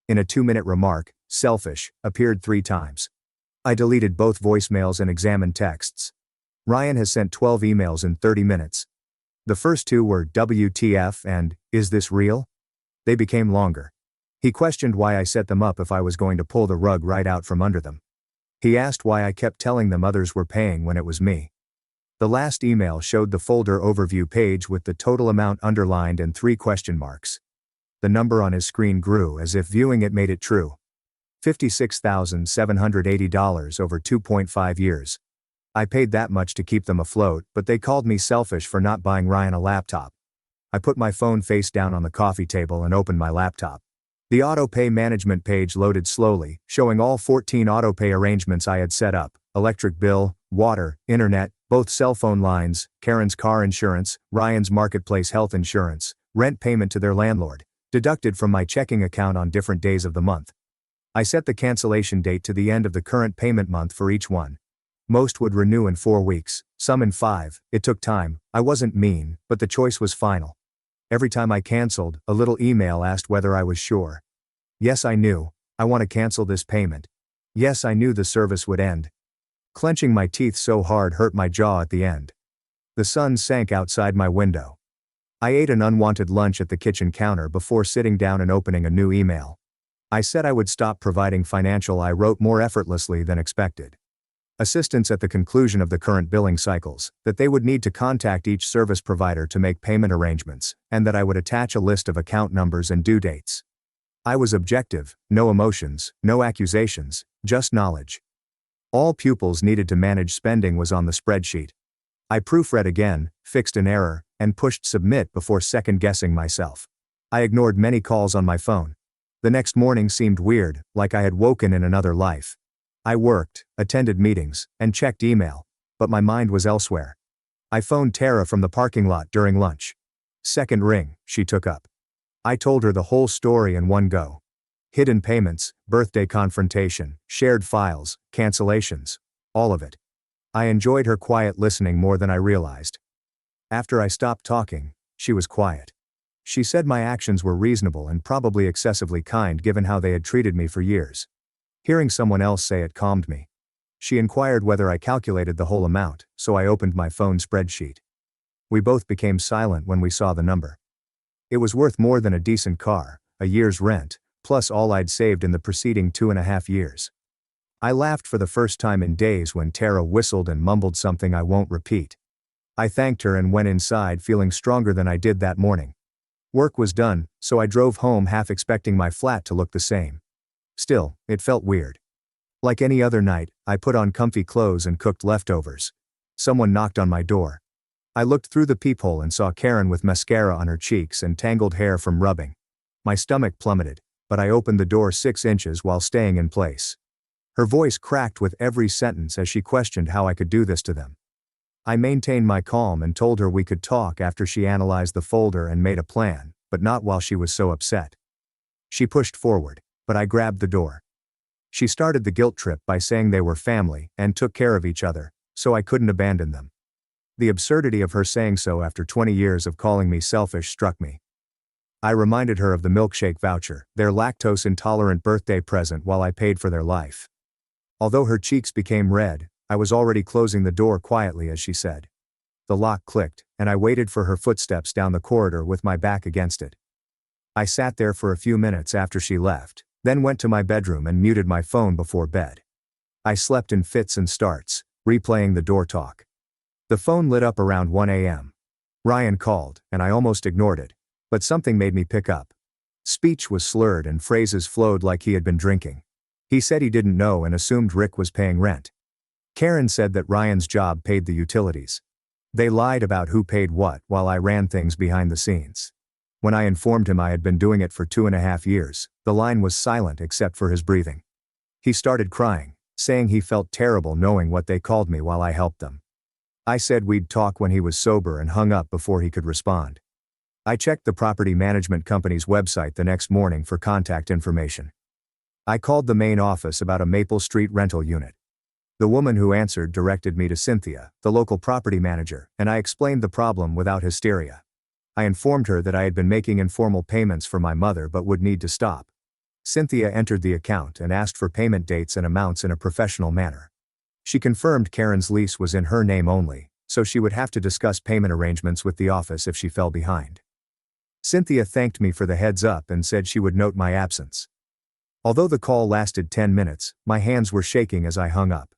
In a 2-minute remark, "selfish" appeared 3 times. I deleted both voicemails and examined texts. Ryan has sent 12 emails in 30 minutes. The first 2 were "WTF" and "Is this real?" They became longer. He questioned why I set them up if I was going to pull the rug right out from under them. He asked why I kept telling them others were paying when it was me. The last email showed the folder overview page with the total amount underlined and 3 question marks. The number on his screen grew as if viewing it made it true. $56,780 over 2.5 years. I paid that much to keep them afloat, but they called me selfish for not buying Ryan a laptop. I put my phone face down on the coffee table and opened my laptop. The autopay management page loaded slowly, showing all 14 autopay arrangements I had set up: electric bill, water, internet, both cell phone lines, Karen's car insurance, Ryan's marketplace health insurance, rent payment to their landlord, deducted from my checking account on different days of the month. I set the cancellation date to the end of the current payment month for each one. Most would renew in 4 weeks, some in 5. It took time. I wasn't mean, but the choice was final. Every time I canceled, a little email asked whether I was sure. Yes, I knew. I want to cancel this payment. Yes, I knew the service would end. Clenching my teeth so hard hurt my jaw at the end. The sun sank outside my window. I ate an unwanted lunch at the kitchen counter before sitting down and opening a new email. I said I would stop providing financial. I wrote more effortlessly than expected. Assistance at the conclusion of the current billing cycles, that they would need to contact each service provider to make payment arrangements, and that I would attach a list of account numbers and due dates. I was objective, no emotions, no accusations, just knowledge. All pupils needed to manage spending was on the spreadsheet. I proofread again, fixed an error, and pushed submit before second-guessing myself. I ignored many calls on my phone. The next morning seemed weird, like I had woken in another life. I worked, attended meetings, and checked email, but my mind was elsewhere. I phoned Tara from the parking lot during lunch. Second ring, she took up. I told her the whole story in one go. Hidden payments, birthday confrontation, shared files, cancellations, all of it. I enjoyed her quiet listening more than I realized. After I stopped talking, she was quiet. She said my actions were reasonable and probably excessively kind given how they had treated me for years. Hearing someone else say it calmed me. She inquired whether I calculated the whole amount, so I opened my phone spreadsheet. We both became silent when we saw the number. It was worth more than a decent car, a year's rent, plus all I'd saved in the preceding 2.5 years. I laughed for the first time in days when Tara whistled and mumbled something I won't repeat. I thanked her and went inside feeling stronger than I did that morning. Work was done, so I drove home half expecting my flat to look the same. Still, it felt weird. Like any other night, I put on comfy clothes and cooked leftovers. Someone knocked on my door. I looked through the peephole and saw Karen with mascara on her cheeks and tangled hair from rubbing. My stomach plummeted, but I opened the door 6 inches while staying in place. Her voice cracked with every sentence as she questioned how I could do this to them. I maintained my calm and told her we could talk after she analyzed the folder and made a plan, but not while she was so upset. She pushed forward, but I grabbed the door. She started the guilt trip by saying they were family and took care of each other, so I couldn't abandon them. The absurdity of her saying so after 20 years of calling me selfish struck me. I reminded her of the milkshake voucher, their lactose-intolerant birthday present while I paid for their life. Although her cheeks became red, I was already closing the door quietly as she said. The lock clicked, and I waited for her footsteps down the corridor with my back against it. I sat there for a few minutes after she left, then went to my bedroom and muted my phone before bed. I slept in fits and starts, replaying the door talk. The phone lit up around 1 a.m. Ryan called, and I almost ignored it, but something made me pick up. Speech was slurred and phrases flowed like he had been drinking. He said he didn't know and assumed Rick was paying rent. Karen said that Ryan's job paid the utilities. They lied about who paid what while I ran things behind the scenes. When I informed him I had been doing it for 2.5 years, the line was silent except for his breathing. He started crying, saying he felt terrible knowing what they called me while I helped them. I said we'd talk when he was sober and hung up before he could respond. I checked the property management company's website the next morning for contact information. I called the main office about a Maple Street rental unit. The woman who answered directed me to Cynthia, the local property manager, and I explained the problem without hysteria. I informed her that I had been making informal payments for my mother but would need to stop. Cynthia entered the account and asked for payment dates and amounts in a professional manner. She confirmed Karen's lease was in her name only, so she would have to discuss payment arrangements with the office if she fell behind. Cynthia thanked me for the heads up and said she would note my absence. Although the call lasted 10 minutes, my hands were shaking as I hung up.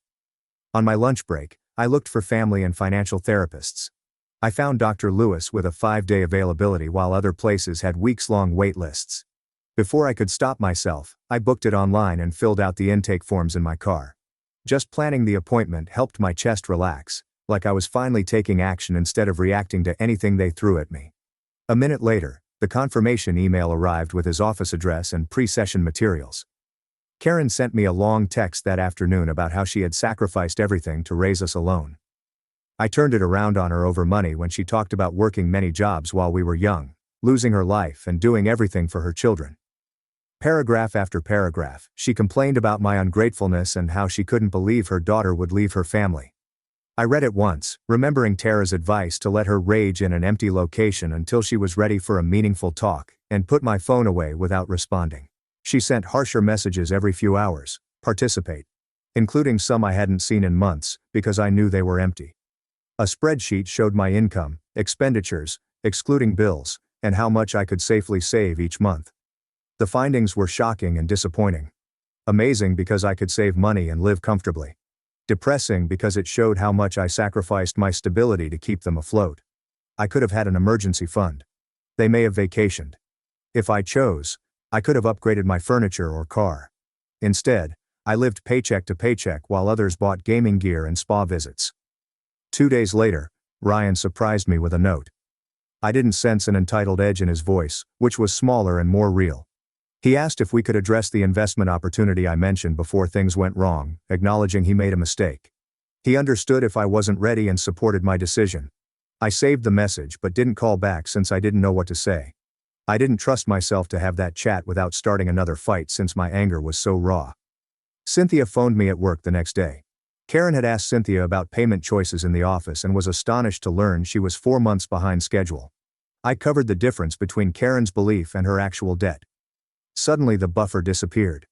On my lunch break, I looked for family and financial therapists. I found Dr. Lewis with a 5-day availability while other places had weeks-long wait lists. Before I could stop myself, I booked it online and filled out the intake forms in my car. Just planning the appointment helped my chest relax, like I was finally taking action instead of reacting to anything they threw at me. A minute later, the confirmation email arrived with his office address and pre-session materials. Karen sent me a long text that afternoon about how she had sacrificed everything to raise us alone. I turned it around on her over money when she talked about working many jobs while we were young, losing her life and doing everything for her children. Paragraph after paragraph, she complained about my ungratefulness and how she couldn't believe her daughter would leave her family. I read it once, remembering Tara's advice to let her rage in an empty location until she was ready for a meaningful talk, and put my phone away without responding. She sent harsher messages every few hours, participate, including some I hadn't seen in months, because I knew they were empty. A spreadsheet showed my income, expenditures, excluding bills, and how much I could safely save each month. The findings were shocking and disappointing. Amazing because I could save money and live comfortably. Depressing because it showed how much I sacrificed my stability to keep them afloat. I could have had an emergency fund. They may have vacationed. If I chose, I could have upgraded my furniture or car. Instead, I lived paycheck to paycheck while others bought gaming gear and spa visits. 2 days later, Ryan surprised me with a note. I didn't sense an entitled edge in his voice, which was smaller and more real. He asked if we could address the investment opportunity I mentioned before things went wrong, acknowledging he made a mistake. He understood if I wasn't ready and supported my decision. I saved the message but didn't call back since I didn't know what to say. I didn't trust myself to have that chat without starting another fight since my anger was so raw. Cynthia phoned me at work the next day. Karen had asked Cynthia about payment choices in the office and was astonished to learn she was 4 months behind schedule. I covered the difference between Karen's belief and her actual debt. Suddenly the buffer disappeared.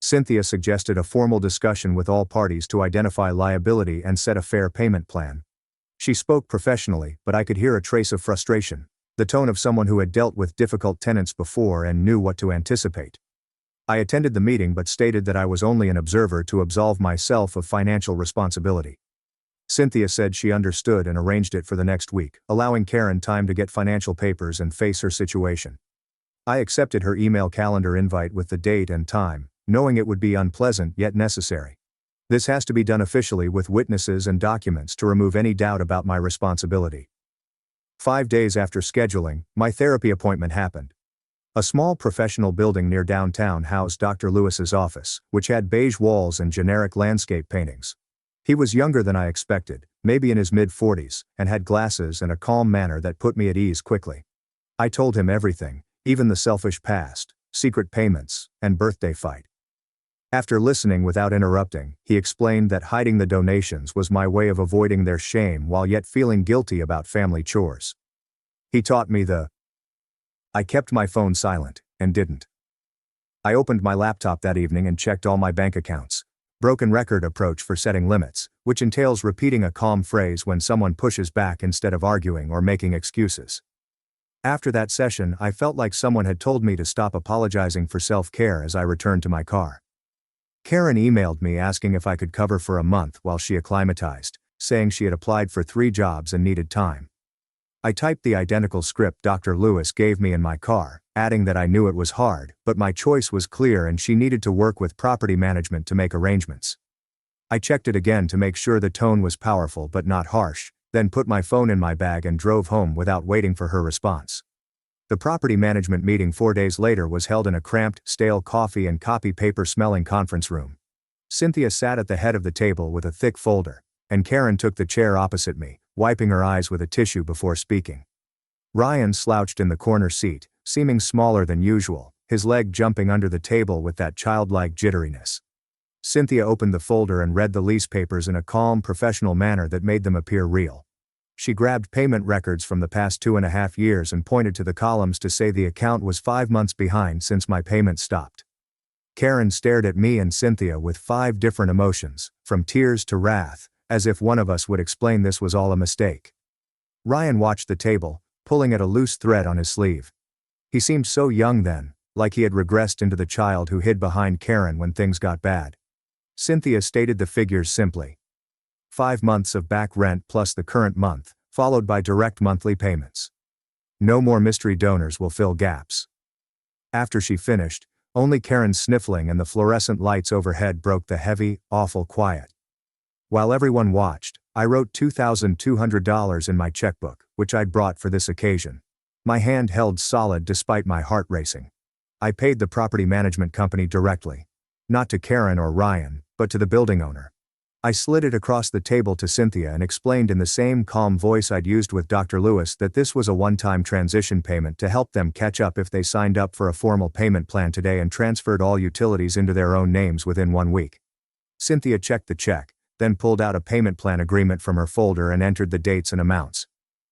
Cynthia suggested a formal discussion with all parties to identify liability and set a fair payment plan. She spoke professionally, but I could hear a trace of frustration, the tone of someone who had dealt with difficult tenants before and knew what to anticipate. I attended the meeting but stated that I was only an observer to absolve myself of financial responsibility. Cynthia said she understood and arranged it for the next week, allowing Karen time to get financial papers and face her situation. I accepted her email calendar invite with the date and time, knowing it would be unpleasant yet necessary. This has to be done officially with witnesses and documents to remove any doubt about my responsibility. 5 days after scheduling, my therapy appointment happened. A small professional building near downtown housed Dr. Lewis's office, which had beige walls and generic landscape paintings. He was younger than I expected, maybe in his mid-40s, and had glasses and a calm manner that put me at ease quickly. I told him everything, even the selfish past, secret payments, and birthday fight. After listening without interrupting, he explained that hiding the donations was my way of avoiding their shame while yet feeling guilty about family chores. He taught me I kept my phone silent, and didn't. I opened my laptop that evening and checked all my bank accounts. Broken record approach for setting limits, which entails repeating a calm phrase when someone pushes back instead of arguing or making excuses. After that session, I felt like someone had told me to stop apologizing for self-care as I returned to my car. Karen emailed me asking if I could cover for a month while she acclimatized, saying she had applied for 3 jobs and needed time. I typed the identical script Dr. Lewis gave me in my car, adding that I knew it was hard, but my choice was clear and she needed to work with property management to make arrangements. I checked it again to make sure the tone was powerful but not harsh, then put my phone in my bag and drove home without waiting for her response. The property management meeting 4 days later was held in a cramped, stale coffee and copy paper smelling conference room. Cynthia sat at the head of the table with a thick folder, and Karen took the chair opposite me, wiping her eyes with a tissue before speaking. Ryan slouched in the corner seat, seeming smaller than usual, his leg jumping under the table with that childlike jitteriness. Cynthia opened the folder and read the lease papers in a calm, professional manner that made them appear real. She grabbed payment records from the past 2.5 years and pointed to the columns to say the account was 5 months behind since my payment stopped. Karen stared at me and Cynthia with 5 different emotions, from tears to wrath, as if one of us would explain this was all a mistake. Ryan watched the table, pulling at a loose thread on his sleeve. He seemed so young then, like he had regressed into the child who hid behind Karen when things got bad. Cynthia stated the figures simply. 5 months of back rent plus the current month, followed by direct monthly payments. No more mystery donors will fill gaps. After she finished, only Karen's sniffling and the fluorescent lights overhead broke the heavy, awful quiet. While everyone watched, I wrote $2,200 in my checkbook, which I'd brought for this occasion. My hand held solid despite my heart racing. I paid the property management company directly. Not to Karen or Ryan, but to the building owner. I slid it across the table to Cynthia and explained in the same calm voice I'd used with Dr. Lewis that this was a one-time transition payment to help them catch up if they signed up for a formal payment plan today and transferred all utilities into their own names within 1 week. Cynthia checked the check, then pulled out a payment plan agreement from her folder and entered the dates and amounts.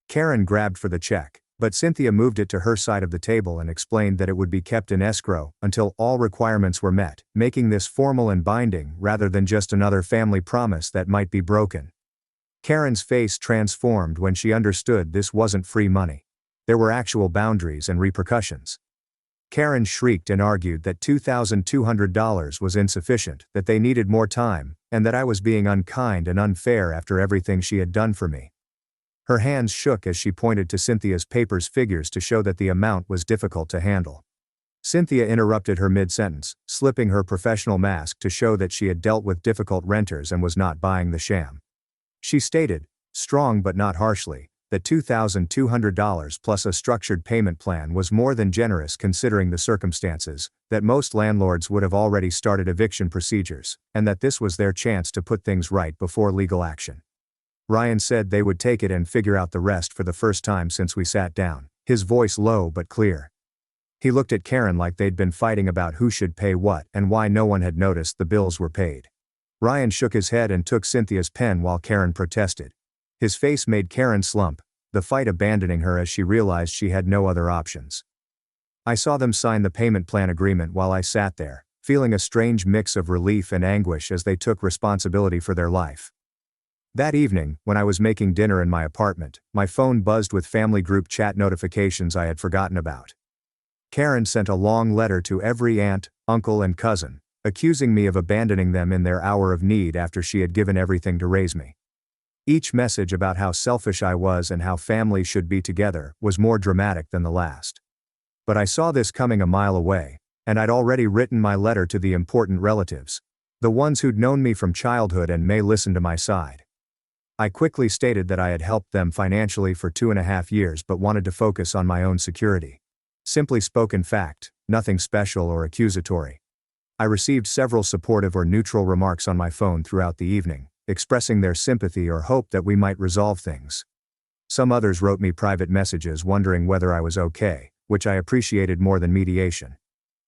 Karen grabbed for the check, but Cynthia moved it to her side of the table and explained that it would be kept in escrow until all requirements were met, making this formal and binding rather than just another family promise that might be broken. Karen's face transformed when she understood this wasn't free money. There were actual boundaries and repercussions. Karen shrieked and argued that $2,200 was insufficient, that they needed more time, and that I was being unkind and unfair after everything she had done for me. Her hands shook as she pointed to Cynthia's papers figures to show that the amount was difficult to handle. Cynthia interrupted her mid-sentence, slipping her professional mask to show that she had dealt with difficult renters and was not buying the sham. She stated, strong but not harshly, that $2,200 plus a structured payment plan was more than generous considering the circumstances, that most landlords would have already started eviction procedures, and that this was their chance to put things right before legal action. Ryan said they would take it and figure out the rest for the first time since we sat down, his voice low but clear. He looked at Karen like they'd been fighting about who should pay what and why no one had noticed the bills were paid. Ryan shook his head and took Cynthia's pen while Karen protested. His face made Karen slump, the fight abandoning her as she realized she had no other options. I saw them sign the payment plan agreement while I sat there, feeling a strange mix of relief and anguish as they took responsibility for their life. That evening, when I was making dinner in my apartment, my phone buzzed with family group chat notifications I had forgotten about. Karen sent a long letter to every aunt, uncle and cousin, accusing me of abandoning them in their hour of need after she had given everything to raise me. Each message about how selfish I was and how family should be together was more dramatic than the last. But I saw this coming a mile away, and I'd already written my letter to the important relatives, the ones who'd known me from childhood and may listen to my side. I quickly stated that I had helped them financially for 2.5 years but wanted to focus on my own security. Simply spoken fact, nothing special or accusatory. I received several supportive or neutral remarks on my phone throughout the evening, expressing their sympathy or hope that we might resolve things. Some others wrote me private messages wondering whether I was okay, which I appreciated more than mediation.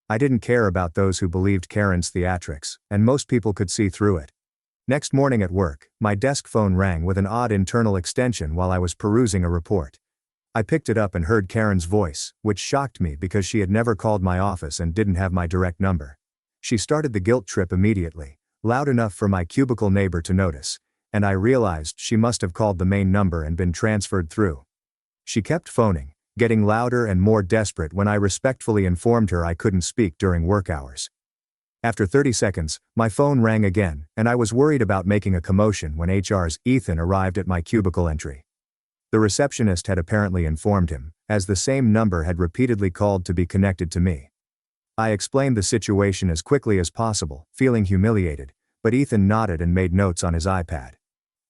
I didn't care about those who believed Karen's theatrics, and most people could see through it. Next morning at work, my desk phone rang with an odd internal extension while I was perusing a report. I picked it up and heard Karen's voice, which shocked me because she had never called my office and didn't have my direct number. She started the guilt trip immediately, loud enough for my cubicle neighbor to notice, and I realized she must have called the main number and been transferred through. She kept phoning, getting louder and more desperate when I respectfully informed her I couldn't speak during work hours. After 30 seconds, my phone rang again, and I was worried about making a commotion when HR's Ethan arrived at my cubicle entry. The receptionist had apparently informed him, as the same number had repeatedly called to be connected to me. I explained the situation as quickly as possible, feeling humiliated, but Ethan nodded and made notes on his iPad.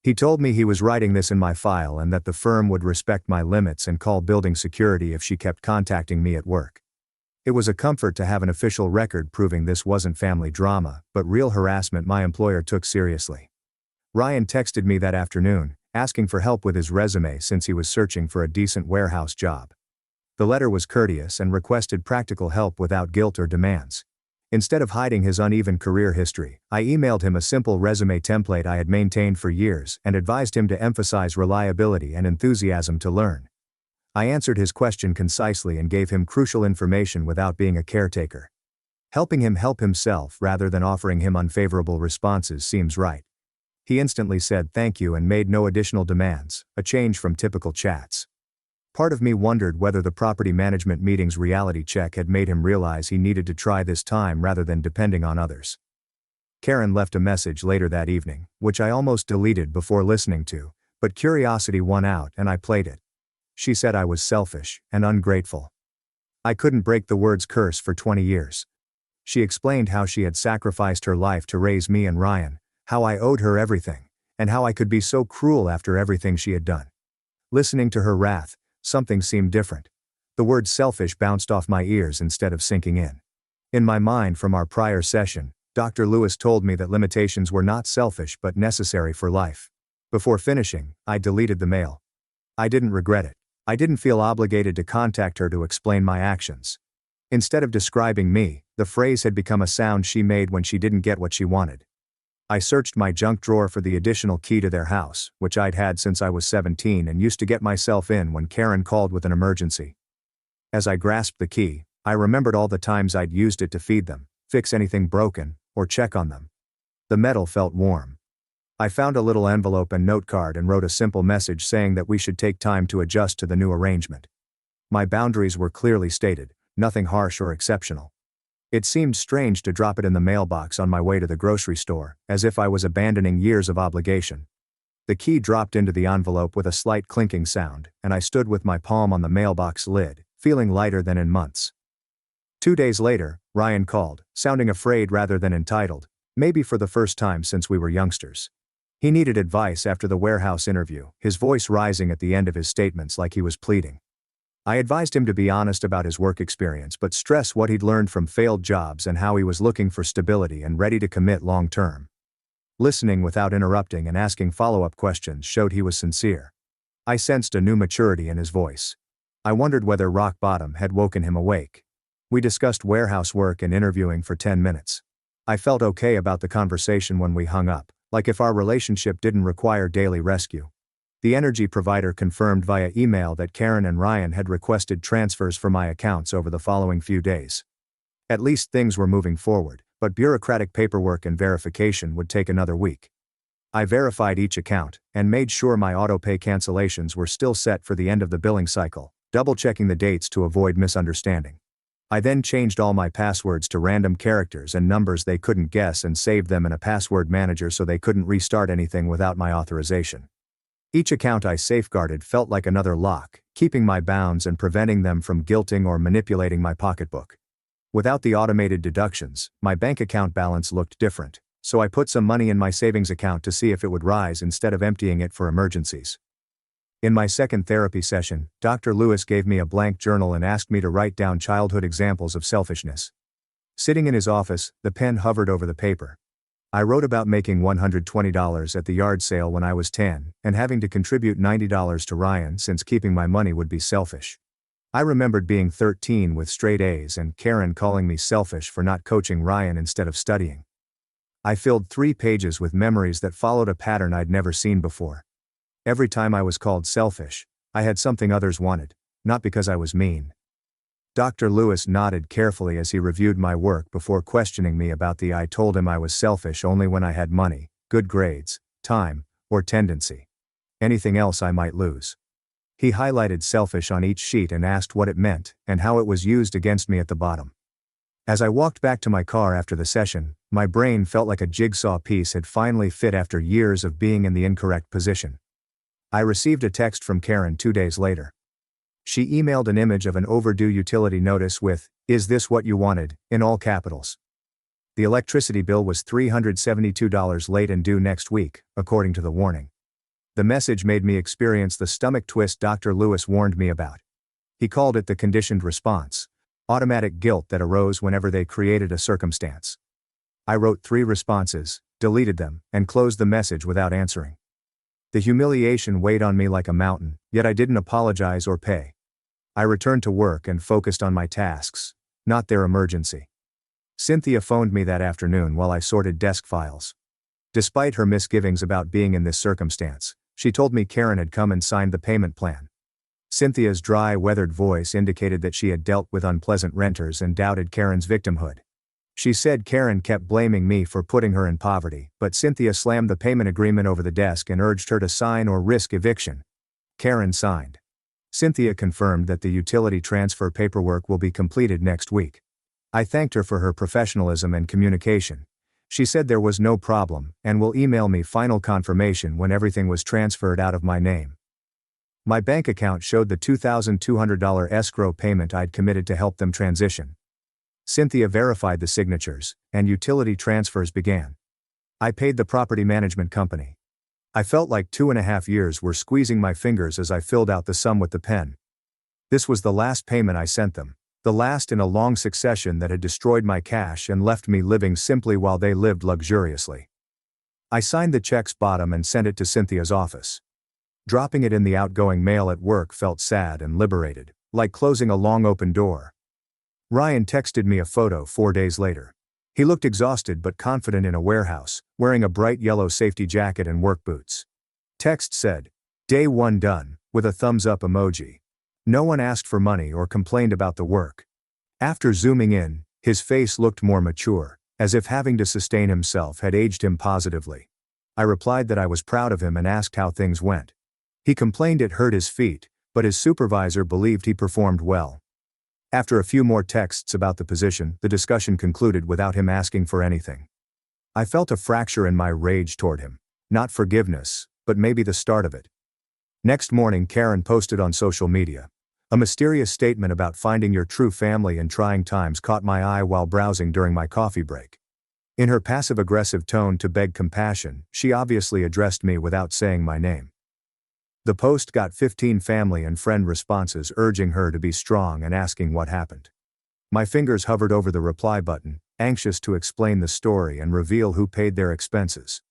He told me he was writing this in my file and that the firm would respect my limits and call building security if she kept contacting me at work. It was a comfort to have an official record proving this wasn't family drama, but real harassment my employer took seriously. Ryan texted me that afternoon, asking for help with his resume since he was searching for a decent warehouse job. The letter was courteous and requested practical help without guilt or demands. Instead of hiding his uneven career history, I emailed him a simple resume template I had maintained for years and advised him to emphasize reliability and enthusiasm to learn. I answered his question concisely and gave him crucial information without being a caretaker. Helping him help himself rather than offering him unfavorable responses seems right. He instantly said thank you and made no additional demands, a change from typical chats. Part of me wondered whether the property management meeting's reality check had made him realize he needed to try this time rather than depending on others. Karen left a message later that evening, which I almost deleted before listening to, but curiosity won out and I played it. She said I was selfish and ungrateful. I couldn't break the word's curse for 20 years. She explained how she had sacrificed her life to raise me and Ryan, how I owed her everything, and how I could be so cruel after everything she had done. Listening to her wrath, something seemed different. The word selfish bounced off my ears instead of sinking in. In my mind from our prior session, Dr. Lewis told me that limitations were not selfish but necessary for life. Before finishing, I deleted the mail. I didn't regret it. I didn't feel obligated to contact her to explain my actions. Instead of describing me, the phrase had become a sound she made when she didn't get what she wanted. I searched my junk drawer for the additional key to their house, which I'd had since I was 17 and used to get myself in when Karen called with an emergency. As I grasped the key, I remembered all the times I'd used it to feed them, fix anything broken, or check on them. The metal felt warm. I found a little envelope and note card and wrote a simple message saying that we should take time to adjust to the new arrangement. My boundaries were clearly stated, nothing harsh or exceptional. It seemed strange to drop it in the mailbox on my way to the grocery store, as if I was abandoning years of obligation. The key dropped into the envelope with a slight clinking sound, and I stood with my palm on the mailbox lid, feeling lighter than in months. 2 days later, Ryan called, sounding afraid rather than entitled, maybe for the first time since we were youngsters. He needed advice after the warehouse interview, his voice rising at the end of his statements like he was pleading. I advised him to be honest about his work experience but stress what he'd learned from failed jobs and how he was looking for stability and ready to commit long term. Listening without interrupting and asking follow-up questions showed he was sincere. I sensed a new maturity in his voice. I wondered whether rock bottom had woken him awake. We discussed warehouse work and interviewing for 10 minutes. I felt okay about the conversation when we hung up, like if our relationship didn't require daily rescue. The energy provider confirmed via email that Karen and Ryan had requested transfers for my accounts over the following few days. At least things were moving forward, but bureaucratic paperwork and verification would take another week. I verified each account and made sure my autopay cancellations were still set for the end of the billing cycle, double-checking the dates to avoid misunderstanding. I then changed all my passwords to random characters and numbers they couldn't guess and saved them in a password manager so they couldn't restart anything without my authorization. Each account I safeguarded felt like another lock, keeping my bounds and preventing them from guilting or manipulating my pocketbook. Without the automated deductions, my bank account balance looked different, so I put some money in my savings account to see if it would rise instead of emptying it for emergencies. In my second therapy session, Dr. Lewis gave me a blank journal and asked me to write down childhood examples of selfishness. Sitting in his office, the pen hovered over the paper. I wrote about making $120 at the yard sale when I was 10, and having to contribute $90 to Ryan since keeping my money would be selfish. I remembered being 13 with straight A's and Karen calling me selfish for not coaching Ryan instead of studying. I filled 3 pages with memories that followed a pattern I'd never seen before. Every time I was called selfish, I had something others wanted, not because I was mean. Dr. Lewis nodded carefully as he reviewed my work before questioning me about I told him I was selfish only when I had money, good grades, time, or tendency. Anything else I might lose. He highlighted selfish on each sheet and asked what it meant and how it was used against me at the bottom. As I walked back to my car after the session, my brain felt like a jigsaw piece had finally fit after years of being in the incorrect position. I received a text from Karen 2 days later. She emailed an image of an overdue utility notice with, "Is this what you wanted?" in all capitals. The electricity bill was $372 late and due next week, according to the warning. The message made me experience the stomach twist Dr. Lewis warned me about. He called it the conditioned response, automatic guilt that arose whenever they created a circumstance. I wrote 3 responses, deleted them, and closed the message without answering. The humiliation weighed on me like a mountain, yet I didn't apologize or pay. I returned to work and focused on my tasks, not their emergency. Cynthia phoned me that afternoon while I sorted desk files. Despite her misgivings about being in this circumstance, she told me Karen had come and signed the payment plan. Cynthia's dry, weathered voice indicated that she had dealt with unpleasant renters and doubted Karen's victimhood. She said Karen kept blaming me for putting her in poverty, but Cynthia slammed the payment agreement over the desk and urged her to sign or risk eviction. Karen signed. Cynthia confirmed that the utility transfer paperwork will be completed next week. I thanked her for her professionalism and communication. She said there was no problem and will email me final confirmation when everything was transferred out of my name. My bank account showed the $2,200 escrow payment I'd committed to help them transition. Cynthia verified the signatures, and utility transfers began. I paid the property management company. I felt like 2.5 years were squeezing my fingers as I filled out the sum with the pen. This was the last payment I sent them, the last in a long succession that had destroyed my cash and left me living simply while they lived luxuriously. I signed the check's bottom and sent it to Cynthia's office. Dropping it in the outgoing mail at work felt sad and liberated, like closing a long open door. Ryan texted me a photo 4 days later. He looked exhausted but confident in a warehouse, wearing a bright yellow safety jacket and work boots. Text said, "Day 1 done," with a thumbs up emoji. No one asked for money or complained about the work. After zooming in, his face looked more mature, as if having to sustain himself had aged him positively. I replied that I was proud of him and asked how things went. He complained it hurt his feet, but his supervisor believed he performed well. After a few more texts about the position, the discussion concluded without him asking for anything. I felt a fracture in my rage toward him. Not forgiveness, but maybe the start of it. Next morning Karen posted on social media, A mysterious statement about finding your true family in trying times caught my eye while browsing during my coffee break. In her passive-aggressive tone to beg compassion, she obviously addressed me without saying my name. The post got 15 family and friend responses urging her to be strong and asking what happened. My fingers hovered over the reply button, anxious to explain the story and reveal who paid their expenses.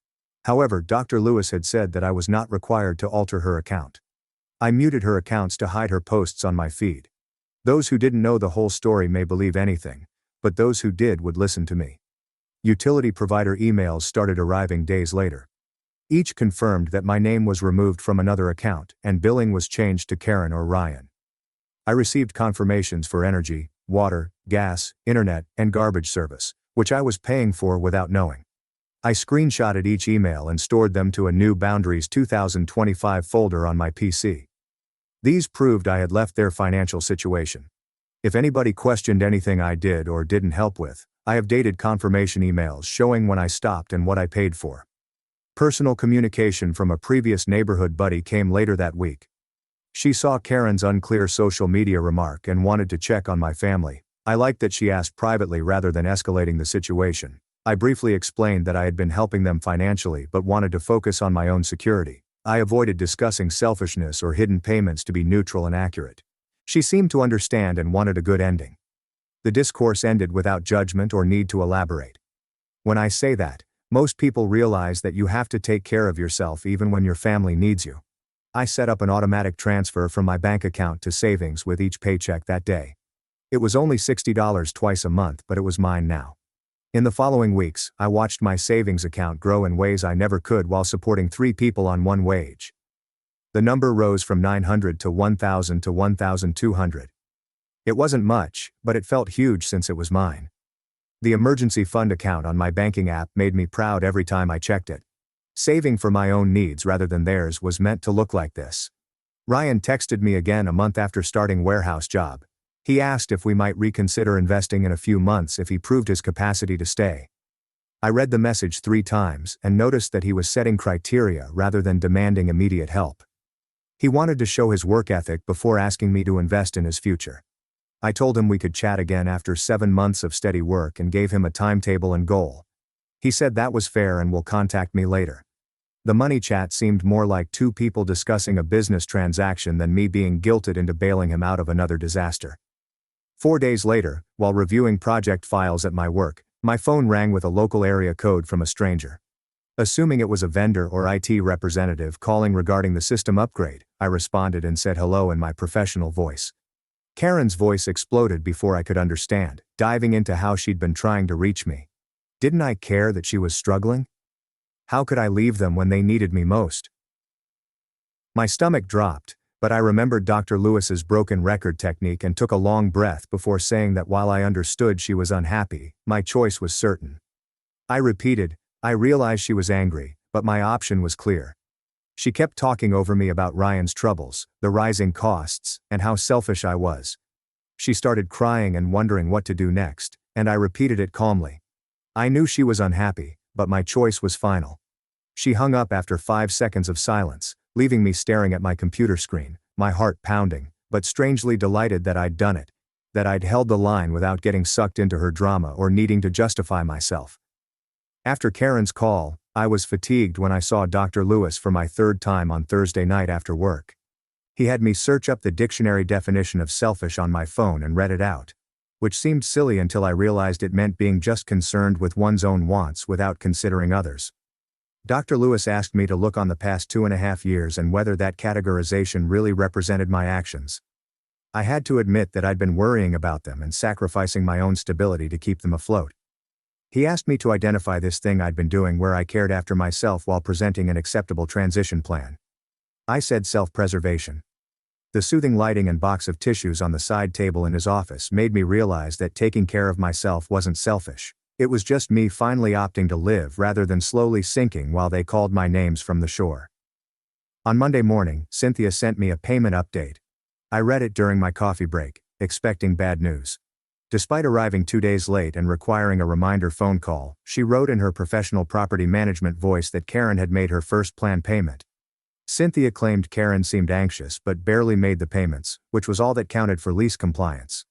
However, Dr. Lewis had said that I was not required to alter her account. I muted her accounts to hide her posts on my feed. Those who didn't know the whole story may believe anything, but those who did would listen to me. Utility provider emails started arriving days later. Each confirmed that my name was removed from another account and billing was changed to Karen or Ryan. I received confirmations for energy, water, gas, internet, and garbage service, which I was paying for without knowing. I screenshotted each email and stored them to a new Boundaries 2025 folder on my PC. These proved I had left their financial situation. If anybody questioned anything I did or didn't help with, I have dated confirmation emails showing when I stopped and what I paid for. Personal communication from a previous neighborhood buddy came later that week. She saw Karen's unclear social media remark and wanted to check on my family. I liked that she asked privately rather than escalating the situation. I briefly explained that I had been helping them financially but wanted to focus on my own security. I avoided discussing selfishness or hidden payments to be neutral and accurate. She seemed to understand and wanted a good ending. The discourse ended without judgment or need to elaborate. When I say that, most people realize that you have to take care of yourself even when your family needs you. I set up an automatic transfer from my bank account to savings with each paycheck that day. It was only $60 twice a month, but it was mine now. In the following weeks, I watched my savings account grow in ways I never could while supporting 3 people on one wage. The number rose from 900 to 1,000 to 1,200. It wasn't much, but it felt huge since it was mine. The emergency fund account on my banking app made me proud every time I checked it. Saving for my own needs rather than theirs was meant to look like this. Ryan texted me again a month after starting warehouse job. He asked if we might reconsider investing in a few months if he proved his capacity to stay. I read the message 3 times and noticed that he was setting criteria rather than demanding immediate help. He wanted to show his work ethic before asking me to invest in his future. I told him we could chat again after 7 months of steady work and gave him a timetable and goal. He said that was fair and will contact me later. The money chat seemed more like 2 people discussing a business transaction than me being guilted into bailing him out of another disaster. 4 days later, while reviewing project files at my work, my phone rang with a local area code from a stranger. Assuming it was a vendor or IT representative calling regarding the system upgrade, I responded and said hello in my professional voice. Karen's voice exploded before I could understand, diving into how she'd been trying to reach me. Didn't I care that she was struggling? How could I leave them when they needed me most? My stomach dropped, but I remembered Dr. Lewis's broken record technique and took a long breath before saying that while I understood she was unhappy, my choice was certain. I repeated, I realized she was angry, but my option was clear. She kept talking over me about Ryan's troubles, the rising costs, and how selfish I was. She started crying and wondering what to do next, and I repeated it calmly. I knew she was unhappy, but my choice was final. She hung up after 5 seconds of silence, leaving me staring at my computer screen, my heart pounding, but strangely delighted that I'd done it, that I'd held the line without getting sucked into her drama or needing to justify myself. After Karen's call, I was fatigued when I saw Dr. Lewis for my 3rd time on Thursday night after work. He had me search up the dictionary definition of selfish on my phone and read it out, which seemed silly until I realized it meant being just concerned with one's own wants without considering others. Dr. Lewis asked me to look on the past 2.5 years and whether that categorization really represented my actions. I had to admit that I'd been worrying about them and sacrificing my own stability to keep them afloat. He asked me to identify this thing I'd been doing where I cared after myself while presenting an acceptable transition plan. I said self-preservation. The soothing lighting and box of tissues on the side table in his office made me realize that taking care of myself wasn't selfish. It was just me finally opting to live rather than slowly sinking while they called my names from the shore. On Monday morning, Cynthia sent me a payment update. I read it during my coffee break, expecting bad news. Despite arriving 2 days late and requiring a reminder phone call, she wrote in her professional property management voice that Karen had made her first planned payment. Cynthia claimed Karen seemed anxious but barely made the payments, which was all that counted for lease compliance.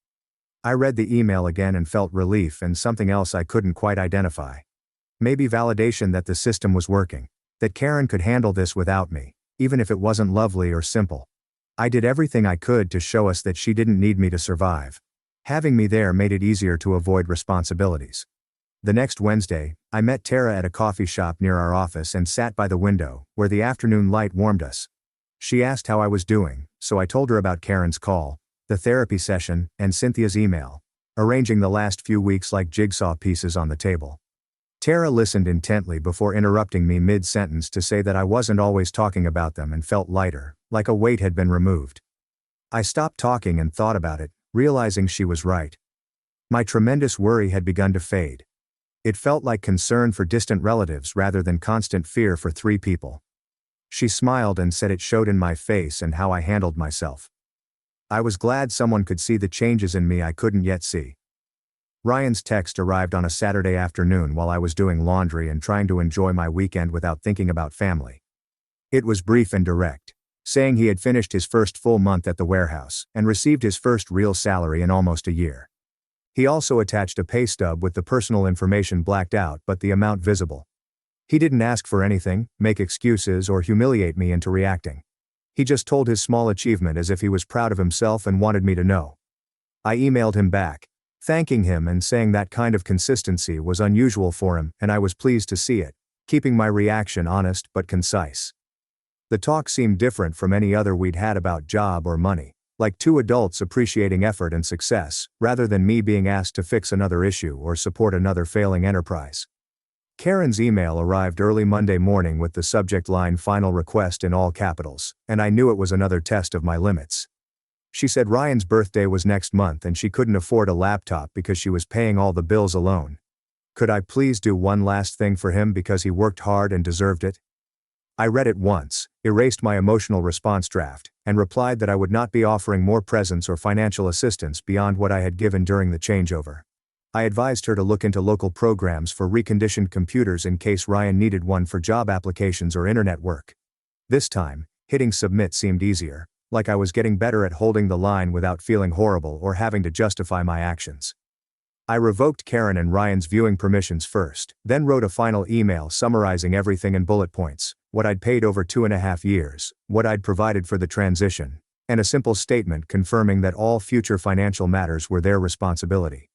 I read the email again and felt relief and something else I couldn't quite identify. Maybe validation that the system was working, that Karen could handle this without me, even if it wasn't lovely or simple. I did everything I could to show us that she didn't need me to survive. Having me there made it easier to avoid responsibilities. The next Wednesday, I met Tara at a coffee shop near our office and sat by the window, where the afternoon light warmed us. She asked how I was doing, so I told her about Karen's call, the therapy session, and Cynthia's email, arranging the last few weeks like jigsaw pieces on the table. Tara listened intently before interrupting me mid-sentence to say that I wasn't always talking about them and felt lighter, like a weight had been removed. I stopped talking and thought about it, realizing she was right. My tremendous worry had begun to fade. It felt like concern for distant relatives rather than constant fear for 3 people. She smiled and said it showed in my face and how I handled myself. I was glad someone could see the changes in me I couldn't yet see. Ryan's text arrived on a Saturday afternoon while I was doing laundry and trying to enjoy my weekend without thinking about family. It was brief and direct, saying he had finished his first full month at the warehouse and received his first real salary in almost a year. He also attached a pay stub with the personal information blacked out but the amount visible. He didn't ask for anything, make excuses, or humiliate me into reacting. He just told his small achievement as if he was proud of himself and wanted me to know. I emailed him back, thanking him and saying that kind of consistency was unusual for him and I was pleased to see it, keeping my reaction honest but concise. The talk seemed different from any other we'd had about job or money, like 2 adults appreciating effort and success, rather than me being asked to fix another issue or support another failing enterprise. Karen's email arrived early Monday morning with the subject line "Final Request" in all capitals, and I knew it was another test of my limits. She said Ryan's birthday was next month and she couldn't afford a laptop because she was paying all the bills alone. Could I please do one last thing for him because he worked hard and deserved it? I read it once, erased my emotional response draft, and replied that I would not be offering more presents or financial assistance beyond what I had given during the changeover. I advised her to look into local programs for reconditioned computers in case Ryan needed one for job applications or internet work. This time, hitting submit seemed easier, like I was getting better at holding the line without feeling horrible or having to justify my actions. I revoked Karen and Ryan's viewing permissions first, then wrote a final email summarizing everything in bullet points, what I'd paid over 2.5 years, what I'd provided for the transition, and a simple statement confirming that all future financial matters were their responsibility.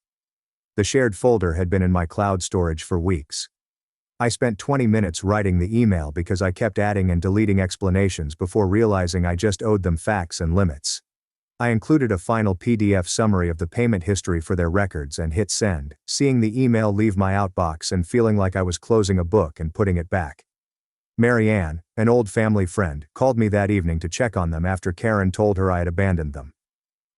The shared folder had been in my cloud storage for weeks. I spent 20 minutes writing the email because I kept adding and deleting explanations before realizing I just owed them facts and limits. I included a final PDF summary of the payment history for their records and hit send, seeing the email leave my outbox and feeling like I was closing a book and putting it back. Marianne, an old family friend, called me that evening to check on them after Karen told her I had abandoned them.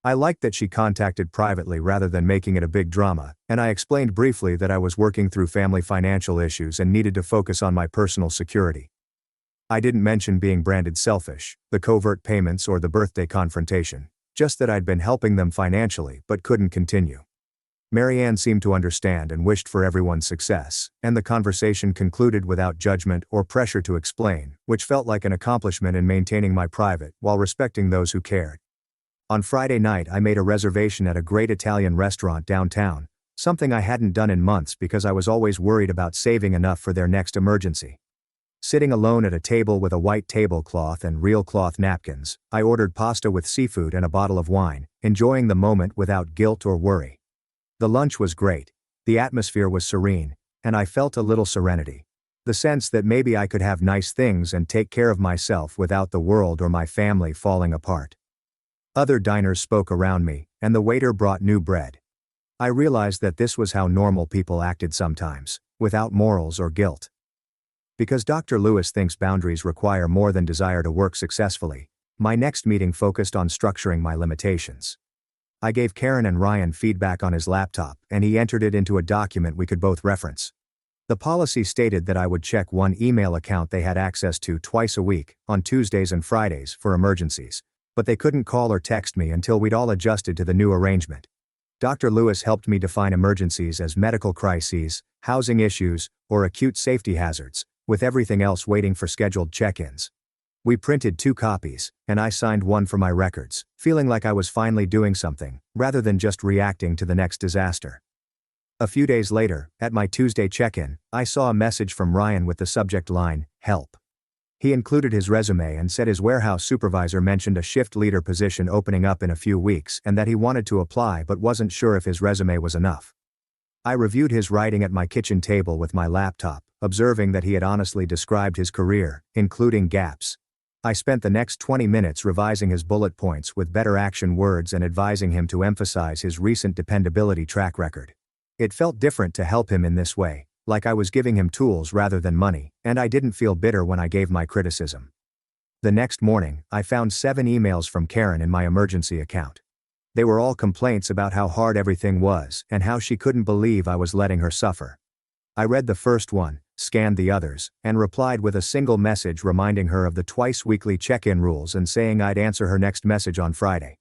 I liked that she contacted privately rather than making it a big drama, and I explained briefly that I was working through family financial issues and needed to focus on my personal security. I didn't mention being branded selfish, the covert payments, or the birthday confrontation, just that I'd been helping them financially but couldn't continue. Marianne seemed to understand and wished for everyone's success, and the conversation concluded without judgment or pressure to explain, which felt like an accomplishment in maintaining my private while respecting those who cared. On Friday night I made a reservation at a great Italian restaurant downtown, something I hadn't done in months because I was always worried about saving enough for their next emergency. Sitting alone at a table with a white tablecloth and real cloth napkins, I ordered pasta with seafood and a bottle of wine, enjoying the moment without guilt or worry. The lunch was great, the atmosphere was serene, and I felt a little serenity. The sense that maybe I could have nice things and take care of myself without the world or my family falling apart. Other diners spoke around me, and the waiter brought new bread. I realized that this was how normal people acted sometimes, without morals or guilt. Because Dr. Lewis thinks boundaries require more than desire to work successfully, my next meeting focused on structuring my limitations. I gave Karen and Ryan feedback on his laptop, and he entered it into a document we could both reference. The policy stated that I would check one email account they had access to twice a week, on Tuesdays and Fridays, for emergencies, but they couldn't call or text me until we'd all adjusted to the new arrangement. Dr. Lewis helped me define emergencies as medical crises, housing issues, or acute safety hazards, with everything else waiting for scheduled check-ins. We printed 2 copies, and I signed one for my records, feeling like I was finally doing something, rather than just reacting to the next disaster. A few days later, at my Tuesday check-in, I saw a message from Ryan with the subject line, "Help." He included his resume and said his warehouse supervisor mentioned a shift leader position opening up in a few weeks and that he wanted to apply but wasn't sure if his resume was enough. I reviewed his writing at my kitchen table with my laptop, observing that he had honestly described his career, including gaps. I spent the next 20 minutes revising his bullet points with better action words and advising him to emphasize his recent dependability track record. It felt different to help him in this way, like I was giving him tools rather than money, and I didn't feel bitter when I gave my criticism. The next morning, I found 7 emails from Karen in my emergency account. They were all complaints about how hard everything was and how she couldn't believe I was letting her suffer. I read the first one, scanned the others, and replied with a single message reminding her of the twice-weekly check-in rules and saying I'd answer her next message on Friday.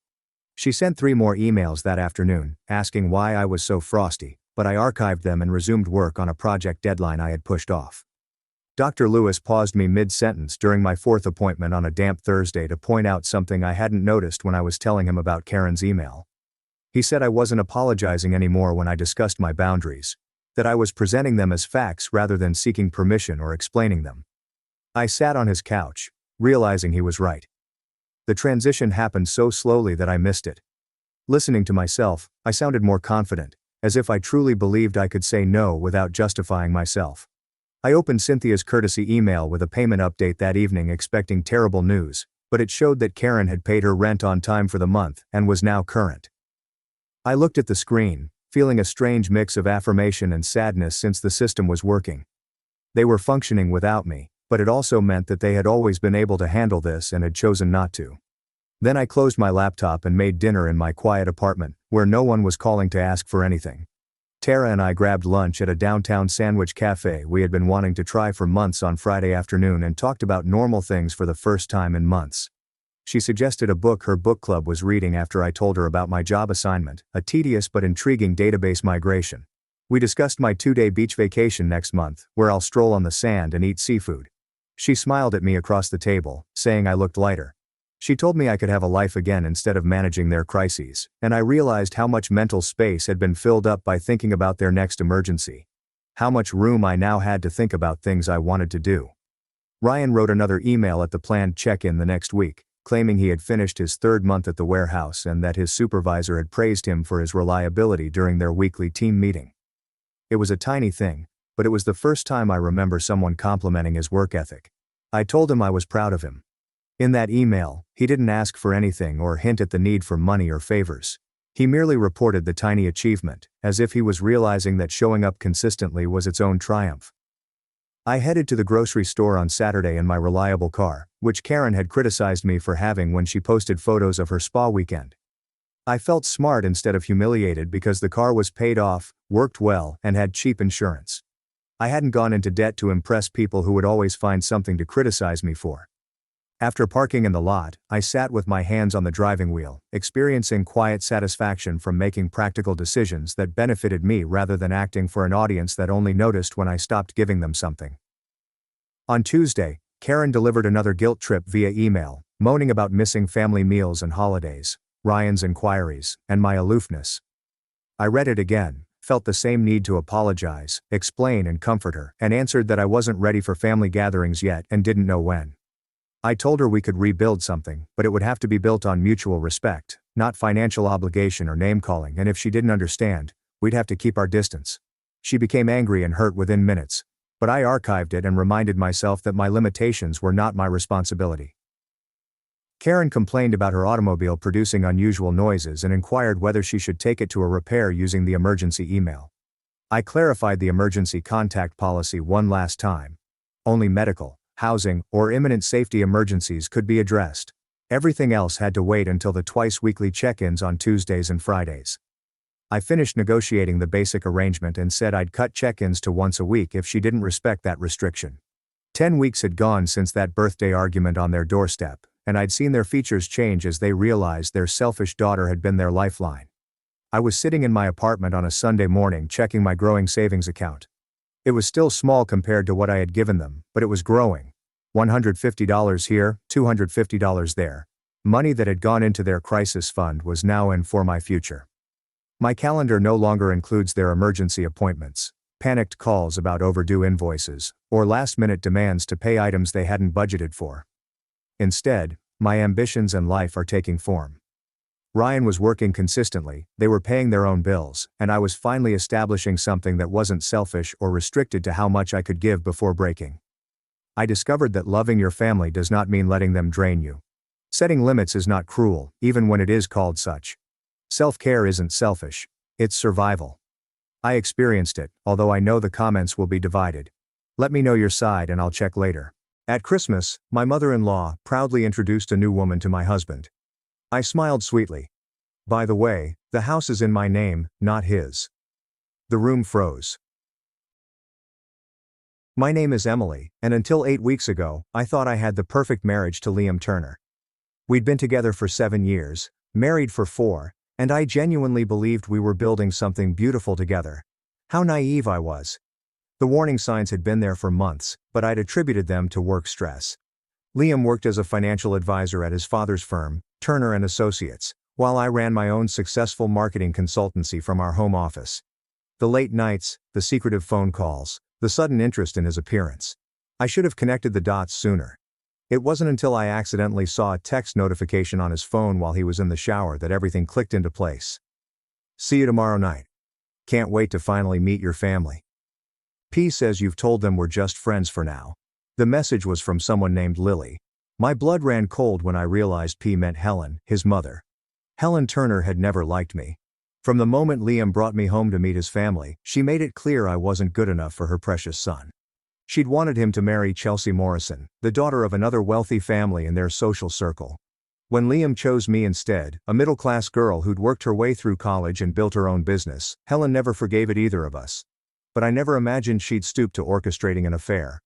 She sent 3 more emails that afternoon, asking why I was so frosty, but I archived them and resumed work on a project deadline I had pushed off. Dr. Lewis paused me mid-sentence during my 4th appointment on a damp Thursday to point out something I hadn't noticed when I was telling him about Karen's email. He said I wasn't apologizing anymore when I discussed my boundaries, that I was presenting them as facts rather than seeking permission or explaining them. I sat on his couch, realizing he was right. The transition happened so slowly that I missed it. Listening to myself, I sounded more confident, as if I truly believed I could say no without justifying myself. I opened Cynthia's courtesy email with a payment update that evening expecting terrible news, but it showed that Karen had paid her rent on time for the month and was now current. I looked at the screen, feeling a strange mix of affirmation and sadness since the system was working. They were functioning without me, but it also meant that they had always been able to handle this and had chosen not to. Then I closed my laptop and made dinner in my quiet apartment, where no one was calling to ask for anything. Tara and I grabbed lunch at a downtown sandwich cafe we had been wanting to try for months on Friday afternoon and talked about normal things for the first time in months. She suggested a book her book club was reading after I told her about my job assignment, a tedious but intriguing database migration. We discussed my 2-day beach vacation next month, where I'll stroll on the sand and eat seafood. She smiled at me across the table, saying I looked lighter. She told me I could have a life again instead of managing their crises, and I realized how much mental space had been filled up by thinking about their next emergency. How much room I now had to think about things I wanted to do. Ryan wrote another email at the planned check-in the next week, claiming he had finished his 3rd month at the warehouse and that his supervisor had praised him for his reliability during their weekly team meeting. It was a tiny thing, but it was the first time I remember someone complimenting his work ethic. I told him I was proud of him. In that email, he didn't ask for anything or hint at the need for money or favors. He merely reported the tiny achievement, as if he was realizing that showing up consistently was its own triumph. I headed to the grocery store on Saturday in my reliable car, which Karen had criticized me for having when she posted photos of her spa weekend. I felt smart instead of humiliated because the car was paid off, worked well, and had cheap insurance. I hadn't gone into debt to impress people who would always find something to criticize me for. After parking in the lot, I sat with my hands on the driving wheel, experiencing quiet satisfaction from making practical decisions that benefited me rather than acting for an audience that only noticed when I stopped giving them something. On Tuesday, Karen delivered another guilt trip via email, moaning about missing family meals and holidays, Ryan's inquiries, and my aloofness. I read it again, felt the same need to apologize, explain and comfort her, and answered that I wasn't ready for family gatherings yet and didn't know when. I told her we could rebuild something, but it would have to be built on mutual respect, not financial obligation or name-calling, and if she didn't understand, we'd have to keep our distance. She became angry and hurt within minutes, but I archived it and reminded myself that my limitations were not my responsibility. Karen complained about her automobile producing unusual noises and inquired whether she should take it to a repair using the emergency email. I clarified the emergency contact policy one last time. Only medical, housing, or imminent safety emergencies could be addressed. Everything else had to wait until the twice-weekly check-ins on Tuesdays and Fridays. I finished negotiating the basic arrangement and said I'd cut check-ins to once a week if she didn't respect that restriction. 10 weeks had gone since that birthday argument on their doorstep, and I'd seen their features change as they realized their selfish daughter had been their lifeline. I was sitting in my apartment on a Sunday morning checking my growing savings account. It was still small compared to what I had given them, but it was growing. $150 here, $250 there. Money that had gone into their crisis fund was now in for my future. My calendar no longer includes their emergency appointments, panicked calls about overdue invoices, or last-minute demands to pay items they hadn't budgeted for. Instead, my ambitions and life are taking form. Ryan was working consistently, they were paying their own bills, and I was finally establishing something that wasn't selfish or restricted to how much I could give before breaking. I discovered that loving your family does not mean letting them drain you. Setting limits is not cruel, even when it is called such. Self-care isn't selfish, it's survival. I experienced it, although I know the comments will be divided. Let me know your side and I'll check later. At Christmas, my mother-in-law proudly introduced a new woman to my husband. I smiled sweetly. By the way, the house is in my name, not his. The room froze. My name is Emily, and until 8 weeks ago, I thought I had the perfect marriage to Liam Turner. We'd been together for 7 years, married for 4, and I genuinely believed we were building something beautiful together. How naive I was. The warning signs had been there for months, but I'd attributed them to work stress. Liam worked as a financial advisor at his father's firm, Turner & Associates, while I ran my own successful marketing consultancy from our home office. The late nights, the secretive phone calls, the sudden interest in his appearance. I should have connected the dots sooner. It wasn't until I accidentally saw a text notification on his phone while he was in the shower that everything clicked into place. See you tomorrow night. Can't wait to finally meet your family. P says you've told them we're just friends for now. The message was from someone named Lily. My blood ran cold when I realized P meant Helen, his mother. Helen Turner had never liked me. From the moment Liam brought me home to meet his family, she made it clear I wasn't good enough for her precious son. She'd wanted him to marry Chelsea Morrison, the daughter of another wealthy family in their social circle. When Liam chose me instead, a middle-class girl who'd worked her way through college and built her own business, Helen never forgave it either of us. But I never imagined she'd stoop to orchestrating an affair.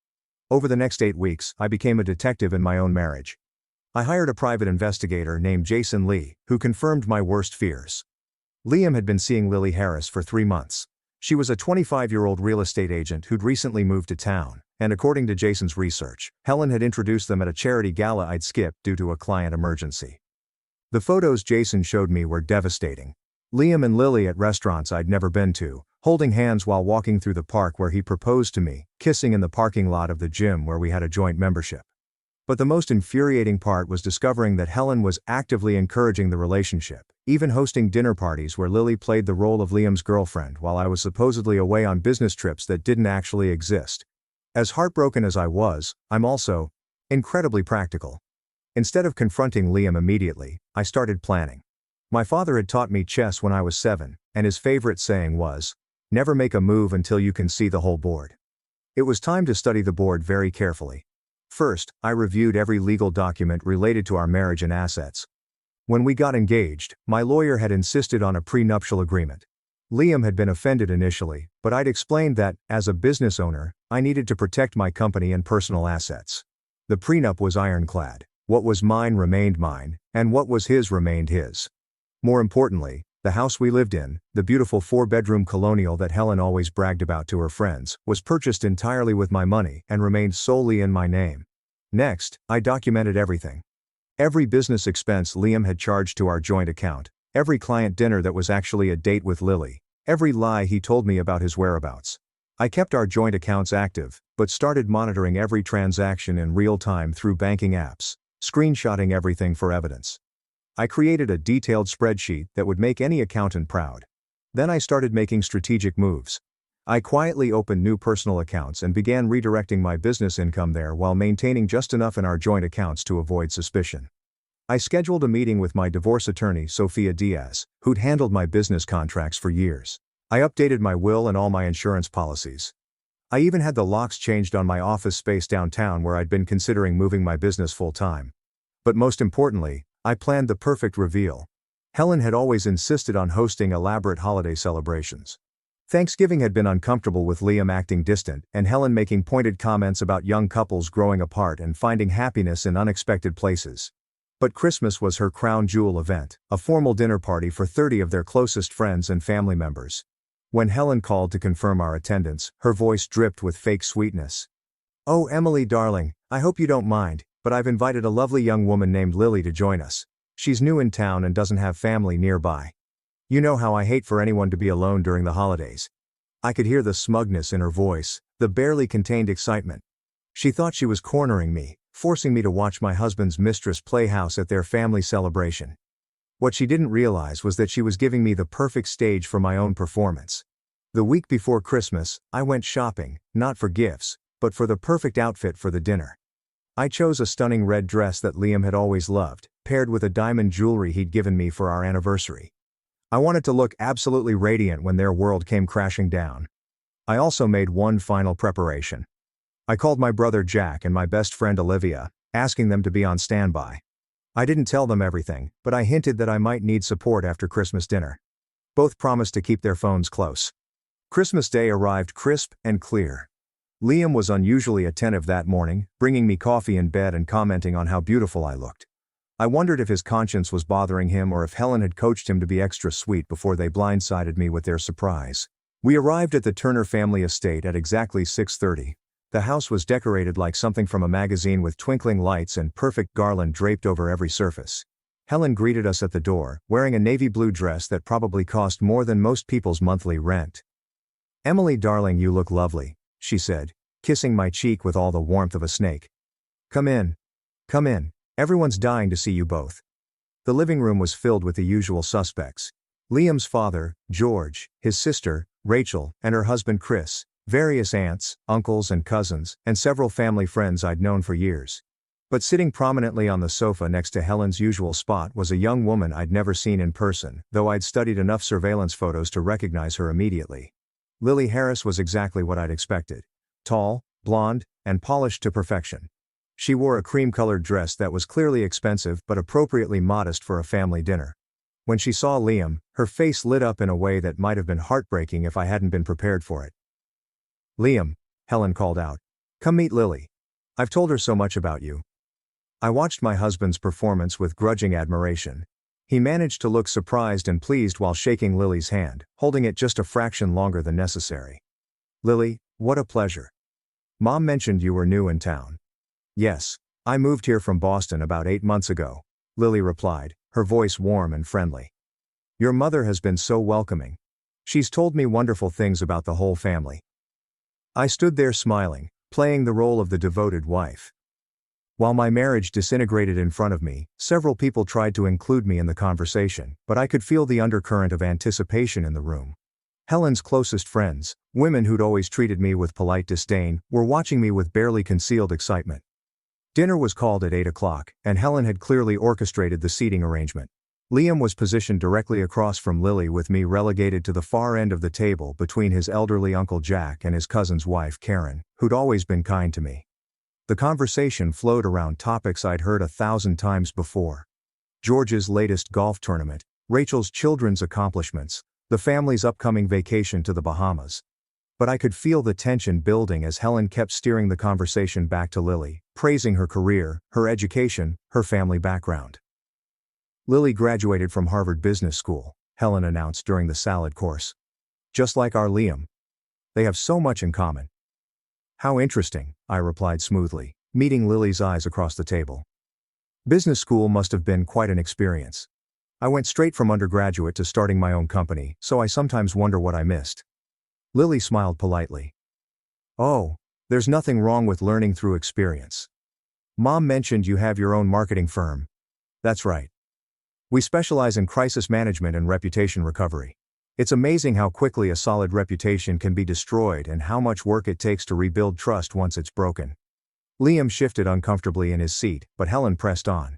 Over the next 8 weeks, I became a detective in my own marriage. I hired a private investigator named Jason Lee, who confirmed my worst fears. Liam had been seeing Lily Harris for 3 months. She was a 25-year-old real estate agent who'd recently moved to town, and according to Jason's research, Helen had introduced them at a charity gala I'd skipped due to a client emergency. The photos Jason showed me were devastating. Liam and Lily at restaurants I'd never been to, holding hands while walking through the park where he proposed to me, kissing in the parking lot of the gym where we had a joint membership. But the most infuriating part was discovering that Helen was actively encouraging the relationship, even hosting dinner parties where Lily played the role of Liam's girlfriend while I was supposedly away on business trips that didn't actually exist. As heartbroken as I was, I'm also incredibly practical. Instead of confronting Liam immediately, I started planning. My father had taught me chess when I was 7, and his favorite saying was, "Never make a move until you can see the whole board." It was time to study the board very carefully. First, I reviewed every legal document related to our marriage and assets. When we got engaged, my lawyer had insisted on a prenuptial agreement. Liam had been offended initially, but I'd explained that, as a business owner, I needed to protect my company and personal assets. The prenup was ironclad. What was mine remained mine, and what was his remained his. More importantly, the house we lived in, the beautiful 4-bedroom colonial that Helen always bragged about to her friends, was purchased entirely with my money and remained solely in my name. Next, I documented everything. Every business expense Liam had charged to our joint account, every client dinner that was actually a date with Lily, every lie he told me about his whereabouts. I kept our joint accounts active, but started monitoring every transaction in real time through banking apps, screenshotting everything for evidence. I created a detailed spreadsheet that would make any accountant proud. Then I started making strategic moves. I quietly opened new personal accounts and began redirecting my business income there while maintaining just enough in our joint accounts to avoid suspicion. I scheduled a meeting with my divorce attorney, Sophia Diaz, who'd handled my business contracts for years. I updated my will and all my insurance policies. I even had the locks changed on my office space downtown where I'd been considering moving my business full-time. But most importantly, I planned the perfect reveal. Helen had always insisted on hosting elaborate holiday celebrations. Thanksgiving had been uncomfortable with Liam acting distant and Helen making pointed comments about young couples growing apart and finding happiness in unexpected places. But Christmas was her crown jewel event, a formal dinner party for 30 of their closest friends and family members. When Helen called to confirm our attendance, her voice dripped with fake sweetness. "Oh, Emily darling, I hope you don't mind, but I've invited a lovely young woman named Lily to join us. She's new in town and doesn't have family nearby. You know how I hate for anyone to be alone during the holidays." I could hear the smugness in her voice, the barely contained excitement. She thought she was cornering me, forcing me to watch my husband's mistress play house at their family celebration. What she didn't realize was that she was giving me the perfect stage for my own performance. The week before Christmas, I went shopping, not for gifts, but for the perfect outfit for the dinner. I chose a stunning red dress that Liam had always loved, paired with a diamond jewelry he'd given me for our anniversary. I wanted to look absolutely radiant when their world came crashing down. I also made one final preparation. I called my brother Jack and my best friend Olivia, asking them to be on standby. I didn't tell them everything, but I hinted that I might need support after Christmas dinner. Both promised to keep their phones close. Christmas Day arrived crisp and clear. Liam was unusually attentive that morning, bringing me coffee in bed and commenting on how beautiful I looked. I wondered if his conscience was bothering him or if Helen had coached him to be extra sweet before they blindsided me with their surprise. We arrived at the Turner family estate at exactly 6:30. The house was decorated like something from a magazine with twinkling lights and perfect garland draped over every surface. Helen greeted us at the door, wearing a navy blue dress that probably cost more than most people's monthly rent. "Emily, darling, you look lovely," she said, kissing my cheek with all the warmth of a snake. Come in. Come in. Everyone's dying to see you both." The living room was filled with the usual suspects. Liam's father, George, his sister, Rachel, and her husband Chris, various aunts, uncles and cousins, and several family friends I'd known for years. But sitting prominently on the sofa next to Helen's usual spot was a young woman I'd never seen in person, though I'd studied enough surveillance photos to recognize her immediately. Lily Harris was exactly what I'd expected. Tall, blonde, and polished to perfection. She wore a cream-colored dress that was clearly expensive but appropriately modest for a family dinner. When she saw Liam, her face lit up in a way that might have been heartbreaking if I hadn't been prepared for it. "Liam," Helen called out. "Come meet Lily. I've told her so much about you." I watched my husband's performance with grudging admiration. He managed to look surprised and pleased while shaking Lily's hand, holding it just a fraction longer than necessary. "Lily, what a pleasure. Mom mentioned you were new in town." "Yes, I moved here from Boston about 8 months ago," Lily replied, her voice warm and friendly. "Your mother has been so welcoming. She's told me wonderful things about the whole family." I stood there smiling, playing the role of the devoted wife. While my marriage disintegrated in front of me, several people tried to include me in the conversation, but I could feel the undercurrent of anticipation in the room. Helen's closest friends, women who'd always treated me with polite disdain, were watching me with barely concealed excitement. Dinner was called at 8 o'clock, and Helen had clearly orchestrated the seating arrangement. Liam was positioned directly across from Lily, with me relegated to the far end of the table between his elderly Uncle Jack and his cousin's wife Karen, who'd always been kind to me. The conversation flowed around topics I'd heard 1,000 times before. George's latest golf tournament, Rachel's children's accomplishments, the family's upcoming vacation to the Bahamas. But I could feel the tension building as Helen kept steering the conversation back to Lily, praising her career, her education, her family background. "Lily graduated from Harvard Business School," Helen announced during the salad course. "Just like our Liam. They have so much in common." "How interesting," I replied smoothly, meeting Lily's eyes across the table. "Business school must have been quite an experience. I went straight from undergraduate to starting my own company, so I sometimes wonder what I missed." Lily smiled politely. "Oh, there's nothing wrong with learning through experience. Mom mentioned you have your own marketing firm." "That's right. We specialize in crisis management and reputation recovery. It's amazing how quickly a solid reputation can be destroyed and how much work it takes to rebuild trust once it's broken." Liam shifted uncomfortably in his seat, but Helen pressed on.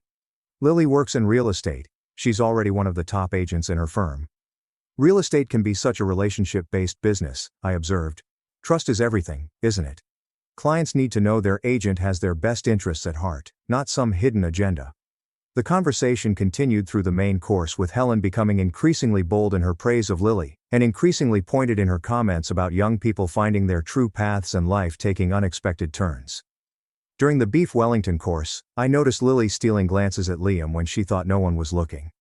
"Lily works in real estate. She's already one of the top agents in her firm." "Real estate can be such a relationship-based business," I observed. "Trust is everything, isn't it? Clients need to know their agent has their best interests at heart, not some hidden agenda." The conversation continued through the main course, with Helen becoming increasingly bold in her praise of Lily, and increasingly pointed in her comments about young people finding their true paths and life taking unexpected turns. During the beef Wellington course, I noticed Lily stealing glances at Liam when she thought no one was looking.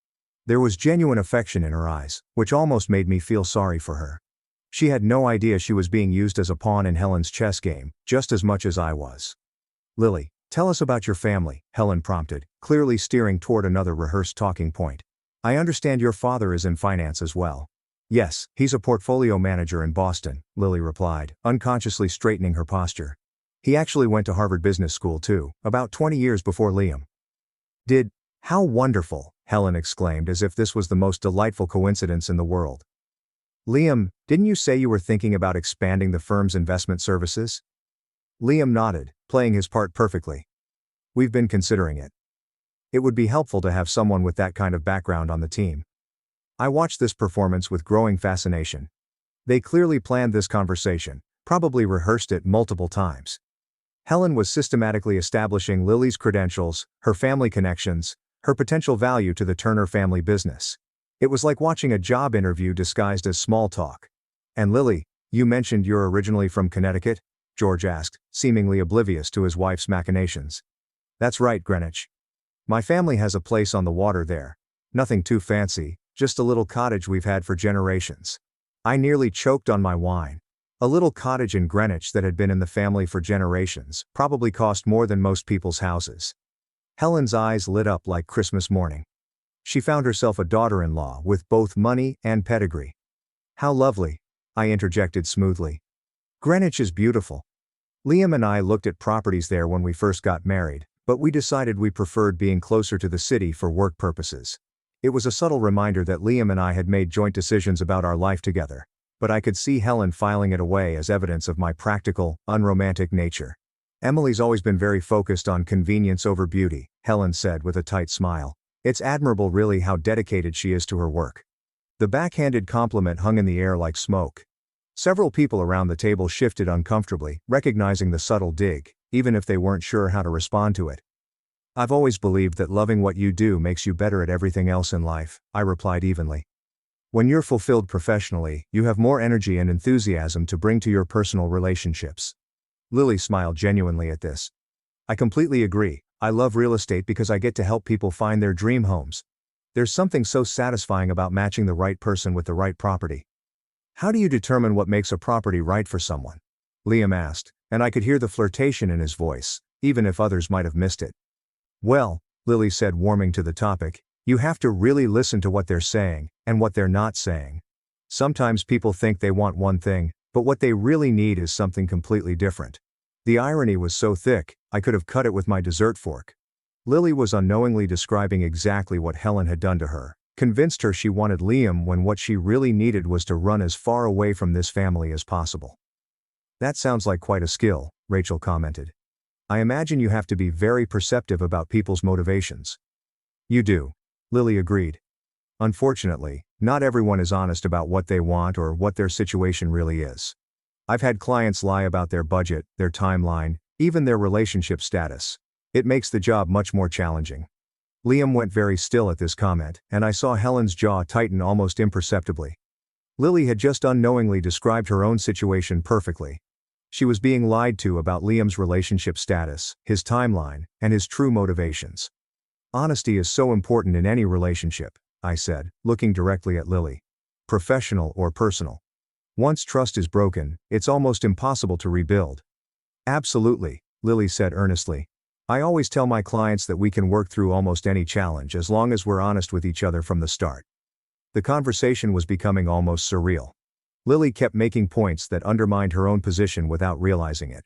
There was genuine affection in her eyes, which almost made me feel sorry for her. She had no idea she was being used as a pawn in Helen's chess game, just as much as I was. "Lily, Tell us about your family, Helen prompted, clearly steering toward another rehearsed talking point. I understand your father is in finance as well. Yes, he's a portfolio manager in Boston, Lily replied, unconsciously straightening her posture. He actually went to Harvard Business School too, about 20 years before Liam. Did? How wonderful, Helen exclaimed as if this was the most delightful coincidence in the world. Liam, didn't you say you were thinking about expanding the firm's investment services? Liam nodded, playing his part perfectly. We've been considering it. It would be helpful to have someone with that kind of background on the team. I watched this performance with growing fascination. They clearly planned this conversation, probably rehearsed it multiple times. Helen was systematically establishing Lily's credentials, her family connections, her potential value to the Turner family business. It was like watching a job interview disguised as small talk. And Lily, you mentioned you're originally from Connecticut? George asked, seemingly oblivious to his wife's machinations. That's right, Greenwich. My family has a place on the water there. Nothing too fancy, just a little cottage we've had for generations. I nearly choked on my wine. A little cottage in Greenwich that had been in the family for generations, probably cost more than most people's houses. Helen's eyes lit up like Christmas morning. She found herself a daughter-in-law with both money and pedigree. How lovely, I interjected smoothly. Greenwich is beautiful. Liam and I looked at properties there when we first got married, but we decided we preferred being closer to the city for work purposes. It was a subtle reminder that Liam and I had made joint decisions about our life together, but I could see Helen filing it away as evidence of my practical, unromantic nature. Emily's always been very focused on convenience over beauty, Helen said with a tight smile. It's admirable really how dedicated she is to her work. The backhanded compliment hung in the air like smoke. Several people around the table shifted uncomfortably, recognizing the subtle dig, even if they weren't sure how to respond to it. I've always believed that loving what you do makes you better at everything else in life, I replied evenly. When you're fulfilled professionally, you have more energy and enthusiasm to bring to your personal relationships. Lily smiled genuinely at this. I completely agree. I love real estate because I get to help people find their dream homes. There's something so satisfying about matching the right person with the right property. How do you determine what makes a property right for someone? Liam asked, and I could hear the flirtation in his voice, even if others might have missed it. Well, Lily said, warming to the topic, you have to really listen to what they're saying, and what they're not saying. Sometimes people think they want one thing, but what they really need is something completely different. The irony was so thick, I could have cut it with my dessert fork. Lily was unknowingly describing exactly what Helen had done to her, convinced her she wanted Liam when what she really needed was to run as far away from this family as possible. That sounds like quite a skill, Rachel commented. I imagine you have to be very perceptive about people's motivations. You do. Lily agreed. Unfortunately, not everyone is honest about what they want or what their situation really is. I've had clients lie about their budget, their timeline, even their relationship status. It makes the job much more challenging. Liam went very still at this comment, and I saw Helen's jaw tighten almost imperceptibly. Lily had just unknowingly described her own situation perfectly. She was being lied to about Liam's relationship status, his timeline, and his true motivations. Honesty is so important in any relationship, I said, looking directly at Lily. Professional or personal. Once trust is broken, it's almost impossible to rebuild. Absolutely, Lily said earnestly. I always tell my clients that we can work through almost any challenge as long as we're honest with each other from the start. The conversation was becoming almost surreal. Lily kept making points that undermined her own position without realizing it.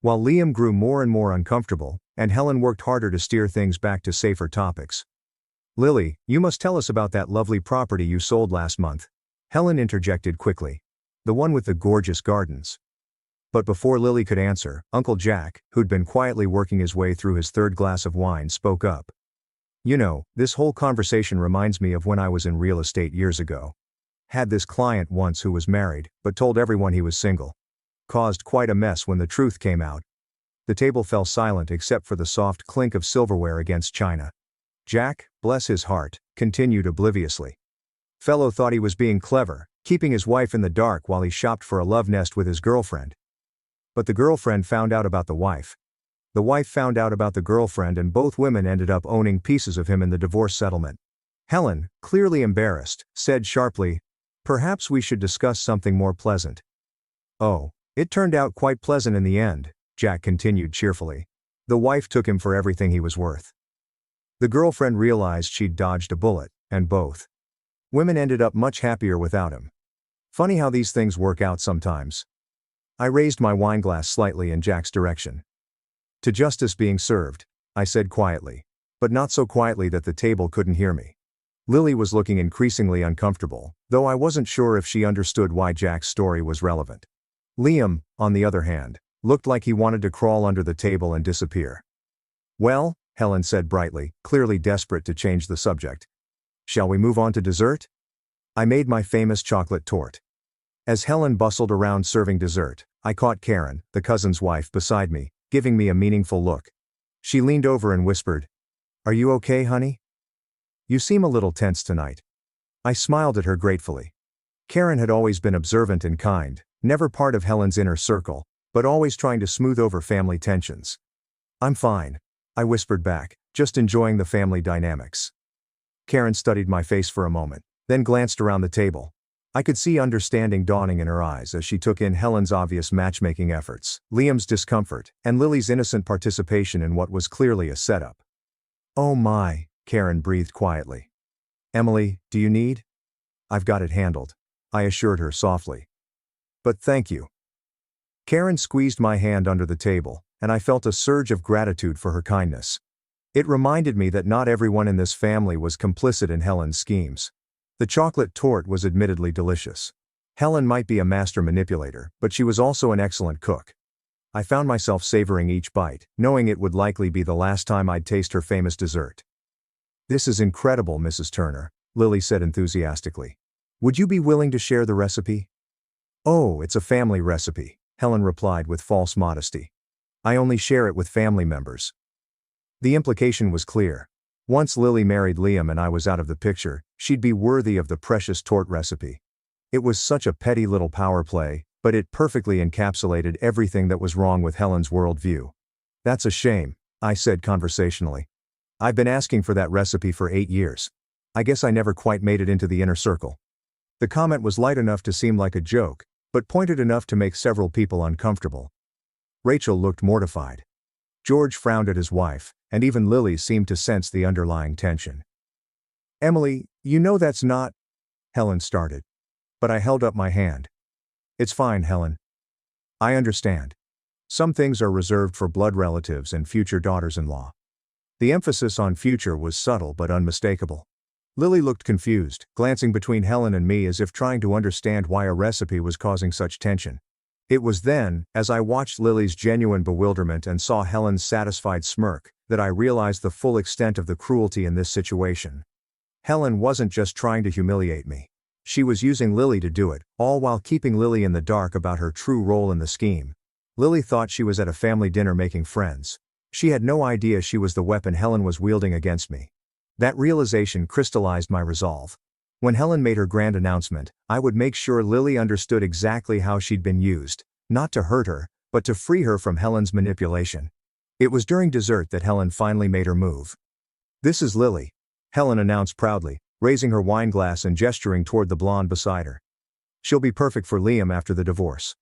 While Liam grew more and more uncomfortable, and Helen worked harder to steer things back to safer topics. Lily, you must tell us about that lovely property you sold last month. Helen interjected quickly. The one with the gorgeous gardens. But before Lily could answer, Uncle Jack, who'd been quietly working his way through his third glass of wine, spoke up. You know, this whole conversation reminds me of when I was in real estate years ago. Had this client once who was married, but told everyone he was single. Caused quite a mess when the truth came out. The table fell silent except for the soft clink of silverware against china. Jack, bless his heart, continued obliviously. Fellow thought he was being clever, keeping his wife in the dark while he shopped for a love nest with his girlfriend. But the girlfriend found out about the wife. The wife found out about the girlfriend, and both women ended up owning pieces of him in the divorce settlement. Helen, clearly embarrassed, said sharply, "Perhaps we should discuss something more pleasant." "Oh, it turned out quite pleasant in the end," Jack continued cheerfully. The wife took him for everything he was worth. The girlfriend realized she'd dodged a bullet, and both women ended up much happier without him. Funny how these things work out sometimes. I raised my wineglass slightly in Jack's direction. To justice being served, I said quietly, but not so quietly that the table couldn't hear me. Lily was looking increasingly uncomfortable, though I wasn't sure if she understood why Jack's story was relevant. Liam, on the other hand, looked like he wanted to crawl under the table and disappear. Well, Helen said brightly, clearly desperate to change the subject. Shall we move on to dessert? I made my famous chocolate torte. As Helen bustled around serving dessert, I caught Karen, the cousin's wife, beside me, giving me a meaningful look. She leaned over and whispered, "Are you okay, honey? You seem a little tense tonight." I smiled at her gratefully. Karen had always been observant and kind, never part of Helen's inner circle, but always trying to smooth over family tensions. "I'm fine," I whispered back, just enjoying the family dynamics. Karen studied my face for a moment, then glanced around the table. I could see understanding dawning in her eyes as she took in Helen's obvious matchmaking efforts, Liam's discomfort, and Lily's innocent participation in what was clearly a setup. "Oh my," Karen breathed quietly. "Emily, do you need?" "I've got it handled," I assured her softly. "But thank you." Karen squeezed my hand under the table, and I felt a surge of gratitude for her kindness. It reminded me that not everyone in this family was complicit in Helen's schemes. The chocolate torte was admittedly delicious. Helen might be a master manipulator, but she was also an excellent cook. I found myself savoring each bite, knowing it would likely be the last time I'd taste her famous dessert. "This is incredible, Mrs. Turner," Lily said enthusiastically. "Would you be willing to share the recipe?" "Oh, it's a family recipe," Helen replied with false modesty. "I only share it with family members." The implication was clear. Once Lily married Liam and I was out of the picture, she'd be worthy of the precious torte recipe. It was such a petty little power play, but it perfectly encapsulated everything that was wrong with Helen's worldview. "That's a shame," I said conversationally. "I've been asking for that recipe for 8 years. I guess I never quite made it into the inner circle." The comment was light enough to seem like a joke, but pointed enough to make several people uncomfortable. Rachel looked mortified. George frowned at his wife, and even Lily seemed to sense the underlying tension. "Emily, you know that's not—" Helen started. But I held up my hand. "It's fine, Helen. I understand. Some things are reserved for blood relatives and future daughters-in-law." The emphasis on future was subtle but unmistakable. Lily looked confused, glancing between Helen and me as if trying to understand why a recipe was causing such tension. It was then, as I watched Lily's genuine bewilderment and saw Helen's satisfied smirk, that I realized the full extent of the cruelty in this situation. Helen wasn't just trying to humiliate me. She was using Lily to do it, all while keeping Lily in the dark about her true role in the scheme. Lily thought she was at a family dinner making friends. She had no idea she was the weapon Helen was wielding against me. That realization crystallized my resolve. When Helen made her grand announcement, I would make sure Lily understood exactly how she'd been used, not to hurt her, but to free her from Helen's manipulation. It was during dessert that Helen finally made her move. "This is Lily," Helen announced proudly, raising her wineglass and gesturing toward the blonde beside her. "She'll be perfect for Liam after the divorce."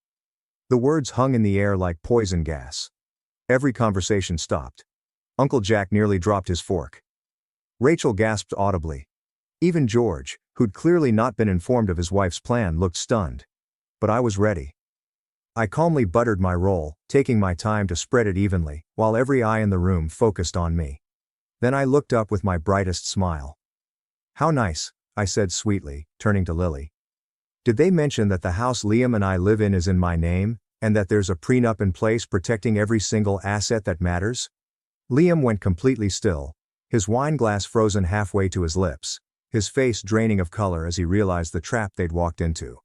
The words hung in the air like poison gas. Every conversation stopped. Uncle Jack nearly dropped his fork. Rachel gasped audibly. Even George, who'd clearly not been informed of his wife's plan, looked stunned. But I was ready. I calmly buttered my roll, taking my time to spread it evenly, while every eye in the room focused on me. Then I looked up with my brightest smile. "How nice," I said sweetly, turning to Lily. "Did they mention that the house Liam and I live in is in my name, and that there's a prenup in place protecting every single asset that matters?" Liam went completely still, his wineglass frozen halfway to his lips, his face draining of color as he realized the trap they'd walked into.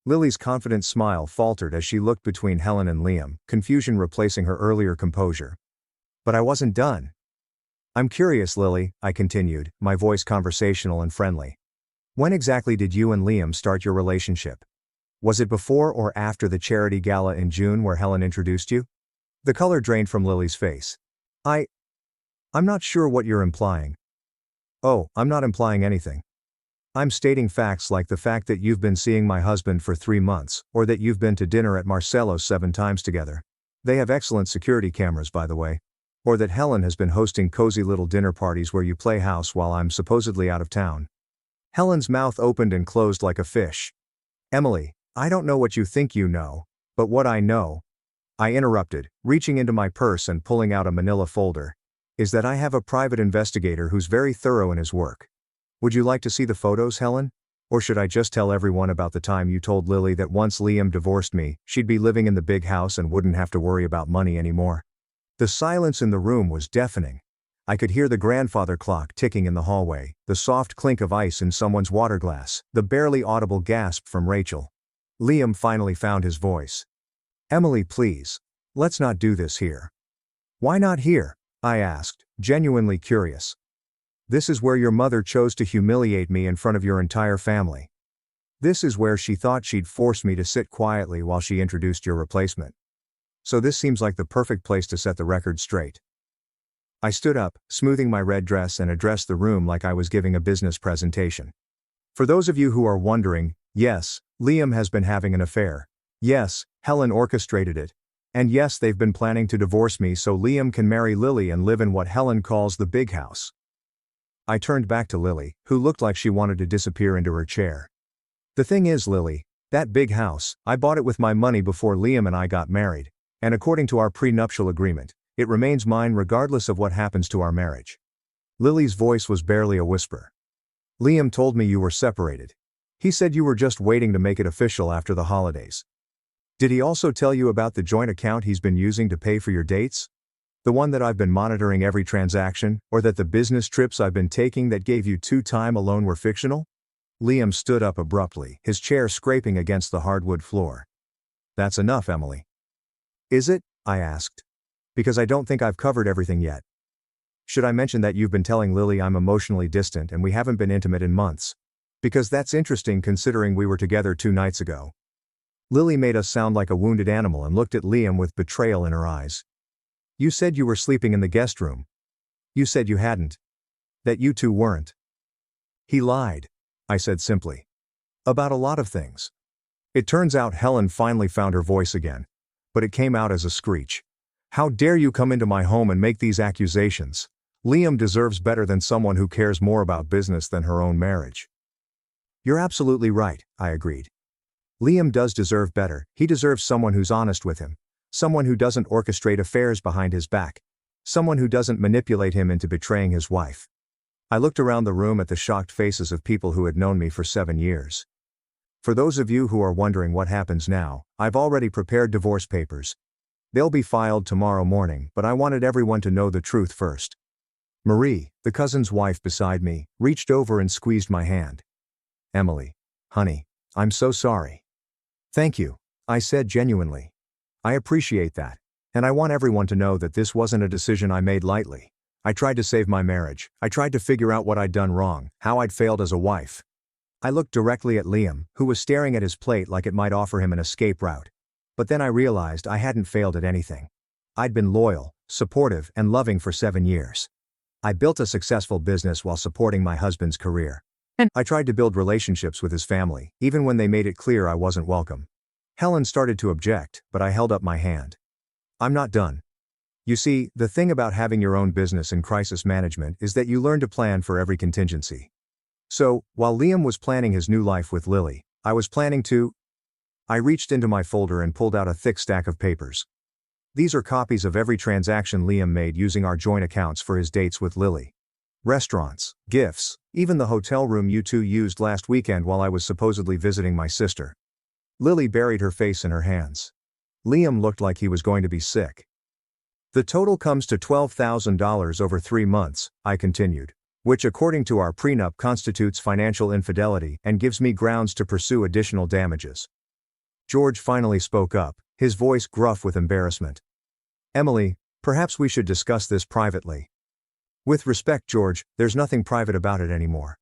Lily's confident smile faltered as she looked between Helen and Liam, confusion replacing her earlier composure. But I wasn't done. "I'm curious, Lily," I continued, my voice conversational and friendly. "When exactly did you and Liam start your relationship? Was it before or after the charity gala in June where Helen introduced you?" The color drained from Lily's face. I'm not sure what you're implying." "Oh, I'm not implying anything. I'm stating facts like the fact that you've been seeing my husband for 3 months, or that you've been to dinner at Marcello's 7 times together. They have excellent security cameras, by the way." Or that Helen has been hosting cozy little dinner parties where you play house while I'm supposedly out of town. Helen's mouth opened and closed like a fish. Emily, I don't know what you think you know, but what I know, I interrupted, reaching into my purse and pulling out a manila folder, is that I have a private investigator who's very thorough in his work. Would you like to see the photos, Helen? Or should I just tell everyone about the time you told Lily that once Liam divorced me, she'd be living in the big house and wouldn't have to worry about money anymore? The silence in the room was deafening. I could hear the grandfather clock ticking in the hallway, the soft clink of ice in someone's water glass, the barely audible gasp from Rachel. Liam finally found his voice. Emily, please. Let's not do this here. Why not here? I asked, genuinely curious. This is where your mother chose to humiliate me in front of your entire family. This is where she thought she'd force me to sit quietly while she introduced your replacement. So this seems like the perfect place to set the record straight. I stood up, smoothing my red dress, and addressed the room like I was giving a business presentation. For those of you who are wondering, yes, Liam has been having an affair. Yes, Helen orchestrated it. And yes, they've been planning to divorce me so Liam can marry Lily and live in what Helen calls the big house. I turned back to Lily, who looked like she wanted to disappear into her chair. The thing is, Lily, that big house, I bought it with my money before Liam and I got married, and according to our prenuptial agreement, it remains mine regardless of what happens to our marriage. Lily's voice was barely a whisper. Liam told me you were separated. He said you were just waiting to make it official after the holidays. Did he also tell you about the joint account he's been using to pay for your dates? The one that I've been monitoring every transaction, or that the business trips I've been taking that gave you time alone were fictional? Liam stood up abruptly, his chair scraping against the hardwood floor. That's enough, Emily. Is it? I asked. Because I don't think I've covered everything yet. Should I mention that you've been telling Lily I'm emotionally distant and we haven't been intimate in months? Because that's interesting considering we were together 2 nights ago. Lily made us sound like a wounded animal and looked at Liam with betrayal in her eyes. You said you were sleeping in the guest room. You said you hadn't. That you two weren't. He lied, I said simply. About a lot of things. It turns out Helen finally found her voice again. But it came out as a screech. How dare you come into my home and make these accusations? Liam deserves better than someone who cares more about business than her own marriage. You're absolutely right, I agreed. Liam does deserve better. He deserves someone who's honest with him. Someone who doesn't orchestrate affairs behind his back. Someone who doesn't manipulate him into betraying his wife. I looked around the room at the shocked faces of people who had known me for 7 years. For those of you who are wondering what happens now, I've already prepared divorce papers. They'll be filed tomorrow morning, but I wanted everyone to know the truth first. Marie, the cousin's wife beside me, reached over and squeezed my hand. Emily, honey, I'm so sorry. Thank you, I said genuinely. I appreciate that, and I want everyone to know that this wasn't a decision I made lightly. I tried to save my marriage. I tried to figure out what I'd done wrong, how I'd failed as a wife. I looked directly at Liam, who was staring at his plate like it might offer him an escape route. But then I realized I hadn't failed at anything. I'd been loyal, supportive, and loving for 7 years. I built a successful business while supporting my husband's career. I tried to build relationships with his family, even when they made it clear I wasn't welcome. Helen started to object, but I held up my hand. I'm not done. You see, the thing about having your own business in crisis management is that you learn to plan for every contingency. So, while Liam was planning his new life with Lily, I was planning to. I reached into my folder and pulled out a thick stack of papers. These are copies of every transaction Liam made using our joint accounts for his dates with Lily. Restaurants, gifts, even the hotel room you two used last weekend while I was supposedly visiting my sister. Lily buried her face in her hands. Liam looked like he was going to be sick. The total comes to $12,000 over 3 months, I continued, which according to our prenup constitutes financial infidelity and gives me grounds to pursue additional damages. George finally spoke up, his voice gruff with embarrassment. Emily, perhaps we should discuss this privately. With respect, George, there's nothing private about it anymore.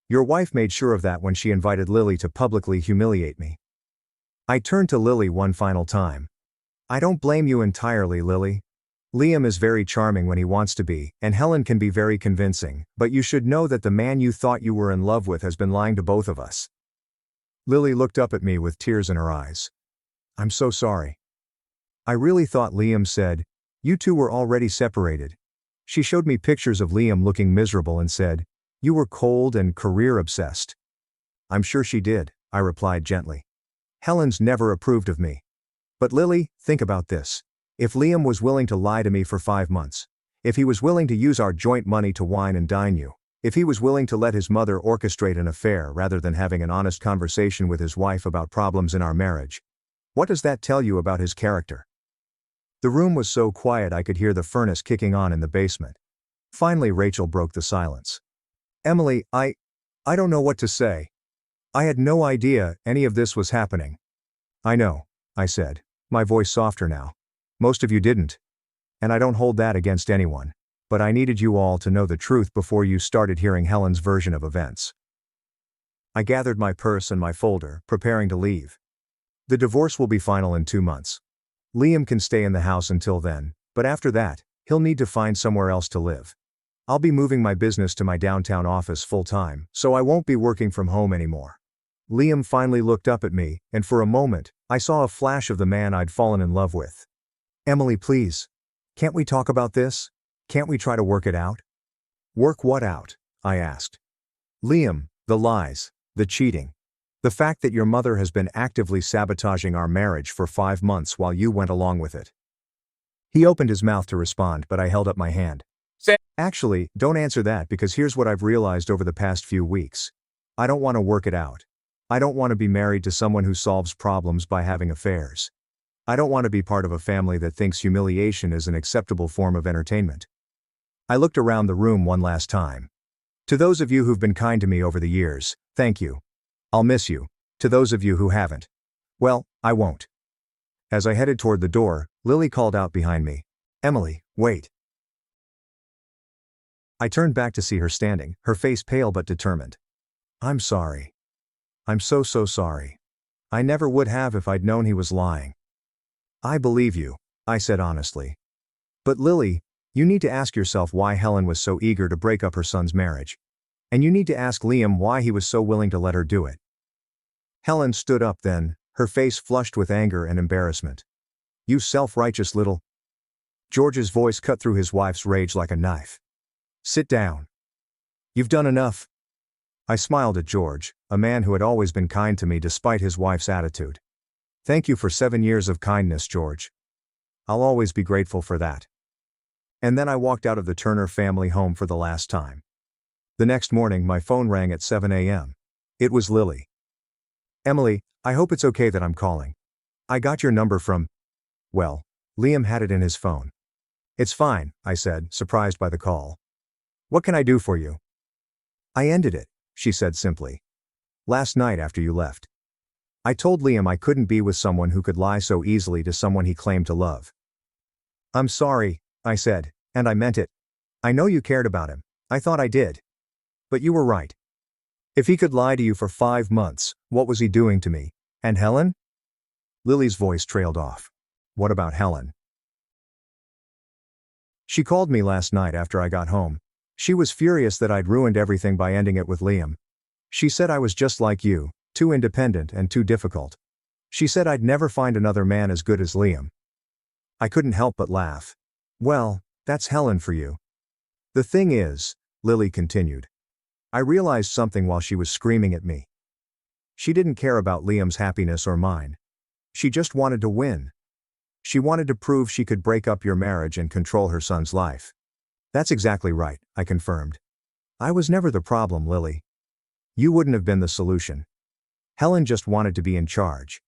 Your wife made sure of that when she invited Lily to publicly humiliate me. I turned to Lily one final time. I don't blame you entirely, Lily. Liam is very charming when he wants to be, and Helen can be very convincing, but you should know that the man you thought you were in love with has been lying to both of us. Lily looked up at me with tears in her eyes. I'm so sorry. I really thought Liam said, You two were already separated. She showed me pictures of Liam looking miserable and said, "You were cold and career-obsessed." I'm sure she did, I replied gently. Helen's never approved of me. But Lily, think about this. If Liam was willing to lie to me for 5 months, if he was willing to use our joint money to wine and dine you, if he was willing to let his mother orchestrate an affair rather than having an honest conversation with his wife about problems in our marriage, what does that tell you about his character? The room was so quiet I could hear the furnace kicking on in the basement. Finally, Rachel broke the silence. Emily, I don't know what to say. I had no idea any of this was happening. I know, I said, my voice softer now. Most of you didn't. And I don't hold that against anyone. But I needed you all to know the truth before you started hearing Helen's version of events. I gathered my purse and my folder, preparing to leave. The divorce will be final in 2 months. Liam can stay in the house until then, but after that, he'll need to find somewhere else to live. I'll be moving my business to my downtown office full-time, so I won't be working from home anymore. Liam finally looked up at me, and for a moment, I saw a flash of the man I'd fallen in love with. Emily, please. Can't we talk about this? Can't we try to work it out? Work what out? I asked. Liam, the lies, the cheating. The fact that your mother has been actively sabotaging our marriage for 5 months while you went along with it. He opened his mouth to respond, but I held up my hand. Actually, don't answer that because here's what I've realized over the past few weeks. I don't want to work it out. I don't want to be married to someone who solves problems by having affairs. I don't want to be part of a family that thinks humiliation is an acceptable form of entertainment. I looked around the room one last time. To those of you who've been kind to me over the years, thank you. I'll miss you. To those of you who haven't, well, I won't. As I headed toward the door, Lily called out behind me, Emily, wait. I turned back to see her standing, her face pale but determined. I'm sorry. I'm so sorry. I never would have if I'd known he was lying. I believe you, I said honestly. But Lily, you need to ask yourself why Helen was so eager to break up her son's marriage. And you need to ask Liam why he was so willing to let her do it. Helen stood up then, her face flushed with anger and embarrassment. You self-righteous little. George's voice cut through his wife's rage like a knife. Sit down. You've done enough. I smiled at George, a man who had always been kind to me despite his wife's attitude. Thank you for 7 years of kindness, George. I'll always be grateful for that. And then I walked out of the Turner family home for the last time. The next morning my phone rang at 7 a.m. It was Lily. Emily, I hope it's okay that I'm calling. I got your number from… Well, Liam had it in his phone. It's fine, I said, surprised by the call. What can I do for you? I ended it, she said simply. Last night after you left. I told Liam I couldn't be with someone who could lie so easily to someone he claimed to love. I'm sorry, I said, and I meant it. I know you cared about him. I thought I did. But you were right. If he could lie to you for 5 months, what was he doing to me? And Helen? Lily's voice trailed off. What about Helen? She called me last night after I got home. She was furious that I'd ruined everything by ending it with Liam. She said I was just like you, too independent and too difficult. She said I'd never find another man as good as Liam. I couldn't help but laugh. Well, that's Helen for you. The thing is, Lily continued. I realized something while she was screaming at me. She didn't care about Liam's happiness or mine. She just wanted to win. She wanted to prove she could break up your marriage and control her son's life. That's exactly right, I confirmed. I was never the problem, Lily. You wouldn't have been the solution. Helen just wanted to be in charge.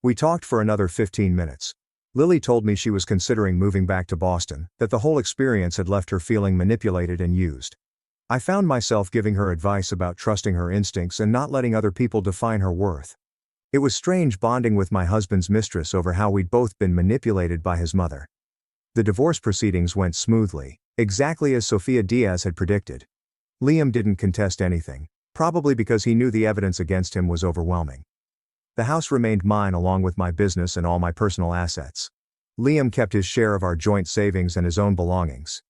We talked for another 15 minutes. Lily told me she was considering moving back to Boston, that the whole experience had left her feeling manipulated and used. I found myself giving her advice about trusting her instincts and not letting other people define her worth. It was strange bonding with my husband's mistress over how we'd both been manipulated by his mother. The divorce proceedings went smoothly, exactly as Sophia Diaz had predicted. Liam didn't contest anything, probably because he knew the evidence against him was overwhelming. The house remained mine along with my business and all my personal assets. Liam kept his share of our joint savings and his own belongings.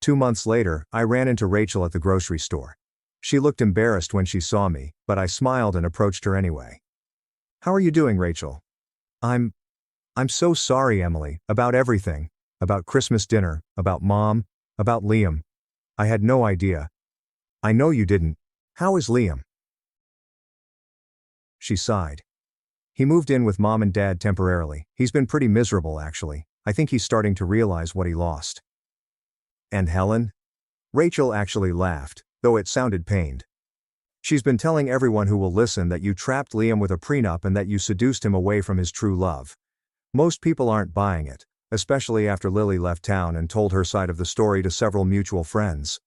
2 months later, I ran into Rachel at the grocery store. She looked embarrassed when she saw me, but I smiled and approached her anyway. How are you doing, Rachel? I'm so sorry, Emily, about everything. About Christmas dinner, about Mom, about Liam. I had no idea. I know you didn't. How is Liam? She sighed. He moved in with Mom and Dad temporarily. He's been pretty miserable actually. I think he's starting to realize what he lost. And Helen? Rachel actually laughed, though it sounded pained. She's been telling everyone who will listen that you trapped Liam with a prenup and that you seduced him away from his true love. Most people aren't buying it, especially after Lily left town and told her side of the story to several mutual friends.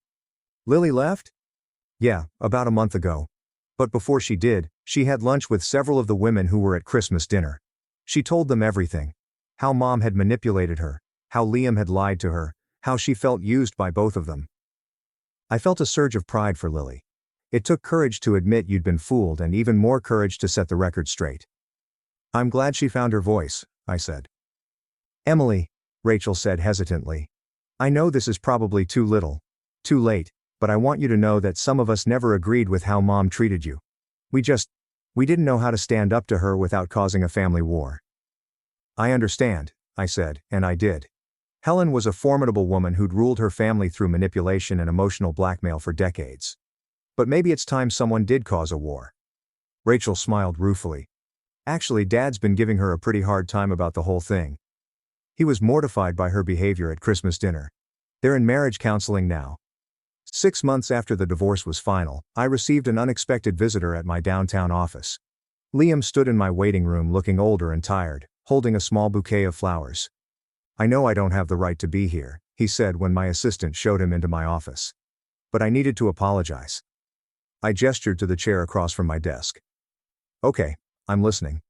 Lily left? Yeah, about a month ago. But before she did, she had lunch with several of the women who were at Christmas dinner. She told them everything. How Mom had manipulated her, how Liam had lied to her, how she felt used by both of them. I felt a surge of pride for Lily. It took courage to admit you'd been fooled and even more courage to set the record straight. I'm glad she found her voice, I said. Emily, Rachel said hesitantly. I know this is probably too late, but I want you to know that some of us never agreed with how Mom treated you. We didn't know how to stand up to her without causing a family war. I understand, I said, and I did. Helen was a formidable woman who'd ruled her family through manipulation and emotional blackmail for decades. But maybe it's time someone did cause a war. Rachel smiled ruefully. Actually, Dad's been giving her a pretty hard time about the whole thing. He was mortified by her behavior at Christmas dinner. They're in marriage counseling now. 6 months after the divorce was final, I received an unexpected visitor at my downtown office. Liam stood in my waiting room looking older and tired, holding a small bouquet of flowers. I know I don't have the right to be here, he said when my assistant showed him into my office. But I needed to apologize. I gestured to the chair across from my desk. Okay, I'm listening.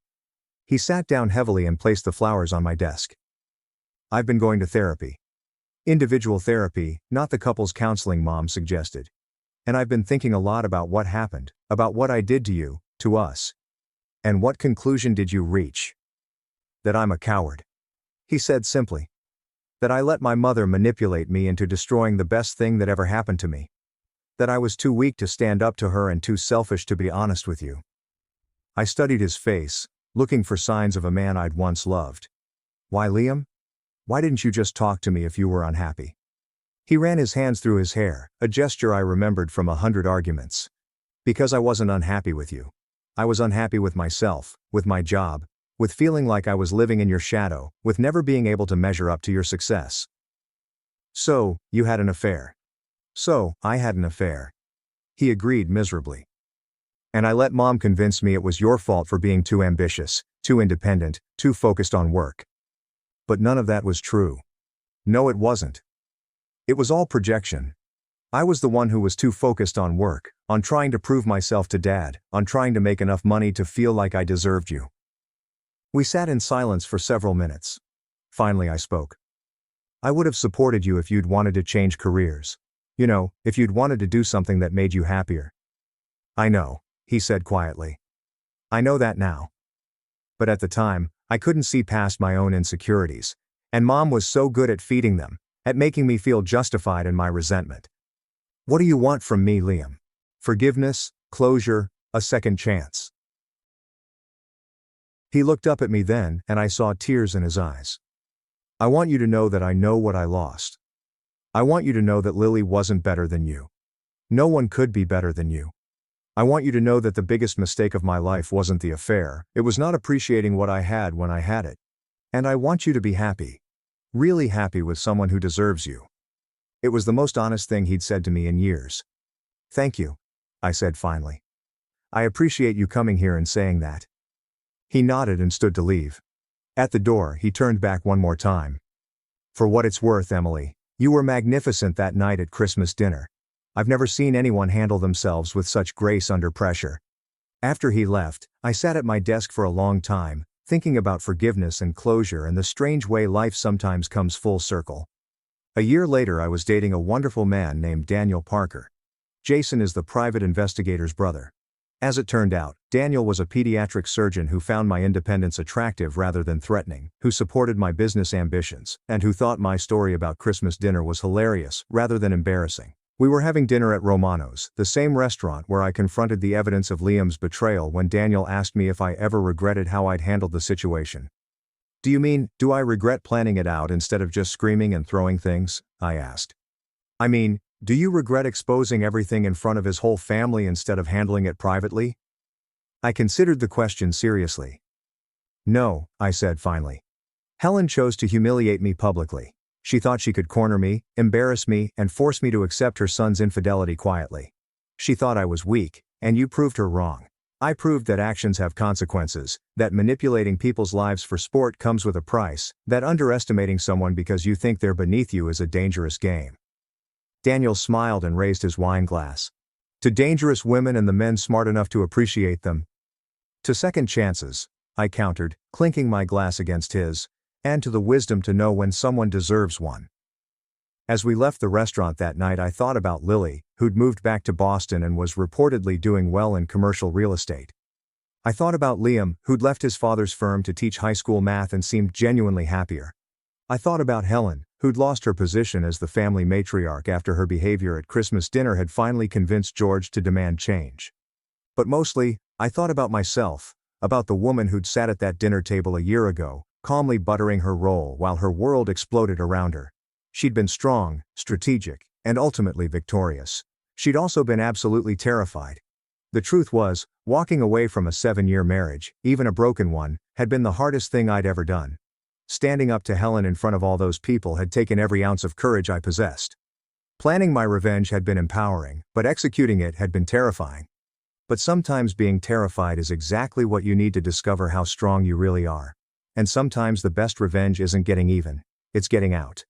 He sat down heavily and placed the flowers on my desk. I've been going to therapy. Individual therapy, not the couples counseling Mom suggested. And I've been thinking a lot about what happened, about what I did to you, to us. And what conclusion did you reach? That I'm a coward. He said simply. That I let my mother manipulate me into destroying the best thing that ever happened to me. That I was too weak to stand up to her and too selfish to be honest with you. I studied his face, looking for signs of a man I'd once loved. Why, Liam? Why didn't you just talk to me if you were unhappy? He ran his hands through his hair, a gesture I remembered from 100 arguments. Because I wasn't unhappy with you. I was unhappy with myself, with my job, with feeling like I was living in your shadow, with never being able to measure up to your success. So, you had an affair. So, I had an affair. He agreed miserably. And I let Mom convince me it was your fault for being too ambitious, too independent, too focused on work. But none of that was true. No, it wasn't. It was all projection. I was the one who was too focused on work, on trying to prove myself to Dad, on trying to make enough money to feel like I deserved you. We sat in silence for several minutes. Finally I spoke. I would have supported you if you'd wanted to change careers. You know, if you'd wanted to do something that made you happier. I know, he said quietly. I know that now. But at the time, I couldn't see past my own insecurities, and Mom was so good at feeding them, at making me feel justified in my resentment. What do you want from me, Liam? Forgiveness, closure, a second chance. He looked up at me then, and I saw tears in his eyes. I want you to know that I know what I lost. I want you to know that Lily wasn't better than you. No one could be better than you. I want you to know that the biggest mistake of my life wasn't the affair, it was not appreciating what I had when I had it. And I want you to be happy. Really happy with someone who deserves you. It was the most honest thing he'd said to me in years. Thank you, I said finally. I appreciate you coming here and saying that. He nodded and stood to leave. At the door, he turned back one more time. For what it's worth, Emily, you were magnificent that night at Christmas dinner. I've never seen anyone handle themselves with such grace under pressure. After he left, I sat at my desk for a long time, thinking about forgiveness and closure and the strange way life sometimes comes full circle. A year later I was dating a wonderful man named Daniel Parker. Jason is the private investigator's brother. As it turned out, Daniel was a pediatric surgeon who found my independence attractive rather than threatening, who supported my business ambitions, and who thought my story about Christmas dinner was hilarious rather than embarrassing. We were having dinner at Romano's, the same restaurant where I confronted the evidence of Liam's betrayal when Daniel asked me if I ever regretted how I'd handled the situation. Do you mean, do I regret planning it out instead of just screaming and throwing things? I asked. I mean, do you regret exposing everything in front of his whole family instead of handling it privately? I considered the question seriously. No, I said finally. Helen chose to humiliate me publicly. She thought she could corner me, embarrass me, and force me to accept her son's infidelity quietly. She thought I was weak, and you proved her wrong. I proved that actions have consequences, that manipulating people's lives for sport comes with a price, that underestimating someone because you think they're beneath you is a dangerous game. Daniel smiled and raised his wine glass. To dangerous women and the men smart enough to appreciate them. To second chances, I countered, clinking my glass against his, and to the wisdom to know when someone deserves one. As we left the restaurant that night, I thought about Lily, who'd moved back to Boston and was reportedly doing well in commercial real estate. I thought about Liam, who'd left his father's firm to teach high school math and seemed genuinely happier. I thought about Helen, who'd lost her position as the family matriarch after her behavior at Christmas dinner had finally convinced George to demand change. But mostly, I thought about myself, about the woman who'd sat at that dinner table a year ago, calmly buttering her roll while her world exploded around her. She'd been strong, strategic, and ultimately victorious. She'd also been absolutely terrified. The truth was, walking away from a 7-year marriage, even a broken one, had been the hardest thing I'd ever done. Standing up to Helen in front of all those people had taken every ounce of courage I possessed. Planning my revenge had been empowering, but executing it had been terrifying. But sometimes being terrified is exactly what you need to discover how strong you really are. And sometimes the best revenge isn't getting even, it's getting out.